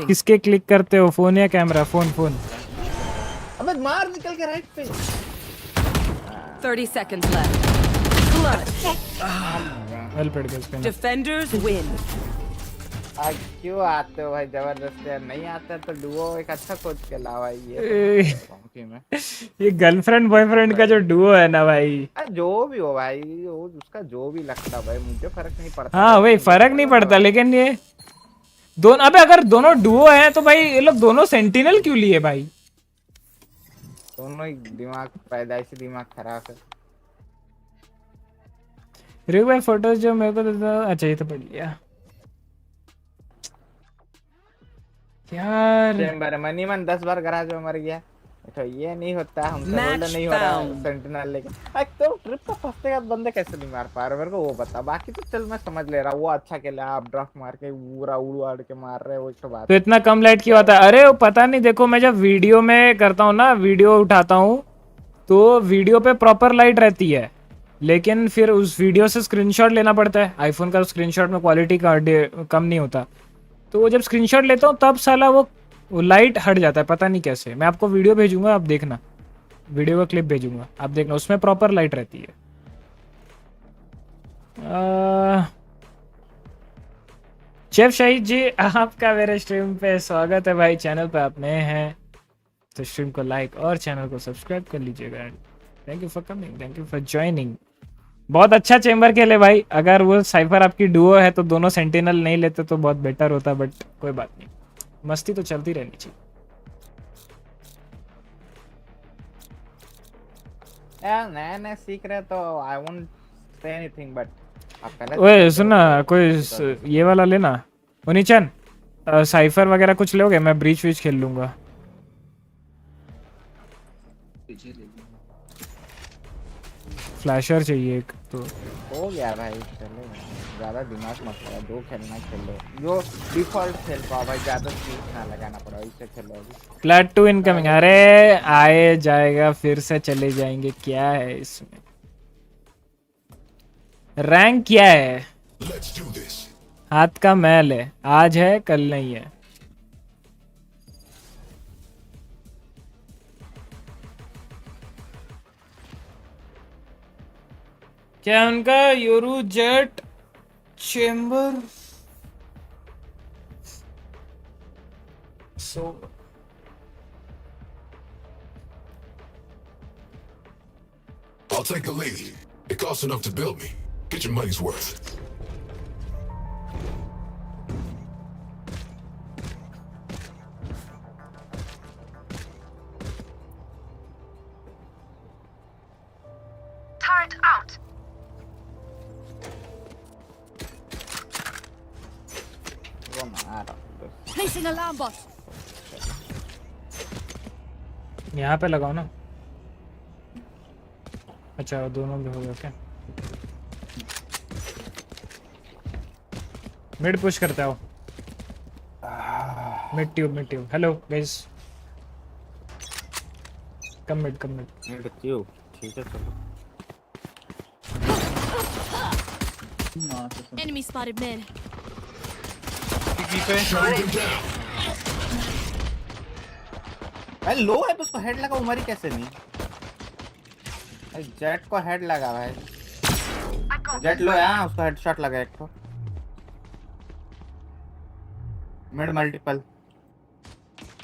किसके क्लिक करते हो? फोन या कैमरा? फोन। अबे मार निकल के राइट पे। 30 seconds left. Clutch. वेल पड़ गया इसके। Defenders win. क्यों आते हो भाई जबरदस्ती? यार नहीं आता तो डुओ एक अच्छा खोज के लाओ भाई। ये गर्लफ्रेंड बॉयफ्रेंड का जो डुओ है ना भाई, जो भी हो भाई, उसका जो भी लगता भाई, मुझे फर्क नहीं पड़ता। हाँ वही फर्क नहीं पड़ता, लेकिन ये दोनों, अबे अगर दोनों डुओ हैं तो भाई ये लोग दोनों सेंटिनल क्यों लिए भाई? दोनों ही दिमाग, पैदाइशी दिमाग खराब है। RyuK भाई फोटोज जो मेरे को देता, अच्छा ये तो पढ़ लिया यार। चेंबर मनीमन 10 बार गराज में मर गया तो ये नहीं होता, हमसे होल्ड नहीं हो रहा सेंटिनल लेके। तो ट्रिप का फंसते का बंदे कैसे नहीं मार पा रहे मेरे को वो बता। बाकी तो चल मैं समझ ले रहा हूँ, वो अच्छा खेला, आप ड्रॉप मार के पूरा उड़ के मार रहे हो, वो तो बात। तो इतना कम लाइट क्यों आता है? अरे वो पता नहीं, देखो मैं जब वीडियो में करता हूँ ना, वीडियो उठाता हूँ तो वीडियो पे प्रॉपर लाइट रहती है, लेकिन फिर उस वीडियो से स्क्रीनशॉट लेना पड़ता है। आईफोन का स्क्रीनशॉट में क्वालिटी कम नहीं होता, तो वो जब स्क्रीनशॉट लेता हूँ तब साला वो लाइट हट जाता है, पता नहीं कैसे। मैं आपको वीडियो भेजूंगा, आप देखना, वीडियो का क्लिप भेजूंगा, आप देखना, उसमें प्रॉपर लाइट रहती है। शेफ शहीद जी आपका मेरे स्ट्रीम पे स्वागत है भाई। चैनल पे आप नए हैं तो स्ट्रीम को लाइक और चैनल को सब्सक्राइब कर लीजिएगा। Thank you for coming, thank you for joining. बहुत अच्छा चेंबर खेले भाई। अगर वो साइफर आपकी डुओ है तो दोनों सेंटिनल नहीं लेते तो बहुत बेटर होता, बट कोई बात नहीं, मस्ती तो चलती रहनी चाहिए। यार नया सीख रहे तो I won't say anything, but ओए सुनना, कोई ये वाला लेना उनीचन, साइफर वगैरह कुछ लोगे? मैं ब्रीच विच खेल लूंगा। फ्लैशर चाहिए एक तो। हो गया भाई, चलो ज्यादा दिमाग मत लगा, जो खेलना खेलो, जो डिफॉल्ट खेल पाओ भाई, ज्यादा स्किल ना लगाना पड़ा, इससे खेलो अभी। Flat 2 incoming. अरे आए जाएगा, फिर से चले जाएंगे, क्या है इसमें? रैंक क्या है? हाथ का मैल है, आज है कल नहीं है। क्या उनका Yoru jet chamber I'll take a lead. It costs enough to build me. Get your money's worth. Turret out. Placing alarm bot. यहाँ पे लगाओ ना। अच्छा दोनों भी हो गए क्या? मिड पुश करते हो। Mid tube. हेलो गाइस, कम मिड मिड ट्यूब, ठीक है चलो। Enemy spotted mid. भाई लो है तो उसको हेड लगा, उमरी कैसे नहीं? भाई जेट को हेड लगा भाई, जेट लो है, उसको हेडशॉट लगा एक तो। Mid multiple.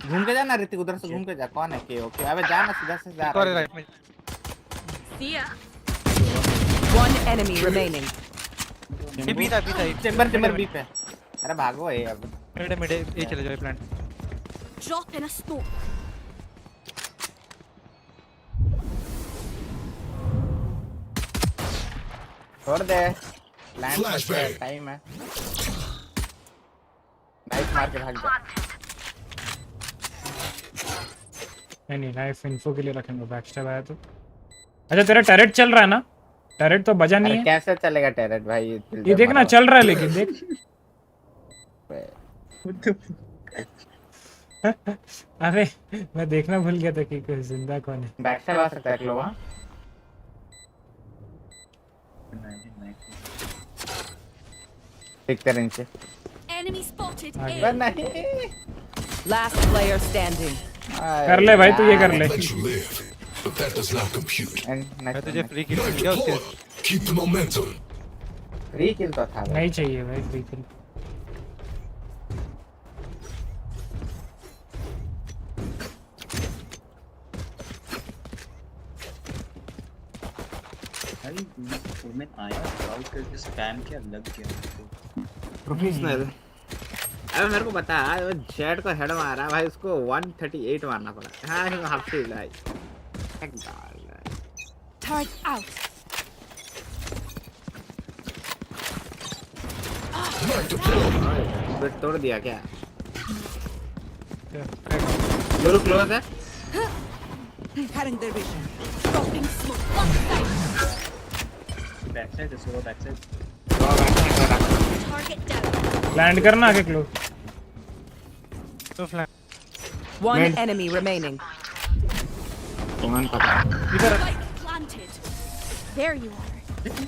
घूम के जाना ऋतिक, उधर से घूम के जा। कौन है के? ओके अबे जाना, सीधा से जा रहा है। See ya. One enemy remaining. ये बीता चेंबर बी पे। अरे भागो ये अब। मिड ए चले जाओ plant. Drop in a smoke. छोड़ दे, प्लांट टाइम है। नाइफ मार के भाग जा। नहीं नाइफ इन्फो के लिए रखेंगे, बैकस्टैब आया तो। अच्छा तेरा टैरेट चल रहा है ना? टैरेट तो बजा नहीं है। कैसे चलेगा टैरेट भाई? ये देखना चल रहा है, लेकिन देख। अरे मैं देखना भूल गया था कि कोई जिंदा कौन है। बैकस्टैब आ सकता है क्लोवा। दिखते नीचे। Enemy spotted. पर नहीं। Last player standing. कर ले भाई, तू ये कर ले। But that does not compute. मैं तुझे फ्री किल मिल गया उसके। Keep the momentum. फ्री किल तो था। नहीं चाहिए भाई फ्री किल। भाई मैं आया क्राउड करके स्पैम किया, लग गया प्रोफेशनल। अबे मेरे को बता, जेट को हेड मारा भाई, उसको 138 मारना पड़ा। हाँ हाफ से भाई। Turret out. तोड़ दिया क्या? योरू क्लोज है। Cutting their vision. Dropping smoke. Back side है, back side. Target down. Land करना आगे क्लोज। तो flank. One enemy remaining. Spike planted. There you are.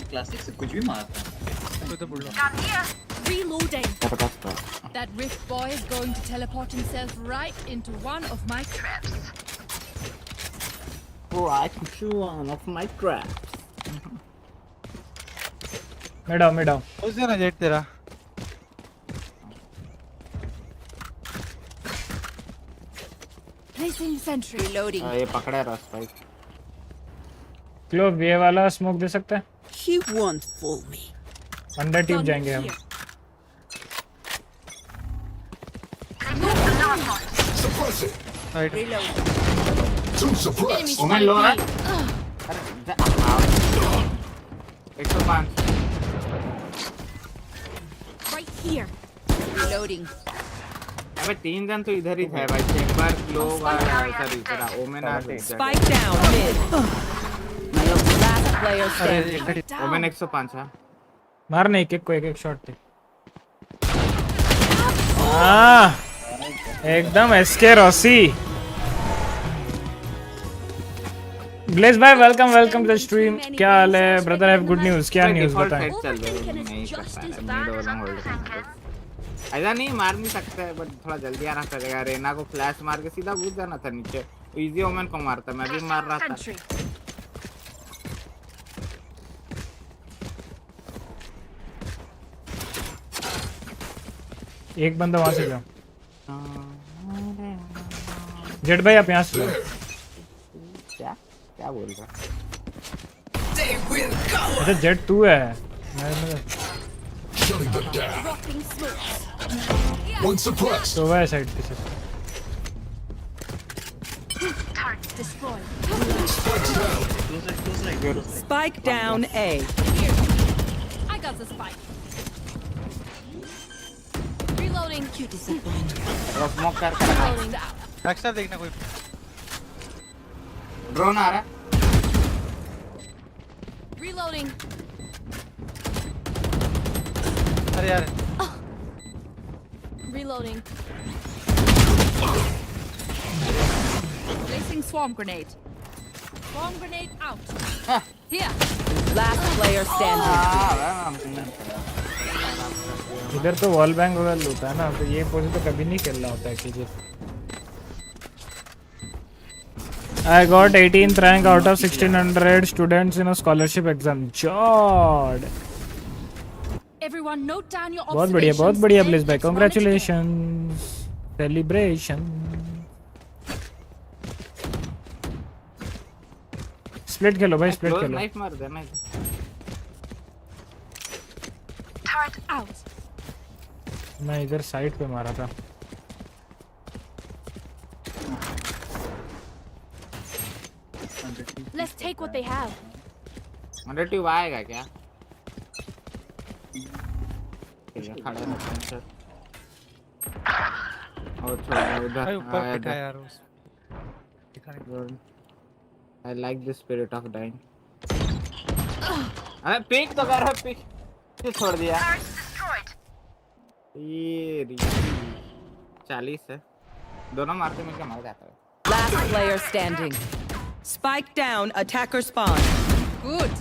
Classic से कुछ भी मारता है। तो बोल लो। Reloading. That rift boy is going to teleport himself right into one of my traps. Right into one of my traps. Mid आओ। उस देना जेट तेरा। Placing sentry. Reloading. ये पकड़ा है रस भाई। क्लोव ये वाला स्मोक दे सकता है? He won't fool me. Under टीप जाएंगे हम। Suppress it. Reload. Two suppressed. Omen लो है। अरे 105। Right here. Reloading. अबे 3 जन तो इधर ही थे भाई, चेंबर क्लोव और सॉरी तेरा ओमेन आ। Spike down mid. Last player standing. Omen 105 है। मारने एक एक शॉट थे। एकदम एसके रॉसी। ब्लेस भाई वेलकम टू द स्ट्रीम। क्या हाल है ब्रदर? Have good news. क्या न्यूज़ बताएं? ऐसा नहीं मार नहीं सकता है, बट थोड़ा जल्दी आना पड़ेगा। रेना को फ्लैश मार के सीधा घुस जाना था नीचे, इजी ओमेन को मारता। मैं भी मार रहा था। एक बंदा वहां से गया। जेट भाई आप यहाँ से लो। क्या बोल रहा? अच्छा जेट तू है। तो वह साइड पे से। Spike down A. I got the spike. Reloading. You disappoint. Smoke कर कर Reloading. एक्स्ट्रा देखना कोई ड्रोन आ रहा है। Reloading. अरे यार Reloading. Placing swarm grenade. Swarm grenade out. Here. Last player standing. इधर तो वॉल बैंग वगैरह होता है ना, तो ये पोजीशन तो कभी नहीं खेलना होता है कि I got 18th rank out of 1600 students in a scholarship exam. God. Everyone note down your बहुत observations. बढ़िया then ब्लेस भाई, let's run it congratulations. Celebration. Split खेलो भाई, स्प्लिट खेलो। नाइफ मार देना। Turret out. मैं इधर साइड पे मारा था। Let's take what they have. Negative आएगा क्या? खड़ा है पंचर। और छोड़ उधर ऊपर बैठा है यार उस दिखाने। I like the spirit of dying. अबे पिक तो कर रहा, पिक छोड़ दिया। ये 40 है, दोनों मारते में क्या मार जाता है। Last player standing. Spike down, attacker spawn. Good.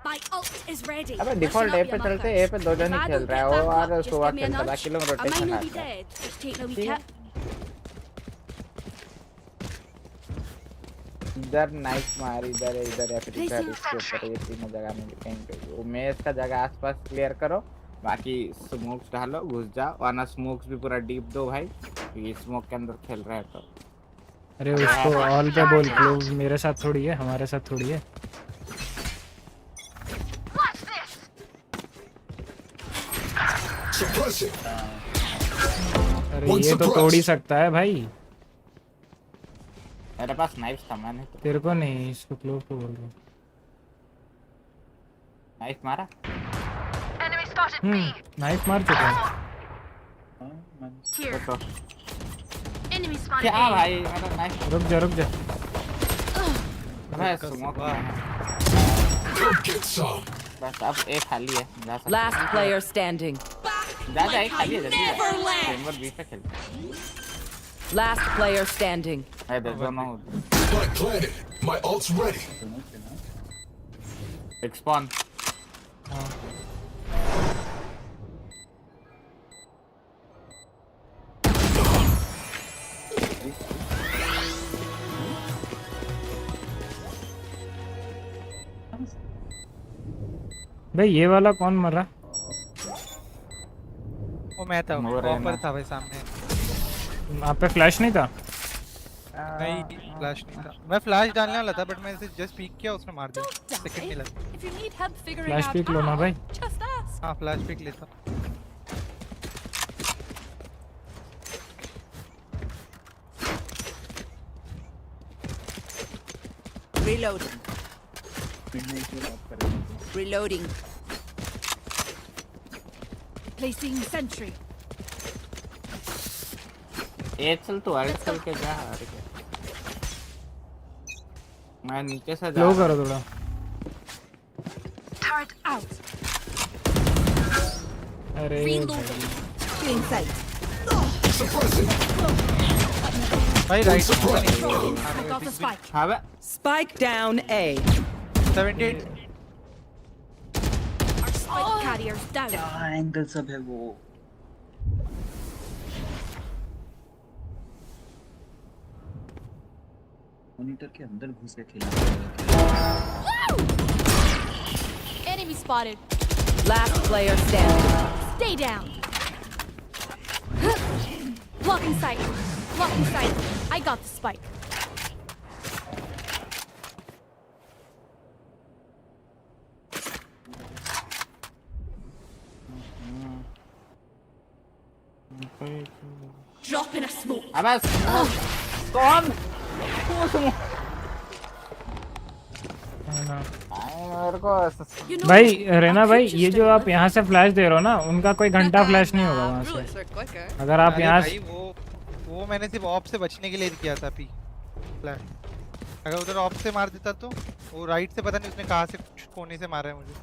My ult is ready. अबे डिफॉल्ट ए पे चलते, ए पे दो जन ही खेल रहा है वो, और सुबह खेलता बाकी लोग I might rotation not be आते हैं। dead. Just take no recap. इधर नाइफ मार, इधर या फिर इधर इसके ऊपर, ये तीनों जगह में कहीं वो मेज का जगह आसपास क्लियर करो, बाकी स्मोक्स डालो, घुस जाओ, वरना स्मोक्स भी पूरा डीप दो भाई, ये स्मोक के अंदर खेल रहा है तो। अरे उसको ऑल पे बोल, क्लोज मेरे साथ थोड़ी है, हमारे साथ थोड़ी है। अरे ये तो तोड़ ही सकता है भाई। मेरे पास नाइफ था, मैंने तो तेरे को नहीं, इसको क्लोज को बोल रहा हूँ। नाइफ मारा। नाइफ मार चुका है। क्या भाई, मेरा नाइफ। रुक जा। अबे स्मोक बस अब एक खाली है, जा सकते। Last player standing. जा एक खाली है, जल्दी जा। चेंबर बी पे खेल। Last player standing. I don't know. Spike planted. My ult's ready. Spawn. भाई ये वाला कौन मर रहा? वो मैं था, ऊपर था भाई सामने। आप पे फ्लैश नहीं था? नहीं फ्लैश नहीं था, मैं फ्लैश डालने वाला था बट मैं इसे जस्ट पीक किया, उसने मार दिया। सेकंड नहीं लगा। फ्लैश पिक लो ना भाई। हाँ फ्लैश पिक लेता। Reloading. Reloading. Placing sentry. ए चल तो अल्ट चल के जा। मैं नीचे से जा। लो करो थोड़ा। Turret out. अरे Clean sight. भाई राइट। Got the spike. हाँ बे। Spike down A. 78। Our spike carriers down. क्या एंगल सब है वो। मॉनिटर के अंदर घुस के खेला। Enemy spotted. Last player standing. Stay down. Blocking sight. Blocking sight. I got the spike. Drop in a smoke. अबे कौन? मेरे को भाई रेना भाई ये जो आप यहाँ से फ्लैश दे रहे हो ना, उनका कोई घंटा फ्लैश नहीं होगा वहाँ से। अगर आप यहाँ से वो मैंने सिर्फ ऑफ से बचने के लिए किया था पी फ्लैश। अगर उधर ऑफ से मार देता तो वो राइट से पता नहीं उसने कहाँ से कोने से मारा है मुझे।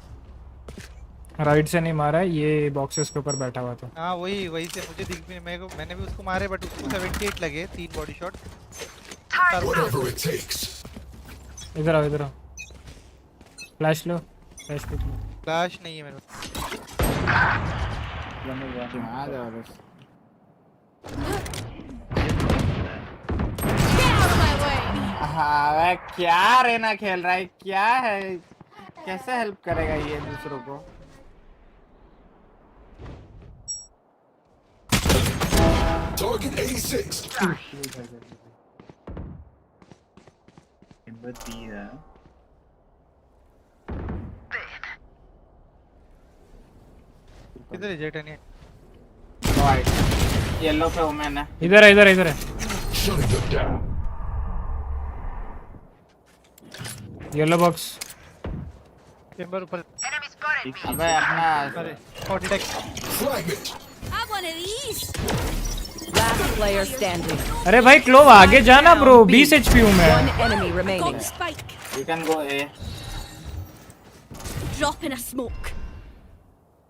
राइट से नहीं मारा है, ये बॉक्सेस के ऊपर बैठा हुआ था। हाँ वही से मुझे दिख भी मैंने भी उसको मारे बट उसको 78 लगे, 3 बॉडी शॉट। इधर आओ इधर आओ। फ्लैश लो, फ्लैश पिक लो। फ्लैश नहीं है मेरे हाँ क्या रेना खेल रहा है, क्या है, कैसे हेल्प करेगा ये दूसरों को? Target 86. नंबर 3 है। किधर है जेट है? वाइट येलो पे ओमेन है। इधर है इधर है इधर है। Yellow box. चेंबर ऊपर। अबे अपना 40 टैक। Have one of these. Last player standing. अरे भाई क्लोव आगे जाना ब्रो, 20 HP हूँ मैं। One enemy remaining. Got spike. You can go A. Drop in a smoke.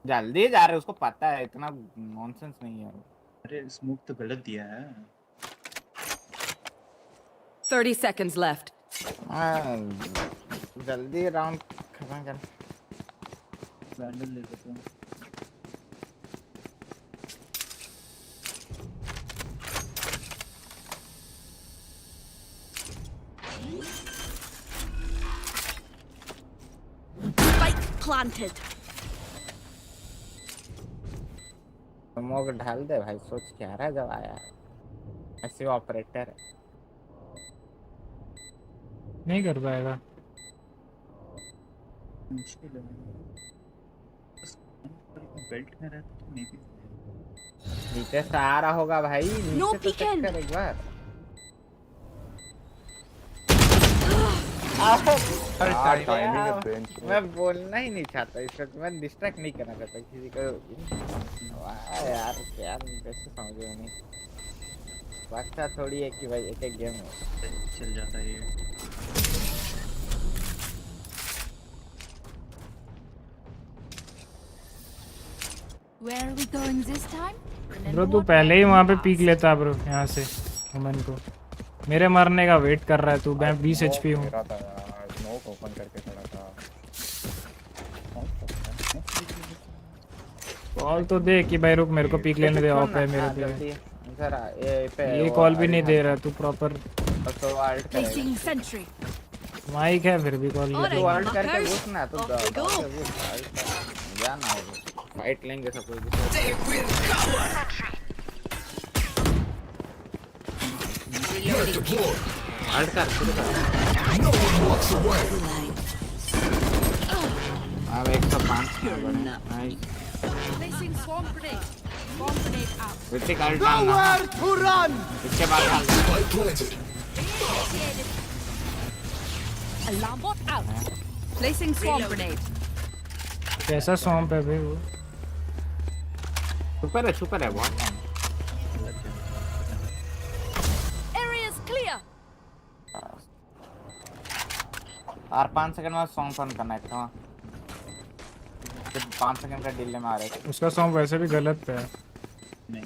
जल्दी जा रहे, उसको पता है, इतना नॉनसेंस नहीं है। अरे स्मोक तो गलत दिया है। 30 seconds left. जल्दी राउंड खत्म कर। वैंडल ले लेता हूँ। Spike planted. स्मोक ढाल दे भाई, सोच क्या रहा जब आया ऐसे ऑपरेटर है। नहीं कर पाएगा। मुश्किल है। बेल्ट में रहता तो नहीं भी। नीचे से आ रहा होगा भाई, नीचे तो चेक कर एक बार। मैं बोलना ही नहीं चाहता इसको, मैं डिस्ट्रैक्ट नहीं करना चाहता किसी को। वाह यार क्या कैसे समझे नहीं, बच्चा थोड़ी है कि भाई एक गेम है, चल जाता है ये। Where are we going this time? Bro तू पहले ही वहाँ पे पीक लेता ब्रो, यहाँ से वुमन को। मेरे मरने का वेट कर रहा है तू। मैं 20 HP हूँ। स्मोक ओपन करके खड़ा था। कॉल तो दे कि भाई रुक मेरे को पीक लेने दे, ऑफ है मेरे पे। ये कॉल भी नहीं दे रहा तू प्रॉपर। Placing sentry. माइक है फिर भी कॉल करके घुसना तो जाना होगा, फाइट लेंगे सब कोई। हट कर शुरू कर। अब 105 nice. Placing swarm grenade. Swarm grenade out. Hrithik ult डालना। इसके बाद Initiated. Alarm bot out. Placing swarm grenade. कैसा स्वैम्प है भाई वो? सुपर है बहुत। Area is clear. और 5 सेकंड में सॉन्ग ऑन करना है था। फिर 5 सेकंड का डिले में आ रहा है। उसका सॉन्ग वैसे भी गलत पे है। नहीं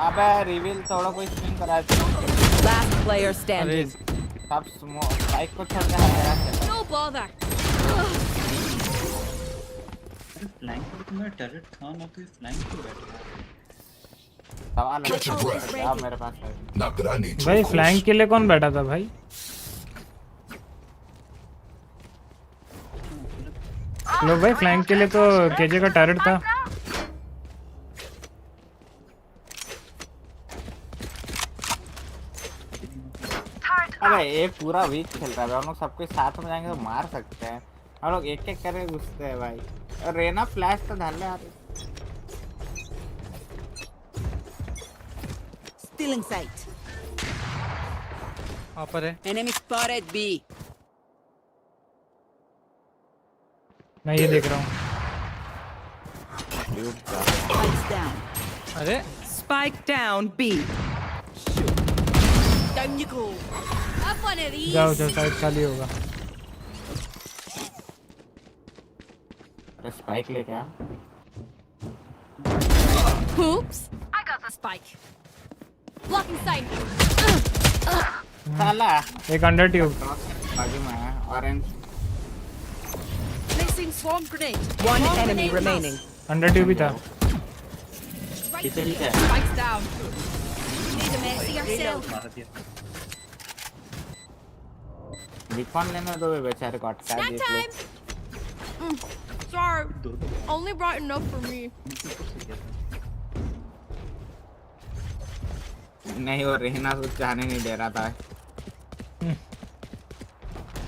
अबे रिवील थोड़ा कोई स्पिन करा दे। Last player standing. सब स्पाइक को छोड़ के हमारा खेला। No bother. फ्लैंक पर तुम्हारा टर्रेट था ना, तो ये फ्लैंक पे बैठा है। सवाल है अब मेरे पास है। भाई फ्लैंक के लिए कौन बैठा था भाई? लो भाई फ्लैंक के लिए तो केजे का टैरेट था। अबे ये पूरा वीक खेल रहा है, हम लोग सबके साथ में जाएंगे तो मार सकते हैं। हम लोग एक एक करके घुसते हैं भाई। और रेना फ्लैश तो डाल ले यार। Still in sight. वहाँ पर है। Enemy spotted B. मैं ये देख रहा हूँ। Spikes down. अरे Spike down B. Down you go. Have one of these. जाओ साइड खाली होगा। स्पाइक लेके आ। Oops. I got the spike. Blocking sight. साला एक अंडर ट्यूब बाजू में है orange. Placing swarm grenade. One Swarm enemy grenade remaining. Under tube ही था। Right Kill here. है। Spikes down. Need a messy yourself. मार दिया। रिकॉन लेने दो बेचारे को अटका Snack दिए time. Sorry. Only brought enough for me. नहीं वो रहना तो चाहने नहीं दे रहा था।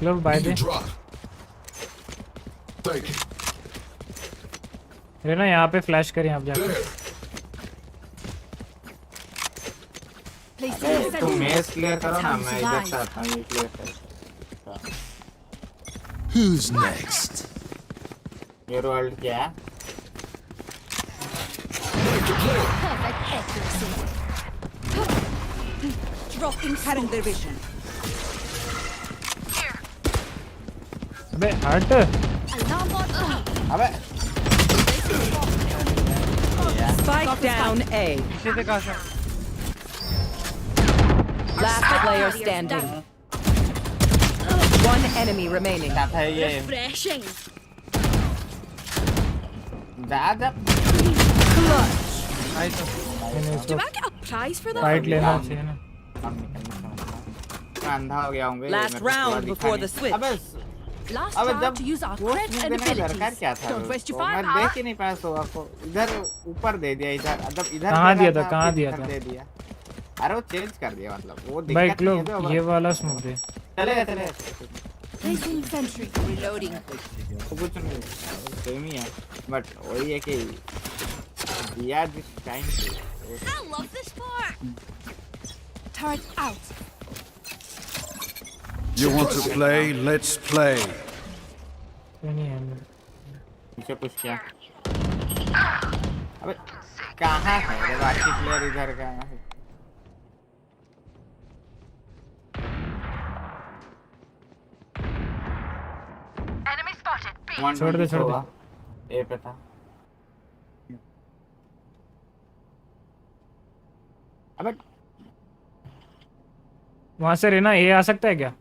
लो बाय दे। ये ना यहाँ पे फ्लैश करें आप जाके। तुम मैच क्लियर करो ना, मैं इधर से आता हूँ ये क्लियर कर। Who's next? ये वर्ल्ड क्या है? Perfect accuracy. Dropping Cutting their vision. अबे हट। Alarm bot out. अबे Spike down A. पीछे से कहाँ से? Last player standing. One enemy remaining. क्या था ये? Refreshing. जा जा। Nice. Do I get a prize for that? Fight लेना चाहिए ना। मैं अंधा हो गया हूँ बे। Last round before the switch. अबे Last अबे round जब to use our वो cred देने and का दरकार abilities. क्या था? Don't waste your मैं firepower. देख ही नहीं पाया सोआ को। इधर ऊपर दे दिया, इधर मतलब इधर कहाँ दे दिया रहा था, कहाँ फिर दिया इधर था? दे दिया। अरे वो चेंज कर दिया मतलब वो भाई दिक्कत लो नहीं है तो ये वाला स्मोक दे। चलेगा। Placing sentry. Reloading. तो कुछ नहीं सेम ही है बट वही है कि दिया जिस टाइम पे। I love this part. Turret out. You want to play? Let's play. नहीं है। पीछे कुछ क्या? अबे कहाँ है ये बाकी प्लेयर इधर का? Enemy spotted. B. छोड़ दे छोड़ दे। ए पे था। अबे वहाँ से रहना ये आ सकता है क्या?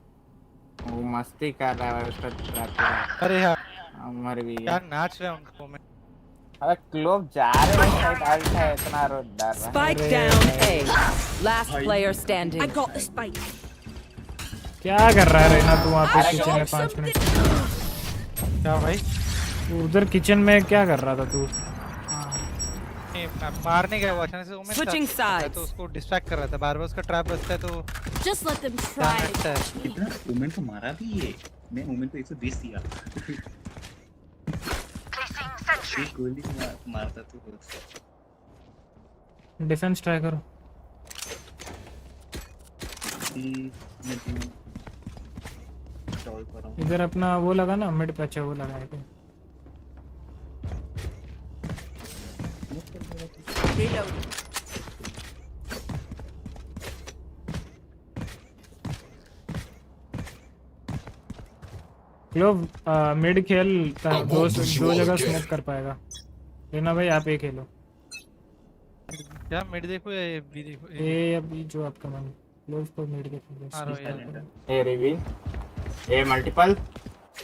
वो मस्ती कर रहा है उसका ट्रैप। अरे यार मर भी गया। यार नाच रहे हैं उनको में। अबे क्लोव जा रहे हैं साइड अल्ट है इतना डर रहा है। Spike down A. Last player standing. I got the spike. क्या कर रहा है रेना तू वहाँ पे किचन में 5 मिनट? क्या भाई? उधर किचन में क्या कर रहा था तू? मारने गया वो अचानक से ओमेन Switching sides. तो उसको डिस्ट्रैक्ट कर रहा था, बार-बार उसका ट्रैप बजता है तो Just let them try. कितना वुमेन को मारा भी ये, मैं वुमेन को 120 दिया। एक गोली मारता तो डिफेंस ट्राई करो। इधर अपना वो लगा ना मिड पे, अच्छा वो लगा है। क्लोव मिड खेल, दो जगह स्मोक कर पाएगा। लेना भाई आप एक खेलो। क्या मिड देखो या बी देखो? ए अभी जो आपका मन। क्लोव को मिड के खेलो। A reveal, A multiple,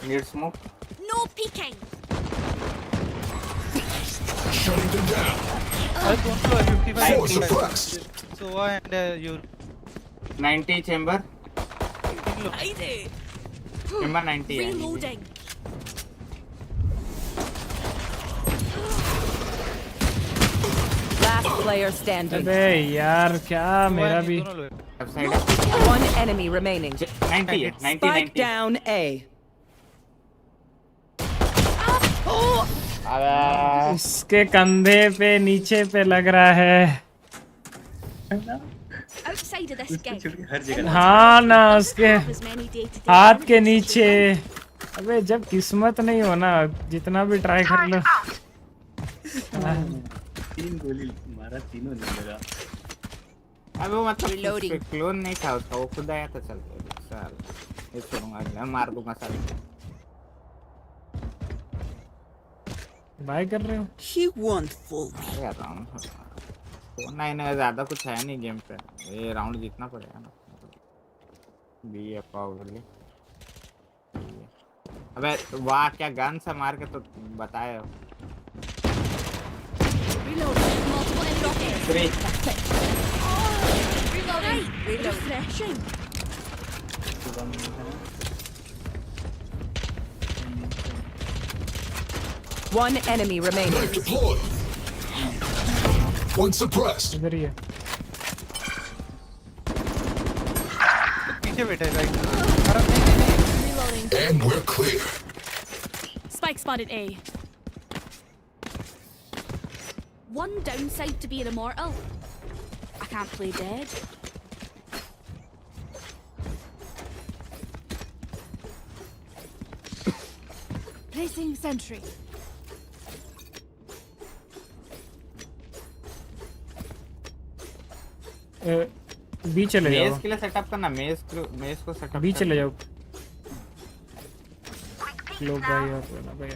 need smoke. No peeking. So and you 90 chamber. Haydi. Chamber 90 है। Reloading. Last player standing. अबे यार क्या मेरा भी। One enemy remaining. 90 है, 90 Spike down A. उसके कंधे पे नीचे पे लग रहा है। Outside of this game. हाँ ना, उसके हाथ के नीचे। अबे जब किस्मत नहीं हो ना, जितना भी ट्राई कर लो। 3 गोली मारा, तीनों नहीं लगा। अबे वो मतलब क्लोन नहीं था उसका, वो खुद आया था। चल साल ये छोड़ूंगा, अगला मार दूंगा साल। बाय कर रहे हो? He won't fool me. नहीं नहीं, ज्यादा कुछ है नहीं गेम पे, ये राउंड जीतना पड़ेगा ना। बी है प्रॉब्ली। अबे वाह, क्या गन से मार के तो बताए हो। Refreshing. One enemy remaining. Deployed. One suppressed. इधर ही है। पीछे बैठा है भाई। Reloading. And we're clear. Spike spotted A. One downside to being immortal. I can't play dead. Placing sentry. B चले जाओ। मेज के लिए सेटअप करना, मेज को सेटअप। बी चले जाओ। लो भाई और ना भाई।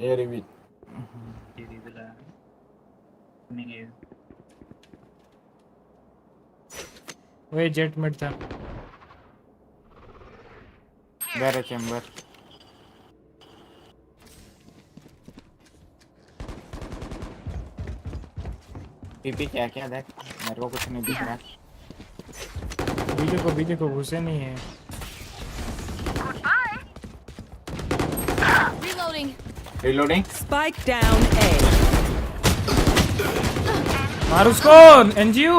ये रिवील। वही जेट मिड था। वेरे चेंबर। पीपी क्या क्या देख, मेरे को कुछ नहीं दिख रहा। बीजे को घुसे नहीं है। Reloading. Spike down A. मार उसको, NGU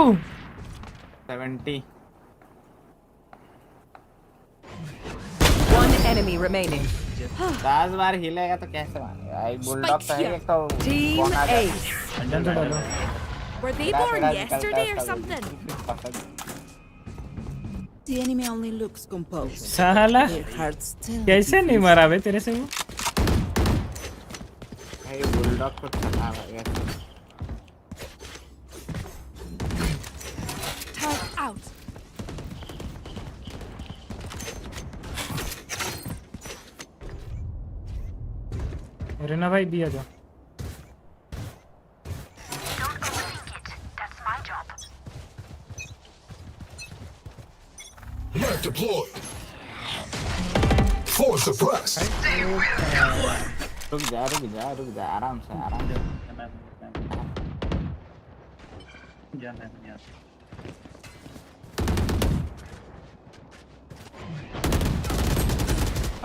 70. One enemy remaining. 10 बार हिलेगा तो कैसे मानेगा? एक बुलडॉग तो है, एक तो Team Ace. Were they born yesterday or something? The enemy only looks composed. साला कैसे नहीं मरा बे तेरे से वो? भाई बुलडॉग को चला भाई। Turn out. रेना भाई भी आ जा। Net deployed. 4 suppressed. रुक जा आराम से। जाना है यहाँ से।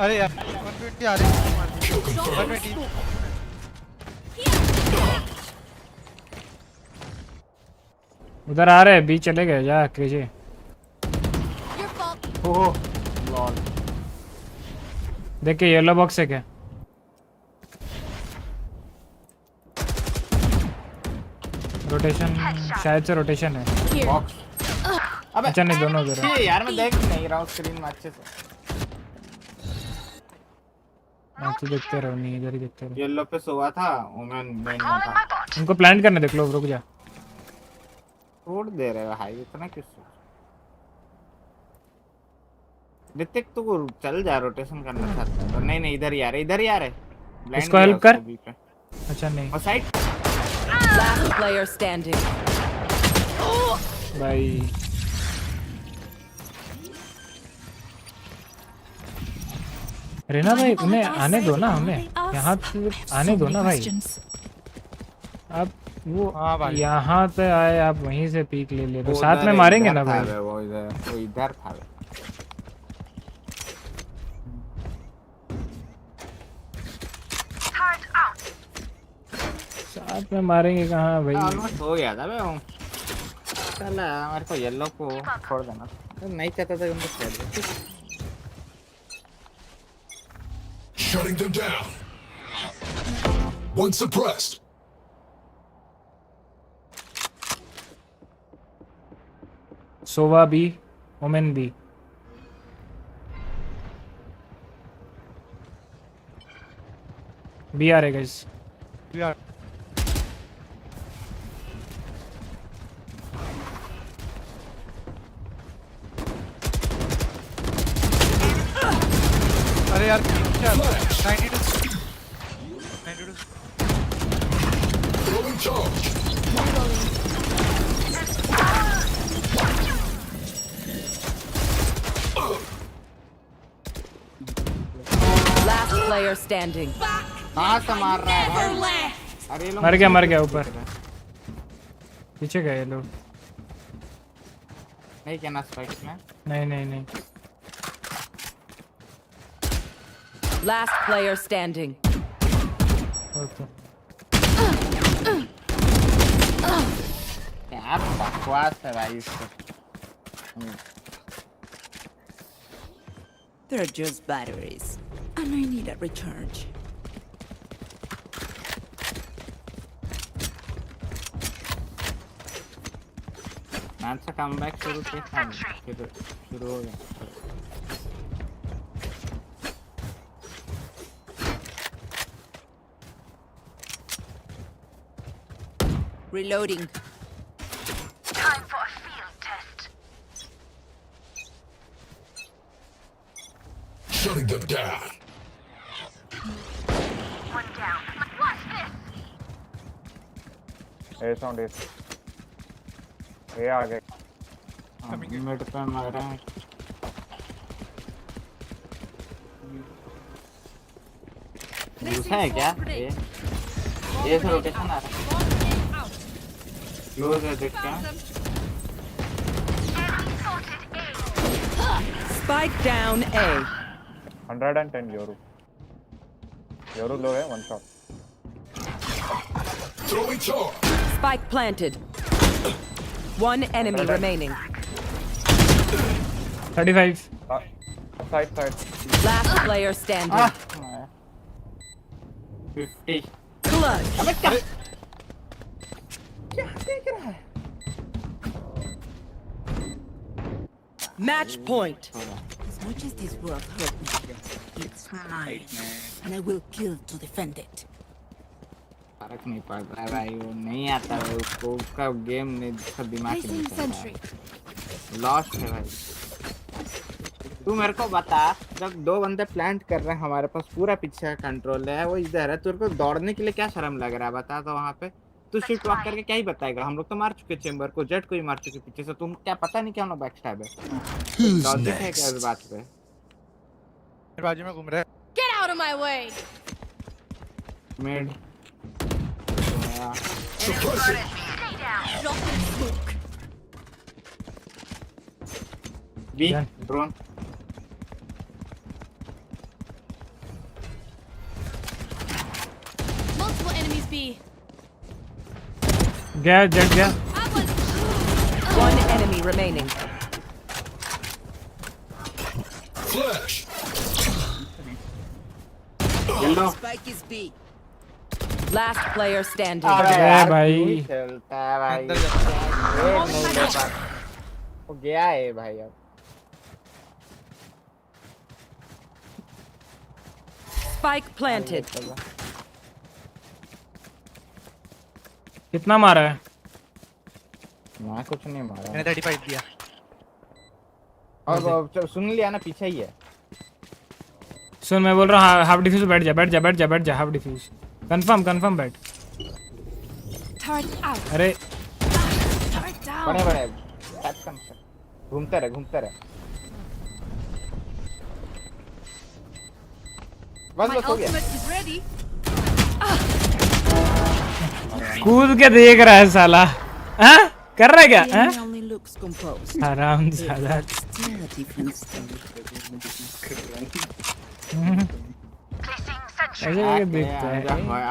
अरे यार 120 आ रहे हैं 120 उधर आ रहे हैं, बी चले गए जा क्रेजी। ओह लॉल देख के येलो बॉक्स है क्या? रोटेशन शायद से रोटेशन है। बॉक्स अबे अच्छा नहीं दोनों उधर है। ये यार मैं देख नहीं रहा हूँ स्क्रीन में अच्छे से। अच्छे देखते रहो, नहीं इधर ही देखते रहो। येलो पे सोवा था ओमेन मेन में था। उनको प्लांट करने देख लो, रुक जा। छोड़ दे रहे हो भाई इतना क्यों ऋतिक तू चल जा रोटेशन करना चाहता है। नहीं नहीं इधर ही आ रहे इधर ही आ रहे। इसको हेल्प कर। अच्छा नहीं और साइड Last player standing. भाई रेना भाई उन्हें आने दो ना, हमें यहाँ आने दो ना भाई। आप वो यहाँ पे आए, आप वहीं से पीक ले ले तो साथ में मारेंगे ना भाई। वो इधर था साथ में मारेंगे कहाँ भाई। ऑलमोस्ट हो गया था मैं चल मेरे को येलो को छोड़ देना नहीं चाहता था उनको छोड़ दे। Shutting them down. One suppressed. सोवा बी, ओमेन बी। बी आ रहे गाइस। अरे यार 92 Throwing charge. Last player standing. कहाँ से मार रहा है भाई? अरे ये लोग मर गया ऊपर। पीछे गए लोग। नहीं क्या ना स्पाइक में? नहीं। Last player standing. ओके। यार बकवास है भाई इसको। They're just batteries, and I need a recharge. Match का कमबैक शुरू किया शुरू हो गया। Reloading. Time for a field test. Shutting them down. One down. Watch this. A sound A आ गए। मिड पे मार रहे हैं। दूसरा है क्या? ये से रोटेशन आ रहा है। क्लोज है देख क्या? Spike down A. 110 euro. Euro low है one shot. Throwing charge. Spike planted. One enemy remaining. 35. Side. Last player standing. 50. Clutch. अबे क्या? क्या देख रहा है? Match point. As much as this world hurt me, it's mine, and I will kill to defend it. फर्क नहीं पड़ रहा है भाई, वो नहीं आता है उसको, उसका गेम नहीं, उसका दिमाग नहीं चलता। लॉस्ट है भाई। तू मेरे को बता, जब दो बंदे प्लांट कर रहे हैं हमारे पास पूरा पीछे का कंट्रोल है, वो इधर है, तेरे को दौड़ने के लिए क्या शर्म लग रहा है बता। तो वहाँ पे तू शिफ्ट वॉक करके क्या ही बताएगा? हम लोग तो मार चुके चेंबर को, जेट को ही मार चुके पीछे से, तुम क्या पता नहीं क्या हम लोग बैकस्टैब है? लॉजिक है क्या इस बात पे? मेरे बाजू में घूम रहा है। Get out of my way. Mid Drop in smoke. B drone. Multiple enemies B. गया जेट गया. One enemy remaining. Flash. Yellow. Spike is B. Last player standing. अरे अरे यार भाई. क्यों ही चलता है भाई. ये नहीं ले पा. वो गया है भाई अब. Spike planted. कितना मारा है? मैं कुछ नहीं मारा. मैंने 35 दिया. और सुन लिया ना, पीछे ही है. सुन मैं बोल रहा हूँ हाफ डिफ्यूज. बैठ जा हाफ डिफ्यूज. कंफर्म बैठ. Turret out. अरे Turret down. बने घूमते रहे. My बस हो गया. ultimate is ready. कूद के देख रहा है साला. हाँ कर रहा है क्या? The enemy only looks composed. आराम ज्यादा. Still a different story. ऐसे करके देखता है.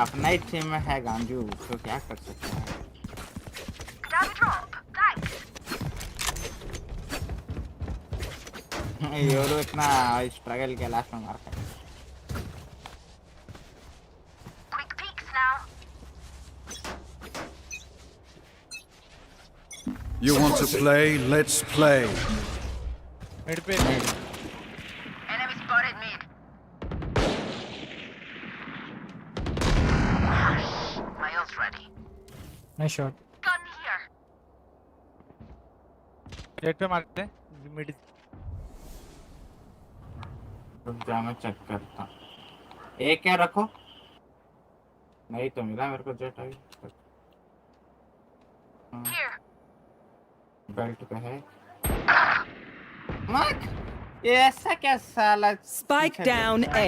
अपना ही टीम में है गांजू, तो क्या कर सकता है. ये लोग इतना स्ट्रगल के लास्ट में मारता है. You want to play? Let's play. Mid पे. Enemy spotted mid. My ult's ready. Nice shot. Gun here. Jet पे मारते हैं. मिड. रुक जा मैं चेक करता. एक क्या रखो. नहीं तो मिला मेरे को जेट अभी. Here. बेल्ट पे है. मत. ये ऐसा क्या साला. Spike down A.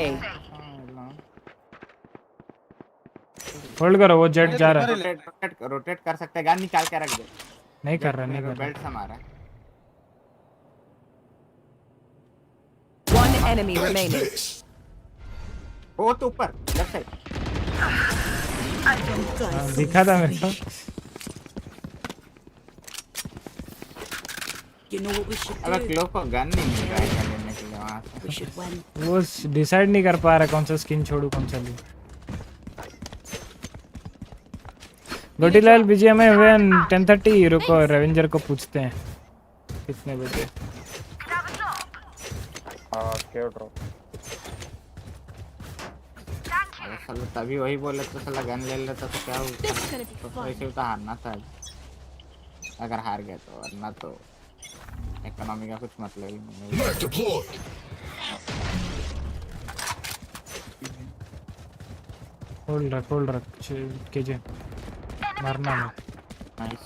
होल्ड करो वो जेट जा रहा है. रोटेट कर सकते हैं. गन निकाल के रख दे. नहीं कर रहा. बेल्ट से मारा. One enemy remaining. वो तो ऊपर लेफ्ट साइड. दिखा था मेरे को. You know what we should अबे do? क्लो को गन नहीं मिल रहा है लेने के लिए वहां से. We should win. वो डिसाइड नहीं कर पा रहा कौन सा स्किन छोड़ू कौन सा लूं. गोटीलाल बीजीएम में हुए 10:30. रुको रेवेंजर को पूछते हैं कितने बजे. क्यों ड्रॉप. साला तभी वही बोले तो साला गन ले लेता तो क्या हुआ. वैसे तो हारना था अगर हार गए तो, वरना तो इकोनॉमी का कुछ मतलब ही नहीं. होल्ड रख कीजिए. मरना मत. नाइस.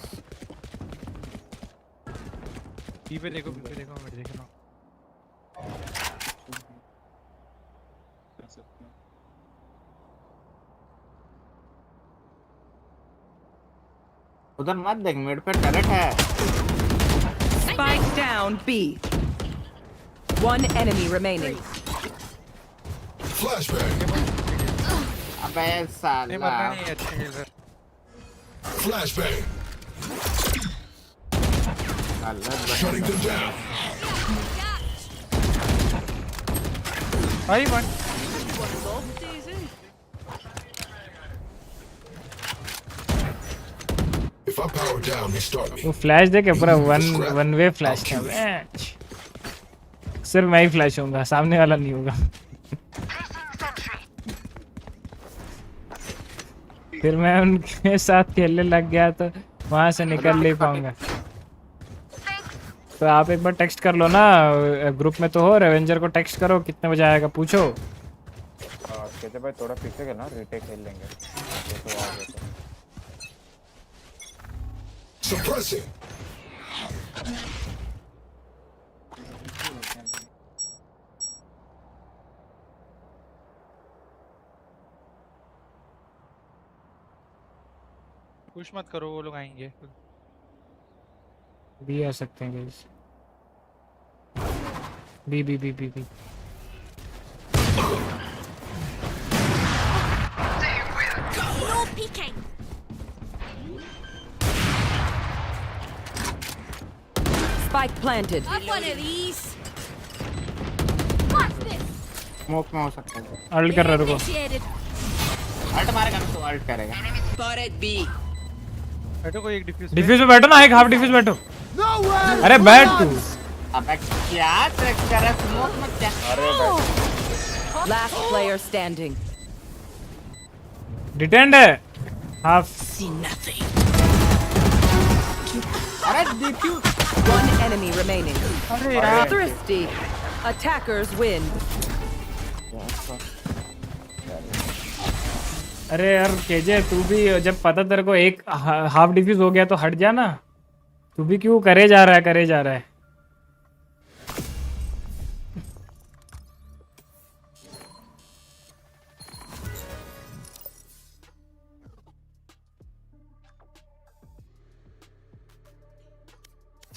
बी पे देखो मैं देख रहा हूँ. उधर मत देख, मिड पे टर्रेट है. Spike down B. One enemy remaining. Flashbang. अबे साला. नहीं मरना नहीं. अच्छा खेल रहा. Flashbang. Shutting them down. भाई one. If I power down, they start me. वो फ्लैश देखे पूरा वन वे फ्लैश था मैच. सिर्फ मैं ही फ्लैश होऊंगा, सामने वाला नहीं होगा. फिर मैं उनके साथ खेलने लग गया तो वहां से निकल नहीं पाऊंगा. तो आप एक बार टेक्स्ट कर लो ना, ग्रुप में तो हो. रेवेंजर को टेक्स्ट करो कितने बजे आएगा पूछो. कहते भाई थोड़ा पीछे खेलना, रीटेक खेल लेंगे तो आ गए. Suppressing. पुश मत करो, वो लोग आएंगे। भी आ सकते हैं guys. B. No peeking. Spike planted. Have one of these. What's this? Smoke में हो सकता है। अल्ट कर रहा रुको। अल्ट मारेगा ना तो अल्ट करेगा। Spotted B. बैठो कोई एक डिफ्यूज डिफ्यूज में बैठो ना, एक हाफ डिफ्यूज बैठो। अरे बैठ तू। अबे क्या चेक कर रहा है स्मोक में क्या? अरे बैठ। Last player standing. डिटेंड है हाफ। See nothing. अरे डिफ्यूज। One enemy remaining. अरे यार। Thrifty. Attackers win. अरे यार केजे तू भी जब पता तेरे को एक हाफ डिफ्यूज हो गया तो हट जा ना। तू भी क्यों करे जा रहा है।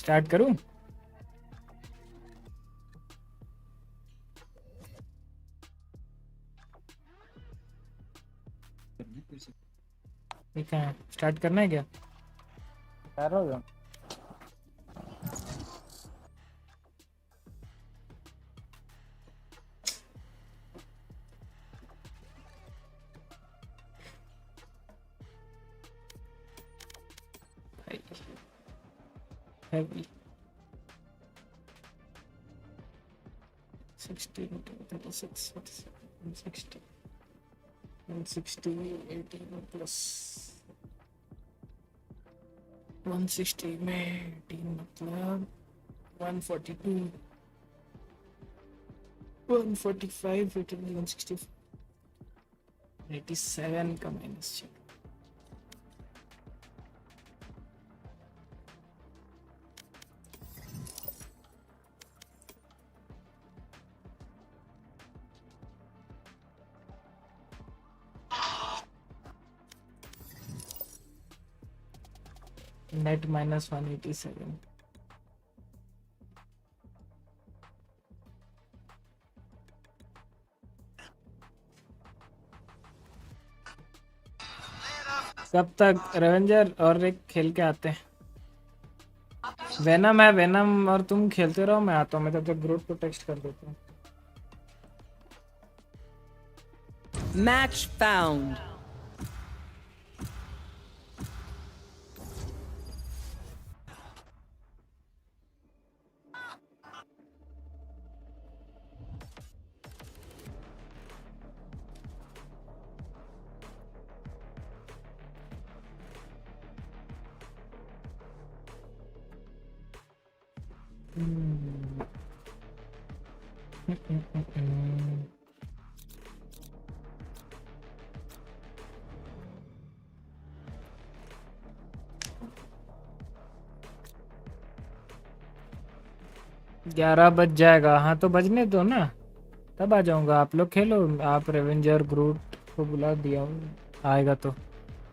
स्टार्ट करूं? ठीक है, स्टार्ट करना है क्या? करो। Heavy. 16, 36, 160, 160, 18 plus 160 में 18 मतलब 142, 145, 18, 160, 87 का माइनस चलो। Net minus 187. कब तक रेवेंजर और एक खेल के आते हैं। वेनम है, वेनम और तुम खेलते रहो, मैं आता हूँ। मैं तब तक ग्रोथ को टेक्स्ट कर देता हूँ। Match found. ग्यारह बज जाएगा। हाँ तो बजने दो ना, तब आ जाऊंगा। आप लोग खेलो, आप रेवेंजर ग्रूट को बुला दिया हूँ, आएगा तो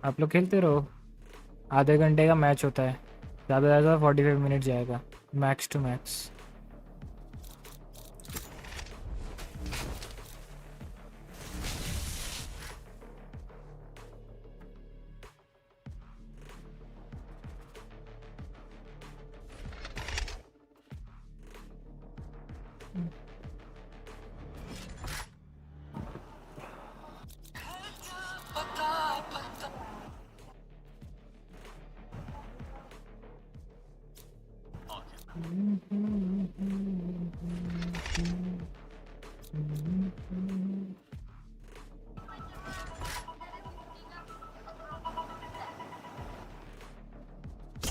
आप लोग खेलते रहो। आधे घंटे का मैच होता है, ज़्यादा से ज़्यादा 45 मिनट जाएगा, max to max.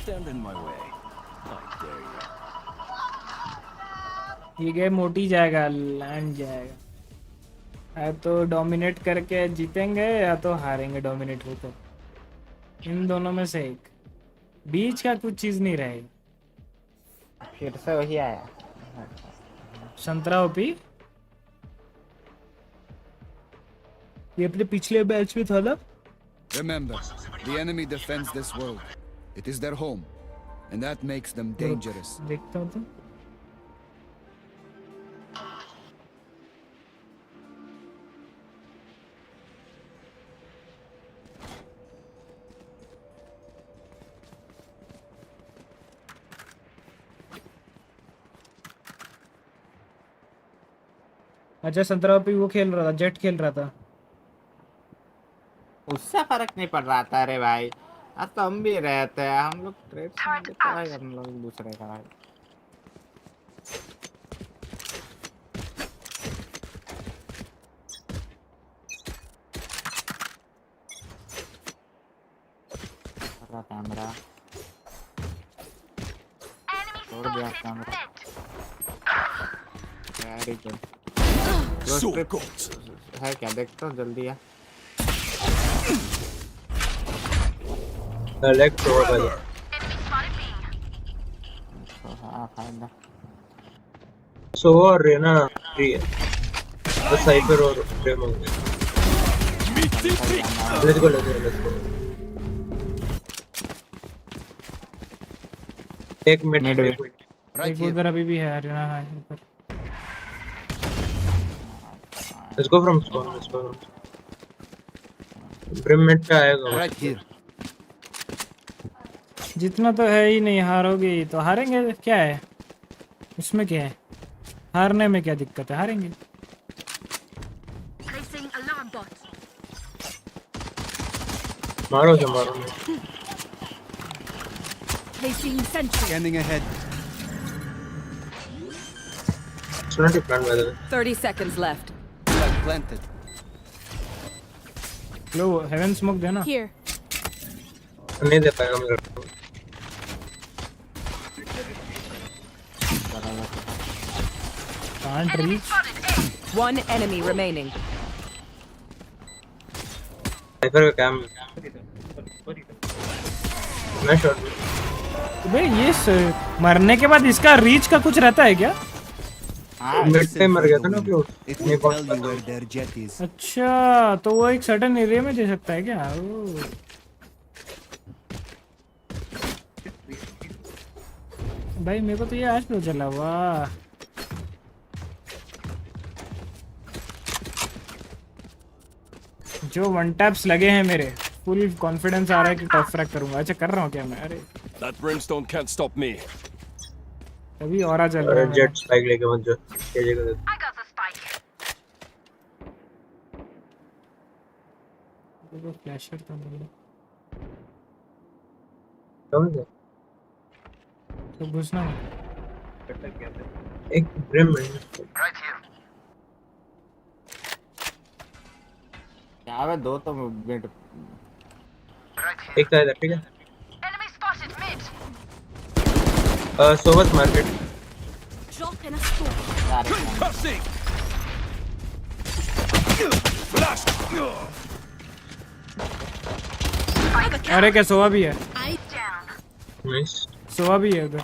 Stand in my way. I dare you. ये गेम मोटी जाएगा, लैंड जाएगा। या तो डोमिनेट करके जीतेंगे या तो हारेंगे डोमिनेट होकर, इन दोनों में से एक। बीच का कुछ चीज नहीं रहेगा। फिर से वही आया संतरा ओपी। ये अपने पिछले बैच में था ना। Remember, The enemy defends this world. It is their home, and that makes them dangerous. देखता हूँ तो अच्छा संतरा पे वो खेल रहा था, जेट खेल रहा था। उससे फर्क नहीं पड़ रहा था। अरे भाई आज तो हम भी रहते हैं, हम लोग ट्रेड हम लोग दूसरे का भाई। कैमरा छोड़ दिया कैमरा। वेरी गुड है क्या देखता हूँ जल्दी है। Select over. So Rena free है। बस साइपर और फ्रेम हो गए। Let's go। एक मिनट एक उधर अभी भी है रेना है ऊपर। Let's go from spawn। Brim mid पे आएगा। Right here। जितना तो है ही नहीं, हारोगे ही तो। हारेंगे क्या है उसमें, क्या है हारने में, क्या दिक्कत है, हारेंगे। मारो जो मारो। Scanning ahead। 30 seconds left। Planted। लो हेवन स्मोक देना। Here। नहीं दे पाएगा मेरे को। Can't reach। One enemy remaining। साइपर का काम मैं शॉट। भाई ये मरने के बाद इसका रीच का कुछ रहता है क्या? मिड पे मर गया था ना क्यों? अच्छा तो वो एक सर्टेन एरिया में दे सकता है क्या? भाई मेरे को तो ये आज पता चला। वाह जो वन टैप्स लगे हैं मेरे, फुल कॉन्फिडेंस आ रहा है कि टॉप फ्रैग करूंगा। अच्छा कर रहा हूँ क्या मैं? अरे That brimstone can't stop me। अभी और चल रहा है। जेट स्पाइक लेके मत जा। क्या जगह I got the spike। वो फ्लैशर था मेरा। कौन है? तो घुसना एक ब्रिम है। Right here। क्या है दो तो मिड। एक था इधर, ठीक है। Enemy spotted mid। Sova's market. Drop in a smoke। Concussing। Flash। अरे क्या सोवा भी है? नाइस। सोवा भी है उधर।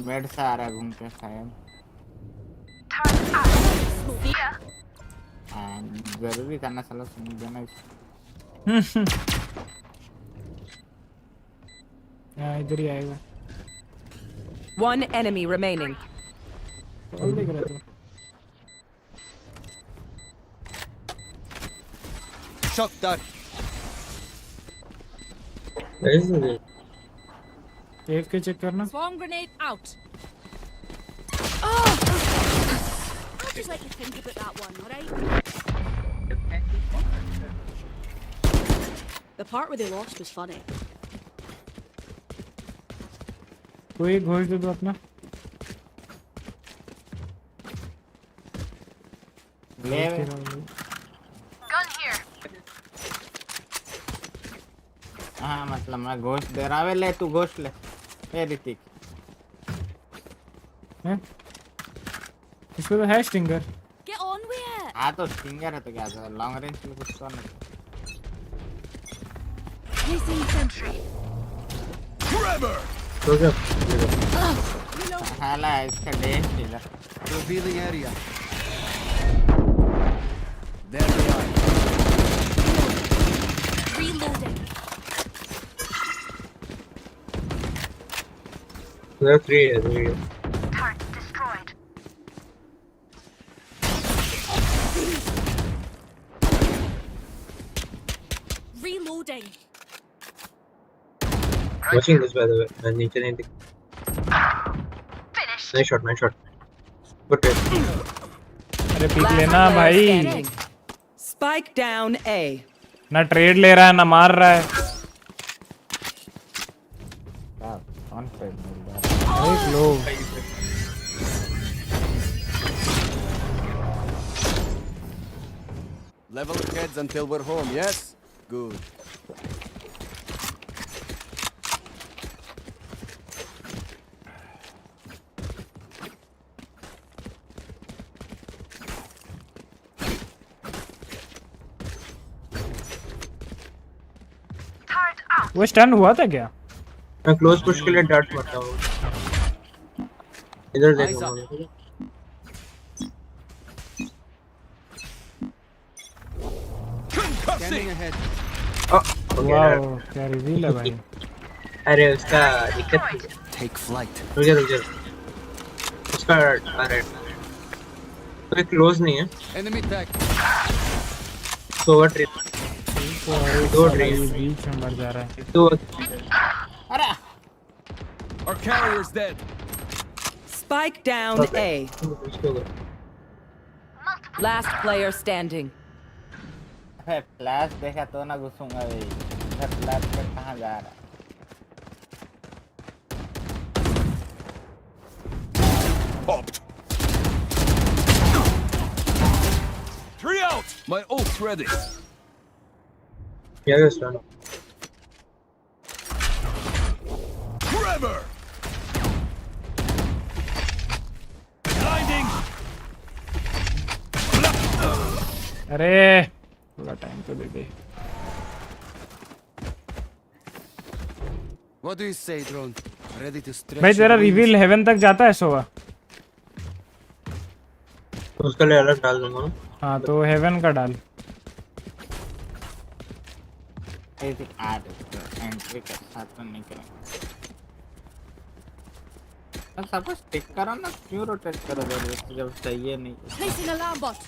मिड से आ रहा है घूम के शायद। जरूरी करना चलो सुन देना। इधर ही आएगा। One enemy remaining। देख रहा था। Shock dart। एक के चेक करना। Swarm grenade out। I'd just like to think about that one, alright? The part where they lost was funny। कोई घोष दे दो अपना। Gun here। हाँ मतलब मैं गोश्त दे रहा है। ले तू गोश्त ले। ए ऋतिक हैं? इसको तो है stinger. Get on with it। हाँ तो स्टिंगर है तो क्या था? लॉन्ग रेंज में कुछ तो नहीं। Placing sentry। Forever। तो क्या? हाला इसका dash Qila. Revealing area। There they are. Reloading. There are three here. Turret destroyed. Reloading. Watching this by the way. मैं नीचे नहीं दिख. Nice shot. Good hit. अरे पिक लेना भाई. Spike down A. ना ट्रेड ले रहा है ना मार रहा है. एक लो. Level heads until we're home, yes? Good. वो स्टन हुआ था क्या? मैं क्लोज पुश के लिए डार्ट मारता हूँ. इधर देखो. Scanning ahead. वाओ क्या रिवील है भाई. अरे उसका दिक्कत थी. Take flight. रुक जा. उसका अरे कोई क्लोज नहीं है. Enemy tag. तो वो ट्रिप. दो ट्रिप बीच में मर जा रहा है. तो अरे. Our carrier's dead. Spike down A. Last player standing. अरे फ्लैश देखा तो ना घुसूंगा भाई. इधर फ्लैश पे कहाँ जा रहा है? Popped. 3 out. My ult's ready. Yeah, that's done. Forever. Blinding. अरे थोड़ा टाइम तो दे दे. What do you say, drone? Ready to stretch? भाई तेरा रिवील हेवन तक जाता है सोवा. उसका ले अलग डाल दूंगा. हाँ तो हेवन का डाल. एंट्री के साथ तो नहीं करेंगे. सब स्टिक करो ना. क्यों रोटेट करो जब चाहिए नहीं. Placing alarm bot.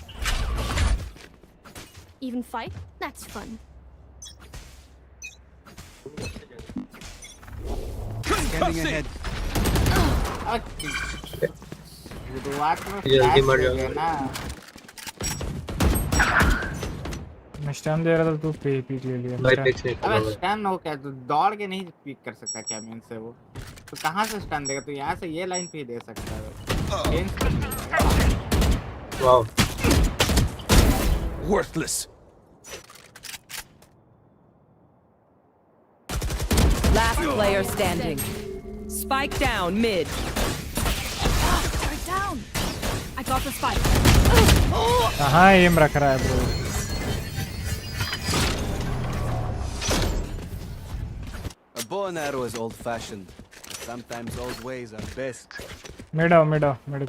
Even fight? That's fun. Scanning ahead. जल्दी मर जाओ. मैं स्टन दे रहा था तू पिक ले लिया. भाई पिक्स नहीं. अबे स्टन हो क्या? तू दौड़ के नहीं पिक कर सकता क्या मीन से वो? तो कहाँ से स्टन देगा? तू यहाँ से ये लाइन पे ही दे सकता है. Wow. Worthless. Last player standing. Spike down mid. Turret down. I got the spike. कहाँ एम रख रहा है bro? A bow and arrow is old-fashioned. Sometimes old ways are best. Mid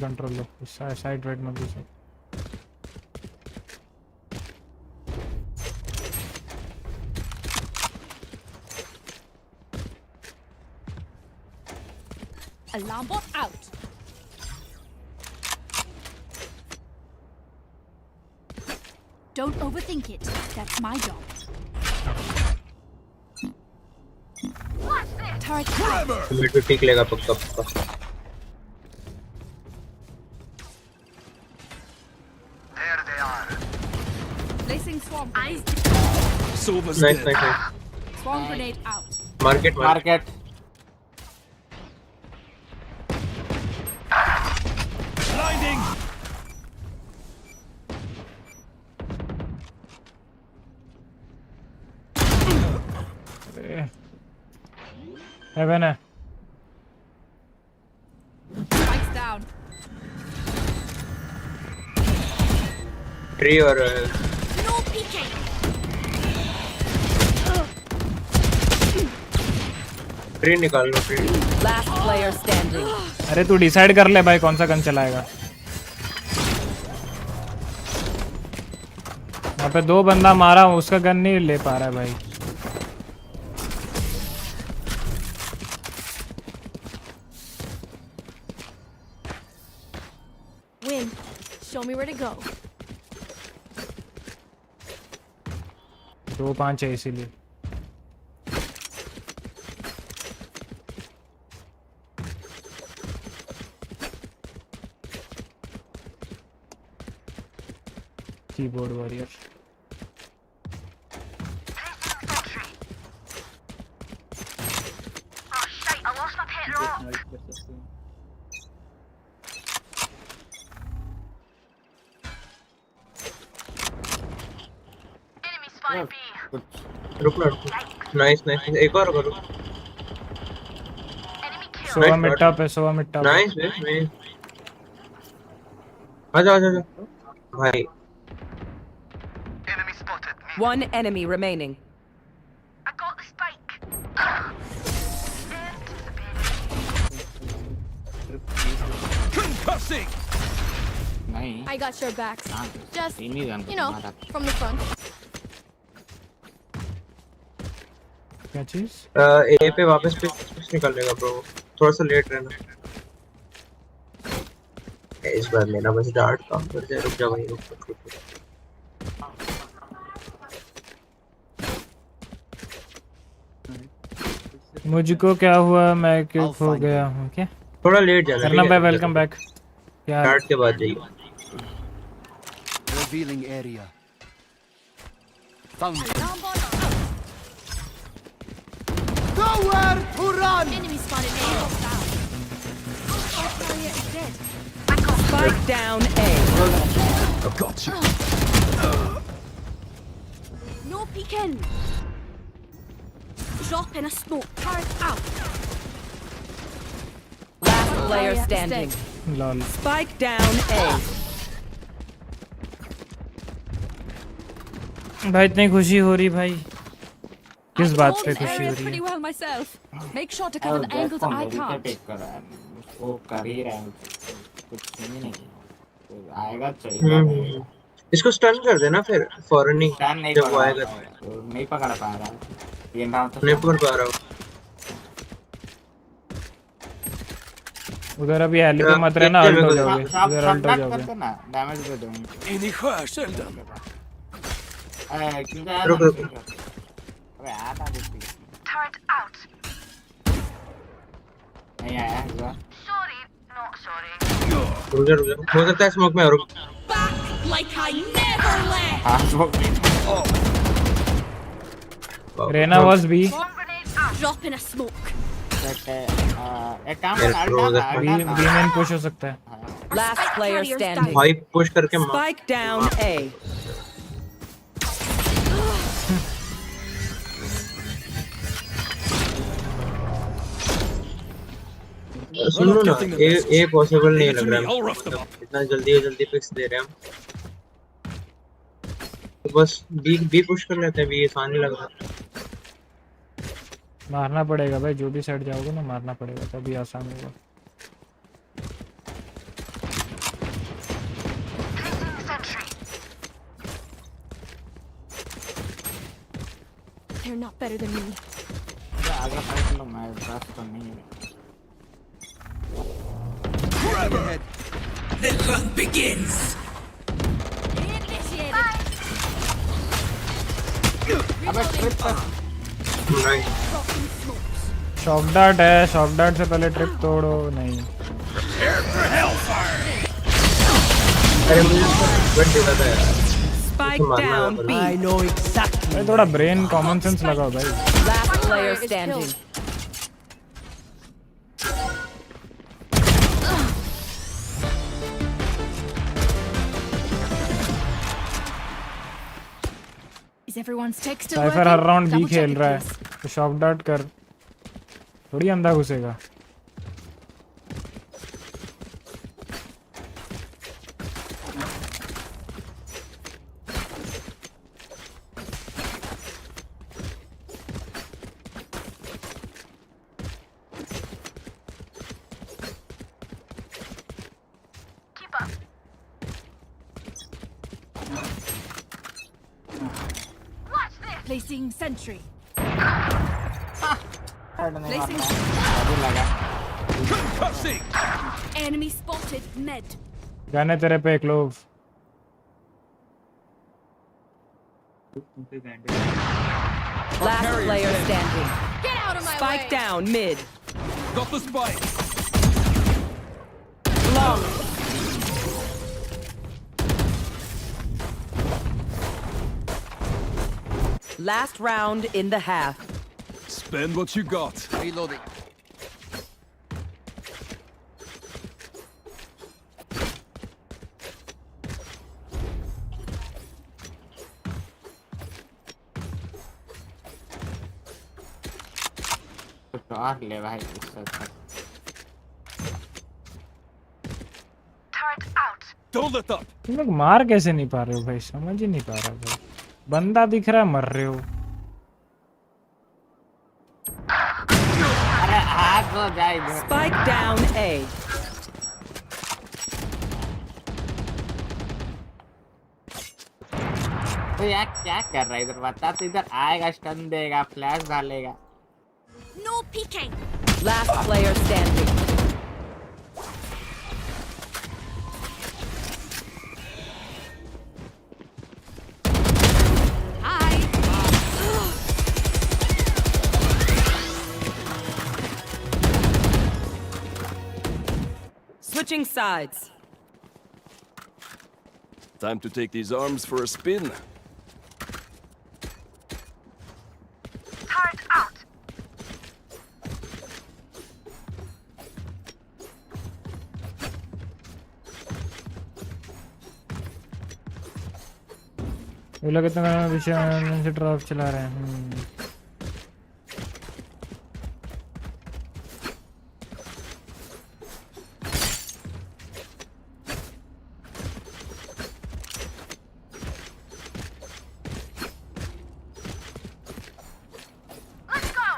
control low. Side right मत घुसो. Alarm bot out. Don't overthink it. That's my job. Turret Forever. Mid पे pick लेगा पक्का. There they are. Placing swarm grenade. Sova's Nice. dead. Swarm grenade out. Market. Blinding. Heaven है. Spikes down. Tree और No peeking. Tree निकाल लो. Tree. Last player standing. अरे तू decide कर ले भाई कौन सा गन चलाएगा. यहाँ पे 2 बंदा मारा हूँ, उसका गन नहीं ले पा रहा है भाई। Win. Show me where to go. 2-5 है इसीलिए। Keyboard warrior. रुक। नाइस नाइस, एक और करो। सोवा मिड टॉप है, सोवा मिड टॉप। Nice nice. आजा भाई। One enemy remaining. I got the spike. Concussing. I got your backs. Just, you know, from the front. क्या चीज? ए पे वापस पिच निकलने का ब्रो, थोड़ा सा लेट रहना। इस बार मेरा बस डार्ट काम कर जाए। रुक जा भाई, रुक। मुझको क्या हुआ, मैं क्यों खो गया हूँ क्या? थोड़ा लेट जाना करना भाई, वेलकम बैक। क्या डार्ट के बाद जाइए। Revealing area. Found it. Nowhere to run. Enemy spotted A. Barrier is dead. Spike down A. Got you. No peeking. Drop in a smoke. Turret out. Last player standing. Lol. Spike down A. भाई इतनी खुशी हो रही भाई, किस बात पे खुशी हो रही है? Pretty well myself. Make sure to cover the angles I can't. वो कर ही रहा है, कुछ नहीं आएगा चाहिए। इसको स्टन कर देना फिर फौरन ही, जब वो आएगा। नहीं पकड़ पा रहा, ये नाम तो नहीं पकड़ पा रहा हूँ। उधर अभी एली पे मत रहना, अल्ट हो जाओगे। उधर अल्ट हो जाओगे। डैमेज दे दूंगा। रुक। अबे आता देखती। Turret out. नहीं आया हुआ। Sorry, not sorry. रुक जा। हो सकता है स्मोक में। रुक। Back like I never left. हाँ smoke. Reyna was B. Drop in a smoke. एक काम कर, बी मेन पुश हो सकता है। Last player standing. भाई पुश करके मार। Spike down A. सुनो ना, ए पॉसिबल नहीं लग रहा है, इतना जल्दी फिक्स दे रहे हैं हम। तो बस बी पुश कर लेते हैं, बी आसान नहीं लग रहा। मारना पड़ेगा भाई, जो भी साइड जाओगे ना मारना पड़ेगा, तभी आसान होगा। They're not better than me. आगे फाइट लो, मैं पास तो नहीं है। Grab ahead. The hunt begins. अबे ट्रिप पर। शॉक डार्ट है, शॉक डार्ट से पहले ट्रिप तोड़ो। नहीं अरे मुझे वेट देता था यार। Spike down B. I know exactly. थोड़ा ब्रेन कॉमन सेंस लगाओ भाई। Last player standing. Is everyone's text still Cypher हर राउंड बी Double check खेल it, रहा है, please. तो शॉक डार्ट कर, थोड़ी अंधा घुसेगा। Placing sentry. हेड नहीं Placing. मारता अभी लगा Enemy spotted. Med. गन है तेरे पे clove. Last player standing. Get out of my Spike way. down mid. Got the spike. Long. Last round in the half. Spend what you got. Reloading. कुछ और ले भाई इससे अच्छा Don't let up. तुम लोग मार कैसे नहीं पा रहे हो भाई, समझ ही नहीं पा रहा भाई। बंदा दिख रहा है मर रहे हो। अरे हाथ हो जाए इधर। Spike down A. तो यार क्या कर रहा है इधर बता, तो इधर आएगा स्टन देगा फ्लैश डालेगा। No peeking. Last player standing. Hi. Switching sides. Time to take these arms for a spin. Turret out. ये लोग इतना विषय से ड्रॉप चला रहे हैं। Let's go.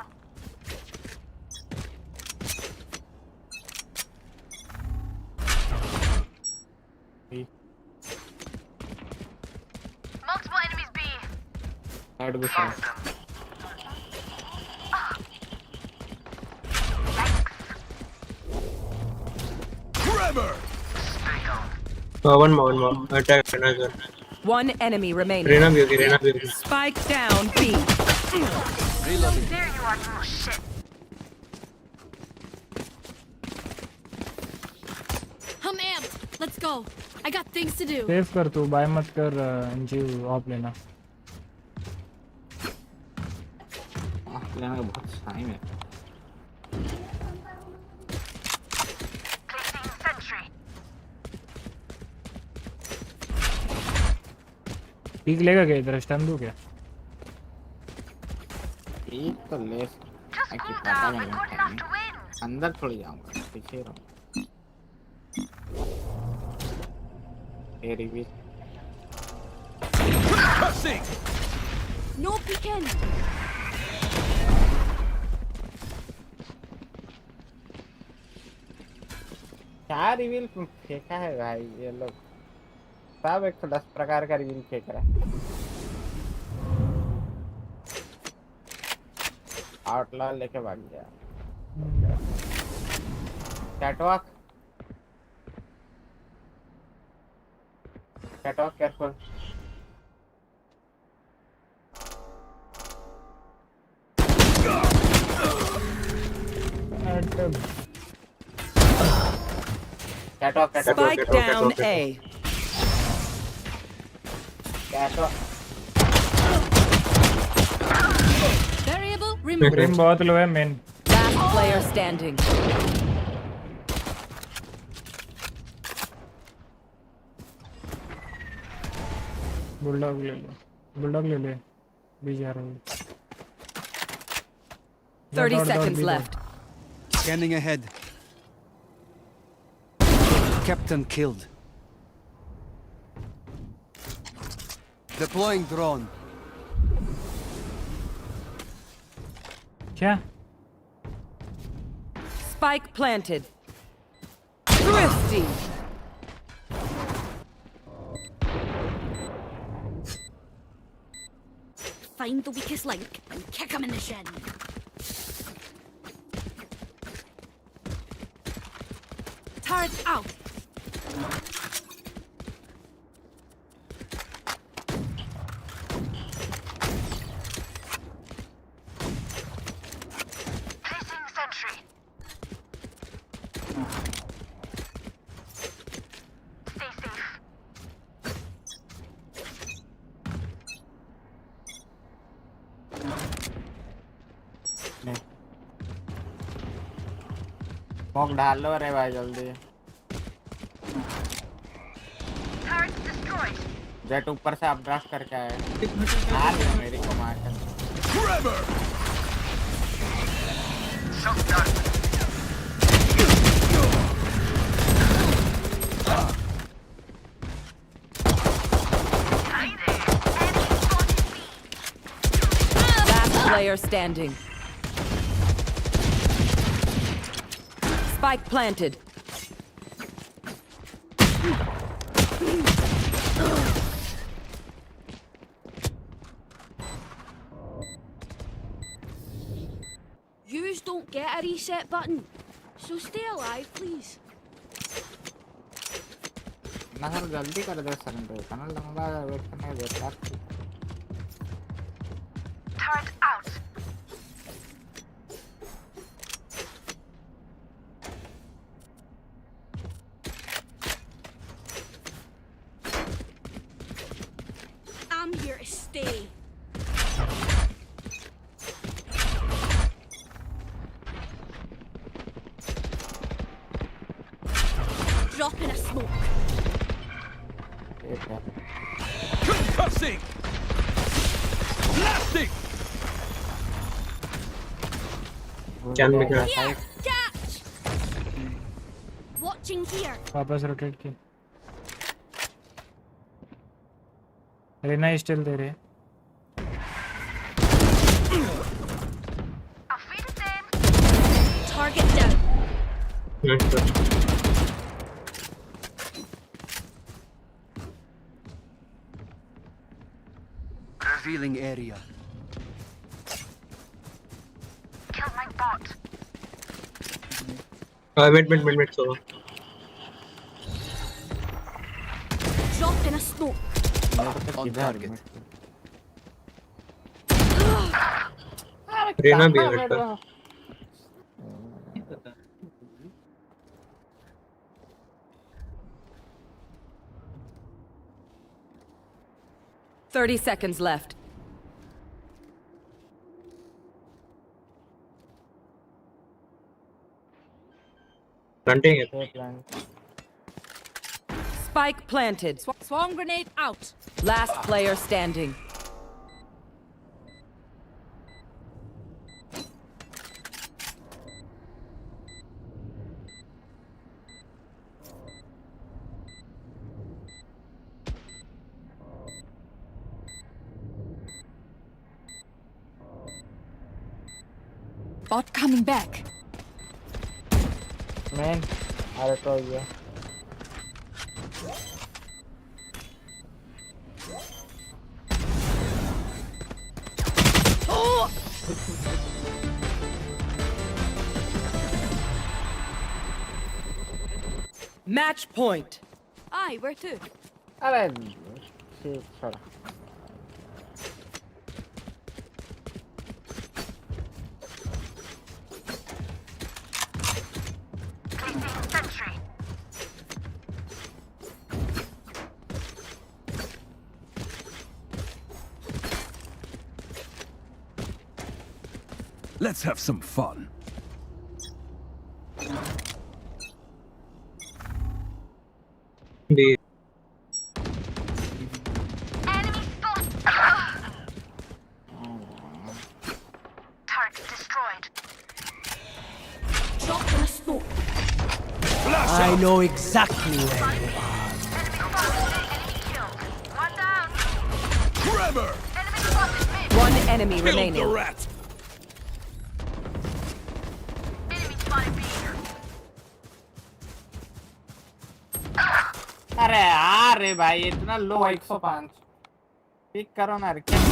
Multiple enemies B. Head भी सही। Trevor. One more. Attack another. One enemy remaining. Rena भी होगी। Spike down B. Reloading. There you are, you shit. I'm amped. Let's go. I got things to do. Save कर तू, bye मत कर, NG of लेना। लेना बहुत time है। Placing sentry. पीक लेगा क्या इधर, स्टन दूं क्या? एक तो ले Just कि move पता down. नहीं We're good enough to win. अंदर थोड़ी जाऊंगा, पीछे रहूं। तेरी भी No peeking. क्या रिवील फेंका है भाई ये लोग, सब 110 प्रकार का रिवील फेंक रहा है। आउटलॉ लेके भाग गया। Catwalk careful. Spike down A. Variable removed. Frame बहुत लो है main. Last player standing. Bulldog ले लो, बुलडॉग ले ले, भी जा रहा हूँ। 30 seconds left. Scanning ahead. Captain killed. Deploying drone. क्या? Spike planted. Thrifty. find the weakest link and kick him in the shin. Turret out. Placing sentry. Stay safe. Smoke डाल लो रे भाई जल्दी। Turret destroyed. जेट ऊपर से updraft करके आए। मार दे मेरी को मार कर। Trevor! Shot done. Last player standing. Spike planted. Yous don't get a reset button, so stay alive, please. ना सर जल्दी कर दे सर इतना लंबा वेट करने देता। Turret out. I'm here to stay. Drop in a smoke. Concussing! Blasting! Can be good. Here, catch. Watching here. वापस rotate की। Raina still they रहे। Target down. Nice. Revealing area. Kill my bot. Wait, so. Drop in a smoke. On target. Reina भी है बेटा। 30 seconds left. Planting it. Spike planted. Swarm grenade out. Last player standing. Bot coming back. Man, अरे तो ये Match point. Aye, where to? अरे छोड़ा Let's have some fun. B. Enemy spot. Turret destroyed. Drop in a smoke. I know exactly where you are. Enemy killed. One down. Trevor! Enemy spotted mid. One enemy Killed the remaining. rat! Enemy spotted B. अरे यार रे भाई इतना लो 105 pick करो ना क्या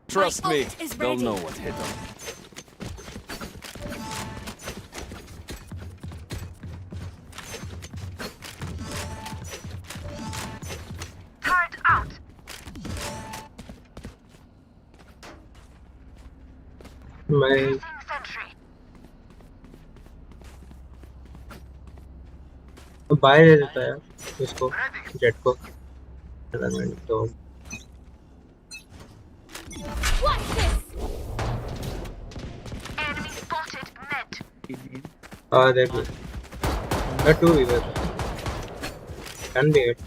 Trust me, they'll know what hit them. Turret out. मैं Sentry. Bye दे देता है इसको जेट को तो Watch this. Enemy spotted. Mid. देख लो टू इधर can be it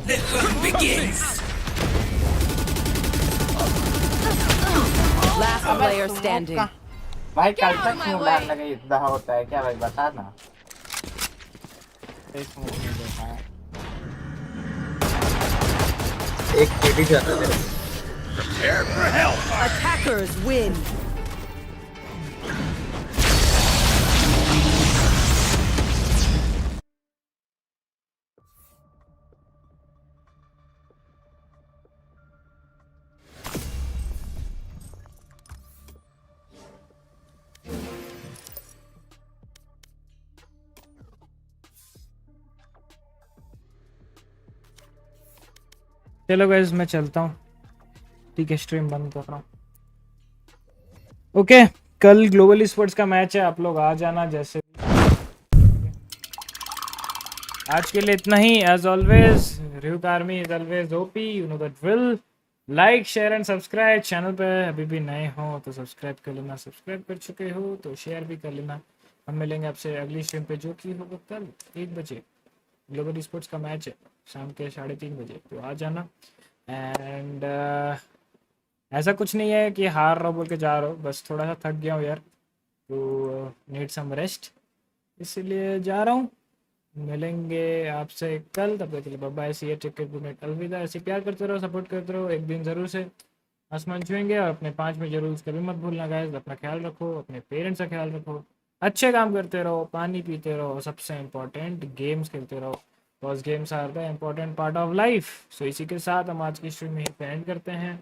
The hunt begins. Last player standing. भाई कल तक क्यों डाल लगे इतना होता है क्या भाई बता ना एक मूव में देखा है एक केडी जाता है Prepare for hellfire. Attackers win. चलो गाइस मैं चलता हूँ ठीक है स्ट्रीम बंद कर रहा हूँ ओके कल ग्लोबल स्पोर्ट्स का मैच है आप लोग आ जाना जैसे आज के लिए इतना ही as always RyuK army is always OP you know the drill like share and subscribe channel पे अभी भी नए हो तो सब्सक्राइब कर लेना सब्सक्राइब कर चुके हो तो शेयर भी कर लेना हम मिलेंगे आपसे अगली स्ट्रीम पे जो कि होगा कल 1 बजे ग्लोबल स्पोर्ट्स का मैच है शाम के 3:30 बजे तो आ जाना एंड ऐसा कुछ नहीं है कि हार रहा बोल के जा रहा हो बस थोड़ा सा थक गया हूँ यार तो नीड सम रेस्ट इसीलिए जा रहा हूँ मिलेंगे आपसे कल तब तक के लिए bye bye see you take care good night अलविदा ऐसे प्यार करते रहो सपोर्ट करते रहो एक दिन ज़रूर से आसमान छुएंगे और अपने 5 में जरूर कभी मत भूलना गाइस अपना ख्याल रखो अपने पेरेंट्स का ख्याल रखो अच्छे काम करते रहो पानी पीते रहो सबसे इम्पोर्टेंट गेम्स खेलते रहो because games are the important part of life so इसी के साथ हम आज की स्ट्रीम यहीं पे एंड करते हैं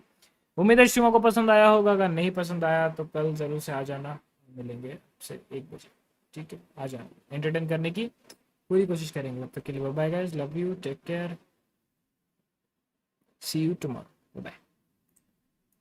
उम्मीद है स्ट्रीमों को पसंद आया होगा अगर नहीं पसंद आया तो कल ज़रूर से आ जाना मिलेंगे आपसे 1 बजे ठीक है आ जाना एंटरटेन करने की पूरी कोशिश करेंगे तब तक के लिए bye guys love you take care see you tomorrow bye